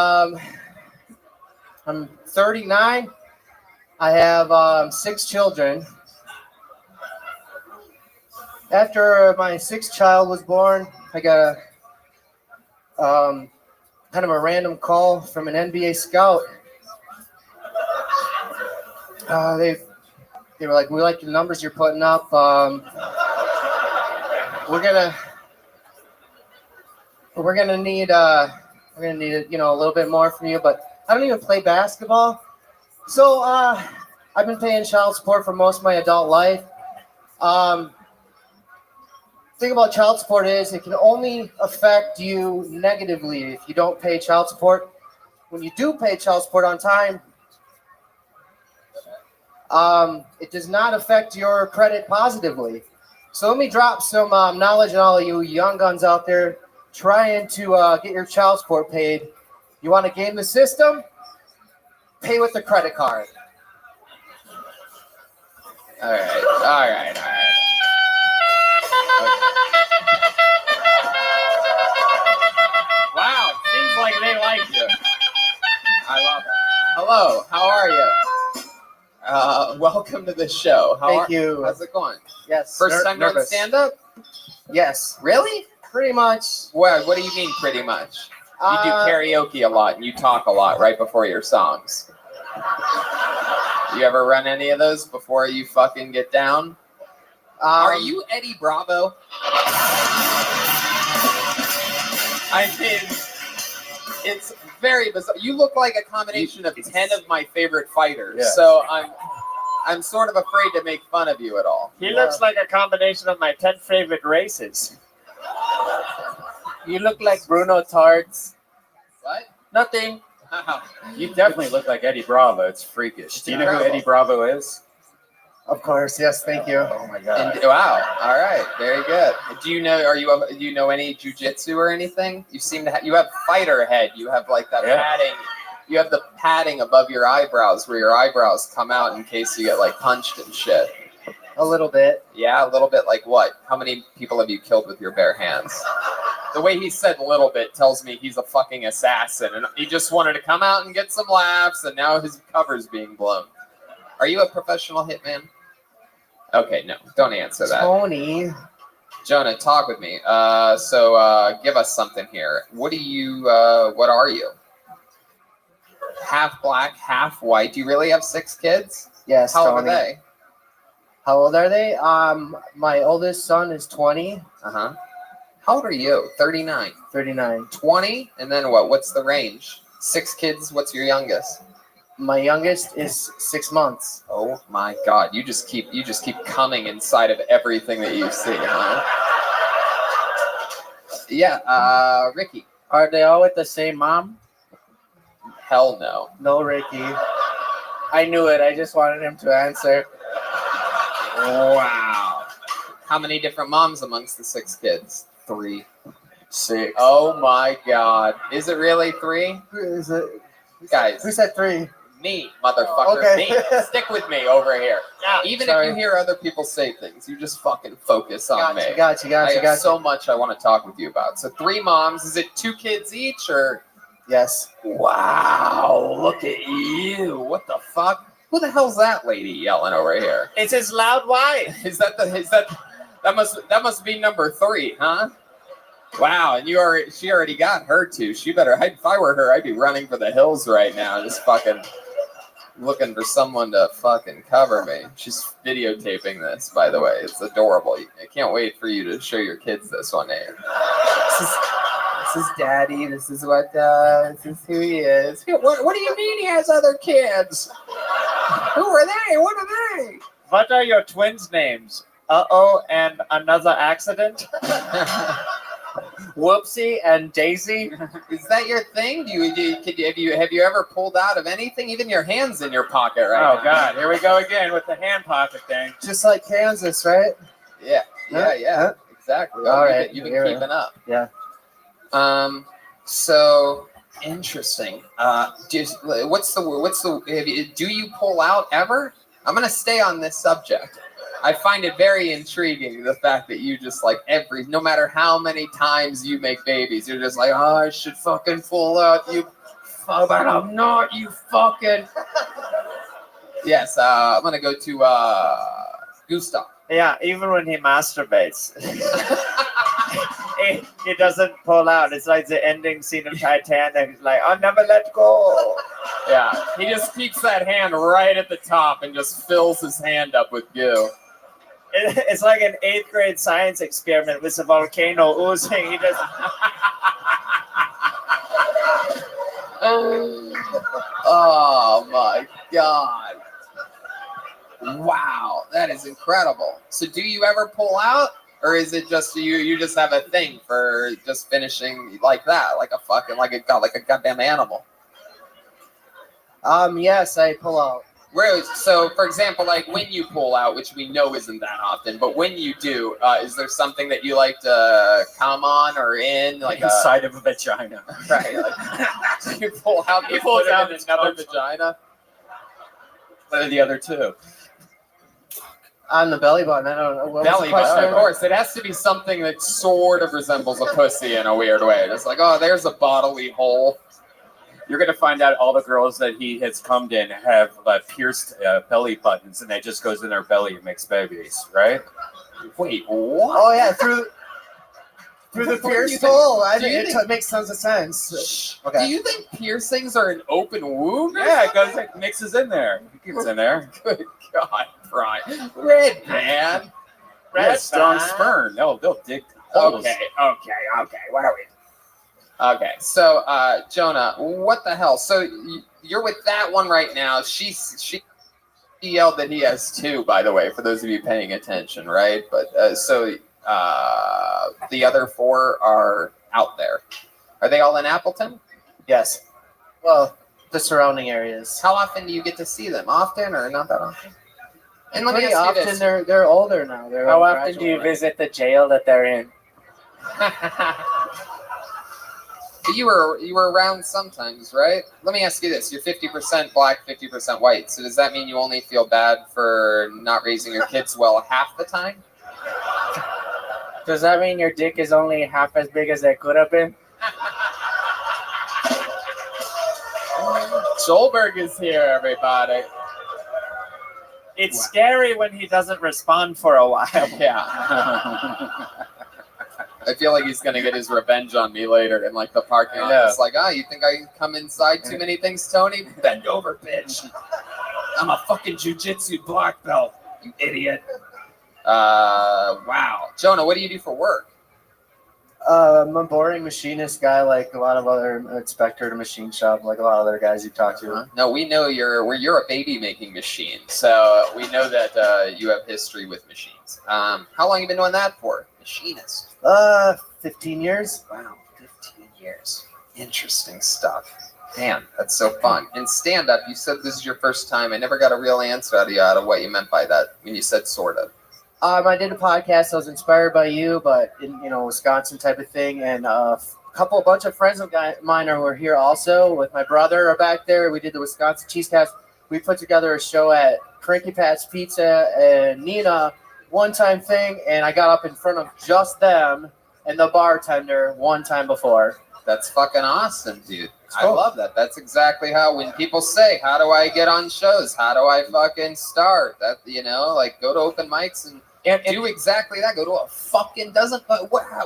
I'm 39. I have 6 children. After my 6th child was born, I got a kind of a random call from an NBA scout. They were like, "We like the numbers you're putting up. We're gonna need a little bit more from you." But I don't even play basketball, so I've been paying child support for most of my adult life. Thing about child support is it can only affect you negatively if you don't pay child support. When you do pay child support on time, it does not affect your credit positively. So let me drop some knowledge on all of you young guns out there trying to get your child support paid. You want to game the system? Pay with the credit card. All right. Wow, seems like they like you. I love it. Hello, how are you? Welcome to the show. Thank you. How's it going? Yes. First time doing nervous. stand-up? Yes. Really? Pretty much. What do you mean pretty much? You do karaoke a lot and you talk a lot right before your songs. You ever run any of those before you fucking get down? Are you Eddie Bravo? I mean, it's very bizarre. You look like a combination of 10 of my favorite fighters. Yeah. So I'm sort of afraid to make fun of you at all. He looks like a combination of my 10 favorite races. You look like Bruno Tarts. What? Nothing. You definitely look like Eddie Bravo. It's freakish. Do you know who Eddie Bravo is? Of course, yes. Thank you. Oh my god! And, wow. All right. Very good. Do you know? Do you know any jujitsu or anything? You seem to. You have fighter head. You have like that padding. You have the padding above your eyebrows, where your eyebrows come out in case you get like punched and shit. A little bit. Yeah, a little bit. Like what? How many people have you killed with your bare hands? The way he said "a little bit" tells me he's a fucking assassin, and he just wanted to come out and get some laughs, and now his cover's being blown. Are you a professional hitman? Okay, no, don't answer that. Tony. Jonah, talk with me. So give us something here. What are you? Half black, half white. Do you really have 6 kids? Yes. How old are Tony. they? How old are they? My oldest son is 20. Uh-huh. How old are you? 39. 39. 20, and then what? What's the range? 6 kids. What's your youngest? My youngest is 6 months. Oh my God! You just keep coming inside of everything that you see, huh? Yeah, Ricky. Are they all with the same mom? Hell no. No, Ricky. I knew it. I just wanted him to answer. Wow. How many different moms amongst the 6 kids? 3. 6. Oh my God! Is it really 3? Is it? Guys. Who said 3? Me, motherfucker. Okay. Me. Stick with me over here. Yeah, Even sorry. if you hear other people say things, you just fucking focus on me. Got you. I have so much I want to talk with you about. So 3 moms. Is it 2 kids each or? Yes. Wow! Look at you. What the fuck? Who the hell's that lady yelling over here? It's his loud wife. That must be number 3, huh? Wow, and she already got her 2. She better. If I were her, I'd be running for the hills right now, just fucking looking for someone to fucking cover me. She's videotaping this, by the way. It's adorable. I can't wait for you to show your kids this one day. This is Daddy. This is this is who he is. What do you mean he has other kids? Who are they? What are they? What are your twins' names? Uh-oh, and another accident? Whoopsie and Daisy. Is that your thing? Have you ever pulled out of anything? Even your hands in your pocket right now. Oh, God. Here we go again with the hand pocket thing. Just like Kansas, right? Yeah. Huh? Exactly. All right. You've been keeping up. Yeah. So interesting. Do you pull out ever? I'm gonna stay on this subject. I find it very intriguing, the fact that you just like no matter how many times you make babies, you're just like, oh, I should fucking pull out, you, but I'm not, you fucking. Yes, I'm gonna go to Gustav. Yeah, even when he masturbates, he doesn't pull out. It's like the ending scene of Titanic. It's like, I'll never let go. Yeah, he just keeps that hand right at the top and just fills his hand up with goo. It's like an 8th grade science experiment with a volcano oozing. He just. Oh my god. Wow, that is incredible. So do you ever pull out? Or is it just you just have a thing for just finishing like that, like a goddamn animal? Yes, I pull out. So, for example, like when you pull out, which we know isn't that often, but when you do, is there something that you like to come on or in, like inside of a vagina? Right. Like, you pull out, He pulls out in another vagina. What are the other two? On the belly button. I don't know. What Belly was the button, question? of course. It has to be something that sort of resembles a pussy in a weird way. It's like, oh, there's a bodily hole. You're going to find out all the girls that he has cummed in have pierced belly buttons, and that just goes in their belly and makes babies, right? Wait, what? Oh yeah, through the pierced hole. It makes tons of sense. Okay. Do you think piercings are an open wound? Yeah, it goes like mixes in there. It gets in there. Good God, Brian. Red man. Red strong sperm. They'll dig holes. Okay. What are we? Okay, so Jonah, what the hell? So you're with that one right now. She yelled that he has two, by the way, for those of you paying attention, right? But the other four are out there. Are they all in Appleton? Yes. Well, the surrounding areas. How often do you get to see them? Often or not that often? And let me Pretty ask you often this. they're older now. They're How often do you visit the jail that they're in? You were around sometimes, right? Let me ask you this. You're 50% black, 50% white. So does that mean you only feel bad for not raising your kids well half the time? Does that mean your dick is only half as big as it could have been? Solberg is here, everybody. It's scary when he doesn't respond for a while. Yeah. I feel like he's gonna get his revenge on me later in like the parking lot. It's like, you think I come inside too many things, Tony? Bend over, bitch. I'm a fucking jujitsu black belt, you idiot. Wow. Jonah, what do you do for work? I'm a boring machinist guy, like a lot of other inspector to machine shop, like a lot of other guys you talk to. No, we know you're a baby making machine, so we know that you have history with machines. How long have you been doing that for? Machinist. 15 years. Wow, 15 years. Interesting stuff. Damn, that's so fun. In stand-up, you said this is your first time. I never got a real answer out of what you meant by that when you said sort of. I did a podcast. I was inspired by you, but in Wisconsin type of thing, and a bunch of friends of mine were here also. With my brother are back there. We did the Wisconsin Cheesecast. We put together a show at Cranky Pat's Pizza and Nina, one-time thing, and I got up in front of just them and the bartender one time before. That's fucking awesome, dude. Cool. I love that. That's exactly how, when people say, how do I get on shows? How do I fucking start? That, go to open mics and do exactly that. Go to a fucking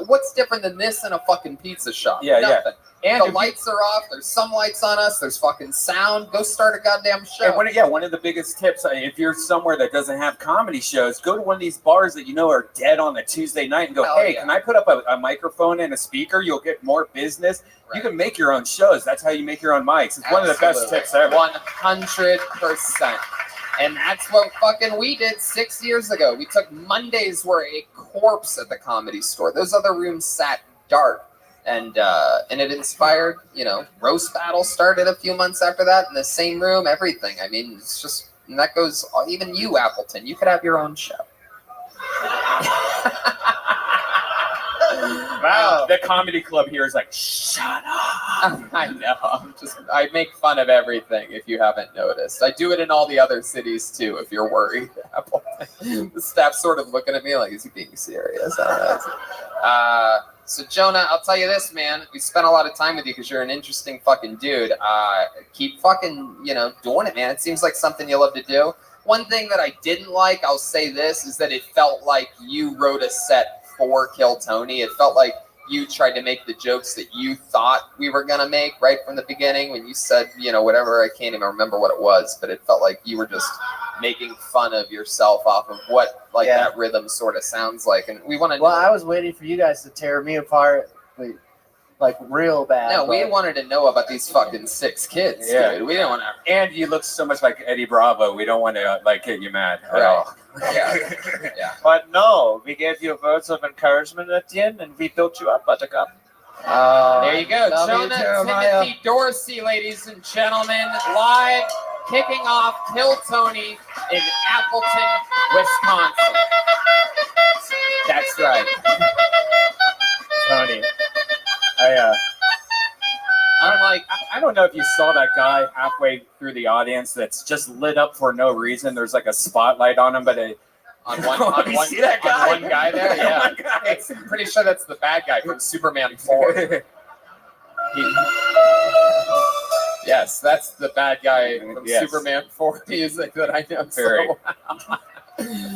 what's different than this in a fucking pizza shop? Yeah, nothing. yeah. And the lights are off. There's some lights on us. There's fucking sound. Go start a goddamn show. And one of the biggest tips, if you're somewhere that doesn't have comedy shows, go to one of these bars that are dead on a Tuesday night and go, can I put up a microphone and a speaker? You'll get more business. Right. You can make your own shows. That's how you make your own mics. It's one of the best tips ever. 100%. And that's what fucking we did 6 years ago. We took Mondays were a corpse at the Comedy Store. Those other rooms sat dark. And it inspired, Roast Battle started a few months after that in the same room, everything. I mean, it's just, and that goes, even you, Appleton, you could have your own show. Wow. The comedy club here is like, shut up. I know. I make fun of everything if you haven't noticed. I do it in all the other cities too, if you're worried. The staff's sort of looking at me like, is he being serious? I don't know. So Jonah, I'll tell you this, man. We spent a lot of time with you because you're an interesting fucking dude. Keep fucking, doing it, man. It seems like something you love to do. One thing that I didn't like, I'll say this, is that it felt like you wrote a set for Kill Tony. It felt like you tried to make the jokes that you thought we were gonna make right from the beginning when you said, whatever. I can't even remember what it was, but it felt like you were just making fun of yourself off of what that rhythm sort of sounds like. And we want to. Well, I was waiting for you guys to tear me apart, like real bad. No, we wanted to know about these fucking 6 kids, dude. We didn't want to. And you look so much like Eddie Bravo. We don't want to get you mad at all. Yeah. But no, we gave you words of encouragement at the end, and we built you up, Buttercup. There you go, love you, Jonah Jeremiah. Timothy Dorsey, ladies and gentlemen, live kicking off Kill Tony in Appleton, Wisconsin. That's right. Tony, I don't know if you saw that guy halfway through the audience that's just lit up for no reason. There's like a spotlight on him, but on one see that guy? on one guy there, yeah. I'm pretty sure that's the bad guy from Superman 4. Yes, that's the bad guy from Superman 4 music that I know Very. so well.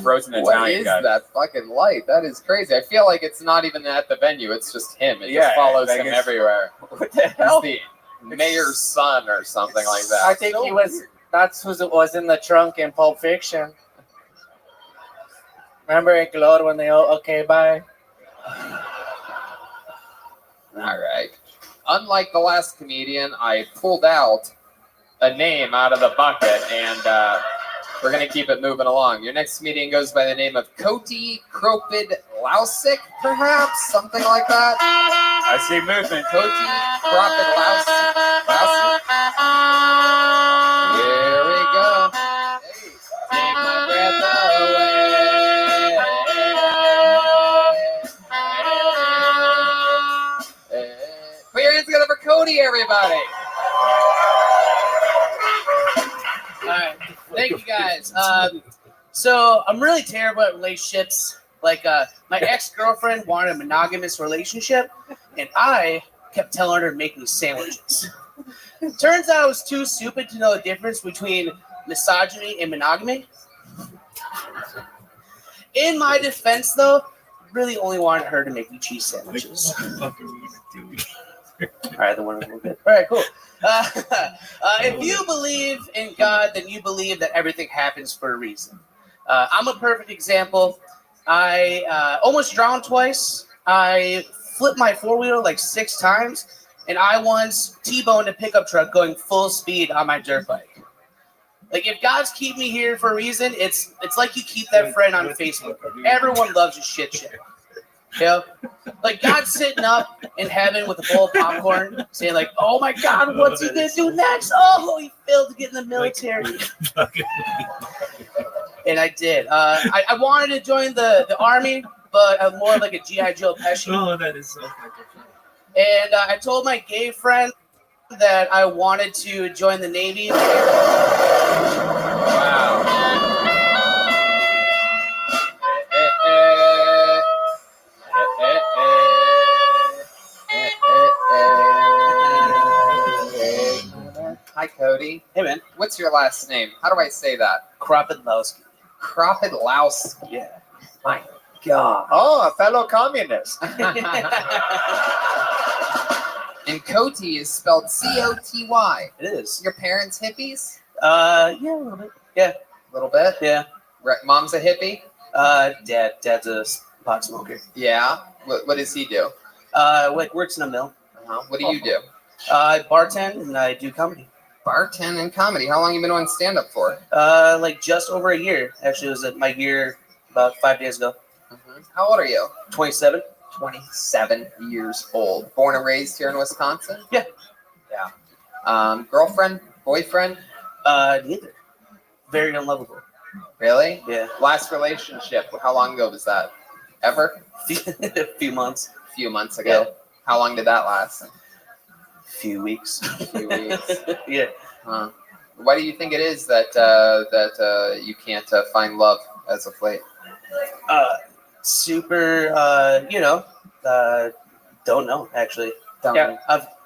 Frozen What Italian is guy. that fucking light? That is crazy. I feel like it's not even at the venue. It's just him. It just follows him everywhere. What the hell? He's the mayor's son or something like that. I think that's who it was in the trunk in Pulp Fiction. Remember it glowed when they all, okay, bye. All right. Unlike the last comedian, I pulled out a name out of the bucket, and we're going to keep it moving along. Your next comedian goes by the name of Koti Kropid Lausik, perhaps? Something like that? I see movement. Koti Kropid Lausik. Here we go. Take my breath away. Put your hands together for Cody, everybody. All right. Thank you, guys. So I'm really terrible at relationships. Like, my ex-girlfriend wanted a monogamous relationship, and I kept telling her to make me sandwiches. Turns out I was too stupid to know the difference between misogyny and monogamy. In my defense, though, really only wanted her to make me cheese sandwiches. All right, the one a little bit. All right, cool. If you believe in God, then you believe that everything happens for a reason. I'm a perfect example. I almost drowned twice. I flipped my four-wheeler like 6 times, and I once T-boned a pickup truck going full speed on my dirt bike. Like, if God's keep me here for a reason, it's like you keep that friend on Facebook. Everyone loves your shit show. You know? Like, God's sitting up in heaven with a bowl of popcorn saying, like, oh my God, what's he going to do next? Oh, he failed to get in the military. And I did. I wanted to join the army, but I'm more like a G.I. Joe Pesci. Oh, that is so fucking funny. And I told my gay friend that I wanted to join the Navy. Hi, Cody. Hey, man. What's your last name? How do I say that? Kropidlowski. Kropidlowski. Yeah. My God. Oh, a fellow communist. And Coty is spelled C-O-T-Y. It is. Your parents hippies? Yeah, a little bit. Yeah. A little bit? Yeah. Right. Mom's a hippie? Dad's a pot smoker. Yeah. What does he do? Works in a mill. What do you do? I bartend and I do comedy. Bartend and comedy. How long you been doing stand-up for? Like just over a year. Actually, it was at my year about 5 days ago. How old are you? 27. 27 years old. Born and raised here in Wisconsin? Yeah. Yeah. Girlfriend? Boyfriend? Neither. Very unlovable. Really? Yeah. Last relationship, how long ago was that? Ever? A few months. A few months ago. Yeah. How long did that last? A few weeks. A few weeks. Yeah. Why do you think it is that you can't find love as of late? Super, Don't know, actually. Yeah.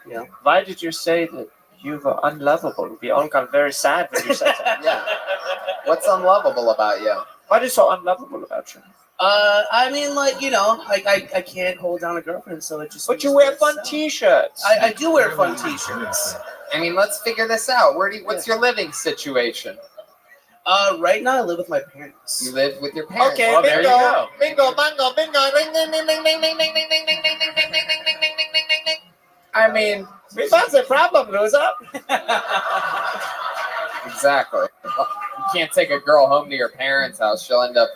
You know. Why did you say that you were unlovable? We all got very sad when you said that. Yeah. What's unlovable about you? What is so unlovable about you? I mean, like, you know, like I can't hold down a girlfriend, so it just. But you wear fun T-shirts. I do wear fun T-shirts. I mean, let's figure this out. What's your living situation? Right now I live with my parents. You live with your parents. Okay, well, there you go. Bingo, bango, bingo, ring, ding, ding, ding, ding, ding, ding, ding, ding, ding, ding, ding, ding, ding, ding, ding, ding, ding, ding, ding. I mean, what's the problem, loser? Exactly. You can't take a girl home to your parents' house. She'll end up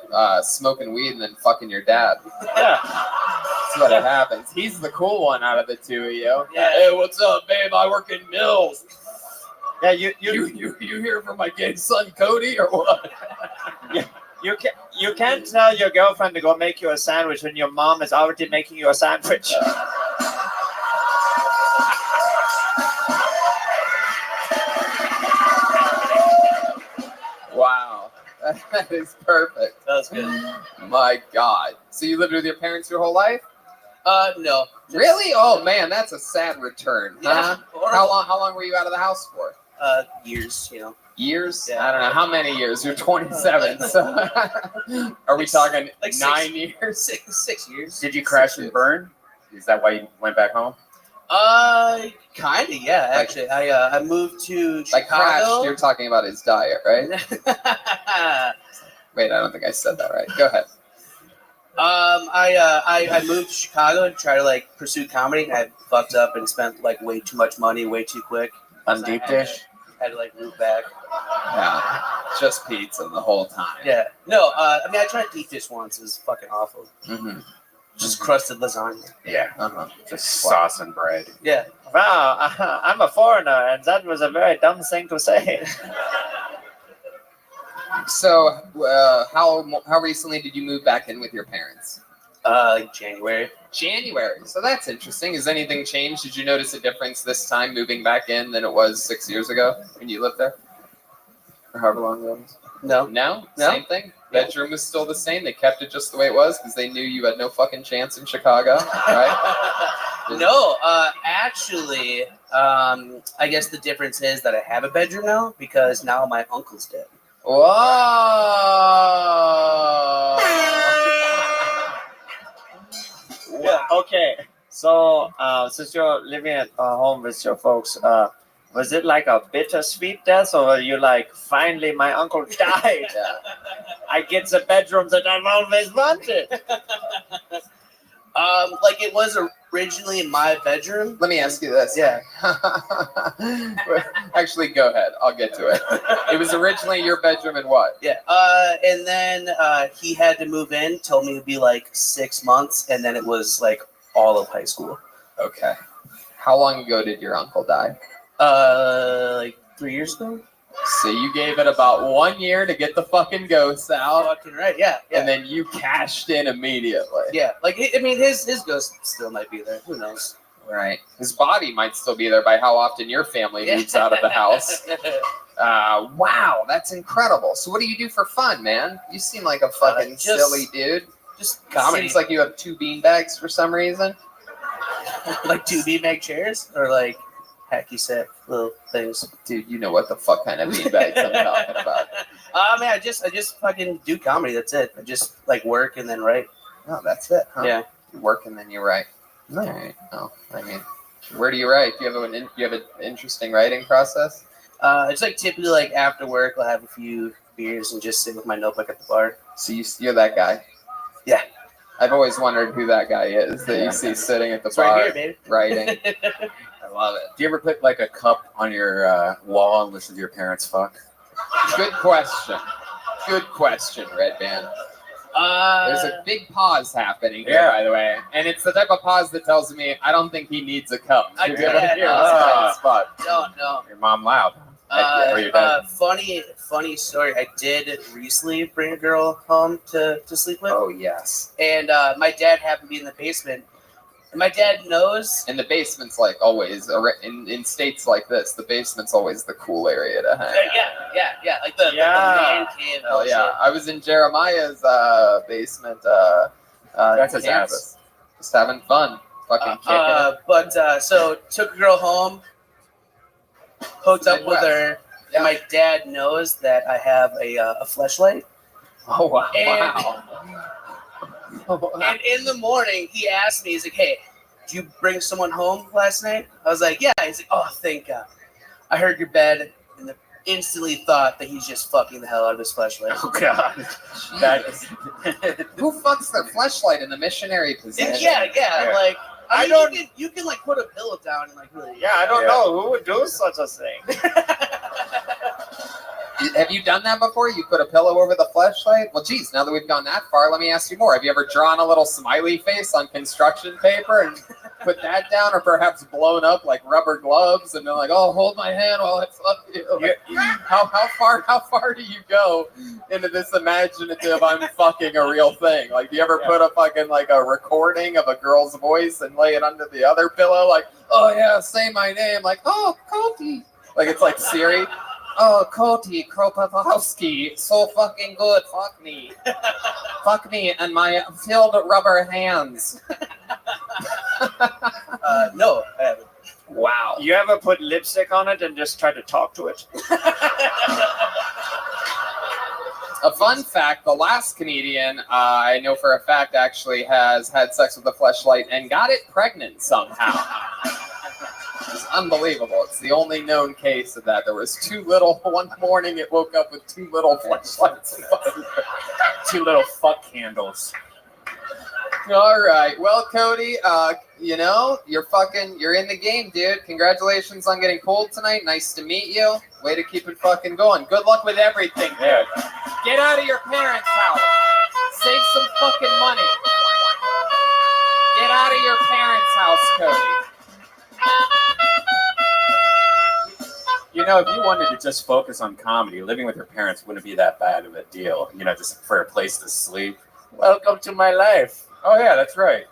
smoking weed and then fucking your dad. Yeah. That's what happens. He's the cool one out of the two of you. Yeah. Hey, what's up, babe? I work in Mills. Yeah, You here for my gay son Cody or what? You can't tell your girlfriend to go make you a sandwich when your mom is already making you a sandwich. Wow. That is perfect. That was good. My God. So you lived with your parents your whole life? No. Really? Oh man, that's a sad return. Yeah. Huh? How long were you out of the house for? Years, you know. Years? Yeah. I don't know. How many years? You're 27. So are we talking like 9 years? 6 years. Did you crash and burn? Is that why you went back home? Kinda, yeah. Actually, I moved to Like crashed, Chicago. you're talking about his diet, right? Wait, I don't think I said that right. Go ahead. I moved to Chicago to try to like pursue comedy. I fucked up and spent like way too much money, way too quick. On deep dish? Had to like move back. Yeah, just pizza the whole time. Yeah. No, I mean I tried deep dish once. It was fucking awful. Mm-hmm. Just crusted lasagna. Yeah. Uh-huh. Just sauce and bread. Yeah. Wow, I'm a foreigner, and that was a very dumb thing to say. So, how recently did you move back in with your parents? Like January. January. So that's interesting. Has anything changed? Did you notice a difference this time moving back in than it was 6 years ago when you lived there? Or however long ago it was? No. No? No. Same thing? Bedroom was still the same? They kept it just the way it was because they knew you had no fucking chance in Chicago, right? No, actually, I guess the difference is that I have a bedroom now because now my uncle's dead. Whoa! Yeah, okay. So, since you're living at home with your folks, was it like a bittersweet death, or were you like, finally, my uncle died? I get the bedroom that I've always wanted. Like it was originally in my bedroom. Let me ask you this. Yeah. Actually, go ahead. I'll get to it. It was originally your bedroom and what? Yeah. And then he had to move in, told me it'd be like 6 months, and then it was like all of high school. Okay. How long ago did your uncle die? Like 3 years ago. So you gave it about 1 year to get the fucking ghosts out. Fucking right, yeah. And then you cashed in immediately. Yeah, like I mean, his ghost still might be there. Who knows? Right. His body might still be there by how often your family moves out of the house. Wow, that's incredible. So what do you do for fun, man? You seem like a fucking silly dude. Just comedy. Seems like you have 2 beanbags for some reason. Like 2 beanbag chairs, or like hacky sack little things. Dude, you know what the fuck kind of beanbags I'm talking about. Man, I just fucking do comedy. That's it. I just like work and then write. Oh, that's it, huh? Yeah. You work and then you write. All right. Oh, I mean, where do you write? Do you have an interesting writing process? It's like typically like after work, I'll have a few beers and just sit with my notebook at the bar. So you're that guy? Yeah. I've always wondered who that guy is that you see sitting at the It's bar right here, baby. writing. I love it. Do you ever put like a cup on your wall and listen to your parents fuck? Good question. Good question, Red Band. There's a big pause happening here, by the way. And it's the type of pause that tells me I don't think he needs a cup. I To be did. able to hear this spot. No. Your mom loud. Or your dad? Funny story. I did recently bring a girl home to sleep with. Oh, yes. And my dad happened to be in the basement. And my dad knows. And the basement's like always, in states like this, the basement's always the cool area to hang out. Yeah. Like the man cave. Hell yeah. I was in Jeremiah's basement. That's his campus. Just having fun Fucking kicking it. So took a girl home, hooked up with her, and my dad knows that I have a fleshlight. Oh wow! And in the morning, he asked me, he's like, "Hey, did you bring someone home last night?" I was like, "Yeah." He's like, "Oh, thank God. I heard your bed," and instantly thought that he's just fucking the hell out of his fleshlight. Oh God! Who fucks their fleshlight in the missionary position? Yeah. Like, I mean, you can like put a pillow down and like really. Yeah, I don't know who would do such a thing. Have you done that before? You put a pillow over the fleshlight? Well, geez, now that we've gone that far, let me ask you more. Have you ever drawn a little smiley face on construction paper and put that down, or perhaps blown up like rubber gloves and been like, "Oh, hold my hand while I fuck you"? Like, how far do you go into this imaginative "I'm fucking a real thing"? Like, do you ever put a fucking like a recording of a girl's voice and lay it under the other pillow? Like, "Oh yeah, say my name." Like, "Oh, Cody." Like it's like Siri. "Oh, Cody Kropotowski, so fucking good. Fuck me. Fuck me and my filled rubber hands." No, I haven't. Wow. You ever put lipstick on it and just try to talk to it? A fun fact, the last comedian I know for a fact actually has had sex with a fleshlight and got it pregnant somehow. It's unbelievable. It's the only known case of that. There was too little. One morning it woke up with too little fleshlights. Too little fuck candles. All right. Well, Cody, you're in the game, dude. Congratulations on getting pulled tonight. Nice to meet you. Way to keep it fucking going. Good luck with everything, dude. Get out of your parents' house. Save some fucking money. Get out of your parents' house, Cody. You know, if you wanted to just focus on comedy, living with your parents wouldn't be that bad of a deal. You know, just for a place to sleep. Welcome to my life. Oh yeah, that's right.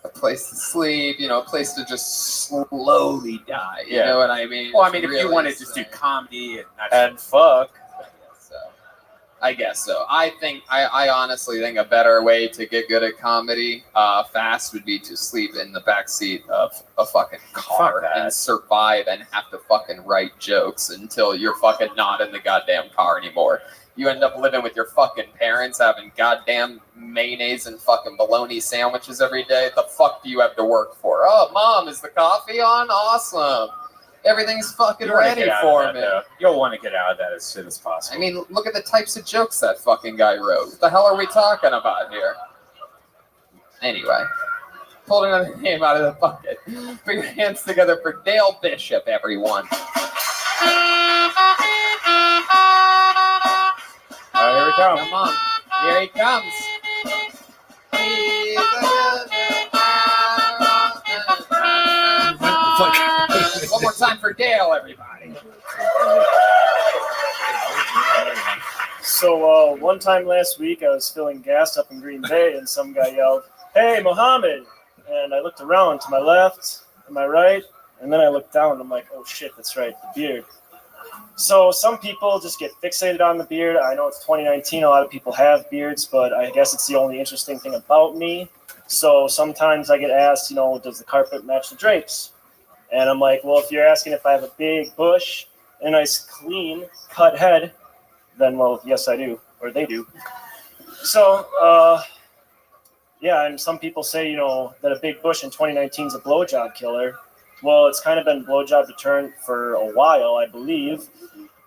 A place to sleep, a place to just slowly die. You know what I mean? Well, I mean, if Really you wanted to just do comedy and fuck. I guess so. I honestly think a better way to get good at comedy fast would be to sleep in the backseat of a fucking car and survive and have to fucking write jokes until you're fucking not in the goddamn car anymore. You end up living with your fucking parents, having goddamn mayonnaise and fucking bologna sandwiches every day. The fuck do you have to work for? Oh, Mom, is the coffee on? Awesome. Everything's fucking ready for me. You'll want to get out of that as soon as possible. I mean, look at the types of jokes that fucking guy wrote. What the hell are we talking about here? Anyway, pulled another name out of the bucket. Put your hands together for Dale Bishop, everyone. Here we come. Come on. Here he comes. One more time for Dale, everybody. So one time last week, I was filling gas up in Green Bay, and some guy yelled, "Hey, Mohammed!" And I looked around to my left, to my right, and then I looked down, and I'm like, "Oh shit, that's right, the beard." So some people just get fixated on the beard. I know it's 2019, a lot of people have beards, but I guess it's the only interesting thing about me. So sometimes I get asked, does the carpet match the drapes? And I'm like, well, if you're asking if I have a big bush and a nice clean cut head, then, well, yes, I do, or they do. So, and some people say, that a big bush in 2019 is a blowjob killer. Well, it's kind of been blowjob deterrent for a while, I believe.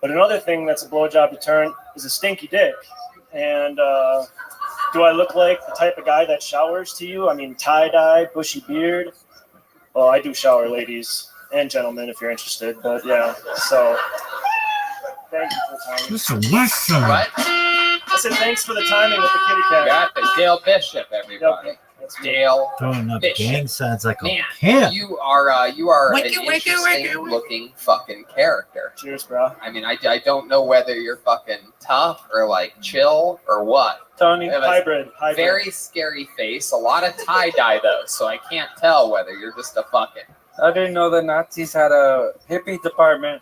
But another thing that's a blowjob deterrent is a stinky dick. And do I look like the type of guy that showers to you? I mean, tie-dye, bushy beard. Well, I do shower, ladies and gentlemen, if you're interested. But yeah, so thank you for the timing. Listen. What? I said thanks for the timing with the kitty cat. Got the Dale Bishop, everybody. Yep. Dale Throwing up Bishop. gang signs like Man, a pimp. you are an interesting looking fucking character. Cheers, bro. I mean, I don't know whether you're fucking tough or like chill or what. Tony, hybrid. Very scary face. A lot of tie-dye though, so I can't tell whether you're just a fucking. I didn't know the Nazis had a hippie department.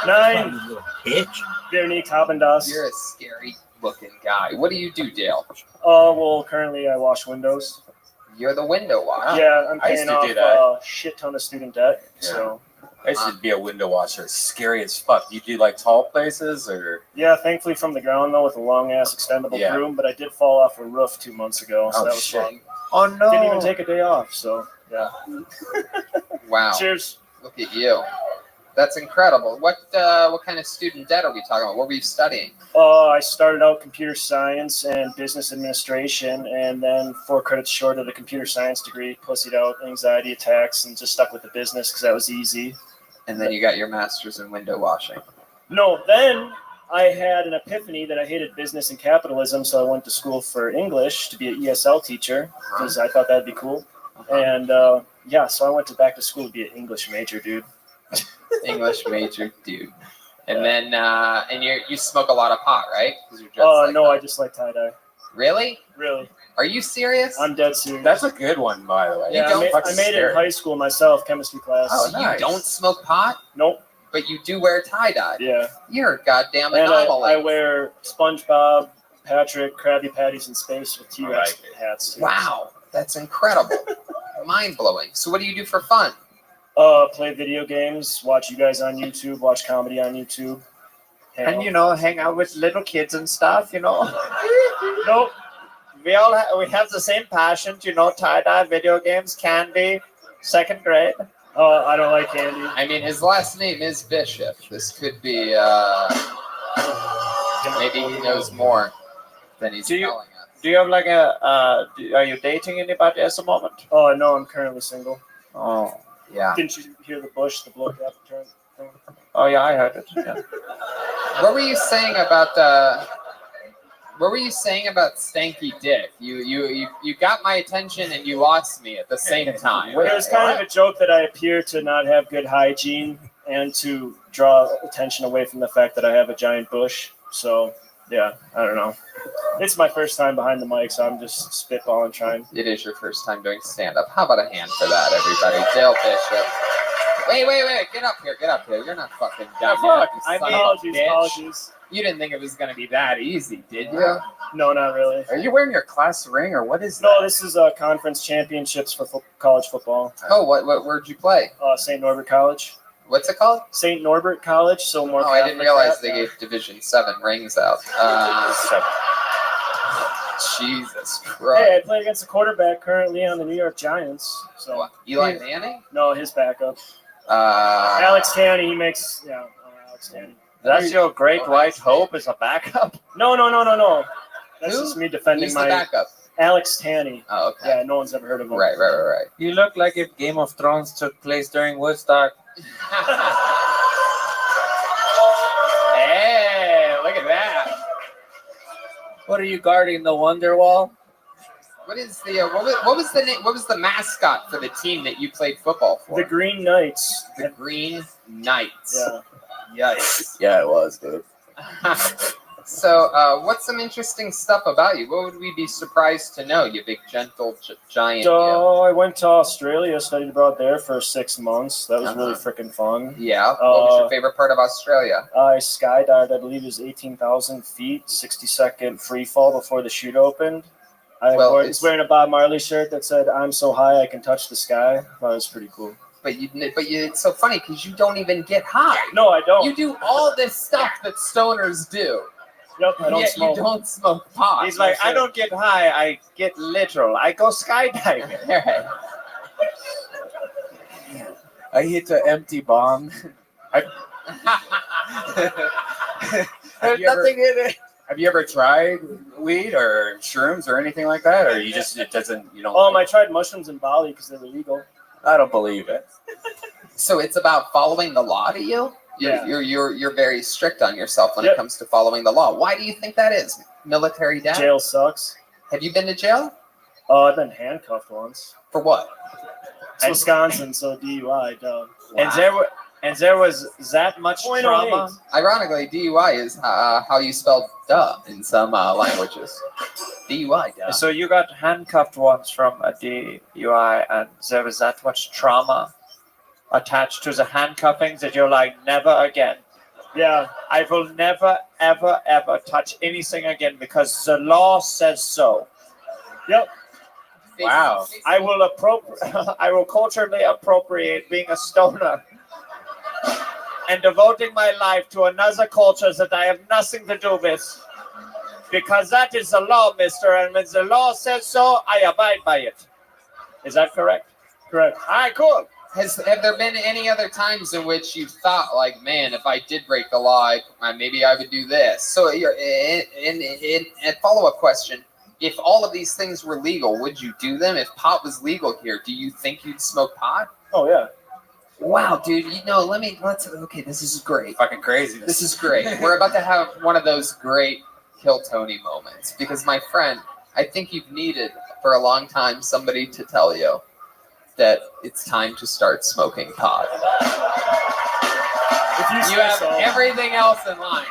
9. Bitch. Veronique Habendas. You're a scary looking guy. What do you do, Dale? Well, currently I wash windows. You're the window washer. Yeah, I'm I used paying to do off that. a shit ton of student debt. So I used to be a window washer. Scary as fuck. You do like tall places or? yeah, thankfully from the ground though with a long ass extendable Yeah. broom, but I did fall off a roof 2 months ago, so Oh, that was shit. fun. Oh no! Didn't even take a day off, so yeah. Wow. Cheers. Look at you. That's incredible. What kind of student debt are we talking about? What were you studying? I started out computer science and business administration, and then 4 credits short of the computer science degree, pussied out anxiety attacks, and just stuck with the business because that was easy. And then you got your master's in window washing. No, then I had an epiphany that I hated business and capitalism, so I went to school for English to be an ESL teacher because I thought that'd be cool. And yeah, so I went back to school to be an English major, dude. English major, dude. And then and you smoke a lot of pot, right? 'Cause you're dressed Oh like no, that. I just like tie dye. Really? Really? Are you serious? I'm dead serious. That's a good one, by the way. Yeah, I made it in high school myself, chemistry class. Oh, nice. You don't smoke pot? Nope. But you do wear tie-dye. Yeah. You're a goddamn And anomaly. I wear SpongeBob, Patrick, Krabby Patties in space with T-Rex hats. Too. Wow, that's incredible. Mind-blowing. So what do you do for fun? Play video games, watch you guys on YouTube, watch comedy on YouTube. And you know, hang out with little kids and stuff. You know. Nope. We all we have the same passion. You know, tie-dye, video games, candy, 2nd grade. I don't like candy. I mean, his last name is Bishop. This could be, maybe he knows more than he's telling us. Do you have like are you dating anybody at the moment? Oh no, I'm currently single. Oh. Yeah. Didn't you hear the bush, the blow cap turn? Oh yeah, I heard it. Yeah. What were you saying about Stanky Dick? You got my attention and you lost me at the same time. It was kind of a joke that I appear to not have good hygiene and to draw attention away from the fact that I have a giant bush. So yeah, I don't know. It's my first time behind the mic, so I'm just spitballing trying. It is your first time doing stand-up. How about a hand for that, everybody? Dale Bishop. Wait. Get up here. You're not fucking done yet, you son of a bitch. Apologies. You didn't think it was going to be that easy, did you? No, not really. Are you wearing your class ring or what is that? No, this is conference championships for college football. Oh, where'd you play? St. Norbert College. What's it called? St. Norbert College. So more. Oh, I didn't realize they gave Division 7 rings out. Jesus Christ. Hey, I play against the quarterback currently on the New York Giants. So What, Eli Manning? No, his backup. Alex Alex Tanney. He makes Alex Tanney. That's your great white hope as a backup? No. That's just me defending Who's my the backup? Alex Tanney. Oh, okay. Yeah, no one's ever heard of him. Right. You look like if Game of Thrones took place during Woodstock. Hey, look at that. What are you guarding, the Wonder Wall? What is the what was the name? What was the mascot for the team that you played football for? The Green Knights. The Green Knights. Yeah. Yikes. Yeah, it was, dude. So, what's some interesting stuff about you? What would we be surprised to know, you big, gentle giant? So I went to Australia, studied abroad there for 6 months. That was really freaking fun. Yeah. What was your favorite part of Australia? I skydived, I believe it was 18,000 feet, 60-second free fall before the chute opened. I was wearing a Bob Marley shirt that said, "I'm so high I can touch the sky." That was pretty cool. But it's so funny because you don't even get high. No, I don't. You do all this stuff that stoners do. Yep, I don't Yet smoke. you don't smoke pot. He's like, I don't get high, I get literal. I go skydiving. I hit an empty bomb. There's nothing in it. Have you ever tried weed or shrooms or anything like that, or you just you don't? I tried mushrooms in Bali because they're illegal. I don't believe it. So it's about following the law to you? Yeah. You're very strict on yourself when it comes to following the law. Why do you think that is? Military dad? Jail sucks. Have you been to jail? I've been handcuffed once. For what? It's Wisconsin, so DUI, duh. Wow. And there was that much trauma. Ironically, DUI is how you spell duh in some languages. DUI, duh. So you got handcuffed once from a DUI, and there was that much trauma attached to the handcuffing that you're like, never again. Yeah. I will never, ever, ever touch anything again because the law says so. Yep. Wow. I will I will culturally appropriate being a stoner and devoting my life to another culture that I have nothing to do with. Because that is the law, mister, and when the law says so, I abide by it. Is that correct? Correct. All right, cool. Have there been any other times in which you thought, like, man, if I did break the law, maybe I would do this? So, in follow-up question, if all of these things were legal, would you do them? If pot was legal here, do you think you'd smoke pot? Oh yeah. Wow, dude. Okay, this is great. Fucking crazy. This is great. We're about to have one of those great Kill Tony moments because, my friend, I think you've needed for a long time somebody to tell you that it's time to start smoking pot. If You have everything else in line.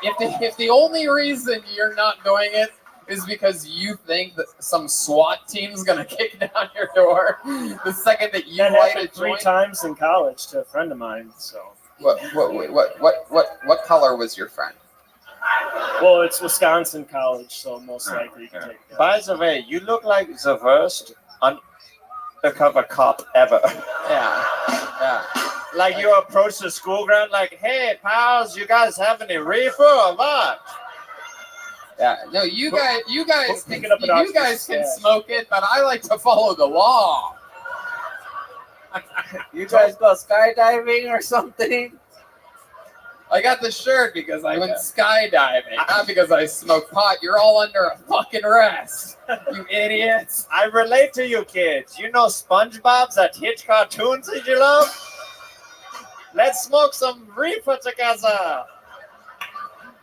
If the only reason you're not doing it is because you think that some SWAT team's gonna kick down your door the second that you that light a happened 3 joint. times in college to a friend of mine. So What color was your friend? well, it's Wisconsin college, so most likely you can take that. By the way, you look like the worst undercover cop ever. Yeah. Like you approach the school ground like, hey, pals, you guys have any reefer or what? Yeah, no, you guys pick it up at you guys can smoke it, but I like to follow the law. You guys go skydiving or something? I got the shirt because I went skydiving, not because I smoke pot. You're all under a fucking arrest, you idiots. I relate to you kids. You know SpongeBob's that hit cartoons that you love? Let's smoke some reefer together.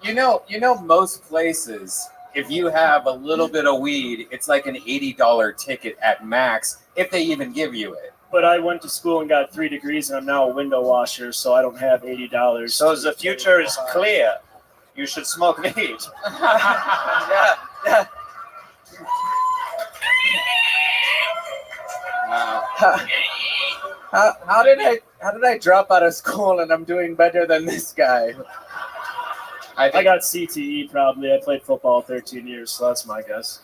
You know, most places, if you have a little bit of weed, it's like an $80 ticket at max, if they even give you it. But I went to school and got 3 degrees, and I'm now a window washer, so I don't have $80. So the future is clear. You should smoke weed. Yeah. How did I drop out of school and I'm doing better than this guy? I got CTE probably. I played football 13 years, so that's my guess.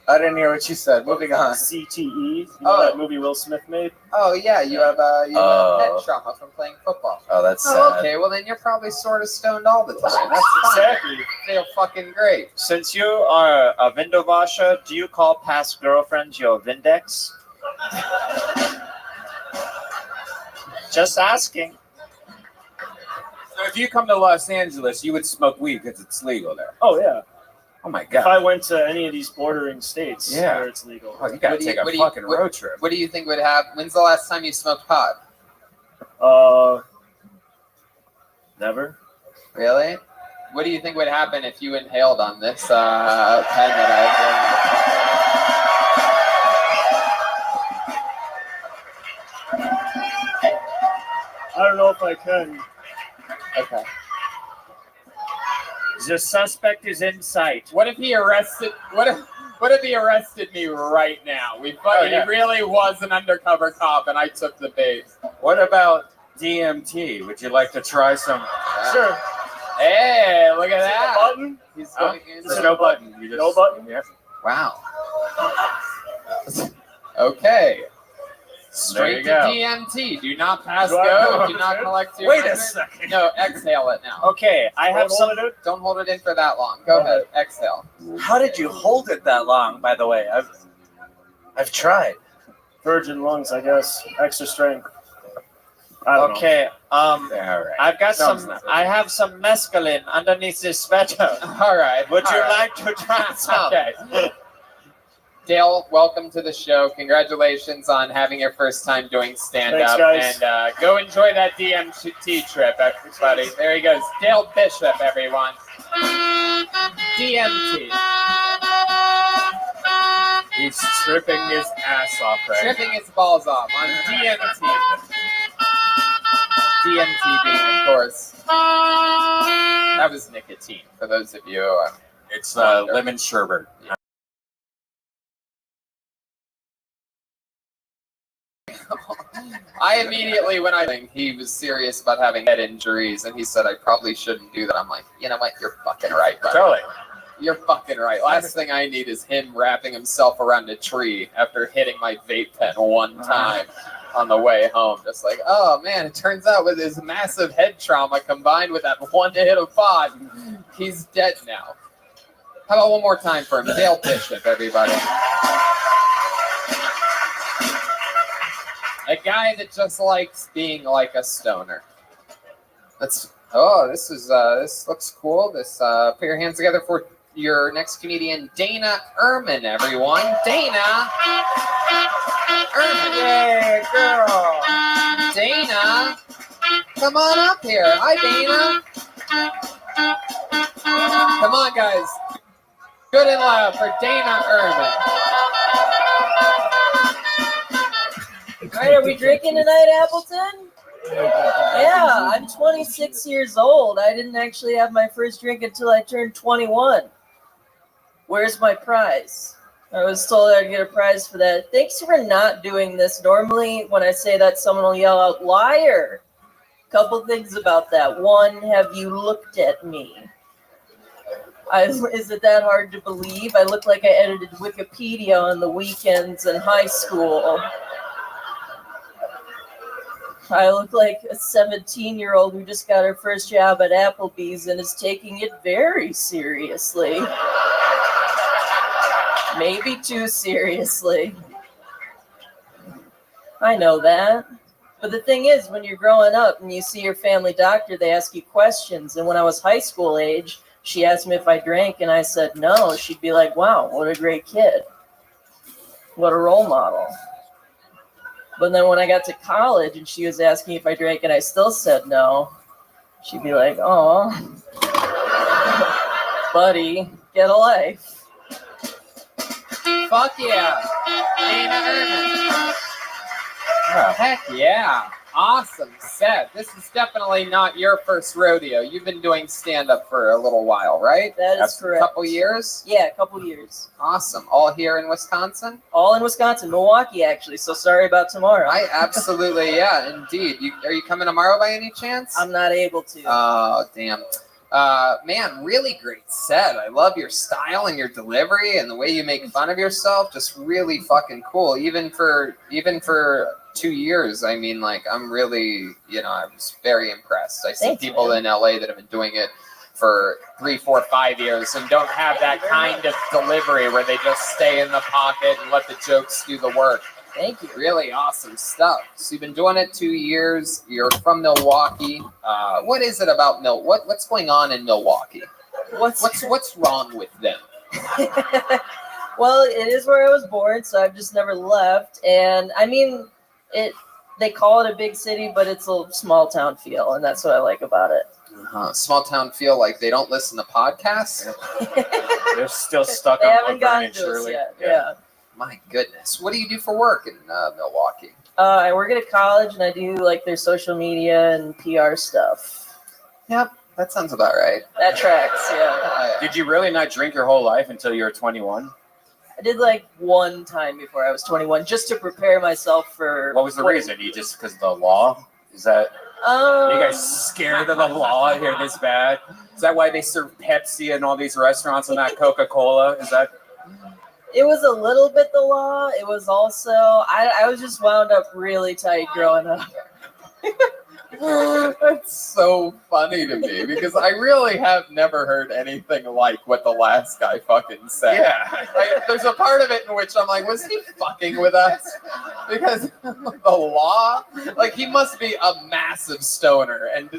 I didn't hear what you said. Moving on. CTE. You know that movie Will Smith made? Oh yeah, you have head trauma from playing football. Oh, that's sad. Oh, okay, well then you're probably sort of stoned all the time. That's fine. Exactly. Feel fucking great. Since you are a window washer, do you call past girlfriends your Vindex? Just asking. So if you come to Los Angeles, you would smoke weed because it's legal there. Oh yeah. Oh my If god. I went to any of these bordering states Yeah. where it's legal. Oh, you gotta take a fucking road trip. What do you think would happen? When's the last time you smoked pot? Never. Really? What do you think would happen if you inhaled on this pen that I don't know if I can. Okay. The suspect is in sight. What if he arrested? What if he arrested me right now? He really was an undercover cop, and I took the bait. What about DMT? Would you like to try some? Sure. Hey, look at that. Button? He's Huh? going in. There's no button. You just, No button? Yeah. Wow. Okay. There Straight you to go. DMT. Do not pass Do I go. go? Do not collect your. Wait a record. second. No, exhale it now. Okay, I have some. Don't hold it in for that long. Go ahead. Exhale. How did you hold it that long, by the way? I've tried. Virgin lungs, I guess. Extra strength. I don't know. Okay, All right. I've got Sounds some. nice. I have some mescaline underneath this sweater. All right. Would you all right. like to try some? Okay. Dale, welcome to the show. Congratulations on having your first time doing stand-up. Thanks, guys. And go enjoy that DMT trip, everybody. There he goes. Dale Bishop, everyone. DMT. He's tripping his ass off right Tripping his balls off on DMT. DMT being, of course, that was nicotine, for those of you who are It's lemon sherbet. I immediately, when I think he was serious about having head injuries, and he said I probably shouldn't do that. I'm like, you know what? You're fucking right, buddy. Totally. You're fucking right. Last thing I need is him wrapping himself around a tree after hitting my vape pen one time on the way home. Just like, oh man, it turns out with his massive head trauma combined with that one hit of pot, he's dead now. How about one more time for him? Dale Bishop, everybody. A guy that just likes being like a stoner. This looks cool. Put your hands together for your next comedian, Dana Ehrman, everyone. Dana Ehrman. Yay, girl. Dana, come on up here. Hi, Dana. Come on, guys. Good and loud for Dana Ehrman. All right, are we drinking tonight, Appleton? Yeah, I'm 26 years old. I didn't actually have my first drink until I turned 21. Where's my prize? I was told I'd get a prize for that. Thanks for not doing this. Normally, when I say that, someone will yell out, liar. Couple things about that. One, have you looked at me? Is it that hard to believe? I look like I edited Wikipedia on the weekends in high school. I look like a 17-year-old who just got her first job at Applebee's and is taking it very seriously. Maybe too seriously. I know that. But the thing is, when you're growing up and you see your family doctor, they ask you questions. And when I was high school age, she asked me if I drank, and I said no. She'd be like, wow, what a great kid. What a role model. But then when I got to college and she was asking if I drank and I still said no, she'd be like, oh, buddy, get a life. Fuck yeah. Dana Ehrman. Oh, heck yeah. Awesome set. This is definitely not your first rodeo. You've been doing stand-up for a little while, right? That is correct. A couple years? Yeah, a couple years. Awesome. All here in Wisconsin? All in Wisconsin. Milwaukee, actually. So sorry about tomorrow. I absolutely, yeah, indeed. Are you coming tomorrow by any chance? I'm not able to. Oh, damn. Man, really great set. I love your style and your delivery and the way you make fun of yourself. Just really fucking cool. Even for 2 years, I mean, like, I'm really, I was very impressed. I see people in LA that have been doing it for 3, 4, 5 years and don't have that kind of delivery where they just stay in the pocket and let the jokes do the work. Thank you. Really awesome stuff. So you've been doing it 2 years. You're from Milwaukee. What is it about what's going on in Milwaukee? What's wrong with them? Well, it is where I was born, so I've just never left. And I mean, they call it a big city, but it's a small town feel, and that's what I like about it. Small town feel, like they don't listen to podcasts. They're still stuck They on haven't Laverne gotten and to us Shirley. yet. Yeah. My goodness. What do you do for work in Milwaukee? I work at a college, and I do like their social media and PR stuff. Yep, that sounds about right. That tracks, yeah. Did you really not drink your whole life until you were 21? I did like one time before I was 21, just to prepare myself for. What was the reason? You just because of the law? Is that? Are you guys scared of the law here this bad? Is that why they serve Pepsi in all these restaurants and not Coca-Cola? Is that? It was a little bit the law. It was also I was just wound up really tight growing up. That's so funny to me because I really have never heard anything like what the last guy fucking said. Yeah. There's a part of it in which I'm like, was he fucking with us? Because the law, like he must be a massive stoner and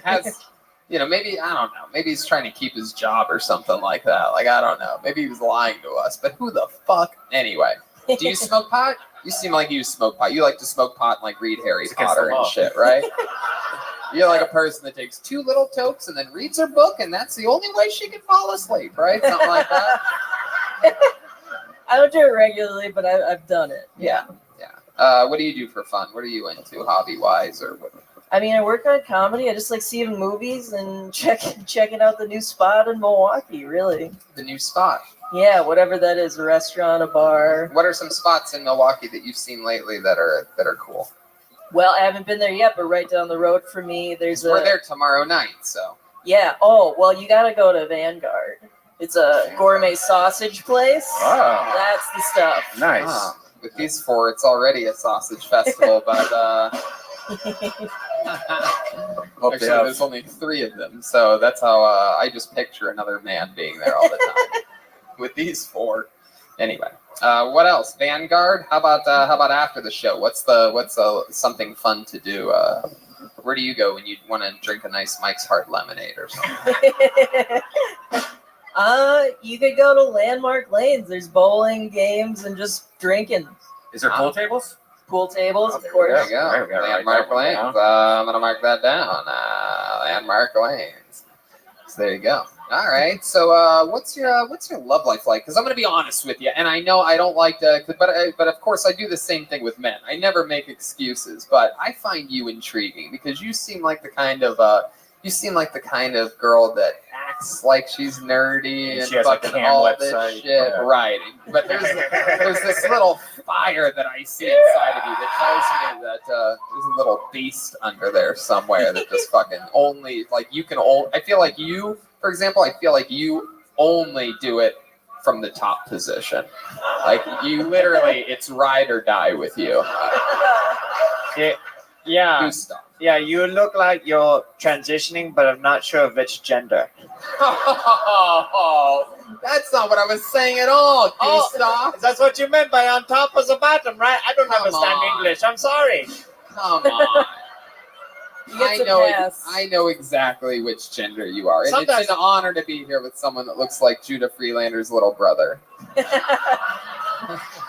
has, maybe, I don't know, maybe he's trying to keep his job or something like that. Like, I don't know. Maybe he was lying to us, but who the fuck? Anyway, do you smoke pot? You seem like you smoke pot. You like to smoke pot and like read Harry Potter and shit, right? You're like a person that takes 2 little tokes and then reads her book, and that's the only way she can fall asleep, right? Something like that. I don't do it regularly, but I've done it. Yeah. Yeah. What do you do for fun? What are you into, hobby-wise, or what? I mean, I work on comedy. I just like seeing movies and checking out the new spot in Milwaukee. Really. The new spot. Yeah, whatever that is, a restaurant, a bar. What are some spots in Milwaukee that you've seen lately that are cool? Well, I haven't been there yet, but right down the road from me, We're there tomorrow night, so. Yeah. Oh, well, you got to go to Vanguard. It's a gourmet sausage place. Wow. That's the stuff. Nice. Ah, with these 4, it's already a sausage festival, but actually, there's only 3 of them, so that's how I just picture another man being there all the time. With these 4, anyway. What else? Vanguard? How about after the show? What's something fun to do? Where do you go when you want to drink a nice Mike's Hard lemonade or something? You could go to Landmark Lanes. There's bowling, games, and just drinking. Is there pool tables? Pool tables, of course. There you go. Landmark Lanes. I'm gonna mark that down. Landmark Lanes. So there you go. All right. So what's your love life like? Because I'm gonna be honest with you, and I know I don't like to, but of course I do the same thing with men. I never make excuses, but I find you intriguing because you seem like the kind of girl that acts like she's nerdy and She has a fucking cam all website. this shit, right? But there's this little fire that I see inside of you that tells me that there's a little beast under there somewhere that just fucking only like you can. I feel like you, for example, I feel like you only do it from the top position. Like you literally, it's ride or die with you. Yeah. Gustav. Yeah, you look like you're transitioning, but I'm not sure of which gender. Oh, that's not what I was saying at all, Gustav. Oh, that's what you meant by on top or the bottom, right? I don't understand English. I'm sorry. Come on. I know exactly which gender you are. And Sometimes- it's an honor to be here with someone that looks like Judah Freelander's little brother.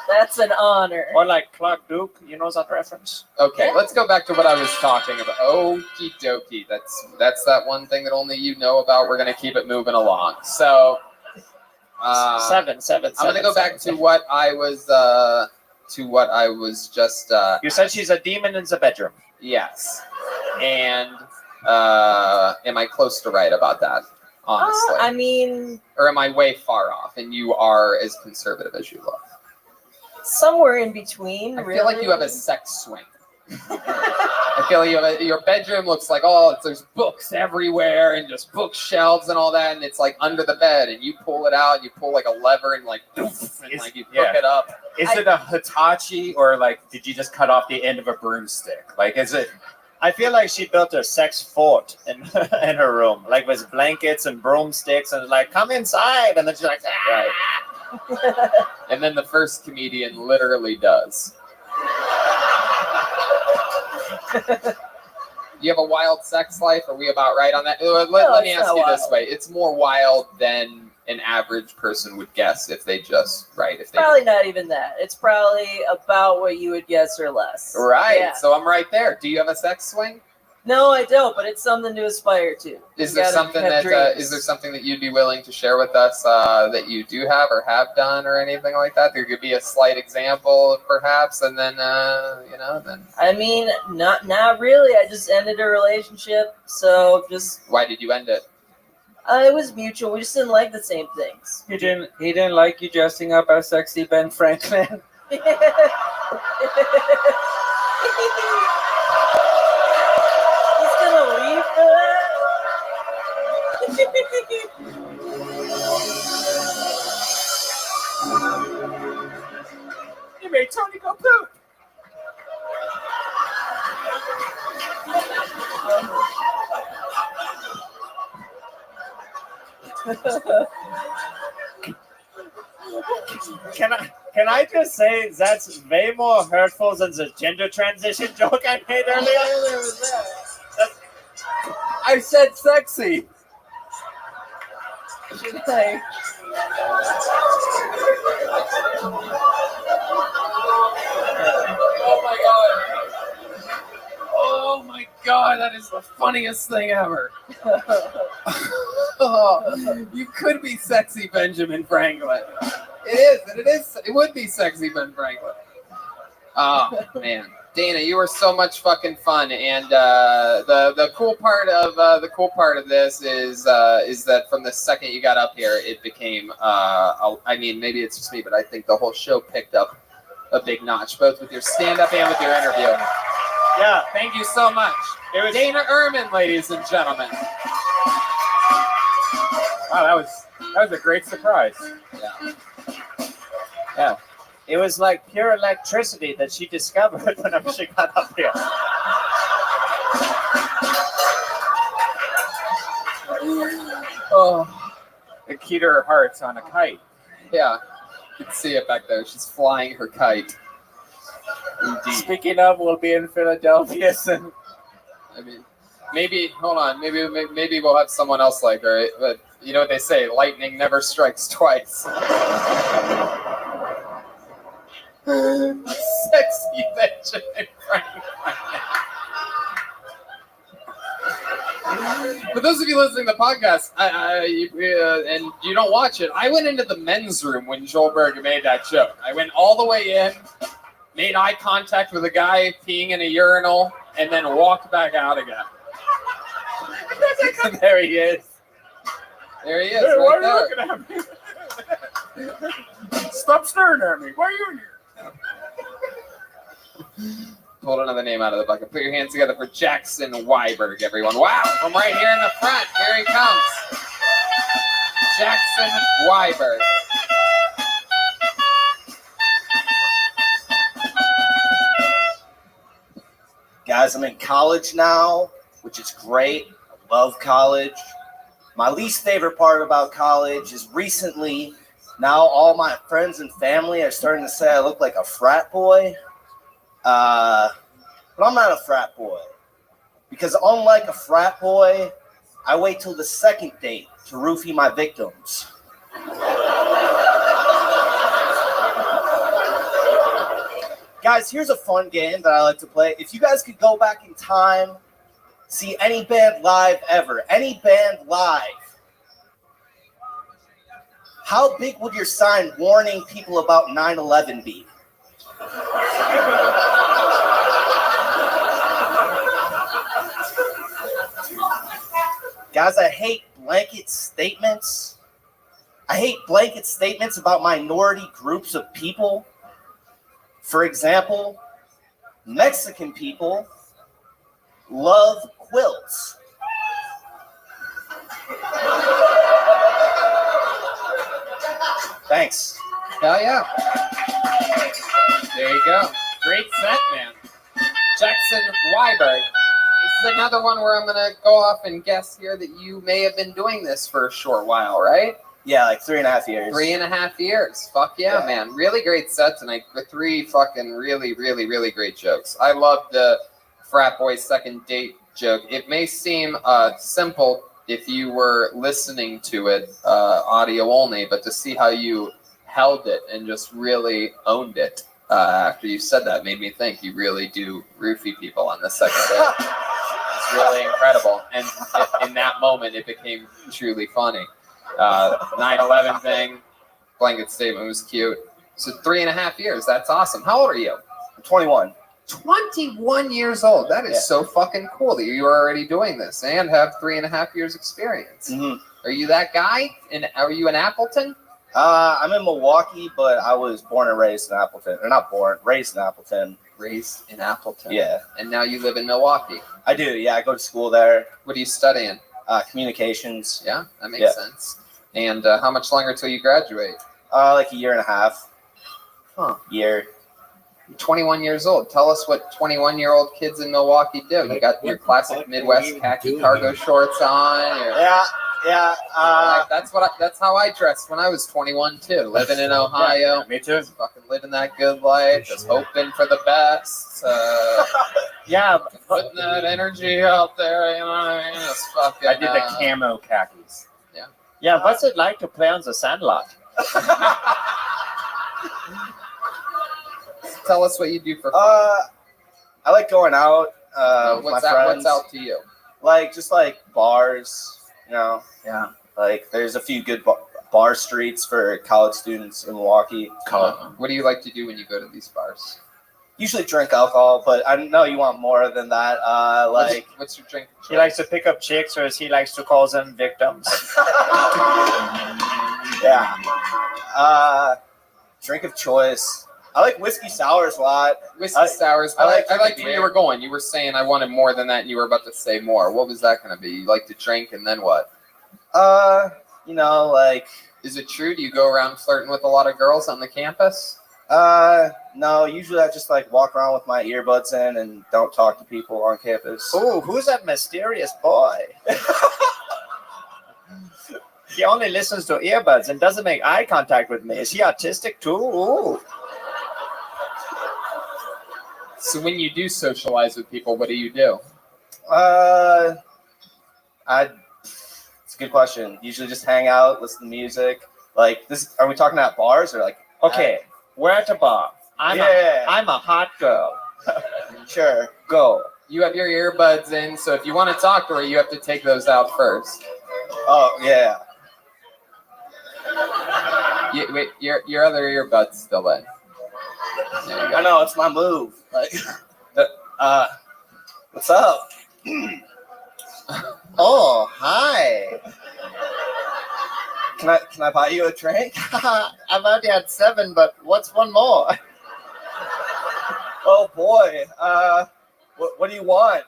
That's an honor. Or like Clark Duke, you know that reference? Okay, let's go back to what I was talking about. Okie dokie. That's that one thing that only you know about. We're gonna keep it moving along. So Seven. I'm gonna go back to what I was just You said she's a demon in the bedroom. Yes. And am I close to right about that? Honestly. I mean, or am I way far off and you are as conservative as you look? somewhere in between. I feel like you have a sex swing. I feel like your bedroom looks like there's books everywhere and just bookshelves and all that, and it's like under the bed, and you pull it out, you pull like a lever and like poof, and like you hook it up. Is it a Hitachi or like did you just cut off the end of a broomstick? Like is it? I feel like she built a sex fort in her room, like with blankets and broomsticks, and like come inside, and then she's like, right. And then the first comedian literally does. You have a wild sex life? Are we about right on that? Let me ask you this way. It's more wild than an average person would guess if they Probably not even that. It's probably about what you would guess or less. Right. Yeah. So I'm right there. Do you have a sex swing? No, I don't, but it's something to aspire to. Is there something that you'd be willing to share with us that you do have or have done or anything like that? There could be a slight example, perhaps, and then then. I mean, not really. I just ended a relationship, so just. Why did you end it? It was mutual. We just didn't like the same things. He didn't like you dressing up as sexy Ben Franklin. You made Tony go poop. Can I just say that's way more hurtful than the gender transition joke I made earlier? I said sexy. Should I? Oh my god! Oh my god! That is the funniest thing ever. You could be sexy Benjamin Franklin. It would be sexy Ben Franklin. Oh man, Dana, you were so much fucking fun, and the cool part of this is that from the second you got up here, it became I mean maybe it's just me, but I think the whole show picked up a big notch, both with your stand-up and with your interview. Yeah, thank you so much. It was Dana Ehrman, ladies and gentlemen. Wow, that was That was a great surprise. Yeah. It was like pure electricity that she discovered whenever she got up here. Oh, The key to her heart's on a kite. yeah. You can see it back there. She's flying her kite. Speaking of, we'll be in Philadelphia soon. I mean, maybe, hold on. Maybe we'll have someone else like her. Right? But you know what they say? Lightning never strikes twice. Sexy Benjamin Franklin. For those of you listening to the podcast, and you don't watch it, I went into the men's room when Joel Berger made that joke. I went all the way in, made eye contact with a guy peeing in a urinal, and then walked back out again. There he is. There he is. Hey, why right are you there. looking at me? Stop staring at me. Why are you in here? Pulled another name out of the bucket. Put your hands together for Jackson Weiberg, everyone. Wow, from right here in the front. Here he comes. Jackson Weiberg. Guys, I'm in college now, which is great. I love college. My least favorite part about college is recently, now all my friends and family are starting to say I look like a frat boy. But I'm not a frat boy. Because unlike a frat boy, I wait till the second date to roofie my victims. Guys, here's a fun game that I like to play. If you guys could go back in time, see any band live ever, any band live, how big would your sign warning people about 9/11 be? Guys, I hate blanket statements. I hate blanket statements about minority groups of people. For example, Mexican people love quilts. Thanks. Hell yeah. There you go. Great set, man. Jackson Weiberg. This is another one where I'm going to go off and guess here that you may have been doing this for a short while, right? Yeah, like 3.5 years. 3.5 years. Fuck yeah, man. Really great set tonight. Three fucking really, really, really great jokes. I love the frat boy second date joke. It may seem simple if you were listening to it audio only, but to see how you held it and just really owned it after you said that made me think you really do roofie people on the second date. It's really incredible. And in that moment, it became truly funny. 9/11 thing, blanket statement was cute. So 3.5 years. That's awesome. How old are you? I'm 21. 21 years old. That is so fucking cool that you're already doing this and have 3.5 years experience. Mm-hmm. Are you that guy? And are you in Appleton? I'm in Milwaukee, but I was born and raised in Appleton. Or not born, raised in Appleton. Raised in Appleton. Yeah. And now you live in Milwaukee. I do, yeah. I go to school there. What are you studying? Communications. Yeah, that makes sense. And how much longer till you graduate? Like a year and a half. Huh. Year. You're 21 years old. Tell us what 21-year-old kids in Milwaukee do. You got your classic Midwest khaki cargo shorts on. Yeah. That's how I dressed when I was 21 too. Living in Ohio. Yeah, me too. Fucking living that good life. Just hoping for the best. Yeah, putting that energy out there. You know what I mean? It's fucking. I did the camo khakis. Yeah. Yeah, what's it like to play on the Sandlot? Tell us what you do for fun. I like going out with my friends. What's out to you? Just bars, you know. Yeah. Like there's a few good bar streets for college students in Milwaukee. What do you like to do when you go to these bars? Usually drink alcohol, but I know you want more than that. What's your drink? He likes to pick up chicks, or he likes to call them victims. Yeah. Drink of choice. I like whiskey sours a lot. Whiskey sours. I like where you were going. You were saying I wanted more than that, and you were about to say more. What was that going to be? You like to drink, and then what? like. Is it true? Do you go around flirting with a lot of girls on the campus? No. Usually I just like walk around with my earbuds in and don't talk to people on campus. Ooh, who's that mysterious boy? He only listens to earbuds and doesn't make eye contact with me. Is he autistic too? Ooh. So when you do socialize with people, what do you do? It's a good question. Usually just hang out, listen to music. Like this, are we talking at bars or like? Okay, we're at a bar. I'm a hot girl. Sure. Go. You have your earbuds in, so if you want to talk to her, you have to take those out first. Oh yeah. Wait, your other earbuds still in. I know it's my move. Like, what's up? Oh, hi. Can I buy you a drink? I've already had 7, but what's one more? Oh boy. What do you want?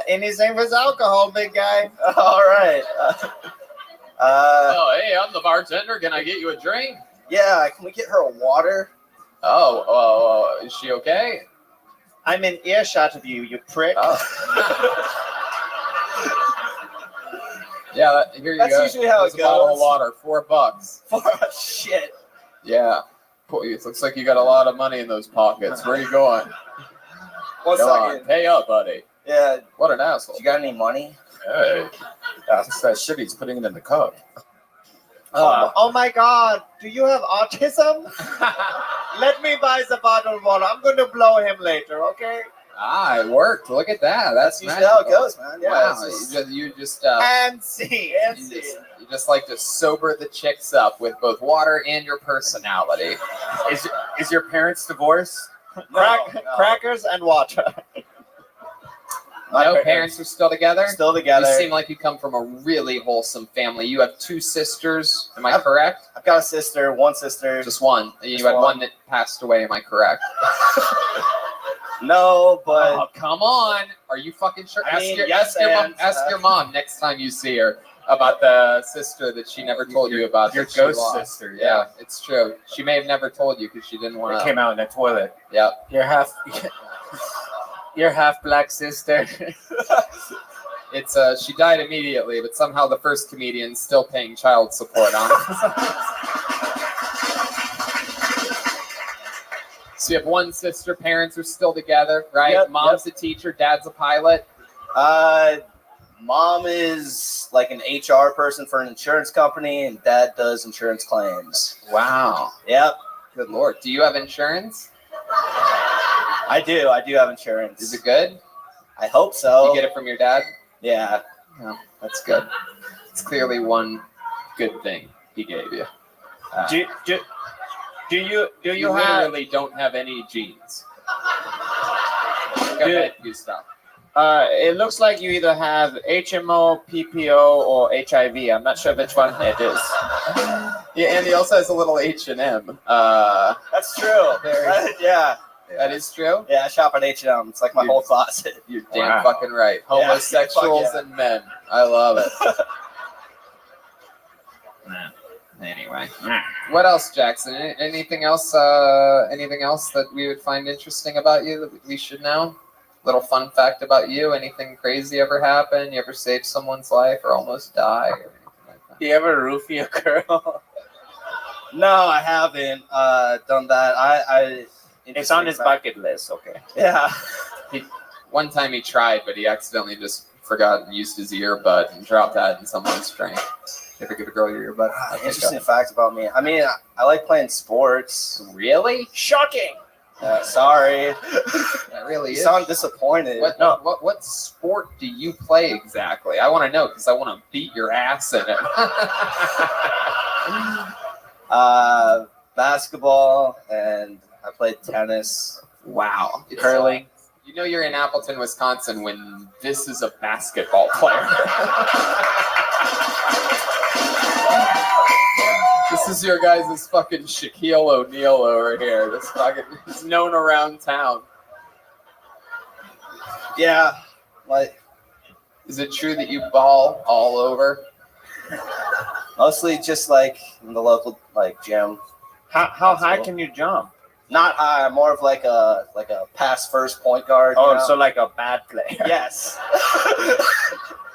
Anything with alcohol, big guy. All right. Oh, hey, I'm the bartender. Can I get you a drink? Yeah. Can we get her a water? Oh, is she okay? I'm in earshot of you, you prick. Oh. Yeah, here you That's go. usually how There's it a bottle of goes. water, $4. Shit. Yeah. Boy, it looks like you got a lot of money in those pockets. Where are you going? One Come on, second. pay up, buddy. Yeah. What an asshole. You got any money? Hey, that's that shit. He's putting it in the cup. Oh my God! Do you have autism? Let me buy the bottle of water. I'm going to blow him later. Okay? Ah, it worked. Look at that. That's usually how it magical. goes, man. Yeah, Wow. it's You just And see. you just like to sober the chicks up with both water and your personality. Is your parents divorced? No. Crackers and water. No, parents are still together? Still together. You seem like you come from a really wholesome family. You have 2 sisters. Am I correct? I've got a sister, one sister. Just one. You Just had one. one that passed away. Am I correct? No, but Oh, come on. Are you fucking sure? I mean, yes, Ask your mom next time you see her about the sister that she never told you about. Your that she ghost lost. sister. Yeah, it's true. She may have never told you because she didn't want It to. came out in the toilet. Yep. Your half black sister. It's she died immediately, but somehow the first comedian's still paying child support on it. So you have one sister, parents are still together, right? Yep, Mom's a teacher, dad's a pilot. Mom is like an HR person for an insurance company, and dad does insurance claims. Wow. Yep. Good Lord. Do you have insurance? I do. I do have insurance. Is it good? I hope so. You get it from your dad? Yeah. Oh, that's good. It's clearly one good thing he gave you. Do you You have? literally don't have any genes. Go ahead, Gustav. It looks like you either have HMO, PPO, or HIV. I'm not sure which one it is. Yeah, and he also has a little H&M. That's true. Yeah. That is true? Yeah, I shop at H&M. It's like my whole closet. You're damn fucking right. Yeah, Homosexuals fuck yeah. and men. I love it. Anyway, what else, Jackson? Anything else? Anything else that we would find interesting about you that we should know? Little fun fact about you? Anything crazy ever happen? You ever saved someone's life or almost die? Or anything like that? You ever roofie a girl? No, I haven't done that. It's on his bucket list. Okay. Yeah. One time he tried, but he accidentally just forgot and used his earbud and dropped that in someone's drink. You ever give a girl your earbud? Interesting fact about me. I mean, I like playing sports. Really? Shocking. Sorry. That really You is. sound disappointed. What sport do you play exactly? I want to know because I want to beat your ass in it. Basketball, and I played tennis. Wow. It's, Curling. You know you're in Appleton, Wisconsin when this is a basketball player. This is your guys' fucking Shaquille O'Neal over here. This fucking is known around town. Yeah. Like, is it true that you ball all over? Mostly just like in the local like gym. How high can you jump? Not high, more of like a pass first point guard. Oh, you know? so like a bad player. Yes.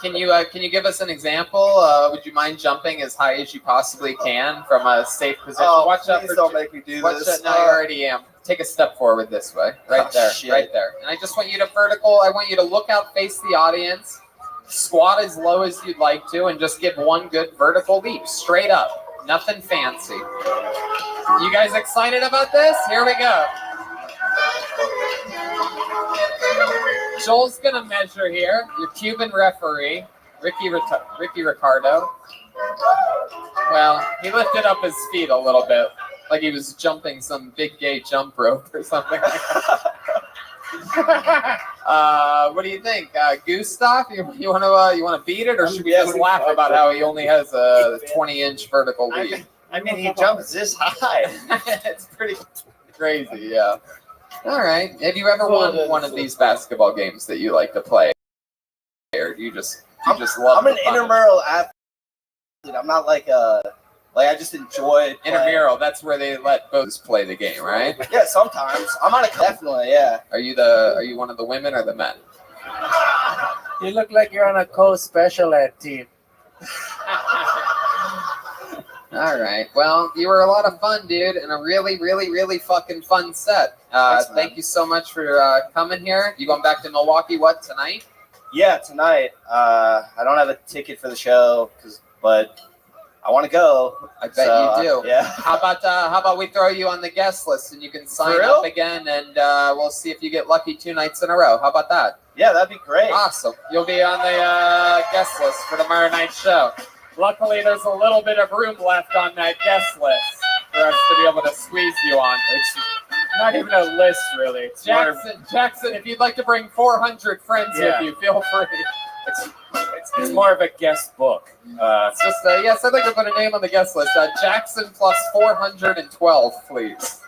Can you give us an example? Would you mind jumping as high as you possibly can from a safe position? Oh, Watch out please don't make me do watch this. out, no, I already am. Take a step forward this way. Right there. Shit. Right there. And I just want you to vertical. I want you to look out, face the audience, squat as low as you'd like to, and just give one good vertical leap. Straight up. Nothing fancy. You guys excited about this? Here we go. Joel's gonna measure here. Your Cuban referee, Ricky Ricardo. Well, he lifted up his feet a little bit, like he was jumping some big gay jump rope or something like that. What do you think, Gustav? You want to beat it, or should we just laugh about how he only has a 20-inch vertical leap? I mean, he jumps this high. It's pretty crazy, yeah. All right. Have you ever won one of these basketball games that you like to play, or do you just love? I'm an the fun? intramural athlete. I'm not like I just enjoy playing. Intramural. That's where they let boys play the game, right? Yeah, sometimes. I'm on a definitely, yeah. Are you one of the women or the men? You look like you're on a co-special ed team. All right. Well, you were a lot of fun, dude, and a really, really, really fucking fun set. Thank you so much for coming here. You going back to Milwaukee, tonight? Yeah, tonight. I don't have a ticket for the show, but I want to go. I bet you do. Yeah. How about we throw you on the guest list and you can sign real? up again, and we'll see if you get lucky 2 nights in a row. How about that? Yeah, that'd be great. Awesome. You'll be on the guest list for tomorrow night's show. Luckily, there's a little bit of room left on that guest list for us to be able to squeeze you on. It's not even a list, really. Jackson, if you'd like to bring 400 friends with you, feel free. It's more of a guest book. It's just, yes, I'd like to put a name on the guest list. Jackson plus 412, please.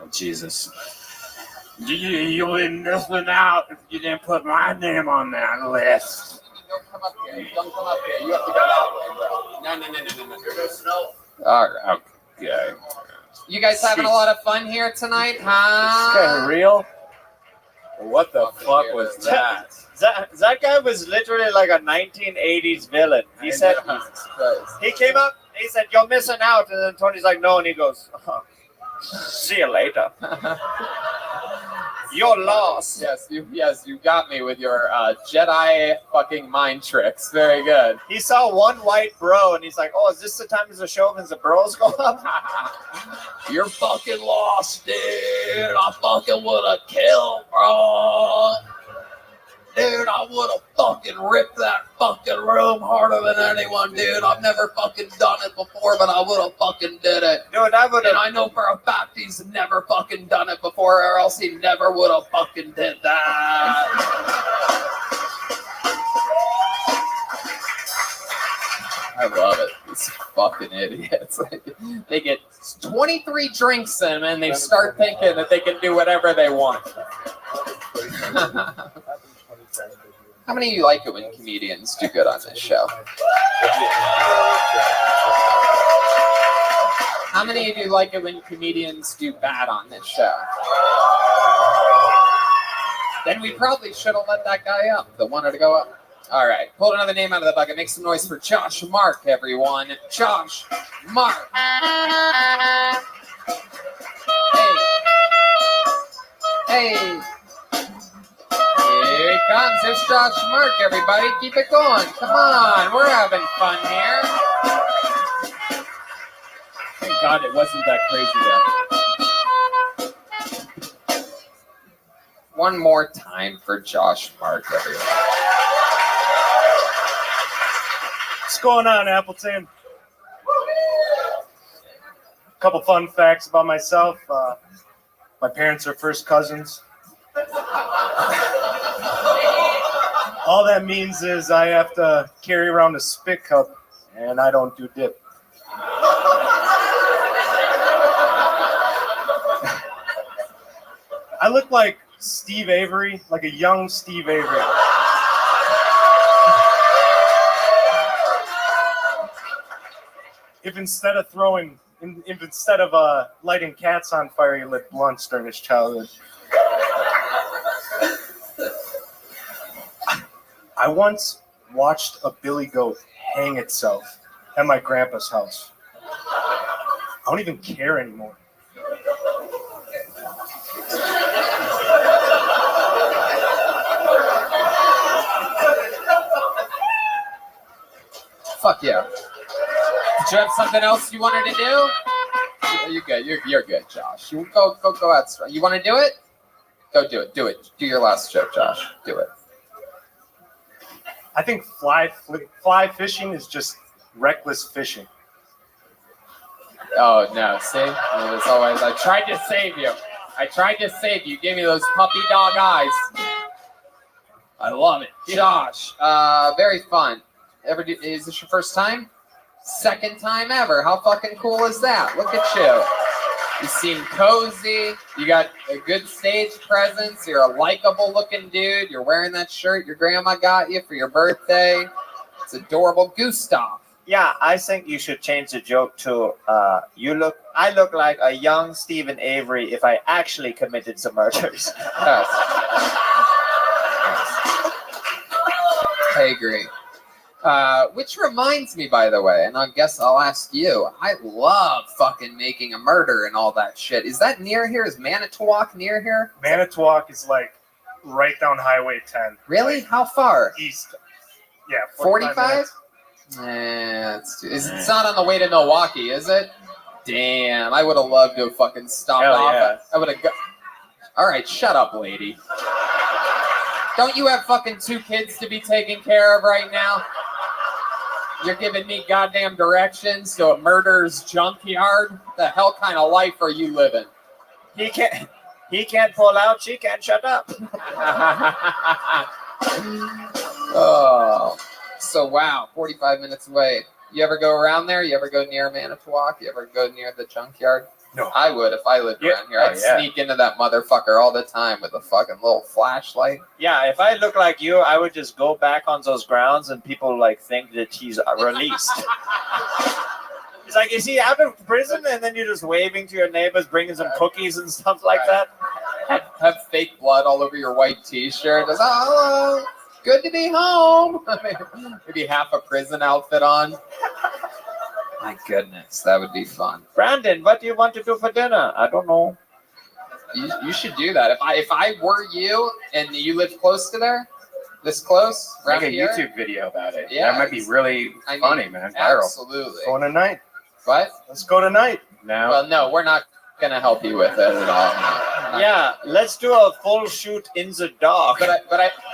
Oh, Jesus. You wouldn't miss one out if you didn't put my name on that list. Don't come up here. Don't come up here. You have to go that way, bro. No. All right. Okay. You guys having a lot of fun here tonight, huh? This guy real? What the fuck was that? That guy was literally like a 1980s villain. He said, he came up, he said, "You're missing out," and then Tony's like, "No," and he goes, "See you later." You're lost. Yes, you got me with your Jedi fucking mind tricks. Very good. He saw one white bro, and he's like, "Oh, is this the time as a show when the bros go up?" You're fucking lost, dude. I fucking would have killed, bro. Dude, I would have fucking ripped that fucking room harder than anyone, dude. I've never fucking done it before, but I would have fucking did it. Dude, I would have. And I know for a fact he's never fucking done it before, or else he never would have fucking did that. I love it. These fucking idiots. They get 23 drinks in them and they start thinking that they can do whatever they want. How many of you like it when comedians do good on this show? How many of you like it when comedians do bad on this show? Then we probably should have let that guy up that wanted to go up. All right, pull another name out of the bucket. Make some noise for Josh Mark, everyone. Josh Mark. Hey. Here he comes. There's Josh Mark, everybody. Keep it going. Come on. We're having fun here. Thank God it wasn't that crazy though. One more time for Josh Mark, everyone. What's going on, Appleton? A couple fun facts about myself. My parents are first cousins. All that means is I have to carry around a spit cup, and I don't do dip. I look like Steve Avery, like a young Steve Avery. if instead of lighting cats on fire, he lit blunts during his childhood. I once watched a billy goat hang itself at my grandpa's house. I don't even care anymore. Fuck yeah. Did you have something else you wanted to do? You're good. You're good, Josh. You go out. You want to do it? Go do it. Do it. Do your last joke, Josh. Do it. I think fly fishing is just reckless fishing. Oh no! See, it was always. I tried to save you. You gave me those puppy dog eyes. I love it, Josh. Very fun. Is this your first time? Second time ever. How fucking cool is that? Look at you. You seem cozy. You got a good stage presence. You're a likable looking dude. You're wearing that shirt your grandma got you for your birthday. It's adorable. Gustav. Yeah, I think you should change the joke to I look like a young Stephen Avery if I actually committed some murders. Yes. I agree. Which reminds me, by the way, and I guess I'll ask you, I love fucking making a murder and all that shit. Is that near here? Is Manitowoc near here? Manitowoc is like right down Highway 10. Really? How far? East. Yeah, 45? Yeah, it's not on the way to Milwaukee, is it? Damn, I would have loved to have fucking stopped off. Yeah. I would have All right, shut up, lady. Don't you have fucking 2 kids to be taken care of right now? You're giving me goddamn directions to a murderer's junkyard? What the hell kind of life are you living? He can't pull out, she can't shut up. Oh, so wow, 45 minutes away. You ever go around there? You ever go near Manitowoc? You ever go near the junkyard? No. I would if I lived around here. I'd sneak into that motherfucker all the time with a fucking little flashlight. Yeah, if I look like you, I would just go back on those grounds and people like think that he's released. It's like, is he out of prison? And then you're just waving to your neighbors, bringing some cookies and stuff like that. Have fake blood all over your white t-shirt. Just, oh, hello, good to be home. Maybe half a prison outfit on. My goodness, that would be fun. Brandon, what do you want to do for dinner? I don't know. You should do that. If I were you and you lived close to there, this close, around Make a here, YouTube video about it. Yeah, That might be really funny, man. Viral. Absolutely. Going tonight. What? Let's go tonight. No. Well, no, we're not gonna help you with it at all. Yeah, let's do a full shoot in the dark. But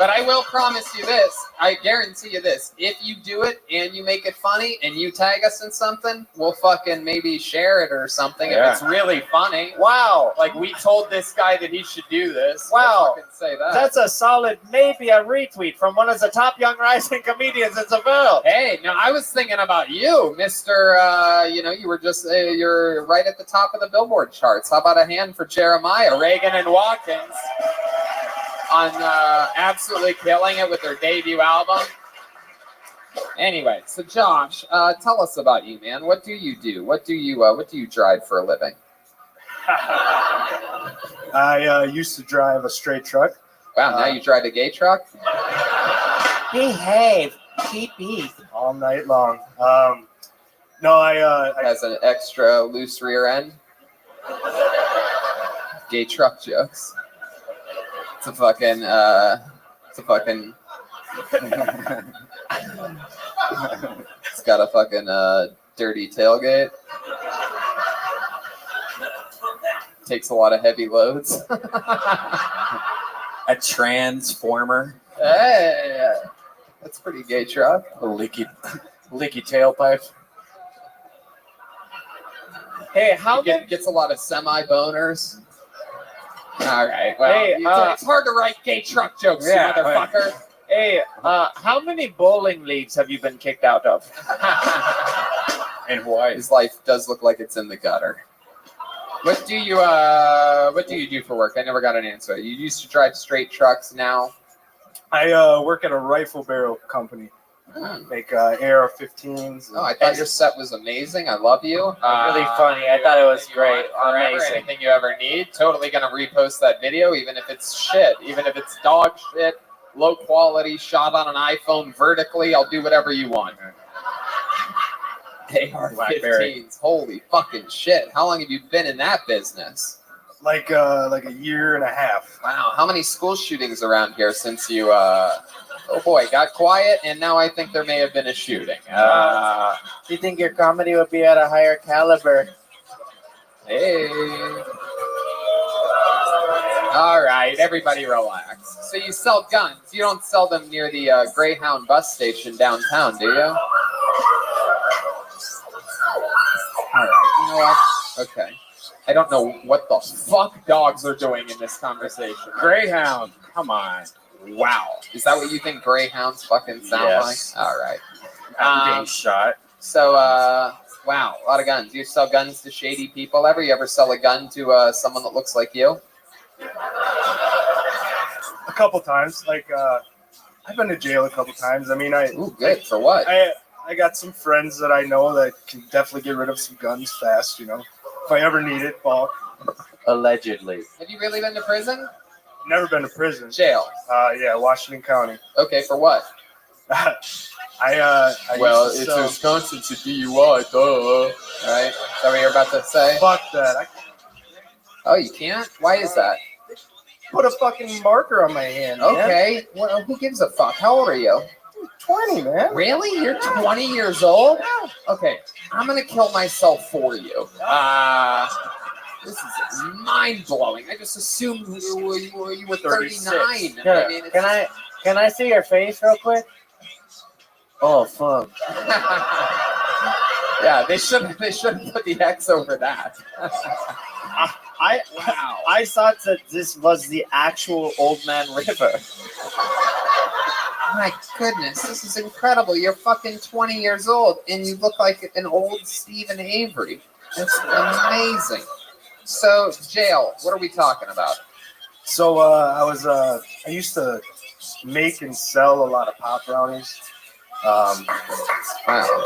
I will promise you this. I guarantee you this. If you do it and you make it funny and you tag us in something, we'll fucking maybe share it or something if it's really funny. Wow. Like we told this guy that he should do this. Wow. We'll fucking say that. That's a solid, maybe a retweet from one of the top young rising comedians in the world. Hey, no, I was thinking about you, Mr. You were just, you're right at the top of the Billboard charts. How about a hand for Jeremiah, Reagan, and Watkins on absolutely killing it with their debut album. Anyway, so Josh, tell us about you, man. What do you do? What do you drive for a living? I used to drive a straight truck. Wow, now you drive a gay truck? Behave. Beep, beep. All night long. No, I has an extra loose rear end. Gay truck jokes. It's a fucking it's got a fucking dirty tailgate. Takes a lot of heavy loads. A transformer. Hey, that's a pretty gay truck. A leaky tailpipe. Hey, how gets a lot of semi-boners. All right. Well, Hey, it's hard to write gay truck jokes, you motherfucker. Hey, how many bowling leagues have you been kicked out of? And why? His life does look like it's in the gutter. What do you do for work? I never got an answer. You used to drive straight trucks. Now I work at a rifle barrel company. Make AR-15s. Oh, I thought your set was amazing. I love you. Really funny. I thought it was great. Forever, Amazing. anything you ever need. Totally gonna repost that video, even if it's shit, even if it's dog shit, low quality, shot on an iPhone vertically. I'll do whatever you want. AR-15s. Holy fucking shit! How long have you been in that business? Like a year and a half. Wow. How many school shootings around here since you? Oh boy, got quiet, and now I think there may have been a shooting. You think your comedy would be at a higher caliber? Hey. All right, everybody relax. So you sell guns. You don't sell them near the Greyhound bus station downtown, do you? All right, you know what? Okay. I don't know what the fuck dogs are doing in this conversation. Greyhound, come on. Wow. Is that what you think Greyhounds fucking sound Yes. like? All right. I'm being shot. So, wow, a lot of guns. You sell guns to shady people ever? You ever sell a gun to someone that looks like you? A couple times. Like, I've been to jail a couple times. I mean, Ooh, good. For what? I got some friends that I know that can definitely get rid of some guns fast, you know. If I ever need it, bulk. Allegedly. Have you really been to prison? Never been to prison. Jail? Yeah, Washington County. Okay, for what? I Well, used to it's sell- Wisconsin, it's a DUI, duh. Right? Is that what you're about to say? Fuck that. Oh, you can't? Why is that? Put a fucking marker on my hand. man. Okay. Well, who gives a fuck? How old are you? 20, man. Really? You're 20 years old? Okay. I'm going to kill myself for you. This is mind-blowing. I just assumed you were 39. Here, I mean, can I see your face real quick? Oh fuck. Yeah, they shouldn't put the X over that. I thought that this was the actual Old Man River. My goodness, this is incredible. You're fucking 20 years old, and you look like an old Stephen Avery. That's amazing. So, jail, what are we talking about? So I used to make and sell a lot of pop brownies. Wow.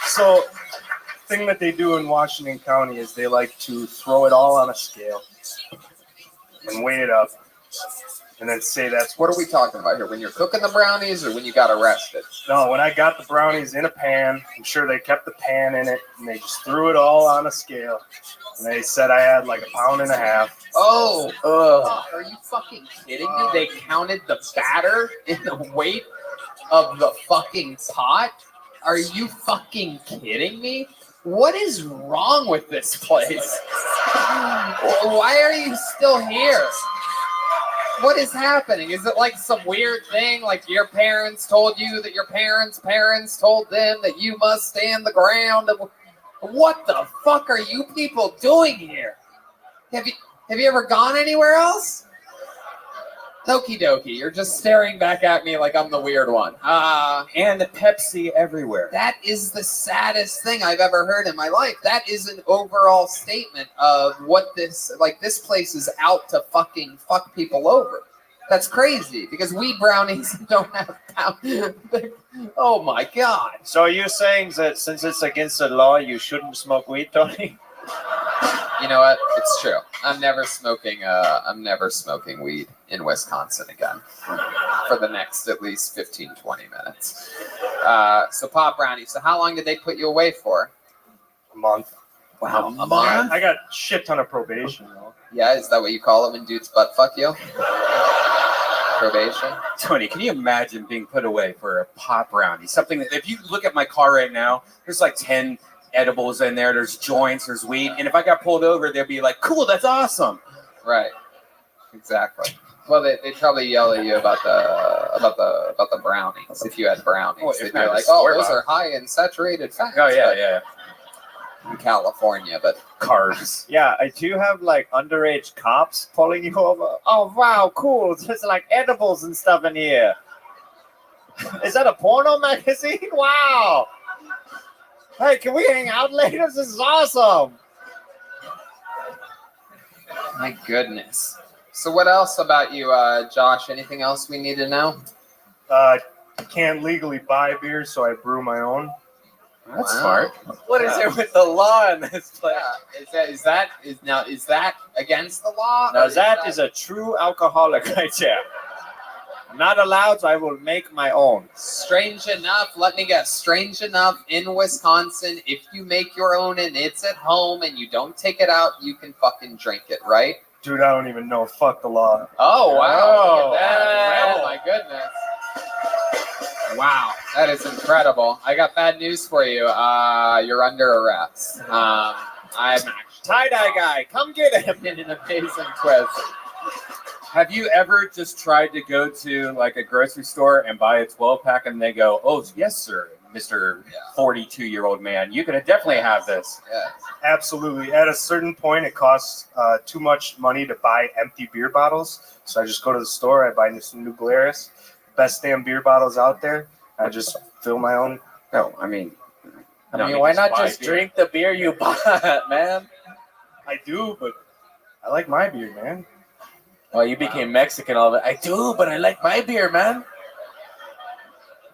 So, thing that they do in Washington County is they like to throw it all on a scale and weigh it up, and then say that's What are we talking about here? When you're cooking the brownies, or when you got arrested? No, when I got the brownies in a pan, I'm sure they kept the pan in it, and they just threw it all on a scale. And they said I had like 1.5 pounds. Oh, are you fucking kidding me? They counted the batter in the weight of the fucking pot? Are you fucking kidding me? What is wrong with this place? Why are you still here? What is happening? Is it like some weird thing? Like your parents told you that your parents' parents told them that you must stand the ground? What the fuck are you people doing here? Have you ever gone anywhere else? Okie dokie, you're just staring back at me like I'm the weird one. And the Pepsi everywhere. That is the saddest thing I've ever heard in my life. That is an overall statement of what this place is out to fucking fuck people over. That's crazy, because weed brownies don't have pound. Oh my God. So are you saying that since it's against the law, you shouldn't smoke weed, Tony? You know what? It's true. I'm never smoking weed in Wisconsin again for the next at least 15, 20 minutes. So pop brownie. So how long did they put you away for? A month. Wow, a month? I got a shit ton of probation, though. Yeah, is that what you call them when dudes butt fuck you? Probation? Tony, can you imagine being put away for a pop brownie? Something that, if you look at my car right now, there's like 10 edibles in there, there's joints, there's weed, and if I got pulled over, they'd be like, cool, that's awesome. Right. Exactly. Well, they'd probably yell at you about the brownies if you had brownies. Well, They'd if be I like, just oh, swear those by it. are high in saturated fat. Oh, yeah. In California, but carbs. Yeah, do you have like underage cops pulling you over? Oh wow, cool. There's like edibles and stuff in here. Is that a porno magazine? Wow. Hey, can we hang out later? This is awesome. My goodness. So what else about you, Josh? Anything else we need to know? Can't legally buy beer, so I brew my own. That's smart. What is it with the law in this place? Yeah. Is that against the law? Now or that is a true alcoholic right there. Not allowed, so I will make my own. Strange enough, let me guess. Strange enough, in Wisconsin, if you make your own and it's at home and you don't take it out, you can fucking drink it, right? Dude, I don't even know. Fuck the law. Oh wow! Look at that. wow. Oh my goodness! Wow, that is incredible. I got bad news for you. You're under arrest. I'm tie-dye guy. Come get him. in an amazing twist. Have you ever just tried to go to like a grocery store and buy a 12-pack and they go, "Oh, yes, sir, Mr. 42-year-old man, you can definitely have this." Yeah. Absolutely. At a certain point, it costs too much money to buy empty beer bottles. So I just go to the store, I buy some new Glarus, best damn beer bottles out there. I just fill my own. No, I mean, why not just drink the beer you bought, man? I do, but I like my beer, man. Well, you became Mexican all of it. I do, but I like my beer, man.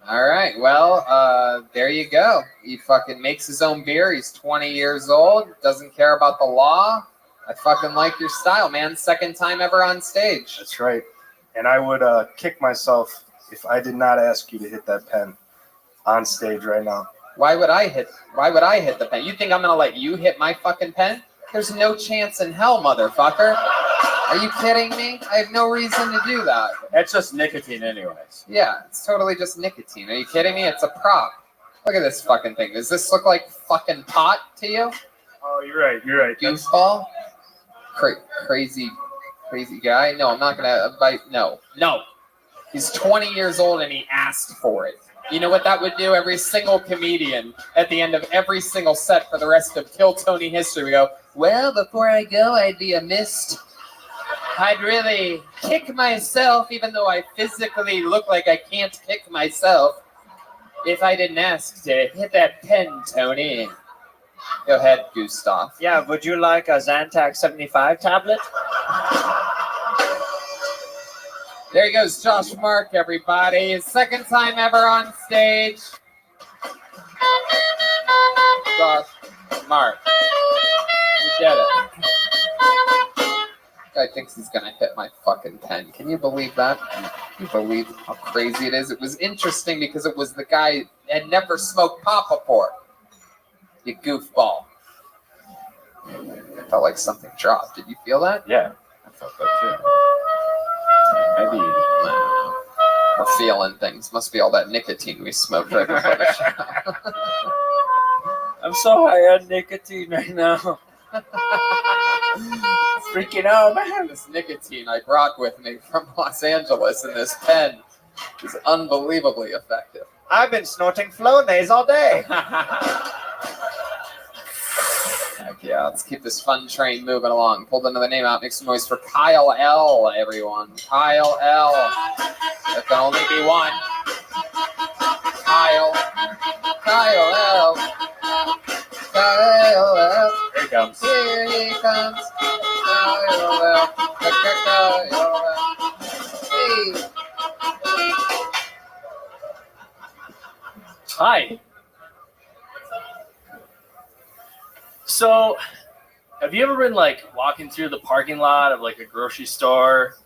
All right. Well, there you go. He fucking makes his own beer. He's 20 years old. Doesn't care about the law. I fucking like your style, man. Second time ever on stage. That's right. And I would kick myself if I did not ask you to hit that pen on stage right now. Why would I hit the pen? You think I'm gonna let you hit my fucking pen? There's no chance in hell, motherfucker. Are you kidding me? I have no reason to do that. It's just nicotine anyways. Yeah, it's totally just nicotine. Are you kidding me? It's a prop. Look at this fucking thing. Does this look like fucking pot to you? Oh, you're right. You're right. Goofball? Crazy guy? No, I'm not gonna bite. No. He's 20 years old and he asked for it. You know what that would do? Every single comedian at the end of every single set for the rest of Kill Tony history, we go, well, before I go, I'd be amiss. I'd really kick myself, even though I physically look like I can't kick myself, if I didn't ask to hit that pen, Tony. Go ahead, Gustav. Yeah, would you like a Zantac 75 tablet? There he goes, Josh Mark, everybody. His second time ever on stage. Josh Mark. You did it. Guy thinks he's gonna hit my fucking pen. Can you believe that? Can you believe how crazy it is? It was interesting because it was the guy that had never smoked pot before. You goofball. I felt like something dropped. Did you feel that? Yeah, I felt that too. Maybe. We're feeling things. Must be all that nicotine we smoked right before the show. I'm so high on nicotine right now. Freaking out, man. This nicotine I brought with me from Los Angeles in this pen is unbelievably effective. I've been snorting Flonase all day. Heck yeah, let's keep this fun train moving along. Pulled another name out. Make some noise for Kyle L, everyone. Kyle L. There can only be one. Kyle L. Kyle L. Here he comes. Here he comes. Kyle L. Kyle L. Hey. Hi. So, have you ever been like walking through the parking lot of like a grocery store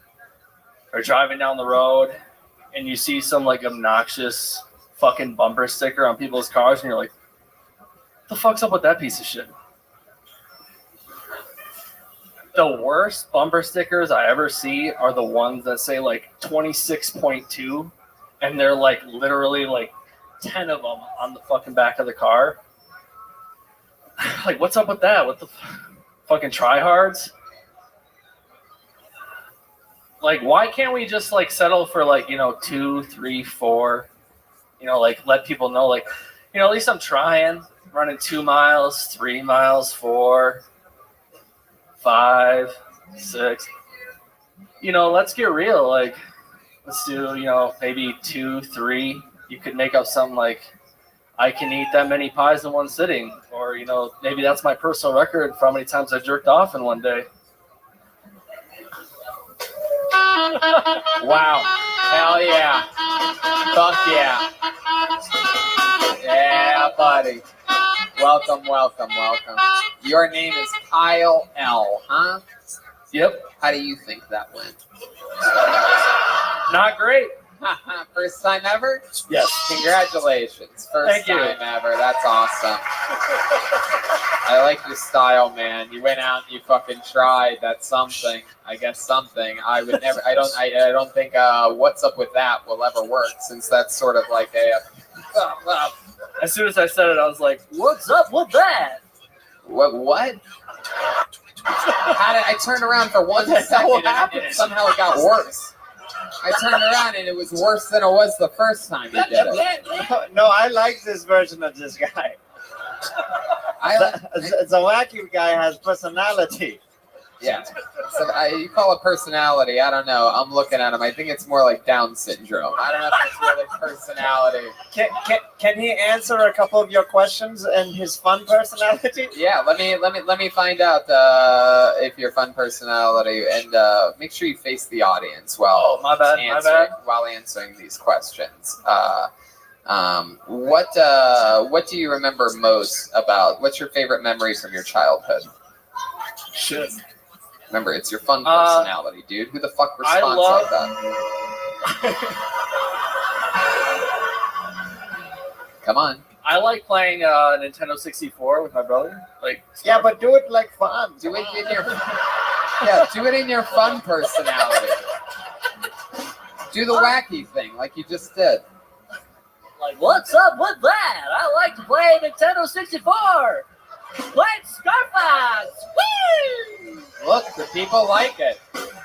or driving down the road and you see some like obnoxious fucking bumper sticker on people's cars and you're like, what the fuck's up with that piece of shit? The worst bumper stickers I ever see are the ones that say like 26.2 and they're like literally like 10 of them on the fucking back of the car. Like, what's up with that? What the fucking tryhards? Like, why can't we just like settle for like, 2, 3, 4? Like let people know, like, at least I'm trying, running 2 miles, 3 miles, 4, 5, 6. Let's get real. Like, let's do, maybe 2, 3. You could make up something like, I can eat that many pies in one sitting. Or, maybe that's my personal record for how many times I jerked off in one day. Wow. Hell yeah. Fuck yeah. Yeah, buddy. Welcome. Your name is Kyle L., huh? Yep. How do you think that went? Not great. First time ever? Yes. Congratulations. First Thank you. time ever. That's awesome. I like your style, man. You went out and you fucking tried. That's something. I guess something. I would never. I don't think. What's up with that will ever work, since that's sort of like a. As soon as I said it, I was like, "What's up with that?" What? How did I turned around for 1 second and somehow it got worse? I turned around and it was worse than it was the first time you did it. No, I like this version of this guy. The wacky guy has personality. Yeah. So you call it personality. I don't know. I'm looking at him. I think it's more like Down syndrome. I don't know if it's really personality. Can he answer a couple of your questions in his fun personality? Yeah. Let me find out if you're fun personality, and make sure you face the audience while while answering these questions. What do you remember most about? What's your favorite memory from your childhood? Shit. Remember, it's your fun personality, dude. Who the fuck responds like that? Come on. I like playing Nintendo 64 with my brother. Yeah, but do it like fun. Do it in your fun personality. Do the wacky thing like you just did. Like, what's up with that? I like to play Nintendo 64. Play Scarfax. Woo! Look, the people like it.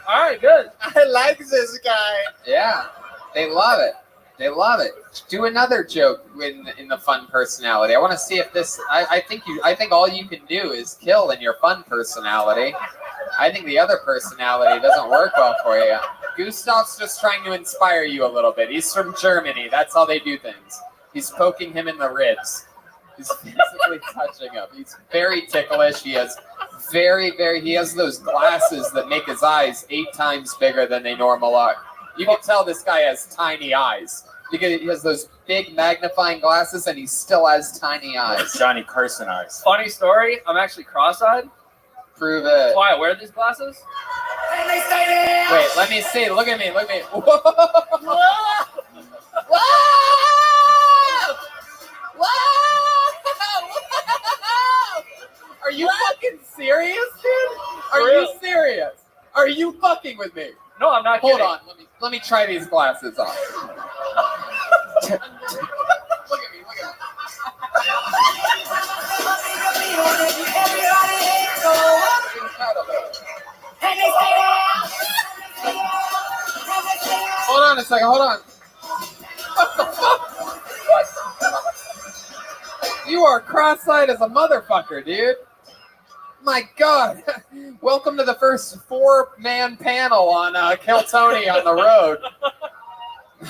All right, good. I like this guy. Yeah, they love it. They love it. Do another joke in the fun personality. I want to see if this. I think all you can do is kill in your fun personality. I think the other personality doesn't work well for you. Gustav's just trying to inspire you a little bit. He's from Germany. That's how they do things. He's poking him in the ribs. He's physically touching him. He's very ticklish. He has he has those glasses that make his eyes 8 times bigger than they normally are. You can tell this guy has tiny eyes because he has those big magnifying glasses and he still has tiny eyes. Johnny Carson eyes. Funny story. I'm actually cross-eyed. Prove it. That's why I wear these glasses. Wait, let me see. Look at me. Whoa! Whoa! Are you fucking serious, dude? Are you serious? Are you fucking with me? No, I'm not kidding. Hold on. Let me try these glasses on. Look at me. Hold on a second. Hold on. What the fuck? You are cross-eyed as a motherfucker, dude. My God. Welcome to the first 4-man panel on Kill Tony on the road.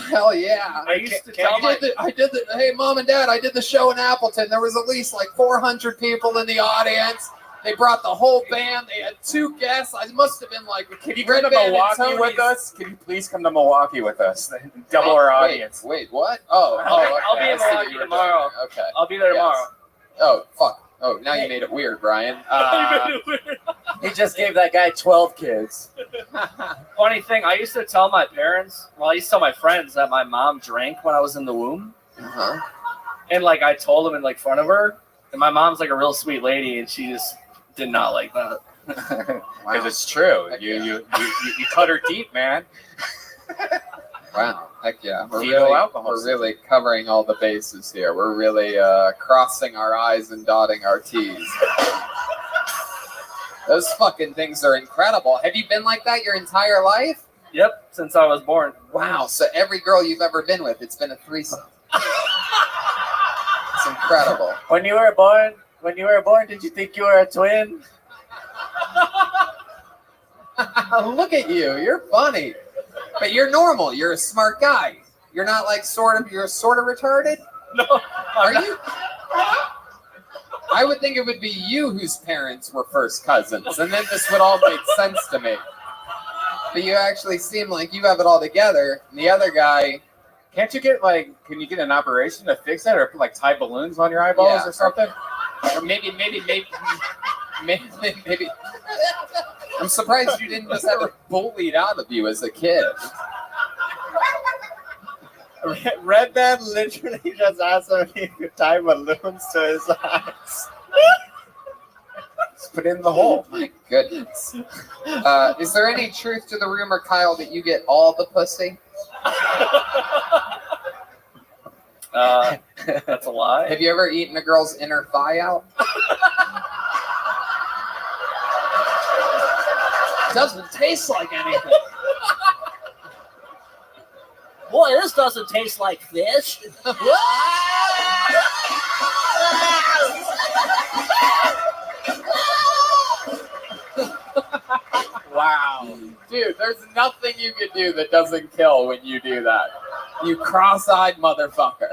Hell yeah. I used to tell hey, Mom and Dad, I did the show in Appleton. There was at least like 400 people in the audience. They brought the whole band. They had 2 guests. I must have been like, can you come to Milwaukee with us? Can you please come to Milwaukee with us? Double our audience. Wait, what? Oh, I'll be in Milwaukee tomorrow. Okay. I'll be there tomorrow. Oh, fuck. Oh, now you made it weird, Brian. He just gave that guy 12 kids. Funny thing, I used to tell my parents, I used to tell my friends that my mom drank when I was in the womb. Uh-huh. And like I told them in front of her, and my mom's like a real sweet lady, and she just did not like that. Because it's true. You cut her deep, man. Wow. Heck yeah. We're alcohol. really covering all the bases here. We're really crossing our I's and dotting our T's. Those fucking things are incredible. Have you been like that your entire life? Yep, since I was born. Wow. So every girl you've ever been with, it's been a threesome. It's incredible. When you were born, did you think you were a twin? Look at you. You're funny. But you're normal. You're a smart guy. You're not like you're sort of retarded? No. Are you? I would think it would be you whose parents were first cousins, and then this would all make sense to me. But you actually seem like you have it all together. And the other guy, Can't you get like? Can you get an operation to fix that, or like tie balloons on your eyeballs Yeah. or something? or maybe. I'm surprised you didn't just have it bullied out of you as a kid. Red Man literally just asked him if he could tie balloons to his eyes. Just put it in the hole. My goodness. Is there any truth to the rumor, Kyle, that you get all the pussy? That's a lie. Have you ever eaten a girl's inner thigh out? Doesn't taste like anything. Boy, this doesn't taste like fish. Wow. Dude, there's nothing you can do that doesn't kill when you do that. You cross-eyed motherfucker.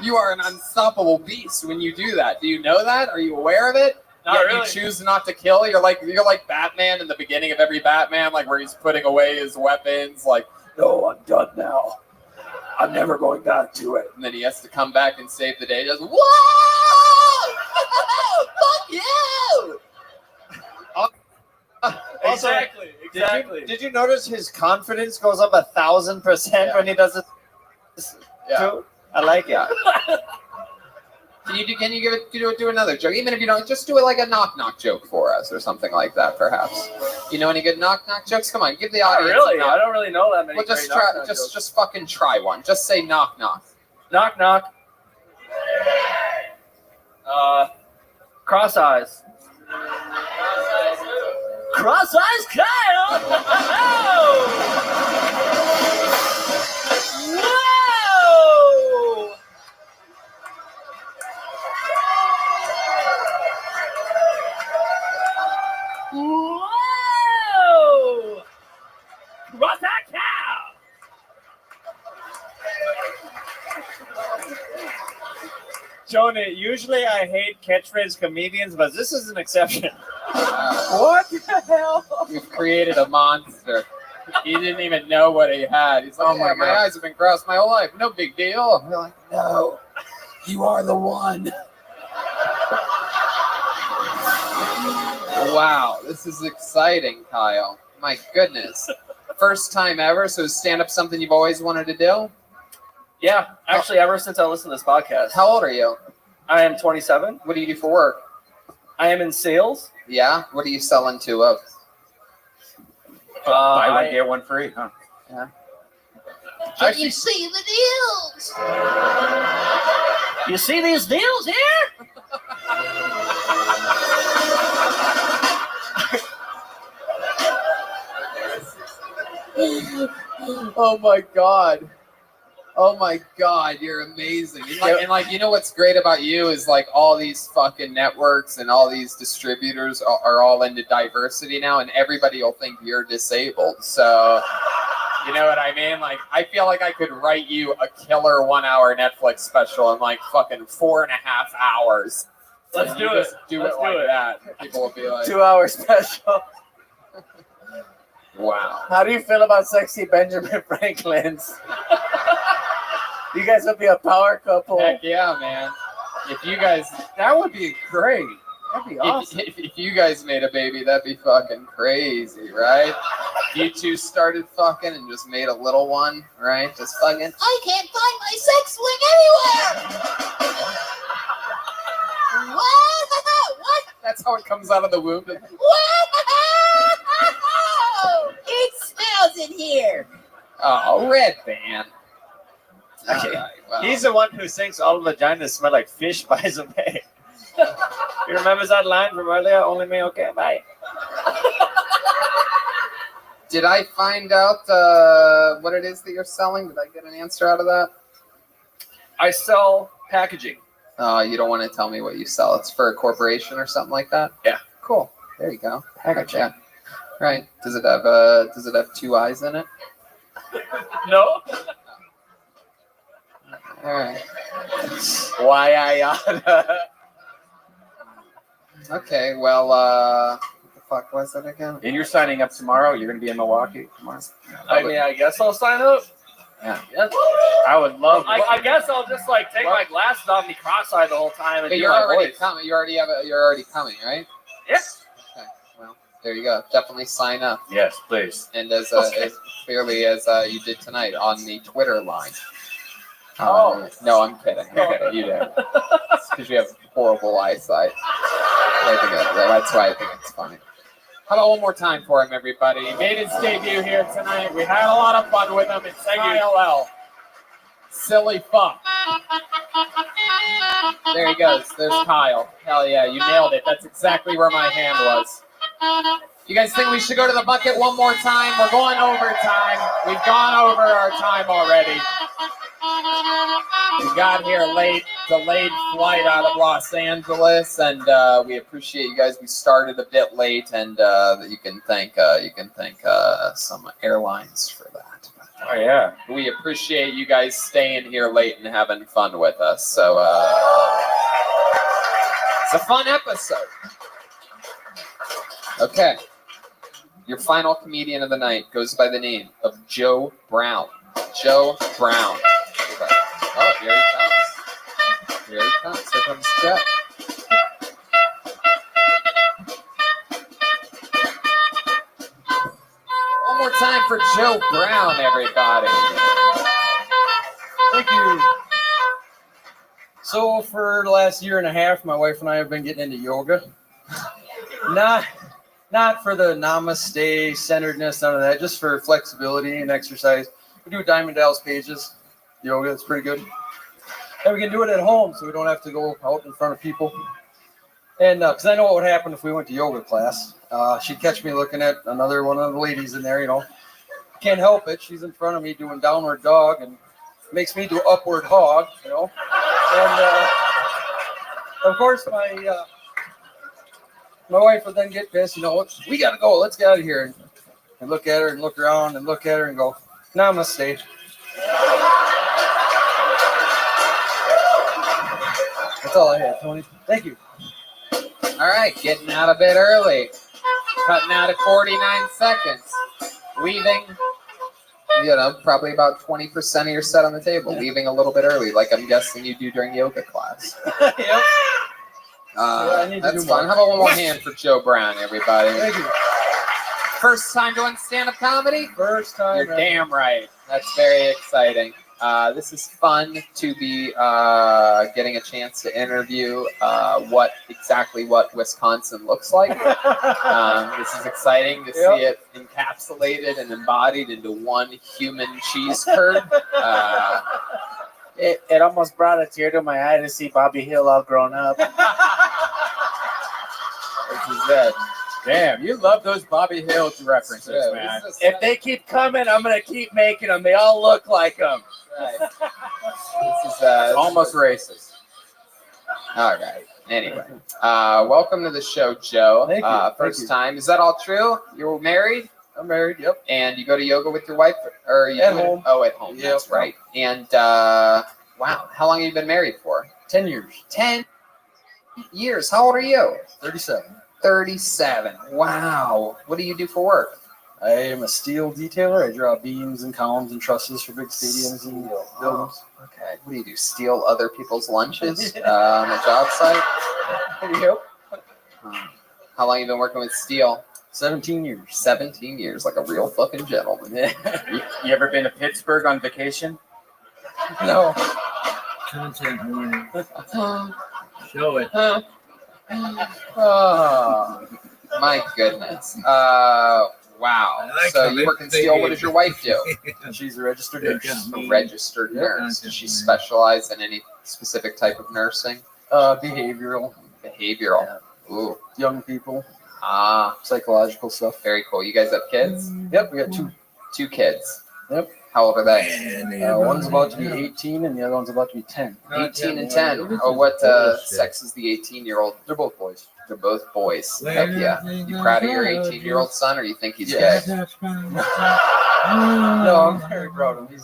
You are an unstoppable beast when you do that. Do you know that? Are you aware of it? Not Yet really. You choose not to kill. You're like Batman in the beginning of every Batman, like where he's putting away his weapons, like, no, I'm done now. I'm never going back to it. And then he has to come back and save the day. He goes, whoa! Fuck you! Exactly. Did you notice his confidence goes up 1,000% when he does it too? I like it. Can you do another joke? Even if you don't, just do it like a knock joke for us or something like that, perhaps. You know any good knock jokes? Come on, give the Not audience. really. a knock. I don't really know that many. Well, just great try. knock-knock jokes. Just fucking try one. Just say knock. Knock knock. Cross eyes. Cross eyes Kyle! Whoa! Whoa! Cross eye Kyle! Jonah, usually I hate catchphrase comedians, but this is an exception. What the hell? We've created a monster. He didn't even know what he had. He's like, Oh my my God. eyes have been crossed my whole life. No big deal. We're like, no, you are the one. Wow, this is exciting, Kyle. My goodness. First time ever, so is stand-up something you've always wanted to do? Yeah, actually, ever since I listened to this podcast. How old are you? I am 27. What do you do for work? I am in sales. Yeah? What are you selling to of? Buy one, get one free, huh? Yeah. Can you see the deals? You see these deals here? Oh my god. Oh my god, you're amazing. And you know what's great about you is like all these fucking networks and all these distributors are all into diversity now, and everybody will think you're disabled. So you know what I mean? Like I feel like I could write you a killer 1 hour Netflix special in like fucking 4.5 hours. Let's And do you it. just do Let's it like do it. that. People will be like, 2 hour special. wow. How do you feel about sexy Benjamin Franklin's? You guys would be a power couple. Heck yeah, man. If you guys, That would be great. That'd be awesome. if you guys made a baby, that'd be fucking crazy, right? If you two started fucking and just made a little one, right? Just fucking. I can't find my sex swing anywhere. What? That's how it comes out of the womb. Whoa! It smells in here. Oh, Red Band. Okay. All right, well. He's the one who thinks all vaginas smell like fish, by the way. You remember that line from earlier? Only me, okay, bye. Did I find out what it is that you're selling? Did I get an answer out of that? I sell packaging. You don't want to tell me what you sell. It's for a corporation or something like that? Yeah. Cool. There you go. Packaging. Yeah. Right. Does it have 2 eyes in it? No. All right. Why I Okay. Well, what the fuck was it again? And you're signing up tomorrow. You're going to be in Milwaukee tomorrow. I mean, I guess I'll sign up. Yeah. Yes. I would love. I guess I'll just like take my glasses off and be cross-eyed the whole time and But do you're my already voice. coming. You're already coming, right? Yes. Okay. Well, there you go. Definitely sign up. Yes, please. And as clearly as you did tonight on the Twitter line. No, I'm kidding. You do. It's because you have horrible eyesight. That's why I think it's funny. How about one more time for him, everybody? He made his debut here tonight. We had a lot of fun with him. It's ILL. Silly fuck. There he goes. There's Kyle. Hell yeah, you nailed it. That's exactly where my hand was. You guys think we should go to the bucket one more time? We're going overtime. We've gone over our time already. We got here late, delayed flight out of Los Angeles, and we appreciate you guys. We started a bit late, and you can thank some airlines for that. Oh yeah, we appreciate you guys staying here late and having fun with us. So it's a fun episode. Okay, your final comedian of the night goes by the name of Joe Brown. Joe Brown. Oh, here he comes. Here he comes. Here comes Joe. One more time for Joe Brown, everybody. Thank you. So for the last year and a half, my wife and I have been getting into yoga. Not for the namaste, centeredness, none of that, just for flexibility and exercise. We do Diamond Dallas Pages yoga. It's pretty good. And we can do it at home, so we don't have to go out in front of people. And because I know what would happen if we went to yoga class. She'd catch me looking at another one of the ladies in there, Can't help it. She's in front of me doing downward dog and makes me do upward hog, And of course, my wife would then get pissed, we got to go. Let's get out of here. And look at her and look around and look at her and go, namaste. That's all I have, Tony. Thank you. All right, getting out a bit early. Cutting out at 49 seconds. Leaving, probably about 20% of your set on the table. Leaving a little bit early, like I'm guessing you do during yoga class. Yep. That's fun. How about one more hand for Joe Brown, everybody? Thank you. First time doing stand-up comedy? First time. You're damn right. That's very exciting. This is fun to be getting a chance to interview what Wisconsin looks like. This is exciting to see it encapsulated and embodied into one human cheese curd. It almost brought a tear to my eye to see Bobby Hill all grown up. This is it. Damn, you love those Bobby Hill references, man. If they keep coming, I'm going to keep making them. They all look like them. Right. This is almost racist. All right. Anyway, welcome to the show, Joe. Thank you. First time. Is that all true? You're married? I'm married, yep. And you go to yoga with your wife? Or you At home. Oh, at home. Yep. That's right. And wow, how long have you been married for? 10 years. 10 years. How old are you? 37. 37. Wow. What do you do for work? I am a steel detailer. I draw beams and columns and trusses for big stadiums and buildings. Okay. What do you do? Steal other people's lunches on a job site? Yep. How long have you been working with steel? 17 years. 17 years, like a real fucking gentleman. You ever been to Pittsburgh on vacation? No. Content warning. Show it. Oh, my goodness. Wow. So you work in steel. What does your wife do? She's a registered nurse. A registered nurse. Does she specialize in any specific type of nursing? Behavioral. Behavioral. Ooh. Young people. Ah. Psychological stuff. Very cool. You guys have kids? Yep, we got two kids. Yep. How old are they? One's about to be 18 and the other one's about to be 10. 18 and 10. Oh, what sex is the 18-year-old? They're both boys. They're both boys. Heck yeah. You proud of your 18-year-old son, or you think he's gay? No, I'm very proud of him.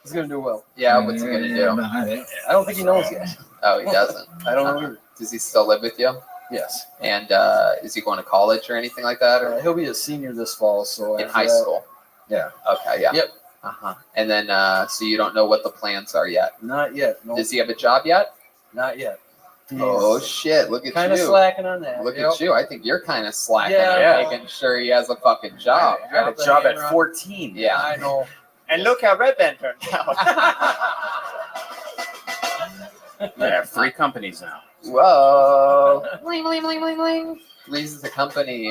He's going to do well. Yeah, what's he going to do? I don't think he knows yet. Oh, he doesn't? I don't know either. Does he still live with you? Yes. And is he going to college or anything like that? Or He'll be a senior this fall. So in after high that- school? Yeah. Okay, yeah. Yep. Uh-huh. And then, so you don't know what the plans are yet? Not yet. No. Does he have a job yet? Not yet. Oh, shit. Look at Kind of you. slacking on that. Look Yep. at you. I think you're kind of slacking Yeah. on making sure he has a fucking job. I got a job at 14. Yeah. I know. And look how Red Band turned out. Yeah, 3 companies now. Whoa. Bling, bling, bling, bling, bling. Three's is a company.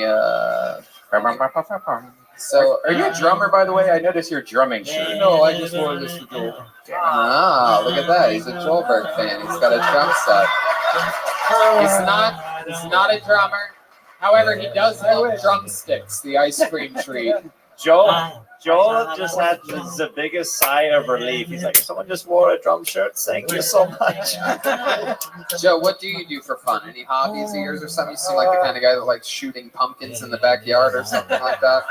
So, Are you a drummer, by the way? I noticed your drumming shirt. No, I just wore this for Joel. Ah, look at that. He's a Joelberg fan. He's got a drum set. He's not a drummer. However, he does love drumsticks, the ice cream treat. Joel just had the biggest sigh of relief. He's like, someone just wore a drum shirt. Thank you so much. Joe, what do you do for fun? Any hobbies of yours or something? You seem like the kind of guy that likes shooting pumpkins in the backyard or something like that.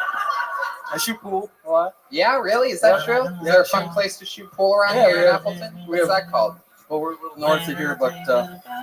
I shoot pool a lot. Yeah, really? Is that true? Is there a fun place to shoot pool around here in Appleton? What's that called? Well, we're a little north of here, but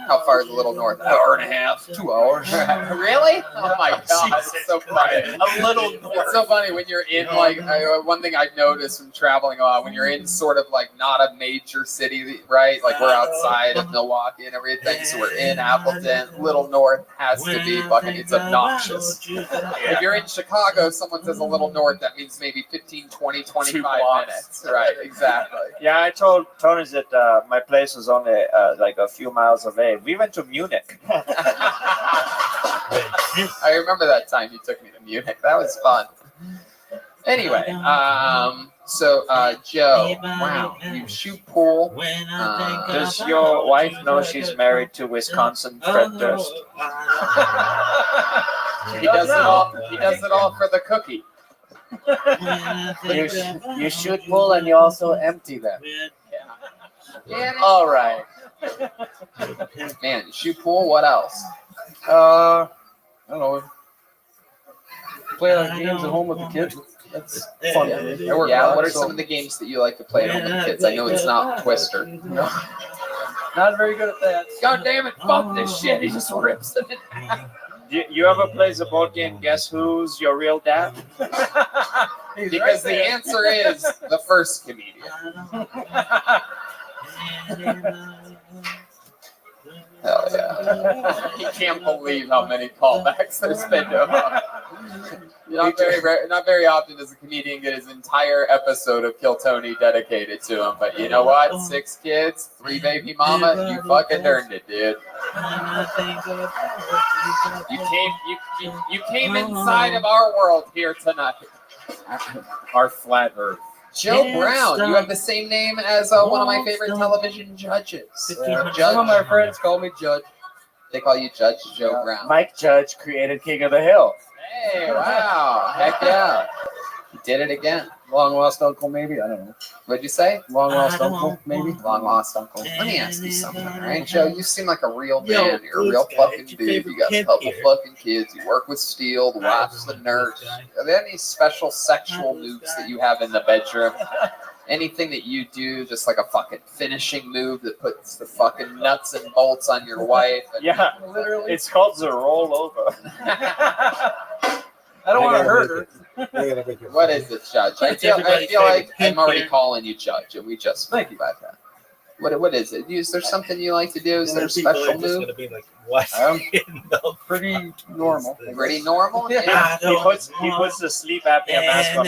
how far is a little north? An hour and a half, 2 hours. Really? Oh my god, it's so funny. A little north. It's so funny when you're in like one thing I've noticed from traveling a lot when you're in sort of like not a major city, right? Like we're outside of Milwaukee and everything, so we're in Appleton. Little north has to be fucking. It's obnoxious. If you're in Chicago, someone says a little north, that means maybe 15, 20, 25 minutes. Right? Exactly. Yeah, I told Tony that my place was only like a few miles away. We went to Munich. I remember that time you took me to Munich. That was fun. Anyway, so Joe, wow, you shoot pool. Does your wife know she's married to Wisconsin Fred Durst? He does it all. He does it all for the cookie. You shoot pool and you also empty them. Yeah. All right. Man, shoot pool. What else? I don't know. Play like games at home with the kids. That's fun. Yeah. What are some of the games that you like to play at home with the kids? I know it's not Twister. No. Not very good at that. God damn it! Fuck this shit. He just rips them in half. You ever play the board game Guess Who's Your Real Dad? Because the answer is the first comedian. Hell yeah. He can't believe how many callbacks there's been to him. Not very often does a comedian get his entire episode of Kill Tony dedicated to him, but you know what? 6 kids, 3 baby mama, you fucking earned it, dude. You came inside of our world here tonight. Our flat earth. Joe Brown, you have the same name as one of my favorite television judges. Some of my friends call me Judge. They call you Judge Joe Brown. Mike Judge created King of the Hill. Hey, wow. Heck yeah. He did it again. Long lost uncle, maybe. I don't know. What'd you say? Long lost uncle, maybe. Long lost uncle. Let me ask you something, all right, Joe? You seem like a real man. You're a real fucking dude. You got a couple fucking kids. You work with steel. The wife's the nurse. Are there any special sexual moves that you have in the bedroom? Anything that you do, just like a fucking finishing move that puts the fucking nuts and bolts on your wife? Yeah, literally. It's called the rollover. I don't want to hurt her. What is it, Judge? I feel like I'm already calling you Judge, and we just thank you about that. What is it? Is there something you like to do? Is there a special move? Pretty normal. Pretty normal? Yeah. He puts the sleep apnea mask on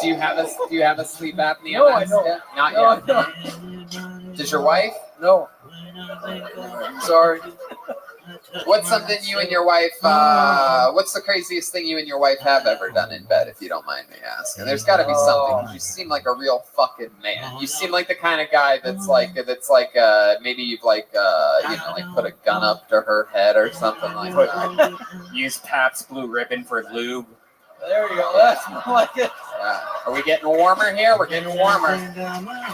Do you have a sleep apnea? No, I mask don't. yet? Not No, yet. I Does your wife? No. Sorry. What's something you and your wife? What's the craziest thing you and your wife have ever done in bed, if you don't mind me asking? There's got to be something. 'Cause you seem like a real fucking man. You seem like the kind of guy that's like maybe you've like put a gun up to her head or something like that. Use Pabst Blue Ribbon for lube. There you go. That's more like it. Yeah. Are we getting warmer here? We're getting warmer.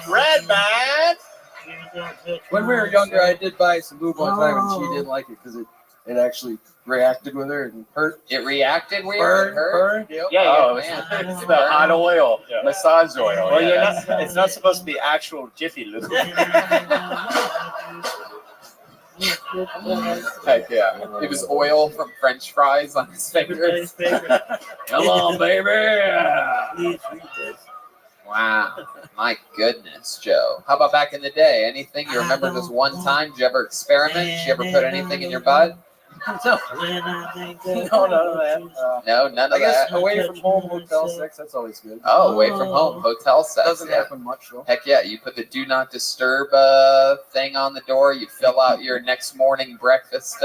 Red man. When we were younger, I did buy some lube one time, and she didn't like it because it it actually reacted with her and hurt. It reacted weird. Burn. Yep. Yeah, Oh, it's, man. it's the hot oil, massage oil. Well, yeah, you're that's- not. It's not supposed to be actual Jiffy Lube. Heck yeah. It was oil from French fries on his fingers. Come on, baby. Wow. My goodness, Joe. How about back in the day? Anything you remember just one time? Did you ever experiment? Did you ever put anything in your butt? No, none of that. No, none I of guess that. away from home hotel sex, that's always good. Oh, away from home, hotel sex. Doesn't happen much though. Heck yeah, you put the do not disturb thing on the door, you fill out your next morning breakfast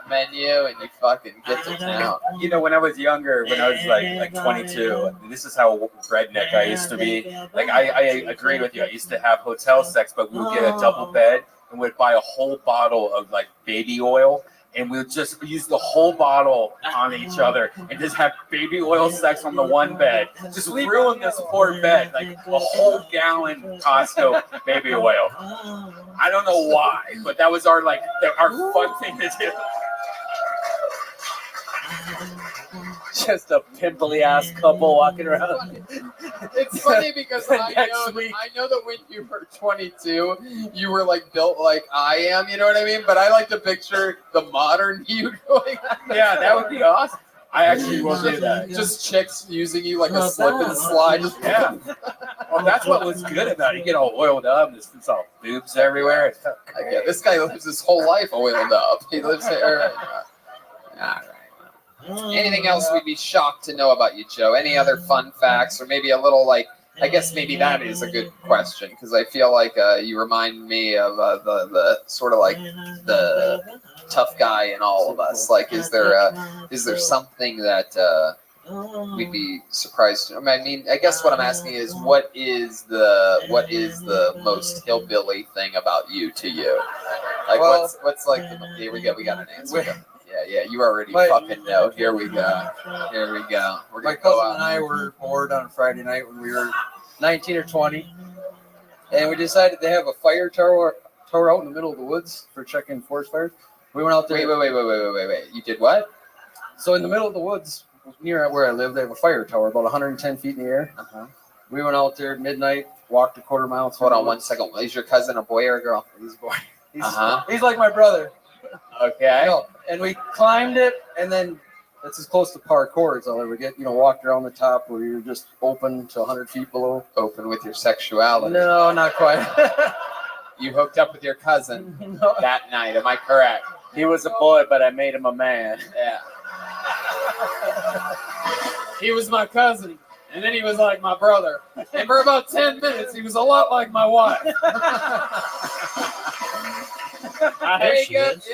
menu, and you fucking get to town. You know, when I was younger, when I was like 22, this is how redneck I used to be. Like, I agree with you. I used to have hotel sex, but we would get a double bed and we'd buy a whole bottle of like baby oil. And we'll just use the whole bottle on each other and just have baby oil sex on the one bed. Just ruin this poor bed, like a whole gallon Costco baby oil. I don't know why, but that was our fun thing to do. Just a pimply ass couple walking around. It's funny because I know that when you were 22, you were like built like I am, you know what I mean? But I like to picture the modern you going on. Yeah, that would be awesome. I actually will do that. Just chicks using you like a slip and slide. Just, yeah. Well, that's what was good about it. You get all oiled up, and it's all boobs everywhere. It's yeah, this guy lives his whole life oiled up. He lives here. All right. Anything else we'd be shocked to know about you, Joe? Any other fun facts, or maybe a little like? I guess maybe that is a good question because I feel like you remind me of the sort of like the tough guy in all of us. Like, is there something that we'd be surprised to? I mean, I guess what I'm asking is, what is the most hillbilly thing about you to you? Like, what's like? Here we go. We got an answer. Yeah, you already fucking know. Here we go. We're My gonna go cousin out. and I were bored on a Friday night when we were 19 or 20, and we decided to have a fire tower out in the middle of the woods for checking forest fires. We went out there. Wait. You did what? So in the middle of the woods, near where I live, they have a fire tower about 110 feet in the air. We went out there at midnight, walked a quarter mile. Hold on 1 second. Is your cousin a boy or a girl? He's a boy. He's like my brother. Okay. No, and we climbed it, and then that's as close to parkour as I'll ever get. You know, walked around the top where you're just open to 100 feet below. Open with your sexuality. No, not quite. You hooked up with your cousin that night. Am I correct? He was a boy, but I made him a man. Yeah. He was my cousin, and then he was like my brother. And for about 10 minutes, he was a lot like my wife. There she is.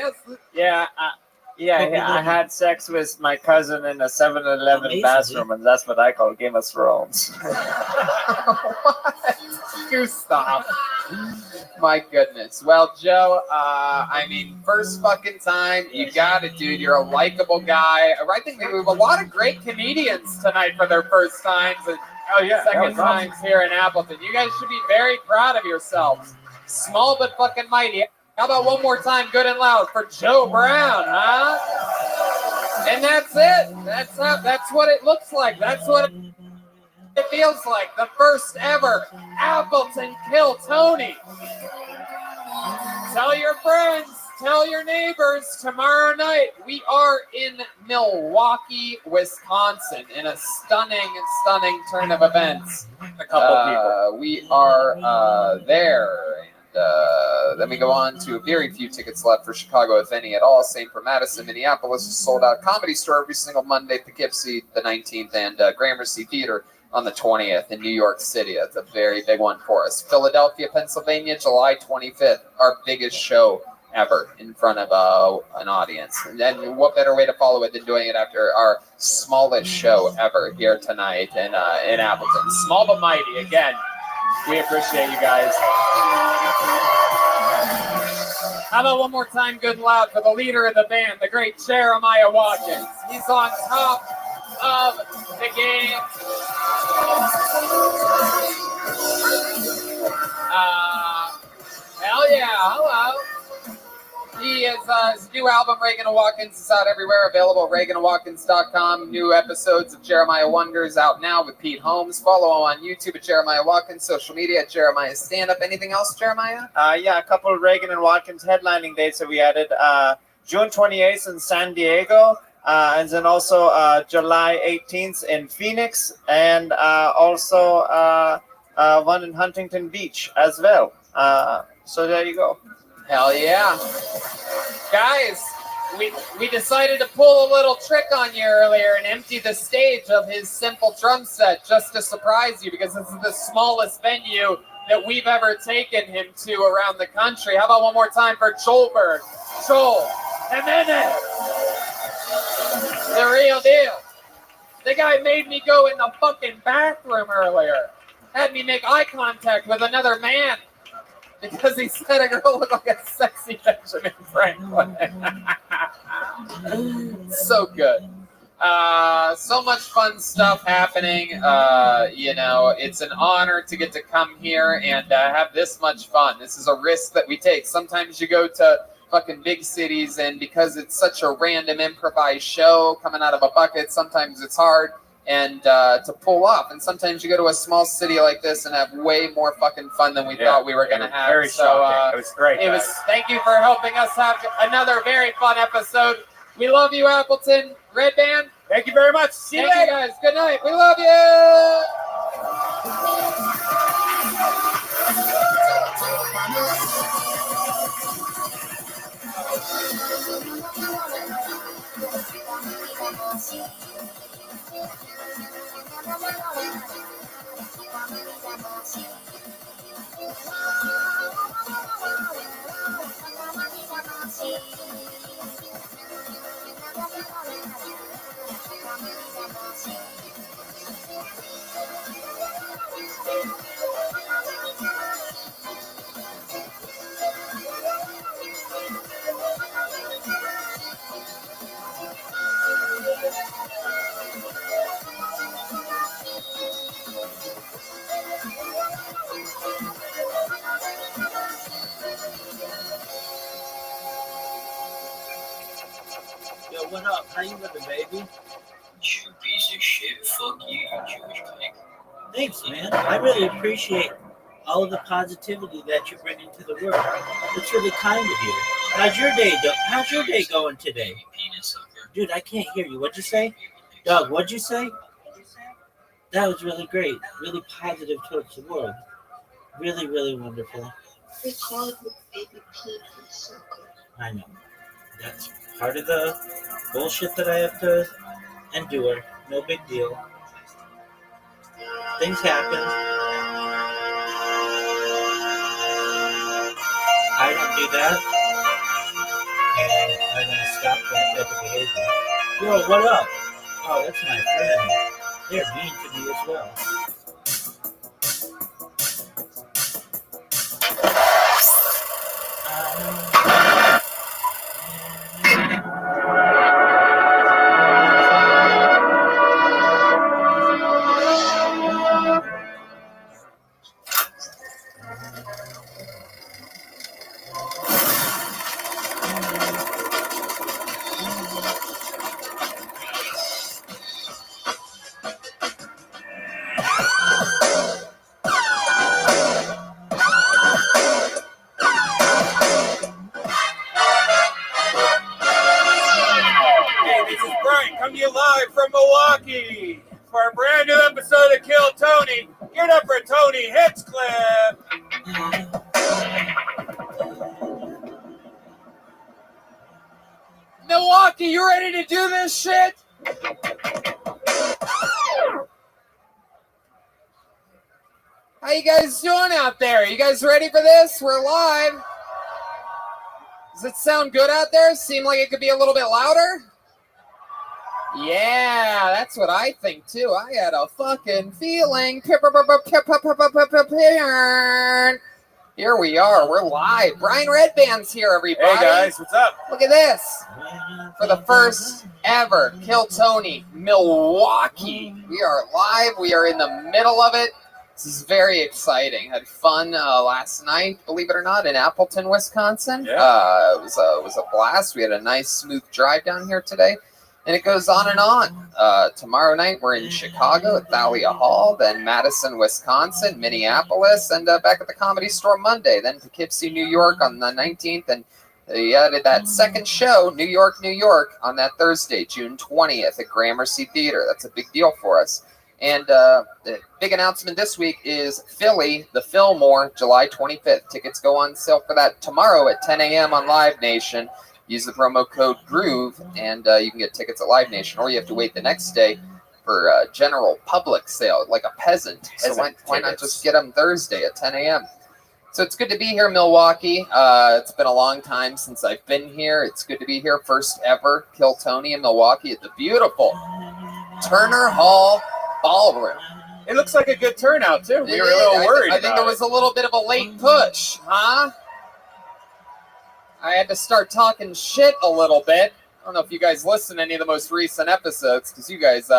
Yes. I had sex with my cousin in a 7-Eleven bathroom, and that's what I call Game of Thrones. You stop. My goodness. Well, Joe, I mean, first fucking time, you got it, dude. You're a likable guy. I think we have a lot of great comedians tonight for their first times and second times here in Appleton. You guys should be very proud of yourselves. Small but fucking mighty. How about one more time, good and loud, for Joe Brown, huh? And that's it. That's what it looks like. That's what it feels like. The first ever Appleton Kill Tony. Tell your friends, tell your neighbors. Tomorrow night we are in Milwaukee, Wisconsin, in a stunning turn of events. A couple people. We are there. Then we go on to very few tickets left for Chicago, if any at all. Same for Madison, Minneapolis is sold out. Comedy Store every single Monday, Poughkeepsie the 19th, and Gramercy Theater on the 20th in New York City. That's a very big one for us. Philadelphia, Pennsylvania, July 25th, our biggest show ever in front of an audience. And then what better way to follow it than doing it after our smallest show ever here tonight in Appleton. Small but mighty, again. We appreciate you guys. How about one more time, good and loud, for the leader of the band, the great Jeremiah Watkins. He's on top of the game. Hell yeah, hello. He is his new album, Reagan and Watkins, is out everywhere, available at ReaganandWatkins.com. New episodes of Jeremiah Wonders out now with Pete Holmes. Follow him on YouTube at Jeremiah Watkins, social media at Jeremiah Stand Up. Anything else, Jeremiah? Yeah, a couple of Reagan and Watkins headlining dates that we added. June 28th in San Diego, and then also July 18th in Phoenix, and also one in Huntington Beach as well. So there you go. Hell yeah. Guys, we decided to pull a little trick on you earlier and empty the stage of his simple drum set just to surprise you, because this is the smallest venue that we've ever taken him to around the country. How about one more time for Joelberg? Joel Jimenez. The real deal. The guy made me go in the fucking bathroom earlier. Had me make eye contact with another man because he said a girl looked like a sexy Benjamin Franklin. So good. So much fun stuff happening. It's an honor to get to come here and have this much fun. This is a risk that we take. Sometimes you go to fucking big cities, and because it's such a random improvised show coming out of a bucket, sometimes it's hard and to pull off. And sometimes you go to a small city like this and have way more fucking fun than we thought we were going to have. Very shocking. It was great. Thank you for helping us have another very fun episode. We love you, Appleton. Red Band. Thank you very much. See you later, guys. Good night. We love you. Yo, what up? How you living, baby? You piece of shit. Fuck you, you Jewish pig. Thanks, man. I really appreciate all of the positivity that you bring into the world. It's really kind of you. How's your day going today? Dude, I can't hear you. What'd you say? Doug, what'd you say? That was really great. Really positive towards the world. Really, really wonderful. We call it baby penis. I know. That's part of the bullshit that I have to endure. No big deal. Things happen. I don't do that. And I'm going to stop that type of behavior. Yo, what up? Oh, that's my friend. They're mean to me as well. Coming to you live from Milwaukee for a brand new episode of Kill Tony. Give it up for Tony Hinchcliffe. Milwaukee, you ready to do this shit? How you guys doing out there? You guys ready for this? We're live. Does it sound good out there? Seem like it could be a little bit louder? Yeah, that's what I think too. I had a fucking feeling. Here we are. We're live. Brian Redband's here, everybody. Hey guys, what's up? Look at this. For the first ever Kill Tony Milwaukee. We are live. We are in the middle of it. This is very exciting. Had fun last night, believe it or not, in Appleton, Wisconsin. Yeah. It was a blast. We had a nice, smooth drive down here today, and it goes on and on. Tomorrow night we're in Chicago at Thalia Hall, then Madison, Wisconsin, Minneapolis, and back at the Comedy Store Monday. Then Poughkeepsie, New York on the 19th, and they added that second show, New York, on that Thursday, June 20th at Gramercy Theater. That's a big deal for us. And the big announcement this week is Philly, the Fillmore, July 25th. Tickets go on sale for that tomorrow at 10 a.m. on Live Nation. Use the promo code GROOVE, and you can get tickets at Live Nation, or you have to wait the next day for general public sale, like a peasant. So why not just get them Thursday at 10 a.m.? So it's good to be here, Milwaukee. It's been a long time since I've been here. It's good to be here. First ever Kill Tony in Milwaukee at the beautiful Turner Hall Ballroom. It looks like a good turnout, too. We were a little worried. I think there was a little bit of a late push, huh? I had to start talking shit a little bit. I don't know if you guys listen to any of the most recent episodes, because you guys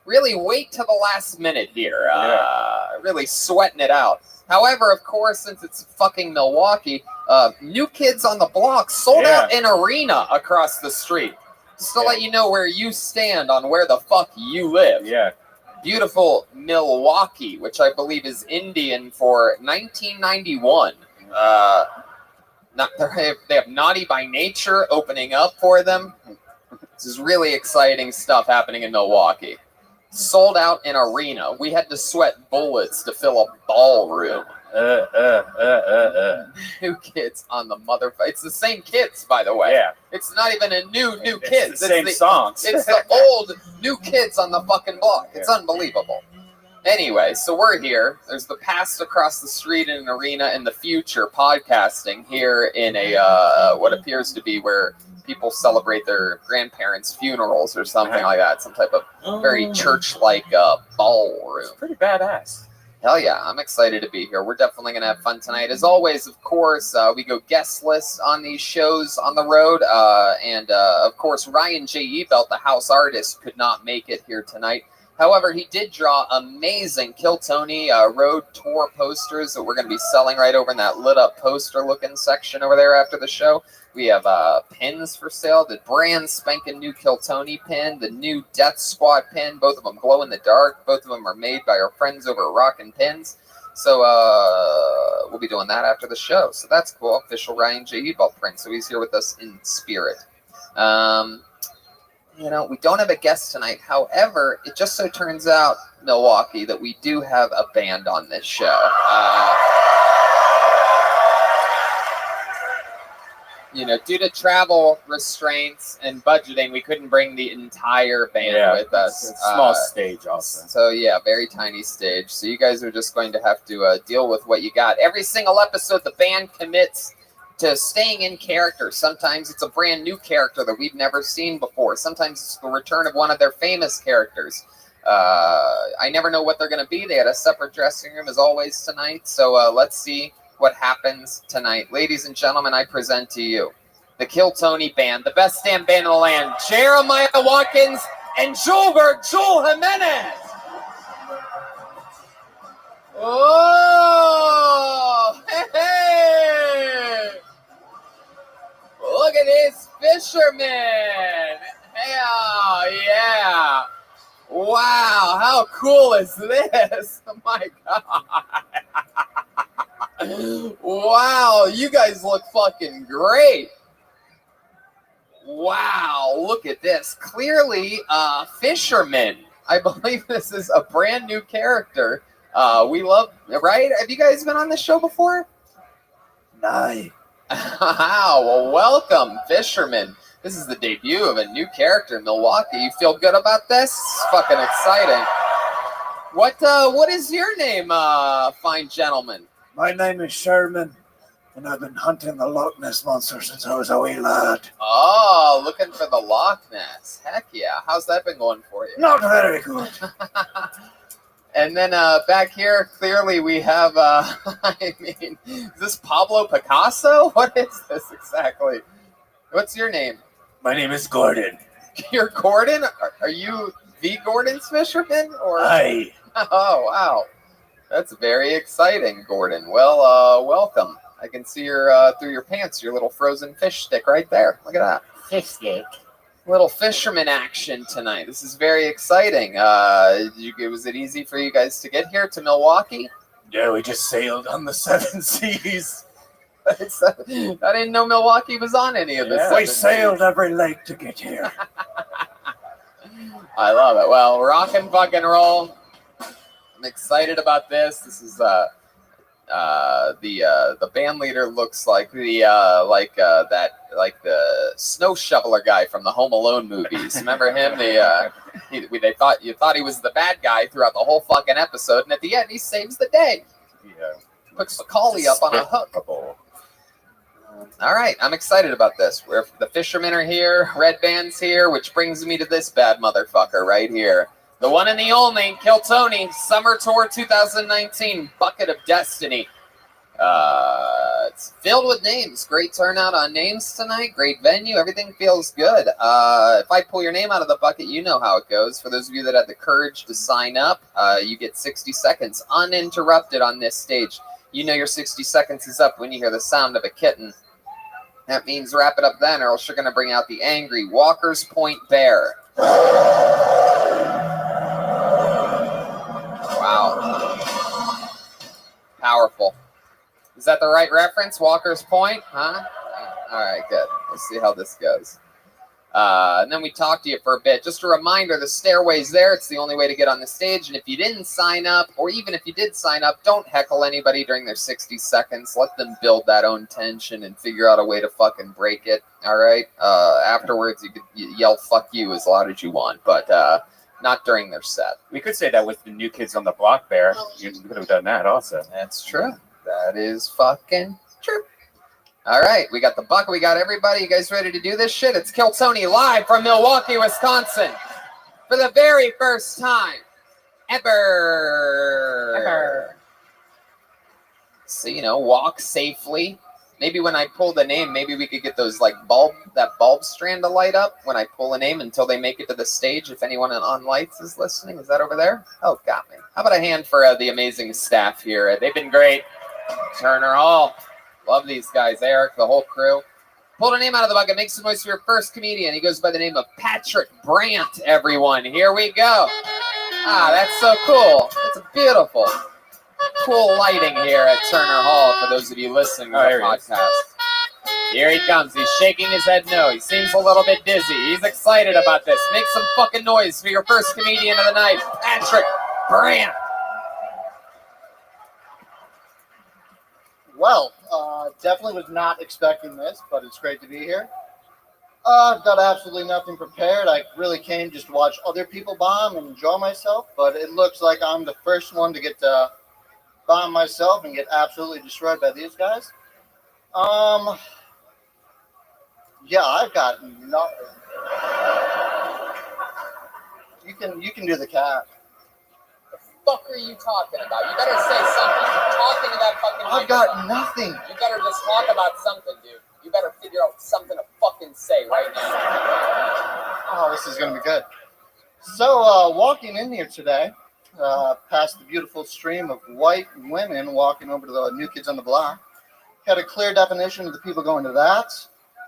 really wait to the last minute here. Really sweating it out. However, of course, since it's fucking Milwaukee, New Kids on the Block sold out an arena across the street. Just to let you know where you stand on where the fuck you live. Yeah. Beautiful Milwaukee, which I believe is Indian for 1991. They have Naughty by Nature opening up for them. This is really exciting stuff happening in Milwaukee. Sold out an arena. We had to sweat bullets to fill a ballroom. New Kids on the motherfucker. It's the same kids, by the way. Yeah. It's not even a new kids. It's the same songs. It's the old New Kids on the fucking block. It's unbelievable. Anyway, so we're here. There's the past across the street in an arena, and the future podcasting here in a what appears to be where people celebrate their grandparents' funerals or something like that. Some type of very church-like ballroom. It's pretty badass. Hell yeah, I'm excited to be here. We're definitely going to have fun tonight. As always, of course, we go guest lists on these shows on the road. And of course, Ryan J. Ebelt, the house artist, could not make it here tonight. However, he did draw amazing Kill Tony road tour posters that we're going to be selling right over in that lit up poster looking section over there after the show. We have pins for sale, the brand spanking new Kill Tony pin, the new Death Squad pin, both of them glow in the dark. Both of them are made by our friends over at Rockin' Pins. So we'll be doing that after the show. So that's cool. Official Ryan J. Ebelt print. So he's here with us in spirit. You know, we don't have a guest tonight. However, it just so turns out, Milwaukee, that we do have a band on this show. You know, due to travel restraints and budgeting, we couldn't bring the entire band with us. Small stage also. So, yeah, very tiny stage. So you guys are just going to have to deal with what you got. Every single episode, the band commits to staying in character. Sometimes it's a brand new character that we've never seen before. Sometimes it's the return of one of their famous characters. I never know what they're going to be. They had a separate dressing room as always tonight. So let's see what happens tonight. Ladies and gentlemen, I present to you the Kill Tony Band, the best damn band in the land, Jeremiah Watkins and Joel Jimenez. Oh, hey! Look at this fisherman. Hell yeah. Wow, how cool is this? Oh my God. Wow, you guys look fucking great. Wow, look at this. Clearly, fisherman. I believe this is a brand new character. We love, right? Have you guys been on this show before? No. Well, welcome, fisherman. This is the debut of a new character in Milwaukee. You feel good about this? It's fucking exciting. What is your name, fine gentleman? My name is Sherman, and I've been hunting the Loch Ness Monster since I was a wee lad. Oh, looking for the Loch Ness. Heck yeah. How's that been going for you? Not very good. And then back here, clearly we have, I mean, is this Pablo Picasso? What is this exactly? What's your name? My name is Gordon. You're Gordon? Are you the Gordon's fisherman? Or? Aye. Oh, wow. That's very exciting, Gordon. Well, welcome. I can see your through your pants, your little frozen fish stick right there. Look at that. Fish stick. Little fisherman action tonight. This is very exciting. Was it easy for you guys to get here to Milwaukee? Yeah, we just sailed on the 7 seas. I didn't know Milwaukee was on any of this. Yeah. We sailed every lake to get here. I love it. Well, rock and fucking roll. I'm excited about this. This is the band leader looks like the snow shoveler guy from the Home Alone movies. Remember him? You thought he was the bad guy throughout the whole fucking episode, and at the end he saves the day. Puts the collie up on a hook. All right, I'm excited about this. The fishermen are here, Red Band's here, which brings me to this bad motherfucker right here. The one and the only, Kill Tony, Summer Tour 2019, Bucket of Destiny. It's filled with names. Great turnout on names tonight. Great venue. Everything feels good. If I pull your name out of the bucket, you know how it goes. For those of you that had the courage to sign up, you get 60 seconds uninterrupted on this stage. You know your 60 seconds is up when you hear the sound of a kitten. That means wrap it up then, or else you're going to bring out the angry Walker's Point Bear. Wow. Powerful. Is that the right reference? Walker's Point? Huh? All right, good. Let's see how this goes. And then we talked to you for a bit. Just a reminder, the stairway's there. It's the only way to get on the stage. And if you didn't sign up, or even if you did sign up, don't heckle anybody during their 60 seconds. Let them build that own tension and figure out a way to fucking break it. All right? Afterwards, you could yell fuck you as loud as you want, but not during their set. We could say that with the New Kids on the Block Bear. You could have done that also. That's true. That is fucking true. All right, we got the bucket. We got everybody. You guys ready to do this shit? It's Kill Tony live from Milwaukee, Wisconsin, for the very first time ever. So walk safely. Maybe when I pull the name, maybe we could get those that bulb strand to light up when I pull a name until they make it to the stage. If anyone on lights is listening, is that over there? Oh, got me. How about a hand for the amazing staff here? They've been great. Turner Hall. Love these guys. Eric, the whole crew. Pull a name out of the bucket. Make some noise for your first comedian. He goes by the name of Patrick Brandt, everyone. Here we go. Ah, that's so cool. It's beautiful. Cool lighting here at Turner Hall for those of you listening to the podcast. Here he comes. He's shaking his head no. He seems a little bit dizzy. He's excited about this. Make some fucking noise for your first comedian of the night, Patrick Brandt. Well, definitely was not expecting this, but it's great to be here. I've got absolutely nothing prepared. I really came just to watch other people bomb and enjoy myself, but it looks like I'm the first one to get to bomb myself and get absolutely destroyed by these guys. Yeah, I've got nothing. You can do the cat. Fuck are you talking about? You better say something. You're talking to that fucking I've got nothing. You better just talk about something, dude. You better figure out something to fucking say right now. Oh, this is gonna be good. So, walking in here today, past the beautiful stream of white women walking over to the New Kids on the Block, had a clear definition of the people going to that,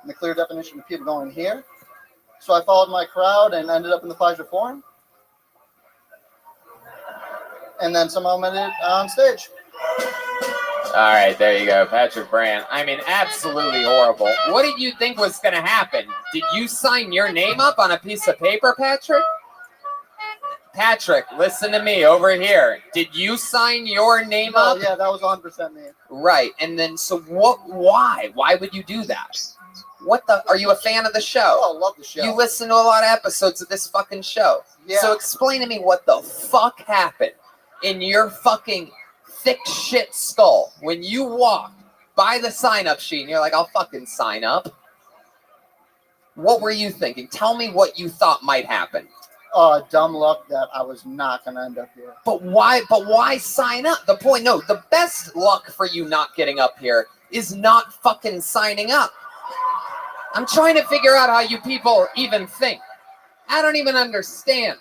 and a clear definition of people going here. So I followed my crowd and ended up in the Pfizer Forum. And then somehow made it on stage. All right, there you go, Patrick Brandt. I mean, absolutely horrible. What did you think was going to happen? Did you sign your name up on a piece of paper, Patrick? Patrick, listen to me over here. Did you sign your name up? Yeah, that was 100% me. Right, and then so what? Why? Why would you do that? What the? Are you a fan of the show? Oh, I love the show. You listen to a lot of episodes of this fucking show. Yeah. So explain to me what the fuck happened in your fucking thick shit skull when you walked by the sign-up sheet and you're like, I'll fucking sign up. What were you thinking? Tell me what you thought might happen. Dumb luck that I was not going to end up here. But why sign up? The best luck for you not getting up here is not fucking signing up. I'm trying to figure out how you people even think. I don't even understand.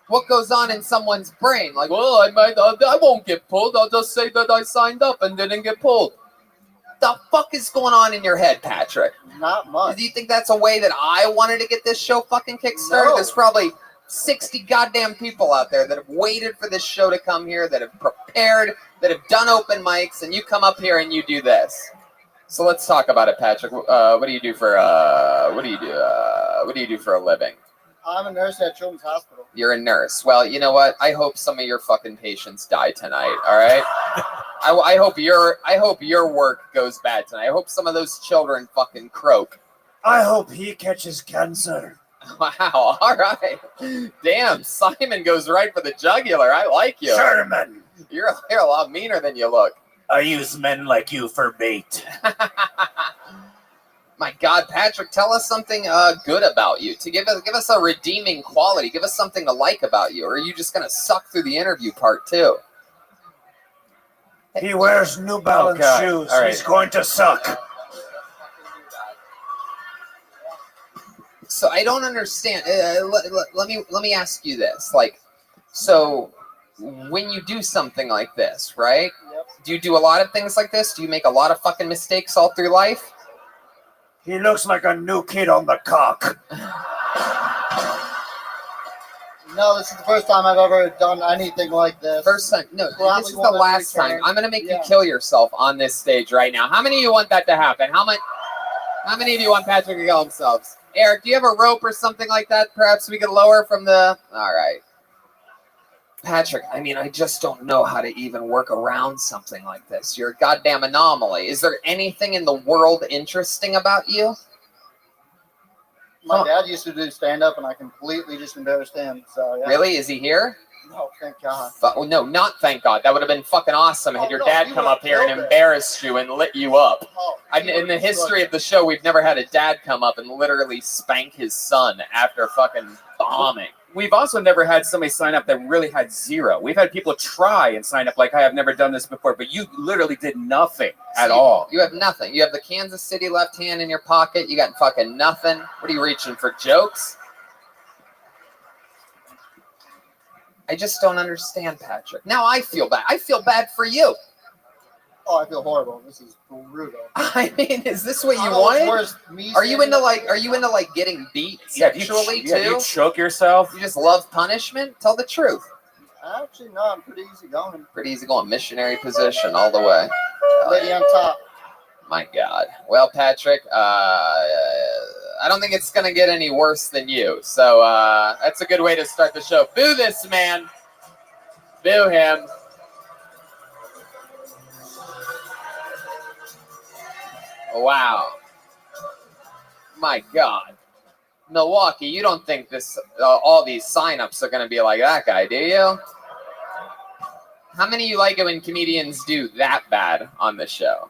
what goes on in someone's brain. Like, well, I won't get pulled. I'll just say that I signed up and didn't get pulled. The fuck is going on in your head, Patrick? Not much. Do you think that's a way that I wanted to get this show fucking kickstarted? No. There's probably 60 goddamn people out there that have waited for this show to come here, that have prepared, that have done open mics, and you come up here and you do this. So let's talk about it, Patrick. What do you do for what do you do for a living? I'm a nurse at Children's Hospital. You're a nurse. Well, you know what? I hope some of your fucking patients die tonight. All right. I hope your work goes bad tonight. I hope some of those children fucking croak. I hope he catches cancer. Wow. All right. Damn. Simon goes right for the jugular. I like you. Sherman. You're a lot meaner than you look. I use men like you for bait. My God, Patrick, tell us something good about you. To give us a redeeming quality. Give us something to like about you. Or are you just gonna suck through the interview part too? He wears New Balance shoes. All right. He's going to suck. So I don't understand. Let me ask you this. Like, so when you do something like this, right? Yep. Do you do a lot of things like this? Do you make a lot of fucking mistakes all through life? He looks like a new kid on the cock. No, this is the first time I've ever done anything like this. First time. No, Probably this is the won't last return. time. I'm gonna make you Yeah. kill yourself on this stage right now. How many of you want that to happen? How many of you want Patrick to kill themselves? Eric, do you have a rope or something like that? Perhaps we could lower from the. All right. Patrick, I mean, I just don't know how to even work around something like this. You're a goddamn anomaly. Is there anything in the world interesting about you? My dad used to do stand-up, and I completely just embarrassed him. So yeah. Really? Is he here? No, thank God. Oh, no, not thank God. That would have been fucking awesome had your dad come up here and embarrassed you and lit you up. In the history of the show, we've never had a dad come up and literally spank his son after fucking bombing. We've also never had somebody sign up that really had zero. We've had people try and sign up like, hey, I've never done this before, but you literally did nothing at all. You have nothing. You have the Kansas City left hand in your pocket. You got fucking nothing. What are you reaching for, jokes? I just don't understand, Patrick. Now I feel bad. I feel bad for you. Oh, I feel horrible. This is brutal. I mean, is this what you I don't know what's wanted? worse, me Are you standing into up like getting beat Yeah, sexually you too? choke yourself. You just love punishment? Tell the truth. Actually, no, I'm pretty easy going. Pretty easy going. Missionary position all the way. Lady on top. My God. Well, Patrick, I don't think it's going to get any worse than you. So that's a good way to start the show. Boo this man. Boo him. Wow. My God. Milwaukee, you don't think this all these signups are going to be like that guy, do you? How many of you like it when comedians do that bad on the show?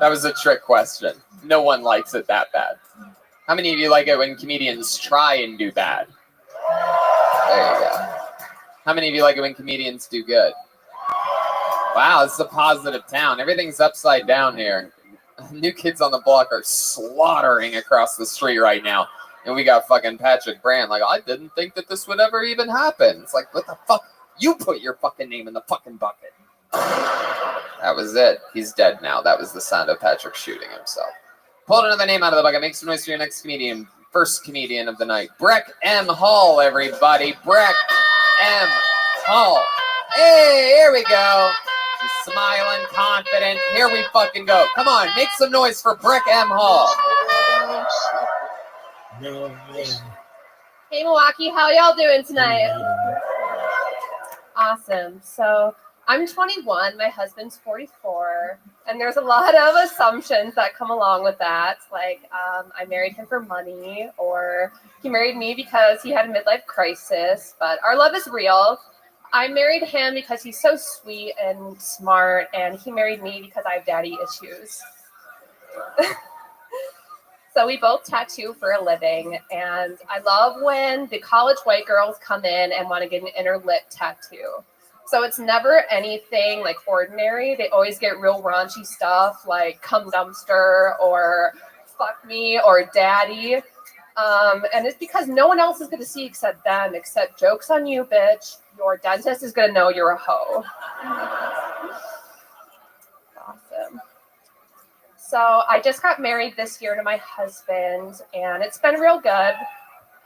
That was a trick question. No one likes it that bad. How many of you like it when comedians try and do bad? There you go. How many of you like it when comedians do good? Wow, this is a positive town. Everything's upside down here. New Kids on the Block are slaughtering across the street right now. And we got fucking Patrick Brand like, I didn't think that this would ever even happen. It's like, what the fuck? You put your fucking name in the fucking bucket. That was it. He's dead now. That was the sound of Patrick shooting himself. Pulled another name out of the bucket. Make some noise for your next comedian. First comedian of the night. Breck M. Hall, everybody. Breck M. Hall. Hey, here we go. He's smiling, confident. Here we fucking go. Come on, make some noise for Breck M. Hall. Hey Milwaukee, how y'all doing tonight? Awesome. So I'm 21, my husband's 44, and there's a lot of assumptions that come along with that. Like I married him for money, or he married me because he had a midlife crisis, but our love is real. I married him because he's so sweet and smart, and he married me because I have daddy issues. So we both tattoo for a living, and I love when the college white girls come in and want to get an inner lip tattoo. So it's never anything like ordinary. They always get real raunchy stuff like cum dumpster or fuck me or daddy. And it's because no one else is going to see except them, except joke's on you, bitch. Your dentist is going to know you're a hoe. Awesome. So I just got married this year to my husband, and it's been real good.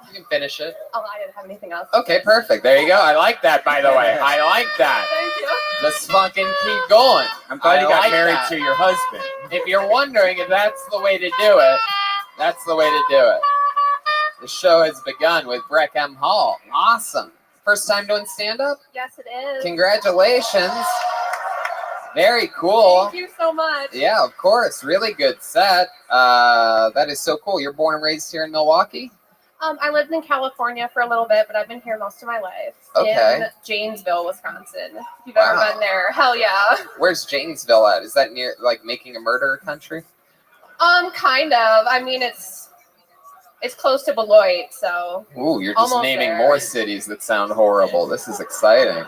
You can finish it. Oh, I didn't have anything else. Okay, perfect. There you go. I like that, by the way. I like that. Thank you. Just fucking keep going. I'm glad you got like married that. to your husband. If you're wondering if that's the way to do it, that's the way to do it. The show has begun with Breck M. Hall. Awesome. First time doing stand-up? Yes, it is. Congratulations. Very cool. Thank you so much. Yeah, of course. Really good set. That is so cool. You're born and raised here in Milwaukee? I lived in California for a little bit, but I've been here most of my life. Okay. In Janesville, Wisconsin. If you've Wow. ever been there, hell yeah. Where's Janesville at? Is that near, like, Making a Murderer country? Kind of. I mean, it's close to Beloit, so. Ooh, you're just almost naming there. more cities that sound horrible. This is exciting.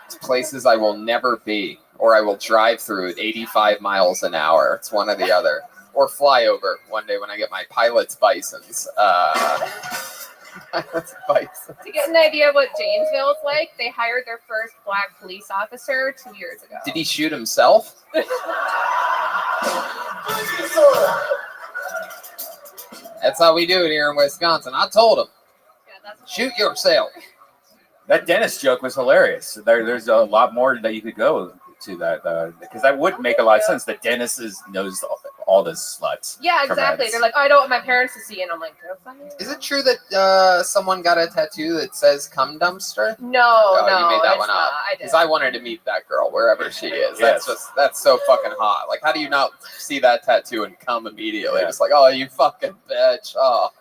It's places I will never be, or I will drive through at 85 miles an hour. It's one or the other. Or fly over one day when I get my pilot's license. Pilot's license. To get an idea of what Janesville is like, they hired their first black police officer 2 years ago. Did he shoot himself? That's how we do it here in Wisconsin. I told him, shoot yourself. That dentist joke was hilarious. There's a lot more that you could go to that because that would make a lot of sense. The dentist knows all the sluts. Yeah, from exactly. ads. They're like, oh, I don't want my parents to see, and I'm like, go fuck it. Is it true that someone got a tattoo that says "cum dumpster"? No, Oh, no, you made that it's one not. up. I did. Because I wanted to meet that girl wherever she is. Yes. That's so fucking hot. Like, how do you not see that tattoo and come immediately? Yeah. Just like, oh, you fucking bitch. Oh.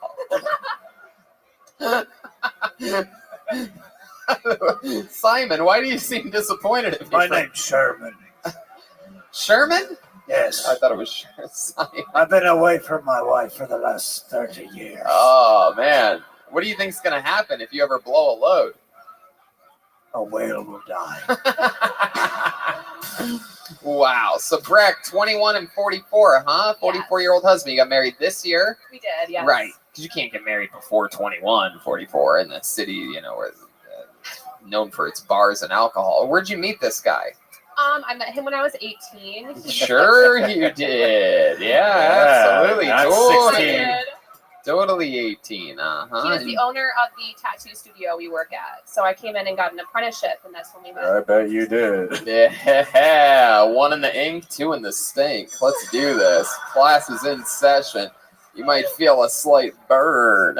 Simon, why do you seem disappointed at me? My name's Sherman. Sherman? Yes. I thought it was Simon. I've been away from my wife for the last 30 years. Oh, man. What do you think's going to happen if you ever blow a load? A whale will die. Wow. So, Breck, 21 and 44, huh? 44-year-old husband. You got married this year? We did, yes. Right. Because you can't get married before 21, 44 in the city, you know, where known for its bars and alcohol. Where'd you meet this guy? I met him when I was 18. Sure you did. Yeah, absolutely. not Totally. 16. Totally 18. Uh-huh. He was the owner of the tattoo studio we work at. So I came in and got an apprenticeship, and that's when we met. I bet you did. Yeah. 1 in the ink, 2 in the stink. Let's do this. Class is in session. You might feel a slight burn.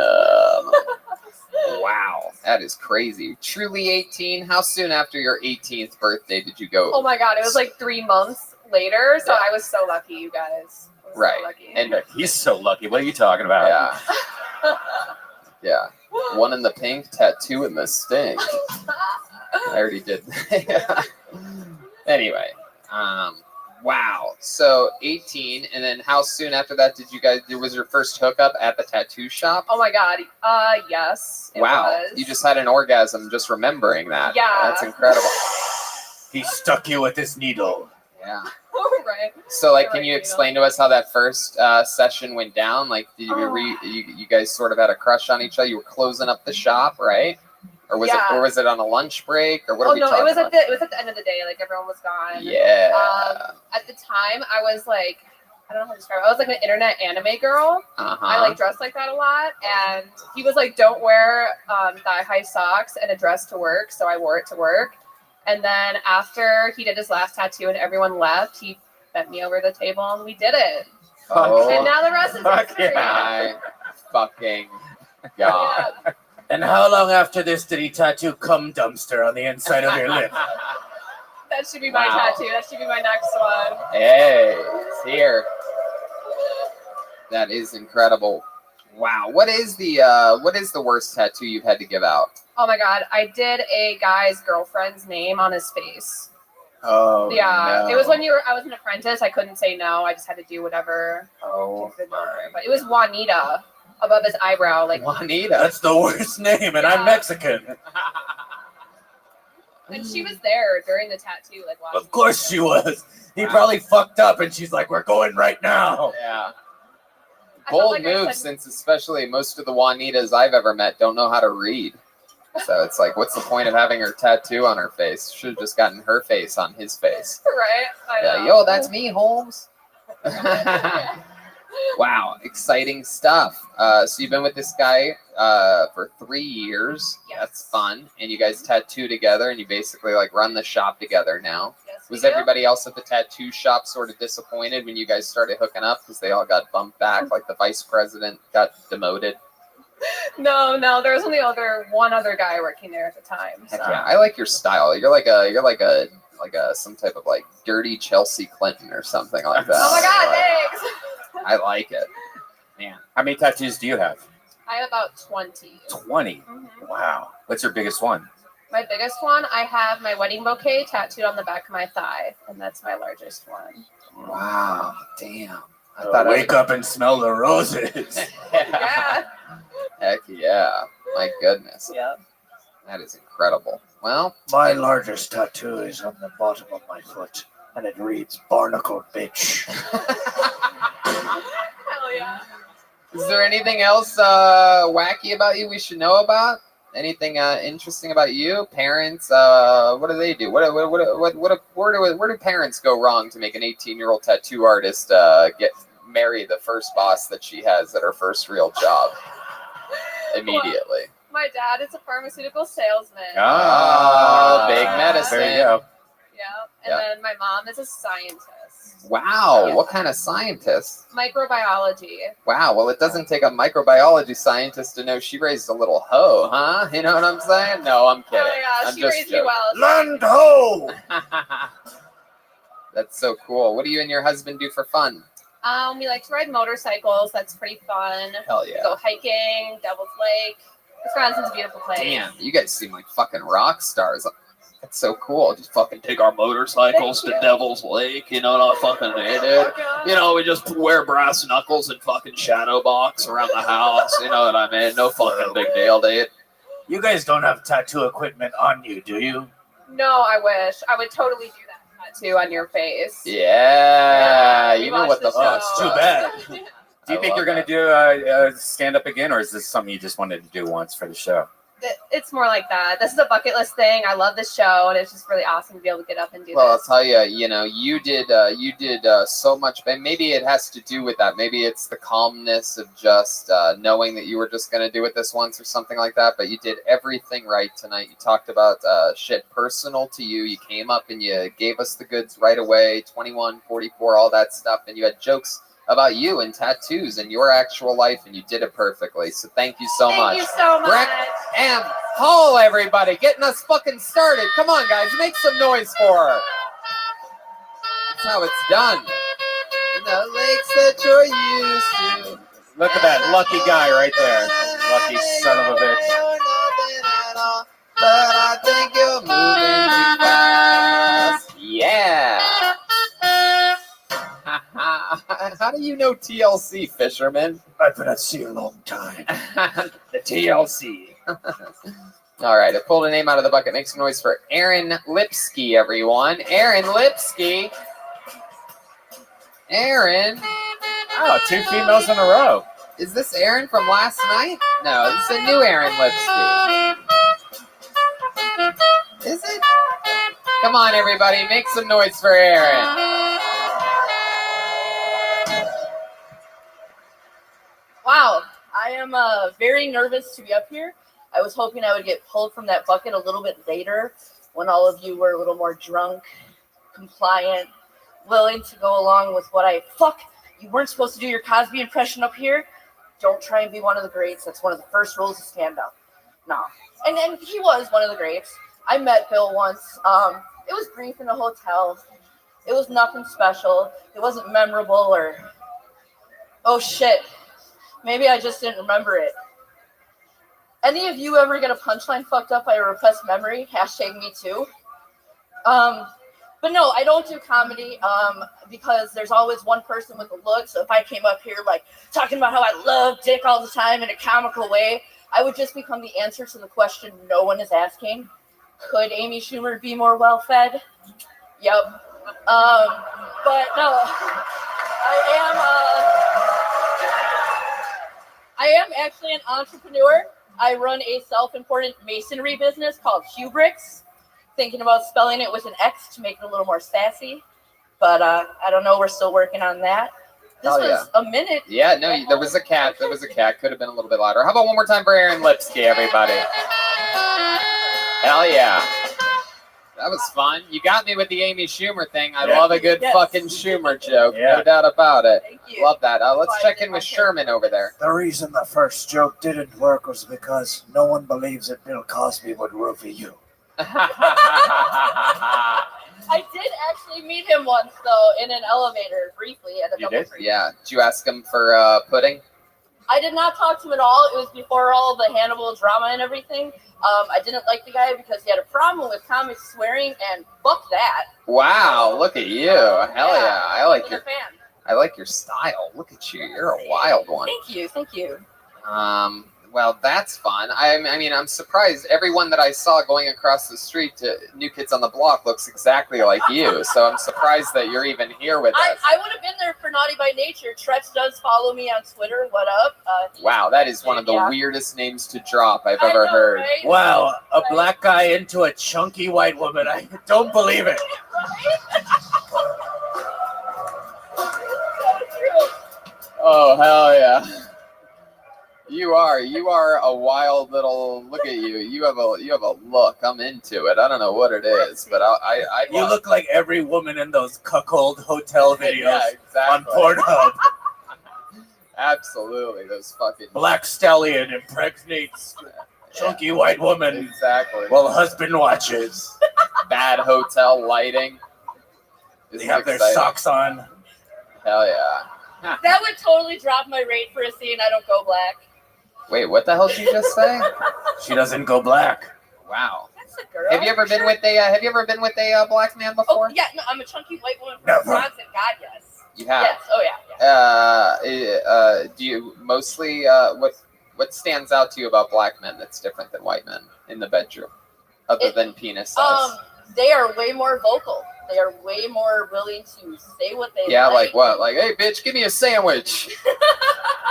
Wow, that is crazy. Truly 18. How soon after your 18th birthday did you go? Oh my God, it was like 3 months later. So I was so lucky, you guys. I was so Right. lucky. And He's so lucky. What are you talking about? yeah. Yeah. 1 in the pink, tattoo in the stink. I already did. Anyway, wow. So 18, and then how soon after that did you guys? Was your first hookup at the tattoo shop? Oh my God. Yes. It Wow, was. you just had an orgasm just remembering that. Yeah. That's incredible. He stuck you with his needle. Yeah. Right. So, like, You're can right, you you explain to us how that first session went down? Like, did you guys sort of had a crush on each other? You were closing up the shop, right? Or was Yeah. it on a lunch break? Or what Oh are we no, talking it was about? at the end of the day. Like everyone was gone. Yeah. At the time, I was like, I don't know how to describe it. I was like an internet anime girl. Uh-huh. I like dressed like that a lot, and he was like, "Don't wear thigh-high socks and a dress to work." So I wore it to work. And then after he did his last tattoo and everyone left, he bent me over the table and we did it. Oh. And now the rest is history. My fucking God. And how long after this did he tattoo cum dumpster on the inside of your lip? That should be my Wow. tattoo. That should be my next one. Hey, it's here. That is incredible. Wow. What is the worst tattoo you've had to give out? Oh my God, I did a guy's girlfriend's name on his face. Oh, Yeah, no. it was when I was an apprentice. I couldn't say no. I just had to do whatever. Oh, But it was Juanita above his eyebrow. Like Juanita. That's the worst name, and I'm Mexican. And she was there during the tattoo. Like watching. Of course she was. He probably fucked up, and she's like, "We're going right now." Yeah. Bold like I move, said- since especially most of the Juanitas I've ever met don't know how to read. So it's like, what's the point of having her tattoo on her face? Should have just gotten her face on his face. Right? I Yeah, know. yo, that's me, Holmes. Wow, exciting stuff. So you've been with this guy for 3 years. Yes. That's fun. And you guys tattoo together, and you basically like run the shop together now. Yes, Was we do. everybody else at the tattoo shop sort of disappointed when you guys started hooking up because they all got bumped back? Like the vice president got demoted. No, there was only one other guy working there at the time. So. Heck yeah, I like your style. You're like a some type of like dirty Chelsea Clinton or something like that. Oh my God, thanks. I like it. Man, how many tattoos do you have? I have about 20. 20. Wow. What's your biggest one? My biggest one, I have my wedding bouquet tattooed on the back of my thigh, and that's my largest one. Wow, damn. I So thought I wake up and smell the roses. Yeah. Heck yeah. My goodness. Yeah. That is incredible. Well, My largest tattoo is on the bottom of my foot, and it reads "Barnacle Bitch." Hell yeah. is there anything else wacky about you we should know about? Anything interesting about you? Parents? What do they do? Where do parents go wrong to make an 18-year-old tattoo artist marry the first boss that she has at her first real job immediately? My dad is a pharmaceutical salesman. Oh, big medicine. There you go. Yeah. And then my mom is a scientist. Wow, Yeah. what kind of scientist? Microbiology. Wow, well, it doesn't take a microbiology scientist to know she raised a little hoe, huh? You know what I'm saying? No, I'm kidding. Oh yeah, I'm she just raised me joking. well. Land ho! That's so cool. What do you and your husband do for fun? We like to ride motorcycles. That's pretty fun. Hell yeah. Go hiking, Devil's Lake. Wisconsin's a beautiful place. Damn, you guys seem like fucking rock stars. That's so cool. Just fucking Take our motorcycles to Devil's Lake, you know what I fucking did, dude? You know, we just wear brass knuckles and fucking shadow box around the house, you know what I mean? No fucking big deal, dude. You guys don't have tattoo equipment on you, do you? No, I wish. I would totally do that tattoo on your face. Yeah, we you know watched what the the fuck. show. Too bad. Do you I think love you're going to do stand up again, or is this something you just wanted to do once for the show? It's more like that. This is a bucket list thing. I love this show, and it's just really awesome to be able to get up and do Well, I'll this. tell you, you did so much, and maybe it has to do with that. Maybe it's the calmness of just knowing that you were just going to do it this once or something like that. But you did everything right tonight. You talked about shit personal to you. You came up and you gave us the goods right away, 21, 44, all that stuff. And you had jokes about you and tattoos and your actual life, and you did it perfectly. So thank you so much. Thank you so much. Breck M. Hall, everybody, getting us fucking started. Come on, guys, make some noise for her. That's how it's done. The lakes that you're used to. Look at that lucky guy right there. Lucky son of a bitch. But I think you're moving too fast. Yeah. How do you know TLC, Fisherman? I've been at sea a long time. The TLC. All right, I pulled a name out of the bucket. Make some noise for Aaron Lipsky, everyone. Aaron Lipsky. Aaron. Oh, 2 females in a row. Is this Aaron from last night? No, this is a new Aaron Lipsky. Is it? Come on, everybody, make some noise for Aaron. Wow, I am very nervous to be up here. I was hoping I would get pulled from that bucket a little bit later when all of you were a little more drunk, compliant, willing to go along with what I... Fuck! You weren't supposed to do your Cosby impression up here. Don't try and be one of the greats. That's one of the first rules of stand-up. No. And he was one of the greats. I met Bill once. It was brief in a hotel. It was nothing special. It wasn't memorable or... Oh, shit. Maybe I just didn't remember it. Any of you ever get a punchline fucked up by a repressed memory? Hashtag me too. But no, I don't do comedy because there's always one person with a look. So if I came up here like talking about how I love dick all the time in a comical way, I would just become the answer to the question no one is asking. Could Amy Schumer be more well-fed? Yep. But no, I am... I am actually an entrepreneur. I run a self-important masonry business called Hubrix. Thinking about spelling it with an X to make it a little more sassy. But I don't know. We're still working on that. This was a minute. Yeah, no, there was a cat. There was a cat. Could have been a little bit louder. How about one more time for Aaron Lipsky, everybody? Hell yeah. That was fun. You got me with the Amy Schumer thing. I love a good fucking Schumer joke. No doubt about it. Thank you. Love that. Let's check in with Sherman over there. The reason the first joke didn't work was because no one believes that Bill Cosby would roofie you. I did actually meet him once, though, in an elevator briefly at a double tree. Yeah. Did you ask him for pudding? I did not talk to him at all. It was before all the Hannibal drama and everything. I didn't like the guy because he had a problem with comics swearing, and fuck that. Wow, look at you. Hell yeah. I like I'm your a fan. I like your style. Look at you. You're a wild one. Thank you. Thank you. Well, that's fun. I mean, I'm surprised. Everyone that I saw going across the street to New Kids on the Block looks exactly like you. So I'm surprised that you're even here with us. I would have been there for Naughty by Nature. Tretch does follow me on Twitter. What up? Wow, that is one of the weirdest names to drop I've ever heard. Right? Wow, a black guy into a chunky white woman. I don't believe it. Oh, hell yeah. You are a wild little. Look at you. You have a look. I'm into it. I don't know what it is, but I You look like every woman in those cuckold hotel videos Yeah, exactly. on Pornhub. Absolutely, those fucking Black stallion impregnates chunky white woman. Exactly. While husband watches. Bad hotel lighting. They have their socks on. Hell yeah. That would totally drop my rate for a scene. I don't go black. Wait, what the hell did you just say? She doesn't go black. Wow. That's a girl. Have you ever been with a black man Oh before? yeah, no, I'm a chunky white woman from Never. Wisconsin. God yes. You have. Yes. Oh yeah. Do you mostly what stands out to you about black men that's different than white men in the bedroom, other than penis size? They are way more vocal. They are way more willing to say what they Like what? Like, hey, bitch, give me a sandwich.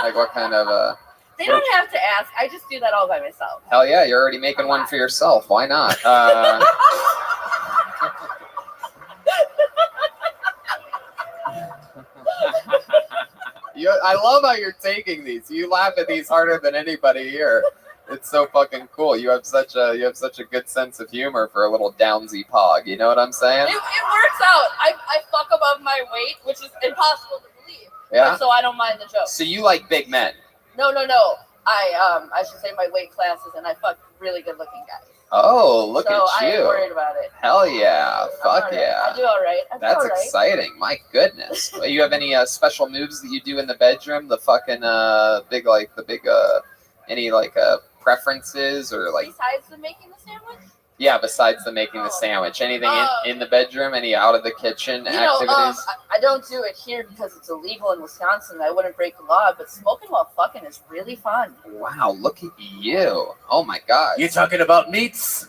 Like what kind of They don't have to ask. I just do that all by myself. Hell yeah, you're already making one for yourself. Why not? I love how you're taking these. You laugh at these harder than anybody here. It's so fucking cool. You have such a good sense of humor for a little downsy pog. You know what I'm saying? It works out. I fuck above my weight, which is impossible to believe. Yeah. So I don't mind the joke. So you like big men? No. I should say my weight classes, and I fuck really good looking guys. Oh, look so at you! I ain't worried about it. Hell yeah! Fuck All right. yeah! I do all right. That's exciting. My goodness. You have any special moves that you do in the bedroom? The fucking any preferences or like? Besides the making the sandwich. Yeah, besides the making the sandwich, anything in the bedroom? Any out of the kitchen activities? I don't do it here because it's illegal in Wisconsin. I wouldn't break the law, but smoking while fucking is really fun. Wow, look at you! Oh my god! You talking about meats?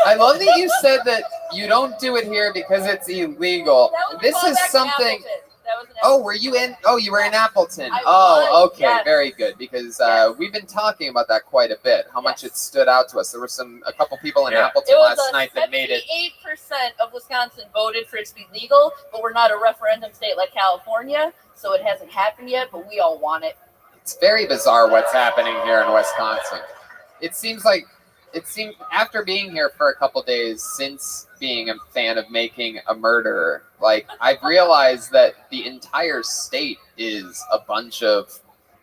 I love that you said that you don't do it here because it's illegal. This is something. Oh, were you in? Oh, you were in Appleton. Okay, yes. Very good. Because we've been talking about that quite a bit. How much it stood out to us. There were a couple people in Appleton last night that made it. 78% of Wisconsin voted for it to be legal, but we're not a referendum state like California, so it hasn't happened yet. But we all want it. It's very bizarre what's happening here in Wisconsin. It seems after being here for a couple days since being a fan of Making a Murderer, I've realized that the entire state is a bunch of.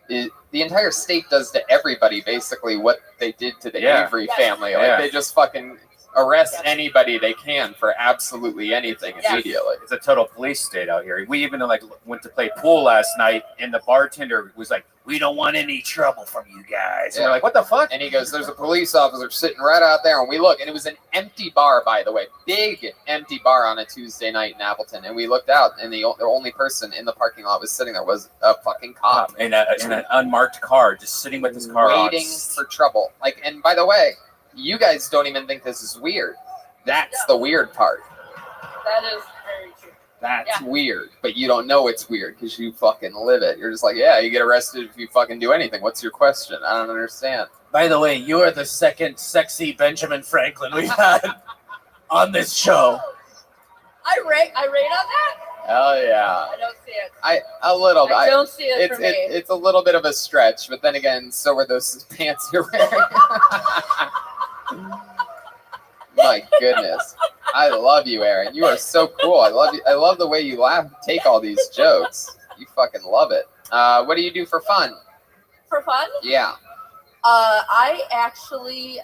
The entire state does to everybody basically what they did to the Avery family. They just fucking arrest anybody they can for absolutely anything immediately. It's a total police state out here. We even went to play pool last night, and the bartender was like, "We don't want any trouble from you guys." And we're like, "What the fuck?" And he goes, "There's a police officer sitting right out there," and we look, and it was an empty bar, by the way, big empty bar on a Tuesday night in Appleton. And we looked out, and the only person in the parking lot was sitting there was a fucking cop in an unmarked car, just sitting with his car waiting for trouble. And by the way, you guys don't even think this is weird. That's the weird part. That is very true. That's weird, but you don't know it's weird because you fucking live it. You're just like, yeah, you get arrested if you fucking do anything. What's your question? I don't understand. By the way, you are the second sexy Benjamin Franklin we've had on this show. I rate on that. Hell yeah. I don't see it. A little bit. I don't see it It's for me. it's a little bit of a stretch, but then again, so were those pants you're wearing. My goodness. I love you, Aaron. You are so cool. I love you. I love the way you laugh, take all these jokes. You fucking love it. What do you do for fun? For fun? Yeah. I actually,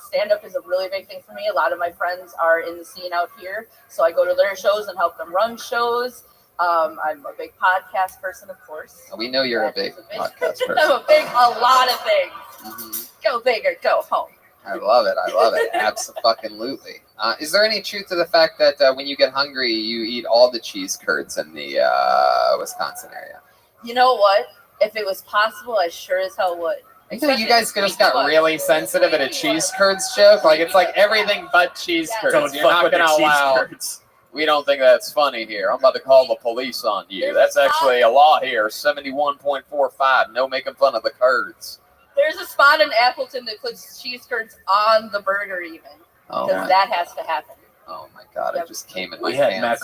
stand-up is a really big thing for me. A lot of my friends are in the scene out here, so I go to their shows and help them run shows. I'm a big podcast person, of course. We know you're a big podcast person. I'm a lot of things. Go big or go home. I love it. I love it. Absolutely. Is there any truth to the fact that when you get hungry, you eat all the cheese curds in the Wisconsin area? You know what? If it was possible, I sure as hell would. I think you guys just got really sensitive at a cheese curds joke. Like, it's like everything but cheese curds. Don't You're fuck not with the going to cheese allow. curds. We don't think that's funny here. I'm about to call the police on you. That's actually a law here. 71.45. No making fun of the curds. There's a spot in Appleton that puts cheese curds on the burger even. Oh, Because my. that has to happen. Oh my god! It just came in my We had pants.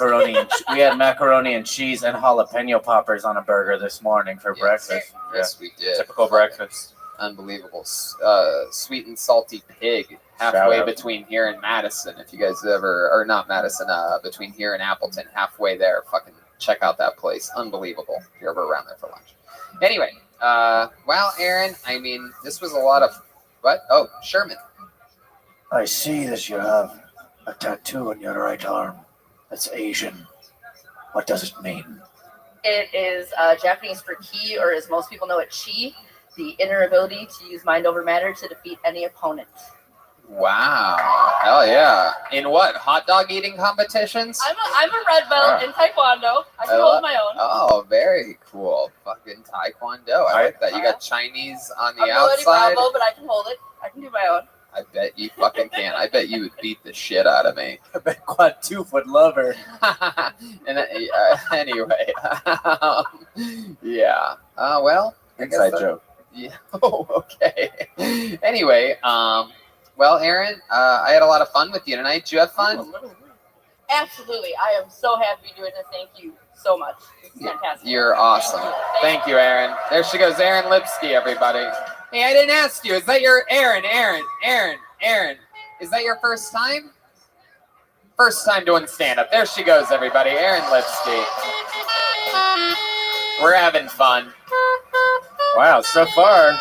macaroni and cheese and jalapeno poppers on a burger this morning for breakfast. Yes, we did. Typical breakfast. Unbelievable. Sweet and salty pig, Shout halfway out. between here and Madison. If you guys ever, or not Madison, between here and Appleton, halfway there. Fucking check out that place. Unbelievable. If you're ever around there for lunch. Anyway, well, Aaron, I mean, this was a lot of what? Oh, Sherman. I see that you have a tattoo on your right arm. That's Asian. What does it mean? It is Japanese for ki, or as most people know it, chi, the inner ability to use mind over matter to defeat any opponent. Wow. Hell yeah. In what? Hot dog eating competitions? I'm a red belt in Taekwondo. I can hold my own. Oh, very cool. Fucking Taekwondo. I like that. You got Chinese on the I'm Melody outside. Bravo, but I can hold it. I can do my own. I bet you fucking can. I bet you would beat the shit out of me. I bet Quad 2 would love her. And anyway, yeah. Well, I guess Inside that- joke. Yeah. Oh, okay. Anyway, well, Aaron, I had a lot of fun with you tonight. Did you have fun? Absolutely. I am so happy doing this. Thank you so much. It's fantastic. You're awesome. Thank you, Aaron. There she goes, Aaron Lipsky, everybody. Hey, I didn't ask you. Is that your Aaron? Is that your first time? First time doing stand-up. There she goes, everybody. Aaron Lipsky. We're having fun. Wow, so far,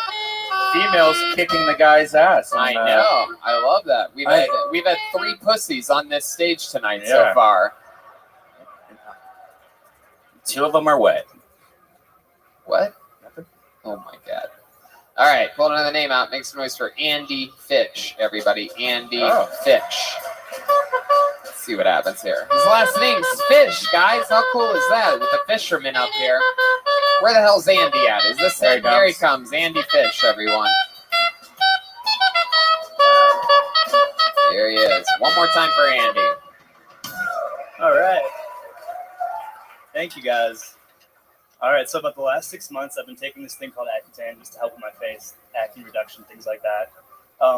females kicking the guy's ass. I know. I love that. We've had 3 pussies on this stage tonight so far. 2 of them are wet. What? Oh my god. All right, pull another name out. Make some noise for Andy Fish, everybody. Andy Fish. Let's see what happens here. His last name's Fish, guys. How cool is that? With the fisherman up here. Where the hell's Andy at? Is this There him? he Here he comes. comes. Andy Fish, everyone. There he is. One more time for Andy. All right. Thank you, guys. All right, so about the last 6 months, I've been taking this thing called Accutane just to help with my face, acne reduction, things like that.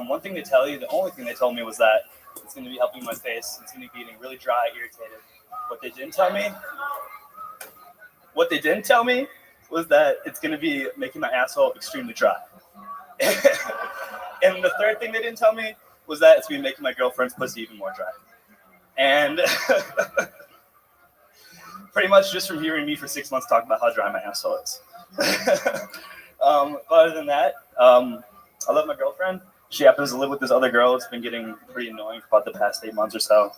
One thing they tell you, the only thing they told me was that it's going to be helping my face. It's going to be getting really dry, irritated. What they didn't tell me was that it's going to be making my asshole extremely dry. And the third thing they didn't tell me was that it's going to be making my girlfriend's pussy even more dry. And pretty much just from hearing me for 6 months talk about how dry my asshole is. Other than that, I love my girlfriend. She happens to live with this other girl. It's been getting pretty annoying for about the past 8 months or so.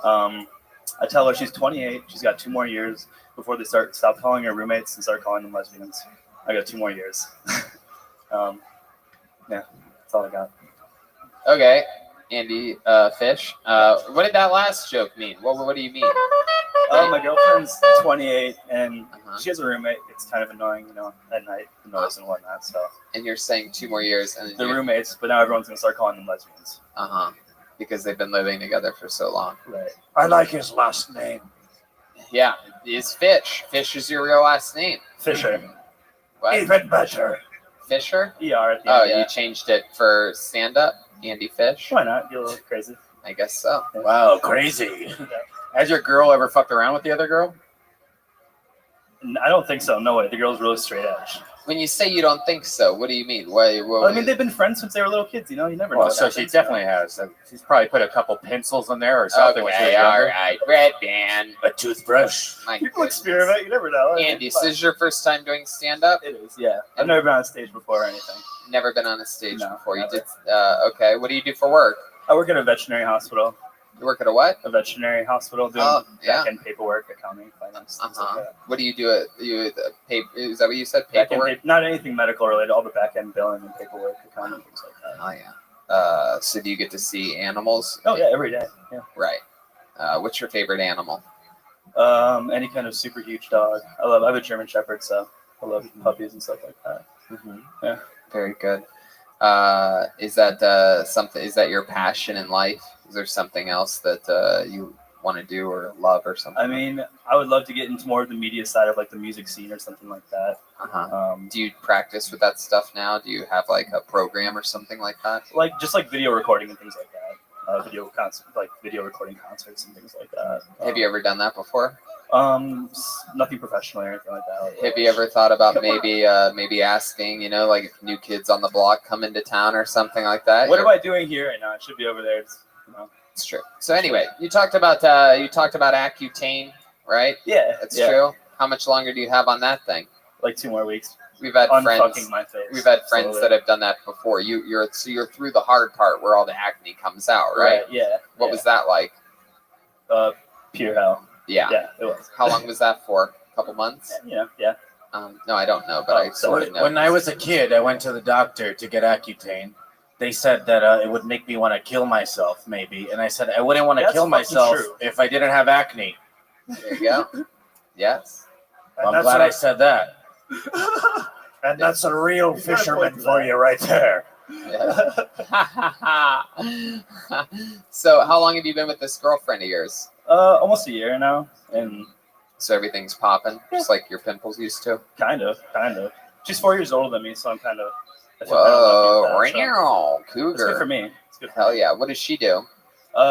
I tell her she's 28. She's got 2 more years before they stop calling her roommates and start calling them lesbians. I got 2 more years. Yeah, that's all I got. Okay, Andy Fish. What did that last joke mean? What do you mean? My girlfriend's 28 and she has a roommate. It's kind of annoying, at night, the noise and whatnot. So. And you're saying 2 more years, and then the roommates, but now everyone's gonna start calling them lesbians. Because they've been living together for so long. Right. I like his last name. Yeah, is Fish. Fish is your real last name. Fisher. What? Even better. Fisher? ER at the Oh, end, yeah. you changed it for stand-up, Andy Fish? Why not? You're a little crazy. I guess so. Wow, crazy. Has your girl ever fucked around with the other girl? I don't think so. No way. The girl's really straight edge. When you say you don't think so, what do you mean? What I mean, they've been friends since they were little kids. You know, you never know. Well, what so she happens, definitely has. She's probably put a couple pencils in there or something. when she was Okay, all younger. right. Red band. A toothbrush. My People goodness. experiment. You never know. Andy, this is your first time doing stand-up? It is, yeah. I've never been on stage before or anything. Never been on a stage No, before. never. You did. Okay. What do you do for work? I work at a veterinary hospital. You work at a what? A veterinary hospital doing yeah. back-end paperwork, accounting, finance, things like that. What do you do at is that what you said? Back-end Paperwork? not anything medical related, all the back-end billing and paperwork, accounting, things like that. Oh yeah. So do you get to see animals? Oh yeah, every day. Yeah. Right. What's your favorite animal? Any kind of super huge dog. I have a German Shepherd, so I love puppies and stuff like that. Yeah. Very good. Is that something? Is that your passion in life? Is there something else that you want to do or love or something? I mean, I would love to get into more of the media side of like the music scene or something like that. Do you practice with that stuff now? Do you have like a program or something like that? Like just like video recording and things like that. Video recording concerts and things like that. Have you ever done that before? Nothing professional or anything like that. Have you ever thought about maybe asking, like if new kids on the block come into town or something like that? What am I doing here right now? It should be over there. It's true. So anyway, you talked about Accutane, right? Yeah, that's yeah. true. How much longer do you have on that thing? Like 2 more weeks. We've had friends. Unfucking my face. We've had friends slowly. that have done that before. You're through the hard part where all the acne comes out, right? Yeah. What was that like? Pure hell. Yeah. Yeah, it was. How long was that for? A couple months? Yeah. No, I don't know, but I sort of know. When I was a kid, I went to the doctor to get Accutane. They said that it would make me want to kill myself, maybe. And I said, I wouldn't want to That's kill fucking myself true. if I didn't have acne. There you go. Yes. Well, I'm glad I said that. And that's a real fisherman for you right there. So, how long have you been with this girlfriend of yours? Almost a year now, and so everything's popping, just like your pimples used to. Kind of. She's 4 years older than me, so I'm kind of. Whoa, It's cougar! good for me. It's good. Hell yeah! What does she do?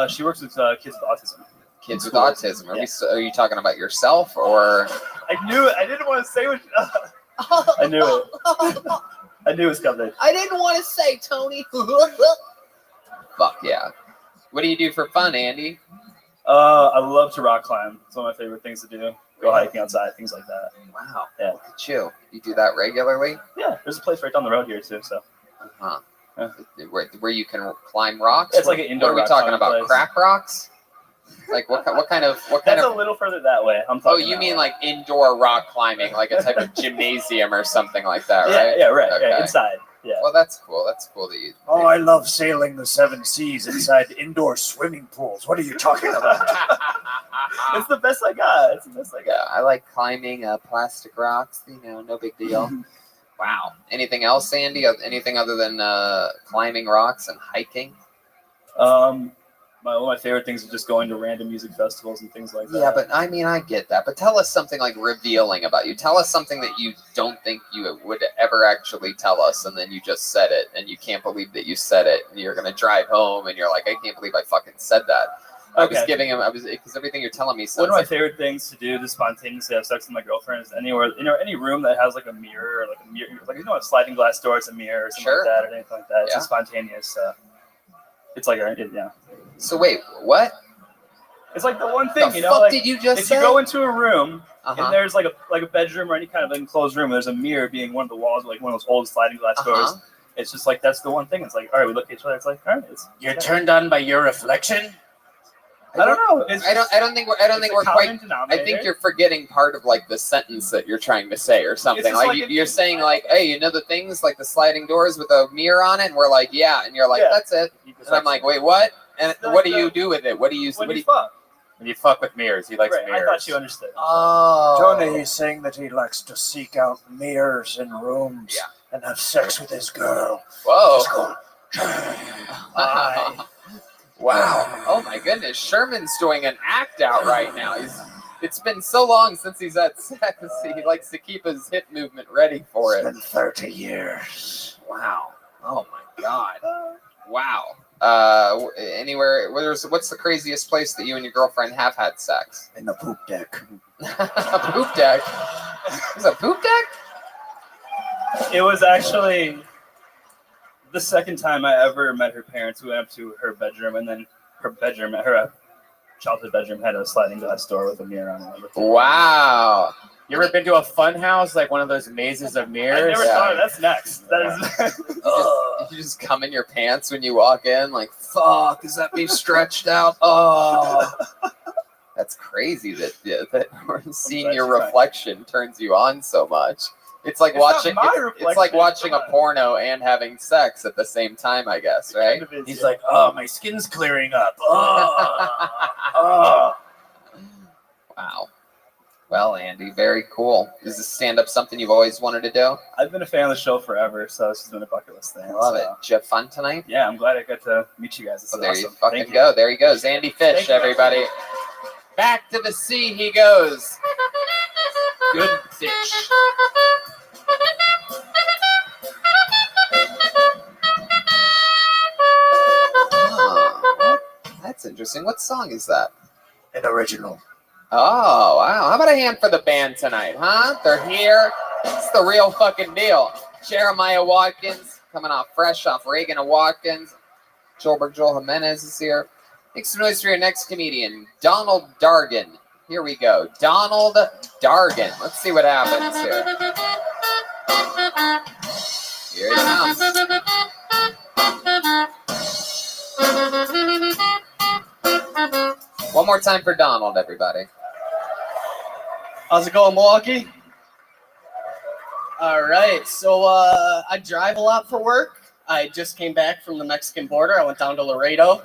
She works with kids with autism. Kids with autism. Are you talking about yourself or? I knew it. I didn't want to say what. I knew it. I knew it was coming. I didn't want to say, Tony. Fuck yeah! What do you do for fun, Andy? I love to rock climb. It's one of my favorite things to do. Go hiking outside, things like that. Wow. Yeah. Look at you. You do that regularly? Yeah. There's a place right down the road here too. So. Yeah. Where you can climb rocks? It's like an indoor. What are we rock talking climbing about? place. Crack rocks? Like what kind of? That's a little further that way. I'm talking. You mean like indoor rock climbing, like a type of gymnasium or something like that, right? Yeah. Right. Okay. Yeah. Inside. Yeah. Well, that's cool. That's cool that you. Oh, I love sailing the 7 seas inside indoor swimming pools. What are you talking about? It's the best I got. Yeah, I like climbing plastic rocks. No big deal. Wow. Anything else, Andy? Anything other than climbing rocks and hiking? One of my favorite things is just going to random music festivals and things like that. Yeah, but I mean, I get that. But tell us something like revealing about you. Tell us something that you don't think you would ever actually tell us, and then you just said it, and you can't believe that you said it, and you're gonna drive home, and you're like, I can't believe I fucking said that. Okay. Because everything you're telling me sounds One of my like favorite things to do to spontaneously have sex with my girlfriend is anywhere, any room that has like a mirror, or like a mirror, like a sliding glass door, it's a mirror or something like that, or anything like that. It's just spontaneous. It's like yeah. So wait, what? It's like the one thing, The you know. fuck Like, did you just if say? you go into a room Uh-huh. and there's like a bedroom or any kind of enclosed room, there's a mirror being one of the walls, like one of those old sliding glass doors. It's just like that's the one thing. It's like, all right, we look at each other. It's like, all right, You're turned on by your reflection? I don't know. I don't think we're quite. I think you're forgetting part of like the sentence that you're trying to say or something. just Like, like you're saying like, hey, the things like the sliding doors with a mirror on it, and we're like, yeah, and you're like, that's it. And I'm like, wait, what? And what do you do with it? What do you? When What do you you? fuck. When you fuck with mirrors, he likes mirrors. I thought you understood. Oh. Tony, he's saying that he likes to seek out mirrors in rooms and have sex with his girl. Whoa. Hi. Wow. Oh my goodness. Sherman's doing an act out right now. It's been so long since he's had sex. He likes to keep his hip movement ready for it. It's been 30 years. Wow. Oh my God. Wow. Anywhere? What's the craziest place that you and your girlfriend have had sex? In the poop deck. A poop deck? There's a poop deck? It was actually the second time I ever met her parents. We went up to her bedroom, and then her childhood bedroom had a sliding glass door with a mirror on it. Wow. You ever been to a fun house, like one of those mazes of mirrors? I never thought of that's next. That is. You just come in your pants when you walk in, like, fuck, is that me stretched out? Oh. That's crazy that seeing your reflection turns you on so much. It's like it's like watching a porno and having sex at the same time, I guess, right? He's like, oh, my skin's clearing up. Oh. Wow. Well, Andy, very cool. Is this stand-up something you've always wanted to do? I've been a fan of the show forever, so this has been a bucket list thing. I love it. Did you have fun tonight? Yeah, I'm glad I got to meet you guys. This is there awesome. you fucking go. There he goes. Andy Fish, everybody. Back to the sea he goes. Good fish. Oh, that's interesting. What song is that? An original. Oh, wow. How about a hand for the band tonight, huh? They're here. It's the real fucking deal. Jeremiah Watkins, coming off fresh off Reagan and Watkins. Joel Jimenez is here. Make some noise for your next comedian, Donald Dargan. Here we go. Donald Dargan. Let's see what happens here. Here it comes. One more time for Donald, everybody. How's it going, Milwaukee? All right. So I drive a lot for work. I just came back from the Mexican border. I went down to Laredo.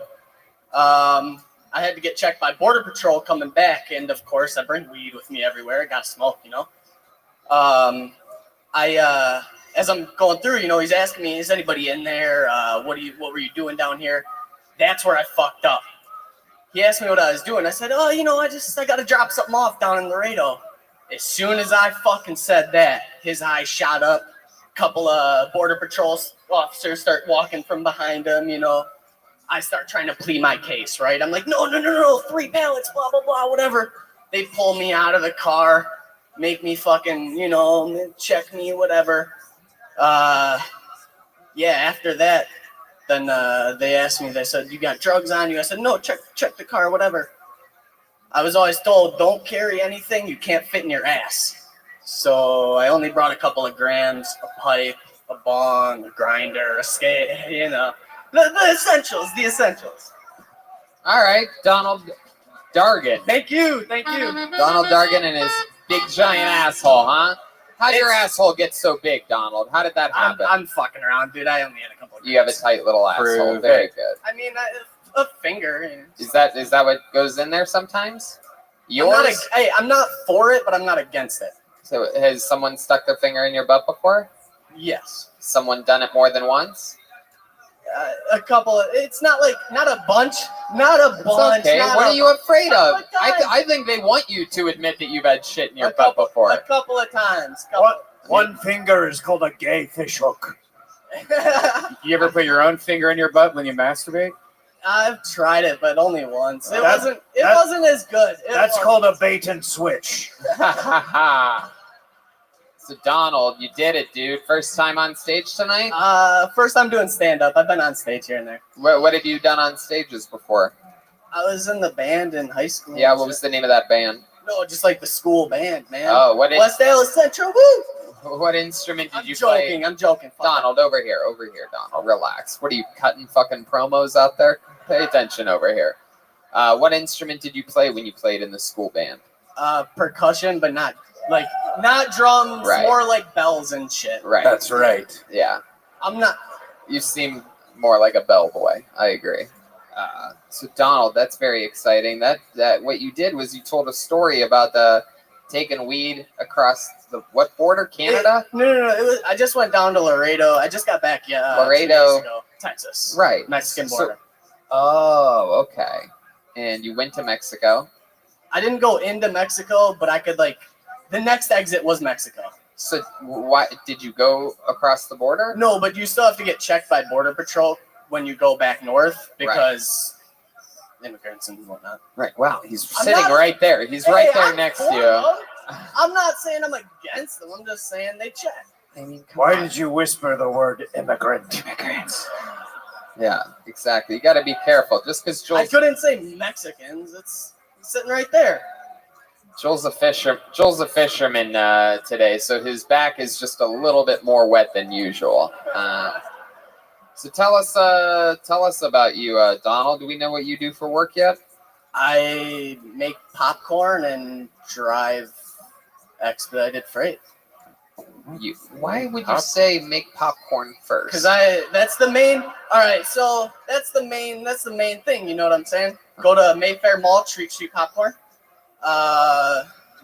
I had to get checked by Border Patrol coming back, and of course, I bring weed with me everywhere. I got to smoke, you know. As I'm going through, you know, he's asking me, "Is anybody in there? What were you doing down here?" That's where I fucked up. He asked me what I was doing. I said, "Oh, you know, I got to drop something off down in Laredo." As soon as I fucking said that, his eyes shot up. A couple of Border Patrol officers start walking from behind him, you know. I start trying to plead my case, right? I'm like, no, 3 pallets, blah, blah, blah, whatever. They pull me out of the car, make me fucking, you know, check me, whatever. Yeah, after that, then they asked me, they said, "You got drugs on you?" I said, "No, check the car, whatever." I was always told, don't carry anything you can't fit in your ass. So I only brought a couple of grams, a pipe, a bong, a grinder, a skate, you know. The essentials. All right, Donald Dargan. Thank you. Donald Dargan and his big giant asshole, huh? How'd your asshole get so big, Donald? How did that happen? I'm fucking around, dude. I only had a couple of You have a tight little asshole. Very good. I mean, a finger. You know. Is that what goes in there sometimes? Yours? I'm not for it, but I'm not against it. So has someone stuck their finger in your butt before? Yes. Someone done it more than once? A couple of, it's not a bunch. Okay, what are you afraid of? I think they want you to admit that you've had shit in your butt before. A couple of times. One finger is called a gay fishhook. You ever put your own finger in your butt when you masturbate? I've tried it, but only once. It wasn't as good. That's called a bait and switch. So Donald, you did it, dude. First time on stage tonight? First time doing stand-up. I've been on stage here and there. What have you done on stages before? I was in the band in high school. Yeah, what was the name of that band? No, just like the school band, man. Oh, West Dallas Central, woo! What instrument did you play? I'm joking. Donald, over here, Donald. Relax. What are you, cutting fucking promos out there? Pay attention over here. What instrument did you play when you played in the school band? Percussion, but not drums, right. More like bells and shit. Right. That's right. Yeah. I'm not. You seem more like a bellboy. I agree. So Donald, that's very exciting. That what you did was you told a story about taking weed across the what border? Canada? No. I just went down to Laredo. I just got back. Yeah. Laredo, 2 days ago. Texas. Right. Mexican border. Oh, okay. And you went to Mexico. I didn't go into Mexico, but I could like the next exit was Mexico. So why did you go across the border? No, but you still have to get checked by Border Patrol when you go back north because immigrants and whatnot. Right. Wow. He's sitting right there. He's right there next to you. I'm not saying I'm against them. I'm just saying they check. I mean, Why did you whisper the word immigrant? Immigrants. Yeah, exactly. You got to be careful. Just because I couldn't say Mexicans. It's sitting right there. Joel's a fisherman today, so his back is just a little bit more wet than usual. So tell us about you, Donald. Do we know what you do for work yet? I make popcorn and drive expedited freight. Why would you say make popcorn first? Because that's the main. All right, so that's the main thing. You know what I'm saying? Go to Mayfair Mall, treat popcorn.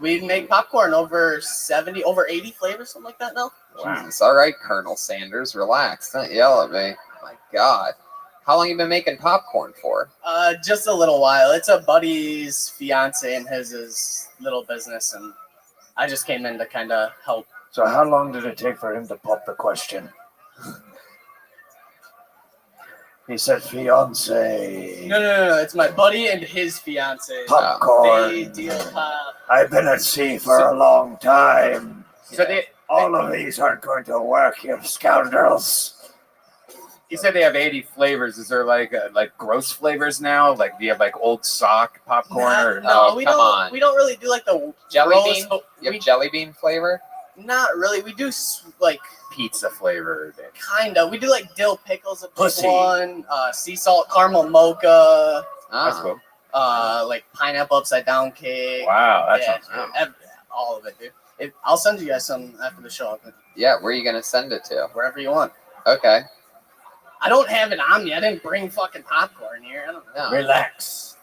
We make popcorn over 80 flavors, something like that now. Wow. Jesus. All right, Colonel Sanders, relax. Don't yell at me. My God. How long you been making popcorn for? Just a little while. It's a buddy's fiance and his little business, and I just came in to kind of help. So how long did it take for him to pop the question? He said fiance. No. It's my buddy and his fiance. Popcorn. They deal pop. I've been at sea for a long time. So all of these aren't going to work, you scoundrels. You said they have 80 flavors. Is there like gross flavors now? Like do you have like old sock popcorn or no? We don't really do like the jelly gross, bean. You have jelly bean flavor? Not really. We do like pizza flavored. Kind of. We do like dill pickles, a big one. Sea salt caramel mocha. That's cool. Like pineapple upside down cake. Wow, that sounds good. All of it, dude. I'll send you guys some after the show. Yeah, where are you gonna send it to? Wherever you want. Okay. I don't have it on me. I didn't bring fucking popcorn here. I don't know. Relax.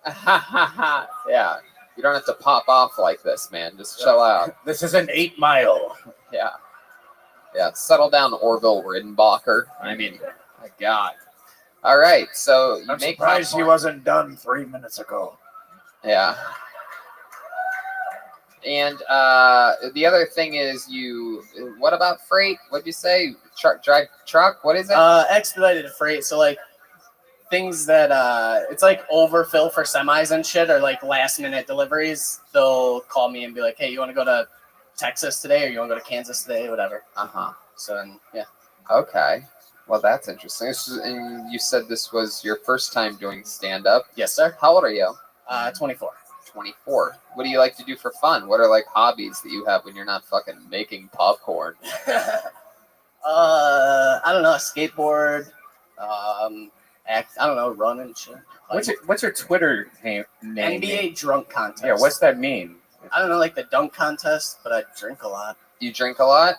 Yeah. You don't have to pop off like this, man. Just chill out. This is an 8 Mile. Yeah. Yeah. Settle down, Orville Redenbacher. I mean, my God. All right. So you I'm make surprised popcorn. he wasn't done 3 minutes ago. Yeah. And the other thing is what about freight? What'd you say? Drive truck? What is it? Expedited freight. So like things that it's like overfill for semis and shit or like last minute deliveries. They'll call me and be like, hey, you want to go to Texas today or you want to go to Kansas today? Whatever. So then, yeah. Okay. Well, that's interesting. And you said this was your first time doing stand-up. Yes, sir. How old are you? 24. 24. What do you like to do for fun? What are like hobbies that you have when you're not fucking making popcorn? I don't know, skateboard, act. I don't know, run and shit. What's your Twitter name? NBA drunk contest. Yeah, what's that mean? I don't know, like the dunk contest, but I drink a lot. You drink a lot?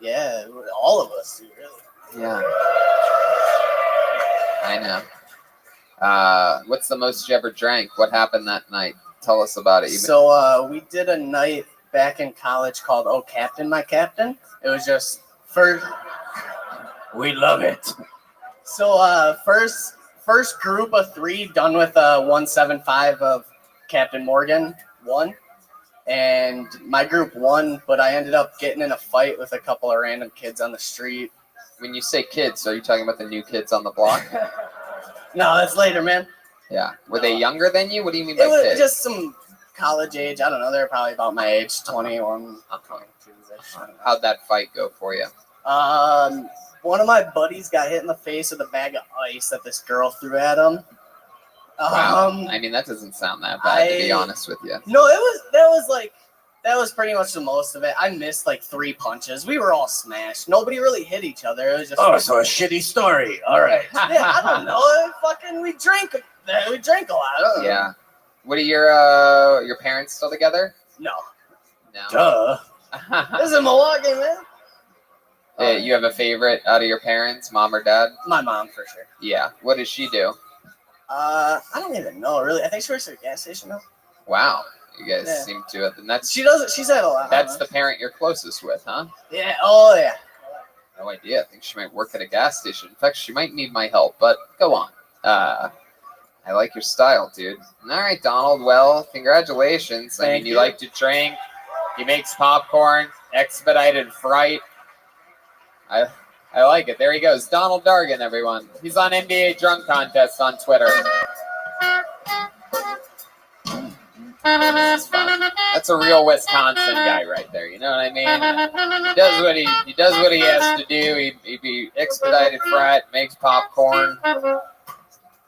Yeah, all of us do, really. Yeah. I know. What's the most you ever drank? What happened that night? Tell us about it. So we did a night back in college called "Oh Captain, My Captain." It was just first. We love it. So first group of 3 done with 175 of Captain Morgan won, and my group won, but I ended up getting in a fight with a couple of random kids on the street. When you say kids, are you talking about the new kids on the block? No, that's later, man. Yeah. Were they younger than you? What do you mean by It was kids? just some college age. I don't know. They're probably about my age, 21, 22-ish. How'd that fight go for you? One of my buddies got hit in the face with a bag of ice that this girl threw at him. Wow. I mean, that doesn't sound that bad, to be honest with you. No, that was pretty much the most of it. I missed like 3 punches. We were all smashed. Nobody really hit each other. It was just so a shitty story. All right. Yeah, I don't know. We drank a lot. Yeah. What are your parents still together? No. Duh. This is Milwaukee, man. Yeah, you have a favorite out of your parents, mom or dad? My mom, for sure. Yeah. What does she do? I don't even know, really. I think she works at a gas station now. Wow. You guys seem to have. And that's she does. She's had a lot. That's the parent you're closest with, huh? Yeah. Oh, yeah. No idea. I think she might work at a gas station. In fact, she might need my help. But go on. I like your style, dude. All right, Donald. Well, congratulations. I mean, Thank you you. like to drink. He makes popcorn, expedited freight. I like it. There he goes. Donald Dargan, everyone. He's on NBA Drunk Contest on Twitter. This is fun. That's a real Wisconsin guy right there. You know what I mean? He does what he has to do. He expedited freight, makes popcorn.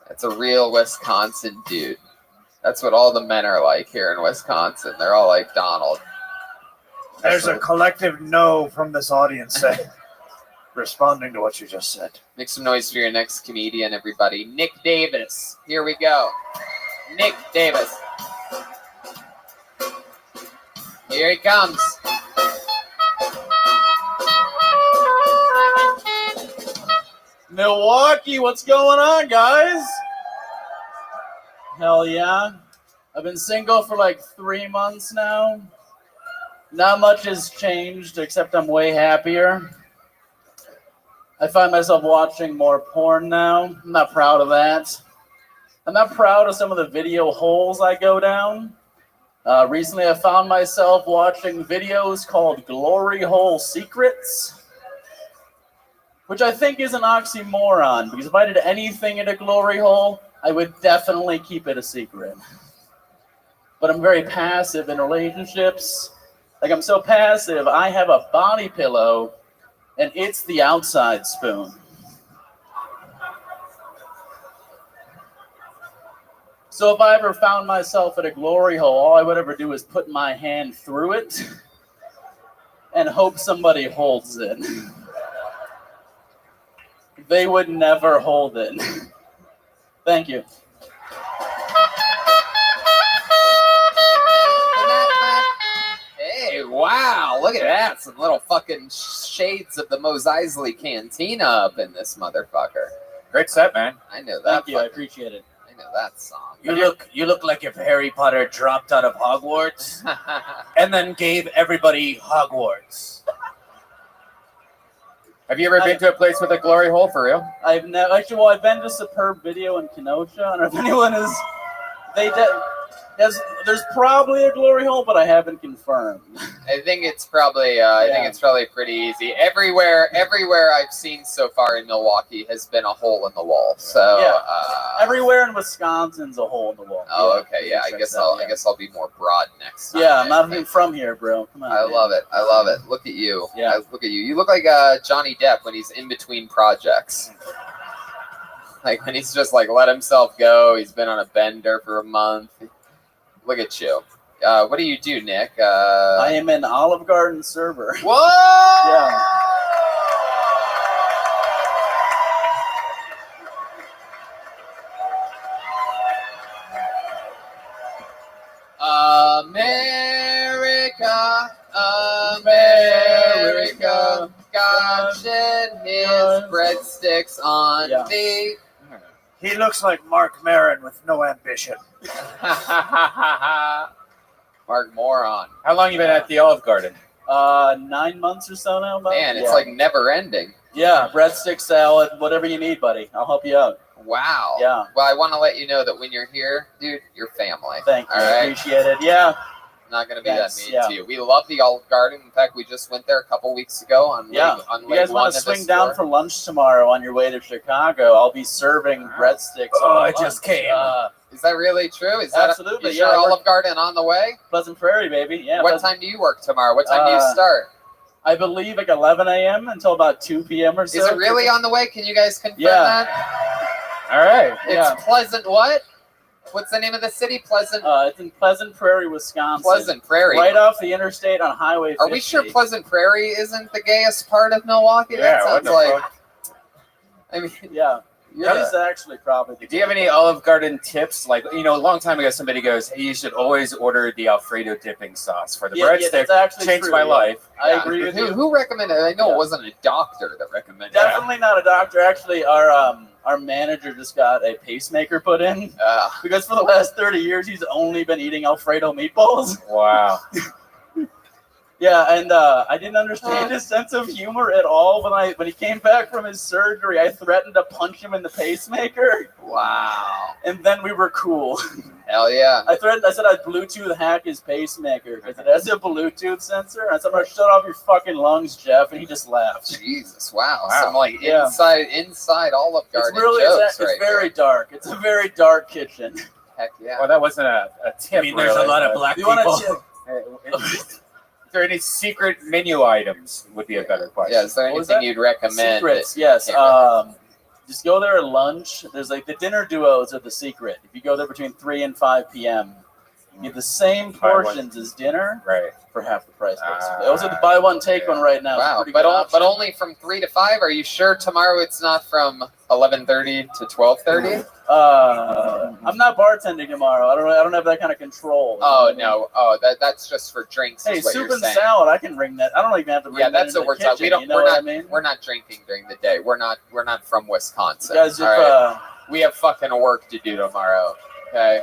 That's a real Wisconsin dude. That's what all the men are like here in Wisconsin. They're all like Donald. There's a collective no from this audience responding to what you just said. Make some noise for your next comedian, everybody. Nick Davis. Here we go. Nick Davis. Here he comes. Milwaukee, what's going on, guys? Hell yeah. I've been single for like 3 months now. Not much has changed, except I'm way happier. I find myself watching more porn now. I'm not proud of that. I'm not proud of some of the video holes I go down. Recently, I found myself watching videos called Glory Hole Secrets, which I think is an oxymoron, because if I did anything in a glory hole, I would definitely keep it a secret. But I'm very passive in relationships. Like, I'm so passive, I have a body pillow, and it's the outside spoon. So if I ever found myself at a glory hole, all I would ever do is put my hand through it and hope somebody holds it. They would never hold it. Thank you. Hey, wow, look at that. Some little fucking shades of the Mos Eisley Cantina up in this motherfucker. Great set, man. I know that. Thank you, I appreciate it. I know that song. You look like if Harry Potter dropped out of Hogwarts and then gave everybody Hogwarts. Have you ever been to a place with a glory hole for real? I've never actually. Well, I've been to Superb Video in Kenosha. I don't know if anyone is. There's probably a glory hole, but I haven't confirmed. I think it's probably. I think it's probably pretty easy. Everywhere I've seen so far in Milwaukee has been a hole in the wall. So everywhere in Wisconsin's a hole in the wall. Oh, okay, yeah. I guess I'll be more broad next time. Yeah, I'm not even from here, bro. Come on. I love it. Look at you. Yeah. Look at you. You look like Johnny Depp when he's in between projects. Like when he's just like let himself go. He's been on a bender for a month. Look at you. What do you do, Nick? I am an Olive Garden server. What? Yeah. America, God shed his breadsticks on thee. He looks like Mark Maron with no ambition. Mark Moron. How long you been at the Olive Garden? 9 months or so now. Man, it's like never ending. Yeah, breadstick salad, whatever you need, buddy. I'll help you out. Wow. Yeah. Well, I want to let you know that when you're here, dude, you're family. Thank you. All I right? appreciate it. Yeah. Not going to be Yes, that mean yeah. to you. We love the Olive Garden. In fact, we just went there a couple weeks ago on Yeah. on You guys want to swing down for lunch tomorrow on your way to Chicago? I'll be serving breadsticks. Oh, on I lunch. just came. Is that really true? Is that Absolutely, is yeah, your I work- Olive Garden on the way? Pleasant Prairie, baby. Yeah. What time do you work tomorrow? What time do you start? I believe like 11 a.m. until about 2 p.m. or so. Is it really on the way? Can you guys confirm Yeah. that? All right. It's Yeah. Pleasant what? What's the name of the city? Pleasant. It's in Pleasant Prairie, Wisconsin. Pleasant Prairie. Right off the interstate on Highway 50. Are we sure Pleasant Prairie isn't the gayest part of Milwaukee? Yeah, That what sounds the like. fuck? I mean, Yeah. Yeah. That is actually probably the Do you have any Olive Garden tips? Like, a long time ago, somebody goes, hey, you should always order the Alfredo dipping sauce for the breadstick. that's actually Changed true, my yeah. life. I agree with you. Who recommended it? I know Yeah. it wasn't a doctor that recommended Definitely not a doctor. Actually, our manager just got a pacemaker put in it. because for the last 30 years he's only been eating Alfredo meatballs. Wow. Yeah, and I didn't understand his sense of humor at all. When he came back from his surgery, I threatened to punch him in the pacemaker. Wow. And then we were cool. Hell yeah. I said I'd Bluetooth hack his pacemaker because it has a Bluetooth sensor. And I said, I'm gonna shut off your fucking lungs, Jeff, and he just laughed. Jesus, wow. Some like Yeah. inside Olive Garden It's really jokes it's right very here. dark. It's a very dark kitchen. Heck yeah. Well, that wasn't a tip. I mean, there's a lot of black You want people. a tip? Is there any secret menu items? Would be a better question. Yeah, is there What was anything that? you'd recommend? Secrets, yes. Just go there at lunch. There's like the dinner duos are the secret. If you go there between 3 and 5 p.m., you get the same portions as dinner Right. for half the price. Basically. Those are the buy one take one right now. It's a Wow, pretty but good option. but only from 3 to 5. Are you sure tomorrow it's not from 11:30 to 12:30? I'm not bartending tomorrow. I don't have that kind of control. Oh no. Oh, that's just for drinks. Hey, is what soup you're and saying. salad. I can bring that. I don't even have to bring Yeah, that that's into what the we're talking. kitchen, We don't. you know We're what not. I mean? We're not drinking during the day. We're not from Wisconsin. Guys, if, all right? We have fucking work to do tomorrow. Okay.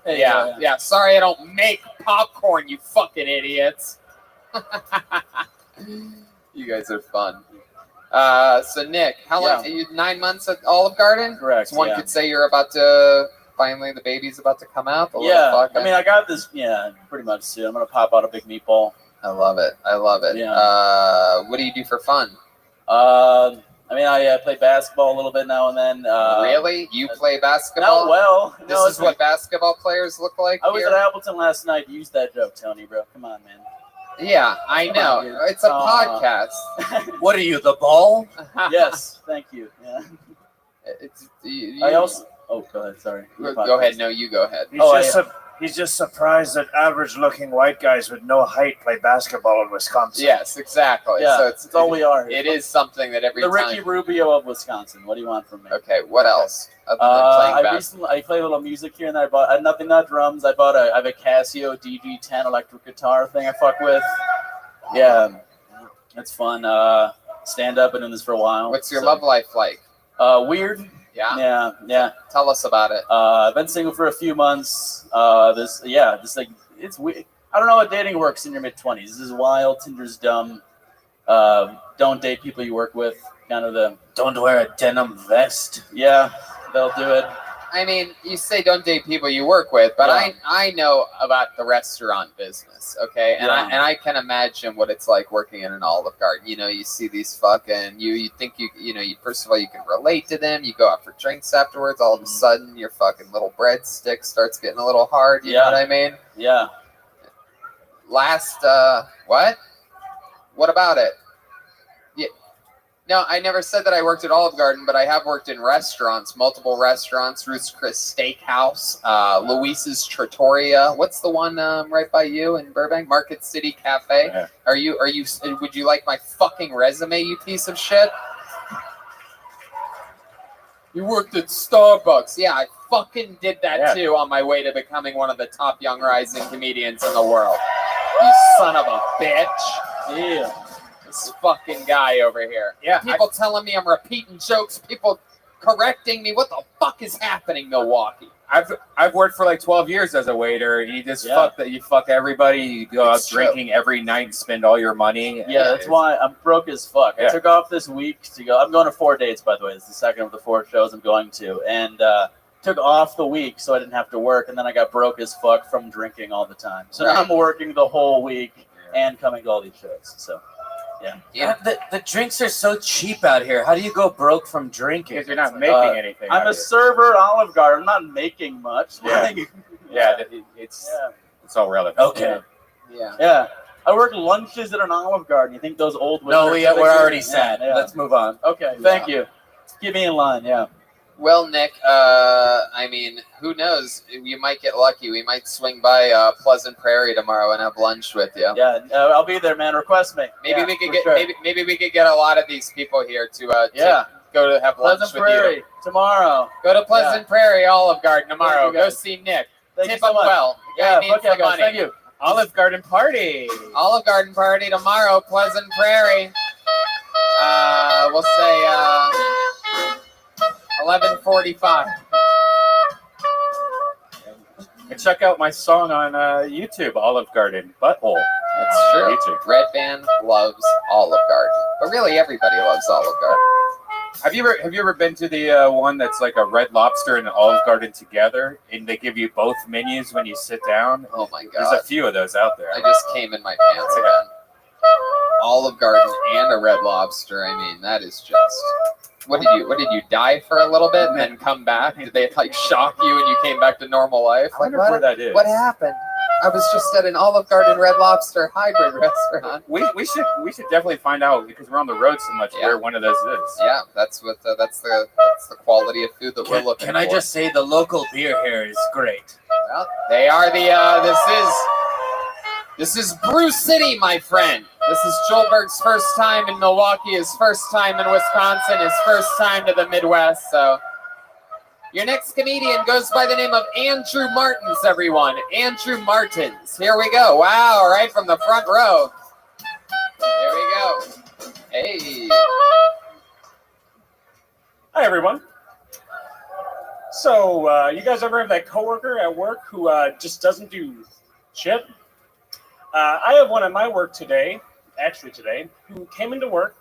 Hey, yeah. Sorry, I don't make popcorn. You fucking idiots. You guys are fun. So Nick, how long? You 9 months at Olive Garden? Correct. So one yeah. could say you're about to finally the baby's about to come out. The little Yeah, fuck. I mean, I got this. Yeah, pretty much soon. I'm gonna pop out a big meatball. I love it. I love it. Yeah. What do you do for fun? I mean, I play basketball a little bit now and then. Really? You play basketball? Not well. This No, is what basketball players look like. I was here? at Appleton last night. Use that joke, Tony, bro. Come on, man. Yeah, I Come on, know. dude. It's a podcast. What are you, the ball? Yes, thank you. Yeah. I also. Oh, go ahead. Sorry. Go ahead. No, you go ahead. He's just surprised that average-looking white guys with no height play basketball in Wisconsin. Yes, exactly. Yeah, So it's all we are. It is something that every The time. Ricky Rubio of Wisconsin. What do you want from me? Okay, what else? Other than playing basketball. I play a little music here and there. I had nothing, not drums. I have a Casio DG10 electric guitar thing I fuck with. Yeah, it's fun. Stand up, been doing this for a while. What's your love life like? Weird. Yeah. Yeah. Tell us about it. I've been single for a few months. It's weird. I don't know how dating works in your mid-20s. This is wild. Tinder's dumb. Don't date people you work with. Kind of the Don't wear a denim vest. yeah, they'll do it. I mean, you say don't date people you work with, but Yeah. I know about the restaurant business, okay? And Yeah. I can imagine what it's like working in an Olive Garden. You know, you see these fucking you think you first of all you can relate to them. You go out for drinks afterwards. All of a sudden, your fucking little breadstick starts getting a little hard. You know what I mean? Yeah. Last what? What about it? Yeah. No, I never said that I worked at Olive Garden, but I have worked in restaurants, multiple restaurants, Ruth's Chris Steakhouse, Luis's Trattoria. What's the one right by you in Burbank? Market City Cafe. Yeah. Are you? Would you like my fucking resume, you piece of shit? You worked at Starbucks. Yeah, I fucking did that too on my way to becoming one of the top young rising comedians in the world. You son of a bitch. Yeah. This fucking guy over here. Yeah, People telling me I'm repeating jokes. People correcting me. What the fuck is happening, Milwaukee? I've worked for like 12 years as a waiter. You just Yeah. you fuck everybody. You go out It's true. drinking every night and spend all your money. Yeah, that's why I'm broke as fuck. Yeah. I took off this week to go. I'm going to 4 dates, by the way. It's the second of the 4 shows I'm going to. And took off the week so I didn't have to work. And then I got broke as fuck from drinking all the time. So now I'm working the whole week and coming to all these shows. So, yeah. The drinks are so cheap out here. How do you go broke from drinking? Because you're not making anything. I'm out a of it. server at Olive Garden. I'm not making much. Yeah. It's all relevant. Okay. Yeah. Yeah. I work lunches at an Olive Garden. You think those old No, waiters- we're already Yeah, sad. yeah. Let's move on. Okay, thank you. Keep me in line, yeah. Well, Nick, I mean, who knows? You might get lucky. We might swing by Pleasant Prairie tomorrow and have lunch with you. Yeah, I'll be there, man. Request me. Maybe Yeah, we could for get sure. maybe we could get a lot of these people here to go to have lunch Pleasant with Prairie you. tomorrow. Go to Pleasant Prairie Olive Garden tomorrow. you, Go guys. see Nick. Thank Tip you so him much. well. Yeah, Guy needs fuck yeah, some guys. money. Thank you. Olive Garden party. Olive Garden party tomorrow, Pleasant Prairie. We'll say 11:45. And check out my song on YouTube, Olive Garden Butthole. It's true. Me too. Red Band loves Olive Garden, but really everybody loves Olive Garden. Have you ever been to the one that's like a Red Lobster and an Olive Garden together, and they give you both menus when you sit down? Oh my god! There's a few of those out there. I just came in my pants again. Olive Garden and a Red Lobster. I mean, that is just. What did you die for a little bit and then come back? Did they like shock you and you came back to normal life? I wonder where that is. What happened? I was just at an Olive Garden Red Lobster hybrid restaurant. We should definitely find out because we're on the road so much where one of those is. Yeah, that's what that's the quality of food that we're looking for. Can I just say the local beer here is great? Well, they are the this is Brew City, my friend. This is Joelberg's first time in Milwaukee, his first time in Wisconsin, his first time to the Midwest. So your next comedian goes by the name of Andrew Martins, everyone. Andrew Martins. Here we go. Wow, right from the front row. Here we go. Hey. Hi, everyone. So, you guys ever have that coworker at work who just doesn't do shit? I have one at my work today, who came into work.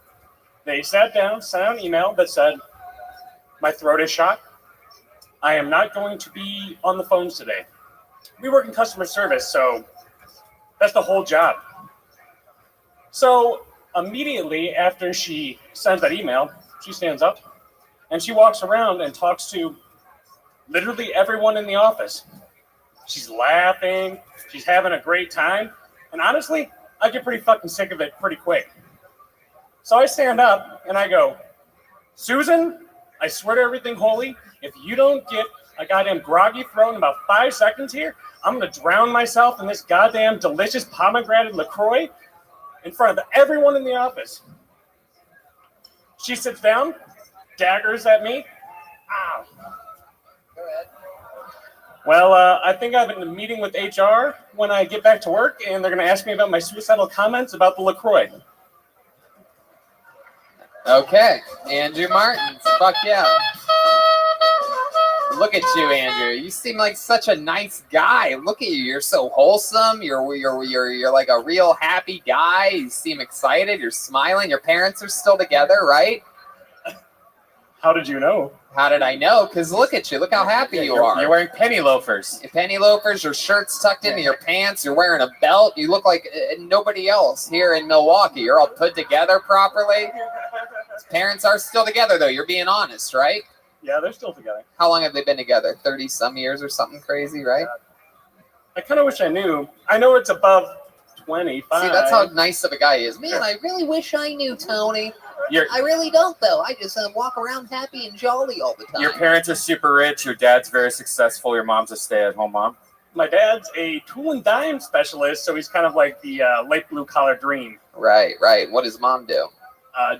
They sat down, sent out an email that said, "My throat is shot. I am not going to be on the phones today." We work in customer service, so that's the whole job. So immediately after she sends that email, she stands up and she walks around and talks to literally everyone in the office. She's laughing. She's having a great time. And honestly, I get pretty fucking sick of it pretty quick. So I stand up and I go, "Susan, I swear to everything holy, if you don't get a goddamn groggy throat in about 5 seconds here, I'm going to drown myself in this goddamn delicious pomegranate LaCroix in front of everyone in the office." She sits down, daggers at me. Ow. Go ahead. Well, I think I have a meeting with HR when I get back to work, and they're going to ask me about my suicidal comments about the LaCroix. Okay, Andrew Martins. Fuck yeah. Look at you, Andrew. You seem like such a nice guy. Look at you. You're so wholesome. You're like a real happy guy. You seem excited. You're smiling. Your parents are still together, right? How did you know? How did I know? Because look at you. Look how happy you are. You're wearing penny loafers. Penny loafers. Your shirt's tucked into your pants. You're wearing a belt. You look like nobody else here in Milwaukee. You're all put together properly. His parents are still together, though. You're being honest, right? Yeah, they're still together. How long have they been together? 30-some years or something crazy, right? I kind of wish I knew. I know it's above 25. See, that's how nice of a guy he is. Man, I really wish I knew, Tony. I really don't, though. I just walk around happy and jolly all the time. Your parents are super rich. Your dad's very successful. Your mom's a stay-at-home mom. My dad's a tool and dime specialist, so he's kind of like the light blue collar dream. Right. What does mom do?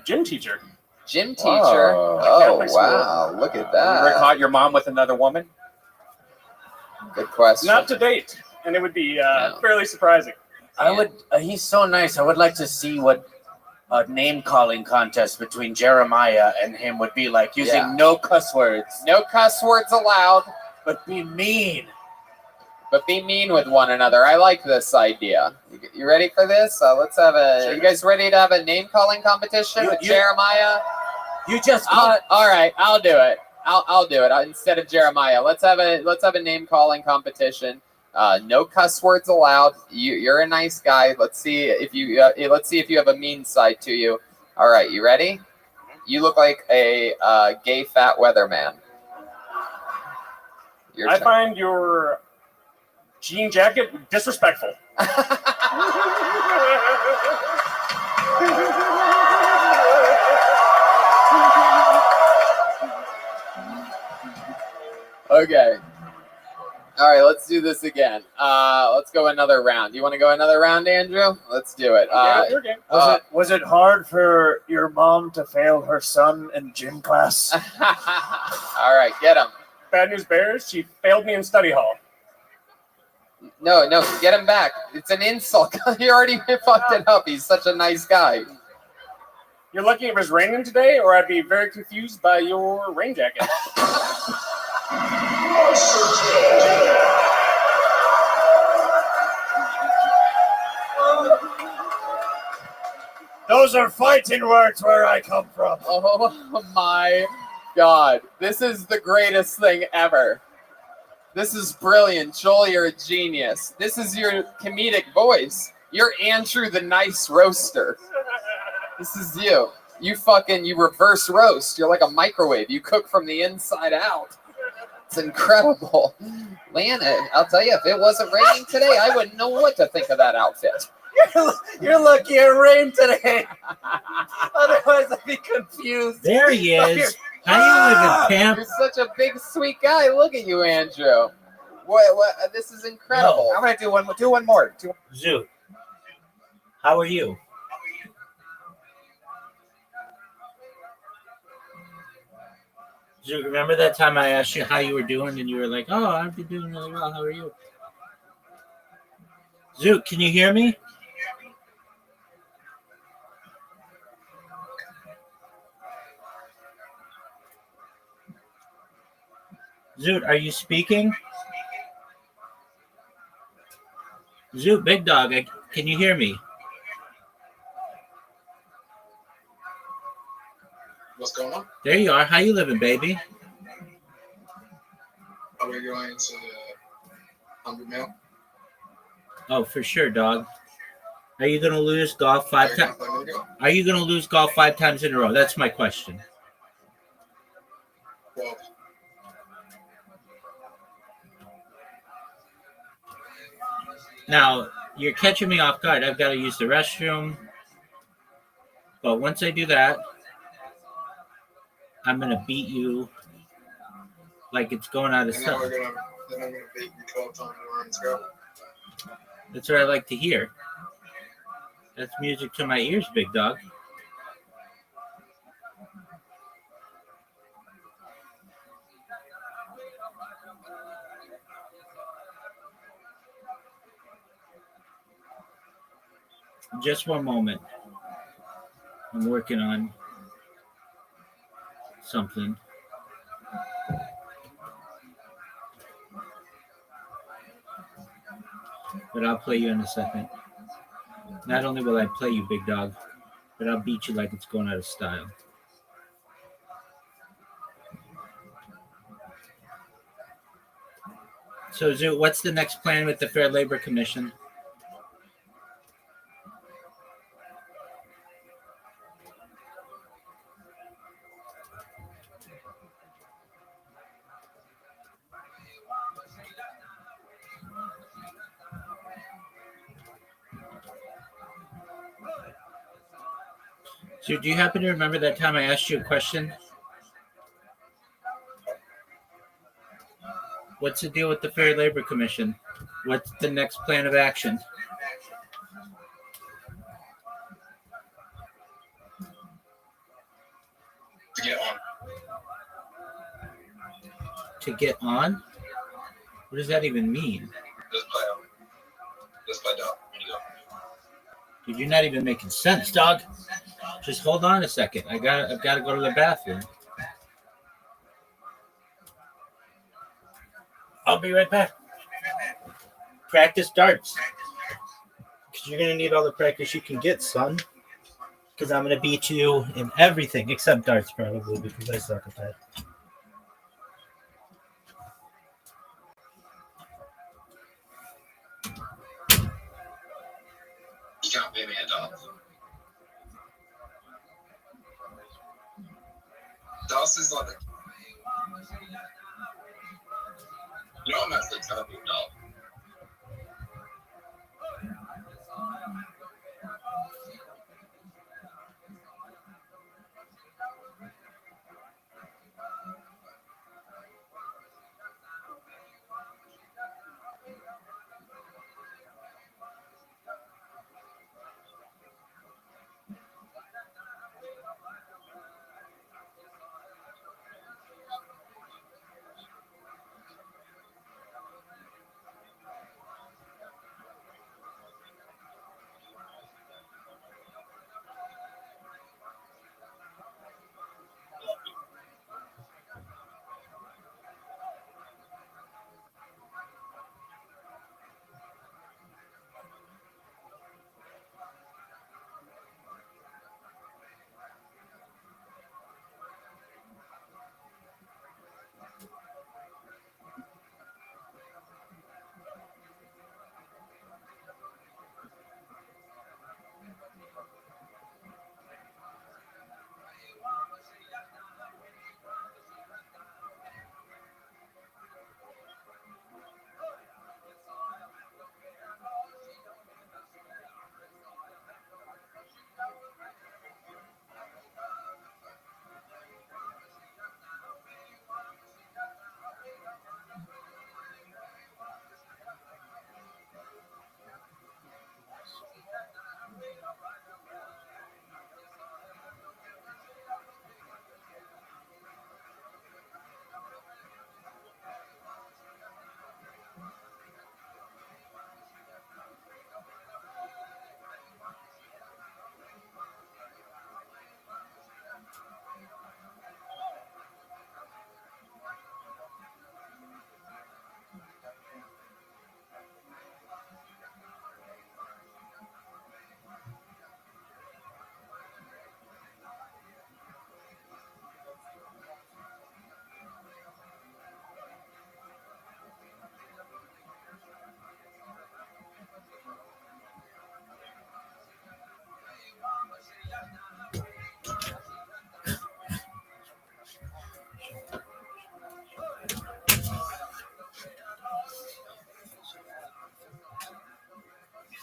Gym teacher. Gym teacher? Oh, wow. Look at that. You ever caught your mom with another woman? Good question. Not to date, and it would be fairly surprising. I would. He's so nice. I would like to see what a name-calling contest between Jeremiah and him would be like, using no cuss words. No cuss words allowed. But be mean. But be mean with one another. I like this idea. You ready for this? Let's have a. Sure. You guys ready to have a name-calling competition with Jeremiah? You just caught. All right, I'll do it. I'll do it instead of Jeremiah. Let's have a name-calling competition. No cuss words allowed. You're a nice guy. Let's see if you have a mean side to you. All right, you ready? You look like a gay fat weatherman. I find your jean jacket disrespectful. Okay. All right, let's do this again. Let's go another round. You want to go another round, Andrew? Let's do it. Okay. Was it hard for your mom to fail her son in gym class? All right, get him. Bad news bears, she failed me in study hall. No, get him back. It's an insult. You already fucked it up. He's such a nice guy. You're lucky it was raining today, or I'd be very confused by your rain jacket. Those are fighting words where I come from. Oh my God. This is the greatest thing ever. This is brilliant. Joel, you're a genius. This is your comedic voice. You're Andrew the nice roaster. This is you. You reverse roast. You're like a microwave. You cook from the inside out. It's incredible. Man, I'll tell you, if it wasn't raining today, I wouldn't know what to think of that outfit. You're lucky it rained today. Otherwise, I'd be confused. There he is. How you living, pimp? You're such a big, sweet guy. Look at you, Andrew. What? This is incredible. I'm gonna do one more. Zoot, how are you? Zoot, remember that time I asked you how you were doing, and you were like, "Oh, I've been doing really well. How are you?" Zoot, can you hear me? Zoot, are you speaking? Zoot, big dog, can you hear me? What's going on? There you are. How you living, baby? Are we going to 100 mil? Oh, for sure, dog. Are you gonna lose golf 5 times? Are you gonna lose golf 5 times in a row? That's my question. Well, Now, you're catching me off guard. I've got to use the restroom. But once I do that, I'm going to beat you like it's going out of and then style. I'm gonna beat you 12 times in runs go. That's what I like to hear. That's music to my ears, big dog. Just one moment. I'm working on something. But I'll play you in a second. Not only will I play you, big dog, but I'll beat you like it's going out of style. So, Zoo, what's the next plan with the Fair Labor Commission? So, do you happen to remember that time I asked you a question? What's the deal with the Fair Labor Commission? What's the next plan of action? To get on. To get on? What does that even mean? Just play out. Just play dog. Here you go. Dude, you're not even making sense, dog. Just hold on a second. I've got to go to the bathroom. I'll be right back. Practice darts. Because you're going to need all the practice you can get, son. Because I'm going to beat you in everything except darts, probably, because I suck at that. You can't pay me a dog. Doss is like you know I'm actually kind of a dog.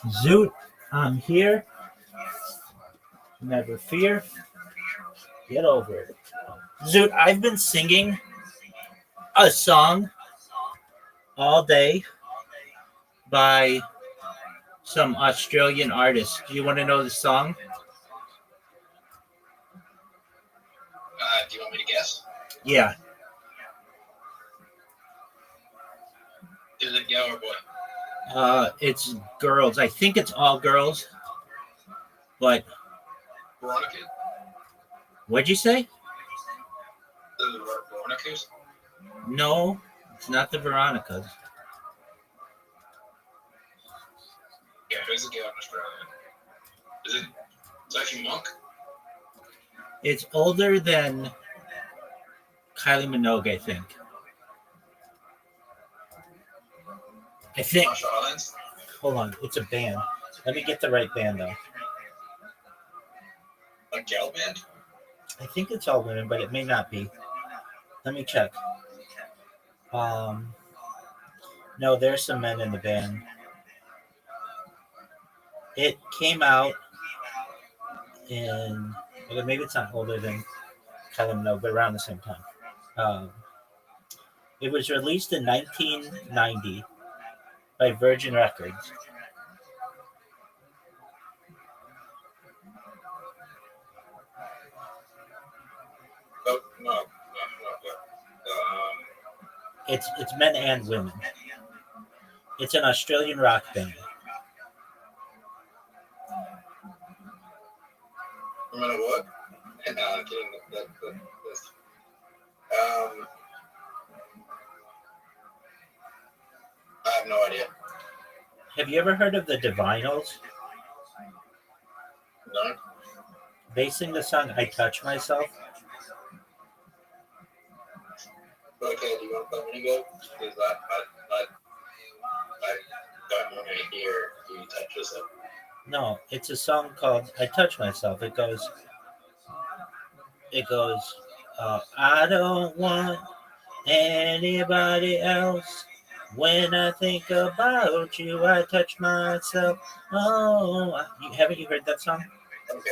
Zoot, I'm here. Never fear. Get over it. Zoot, I've been singing a song all day by some Australian artist. Do you want to know the song? Do you want me to guess? Yeah. Is it girl or boy? It's girls. I think it's all girls. But Veronica? what'd you say? The Veronicas? No, it's not the Veronicas. Yeah, there's a girl in Australia. Is it Sophie Monk? It's older than Kylie Minogue, I think. Marshall Islands? Hold on, it's a band. Let me get the right band though. A girl band? I think it's all women, but it may not be. Let me check. No, there's some men in the band. It came out in, well, maybe it's not older than Kylie Minogue, but around the same time. It was released in 1990 by Virgin Records. Oh, no. It's men and women. It's an Australian rock band. No matter what? And kidding. This. I have no idea. Have you ever heard of the Divinals? No. They sing the song "I Touch Myself." Okay, do you want to let me go? Because I don't want to hear you touch yourself. No, it's a song called "I Touch Myself." It goes, I don't want anybody else. When I think about you, I touch myself. Oh, haven't you heard that song? Okay.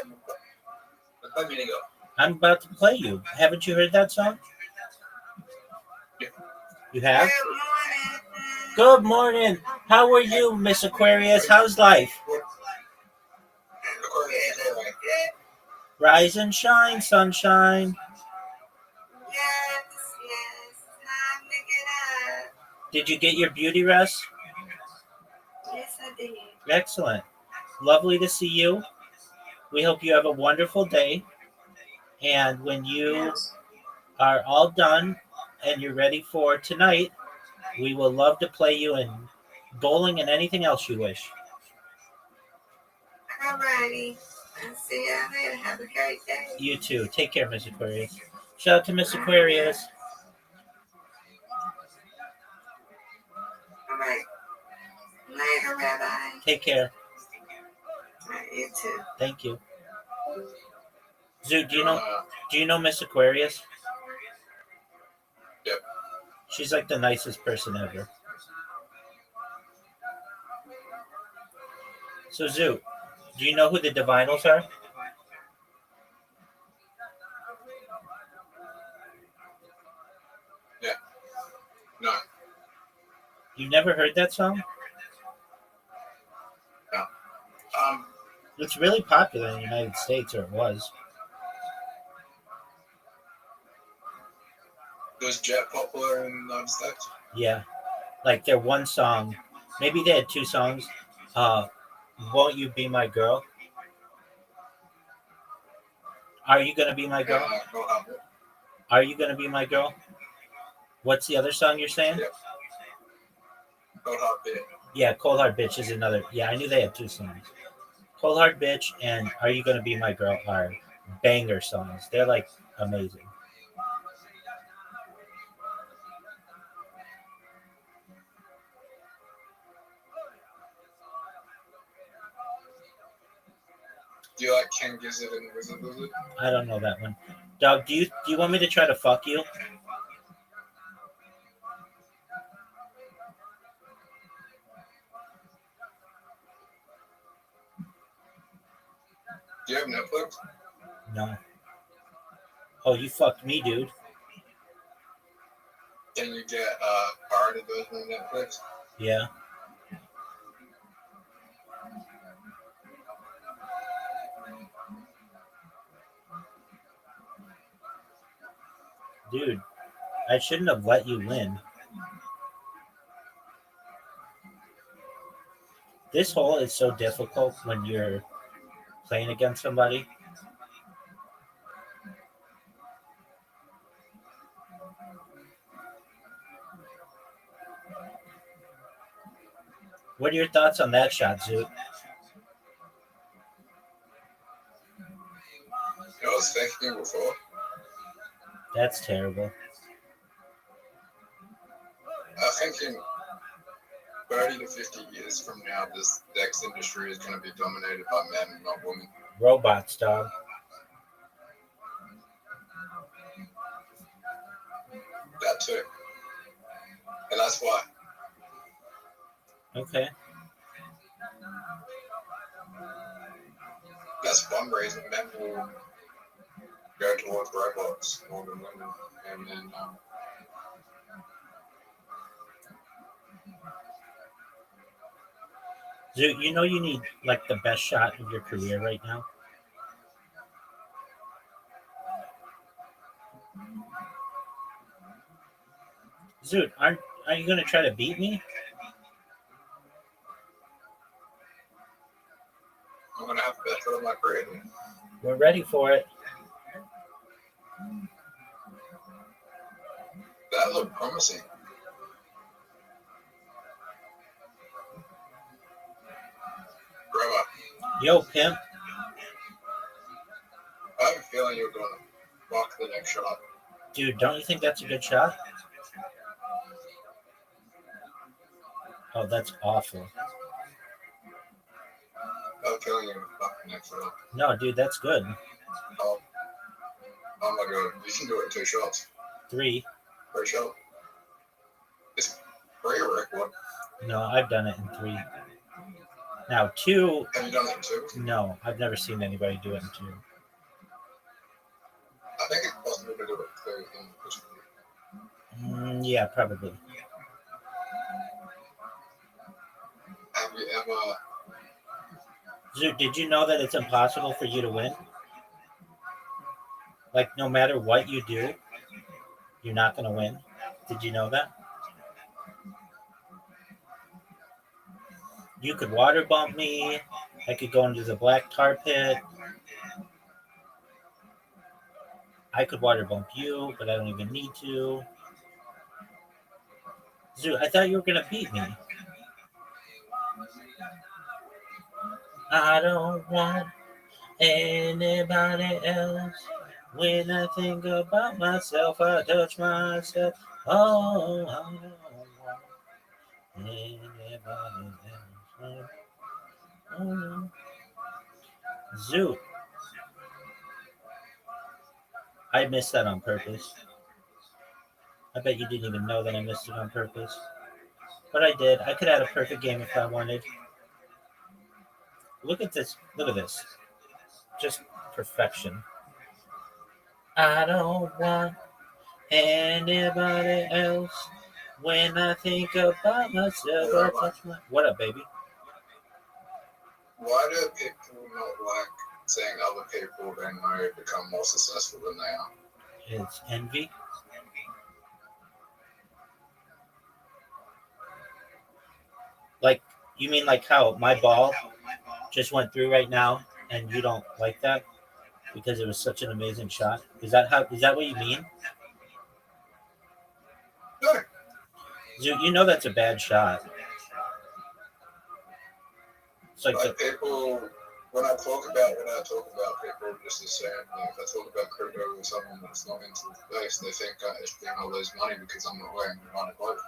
Let me go. I'm about to play you. Haven't you heard that song? You have? Good morning. How are you, Miss Aquarius? How's life? Rise and shine, sunshine. Did you get your beauty rest? Yes, I did. Excellent. Lovely to see you. We hope you have a wonderful day. And when you are all done and you're ready for tonight, we will love to play you in bowling and anything else you wish. Alrighty. I'll see you later. Have a great day. You too. Take care, Miss Aquarius. Shout out to Miss Aquarius. All right. Later, Rabbi. Take care. All right, you too. Thank you. Zoo, do you know Miss Aquarius? Yep. She's like the nicest person ever. So Zoo, do you know who the Divinals are? Yeah. No. You never heard that song? No. It's really popular in the United States, or it was. Was Jet popular in the United States? Yeah. Like their one song, maybe they had two songs. Won't You Be My Girl? Are You Gonna Be My Girl? Are You Gonna Be My Girl? What's the other song you're saying? Yep. Cold Hard Bitch. Yeah, Cold Hard Bitch is another. Yeah, I knew they had two songs. Cold Hard Bitch and Are You Gonna Be My Girl are banger songs. They're like amazing. Do you like King Gizzard and Wizard Wizard? I don't know that one. Dog, do you want me to try to fuck you? Do you have Netflix? No. Oh, you fucked me, dude. Can you get pirated version of Netflix? Yeah. Dude, I shouldn't have let you win. This hole is so difficult when you're playing against somebody. What are your thoughts on that shot, Zoot? I was thinking before. That's terrible. I think in 30 to 50 years from now, this sex industry is going to be dominated by men and not women. Robots, dog. That too. And that's why. Okay. That's one reason men will go towards robots more than women. And then, Zoot, you know you need like the best shot of your career right now. Zoot, are you gonna try to beat me? I'm going to have the best of my career. We're ready for it. That looked promising. Rabbi, Yo, pimp. I have a feeling you're going to block the next shot. Dude, don't you think that's a good shot? Oh, that's awful. I have a feeling you're going to block the next shot. No, dude, that's good. Oh my god, you can do it in 2 shots. 3. Per shot. It's for your record. No, I've done it in 3. Now 2. Have you done it in 2? No, I've never seen anybody do it in 2. I think it's possible to do it in 2. Yeah, probably. Have you ever? Zoot, did you know that it's impossible for you to win? Like, no matter what you do, you're not going to win. Did you know that? You could water bump me. I could go into the black tar pit. I could water bump you, but I don't even need to. Zoot, I thought you were going to beat me. I don't want anybody else. When I think about myself, I touch myself. Oh, I don't want anybody else. Oh. Zoot. I missed that on purpose. I bet you didn't even know that I missed it on purpose. But I did. I could have had a perfect game if I wanted. Look at this. Look at this. Just perfection. I don't want anybody else. When I think about myself, I touch my... What up, baby? Why do people not like seeing other people they know become more successful than they are? It's envy. Like, you mean like how my ball just went through right now and you don't like that because it was such an amazing shot? Is that what you mean? Sure. You know that's a bad shot. It's like people, when I talk about people just the same. Like if I talk about crypto with someone that's not into the space, they think it's being all lose money because I'm not wearing the money clothes.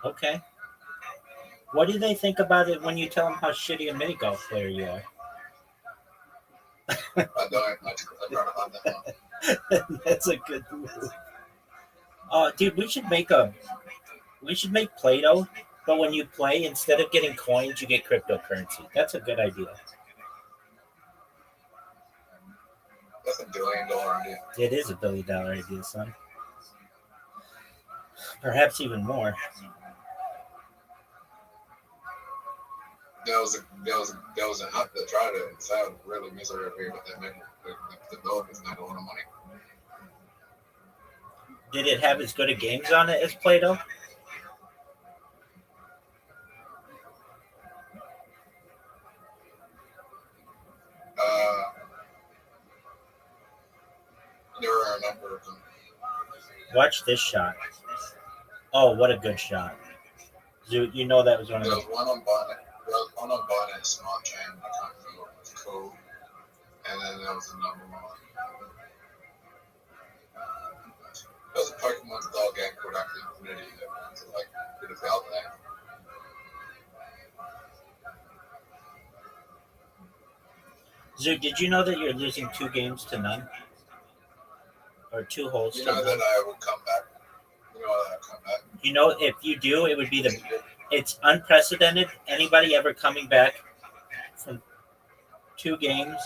Okay. What do they think about it when you tell them how shitty a mini golf player you are? I don't. I try to hide that one. That's a good move. Dude, we should make Play-Doh, but when you play, instead of getting coins, you get cryptocurrency. That's a good idea. That's $1 billion idea. It is $1 billion idea, son. Perhaps even more. There was an app that tried it and failed really miserably, but they made the developers made a lot of money. Did it have as good a games on it as Play-Doh? There were a number of them. Watch this shot. Oh, what a good shot. You know that was one of There the... was one on Bonnet Smart Chain, I can't remember what it was called. And then there was another one. There was a Pokemon style game called Active Infinity that was like a bit of out there. Zoot, did you know that you're losing 2 games to none? Or 2 holes You to know none? that I will come back. You know that I'll come back. You know, if you do, it would be the... It's unprecedented. Anybody ever coming back from 2 games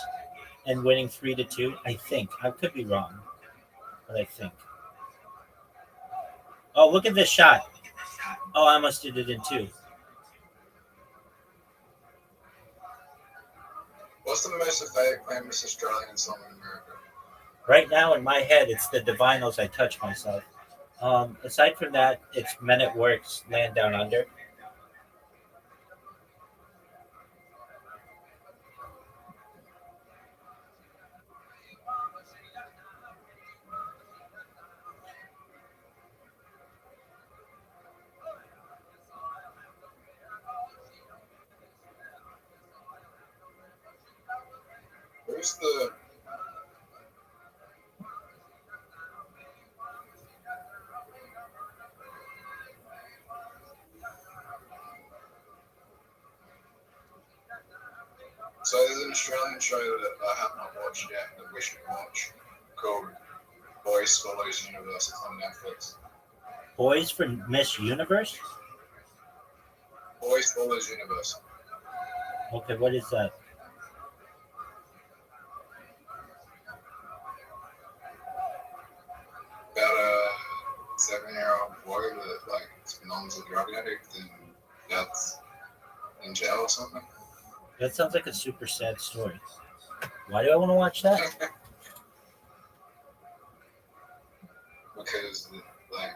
and winning 3-2? I think. I could be wrong, but I think. Oh, look at this shot. Oh, I almost did it in 2. What's the most famous Australian song in America? Right now, in my head, it's the Divinyls, I Touch Myself. Aside from that, it's Men at Work's Land Down Under. Who's the... So there's an Australian show that I have not watched yet that we should watch called Boys Follows Universe. It's on Netflix. Boys for Miss Universe? Boys Follows Universe. Okay, what is that? About a 7-year-old boy that like belongs a drug addict and that's in jail or something. That sounds like a super sad story. Why do I want to watch that? Because like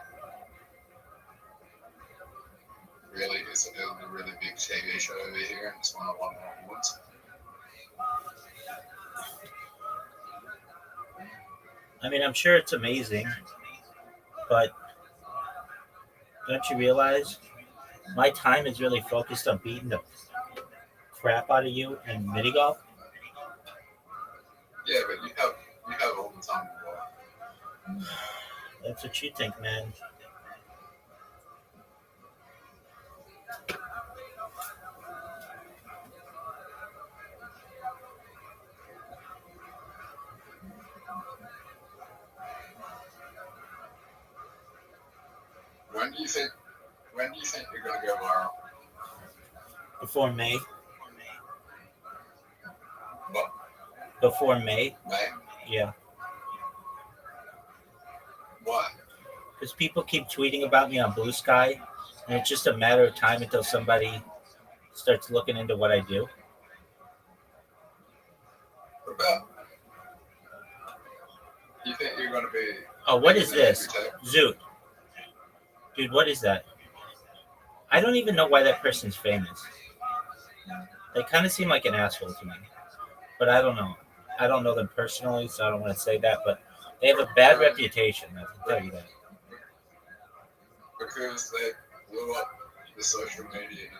really it's a really big TV show over here and it's one of the awards. I mean, I'm sure it's amazing, but don't you realize my time is really focused on beating the crap out of you in mini golf? Yeah, but you have all the time in the world. That's what you think, man. When do you think you're gonna go viral? Before May. What? Before May. May? Yeah. Why? Because people keep tweeting about me on Blue Sky, and it's just a matter of time until somebody starts looking into what I do. What about? You think you're gonna be? Oh, what is this? Zoot. Dude, what is that? I don't even know why that person's famous. They kind of seem like an asshole to me. But I don't know. I don't know them personally, so I don't want to say that, but they have a bad reputation, I can tell you that. Because they blew up the social media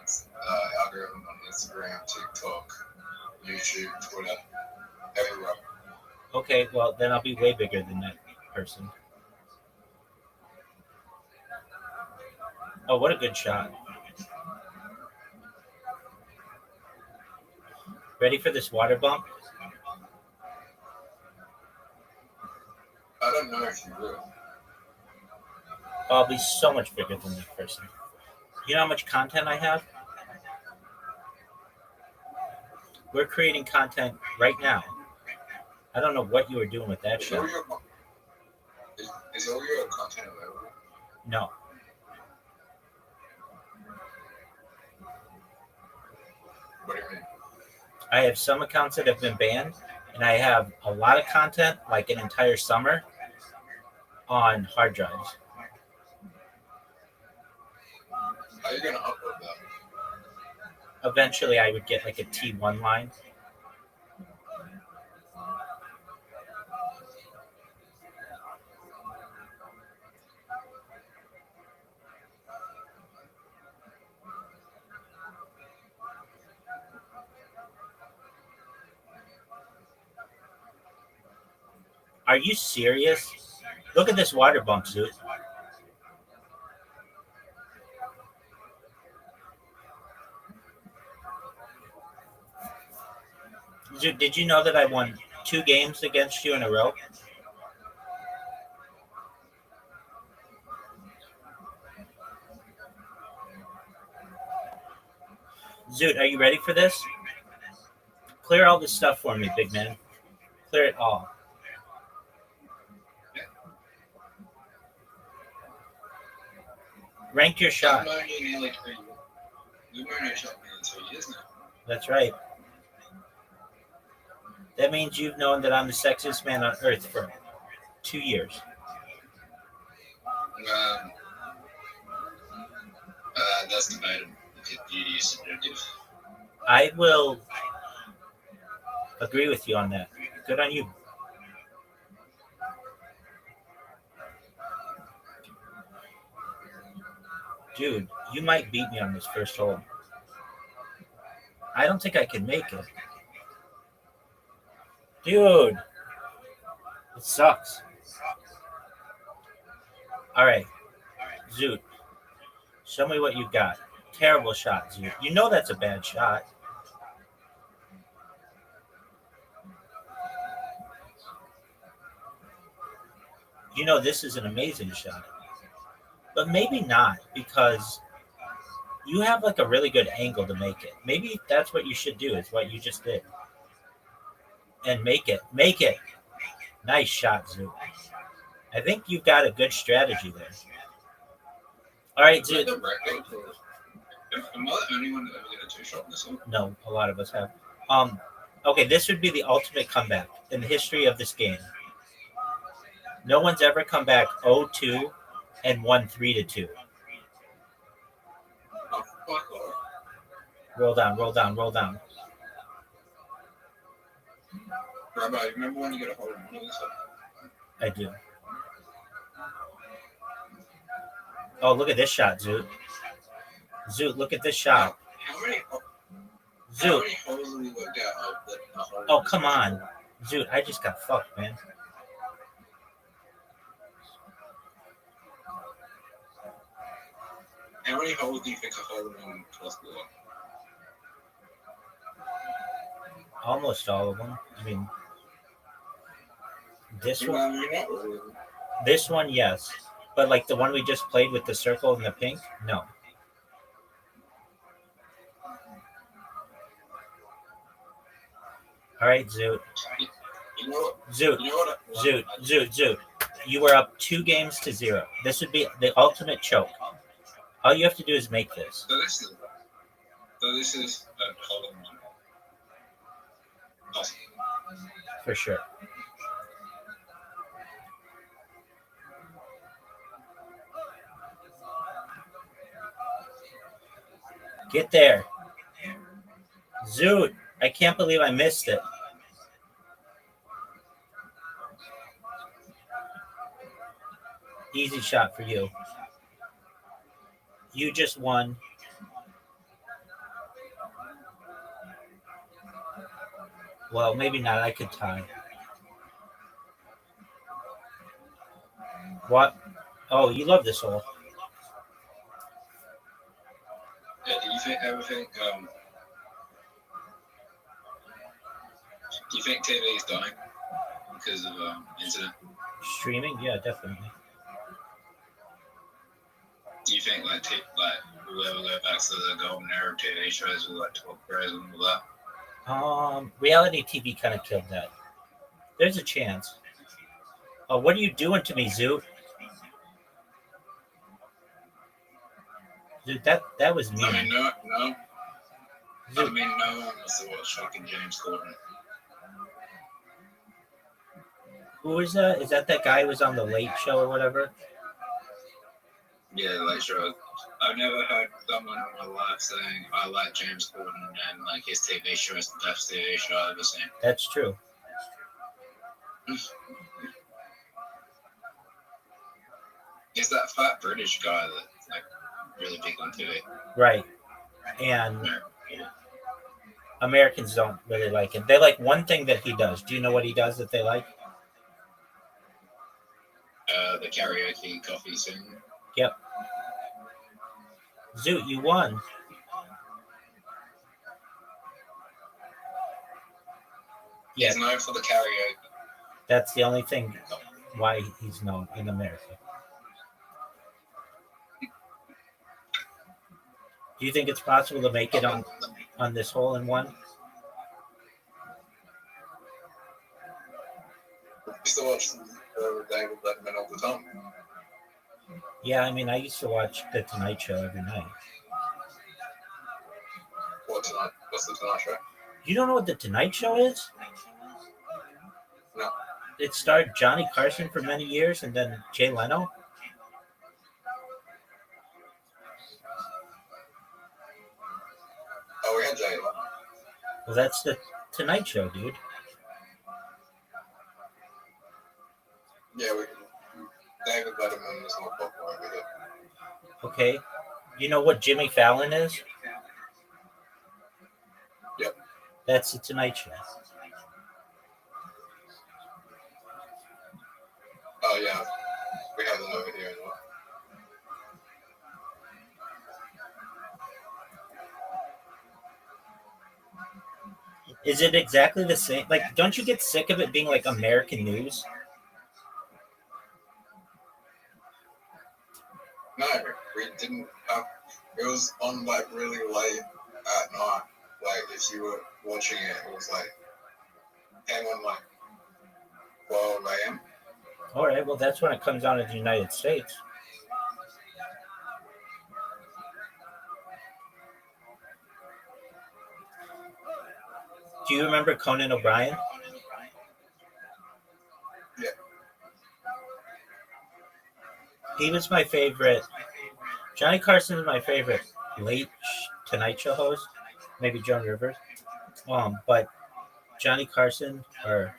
algorithm on Instagram, TikTok, YouTube, Twitter, everywhere. Okay, well, then I'll be way bigger than that person. Oh, what a good shot. Ready for this water bump? I don't know if you will. I'll be so much bigger than that person. You know how much content I have? We're creating content right now I don't know what you were doing with that Is shot. all your content available? No. What do you mean? I have some accounts that have been banned, and I have a lot of content, like an entire summer, on hard drives. How are you gonna upload that? Eventually, I would get like a T1 line. Are you serious? Look at this water bump, Zoot. Zoot, did you know that I won 2 games against you in a row? Zoot, are you ready for this? Clear all this stuff for me, big man. Clear it all. Rank your shot. I've known you nearly 3 years. We've known each other nearly 2 years now. That's right. That means you've known that I'm the sexiest man on earth for 2 years. That's debatable. Beauty is subjective. I will agree with you on that. Good on you. Dude, you might beat me on this first hole. I don't think I can make it. Dude, it sucks. All right, Zoot, show me what you got. Terrible shot, Zoot. You know that's a bad shot. You know this is an amazing shot. But maybe not, because you have like a really good angle to make it. Maybe that's what you should do, is what you just did. And make it. Make it. Nice shot, Zoot. I think you've got a good strategy there. All right, Zoot. Am I the only one that ever get a 2-shot in this one? No, a lot of us have. Okay, this would be the ultimate comeback in the history of this game. No one's ever come back 0-2 and won 3-2. Roll down, roll down, roll down. Rabbi, remember when you get a hold of one of this? I do. Oh, look at this shot, Zoot. Zoot, look at this shot. How many Zoot. holes have we worked out of the hole? Oh, come on. Zoot, I just got fucked, man. How many holes do you think a hole in possible? Almost all of them. I mean, this You one, know, not really. this one, yes. But like the one we just played with the circle and the pink, no. All right, Zoot. You know what? Zoot, You know what? Zoot. You were up 2-0. This would be the ultimate choke. All you have to do is make this. So this is a hole in one. Awesome. For sure. Get there. Zoot, I can't believe I missed it. Easy shot for you. You just won. Well, maybe not. I could tie. What? Oh, you love this hole. Yeah, do you think everything? Do you think TV is dying because of internet? Streaming? Yeah, definitely. Do you think like we'll ever go back to the golden era of TV shows with like talk shows and all that? Reality TV kind of killed that. There's a chance. Oh, what are you doing to me, Zoo? Dude, that was mean. I mean, no. I mean, no one wants to watch fucking James Corden. Who is that? Is that guy who was on the Late Show or whatever? Yeah, like sure. I've never heard someone in my life saying I like James Corden and like his TV show is the best TV show I've ever seen. That's true. He's that fat British guy that's like really big on TV. Right. And Americans don't really like him. They like one thing that he does. Do you know what he does that they like? The karaoke coffee scene. Yep. Zoot, you won. Yeah. He's known for the karaoke. That's the only thing why he's known in America. Do you think it's possible to make it on this hole in one? I used to watch David Letterman all the time. Yeah, I mean, I used to watch The Tonight Show every night. What tonight? What's the Tonight Show? You don't know what The Tonight Show is? No. It starred Johnny Carson for many years and then Jay Leno. Oh, we had Jay Leno. Well, that's The Tonight Show, dude. Yeah, David Letterman is more popular with it. Okay. You know what Jimmy Fallon is? Yep. That's The Tonight Show. Oh, yeah. We have them over here as well. Is it exactly the same? Like, don't you get sick of it being like American news? No, we didn't have. It was on like really late at night. Like if you were watching it, it was like came on like 12 a.m. All right, well, that's when it comes out in the United States. Do you remember Conan O'Brien? Yeah. He was my favorite. Johnny Carson is my favorite late Tonight Show host. Maybe Joan Rivers. But Johnny Carson or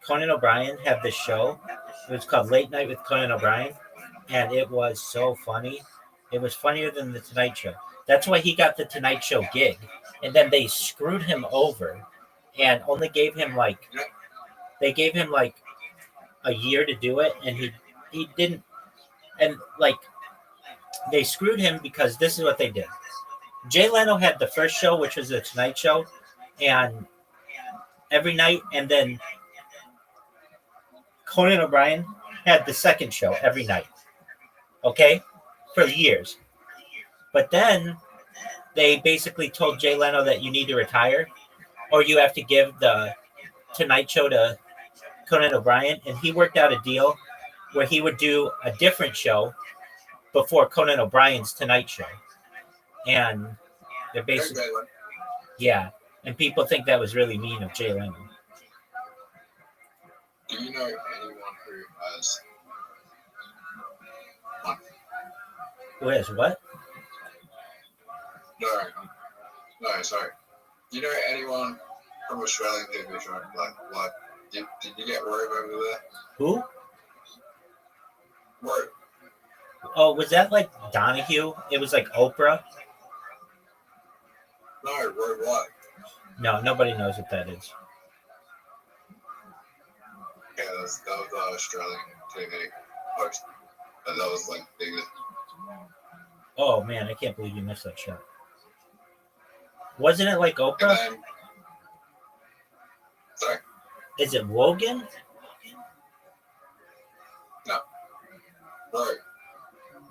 Conan O'Brien had this show. It was called Late Night with Conan O'Brien, and it was so funny. It was funnier than the Tonight Show. That's why he got the Tonight Show gig. And then they screwed him over and only gave him like a year to do it, and he didn't. And like they screwed him because this is what they did. Jay Leno had the first show, which was the Tonight Show, and every night, and then Conan O'Brien had the second show every night. Okay, for years. But then they basically told Jay Leno that you need to retire, or you have to give the Tonight Show to Conan O'Brien, and he worked out a deal where he would do a different show before Conan O'Brien's Tonight Show. And they're basically, yeah, and people think that was really mean of Jay Leno. Do you know anyone who has one? Who has what? No, sorry. Do you know anyone from Australian TV show? Like, did you get Robe over there? Who? Robe. Oh, was that like Donahue? It was like Oprah? No, Robe White. No, nobody knows what that is. Yeah, that was Australian TV host. That was like biggest. Oh man, I can't believe you missed that show. Wasn't it like Oprah? Sorry? Is it Wogan? No. Robe.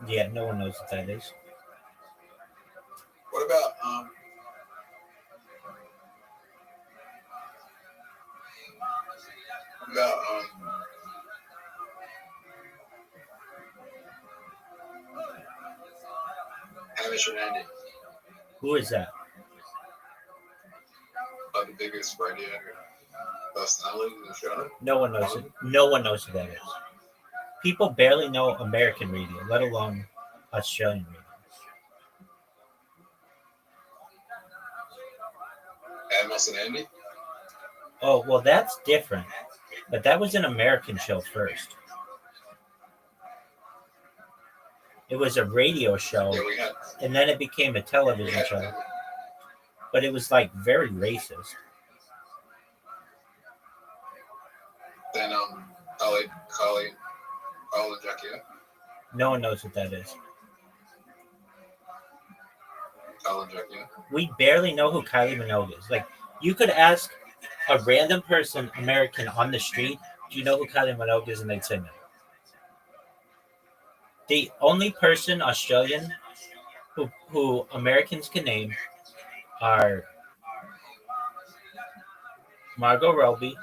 Yeah, no one knows what that is. What about Hamish and Andy Who is that? are the biggest radio personalities in Australia. No one knows it. No one knows who that is. People barely know American radio, let alone Australian radio. Amos and Andy. Oh, well, that's different. But that was an American show first. It was a radio show, and then it became a television show. But it was like very racist. Then Carly and Jackie. No one knows what that is. Carly and Jackie. We barely know who Kylie Minogue is. Like, you could ask a random person, American, on the street, do you know who Kylie Minogue is? And they'd say no. The only person, Australian, who Americans can name are Margot Robbie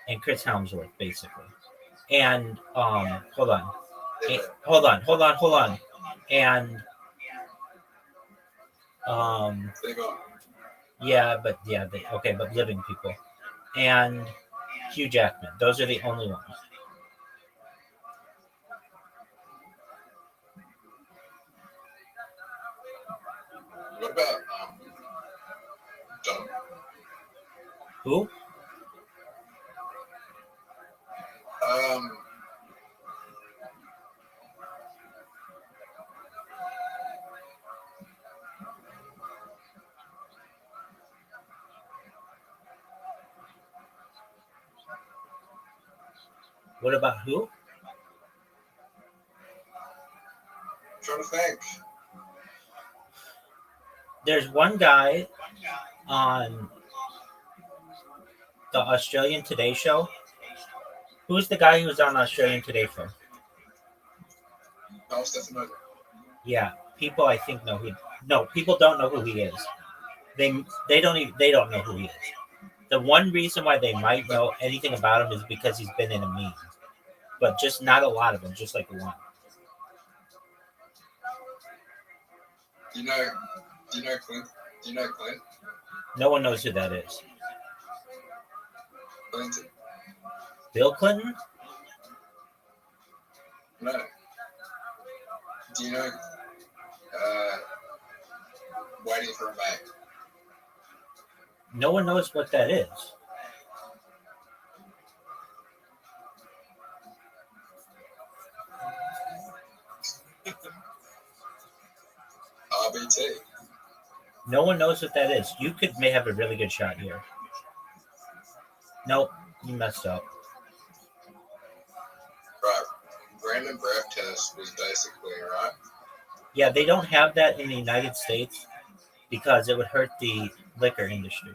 and Chris Helmsworth, basically. And hold on. And but living people. And Hugh Jackman. Those are the only ones. What about John? Who? What about who? I'm trying to think. There's one guy on the Australian Today show. Who's the guy who was on Australian Today show? Oh, Stefan. Yeah, people I think know who. No, people don't know who he is. They don't know who he is. The one reason why they might know anything about him is because he's been in a meme, but just not a lot of them, just like one. Do you know Clint? Do you know Clint? No one knows who that is. Clinton. Bill Clinton? No. Do you know Waiting for a Mate? No one knows what that is. RBT. No one knows what that is. You may have a really good shot here. Nope, you messed up. Right. Random breath test was basically, right? Yeah, they don't have that in the United States because it would hurt the liquor industry.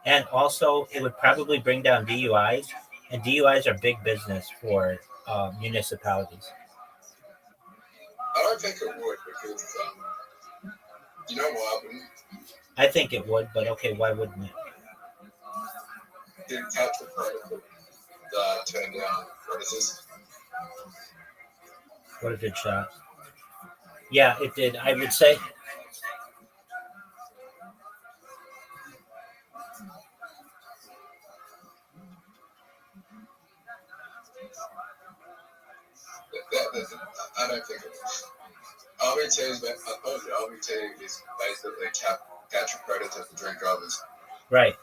And also, it would probably bring down DUIs, and DUIs are big business for municipalities. I don't think it would because, you know why wouldn't? I think it would, but okay, why wouldn't it? Did catch the protocol turn down predators? What a good shot. Yeah, it did. I would say. I don't think it is. RBT is, I told you, RBT is basically catch a predator for drink drivers. Right.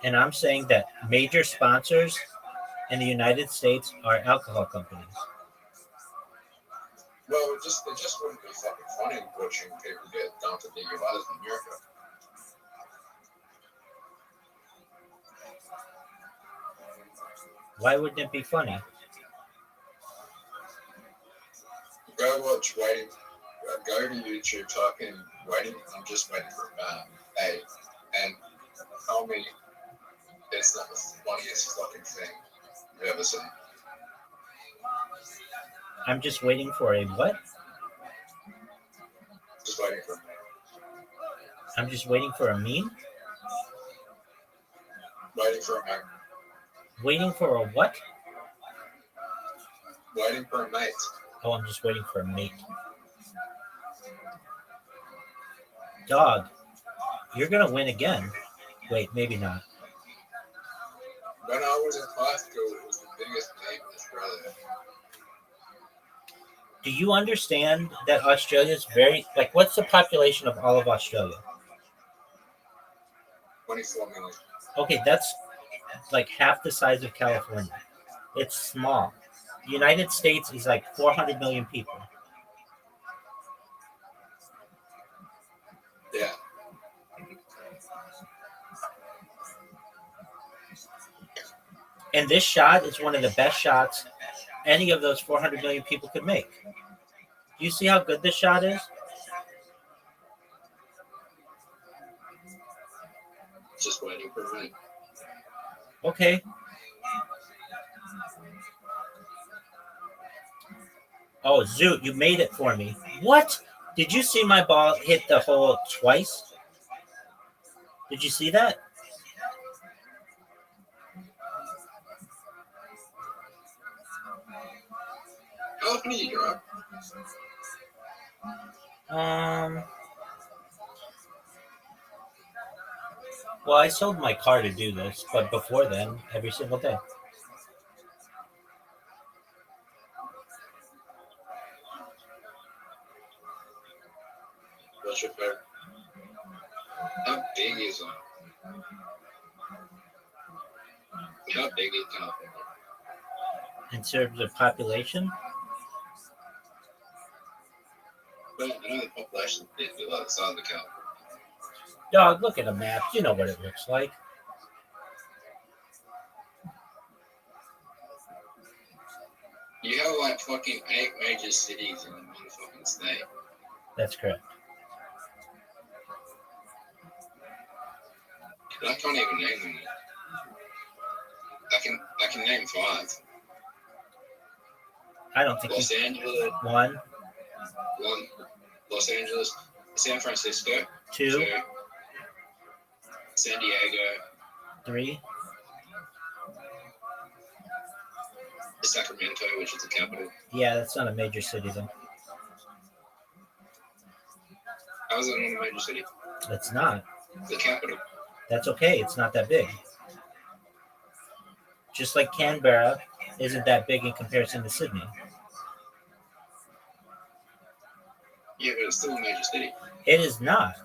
And I'm saying that major sponsors in the United States are alcohol companies. Well, it just wouldn't be fucking funny watching people get dumped at DUIs in America. Why wouldn't it be funny? Go watch Waiting. Go to YouTube, type in Waiting. I'm just waiting for A, and tell me it's not the funniest fucking thing you've ever seen. I'm just waiting for a what? Just waiting for me. I'm just waiting for a meme? Waiting for a mate. Waiting for a what? Waiting for a mate. Oh, I'm just waiting for a mate. Dog, you're gonna win again. Wait, maybe not. When I was in high school, it was the biggest name in Australia. Do you understand that Australia is very like? What's the population of all of Australia? 24 million. Okay, that's like half the size of California. It's small. The United States is like 400 million people. Yeah. And this shot is one of the best shots any of those 400 million people could make. Do you see how good this shot is? Just waiting for me. Okay. Oh, Zoot, you made it for me. What? Did you see my ball hit the hole twice? Did you see that? How often do you drive? Well, I sold my car to do this, but before then, every single day. What's your favorite? How big is it? How big is California? In terms of population, Well, I know the population is big, but like the size of California. dog, look at a map. You know what it looks like. You have like fucking 8 major cities in one fucking state. That's correct. And I can't even name them. I can name 5. I don't think Los Angeles. One. Los Angeles. San Francisco. 2. San Diego. 3. Sacramento, which is the capital. Yeah, that's not a major city though. How is it not a major city? It's not. The capital. That's okay. It's not that big. Just like Canberra isn't that big in comparison to Sydney. Yeah, but it's still a major city. It is not.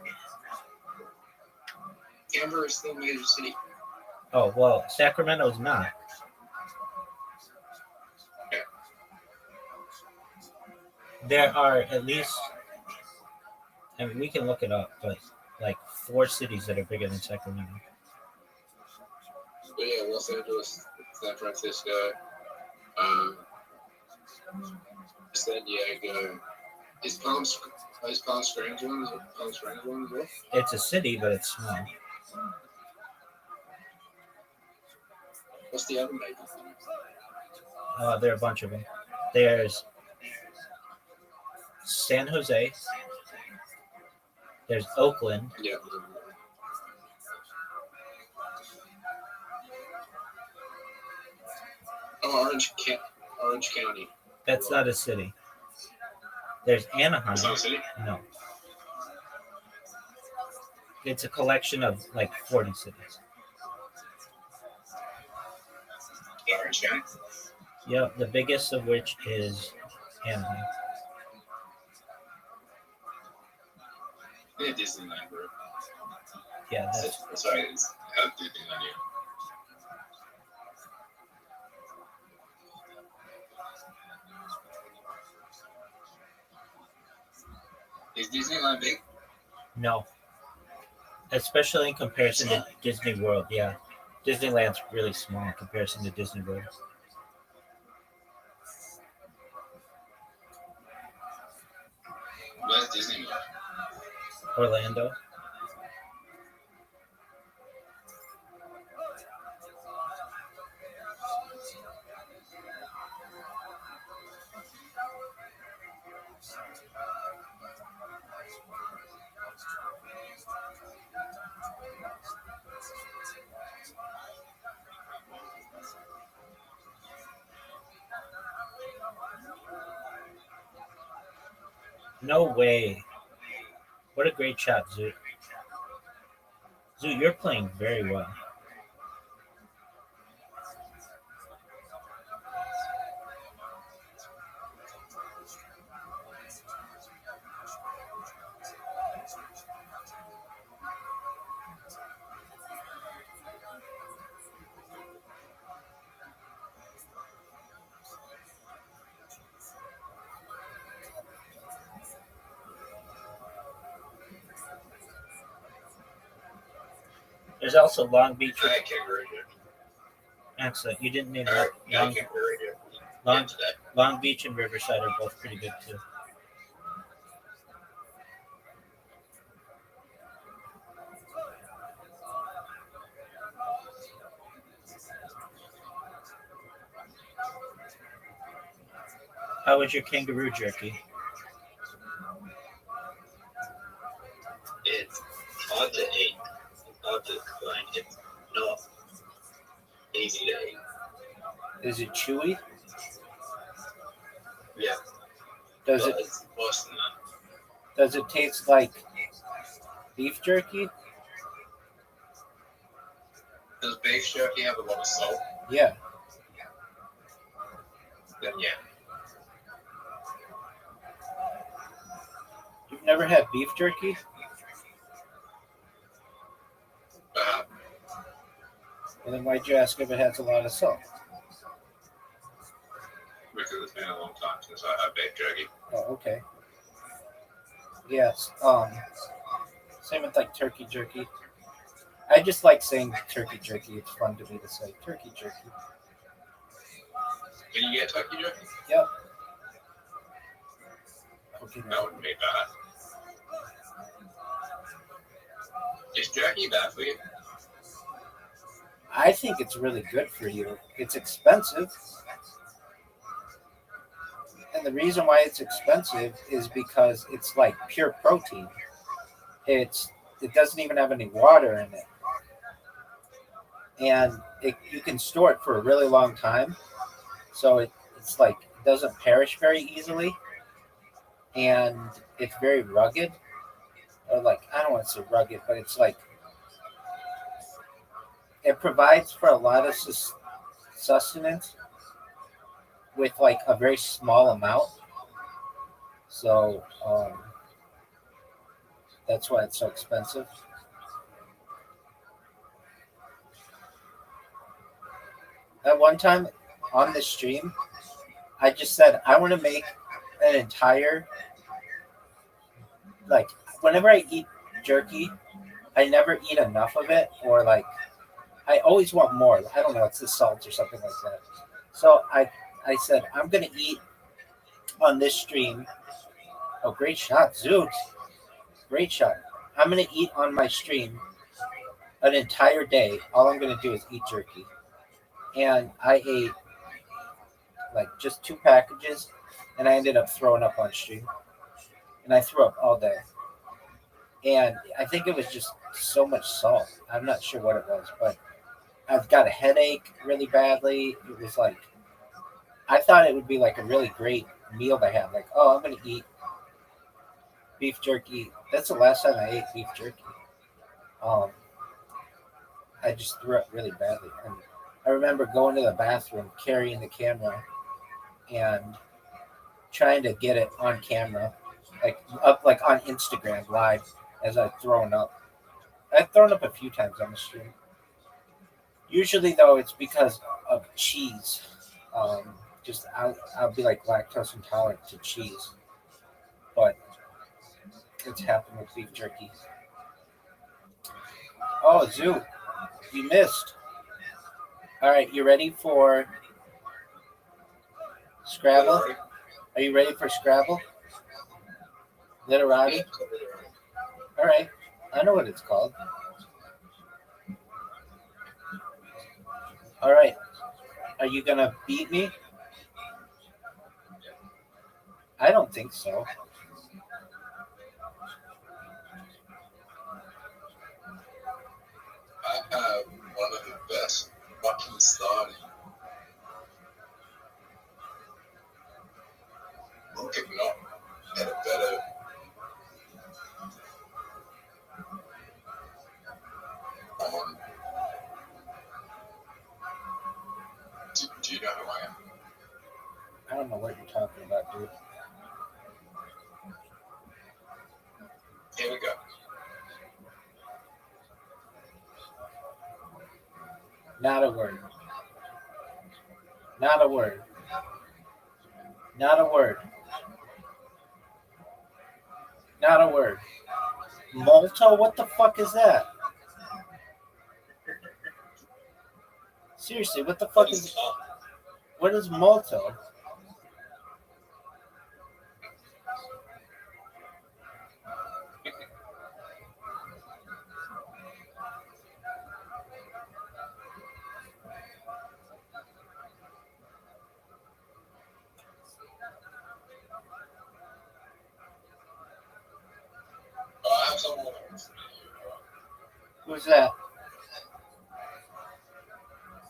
Canberra is still a major city. Oh, well, Sacramento is not. There are at least, I mean, we can look it up, but like 4 cities that are bigger than Sacramento. But yeah, Los Angeles, San Francisco, San Diego. Is Palm Springs one? Is it Palm Springs one as well? It's a city, but it's small. What's the other major city? There are a bunch of them. There's San Jose. There's Oakland. Yeah. Oh, Orange County. That's not a city. There's Anaheim. It's not a city? No. It's a collection of like 40 cities. Orange County? Yep, the biggest of which is Anaheim. Yeah, Disneyland, bro. Yeah, that's sorry, it's how Disneyland here. Is Disneyland big? no. Especially in comparison to Disney World. Yeah. Disneyland's really small in comparison to Disney World. Where's Disneyland? Orlando. No way. What a great shot, Zoo. Zoo, you're playing very well. There's also Long Beach. I can't read it. Excellent. You didn't name I Long, can't read it. Long Beach and Riverside are both pretty good too. How was your kangaroo jerky? It's hard to eat. It's hard to explain. It's not easy to eat. Is it chewy? Yeah. Does But it it's worse than that. does it taste like beef jerky? Does beef jerky have a lot of salt? Yeah. Then yeah. You've never had beef jerky? And then why'd you ask if it has a lot of salt? Because it's been a long time since I had beef jerky. Oh, okay. Yes. Same with like turkey jerky. I just like saying turkey jerky. It's fun to me to say turkey jerky. Can you get turkey jerky? Yep. Okay. That wouldn't be bad. Is jerky bad for you? I think it's really good for you. It's expensive. And the reason why it's expensive is because it's like pure protein. It doesn't even have any water in it. And you can store it for a really long time. So it's like it doesn't perish very easily. And it's very rugged. Or like, I don't want to say rugged, but it's like it provides for a lot of sustenance with like a very small amount. So that's why it's so expensive. At one time on the stream, I just said I want to make an entire, like, whenever I eat jerky, I never eat enough of it, or like I always want more. I don't know, it's the salt or something like that. So I said I'm gonna eat on this stream. Oh, great shot, Zoot. Great shot. I'm gonna eat on my stream an entire day. All I'm gonna do is eat jerky. And I ate like just 2 packages, and I ended up throwing up on stream. And I threw up all day. And I think it was just so much salt. I'm not sure what it was, but I've got a headache really badly. It was like, I thought it would be like a really great meal to have. Like, oh, I'm going to eat beef jerky. That's the last time I ate beef jerky. I just threw up really badly. And I remember going to the bathroom, carrying the camera, and trying to get it on camera, like up, like on Instagram live as I've thrown up. I've thrown up a few times on the stream. Usually, though, it's because of cheese. Just I'll be like lactose intolerant to cheese, but it's happened with beef jerky. Oh, Zoo, you missed. All right, you ready for Scrabble? Are you ready for Scrabble? Literati? All right, I know what it's called. All right, are you gonna beat me? I don't think so. I have one of the best fucking starting. Look, if not, had a better Not a word. Not a word. Not a word. Not a word. Malto? What the fuck is that? Seriously, what the fuck is... What is Malto? I have someone. Who's that?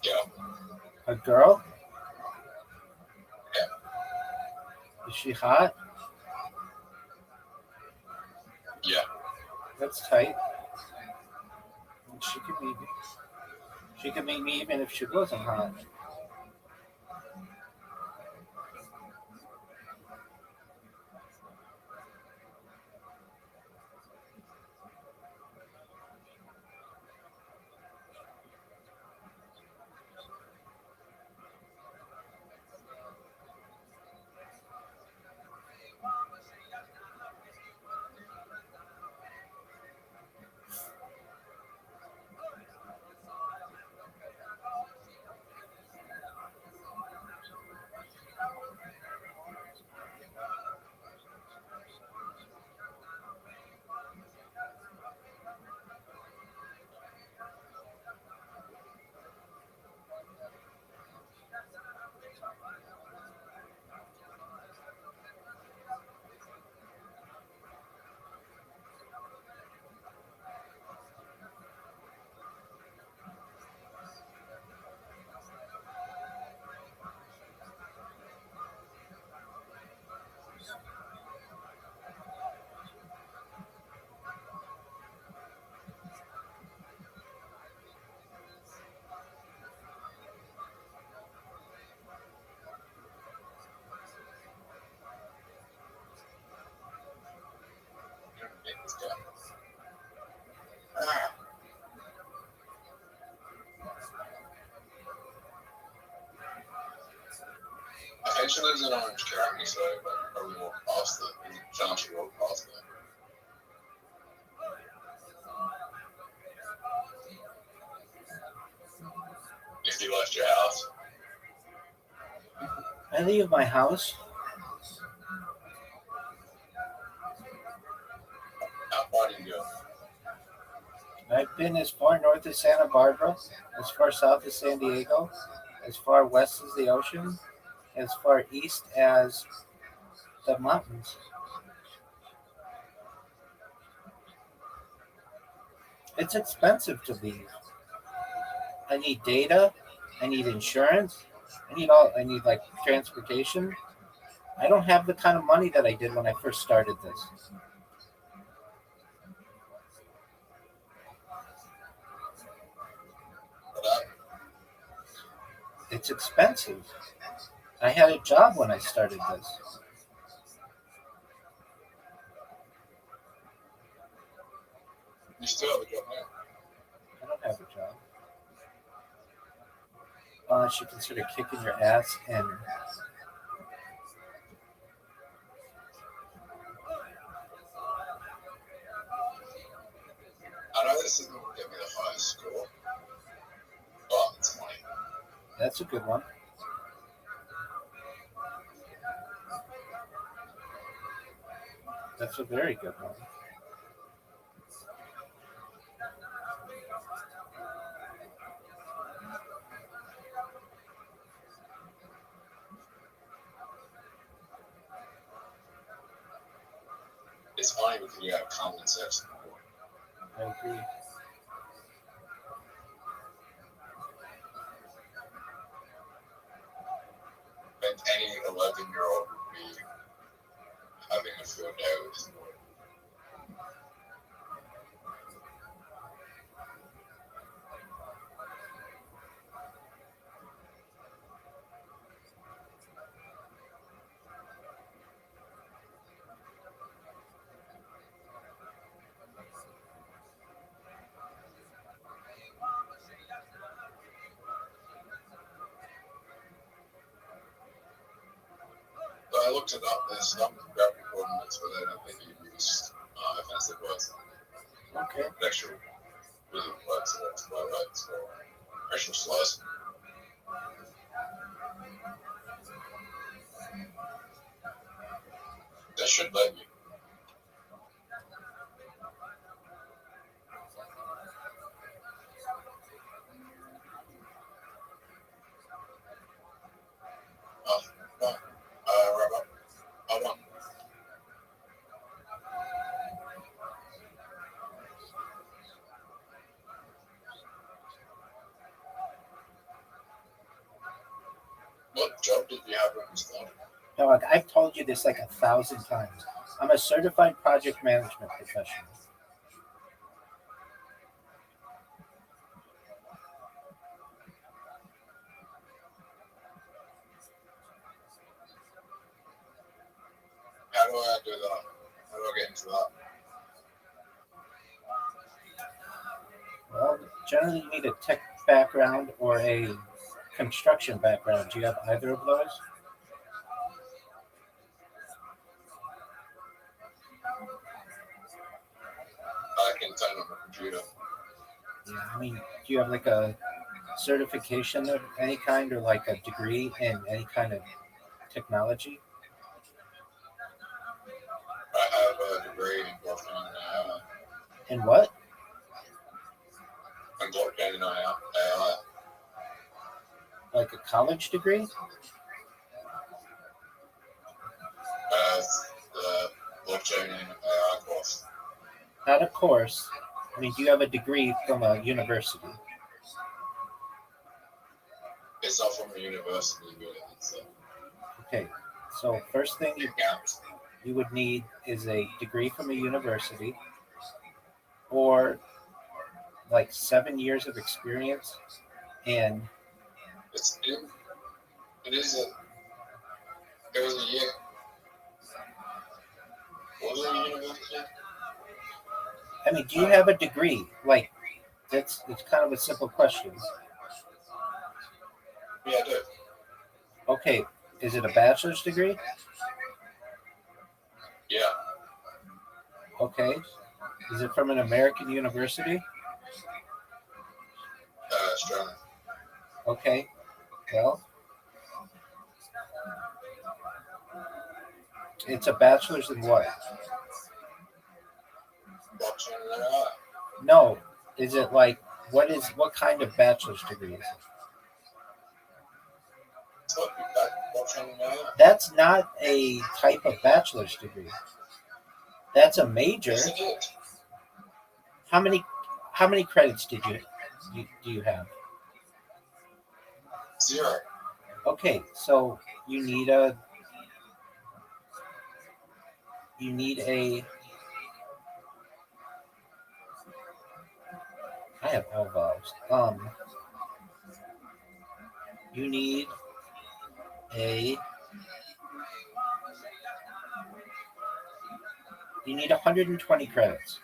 Yeah. A girl? Yeah. Is she hot? Yeah. That's tight. She could be. She could meet me even if she wasn't hot. I think she lives in Orange County, so I probably walk past it. There's a chance she walked past it. If you left your house. I leave my house. How far do you go? I've been as far north as Santa Barbara, as far south as San Diego, as far west as the ocean, as far east as the mountains. It's expensive to leave. I need data. I need insurance. I need like transportation. I don't have the kind of money that I did when I first started this. It's expensive. I had a job when I started this. You still have a job now? I don't have a job. She considered kicking your ass and I know this isn't going to give me the highest score, but it's funny. that's a good one. That's a very good one. It's funny because you have common sense. I agree. And any 11-year-old would be having a field day with his boy. I looked it up. There's some graphic coordinates, but I don't think you use offensive words. Okay. Actual really words or words or racial slurs. That should let you. Rabbi, I want. What job did you have when you started? Dog, I've told you this like 1,000 times. I'm a certified project management professional. How do I do that? How do I get into that? Well, generally you need a tech background or a construction background. Do you have either of those? I can turn on the computer. Yeah, I mean, do you have like a certification of any kind or like a degree in any kind of technology? I have a degree in blockchain and AI. In what? In blockchain and AI. Like a college degree? The blockchain and AI course. Not a course. I mean, do you have a degree from a university? It's not from a university, but it's Okay, so first thing you would need is a degree from a university or like 7 years of experience and it was a year. Was it a university? I mean, do you have a degree? Like, it's kind of a simple question. Yeah, I do. Okay, is it a bachelor's degree? Yeah. Okay. Is it from an American university? Australian. Okay. Well, it's a bachelor's in what? Blockchain and AI. No. Is it like what kind of bachelor's degree is it? Blockchain and AI. That's not a type of bachelor's degree. That's a major. Yes, it is. How many credits do you have? 0. Okay, so you need a I have all vowels. You need you need 120 credits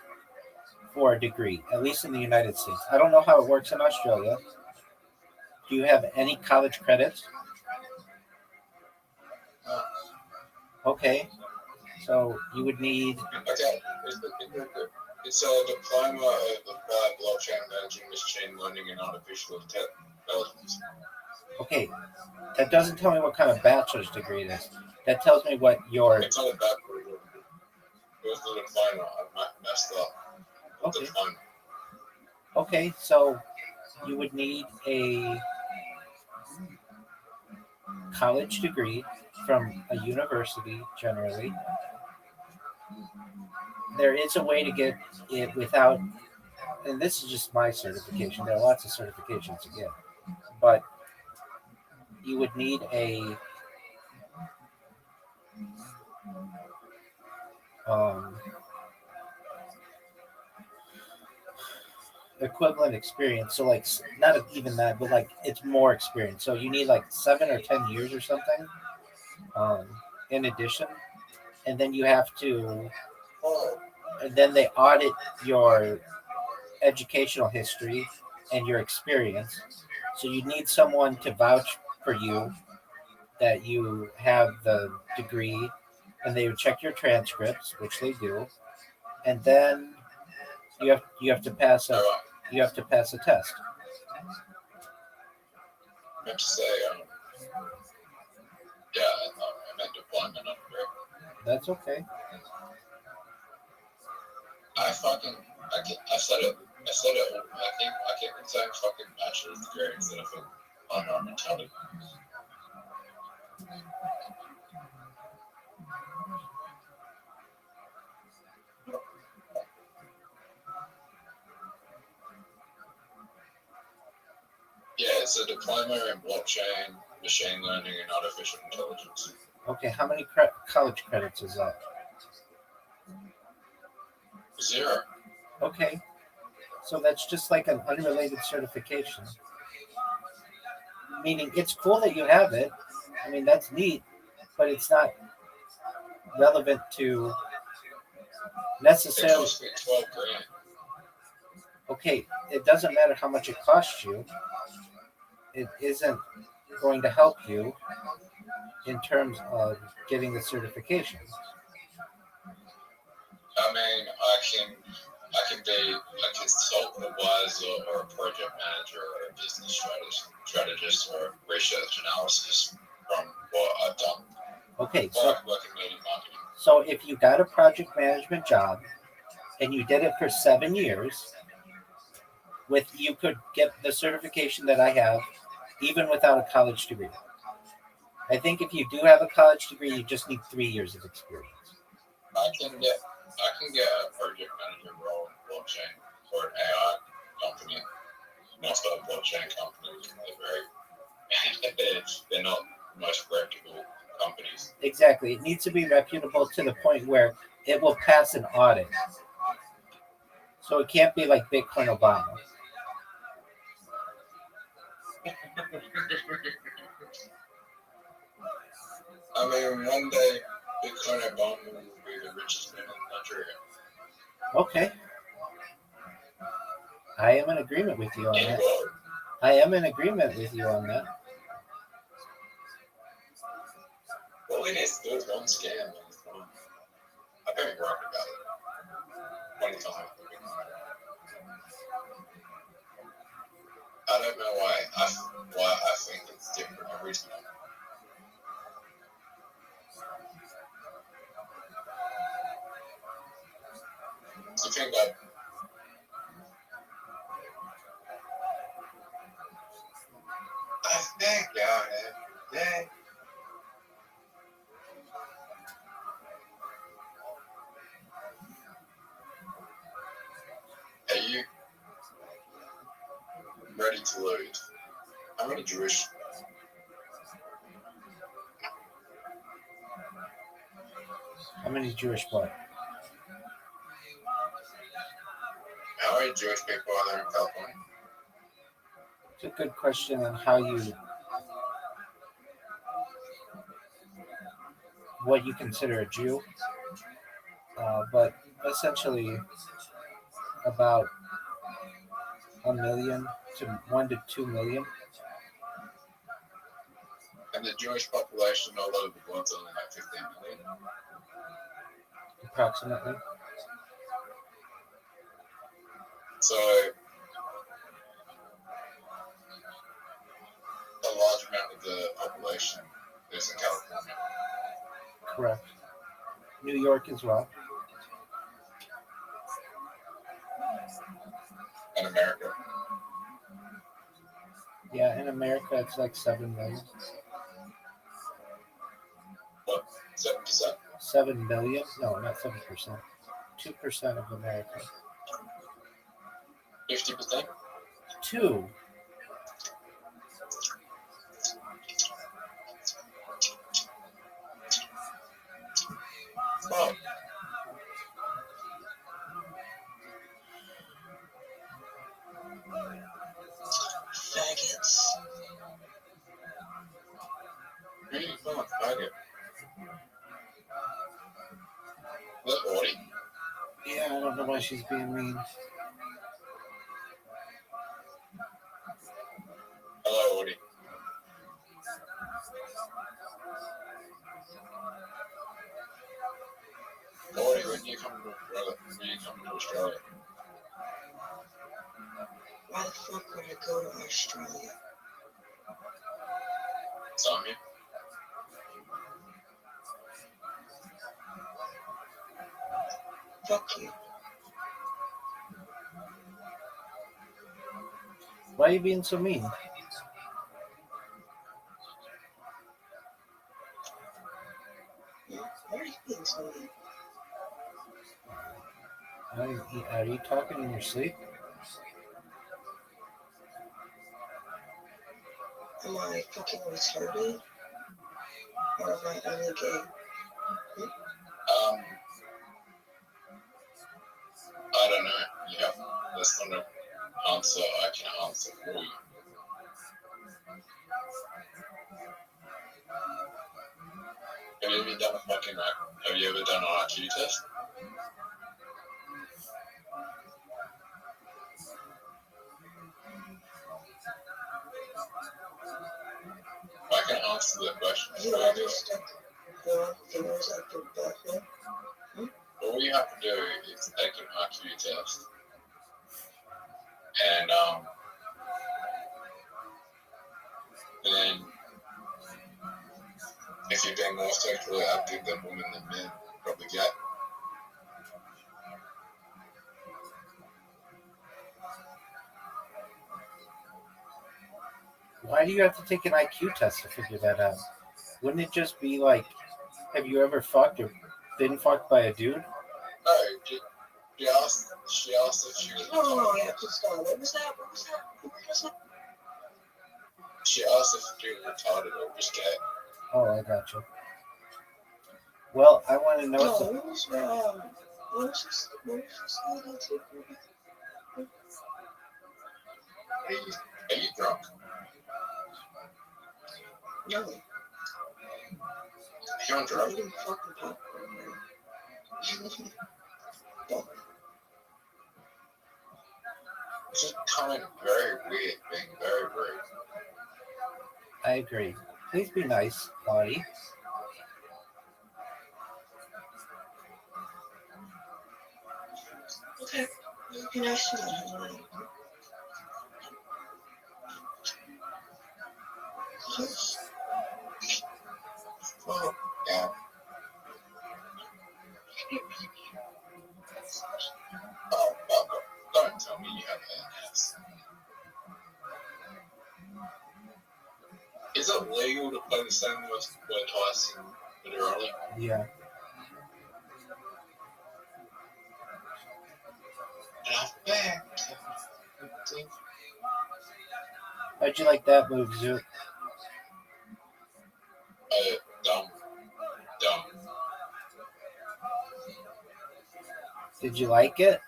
for a degree, at least in the United States. I don't know how it works in Australia. Do you have any college credits? Okay, so you would need. Okay, it's a diploma of applied blockchain managing machine learning and artificial intelligence. Okay, that doesn't tell me what kind of bachelor's degree it is. That tells me what your. It's not a bachelor's. It was the diploma. I messed up. Okay. Diploma. Okay, so you would need a college degree from a university generally. There is a way to get it without, and this is just my certification. There are lots of certifications to get, but you would need a equivalent experience. So like not even that, but like it's more experience. So you need like 7 or 10 years or something in addition. And then you have to, and then they audit your educational history and your experience. So you need someone to vouch for you that you have the degree, and they would check your transcripts, which they do, and then you have to pass a test. I have to say, yeah, I meant deployment under. That's okay. I said it. I can't say fucking bachelor's degree instead of unarmed. Yeah, it's a diploma in blockchain, machine learning, and artificial intelligence. Okay, how many college credits is that? 0. Okay, so that's just like an unrelated certification. Meaning, it's cool that you have it. I mean, that's neat, but it's not relevant to necessarily. It cost me $12,000. Okay, it doesn't matter how much it costs you. It isn't going to help you in terms of getting the certification. I mean, I can be a consultant advisor or a project manager or a business strategist or research analysis from what I've done. Okay, so working in marketing. So if you got a project management job and you did it for 7 years, you could get the certification that I have even without a college degree. I think if you do have a college degree, you just need 3 years of experience. I can get a project manager role in blockchain for an AI company. Most of the blockchain companies are they're not most reputable companies. Exactly. It needs to be reputable to the point where it will pass an audit. So it can't be like Bitcoin Obama. I mean, one day Bitcoin Obama will be the richest man in Nigeria. Okay. I am in agreement with you on that. I am in agreement with you on that. All he needs to do is one scam. I've been worried about it. One time. I don't know why I think it's different every time. So think about I think yeah. Are you ready to lose? How many Jewish? How many Jewish what? How many Jewish people are there in California? It's a good question on what you consider a Jew. But essentially about 1 million to 1 to 2 million. And the Jewish population all over the world is only like 15 million. Approximately. So a large amount of the population is in California. Correct. New York as well. In America. Yeah, in America it's like 7 million. What? 7%? 7 million? No, not 7%. 2% of America. 50%? 2. Oh. Faggots. Who do you call a faggot? Is that Audie? Yeah, I don't know why she's being mean. Hello, Audie. when you come to Australia? Why the fuck would I go to Australia? Tommy? Fuck you. Why are you being so mean? Why are you being so mean? Are you talking in your sleep? Am I fucking retarded? Or am I only gay? I don't know. Yeah, that's not an answer I can answer for you. Have you ever done have you ever done an IQ test? I can answer that question for You you. ever stuck your fingers up your butt? All you have to do is take an IQ test. And then if you're being more sexually active than women than men, probably get. Why do you have to take an IQ test to figure that out? Wouldn't it just be like, have you ever fucked or been fucked by a dude? No, she asked if she was No, yeah, just stop. What was that? What was that? What was that? She asked if she was retarded or just gay. Oh, I got you. Well, I want to know. No, what was this? Are you drunk? No. You're on drugs? Eating fucking popcorn, man. It's just kind of very weird, being very rude. I agree. Please be nice, Lottie. Okay. You can ask me that. Oh, yeah. Oh, don't tell me you have an ass. Is it legal to play the same word twice literally? Yeah. How'd you like that move, Zoo? Dumb. Did you like it?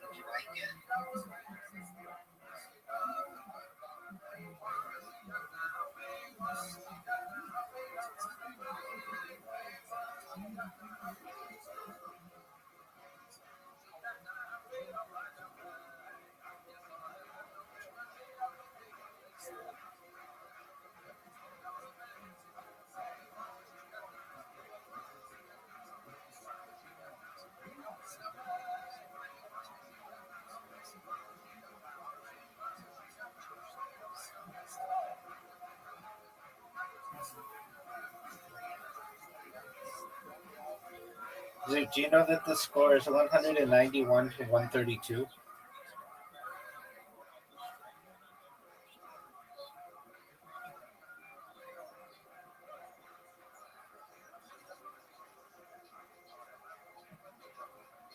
Do you know that the score is 191 to 132?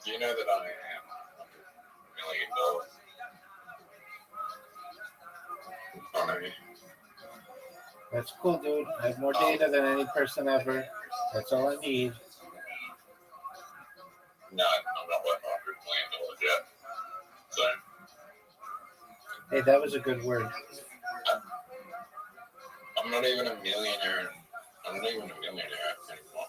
Do you know that I am $100 million in front of you? That's cool, dude. I have more data than any person ever. That's all I need. No, I'm not worth $100 million yet. So, Hey, that was a good word. I'm not even a millionaire. I'm not even a millionaire anymore.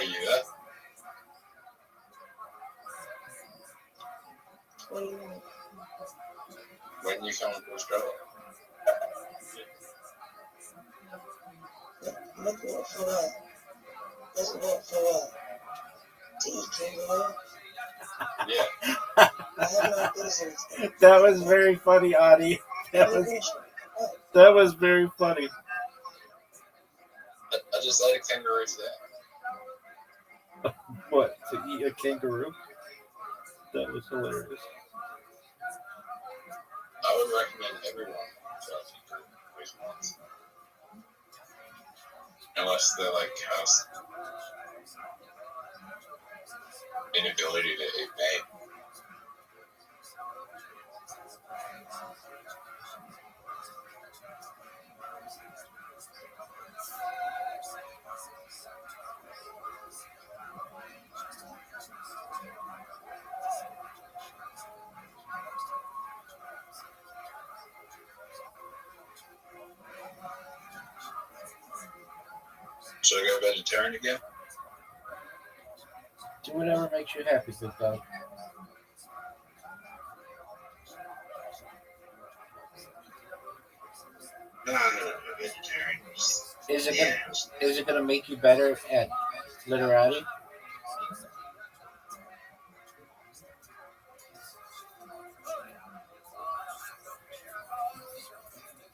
What are you at? What do you mean? When you come to Australia? Looking for what? Looking for what? To eat kangaroo? Yeah. I have no business. That was very funny, Audie. That was very funny. I just ate a kangaroo today. What, to eat a kangaroo? That was hilarious. I would recommend everyone to eat at least once. Unless they like have inability to eat meat. Should I go vegetarian again? Do whatever makes you happy, big dog. No, vegetarian. Is it gonna make you better at literati?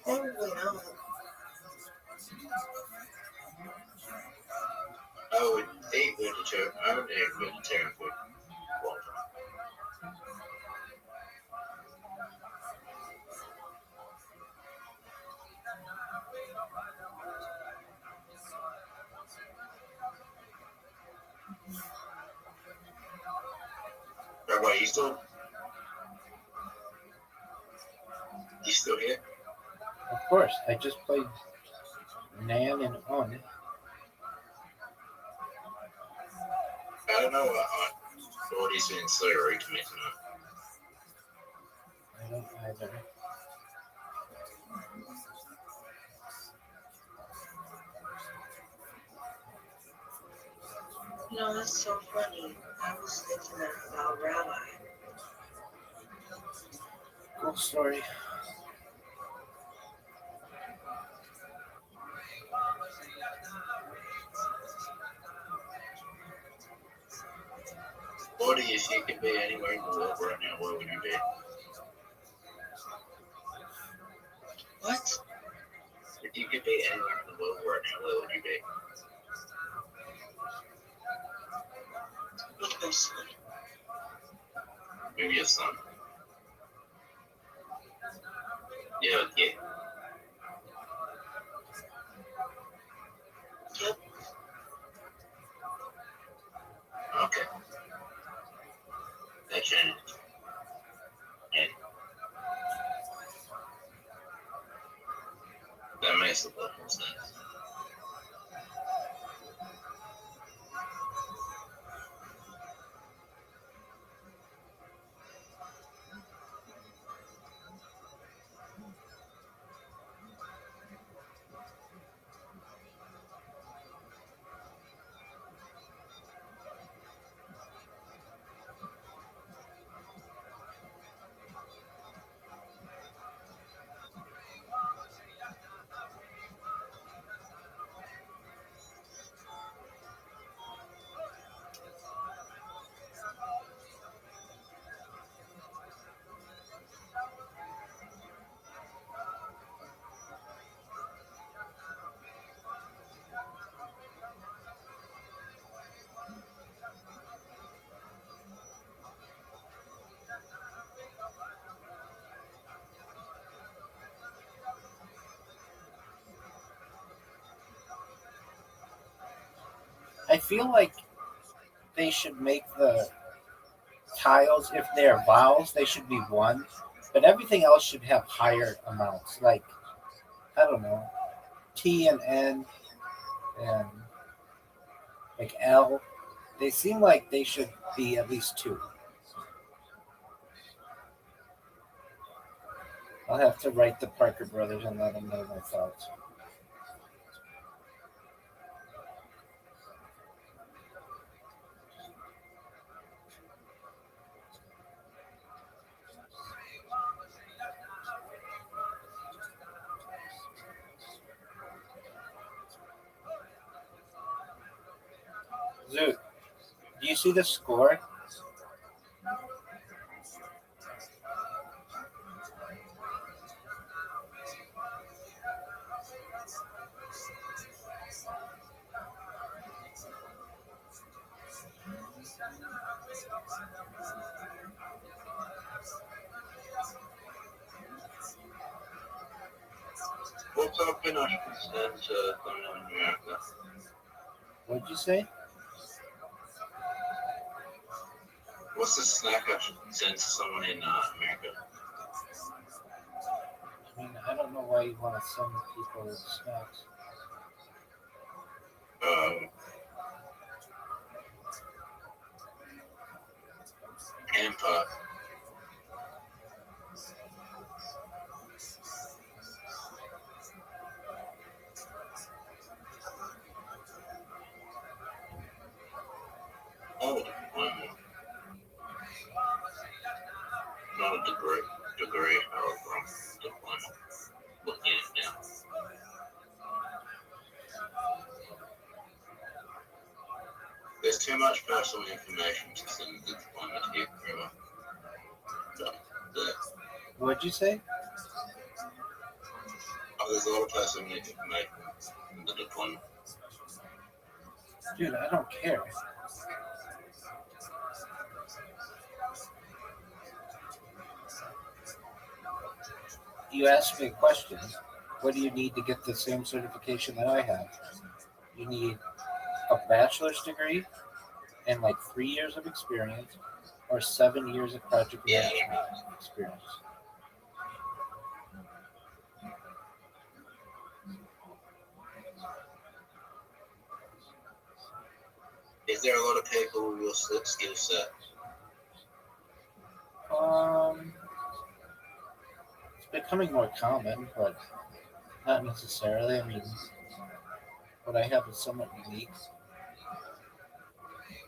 Probably not. I would eat vegetarian. I would eat vegetarian food. Rabbi, you still here? Of course. I just played Nan and On. I don't know what he's been slavery to me tonight. I don't either. You know, that's so funny. I was thinking that about Rabbi. Cool story. What if you could be anywhere in the world right now, where would you be? What? If you could be anywhere in the world right now, where would you be? With my son. Maybe your son. Yeah. Yep. Okay. That changed. Yeah. That makes a lot more sense. I feel like they should make the tiles, if they're vowels, they should be one, but everything else should have higher amounts. Like, I don't know, T and N and like L. They seem like they should be at least two. I'll have to write the Parker brothers and let them know my thoughts. Do you see the score? What's up in Afghanistan to America? What'd you say? What's the snack I should send to someone in America? I mean, I don't know why you want to send people snacks. Pampa. Oh, deployment. Not a degree from deployment. Looking at it now. There's too much personal information to send the deployment here forever. What'd you say? There's a lot of personal information in the deployment. Dude, I don't care. You asked me a question. What do you need to get the same certification that I have? You need a bachelor's degree and like 3 years of experience or 7 years of project management experience. Is there a lot of people with your skill set? It's becoming more common, but not necessarily. I mean, what I have is somewhat unique.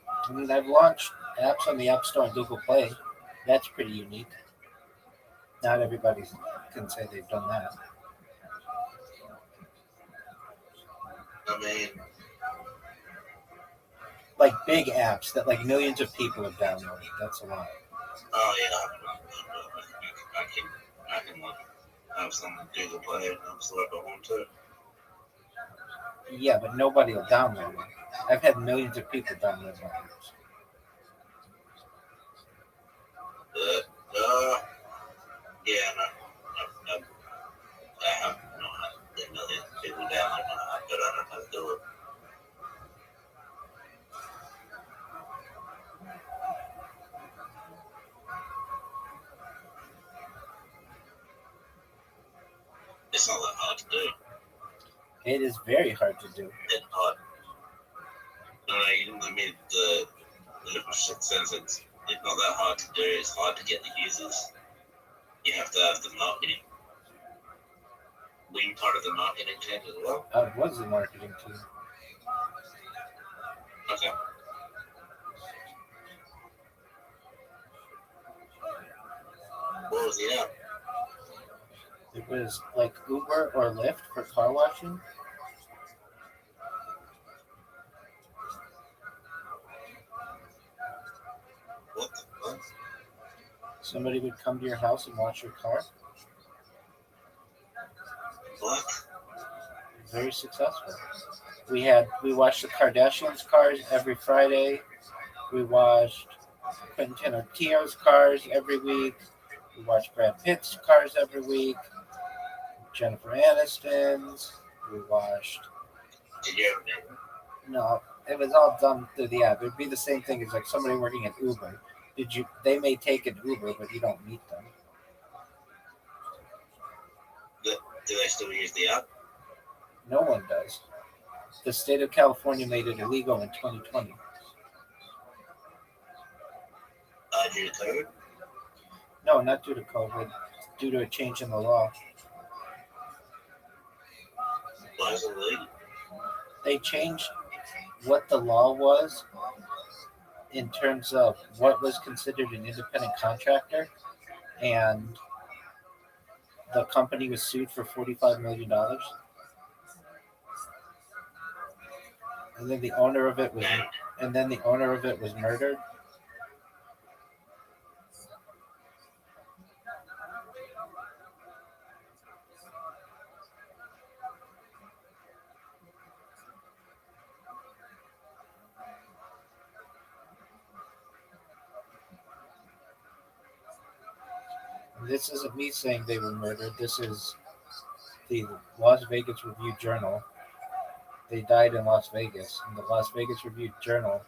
I mean, I've launched apps on the App Store and Google Play. That's pretty unique. Not everybody can say they've done that. I mean, like big apps that like millions of people have downloaded. That's a lot. Oh yeah, I can have some Google Play and install it at home too. Yeah, but nobody will download it. I've had millions of people download my apps. Yeah, I have no million people download my app, but I don't know how to do it. It's not that hard to do. It is very hard to do. It's hard. No, I mean the little shit sense it's not that hard to do. It's hard to get the users. You have to have the marketing. Were you part of the marketing team as well? I was the marketing team. Okay. What was the app? It was like Uber or Lyft for car washing. What the fuck? Somebody would come to your house and wash your car. What? Very successful. We washed the Kardashians' cars every Friday. We washed Quentin Tarantino's cars every week. We watched Brad Pitt's cars every week. Jennifer Aniston's. We watched. Did you ever name? No, it was all done through the app. It'd be the same thing as like somebody working at Uber. They may take an Uber, but you don't meet them. Do they still use the app? No one does. The state of California made it illegal in 2020. Due to COVID? No, not due to COVID. Due to a change in the law. Why is it illegal? They changed what the law was in terms of what was considered an independent contractor, and the company was sued for $45 million. And then the owner of it was And then the owner of it was murdered. This isn't me saying they were murdered. This is the Las Vegas Review-Journal. They died in Las Vegas. And the Las Vegas Review-Journal,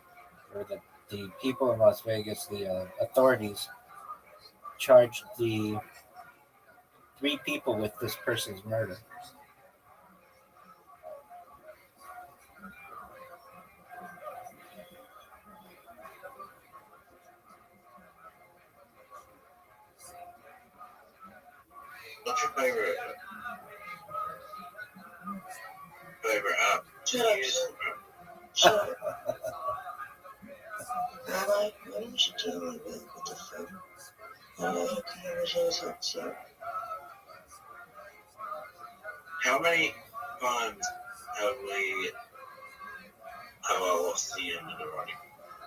or the people in Las Vegas, the authorities, charged the 3 people with this person's murder. What's your favorite app to use? Shut up. Rabbi, why don't you tell me what the fuck? I know you can never say something. How many times have I lost the end of the running?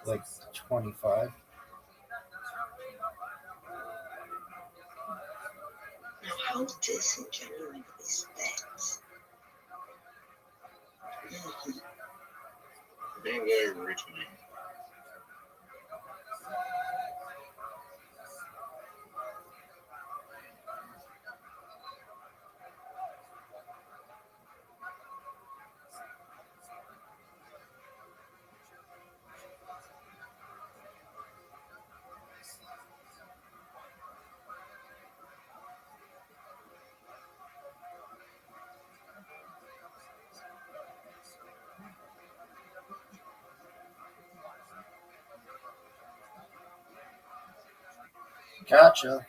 Like 25. Now, how disingenuous is that? Being very rich man. Gotcha.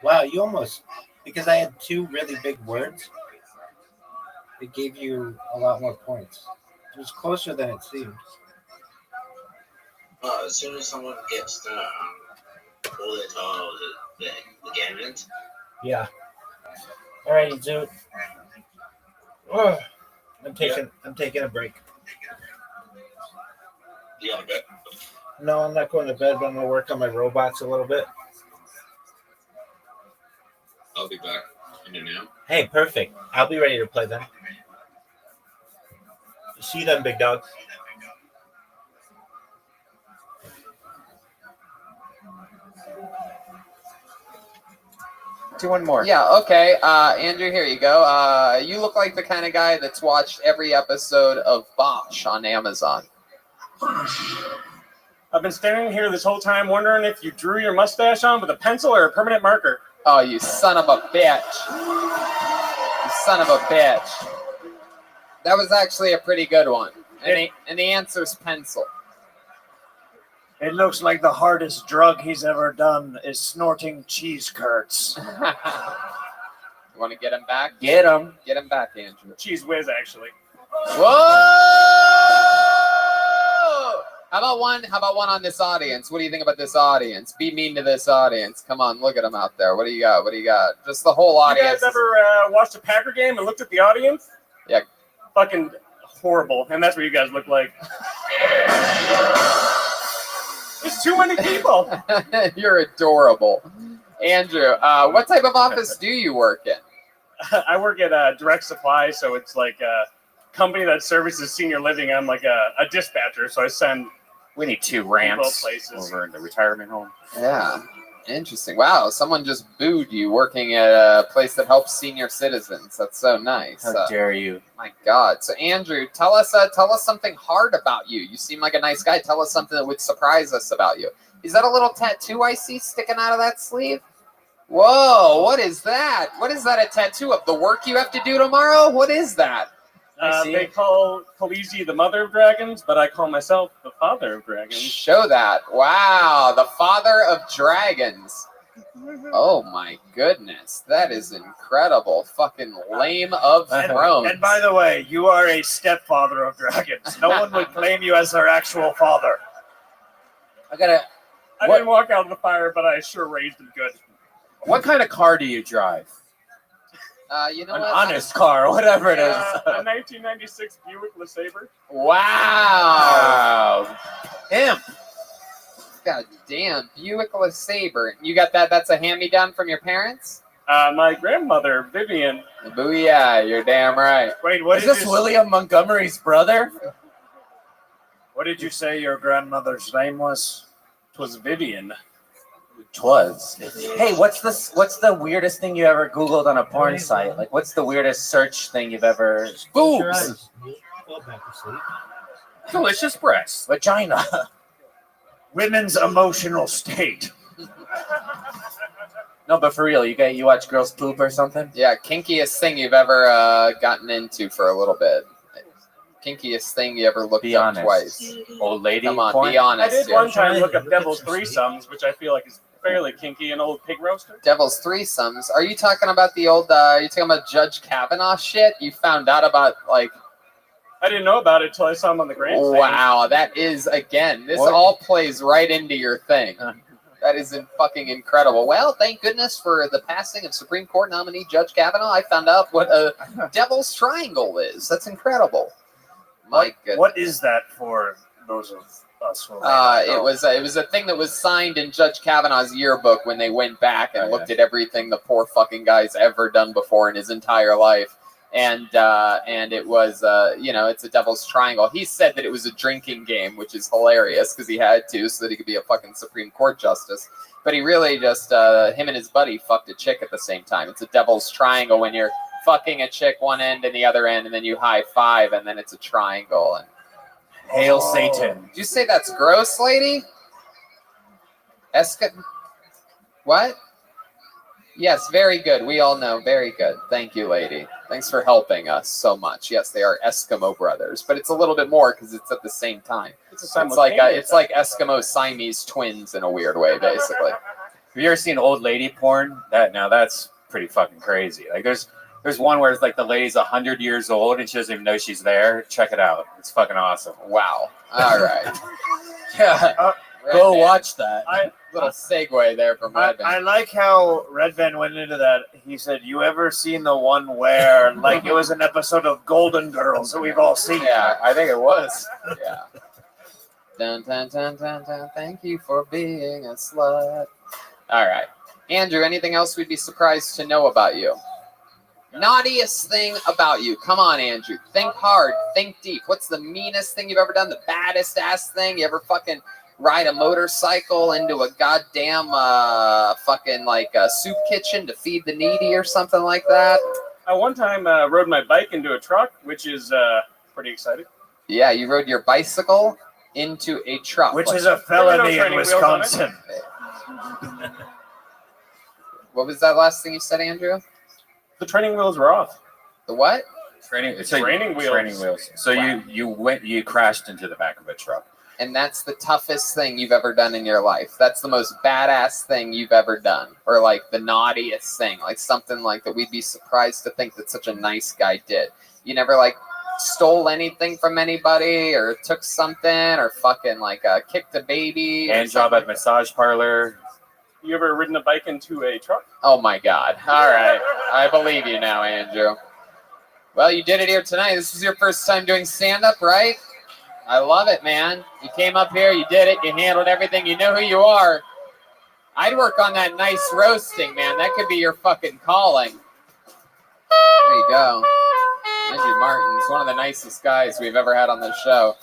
Wow, you almost, because I had 2 really big words, it gave you a lot more points. It was closer than it seemed. As soon as someone gets to all their tiles, the game ends. Yeah. All right, Zoot. Oh, I'm taking a break. You got a bet? No, I'm not going to bed, but I'm going to work on my robots a little bit. I'll be back in an hour. Hey, perfect. I'll be ready to play then. See you then, big dog. Do one more. Yeah, okay. Andrew, here you go. You look like the kind of guy that's watched every episode of Bosch on Amazon. I've been standing here this whole time wondering if you drew your mustache on with a pencil or a permanent marker. Oh, you son of a bitch. You son of a bitch. That was actually a pretty good one. And the answer's pencil. It looks like the hardest drug he's ever done is snorting cheese curds. You want to get him back? Get him. Get him back, Andrew. Cheese whiz, actually. Whoa! How about one on this audience? What do you think about this audience? Be mean to this audience. Come on, look at them out there. What do you got? What do you got? Just the whole audience. You guys ever watched a Packer game and looked at the audience? Yeah. Fucking horrible. And that's what you guys look like. There's too many people. You're adorable. Andrew, what type of office do you work in? I work at Direct Supply, so it's like a company that services senior living. I'm like a dispatcher, so I send. We need 2 both ramps places. over in the retirement home. Yeah. Interesting. Wow, someone just booed you working at a place that helps senior citizens. That's so nice. How dare you? My God. So Andrew, tell us something hard about you. You seem like a nice guy. Tell us something that would surprise us about you. Is that a little tattoo I see sticking out of that sleeve? Whoa, what is that? What is that a tattoo of? The work you have to do tomorrow? What is that? They call Khaleesi the mother of dragons, but I call myself the father of dragons. Show that. Wow, the father of dragons. Oh my goodness, that is incredible. Fucking lame of thrones. And by the way, you are a stepfather of dragons. No one would claim you as their actual father. I didn't walk out of the fire, but I sure raised him good. What kind of car do you drive? You know An what? honest car, whatever it is. A 1996 Buick LeSabre. Wow. Pimp. God damn. Buick LeSabre. You got that? That's a hand-me-down from your parents? My grandmother, Vivian. Booyah. You're damn right. Wait, what is this William Montgomery's brother? What did you say your grandmother's name was? It was Vivian. Twas. Hey, what's the weirdest thing you ever Googled on a porn site? Like, what's the weirdest search thing you've ever? Boobs. Delicious breasts. Vagina. Women's emotional state. No, but for real, you watch girls poop or something? Yeah, kinkiest thing you've ever gotten into for a little bit. Kinkiest thing you ever looked up honest. twice. Old lady Come on, porn? be honest. I did yeah. one time look up Devil's Threesomes, which I feel like is fairly kinky, an old pig roaster. Devil's Threesomes. Are you talking about the old, are you talking about Judge Kavanaugh shit? You found out about, like... I didn't know about it till I saw him on the grandstand. Wow, that is, again, this all plays right into your thing. That is fucking incredible. Well, thank goodness for the passing of Supreme Court nominee Judge Kavanaugh. I found out what a Devil's Triangle is. That's incredible. My goodness. What is that for those of us who It was a thing that was signed in Judge Kavanaugh's yearbook when they went back and looked at everything the poor fucking guy's ever done before in his entire life. And it was it's a Devil's Triangle. He said that it was a drinking game, which is hilarious because he had to so that he could be a fucking Supreme Court justice. But he really just him and his buddy fucked a chick at the same time. It's a Devil's Triangle when you're fucking a chick one end and the other end, and then you high five, and then it's a triangle. And Hail Satan! Did you say that's gross, lady? What? Yes, very good. We all know. Very good. Thank you, lady. Thanks for helping us so much. Yes, they are Eskimo brothers, but it's a little bit more because it's at the same time. It's like Eskimo Siamese twins in a weird way, basically. Have you ever seen old lady porn? That's pretty fucking crazy. Like there's one where it's like the lady's 100 years old and she doesn't even know she's there. Check it out. It's fucking awesome. Wow. All right. Yeah. Go watch that. Little segue there from Redvan. I like how Redvan went into that. He said, "You ever seen the one where like it was an episode of Golden Girls that we've all seen?" Yeah, I think it was. Yeah. Dun, dun, dun, dun, dun. Thank you for being a slut. All right. Andrew, anything else we'd be surprised to know about you? Naughtiest thing about you. Come on, Andrew. Think hard. Think deep. What's the meanest thing you've ever done? The baddest ass thing? You ever fucking ride a motorcycle into a goddamn fucking like soup kitchen to feed the needy or something like that? I one time rode my bike into a truck, which is pretty exciting. Yeah, you rode your bicycle into a truck. Which is a felony in Wisconsin. What was that last thing you said, Andrew? The training wheels were off. The what? Training wheels. Training wheels. So Wow. you crashed into the back of a truck. And that's the toughest thing you've ever done in your life. That's the most badass thing you've ever done. Or like the naughtiest thing. Like something like that we'd be surprised to think that such a nice guy did. You never like stole anything from anybody or took something or fucking like kicked a baby. Hand job at massage parlor. You ever ridden a bike into a truck? Oh my God. All right. I believe you now, Andrew. Well, you did it here tonight. This was your first time doing stand-up, right? I love it, man. You came up here, you did it, you handled everything, you know who you are. I'd work on that nice roasting, man. That could be your fucking calling. There you go. Andrew Martins, one of the nicest guys we've ever had on the show.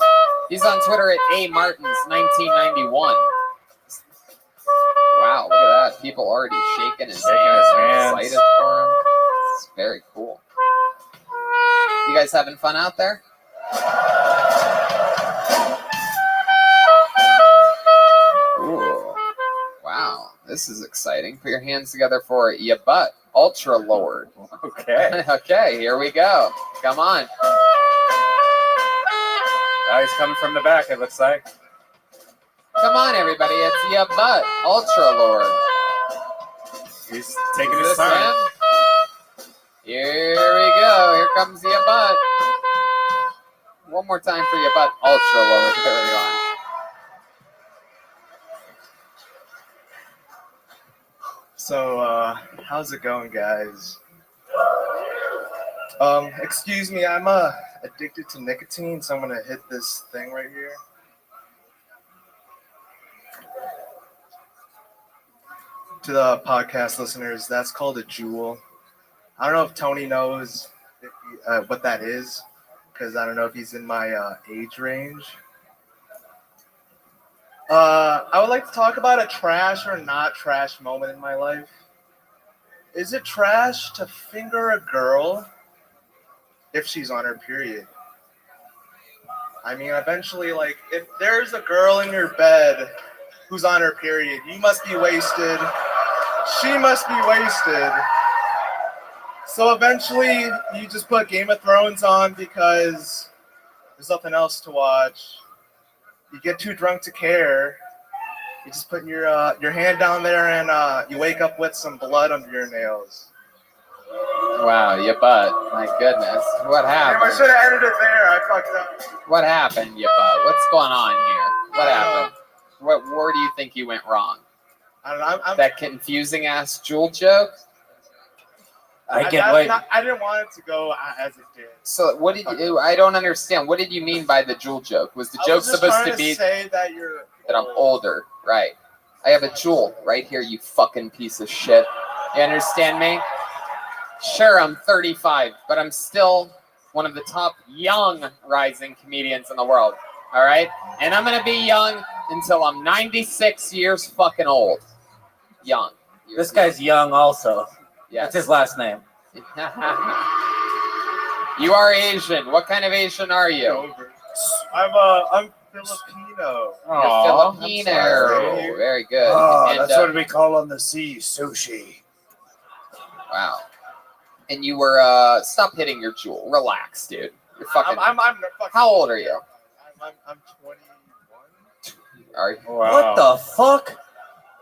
He's on Twitter at amartins1991. Wow, look at that. People already shaking his hands. Excited for him. It's very cool. You guys having fun out there? Ooh. Wow, this is exciting. Put your hands together for ya butt. Ultra Lord. Okay. Okay, here we go. Come on. He's coming from the back, it looks like. Come on, everybody. It's ya butt. Ultra Lord. He's taking Is his this time. him? Here we go. Here comes ya butt. One more time for ya butt. Ultra Lord. There we go. So, how's it going, guys? Excuse me, I'm addicted to nicotine, so I'm gonna hit this thing right here. To the podcast listeners, that's called a jewel. I don't know if Tony knows what that is, because I don't know if he's in my age range. I would like to talk about a trash or not trash moment in my life. Is it trash to finger a girl if she's on her period? I mean, eventually, like, if there's a girl in your bed who's on her period, you must be wasted. She must be wasted. So eventually, you just put Game of Thrones on because there's nothing else to watch. You get too drunk to care. You just put your hand down there and you wake up with some blood under your nails. Wow, your butt. My goodness. What happened? Damn, I should have ended it there. I fucked up. What happened, your butt? What's going on here? What happened? Where do you think you went wrong? I don't know. That confusing ass jewel joke? I didn't want it to go as it did. So what did you? I don't understand. What did you mean by the jewel joke? Was the joke supposed to be say that I'm older? Right. I have a jewel right here. You fucking piece of shit. You understand me? Sure, I'm 35, but I'm still one of the top young rising comedians in the world. All right, and I'm gonna be young until I'm 96 years fucking old. Young. This guy's young also. Yeah. That's his last name. You are Asian. What kind of Asian are you? I'm Filipino. You're Filipino. Very good. That's what we call on the sea sushi. Wow. And you were stop hitting your jewel. Relax, dude. You're fucking. I'm fucking. How old are you? I'm 21. Are you? Wow. What the fuck?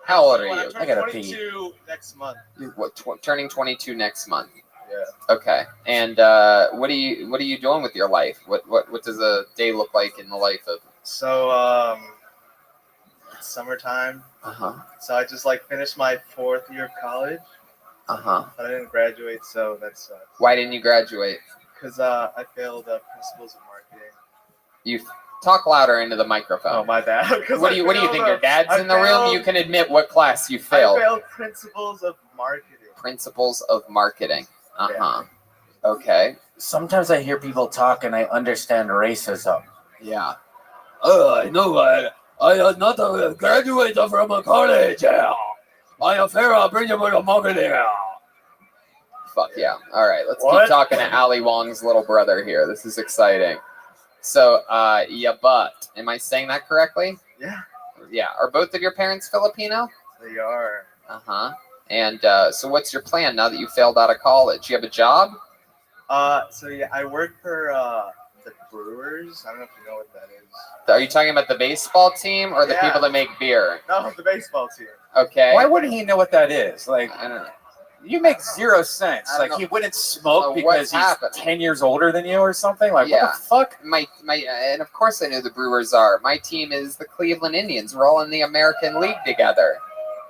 How old are you? I gotta pee. 22 next month. What? Turning 22 next month. Yeah. Okay. And what are you doing with your life? What does a day look like in the life of? So it's summertime. Uh-huh. So I just finished my 4th year of college. Uh-huh. But I didn't graduate, so that sucks. Why didn't you graduate? Because I failed principles of marketing. You talk louder into the microphone. Oh, my bad. What do you think? Your dad's in the room? You can admit what class you failed. I failed principles of marketing. Principles of marketing. Uh-huh. Yeah. Okay. Sometimes I hear people talk and I understand racism. Yeah. I know. I not a graduate from a college. I am fair principle of marketing. Fuck yeah. All right, let's keep talking to Ali Wong's little brother here. This is exciting. So, yeah, but am I saying that correctly? Yeah. Yeah. Are both of your parents Filipino? They are. Uh-huh. And so what's your plan now that you failed out of college? You have a job? So yeah, I work for the Brewers. I don't know if you know what that is. Are you talking about the baseball team or the people that make beer? No, the baseball team. Okay. Why wouldn't he know what that is? Like, I don't know. You make zero sense. Like, he wouldn't smoke because he's 10 years older than you or something? Like, Yeah. what the fuck? My and of course I know the Brewers are. My team is the Cleveland Indians. We're all in the American League together.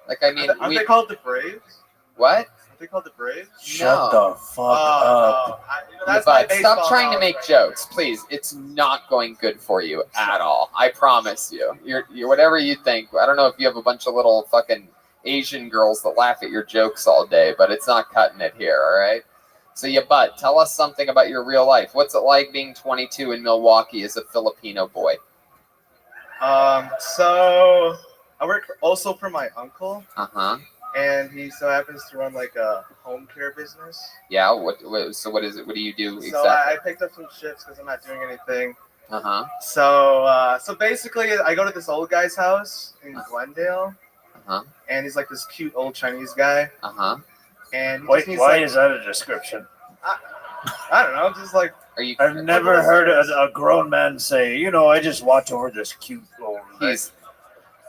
Like, I mean, aren't they called the Braves? What? Aren't they called the Braves? Shut the fuck up. That's my But stop trying to make jokes, please. It's not going good for you at all. I promise you. You're whatever you think. I don't know if you have a bunch of little fucking Asian girls that laugh at your jokes all day, but it's not cutting it here, all right? So, but tell us something about your real life. What's it like being 22 in Milwaukee as a Filipino boy? So I work also for my uncle. Uh-huh. And he so happens to run like a home care business. Yeah. So what is it? What do you do exactly? So I picked up some shifts because I'm not doing anything. Uh-huh. So basically, I go to this old guy's house in Glendale. Uh-huh. And he's like this cute old Chinese guy. Uh-huh. And why is that a description? I don't know. Just like I've never heard a grown man say, I just watch over this cute old. He's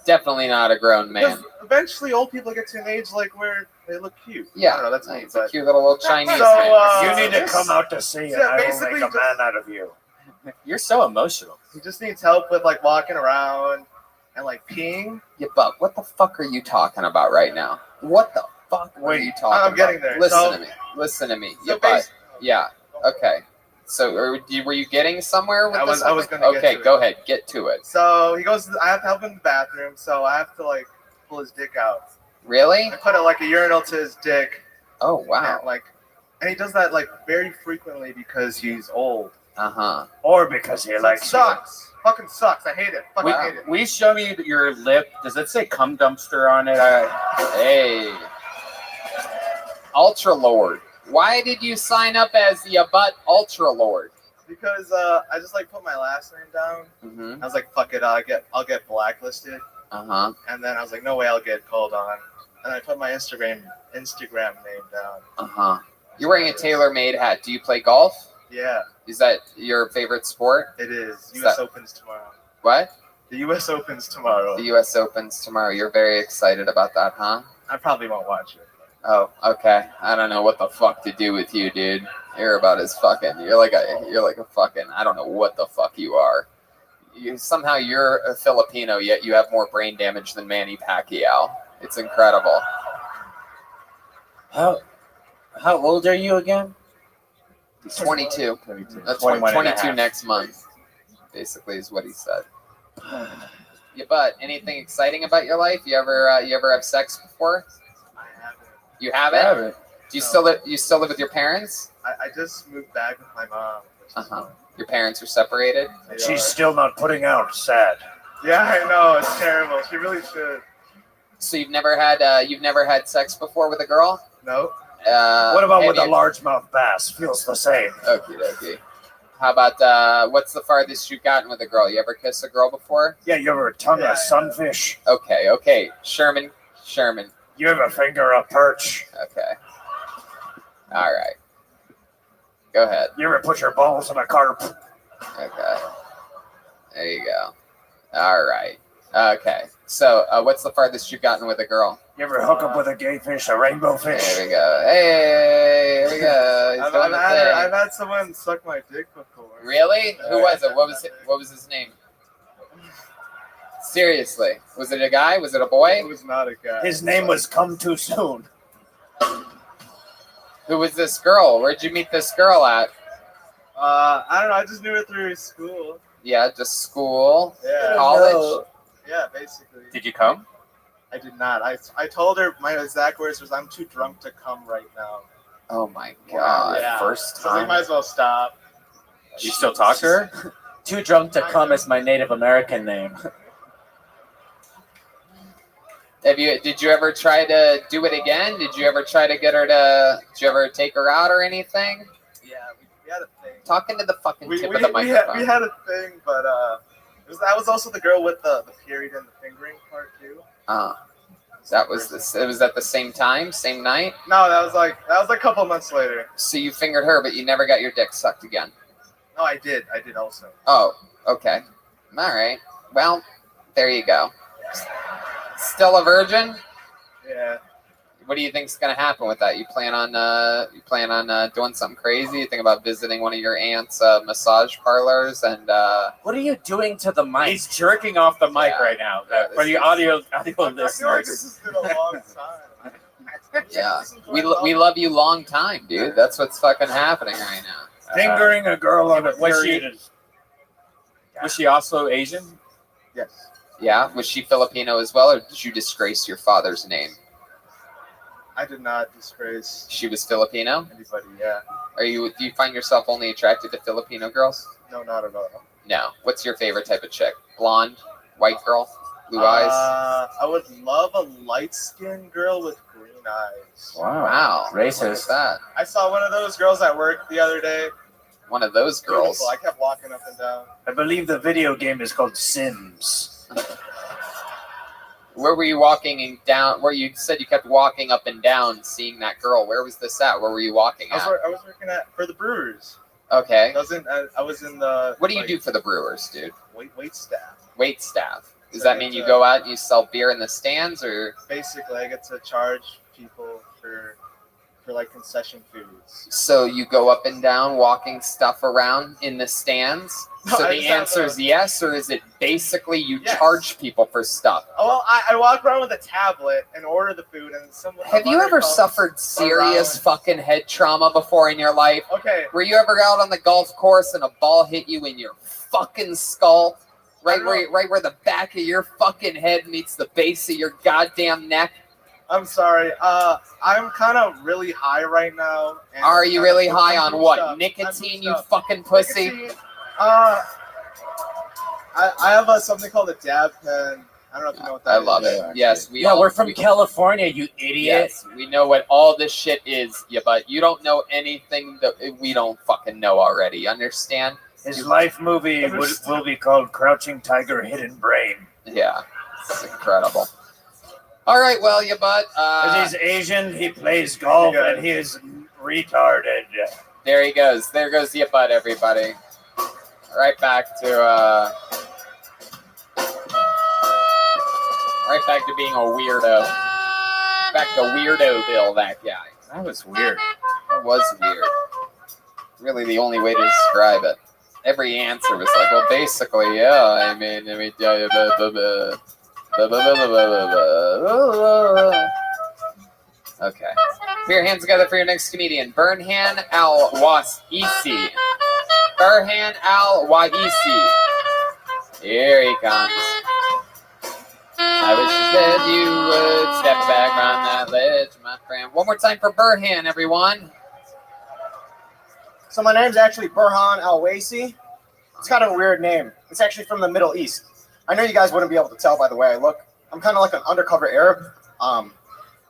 definitely not a grown man. Eventually, old people get to an age where they look cute. Yeah, I don't know, that's me. It's a cute little Chinese So, man. You need to come out to see it. I will make a man out of you. You're so emotional. He just needs help with walking around and peeing. Yeah, but what the fuck are you talking about right now? What the fuck are you talking about? I'm getting there. Listen to me. Yeah, but yeah. Okay. So, were you getting somewhere with this? I was gonna get Okay, to it. go ahead. Get to it. So he goes. I have to help him in the bathroom. So I have to like pull his dick out. Really? I put it like a urinal to his dick. Oh wow. And he does that like very frequently because he's old. Or because he likes you. Sucks. Fucking sucks. I hate it. Fucking hate it. We show me your lip. Does it say cum dumpster on it? Hey. Ultra Lord. Why did you sign up as the Butt Ultra Lord? Because I just like put my last name down. I was like, fuck it, I'll get blacklisted. And then I was like, no way, I'll get called on. And I put my Instagram name down. You're wearing a tailor-made hat. Do you play golf? Yeah. Is that your favorite sport? It is. U.S. Opens tomorrow. What? The U.S. Opens tomorrow. The U.S. Opens tomorrow. You're very excited about that, huh? I probably won't watch it. Oh, okay. I don't know what the fuck to do with you, dude. You're about as fucking. You're like a fucking. I don't know what the fuck you are. Somehow you're a Filipino, yet you have more brain damage than Manny Pacquiao. It's incredible. How old are you again? 22. 22. That's 21 and a 22 half. next month. Basically, is what he said. Yeah, but anything exciting about your life? You ever have sex before? I haven't. You haven't? Do you still live with your parents? I just moved back with my mom. Your parents are separated? She's still not putting out. Sad. Yeah, I know. It's terrible. She really should. So you've never had sex before with a girl? No. What about with a largemouth bass? Feels the same. Okie dokie. How about what's the farthest you've gotten with a girl? You ever kiss a girl before? Yeah, you ever tongue a sunfish? Okay. Sherman. You ever finger a perch? Okay. All right. Go ahead. You ever put your balls in a carp? Okay. There you go. All right. Okay. So, what's the farthest you've gotten with a girl? You ever hook up with a gay fish, a rainbow fish? There we go. Hey, here we go. He's doing the thing. I've had someone suck my dick before. Really? Who was it? What was his name? Seriously, was it a guy? Was it a boy? It was not a guy. His name was Come Too Soon. Who was this girl? Where'd you meet this girl at? I don't know. I just knew her through school. Yeah, just school. Yeah. College. Yeah, basically. Did you come? I did not. I told her my exact words was, "I'm too drunk to come right now." Oh my god! Yeah. First So we time. might as well stop. You still talk to her? Too drunk to come is my Native American name. Did you ever try to do it again? Did you ever try to get her to? Did you ever take her out or anything? Yeah, we had a thing. Talking to the fucking tip of the we microphone. had a thing, but that was also the girl with the period and the fingering part too. That was this. It was at the same time, same night. No, that was like a couple months later. So you fingered her, but you never got your dick sucked again. No, I did also. Oh, okay. All right. Well, there you go. Still a virgin? Yeah. What do you think's gonna happen with that? You plan on doing something crazy? You think about visiting one of your aunt's massage parlors and What are you doing to the mic? He's jerking off the mic right now for the audio I feel like this listeners. has been a long time. yeah, we love you long time, dude. That's what's fucking happening right now. Fingering a girl on a period. Was she also Asian? Yes. Yeah, was she Filipino as well, or did you disgrace your father's name? I did not disgrace She was Filipino. anybody. Yeah. Do you find yourself only attracted to Filipino girls? No, not at all. No. What's your favorite type of chick? Blonde, white girl, blue eyes. I would love a light-skinned girl with green eyes. Wow. Racist. Look at that. I saw one of those girls at work the other day. One of those girls. Beautiful. I kept walking up and down. I believe the video game is called Sims. Where were you walking down? Where you said you kept walking up and down, seeing that girl? Where was this at? Where were you walking I at? was working for the Brewers. Okay. I was in the. What do you do for the Brewers, dude? Wait staff. Wait staff. Does that mean you go out and you sell beer in the stands, or? Basically, I get to charge people for for like concession foods. So you go up and down walking stuff around in the stands? No, So I the just have answer is yes, or is it basically you Yes. charge people for stuff? Oh, well, I walk around with a tablet and order the food, and someone. Have you ever suffered serious fucking head trauma before in your life? Okay. Were you ever out on the golf course and a ball hit you in your fucking skull? Right where the back of your fucking head meets the base of your goddamn neck? I'm sorry. I'm kind of really high right now. And Are I'm you kinda really put- high I'm on pooped what? up. I'm Nicotine, pooped you up. fucking pussy? Nicotine, I have something called a dab pen. I don't know if you know what that I is. love it. Yes, we're from California, you idiot. Yes, we know what all this shit is, yeah, but you don't know anything that we don't fucking know already. You understand? His life movie will be called Crouching Tiger, Hidden Brain. Yeah, it's incredible. All right, well, you butt. Because he's Asian, he plays golf, and he is retarded. There he goes. There goes your butt, everybody. Right back to being a weirdo. Back to Weirdo Bill, that guy. That was weird. That was weird. Really the only way to describe it. Every answer was like, well, basically, yeah, I mean, okay. Put your hands together for your next comedian, Burhan Al-Waisi. Burhan Al-Waisi. Here he comes. I wish that you would step back on that ledge, my friend. One more time for Burhan, everyone. So my name's actually Burhan Al-Waisi. It's kind of a weird name. It's actually from the Middle East. I know you guys wouldn't be able to tell by the way I look. I'm kind of like an undercover Arab. I'm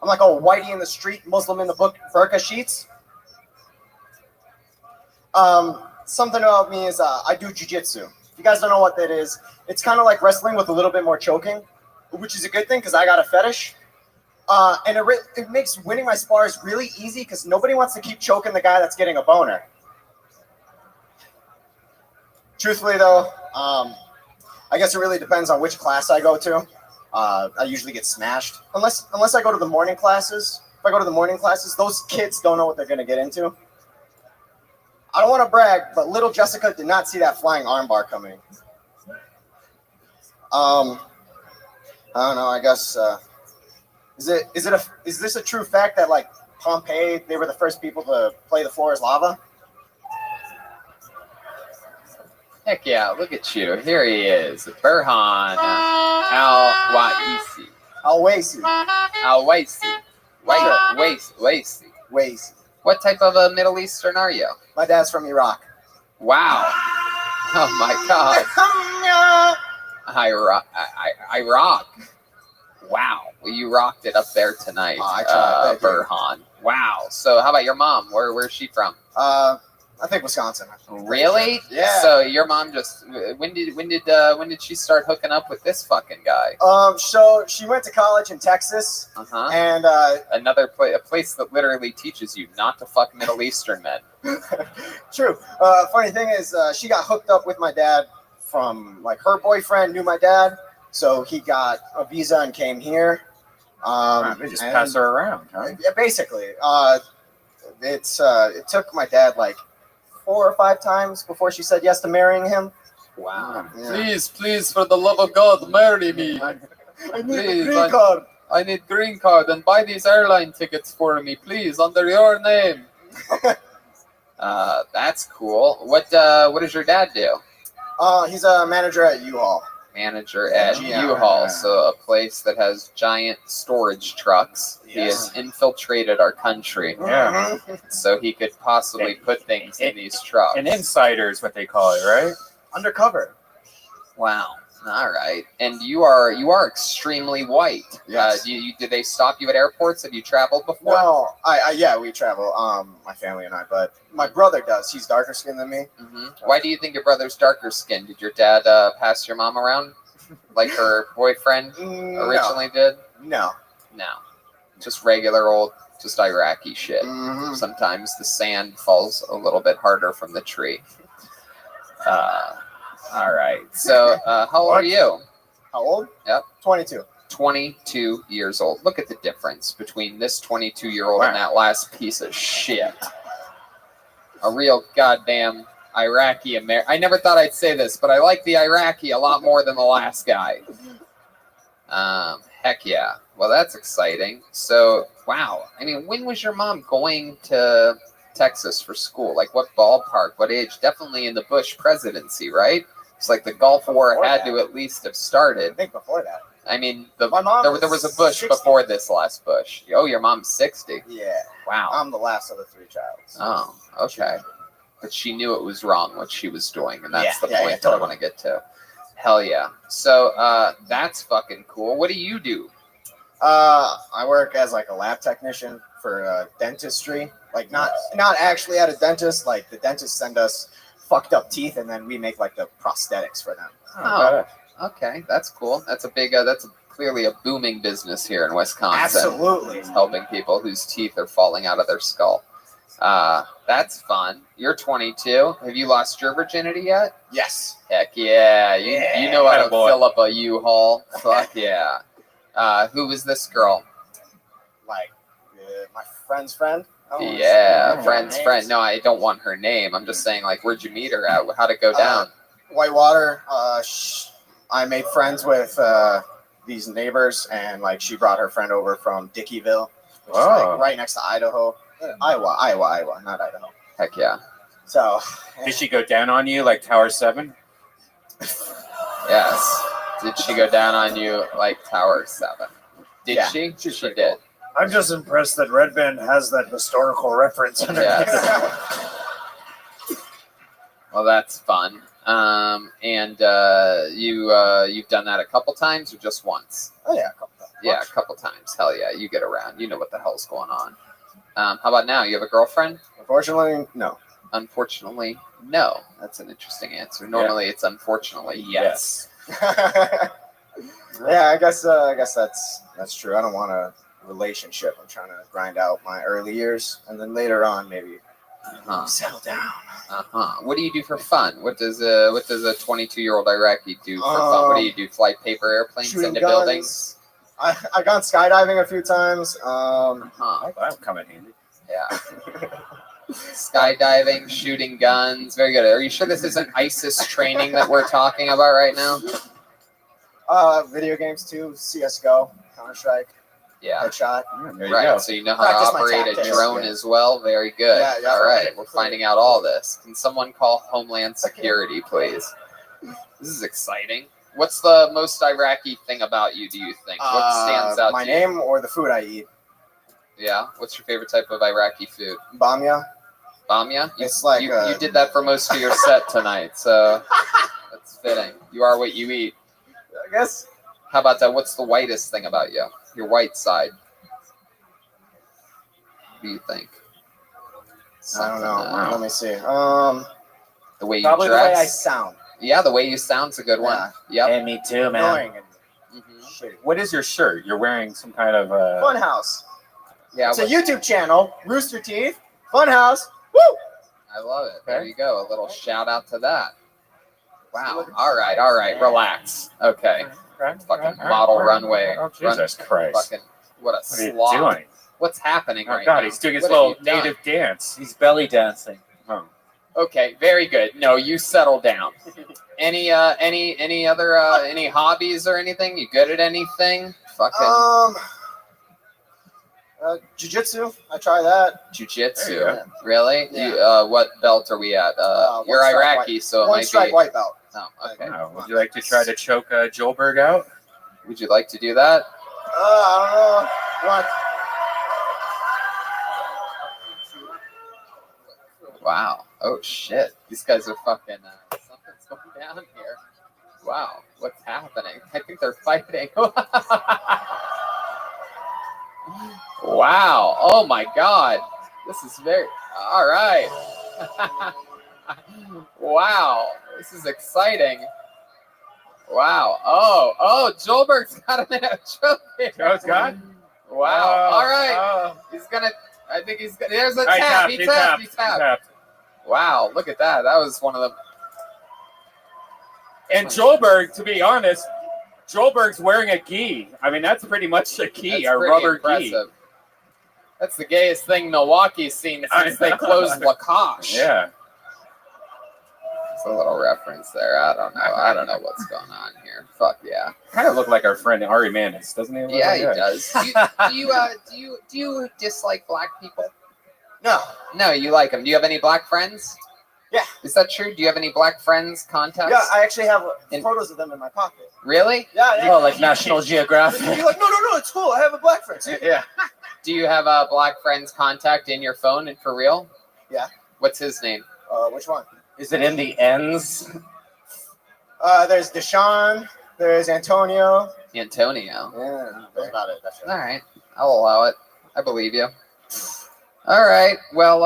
like a whitey in the street, Muslim in the book, burqa sheets. Something about me is I do jiu-jitsu. If you guys don't know what that is, it's kind of like wrestling with a little bit more choking, which is a good thing because I got a fetish. And it makes winning my spars really easy because nobody wants to keep choking the guy that's getting a boner. Truthfully, though, I guess it really depends on which class I go to. I usually get smashed. Unless I go to the morning classes. If I go to the morning classes, those kids don't know what they're going to get into. I don't want to brag, but little Jessica did not see that flying armbar coming. I don't know. I guess is this a true fact that like Pompeii, they were the first people to play the floor as lava? Heck yeah, look at you. Here he is. Burhan Al-Waisi. Al-Waisi. Al-Waisi. Waisi. What type of a Middle Eastern are you? My dad's from Iraq. Wow. Oh my God. Iraq. Wow. Well, you rocked it up there tonight, I tried. Burhan. Wow. So how about your mom? Where's she from? I think Wisconsin. Really? Yeah. So your mom just when did she start hooking up with this fucking guy? So she went to college in Texas. Uh-huh. And a place that literally teaches you not to fuck Middle Eastern men. True. Funny thing is, she got hooked up with my dad from like her boyfriend knew my dad, so he got a visa and came here. They just pass her around, huh? Yeah, basically. It took my dad like 4 or 5 times before she said yes to marrying him. Wow. Yeah. Please, for the love of God, marry me. I need a green card. I need green card and buy these airline tickets for me, please, under your name. That's cool. What does your dad do? He's a manager at U-Haul. Manager at Yeah. U-Haul, so a place that has giant storage trucks. He has infiltrated our country, so he could possibly put things in these trucks. An insider is what they call it, right? Undercover. Wow. All right. And you are extremely white. Yes. Did they stop you at airports? Have you traveled before? No, yeah, we travel. My family and I, but my brother does. He's darker skinned than me. Mm-hmm. Why do you think your brother's darker skinned? Did your dad pass your mom around like her boyfriend originally did? No. Just regular old, just Iraqi shit. Mm-hmm. Sometimes the sand falls a little bit harder from the tree. All right. So, how old are you? How old? Yep. 22. 22 years old. Look at the difference between this 22-year-old and that last piece of shit. A real goddamn Iraqi American. I never thought I'd say this, but I like the Iraqi a lot more than the last guy. Heck yeah. Well, that's exciting. So, wow. I mean, when was your mom going to Texas for school? Like, what ballpark? What age? Definitely in the Bush presidency, right? It's like the Gulf War had to at least have started. I think before that. I mean, My mom there was a Bush 60. before this last Bush. Oh, your mom's 60. Yeah. Wow. I'm the last of the three childs. Oh, okay. But she knew it was wrong what she was doing, and that's the point that I totally. want to get to. Hell yeah. So that's fucking cool. What do you do? I work as like a lab technician for dentistry. Like not actually at a dentist. Like the dentists send us fucked up teeth, and then we make like the prosthetics for them. Oh, okay. That's cool. That's a big, clearly a booming business here in Wisconsin. Absolutely. It's helping people whose teeth are falling out of their skull. That's fun. You're 22. Have you lost your virginity yet? Yes. Heck yeah. You know how to fill up a U-Haul. Fuck yeah. Who was this girl? Like my friend's friend. Yeah, friend's friend. No, I don't want her name. I'm just saying, like, where'd you meet her at? How'd it go down? Whitewater. I made friends with these neighbors, and like she brought her friend over from Dickeyville, which is like right next to Idaho. Iowa, not Idaho. Heck yeah. So, did she go down on you like Tower 7? Yes. Did she go down on you like Tower 7? Did she? She did. I'm just impressed that Red Band has that historical reference. Yes. Well, that's fun. And you've done that a couple times or just once? Oh yeah, a couple times. Yeah, a couple times. Hell yeah, you get around. You know what the hell's going on. How about now? You have a girlfriend? Unfortunately, no. Unfortunately, no. That's an interesting answer. Normally, it's unfortunately yes. Yeah, I guess that's true. I don't want a relationship. I'm trying to grind out my early years, and then later on, maybe settle down. What do you do for fun? What does a 22-year-old Iraqi do for fun? What do you do? Fly paper airplanes into buildings? I gone skydiving a few times. That'll come in handy. Yeah. Skydiving, shooting guns. Very good. Are you sure this isn't ISIS training that we're talking about right now? Video games too. CS:GO, Counter-Strike. Yeah. Headshot. There you go. So you know how to operate a drone as well. Very good. Yeah, all right. We're finding out all this. Can someone call Homeland Security, please? This is exciting. What's the most Iraqi thing about you, do you think? What stands out my to you? name or the food I eat? Yeah. What's your favorite type of Iraqi food? Bamia. Bamia? It's like you did that for most of your set tonight, so that's fitting. You are what you eat. I guess. How about that? What's the whitest thing about you? Your white side. What do you think? I don't know. Let me see. The way you probably dress. the way I sound. Yeah, the way you sound's a good one. Yep. Hey, me too, man. What is your shirt? You're wearing some kind of Funhouse. Yeah. It's a YouTube channel. Rooster Teeth. Funhouse. Woo! I love it. There you go. A little shout out to that. Wow. All right. Relax. Okay. Fucking model runway. Oh, Jesus Christ. Fucking what a What are you slog. doing? What's happening right God, now? he's doing his What little have you done? native dance. He's belly dancing. Oh. Okay, very good. No, you settle down. Any other any hobbies or anything? You good at anything? Fucking Jiu-jitsu. I try that. jiu-jitsu. There you go. Really? Yeah. You, what belt are we at? You're one strike Iraqi, white. so it One might strike be. white belt. Oh, okay. Oh, would you like to try to choke Joelberg out? Would you like to do that? I don't know. What? Wow. Oh shit. These guys are fucking. Something's going down here. Wow. What's happening? I think they're fighting. Wow. Oh my God. This is very. All right. Wow. This is exciting. Wow. Oh, Joelberg's got him in a choke. Joe's got? Wow. All right. He's gonna. I think he's gonna. There's a tap. He tapped. Wow. Look at that. That was one of the. And Joelberg, to be honest, Joelberg's wearing a gi. I mean, that's pretty much a gi, That's a pretty rubber gi. impressive. That's the gayest thing Milwaukee's seen since they closed Lacoste. Yeah. It's a little reference there. I don't know. I don't know what's going on here. Fuck yeah. Kind of look like our friend Ari Manis, doesn't he? Yeah, he does. Do you dislike black people? No. No, you like them. Do you have any black friends? Yeah. Is that true? Do you have any black friends, contacts? Yeah, I actually have photos of them in my pocket. Really? Yeah. Oh, like National Geographic. You're like, no, it's cool. I have a black friend. Yeah. Do you have a black friend's contact in your phone and for real? Yeah. What's his name? Which one? Is it in the ends? There's Deshaun. There's Antonio. Antonio. Yeah, that's about it. That's All right. I'll allow it. I believe you. All right. Well,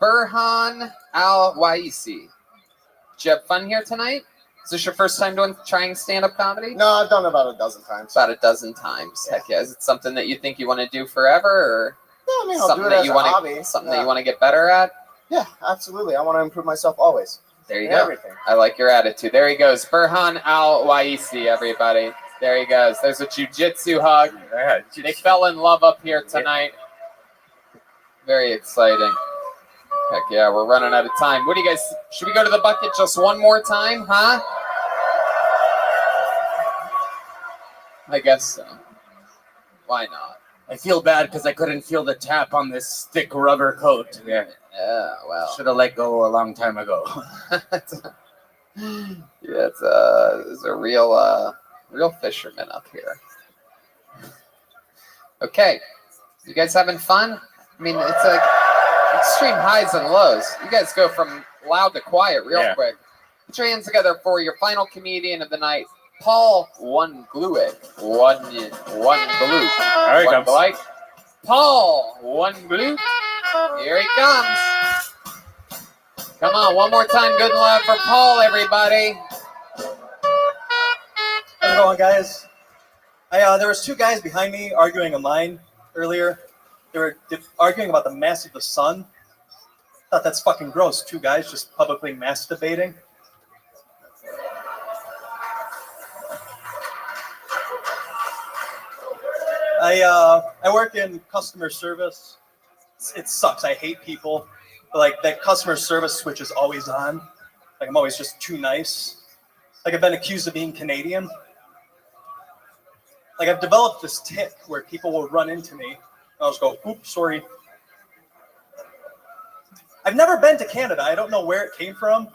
Burhan Al-Waisi. Did you have fun here tonight? Is this your first time trying stand-up comedy? No, I've done it about a dozen times. About a dozen times. Yeah. Heck yeah. Is it something that you think you want to do forever, or I mean, I'll something do it that as you a want hobby. to something that you want to get better at? Yeah, absolutely. I want to improve myself always. There you In go. everything. I like your attitude. There he goes. Burhan Al-Waisi, everybody. There he goes. There's a jiu-jitsu hug. Yeah, they fell in love up here tonight. Very exciting. Heck yeah, we're running out of time. What do you guys, should we go to the bucket just one more time, huh? I guess so. Why not? I feel bad because I couldn't feel the tap on this thick rubber coat. Yeah. Yeah, well. Should have let go a long time ago. Yeah, it's a real fisherman up here. Okay, you guys having fun? I mean, it's like extreme highs and lows. You guys go from loud to quiet real quick. Put your hands together for your final comedian of the night, Paul One Gluick. One Glue. There he comes. Glide. Paul One Glue. Here he comes. Come on, one more time. Good love for Paul, everybody. How's it going, guys? There was two guys behind me arguing a line earlier. They were arguing about the mass of the sun. I thought that's fucking gross. Two guys just publicly masturbating. I work in customer service. It sucks. I hate people. But like that customer service switch is always on. Like I'm always just too nice. Like I've been accused of being Canadian. Like I've developed this tic where people will run into me. And I'll just go, oops, sorry. I've never been to Canada. I don't know where it came from.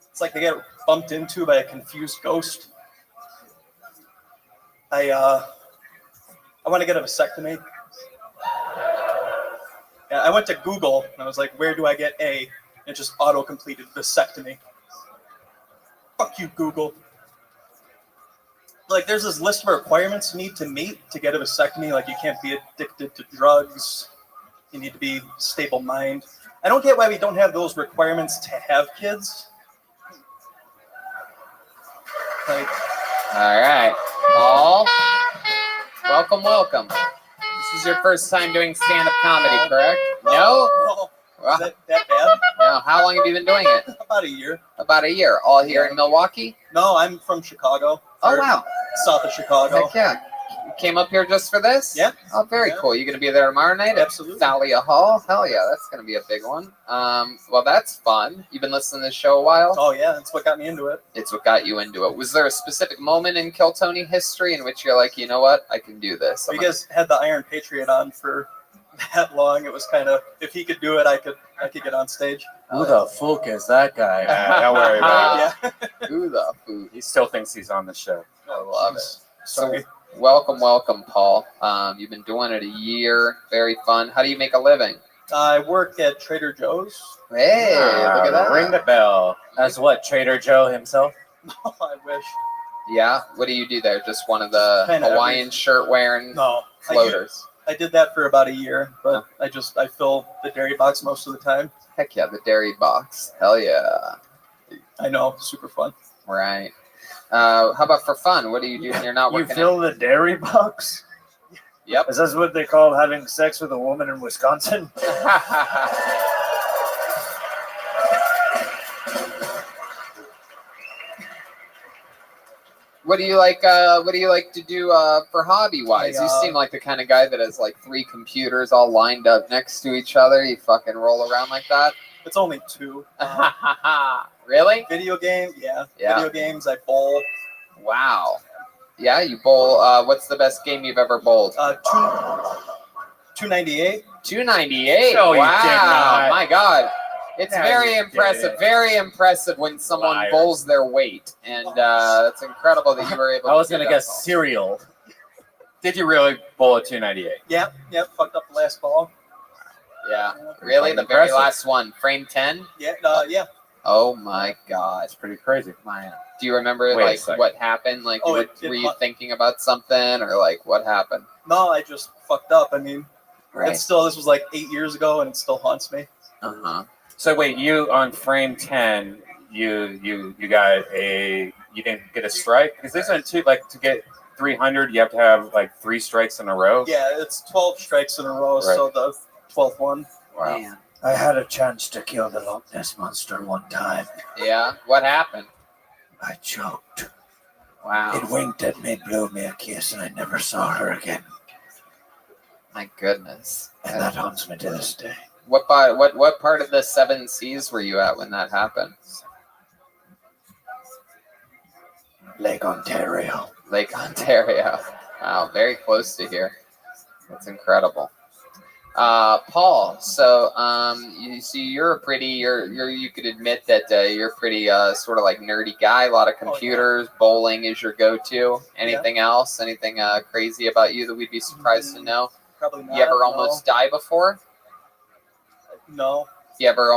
It's like they get bumped into by a confused ghost. I want to get a vasectomy. Yeah, I went to Google and I was like, where do I get a? And it just auto-completed vasectomy. Fuck you, Google. Like, there's this list of requirements you need to meet to get a vasectomy. Like, you can't be addicted to drugs. You need to be stable mind. I don't get why we don't have those requirements to have kids. Like, all right, Paul. Welcome. This is your first time doing stand-up comedy, correct? No? Is that bad? No. How long have you been doing it? About a year. About a year. All here in Milwaukee? No, I'm from Chicago. Oh, wow. South of Chicago. Heck yeah. You came up here just for this? Yeah. Oh, very cool. You going to be there tomorrow night? Absolutely. At Thalia Hall? Hell yeah, that's going to be a big one. Well, that's fun. You've been listening to this show a while? Oh, yeah. That's what got me into it. It's what got you into it. Was there a specific moment in Kiltony history in which you're like, you know what? I can do this. You guys had the Iron Patriot on for that long. It was kind of, if he could do it, I could get on stage. Who the fuck is that guy? Don't worry about it. Who the fuck? He still thinks he's on the show. I love it. Sorry. So, welcome, Paul. You've been doing it a year. Very fun. How do you make a living? I work at Trader Joe's. Hey, look at that. Ring the bell. As what, Trader Joe himself? No, I wish. Yeah? What do you do there? Just one of the Kinda Hawaiian shirt wearing No. floaters? I did that for about a year, but I fill the dairy box most of the time. Heck yeah, the dairy box. Hell yeah. I know, super fun. Right. How about for fun? What do you do when you're not You working? fill the dairy box? Yep. Is that what they call having sex with a woman in Wisconsin? What do you like? What do you like to do for hobby wise? You seem like the kind of guy that has like 3 computers all lined up next to each other. You fucking roll around like that. It's only 2. Really? Video game, yeah. Yeah. Video games. I bowl. Wow. Yeah, you bowl. What's the best game you've ever bowled? 298. 298. No, you wow. did not. My God. It's No, very you impressive. didn't. Very impressive when someone Liar. bowls their weight, and it's incredible that you were able. I was to do gonna that. guess cereal. Did you really bowl a 298? Yep. Fucked up the last ball. Yeah. Really, the very Impressive. last one, frame 10. Yeah. Yeah. Oh my God. It's pretty crazy. Man. Do you remember Wait a like second. what happened? Like, Oh, were it you thinking about something, or like what happened? No, I just fucked up. I mean, Right. it's still. This was like 8 years ago, and it still haunts me. Uh huh. So wait, you on frame 10, you got you didn't get a strike? Because isn't it like to get 300, you have to have like 3 strikes in a row? Yeah, it's 12 strikes in a row, Right. so the 12th one. Wow. Man. I had a chance to kill the Loch Ness Monster one time. Yeah. What happened? I choked. Wow. It winked at me, blew me a kiss, and I never saw her again. My goodness. And that haunts me to this day. What part of the 7 Seas were you at when that happened? Lake Ontario. Lake Ontario. Wow, very close to here. That's incredible. Paul, so you see, you're a pretty, you could admit that you're a pretty sort of like nerdy guy. A lot of computers, bowling is your go-to. Anything else? Anything crazy about you that we'd be surprised to know? Probably not. You ever almost die before? No. You ever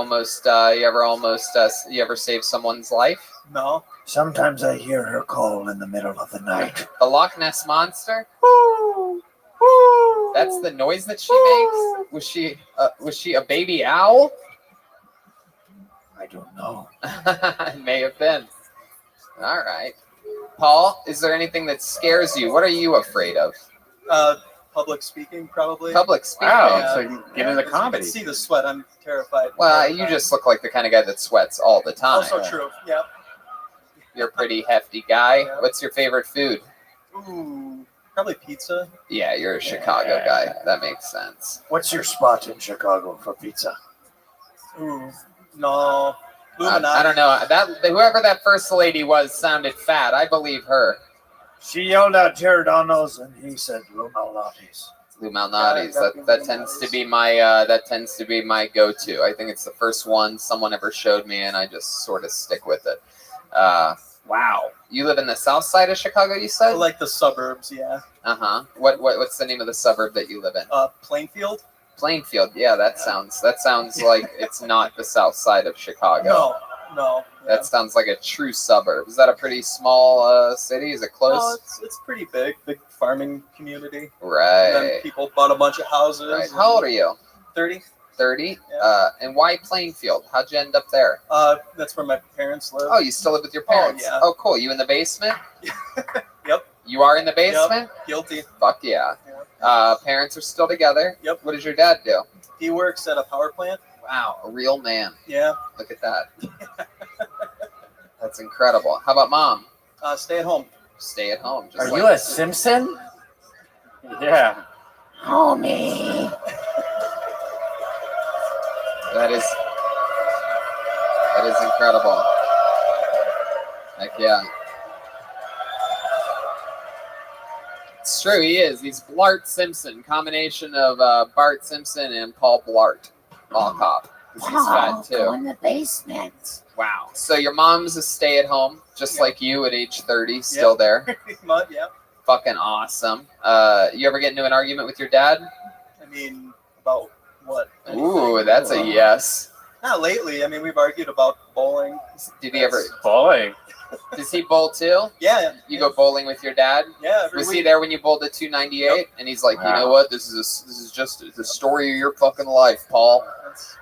save someone's life? No. Sometimes I hear her call in the middle of the night. The Loch Ness Monster? That's the noise that she makes? Was she a baby owl? I don't know. It may have been. All right. Paul, is there anything that scares you? What are you afraid of? Public speaking, probably. Public speaking. Wow, so you get into You comedy. can see the sweat. I'm terrified. Well, you just look like the kind of guy that sweats all the time. Also true. Yeah. You're a pretty hefty guy. What's your favorite food? Ooh, probably pizza. Yeah, you're a Chicago guy. That makes sense. What's your spot in Chicago for pizza? Ooh, no. I don't know. Whoever that first lady was sounded fat. I believe her. She yelled out Giordano's, and he said Lou Malnati's. Lou Malnati's. That tends to be my go-to. I think it's the first one someone ever showed me, and I just sort of stick with it. Wow. You live in the south side of Chicago, you said? Like the suburbs, yeah. Uh-huh. What's the name of the suburb that you live in? Plainfield. Plainfield. Yeah, that sounds like it's not the south side of Chicago. No. That sounds like a true suburb. Is that a pretty small city? Is it close? No, it's pretty big farming community. Right. And then people bought a bunch of houses. Right. How old are you? 30. 30? And why Plainfield? How'd you end up there? That's where my parents live. Oh, you still live with your parents? Oh, yeah. Oh, cool. You in the basement? Yep. You are in the basement? Yep. Guilty. Fuck yeah. Parents are still together? Yep. What does your dad do? He works at a power plant. Wow, a real man. Yeah. Look at that. That's incredible. How about mom? Stay at home. Stay at home. Are you a Simpson? Yeah. Homie. That is incredible. Heck yeah. It's true, he is. He's Blart Simpson, combination of Bart Simpson and Paul Blart, Mall Cop. 'Cause he's fat too. Go in the basement. Wow. So your mom's a stay-at-home, just like you at age 30, still there. Yeah. Fucking awesome. You ever get into an argument with your dad? I mean, about what? Ooh, that's a yes. Not lately. I mean, we've argued about bowling. Did he ever bowling? Does he bowl too? Yeah. You go bowling with your dad? Yeah. Every Was week. he there when you bowled at 298? Yep. And he's like, you Wow. know what? This is just the story of your fucking life, Paul.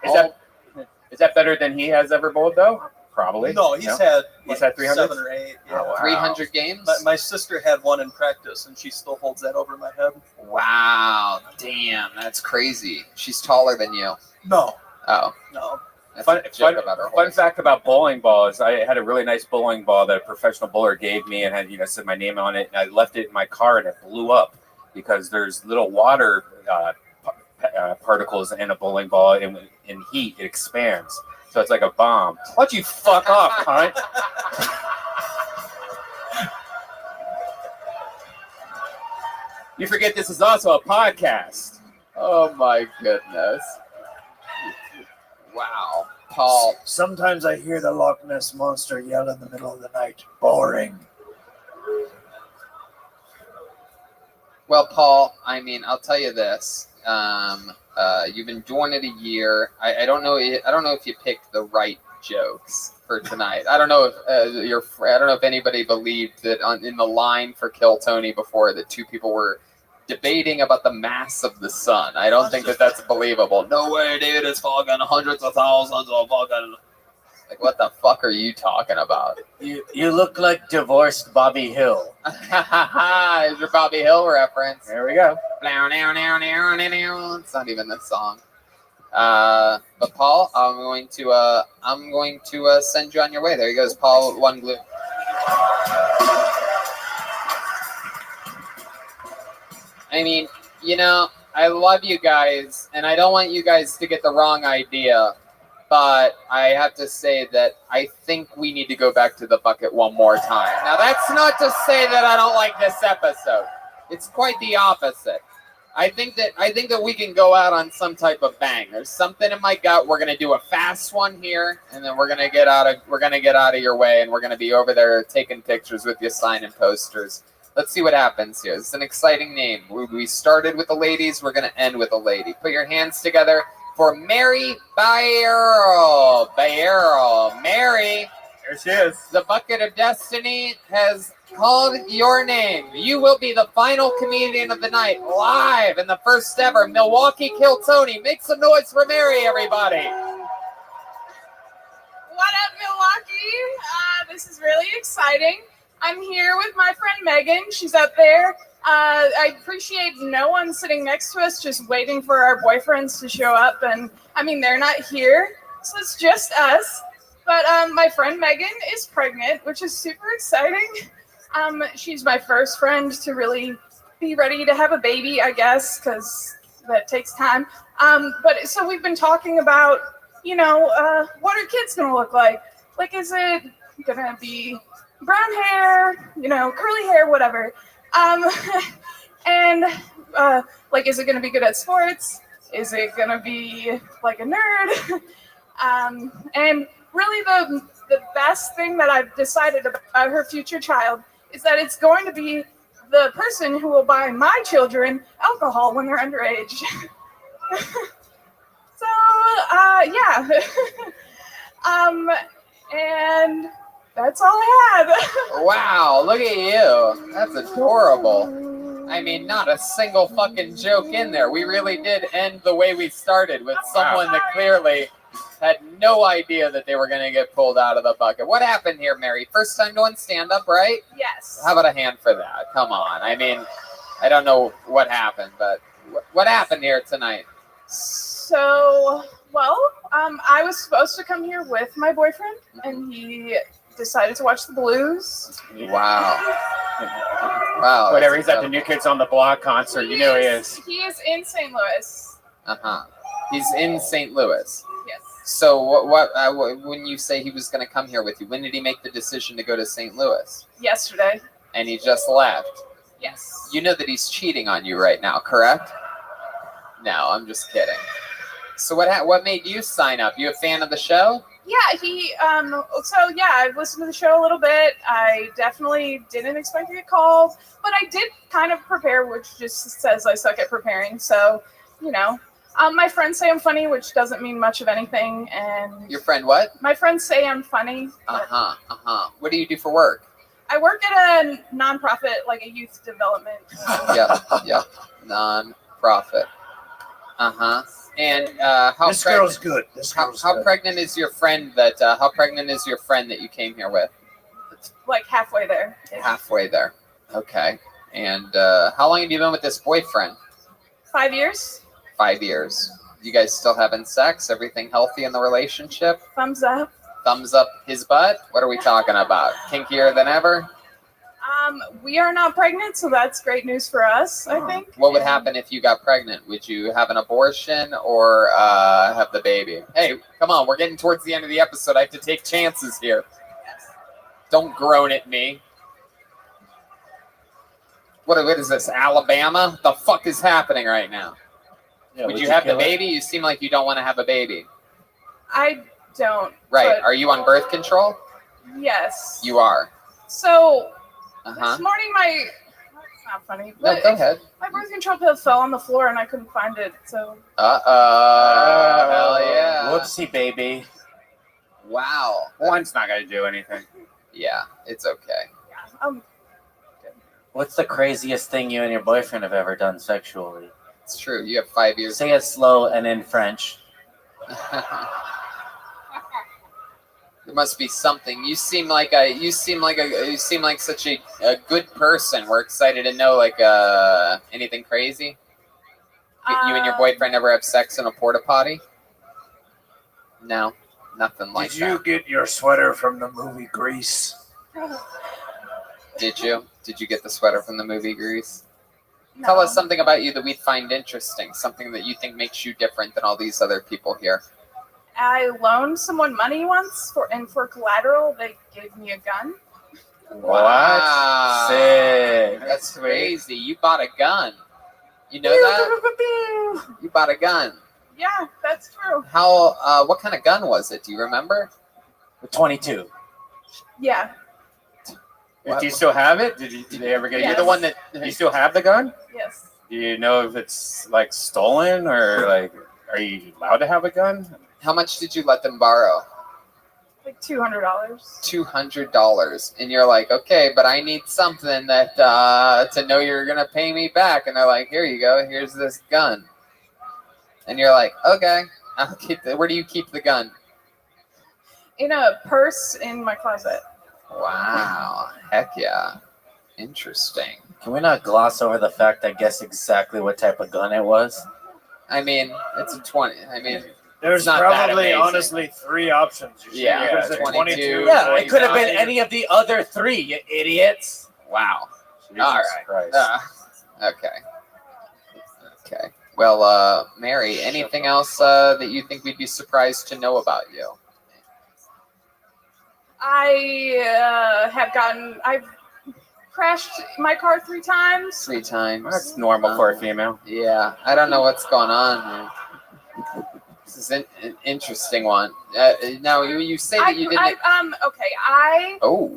Is that better than he has ever bowled though? Probably. No, he's had He's had 300? 7 or 8. Yeah. Oh, wow. 300 games? My sister had one in practice, and she still holds that over my head. Wow. Damn, that's crazy. She's taller than you. No. Oh. No. Fun fact about bowling balls: I had a really nice bowling ball that a professional bowler gave me, and had said my name on it, and I left it in my car, and it blew up because there's little water particles in a bowling ball, and in heat it expands, so it's like a bomb. Why don't you fuck off, cunt? You forget this is also a podcast. Oh my goodness. Wow. Paul. Sometimes I hear the Loch Ness Monster yell in the middle of the night. Boring. Well, Paul, I mean, I'll tell you this. You've been doing it a year. I don't know if you picked the right jokes for tonight. I don't know if anybody believed that in the line for Kill Tony before that two people were debating about the mass of the sun. I don't think that's believable. No way, dude. It's fucking hundreds of thousands of fucking. Like, what the fuck are you talking about? You look like divorced Bobby Hill. Is your Bobby Hill reference? There we go. It's not even this song. But Paul, I'm going to send you on your way. There he goes, Paul. One blue. I mean, I love you guys, and I don't want you guys to get the wrong idea, but I have to say that I think we need to go back to the bucket one more time. Now, that's not to say that I don't like this episode. It's quite the opposite. I think that we can go out on some type of bang. There's something in my gut. We're gonna do a fast one here, and then we're gonna get out of your way, and we're gonna be over there taking pictures with you, signing posters. Let's see what happens here. It's an exciting name. We started with the ladies. We're going to end with a lady. Put your hands together for Mary Baierl. Mary. There she is. The Bucket of Destiny has called your name. You will be the final comedian of the night, live in the first ever Milwaukee Kill Tony. Make some noise for Mary, everybody. What up, Milwaukee? This is really exciting. I'm here with my friend Megan. She's up there. I appreciate no one sitting next to us just waiting for our boyfriends to show up. And I mean, they're not here, so it's just us. But my friend Megan is pregnant, which is super exciting. She's my first friend to really be ready to have a baby, I guess, because that takes time. But so we've been talking about, what are kids going to look like? Like, is it going to be brown hair, curly hair, whatever. And is it going to be good at sports? Is it going to be like a nerd? And really the best thing that I've decided about her future child is that it's going to be the person who will buy my children alcohol when they're underage. So, yeah. And that's all I had. Wow, look at you. That's adorable. I mean, not a single fucking joke in there. We really did end the way we started with someone that clearly had no idea that they were going to get pulled out of the bucket. What happened here, Mary? First time doing stand-up, right? Yes. How about a hand for that? Come on. I mean, I don't know what happened, but what happened here tonight? So, I was supposed to come here with my boyfriend, and he decided to watch the Blues. Wow. Wow. Whatever, he's at the New Kids on the Block concert. You know he is. He is in St. Louis. Uh-huh. He's in St. Louis. Yes. So when you say he was going to come here with you, when did he make the decision to go to St. Louis? Yesterday. And he just left? Yes. You know that he's cheating on you right now, correct? No, I'm just kidding. So what made you sign up? You a fan of the show? Yeah, I've listened to the show a little bit. I definitely didn't expect to get called, but I did kind of prepare, which just says I suck at preparing. So, my friends say I'm funny, which doesn't mean much of anything. And your friend what? My friends say I'm funny. What do you do for work? I work at a nonprofit, like a youth development. Yep. Non-profit. And this girl's good. How pregnant is your friend that? How pregnant is your friend that you came here with? Like halfway there. Halfway there. Okay. And how long have you been with this boyfriend? 5 years. 5 years. You guys still having sex? Everything healthy in the relationship? Thumbs up. Thumbs up his butt? What are we talking about? Kinkier than ever? We are not pregnant, so that's great news for us, I think. What would happen if you got pregnant? Would you have an abortion or have the baby? Hey, come on. We're getting towards the end of the episode. I have to take chances here. Don't groan at me. What is this, Alabama? The fuck is happening right now? Yeah, would you have the baby? You seem like you don't want to have a baby. I don't. Right. but Are you on birth control? Yes. You are. So, Uh-huh. this morning it's not funny, No, but go ahead. my birth control pill fell on the floor and I couldn't find it, so. Uh-oh. Hell yeah. Whoopsie, baby. Wow. One's not going to do anything. Yeah, it's okay. What's the craziest thing you and your boyfriend have ever done sexually? It's true. You have 5 years. Say it slow and in French. There must be something. You seem like such a good person. We're excited to know anything crazy. You and your boyfriend ever have sex in a porta potty? No, nothing like Did you get your sweater from the movie Grease? Did you? Did you get the sweater from the movie Grease? No. Tell us something about you that we'd find interesting. Something that you think makes you different than all these other people here. I loaned someone money once for collateral. They gave me a gun. Wow. Sick. That's crazy. You bought a gun. You know that? You bought a gun. Yeah, that's true. How? What kind of gun was it? Do you remember? The 22. Yeah. Do you still have it? Did they ever get Yes. You're the one that you still have the gun? Yes. Do you know if it's like stolen or like are you allowed to have a gun? How much did you let them borrow? Like $200. $200, and you're like, okay, but I need something that to know you're gonna pay me back. And they're like, here you go, here's this gun. And you're like, okay, I'll keep where do you keep the gun? In a purse in my closet. Wow. Heck yeah. Interesting. Can we not gloss over the fact I guess exactly what type of gun it was? I mean, it's a 20. I mean, There's it's not that probably amazing. honestly 3 options. Yeah, There's a 22. Yeah, it could have been 49. any of the other 3, you idiots. Wow. Jesus All right. Christ. Okay. Okay. Well, Mary, anything else that you think we'd be surprised to know about you? I've crashed my car 3 times. 3 times. That's normal for a female. Yeah, I don't know what's going on here. This is an interesting one. Now, you say that you didn't.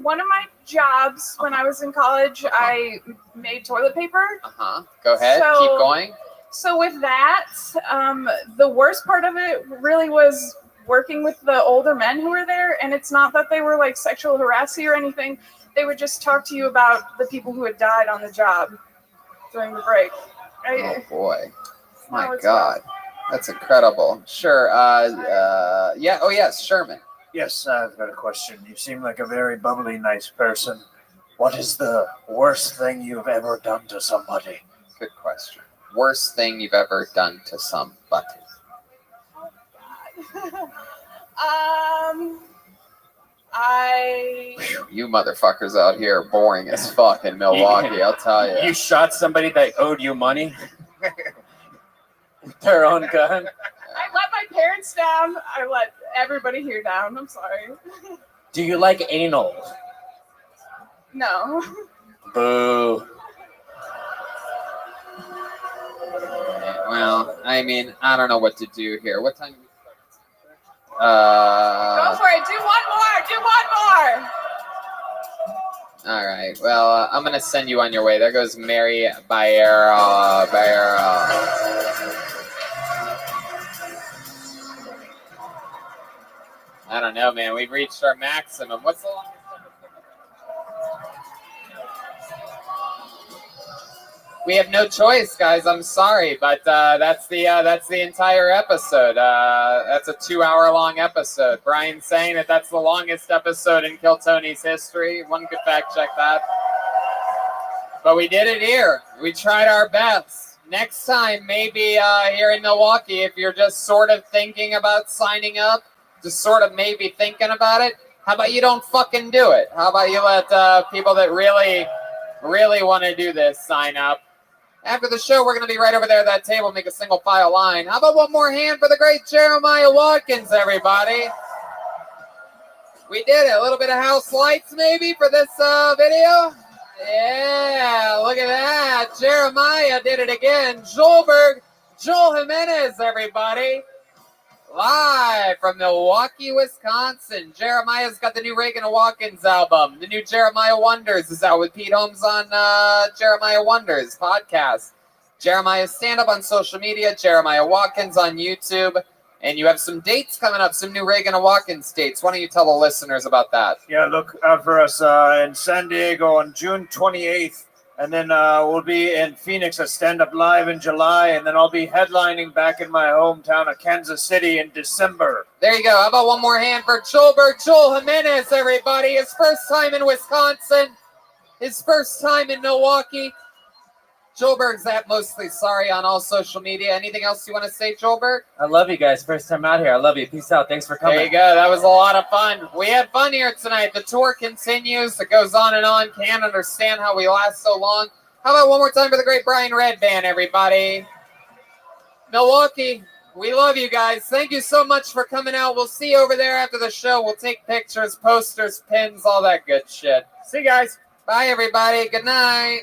One of my jobs when I was in college, I made toilet paper. Go ahead. So- Keep going. So with that, the worst part of it really was working with the older men who were there, and it's not that they were like sexual harassing or anything. They would just talk to you about the people who had died on the job during the break. Oh boy. My it's God. That's incredible. Sure. Yeah. Oh yes, Sherman. Yes, I've got a question. You seem like a very bubbly, nice person. What is the worst thing you've ever done to somebody? Good question. Worst thing you've ever done to somebody? You motherfuckers out here are boring as fuck in Milwaukee, I'll tell you. You shot somebody that owed you money? Their own gun? I let my parents down. I let everybody here down. I'm sorry. Do you like anal? No. Boo. Well, I mean, I don't know what to do here. What time? Go for it. Do one more. Do one more. All right. Well, I'm gonna send you on your way. There goes Mary Bayer. I don't know, man. We've reached our maximum. What's the longest? We have no choice, guys. I'm sorry, but that's the entire episode. That's a 2-hour-long episode. Brian's saying that that's the longest episode in Kill Tony's history. One could fact check that. But we did it here. We tried our best. next time, maybe here in Milwaukee, if you're just sort of thinking about signing up, just sort of maybe thinking about it, how about you don't fucking do it? How about you let people that really want to do this sign up? After the show, we're going to be right over there at that table, make a single file line. How about one more hand for the great Jeremiah Watkins, everybody? We did it. A little bit of house lights maybe for this video. Yeah, look at that. Jeremiah did it again. Joel Jimenez, everybody. Live from Milwaukee, Wisconsin. Jeremiah's got the new Reagan and Watkins album. The new Jeremiah Wonders is out with Pete Holmes on Jeremiah Wonders podcast. Jeremiah's stand-up on social media. Jeremiah Watkins on YouTube. And you have some dates coming up, some new Reagan and Watkins dates. Why don't you tell the listeners about that? Yeah, look out for us in San Diego on June 28th. And then we'll be in Phoenix at Stand Up Live in July. And then I'll be headlining back in my hometown of Kansas City in December. There you go. How about one more hand for Joel Jimenez, everybody. His first time in Wisconsin. His first time in Milwaukee. Joelberg's at Mostly Sorry on all social media. Anything else you want to say, Joelberg? I love you guys. First time out here. I love you. Peace out. Thanks for coming. There you go. That was a lot of fun. We had fun here tonight. The tour continues. It goes on and on. Can't understand how we last so long. How about one more time for the great Brian Red Band, everybody? Milwaukee, we love you guys. Thank you so much for coming out. We'll see you over there after the show. We'll take pictures, posters, pins, all that good shit. See you guys. Bye, everybody. Good night.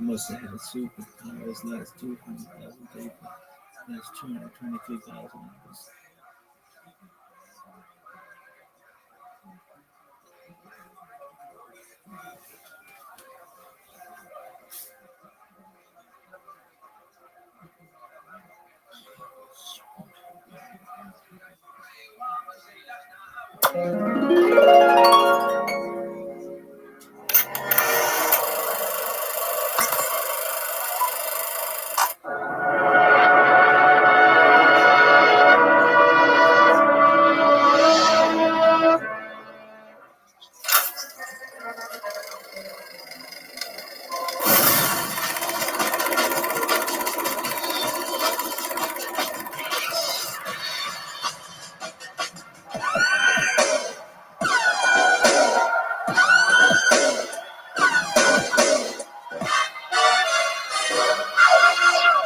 Must have had a superpowers last 200,000 people. That's 222,000.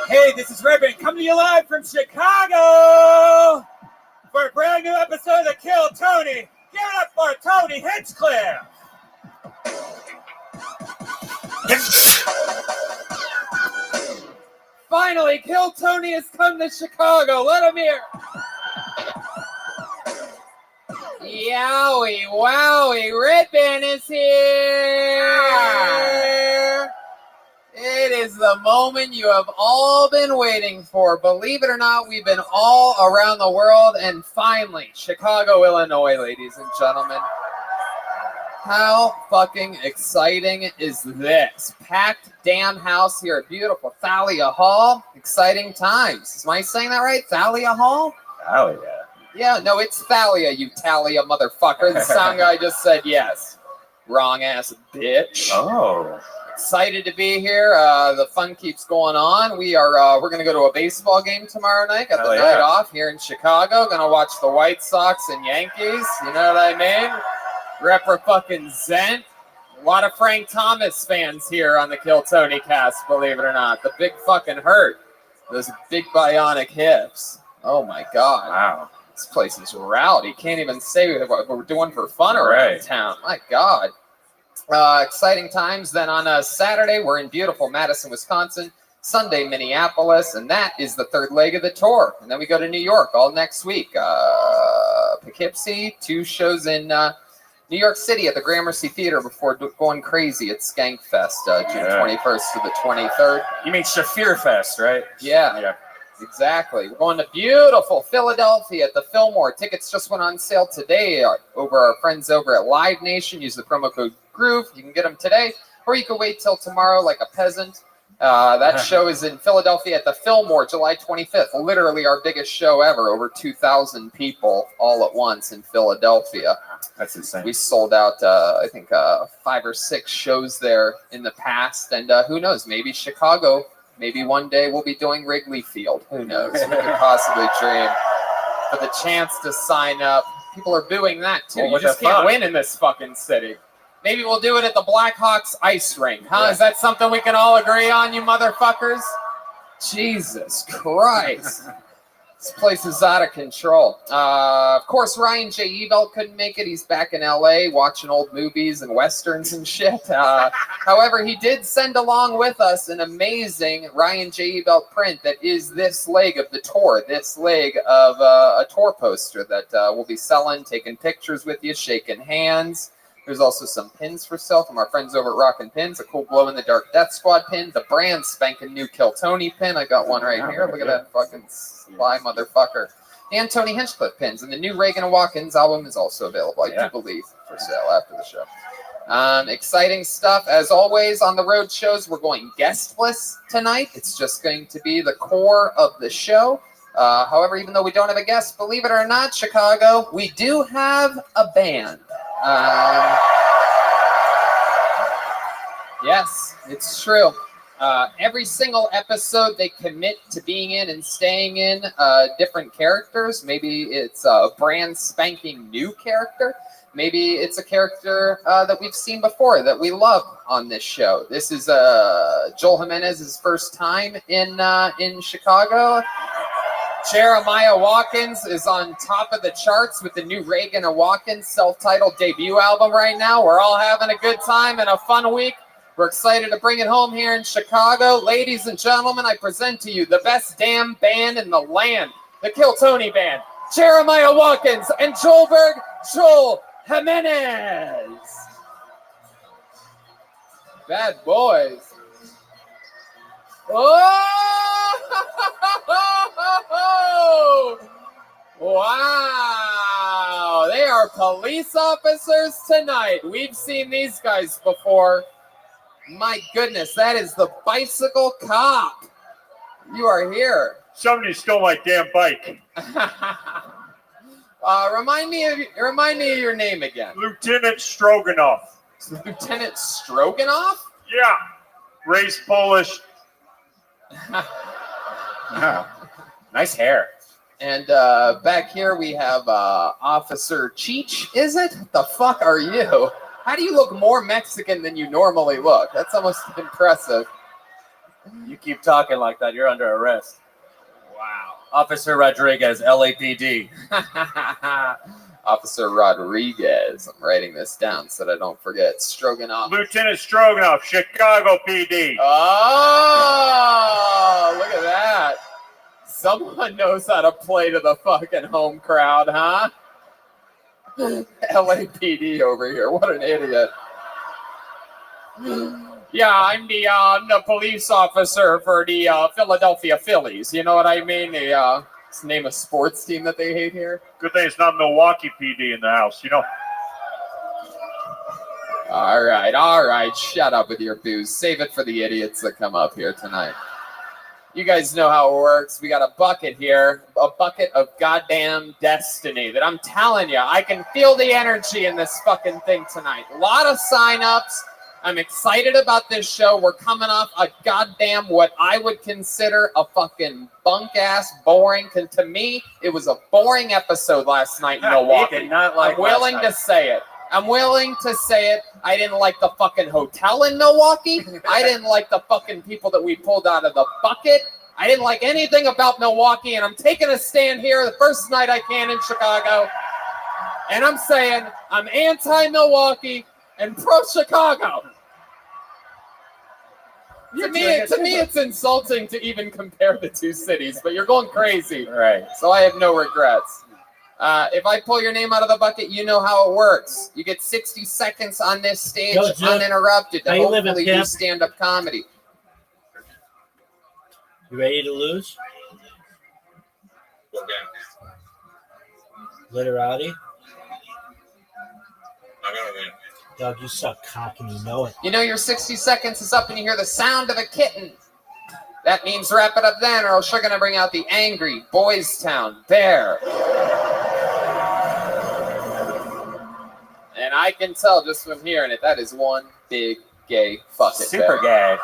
Hey, this is Rabbi coming to you live from Chicago for a brand new episode of Kill Tony. Give it up for Tony Hinchcliffe. Finally, Kill Tony has come to Chicago. Let him hear. Yowie, wowie, Red Band is here. It is the moment you have all been waiting for. Believe it or not, we've been all around the world, and finally, Chicago, Illinois, ladies and gentlemen. How fucking exciting is this? Packed damn house here at beautiful Thalia Hall. Exciting times. Am I saying that right? Thalia Hall? Oh, yeah. Yeah, no, it's Thalia, you Thalia motherfucker. The sound guy just said yes. Wrong ass bitch. Oh. Excited to be here. The fun keeps going on. We're gonna go to a baseball game tomorrow night. Got the Hell night yeah. off here in Chicago. Gonna watch the White Sox and Yankees. You know what I mean? Fucking Zent. A lot of Frank Thomas fans here on the Kill Tony cast, believe it or not. The big fucking hurt. Those big bionic hips. Oh my god. Wow. This place is rowdy. Can't even say what we're doing for fun around town. My god. Exciting times. Then on Saturday, we're in beautiful Madison, Wisconsin. Sunday, Minneapolis. And that is the third leg of the tour. And then we go to New York all next week. Poughkeepsie, 2 shows in New York City at the Gramercy Theater before going crazy at Skankfest, June 21st to the 23rd. You mean Shafir Fest, right? Yeah. Exactly. We're going to beautiful Philadelphia at the Fillmore. Tickets just went on sale today over our friends over at Live Nation. Use the promo code GROOVE. You can get them today, or you can wait till tomorrow like a peasant. That show is in Philadelphia at the Fillmore, July 25th. Literally our biggest show ever. Over 2,000 people all at once in Philadelphia. That's insane. We sold out, I think, 5 or 6 shows there in the past. And who knows, maybe Chicago. Maybe one day we'll be doing Wrigley Field. Who knows? We could possibly dream. For the chance to sign up. People are booing that, too. Well, you what just the can't fuck? win in this fucking city. Maybe we'll do it at the Blackhawks ice rink, huh? Yeah. Is that something we can all agree on, you motherfuckers? Jesus Christ. This place is out of control. Of course, Ryan J. Evelt couldn't make it. He's back in L.A. watching old movies and westerns and shit. However, he did send along with us an amazing Ryan J. Evelt print that is this leg of the tour, this leg of a tour poster that we'll be selling, taking pictures with you, shaking hands. There's also some pins for sale from our friends over at Rockin' Pins, a cool glow-in-the-dark Death Squad pin, the brand spanking new Kill Tony pin. I got one right here. Look at that fucking sly motherfucker. And Tony Hinchcliffe pins. And the new Reagan and Watkins album is also available, I do believe, for sale after the show. Exciting stuff. As always, on the road shows, we're going guestless tonight. It's just going to be the core of the show. However, even though we don't have a guest, believe it or not, Chicago, we do have a band. Yes, it's true. Every single episode they commit to being in and staying in different characters. Maybe it's a brand spanking new character. Maybe it's a character that we've seen before that we love on this show. This is Joel Jimenez's first time in Chicago. Jeremiah Watkins is on top of the charts with the new Reagan and Watkins self-titled debut album right now. We're all having a good time and a fun week. We're excited to bring it home here in Chicago. Ladies and gentlemen, I present to you the best damn band in the land, the Kill Tony Band, Jeremiah Watkins and Joel Jimenez. Bad boys. Oh! Wow! They are police officers tonight. We've seen these guys before. My goodness, that is the bicycle cop. You are here. Somebody stole my damn bike. Remind me of your name again. Lieutenant Stroganoff. Lieutenant Stroganoff? Yeah. Race Polish. Wow. Nice hair. And back here we have Officer Cheech, is it? The fuck are you? How do you look more Mexican than you normally look? That's almost impressive. You keep talking like that, you're under arrest. Wow. Officer Rodriguez, LAPD. Officer Rodriguez. I'm writing this down so that I don't forget. Stroganoff. Lieutenant Stroganoff, Chicago PD. Oh, look at that. Someone knows how to play to the fucking home crowd, huh? LAPD over here. What an idiot. Yeah, I'm the police officer for the Philadelphia Phillies. You know what I mean? It's the name of sports team that they hate here. Good thing it's not Milwaukee PD in the house, you know. All right. Shut up with your booze. Save it for the idiots that come up here tonight. You guys know how it works. We got a bucket here, a bucket of goddamn destiny that I'm telling you, I can feel the energy in this fucking thing tonight. A lot of sign-ups. I'm excited about this show. We're coming off a goddamn what I would consider a fucking bunk-ass boring. To me, it was a boring episode last night in Milwaukee. Did not like I'm willing to say it. I'm willing to say it. I didn't like the fucking hotel in Milwaukee. I didn't like the fucking people that we pulled out of the bucket. I didn't like anything about Milwaukee, and I'm taking a stand here the first night I can in Chicago. And I'm saying I'm anti-Milwaukee and pro-Chicago. To me, it's insulting to even compare the two cities, but you're going crazy. Right. So I have no regrets. If I pull your name out of the bucket, you know how it works. You get 60 seconds on this stage uninterrupted to hopefully do stand-up comedy. You ready to lose? Literati? Dog, you suck cock and you know it. You know your 60 seconds is up and you hear the sound of a kitten. That means wrap it up then, or else you're going to bring out the angry Boys Town bear. And I can tell just from hearing it, that is one big gay fucking Super bear. gay.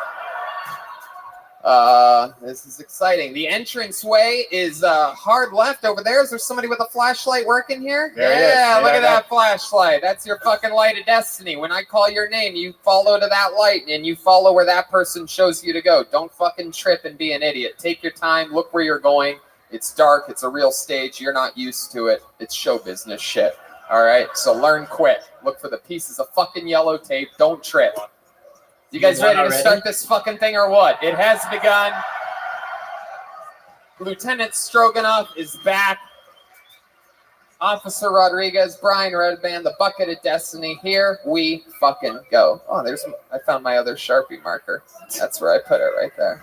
This is exciting. The entranceway is hard left over there. Is there somebody with a flashlight working here? There it is. Yeah, look Yeah, at that flashlight. That's your fucking light of destiny. When I call your name, you follow to that light and you follow where that person shows you to go. Don't fucking trip and be an idiot. Take your time. Look where you're going. It's dark. It's a real stage. You're not used to it. It's show business shit. All right? So learn quick. Look for the pieces of fucking yellow tape. Don't trip. You guys ready to start this fucking thing or what? It has begun. Lieutenant Stroganoff is back. Officer Rodriguez, Brian Redband, the Bucket of Destiny. Here we fucking go. Oh, I found my other Sharpie marker. That's where I put it right there.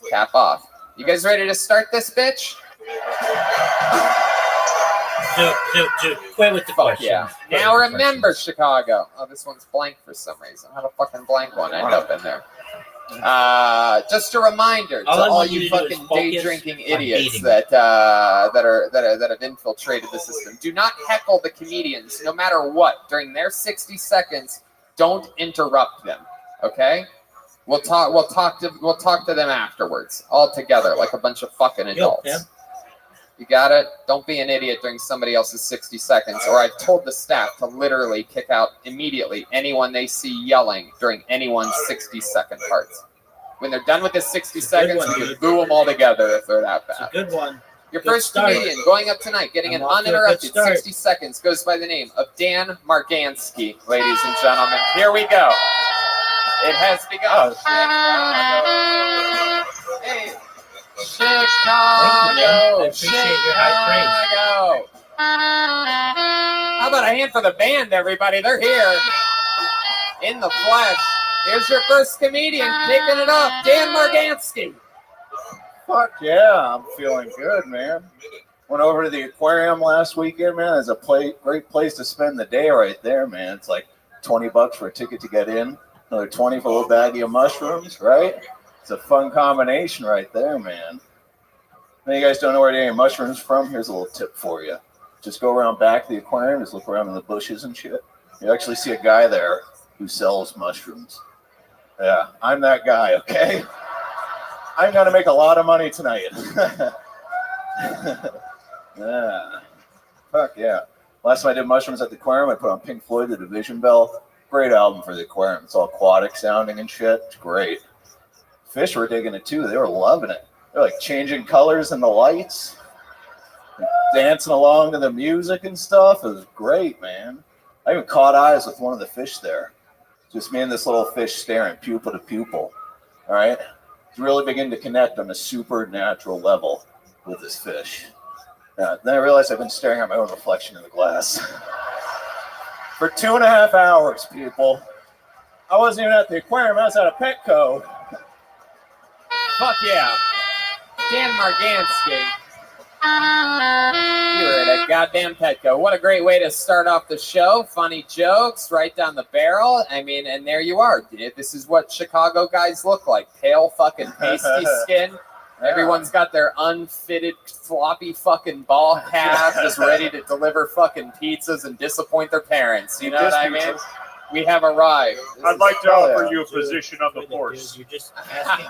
Cap off. You guys ready to start this bitch? Dude, quit with the questions. Yeah. Now remember, Chicago. Oh, this one's blank for some reason. How did a fucking blank one end up in there? Just a reminder to all you fucking day drinking idiots that have infiltrated the system. Do not heckle the comedians, no matter what. During their 60 seconds, don't interrupt them. Okay? We'll talk to them afterwards, all together, like a bunch of fucking adults. You got it? Don't be an idiot during somebody else's 60 seconds, or I've told the staff to literally kick out immediately anyone they see yelling during anyone's 60-second parts. When they're done with the 60 seconds, we can boo them all together if they're that bad. Good one. Your first comedian going up tonight, getting an uninterrupted 60 seconds, goes by the name of Dan Margansky, ladies and gentlemen. Here we go. It has begun. Hey. Chicago, Chicago. How about a hand for the band, everybody? They're here in the flesh. Here's your first comedian kicking it up, Dan Margansky. Fuck yeah, I'm feeling good, man. Went over to the aquarium last weekend, man. It's a great place to spend the day right there, man. It's like $20 for a ticket to get in, another 20 for a little baggie of mushrooms, right? It's a fun combination right there, man. Now you guys don't know where to get any mushrooms from? Here's a little tip for you. Just go around back of the aquarium, just look around in the bushes and shit. You actually see a guy there who sells mushrooms. Yeah, I'm that guy, okay? I'm going to make a lot of money tonight. Yeah. Fuck yeah. Last time I did mushrooms at the aquarium, I put on Pink Floyd, The Division Bell. Great album for the aquarium. It's all aquatic sounding and shit. It's great. Fish were digging it too. They were loving it. They're like changing colors in the lights, dancing along to the music and stuff. It was great, man. I even caught eyes with one of the fish there. Just me and this little fish staring pupil to pupil. All right? It's really beginning to connect on a supernatural level with this fish. Then I realized I've been staring at my own reflection in the glass for 2.5 hours, people. I wasn't even at the aquarium. I was at a Petco. Fuck yeah. Dan Margansky. You were at a goddamn Petco. What a great way to start off the show. Funny jokes right down the barrel. I mean, and there you are. This is what Chicago guys look like. Pale fucking pasty skin. Everyone's got their unfitted floppy fucking ball cap just ready to deliver fucking pizzas and disappoint their parents. You know what I mean? We have arrived. I'd like to offer you a position on the force. You're just asking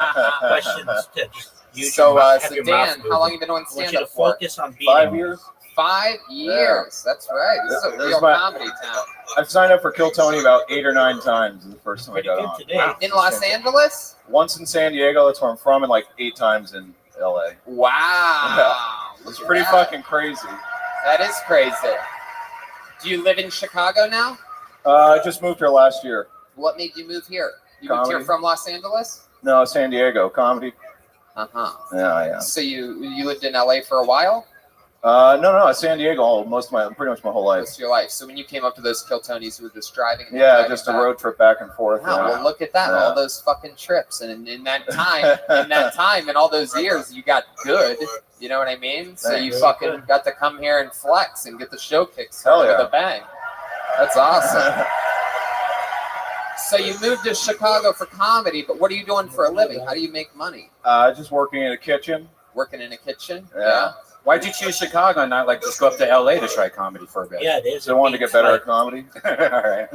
questions to just use So, your mouth, have so your mouth Dan, moving. how long you been doing I want you stand to up for? focus on beating 5 me. years. 5 years. That's right. This is a This real is my- comedy town. I've signed up for Kill Tony about 8 or 9 times. This is the first time I got on. Wow. In Los Angeles? Once in San Diego, that's where I'm from, and like 8 times in LA. Wow. It's pretty fucking crazy. That is crazy. Do you live in Chicago now? I just moved here last year. What made you move here? You moved Comedy. here from Los Angeles? No, San Diego comedy. Uh-huh. Yeah. So you lived in LA for a while? No, San Diego. Pretty much my whole life. Most of your life. So when you came up to those Kill Tonys, you were just driving. and Yeah, driving just a back? road trip back and forth. Wow, yeah. well, look at that! Yeah. All those fucking trips, and in that time, and all those years, you got good. You know what I mean? So you Thanks. fucking got to come here and flex and get the show kicked Hell started yeah. with a bang. That's awesome. So you moved to Chicago for comedy, but what are you doing for a living? How do you make money? Just working in a kitchen. Working in a kitchen? Yeah. Why'd you choose Chicago and not like just go up to LA to try comedy for a bit? Yeah, it is. So I wanted to get better at comedy. All right.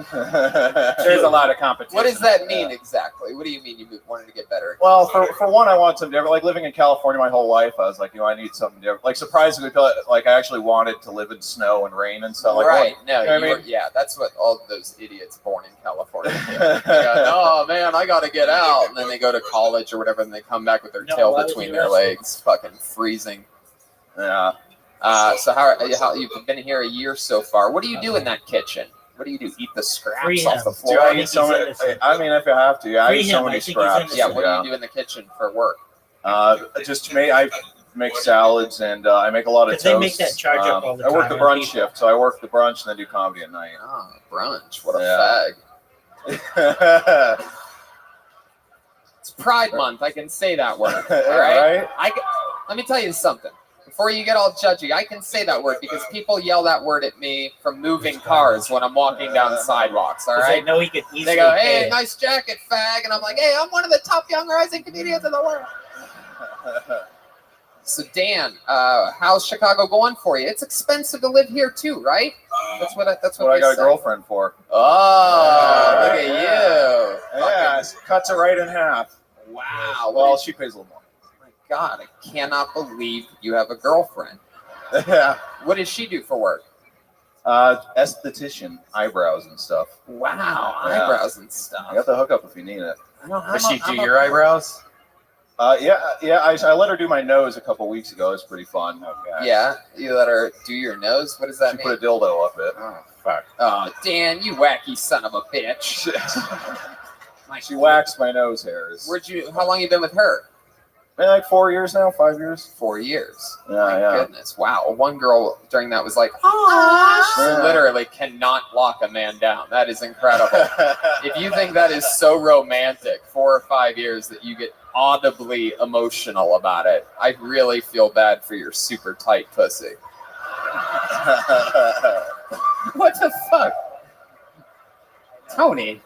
There's a lot of competition. What does that mean exactly? What do you mean you wanted to get better? Well, for one, I want something different. Like living in California my whole life, I was like, I need something different. Like surprisingly, like I actually wanted to live in snow and rain and stuff. Like, right? what- No, you know what I mean? yeah, that's what all those idiots born in California do. They go, oh man, I got to get out, and then they go to college or whatever, and they come back with their tail why would between you their ask? legs, fucking freezing. Yeah. So how you've been here a year so far? What do you do in that kitchen? What do you do? Eat the scraps Free off him. the Dude, floor? I eat so many. I mean, if you have to, yeah, I Free eat so him, many I think he's scraps. Yeah, what do you do in the kitchen for work? I make salads and I make a lot of 'Cause toast. they make that charge up all the I work time the on brunch people. shift, so I work the brunch and then do comedy at night. Ah, brunch. What a Yeah. fag. It's Pride Month. I can say that word. All right. Right? Let me tell you something. Before you get all judgy, I can say that word because people yell that word at me from moving cars when I'm walking down sidewalks. All 'Cause right. they know he could easily They go, pay "Hey, it. nice jacket, fag," and I'm like, "Hey, I'm one of the top young rising comedians in the world." So Dan, how's Chicago going for you? It's expensive to live here too, right? That's what That's what what I they got a say. girlfriend for. Oh, look at you! Yeah, cuts it right in half. Wow. Well, she pays a little more. My God, I cannot believe you have a girlfriend. Yeah. What does she do for work? Esthetician, eyebrows and stuff. Wow, Yeah. eyebrows and stuff. I got the hookup if you need it. Does she do your eyebrows? Yeah. I let her do my nose a couple weeks ago. It was pretty fun. Okay. Yeah, you let her do your nose. What does that She mean? put a dildo up it. Oh, fuck. Oh, Dan, you wacky son of a bitch. She waxed my nose hairs. How long you been with her? Been like 4 years now, 5 years. 4 years. Yeah, My yeah. goodness. Wow. One girl during that was like, oh, Yeah. literally cannot lock a man down. That is incredible. If you think that is so romantic, 4 or 5 years that you get audibly emotional about it, I really feel bad for your super tight pussy. What the fuck? Tony.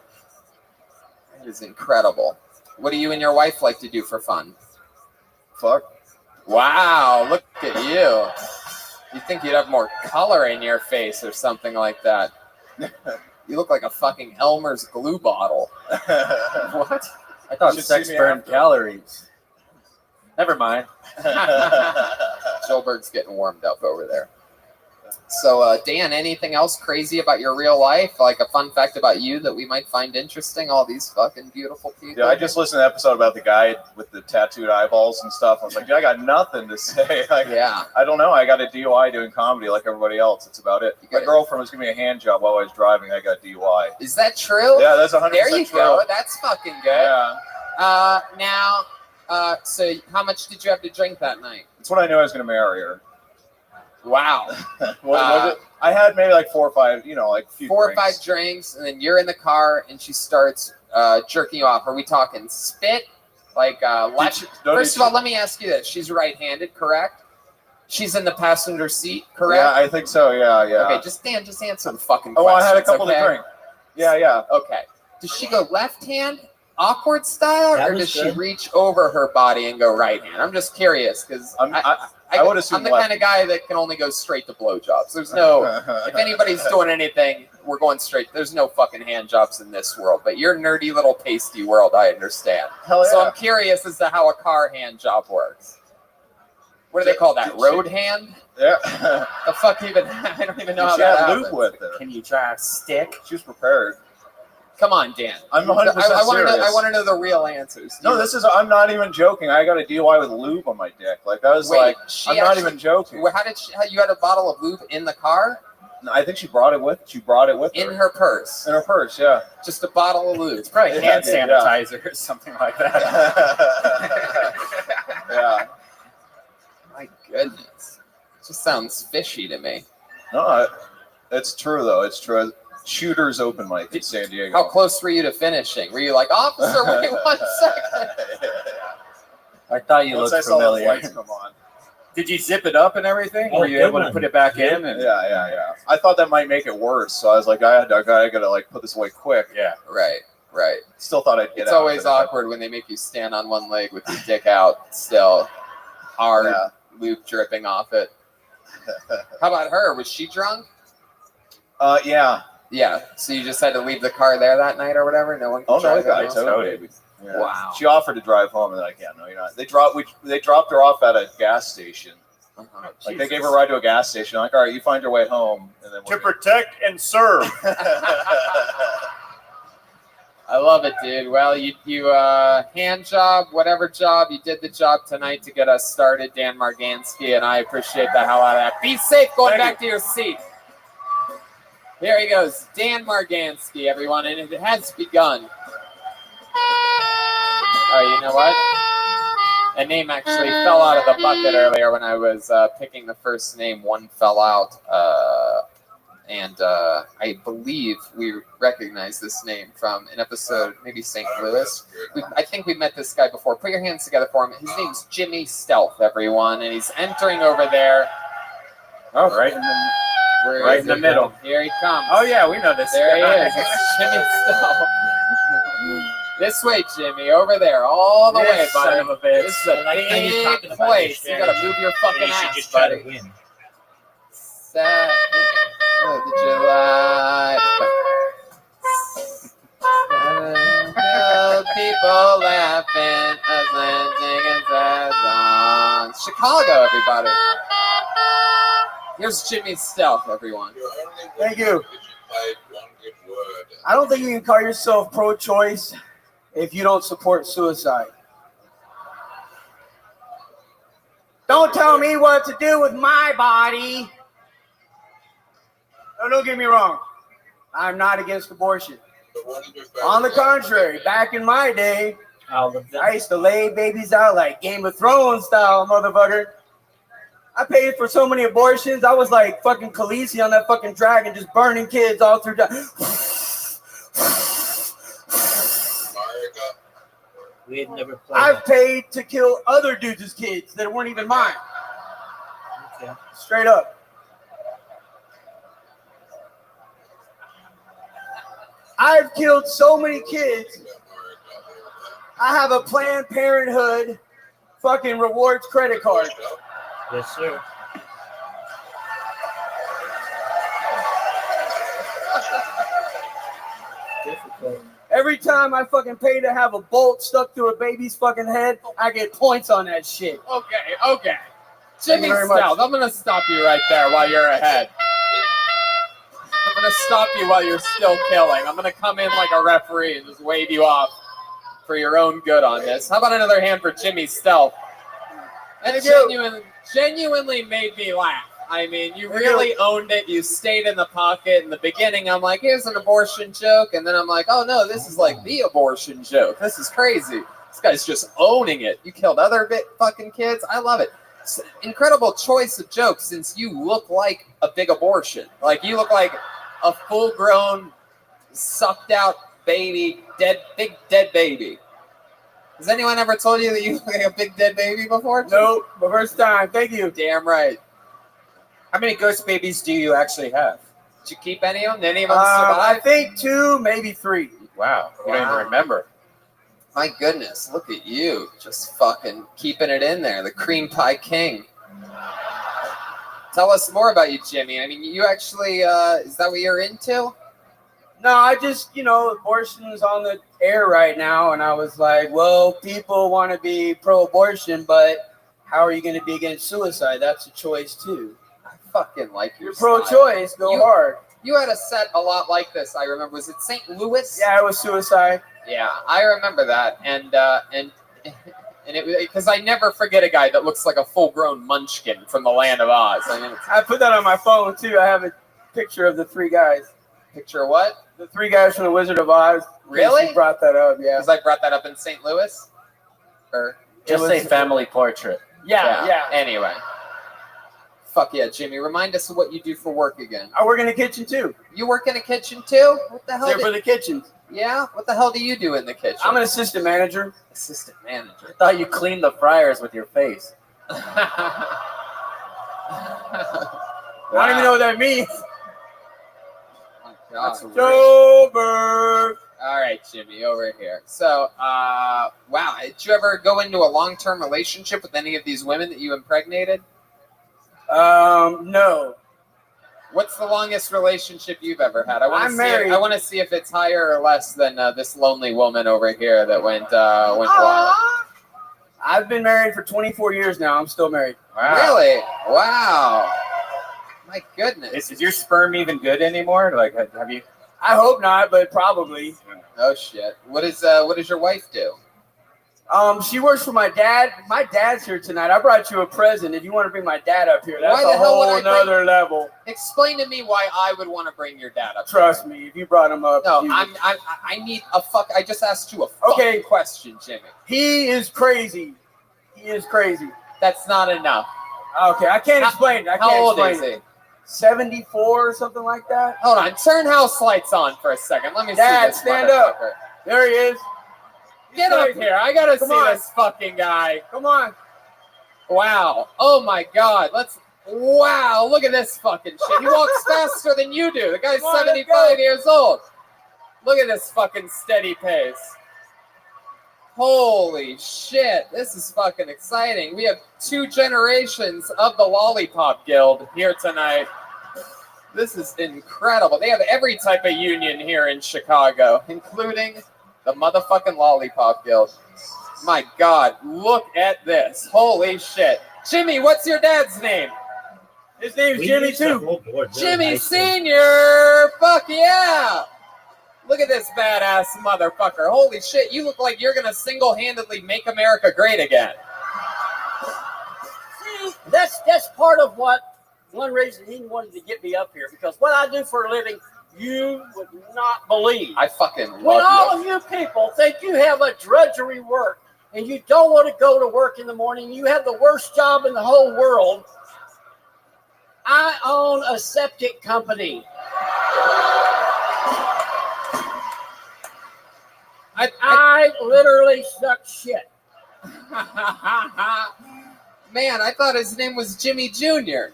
That is incredible. What do you and your wife like to do for fun? Fuck. Wow, look at you. You think you'd have more color in your face or something like that. You look like a fucking Elmer's glue bottle. What? I thought You should sex see me burned after. calories. Never mind. Joelberg's getting warmed up over there. So, Dan, anything else crazy about your real life? Like a fun fact about you that we might find interesting? All these fucking beautiful people. Yeah, I just listened to an episode about the guy with the tattooed eyeballs and stuff. I was like, dude, I got nothing to say. Like, Yeah. I don't know. I got a DUI doing comedy like everybody else. That's about it. My girlfriend was giving me a hand job while I was driving. I got DUI. Is that true? Yeah, that's 100% There you true. go. That's fucking good. Yeah. So how much did you have to drink that night? That's when I knew I was going to marry her. Wow. What was it? I had maybe like 4 or 5, like a few 4 or drinks. 5 drinks, and then you're in the car, and she starts jerking you off. Are we talking spit? Like left? First of all, let me ask you this: she's right-handed, correct? She's in the passenger seat, correct? Yeah, I think so. Yeah. Okay, just answer the fucking Oh, questions. I had a couple okay? to drink. Yeah. Okay. Does she go left hand, awkward style, That or was does she good. reach over her body and go right hand? I'm just curious because I would assume I'm the left. kind of guy that can only go straight to blowjobs. There's no, if anybody's doing anything we're going straight. There's no fucking hand jobs in this world, but your nerdy little pasty world, I understand. Hell So yeah. I'm curious as to how a car hand job works. What do they call that? Road hand? Yeah. The fuck even? I don't even know how She that had happens. lube with her. Can you drive stick? She was prepared. Come on, Dan. I'm 100% I want to know. serious. I want to know the real answers. No, I'm not even joking. I got a DUI with lube on my dick. Like, that was Wait, I'm not even joking. How did you had a bottle of lube in the car? No, I think she brought it with her. In her purse. In her purse, yeah. Just a bottle of lube. It's probably hand sanitizer or something like that. Yeah. My goodness. It just sounds fishy to me. No, it's true though. It's true. Shooters open mic in San Diego. How close were you to finishing? Were you like, officer, wait 1 second? I thought you Once looked I saw the familiar. lights come on. Did you zip it up and everything? Oh, Were you good able to one. put it back in? And Yeah. I thought that might make it worse, so I was like, I gotta like put this away quick. Yeah. Right. Still thought I'd get It's out. always but- awkward when they make you stand on one leg with your dick out still. Hard Yeah. lube dripping off it. How about her? Was she drunk? Yeah. Yeah. So you just had to leave the car there that night or whatever? No one could Oh no, drive I it home? towed baby. Yeah. Wow. She offered to drive home, and like, yeah, no, you're not. They dropped her off at a gas station. Uh-huh. Like they gave her a ride to a gas station. Like, all right, you find your way home, and then To protect and serve. I love it, dude. Well, you hand job, whatever job, you did the job tonight to get us started, Dan Margansky, and I appreciate the hell out of that. Be safe going back to your seat. There he goes, Dan Margansky, everyone, and it has begun. Oh, you know what? That name actually fell out of the bucket earlier when I was picking the first name. One fell out. And I believe we recognize this name from an episode, maybe St. Louis. I think we met this guy before. Put your hands together for him. His name's Jimmy Stealth, everyone, and he's entering over there. Oh, right in the middle. Here he comes. Oh yeah, we know this. There he guy. is. It's Jimmy Stealth. This way, Jimmy. Over there. All the way, buddy. Son of a bitch. This is a like how you're talking big about place. your You gotta strategy. move your fucking You should ass, just try buddy. to win. 4th of July. People laughing as they sing sad songs. Chicago, everybody. Here's Jimmy Stealth, everyone. Thank you. I don't think you can call yourself pro-choice if you don't support suicide. Don't tell me what to do with my body. No, don't get me wrong. I'm not against abortion. On the contrary, back in my day, All of them. I used to lay babies out like Game of Thrones style, motherfucker. I paid for so many abortions. I was like fucking Khaleesi on that fucking dragon, just burning kids all through. We had never played. I've paid to kill other dudes' kids that weren't even mine. Okay. Straight up. I've killed so many kids. I have a Planned Parenthood fucking rewards credit card. Yes, sir. Difficult. Every time I fucking pay to have a bolt stuck through a baby's fucking head, I get points on that shit. Okay. Thank Jimmy you very much. Stealth, I'm going to stop you right there while you're ahead. I'm going to stop you while you're still killing. I'm going to come in like a referee and just wave you off for your own good on this. How about another hand for Jimmy Stealth? That genuinely made me laugh. I mean, you really owned it. You stayed in the pocket. In the beginning, I'm like, here's an abortion joke. And then I'm like, oh, no, this is like the abortion joke. This is crazy. This guy's just owning it. You killed other fucking kids. I love it. It's an incredible choice of jokes since you look like a big abortion. Like, you look like a full-grown, sucked-out baby, big dead baby. Has anyone ever told you that you look like a big dead baby before? Nope, the first time. Thank you. Damn right. How many ghost babies do you actually have? Did you keep any of them? Did any of them I survive? think 2, maybe 3. Wow. You don't even remember. My goodness, look at you. Just fucking keeping it in there. The cream pie king. Tell us more about you, Jimmy. I mean, you actually, is that what you're into? No, I just, abortion's on the air right now, and I was like, well, people want to be pro-abortion, but how are you going to be against suicide? That's a choice too. I fucking like your You're pro-choice. Go hard. You had a set a lot like this. I remember. Was it St. Louis? Yeah, it was suicide. Yeah, I remember that, and it was because I never forget a guy that looks like a full-grown munchkin from the Land of Oz. I mean, I put that on my phone too. I have a picture of the three guys. Picture of what? The three guys from the Wizard of Oz. Really? You brought that up, yeah. Because I brought that up in St. Louis? Or just say family portrait. Yeah. Anyway. Fuck yeah, Jimmy. Remind us of what you do for work again. I work in the kitchen too. You work in a kitchen too? What the hell? There for the kitchen. Yeah? What the hell do you do in the kitchen? I'm an assistant manager. Assistant manager. I thought you cleaned the fryers with your face. I don't even know what that means. October. All right, Jimmy, over here. So, wow, did you ever go into a long-term relationship with any of these women that you impregnated? No. What's the longest relationship you've ever had? I'm married. I want to see if it's higher or less than this lonely woman over here that went wild. I've been married for 24 years now. I'm still married. Wow. Really? Wow. My goodness. Is your sperm even good anymore? Like, have you? I hope not, but probably. Oh shit. What does your wife do? She works for my dad. My dad's here tonight. I brought you a present. If you want to bring my dad up here, that's Why the a hell would whole I bring- nother level. Explain to me why I would want to bring your dad up. Trust me, if you brought him up. No, I need a fuck. I just asked you a fucking question, Jimmy. He is crazy. He is crazy. That's not enough. Okay, I can't explain it. How old is he? 74 or something like that. Hold on, turn house lights on for a second. Let me see Dad, this stand up. motherfucker. There he is. Get up here. I gotta Come see on. this fucking guy. Come on. Wow. Oh my god. Wow. Look at this fucking shit. He walks faster than you do. The guy's Come on, let's 75 go. years old. Look at this fucking steady pace. Holy shit. This is fucking exciting. We have 2 generations of the Lollipop Guild here tonight. This is incredible. They have every type of union here in Chicago, including the motherfucking Lollipop Guild. My God, look at this. Holy shit. Jimmy, what's your dad's name? His name's Jimmy too. Jimmy Senior. Fuck yeah. Look at this badass motherfucker. Holy shit, you look like you're gonna single-handedly make America great again. See, that's part of one reason he wanted to get me up here, because what I do for a living, you would not believe. I fucking love When all you. of you people think you have a drudgery work and you don't want to go to work in the morning, you have the worst job in the whole world. I own a septic company. I literally suck shit. Man, I thought his name was Jimmy Jr.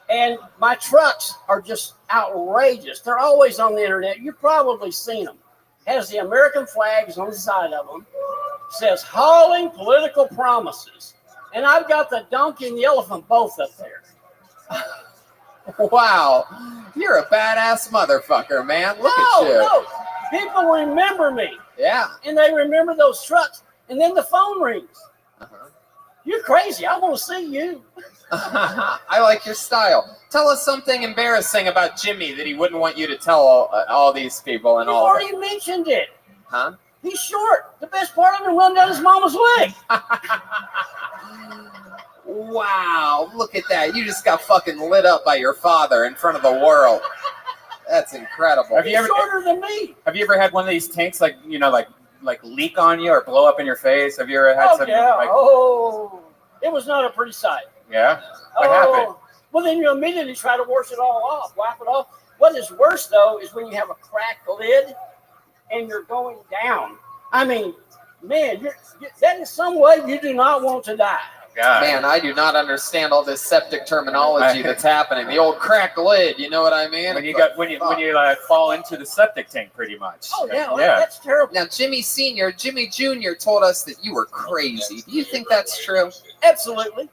And my trucks are just outrageous. They're always on the internet. You've probably seen them. Has the American flags on the side of them. Says hauling political promises. And I've got the donkey and the elephant both up there. Wow. You're a badass motherfucker, man. Look at you. No. People remember me. Yeah. And they remember those trucks. And then the phone rings. You're crazy. I want to see you. I like your style. Tell us something embarrassing about Jimmy that he wouldn't want you to tell all these people and You all of already mentioned it. Huh? He's short. The best part of him run down his mama's leg. Wow, look at that. You just got fucking lit up by your father in front of the world. That's incredible. Have you ever shorter than me? Have you ever had one of these tanks like leak on you or blow up in your face? Have you ever had something yeah. like It was not a pretty sight. Yeah? What happened? Well, then you immediately try to wash it all off, wipe it off. What is worse, though, is when you have a cracked lid and you're going down. I mean, man, that is some way you do not want to die. God. Man, I do not understand all this septic terminology that's happening. The old cracked lid, you know what I mean? When you fall into the septic tank, pretty much. Oh yeah, well, that's terrible. Now, Jimmy Sr., Jimmy Jr. told us that you were crazy. Do you think that's true? Absolutely.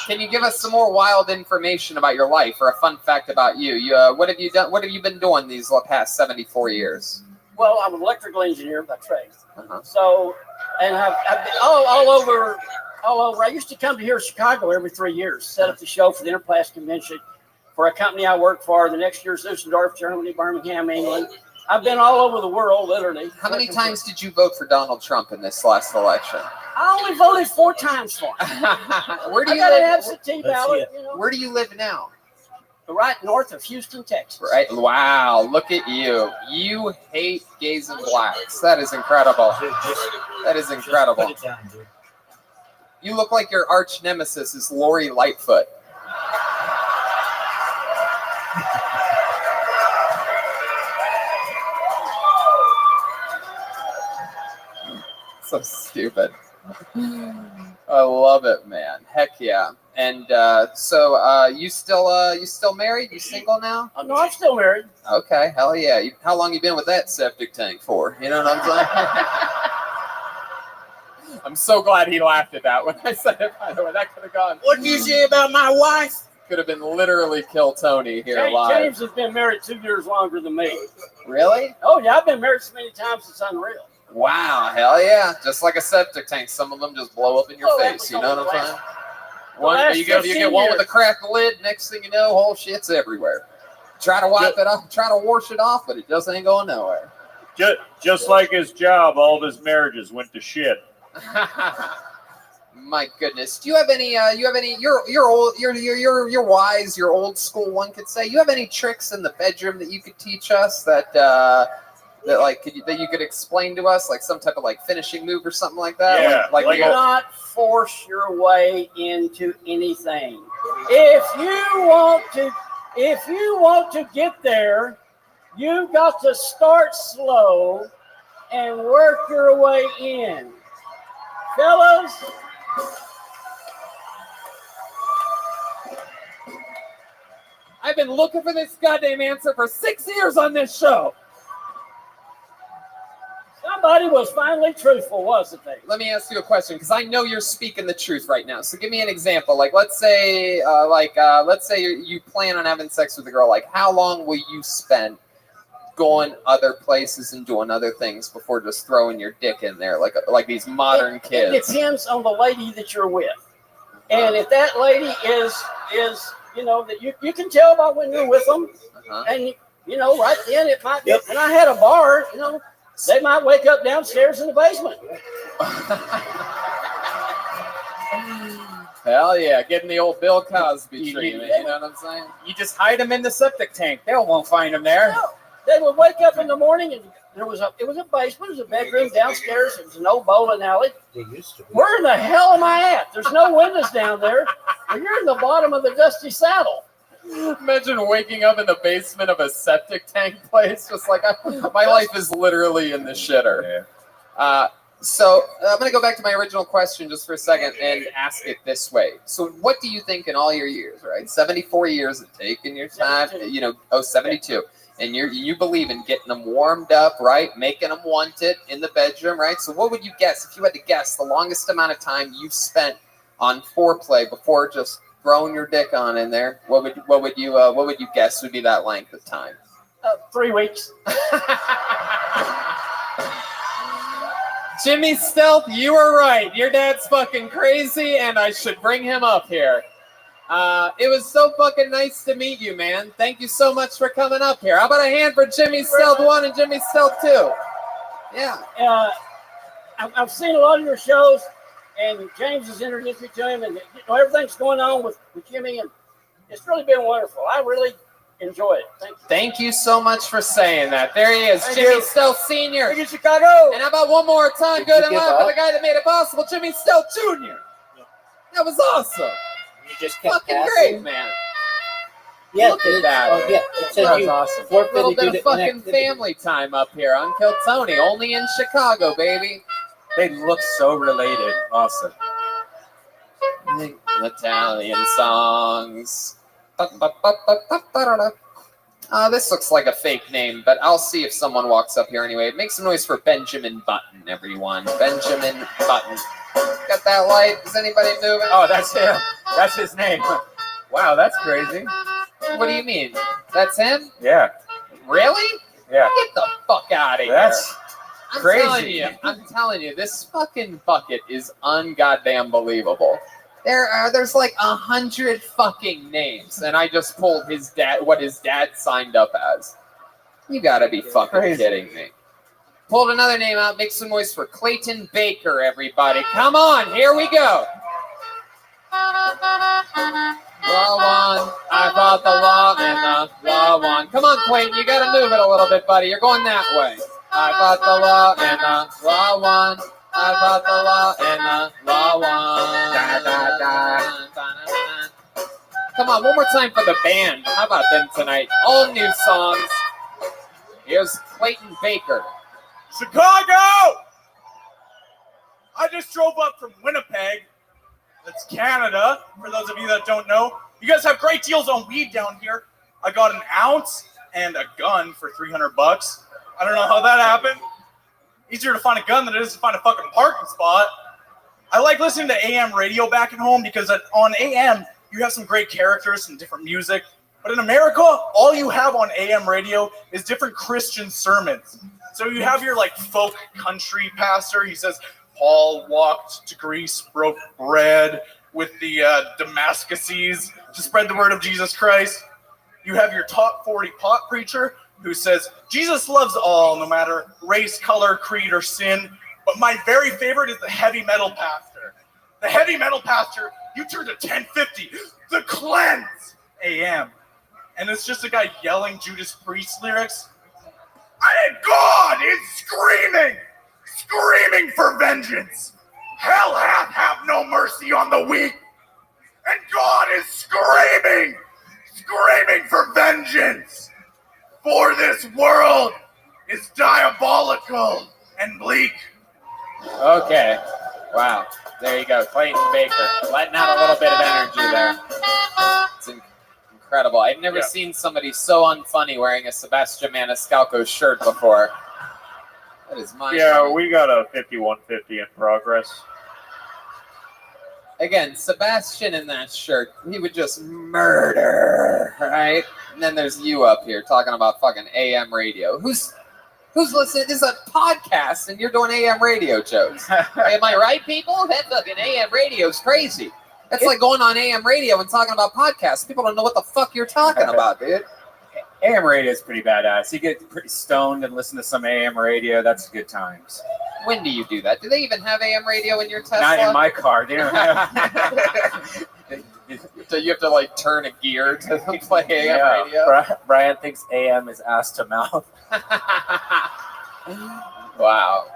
Can you give us some more wild information about your life or a fun fact about you? What have you done? What have you been doing these past 74 years? Well, I'm an electrical engineer by trade. So, and I've been all over. I used to come to here in Chicago every 3 years, set up the show for the Interplast Convention for a company I work for. The next year, Dusseldorf, Germany, Birmingham, England. I've been all over the world, literally. How many times did you vote for Donald Trump in this last election? I only voted 4 times for him. Where do you got live? an absentee ballot. You know, Where do you live now? right north of Houston, Texas. Right. Wow. Look at you. You hate gays and blacks. That is incredible. That is incredible. You look like your arch nemesis is Lori Lightfoot. So stupid. I love it, man. Heck yeah. And so you still married? You single now? Oh, no, I'm still married. Okay, hell yeah. How long you been with that septic tank for? You know what I'm saying? I'm so glad he laughed at that when I said it, by the way. That could have gone. What did you say about my wife? Could have been literally Kill Tony here live. James has been married 2 years longer than me. Really? Oh, yeah, I've been married so many times it's unreal. Wow, hell yeah. Just like a septic tank. Some of them just blow up in your face. You know what I'm saying? One, you get one with a cracked lid, next thing you know, whole shit's everywhere. Try to wipe it off, try to wash it off, but it just ain't going nowhere. Just like his job, all of his marriages went to shit. My goodness. Do you have any you're wise, you're old school, one could say. You have any tricks in the bedroom that you could teach us that that you could explain to us, like some type of like finishing move or something like that? Yeah, Do not force your way into anything. If you want to get there, you got to start slow and work your way in. Fellas, I've been looking for this goddamn answer for 6 years on this show. somebody was finally truthful, wasn't they? Let me ask you a question, because I know you're speaking the truth right now. So give me an example. Like, let's say you plan on having sex with a girl. Like, how long will you spend going other places and doing other things before just throwing your dick in there, like these modern kids? It depends on the lady that you're with, and if that lady is that you can tell by when you're with them, and right then it might be. And I had a bar, they might wake up downstairs in the basement. Hell yeah, getting the old Bill Cosby treatment, you know what I'm saying? You just hide them in the septic tank. They won't find them there. No, they would wake up in the morning and it was a basement, it was a bedroom downstairs, it was an old bowling alley. Where in the hell am I at? There's no windows down there. And you're in the bottom of the dusty saddle. Imagine waking up in the basement of a septic tank place, just like my life is literally in the shitter. So I'm going to go back to my original question just for a second and ask it this way. So what do you think in all your years, right? 74 years of taking your time, 72. And you believe in getting them warmed up, right? Making them want it in the bedroom, right? So what would you guess, if you had to guess, the longest amount of time you've spent on foreplay before just throwing your dick on in there? What would you guess would be that length of time? 3 weeks. Jimmy Stealth, you were right. Your dad's fucking crazy, and I should bring him up here. It was so fucking nice to meet you, man. Thank you so much for coming up here. How about a hand for Jimmy Stealth 1 and Jimmy Stealth 2? Yeah. I've seen a lot of your shows, and James has introduced me to him, and everything's going on with Jimmy, and it's really been wonderful. I really enjoy it. Thank you so much for saying that. There he is, Jimmy Stealth Sr. Thank you, Chicago. And how about one more time, good and loud, for the guy that made it possible, Jimmy Stealth Jr. That was awesome. You just kept fucking passing. great, man. Yeah, look at that. Oh, yeah. It said That you was awesome. forfeited A little bit due of to fucking inactivity. family time up here on Kill Tony, only in Chicago, baby. They look so related. Awesome. Italian songs. This looks like a fake name, but I'll see if someone walks up here anyway. Make some noise for Benjamin Button, everyone. Benjamin Button. Got that light? Is anybody moving? Oh, that's him. That's his name. Wow, that's crazy. What do you mean? That's him? Yeah. Really? Yeah. Get the fuck out of here. That's crazy. I'm telling you, this fucking bucket is ungoddamn believable. There's like 100 fucking names, and I just pulled what his dad signed up as. You gotta be fucking kidding me. Pulled another name out. Make some noise for Clayton Baker, everybody. Come on, here we go. Law one, I thought the law and the law one. Come on, Clayton, you gotta move it a little bit, buddy. You're going that way. I thought the law and the law one. I thought the law and the law one. Da, da, da. Come on, one more time for the band. How about them tonight? All new songs. Here's Clayton Baker. Chicago! I just drove up from Winnipeg. That's Canada, for those of you that don't know. You guys have great deals on weed down here. I got an ounce and a gun for $300. I don't know how that happened. Easier to find a gun than it is to find a fucking parking spot. I like listening to AM radio back at home because on AM, you have some great characters and different music. But in America, all you have on AM radio is different Christian sermons. So you have your like folk country pastor. He says, Paul walked to Greece, broke bread with the Damascuses to spread the word of Jesus Christ. You have your top 40 pot preacher who says, Jesus loves all, no matter race, color, creed, or sin. But my very favorite is the heavy metal pastor. The heavy metal pastor, you turn to 1050, the cleanse AM. And it's just a guy yelling Judas Priest lyrics. And God is screaming for vengeance. Hell hath have no mercy on the weak. And God is screaming for vengeance. For this world is diabolical and bleak. Okay. Wow. There you go. Clayton Baker. Letting out a little bit of energy there. It's incredible. I've never seen somebody so unfunny wearing a Sebastian Maniscalco shirt before. That is my we got a 5150 in progress. Again, Sebastian in that shirt, he would just murder, right? And then there's you up here talking about fucking AM radio. Who's listening? This is a podcast, and you're doing AM radio jokes. Am I right, people? That fucking AM radio is crazy. That's like going on AM radio and talking about podcasts. People don't know what the fuck you're talking about, dude. AM radio is pretty badass. You get pretty stoned and listen to some AM radio. That's good times. When do you do that? Do they even have AM radio in your Tesla? Not in my car. They don't have. So you have to like turn a gear to play AM radio? Brian thinks AM is ass to mouth. Wow.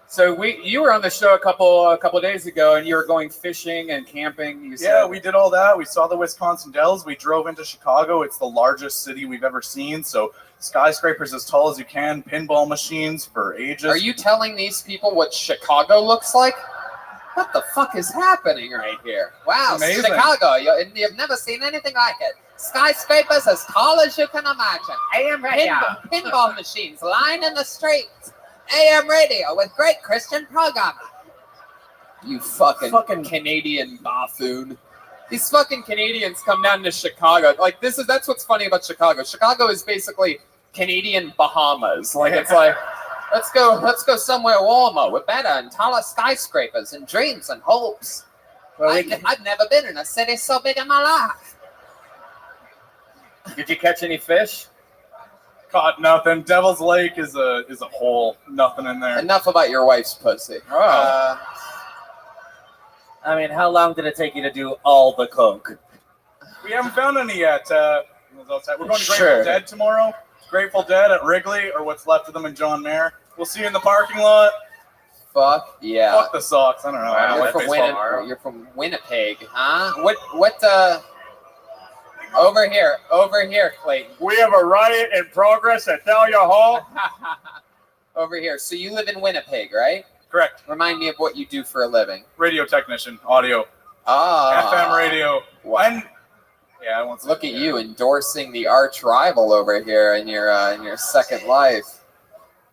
So you were on the show a couple days ago, and you were going fishing and camping. You said. We did all that. We saw the Wisconsin Dells. We drove into Chicago. It's the largest city we've ever seen. So skyscrapers as tall as you can, pinball machines for ages. Are you telling these people what Chicago looks like? What the fuck is happening right here? Wow, amazing. Chicago. You've never seen anything like it. Skyscrapers as tall as you can imagine. AM radio. Pinball machines lining the streets. AM radio with great Christian programming. You fucking Canadian buffoon. These fucking Canadians come down to Chicago. Like that's what's funny about Chicago. Chicago is basically Canadian Bahamas. Like it's like let's go somewhere warmer with better and taller skyscrapers and dreams and hopes. Well, I've never been in a city so big in my life. Did you catch any fish? Caught nothing. Devil's Lake is a hole. Nothing in there. Enough about your wife's pussy. I mean, how long did it take you to do all the coke? We haven't found any yet. We're going to Grateful Dead tomorrow. Grateful Dead at Wrigley, or what's left of them in John Mayer. We'll see you in the parking lot. Fuck yeah. Fuck the Sox. I don't know. Wow, you're from Winnipeg, huh? What Over here, Clayton. We have a riot in progress at Thalia Hall. Over here. So you live in Winnipeg, right? Correct. Remind me of what you do for a living. Radio technician, audio. Ah, FM radio. Wow. Yeah, I won't. Look at you endorsing the arch rival over here in your second life.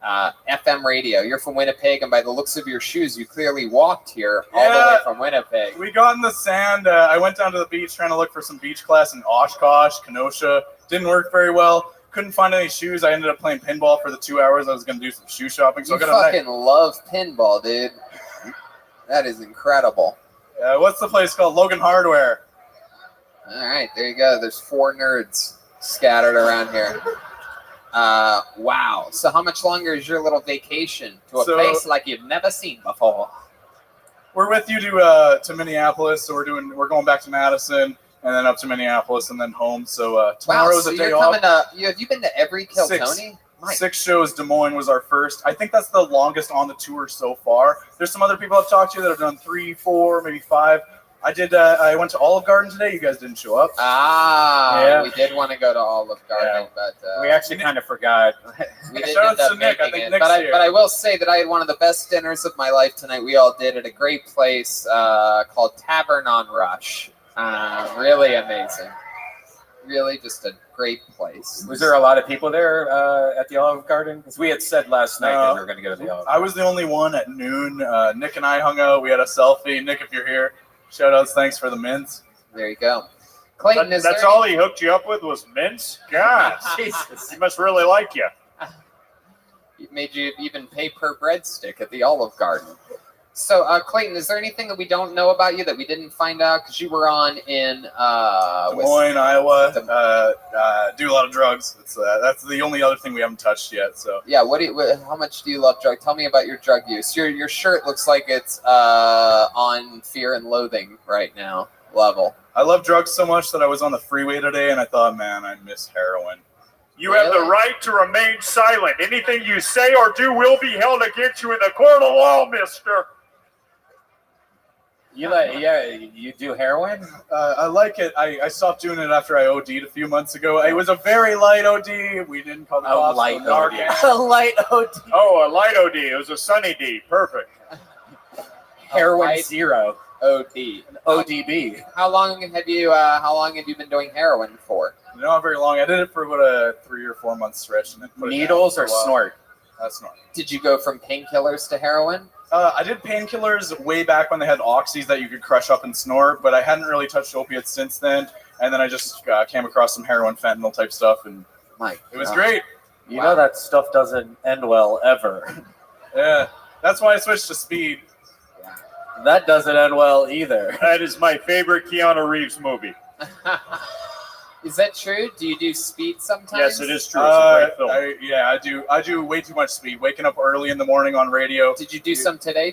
FM radio. You're from Winnipeg, and by the looks of your shoes, you clearly walked here all the way from Winnipeg. We got in the sand. I went down to the beach trying to look for some beach class in Oshkosh, Kenosha. Didn't work very well. Couldn't find any shoes. I ended up playing pinball for the 2 hours I was going to do some shoe shopping. So You fucking love pinball, dude. That is incredible. What's the place called? Logan Hardware. All right, there you go. There's 4 nerds scattered around here. Wow. So how much longer is your little vacation to a place like you've never seen before? We're with you to Minneapolis, so we're going back to Madison and then up to Minneapolis and then home. So tomorrow's so a day you're off. have you been to every Kill Tony? 6 shows. Des Moines was our first. I think that's the longest on the tour so far. There's some other people I've talked to that have done 3, 4, maybe 5. I did. I went to Olive Garden today. You guys didn't show up. We did want to go to Olive Garden, but we actually kind of forgot. we didn't Shout end out up to Nick. I making think it. Nick's here. But I will say that I had one of the best dinners of my life tonight. We all did at a great place called Tavern on Rush. Really amazing. Really just a great place. Was there a lot of people there at the Olive Garden? Because we had said last night that we were going to go to the Olive Garden. I was the only one at noon. Nick and I hung out. We had a selfie. Nick, if you're here, shout outs. Thanks for the mints. There you go. Clayton, that's all he hooked you up with was mints? God, Jesus. He must really like you. It made you even pay per breadstick at the Olive Garden. So, Clayton, is there anything that we don't know about you that we didn't find out? Because you were on in Des Moines, Iowa. Do a lot of drugs. That's the only other thing we haven't touched yet. So yeah, how much do you love drug? Tell me about your drug use. Your shirt looks like it's on Fear and Loathing right now level. I love drugs so much that I was on the freeway today and I thought, man, I miss heroin. You have the right to remain silent. Anything you say or do will be held against you in the court of law, mister. You do heroin? I like it. I stopped doing it after I OD'd a few months ago. It was a very light OD. We didn't call the cops. light OD. A light OD. Oh, a light OD. It was a sunny D. Perfect. Heroin zero. OD. ODB. How long have you been doing heroin for? Not very long. I did it for about a 3 or 4 month stretch. And then put it Needles down or for a while. snort? Snort. Did you go from painkillers to heroin? I did painkillers way back when they had oxys that you could crush up and snort, but I hadn't really touched opiates since then. And then I just came across some heroin, fentanyl type stuff, and it was great. You know that stuff doesn't end well ever. Yeah, that's why I switched to speed. That doesn't end well either. That is my favorite Keanu Reeves movie. Is that true? Do you do speed sometimes? Yes, it is true. It's a great film. I do way too much speed. Waking up early in the morning on radio. Did you do some today?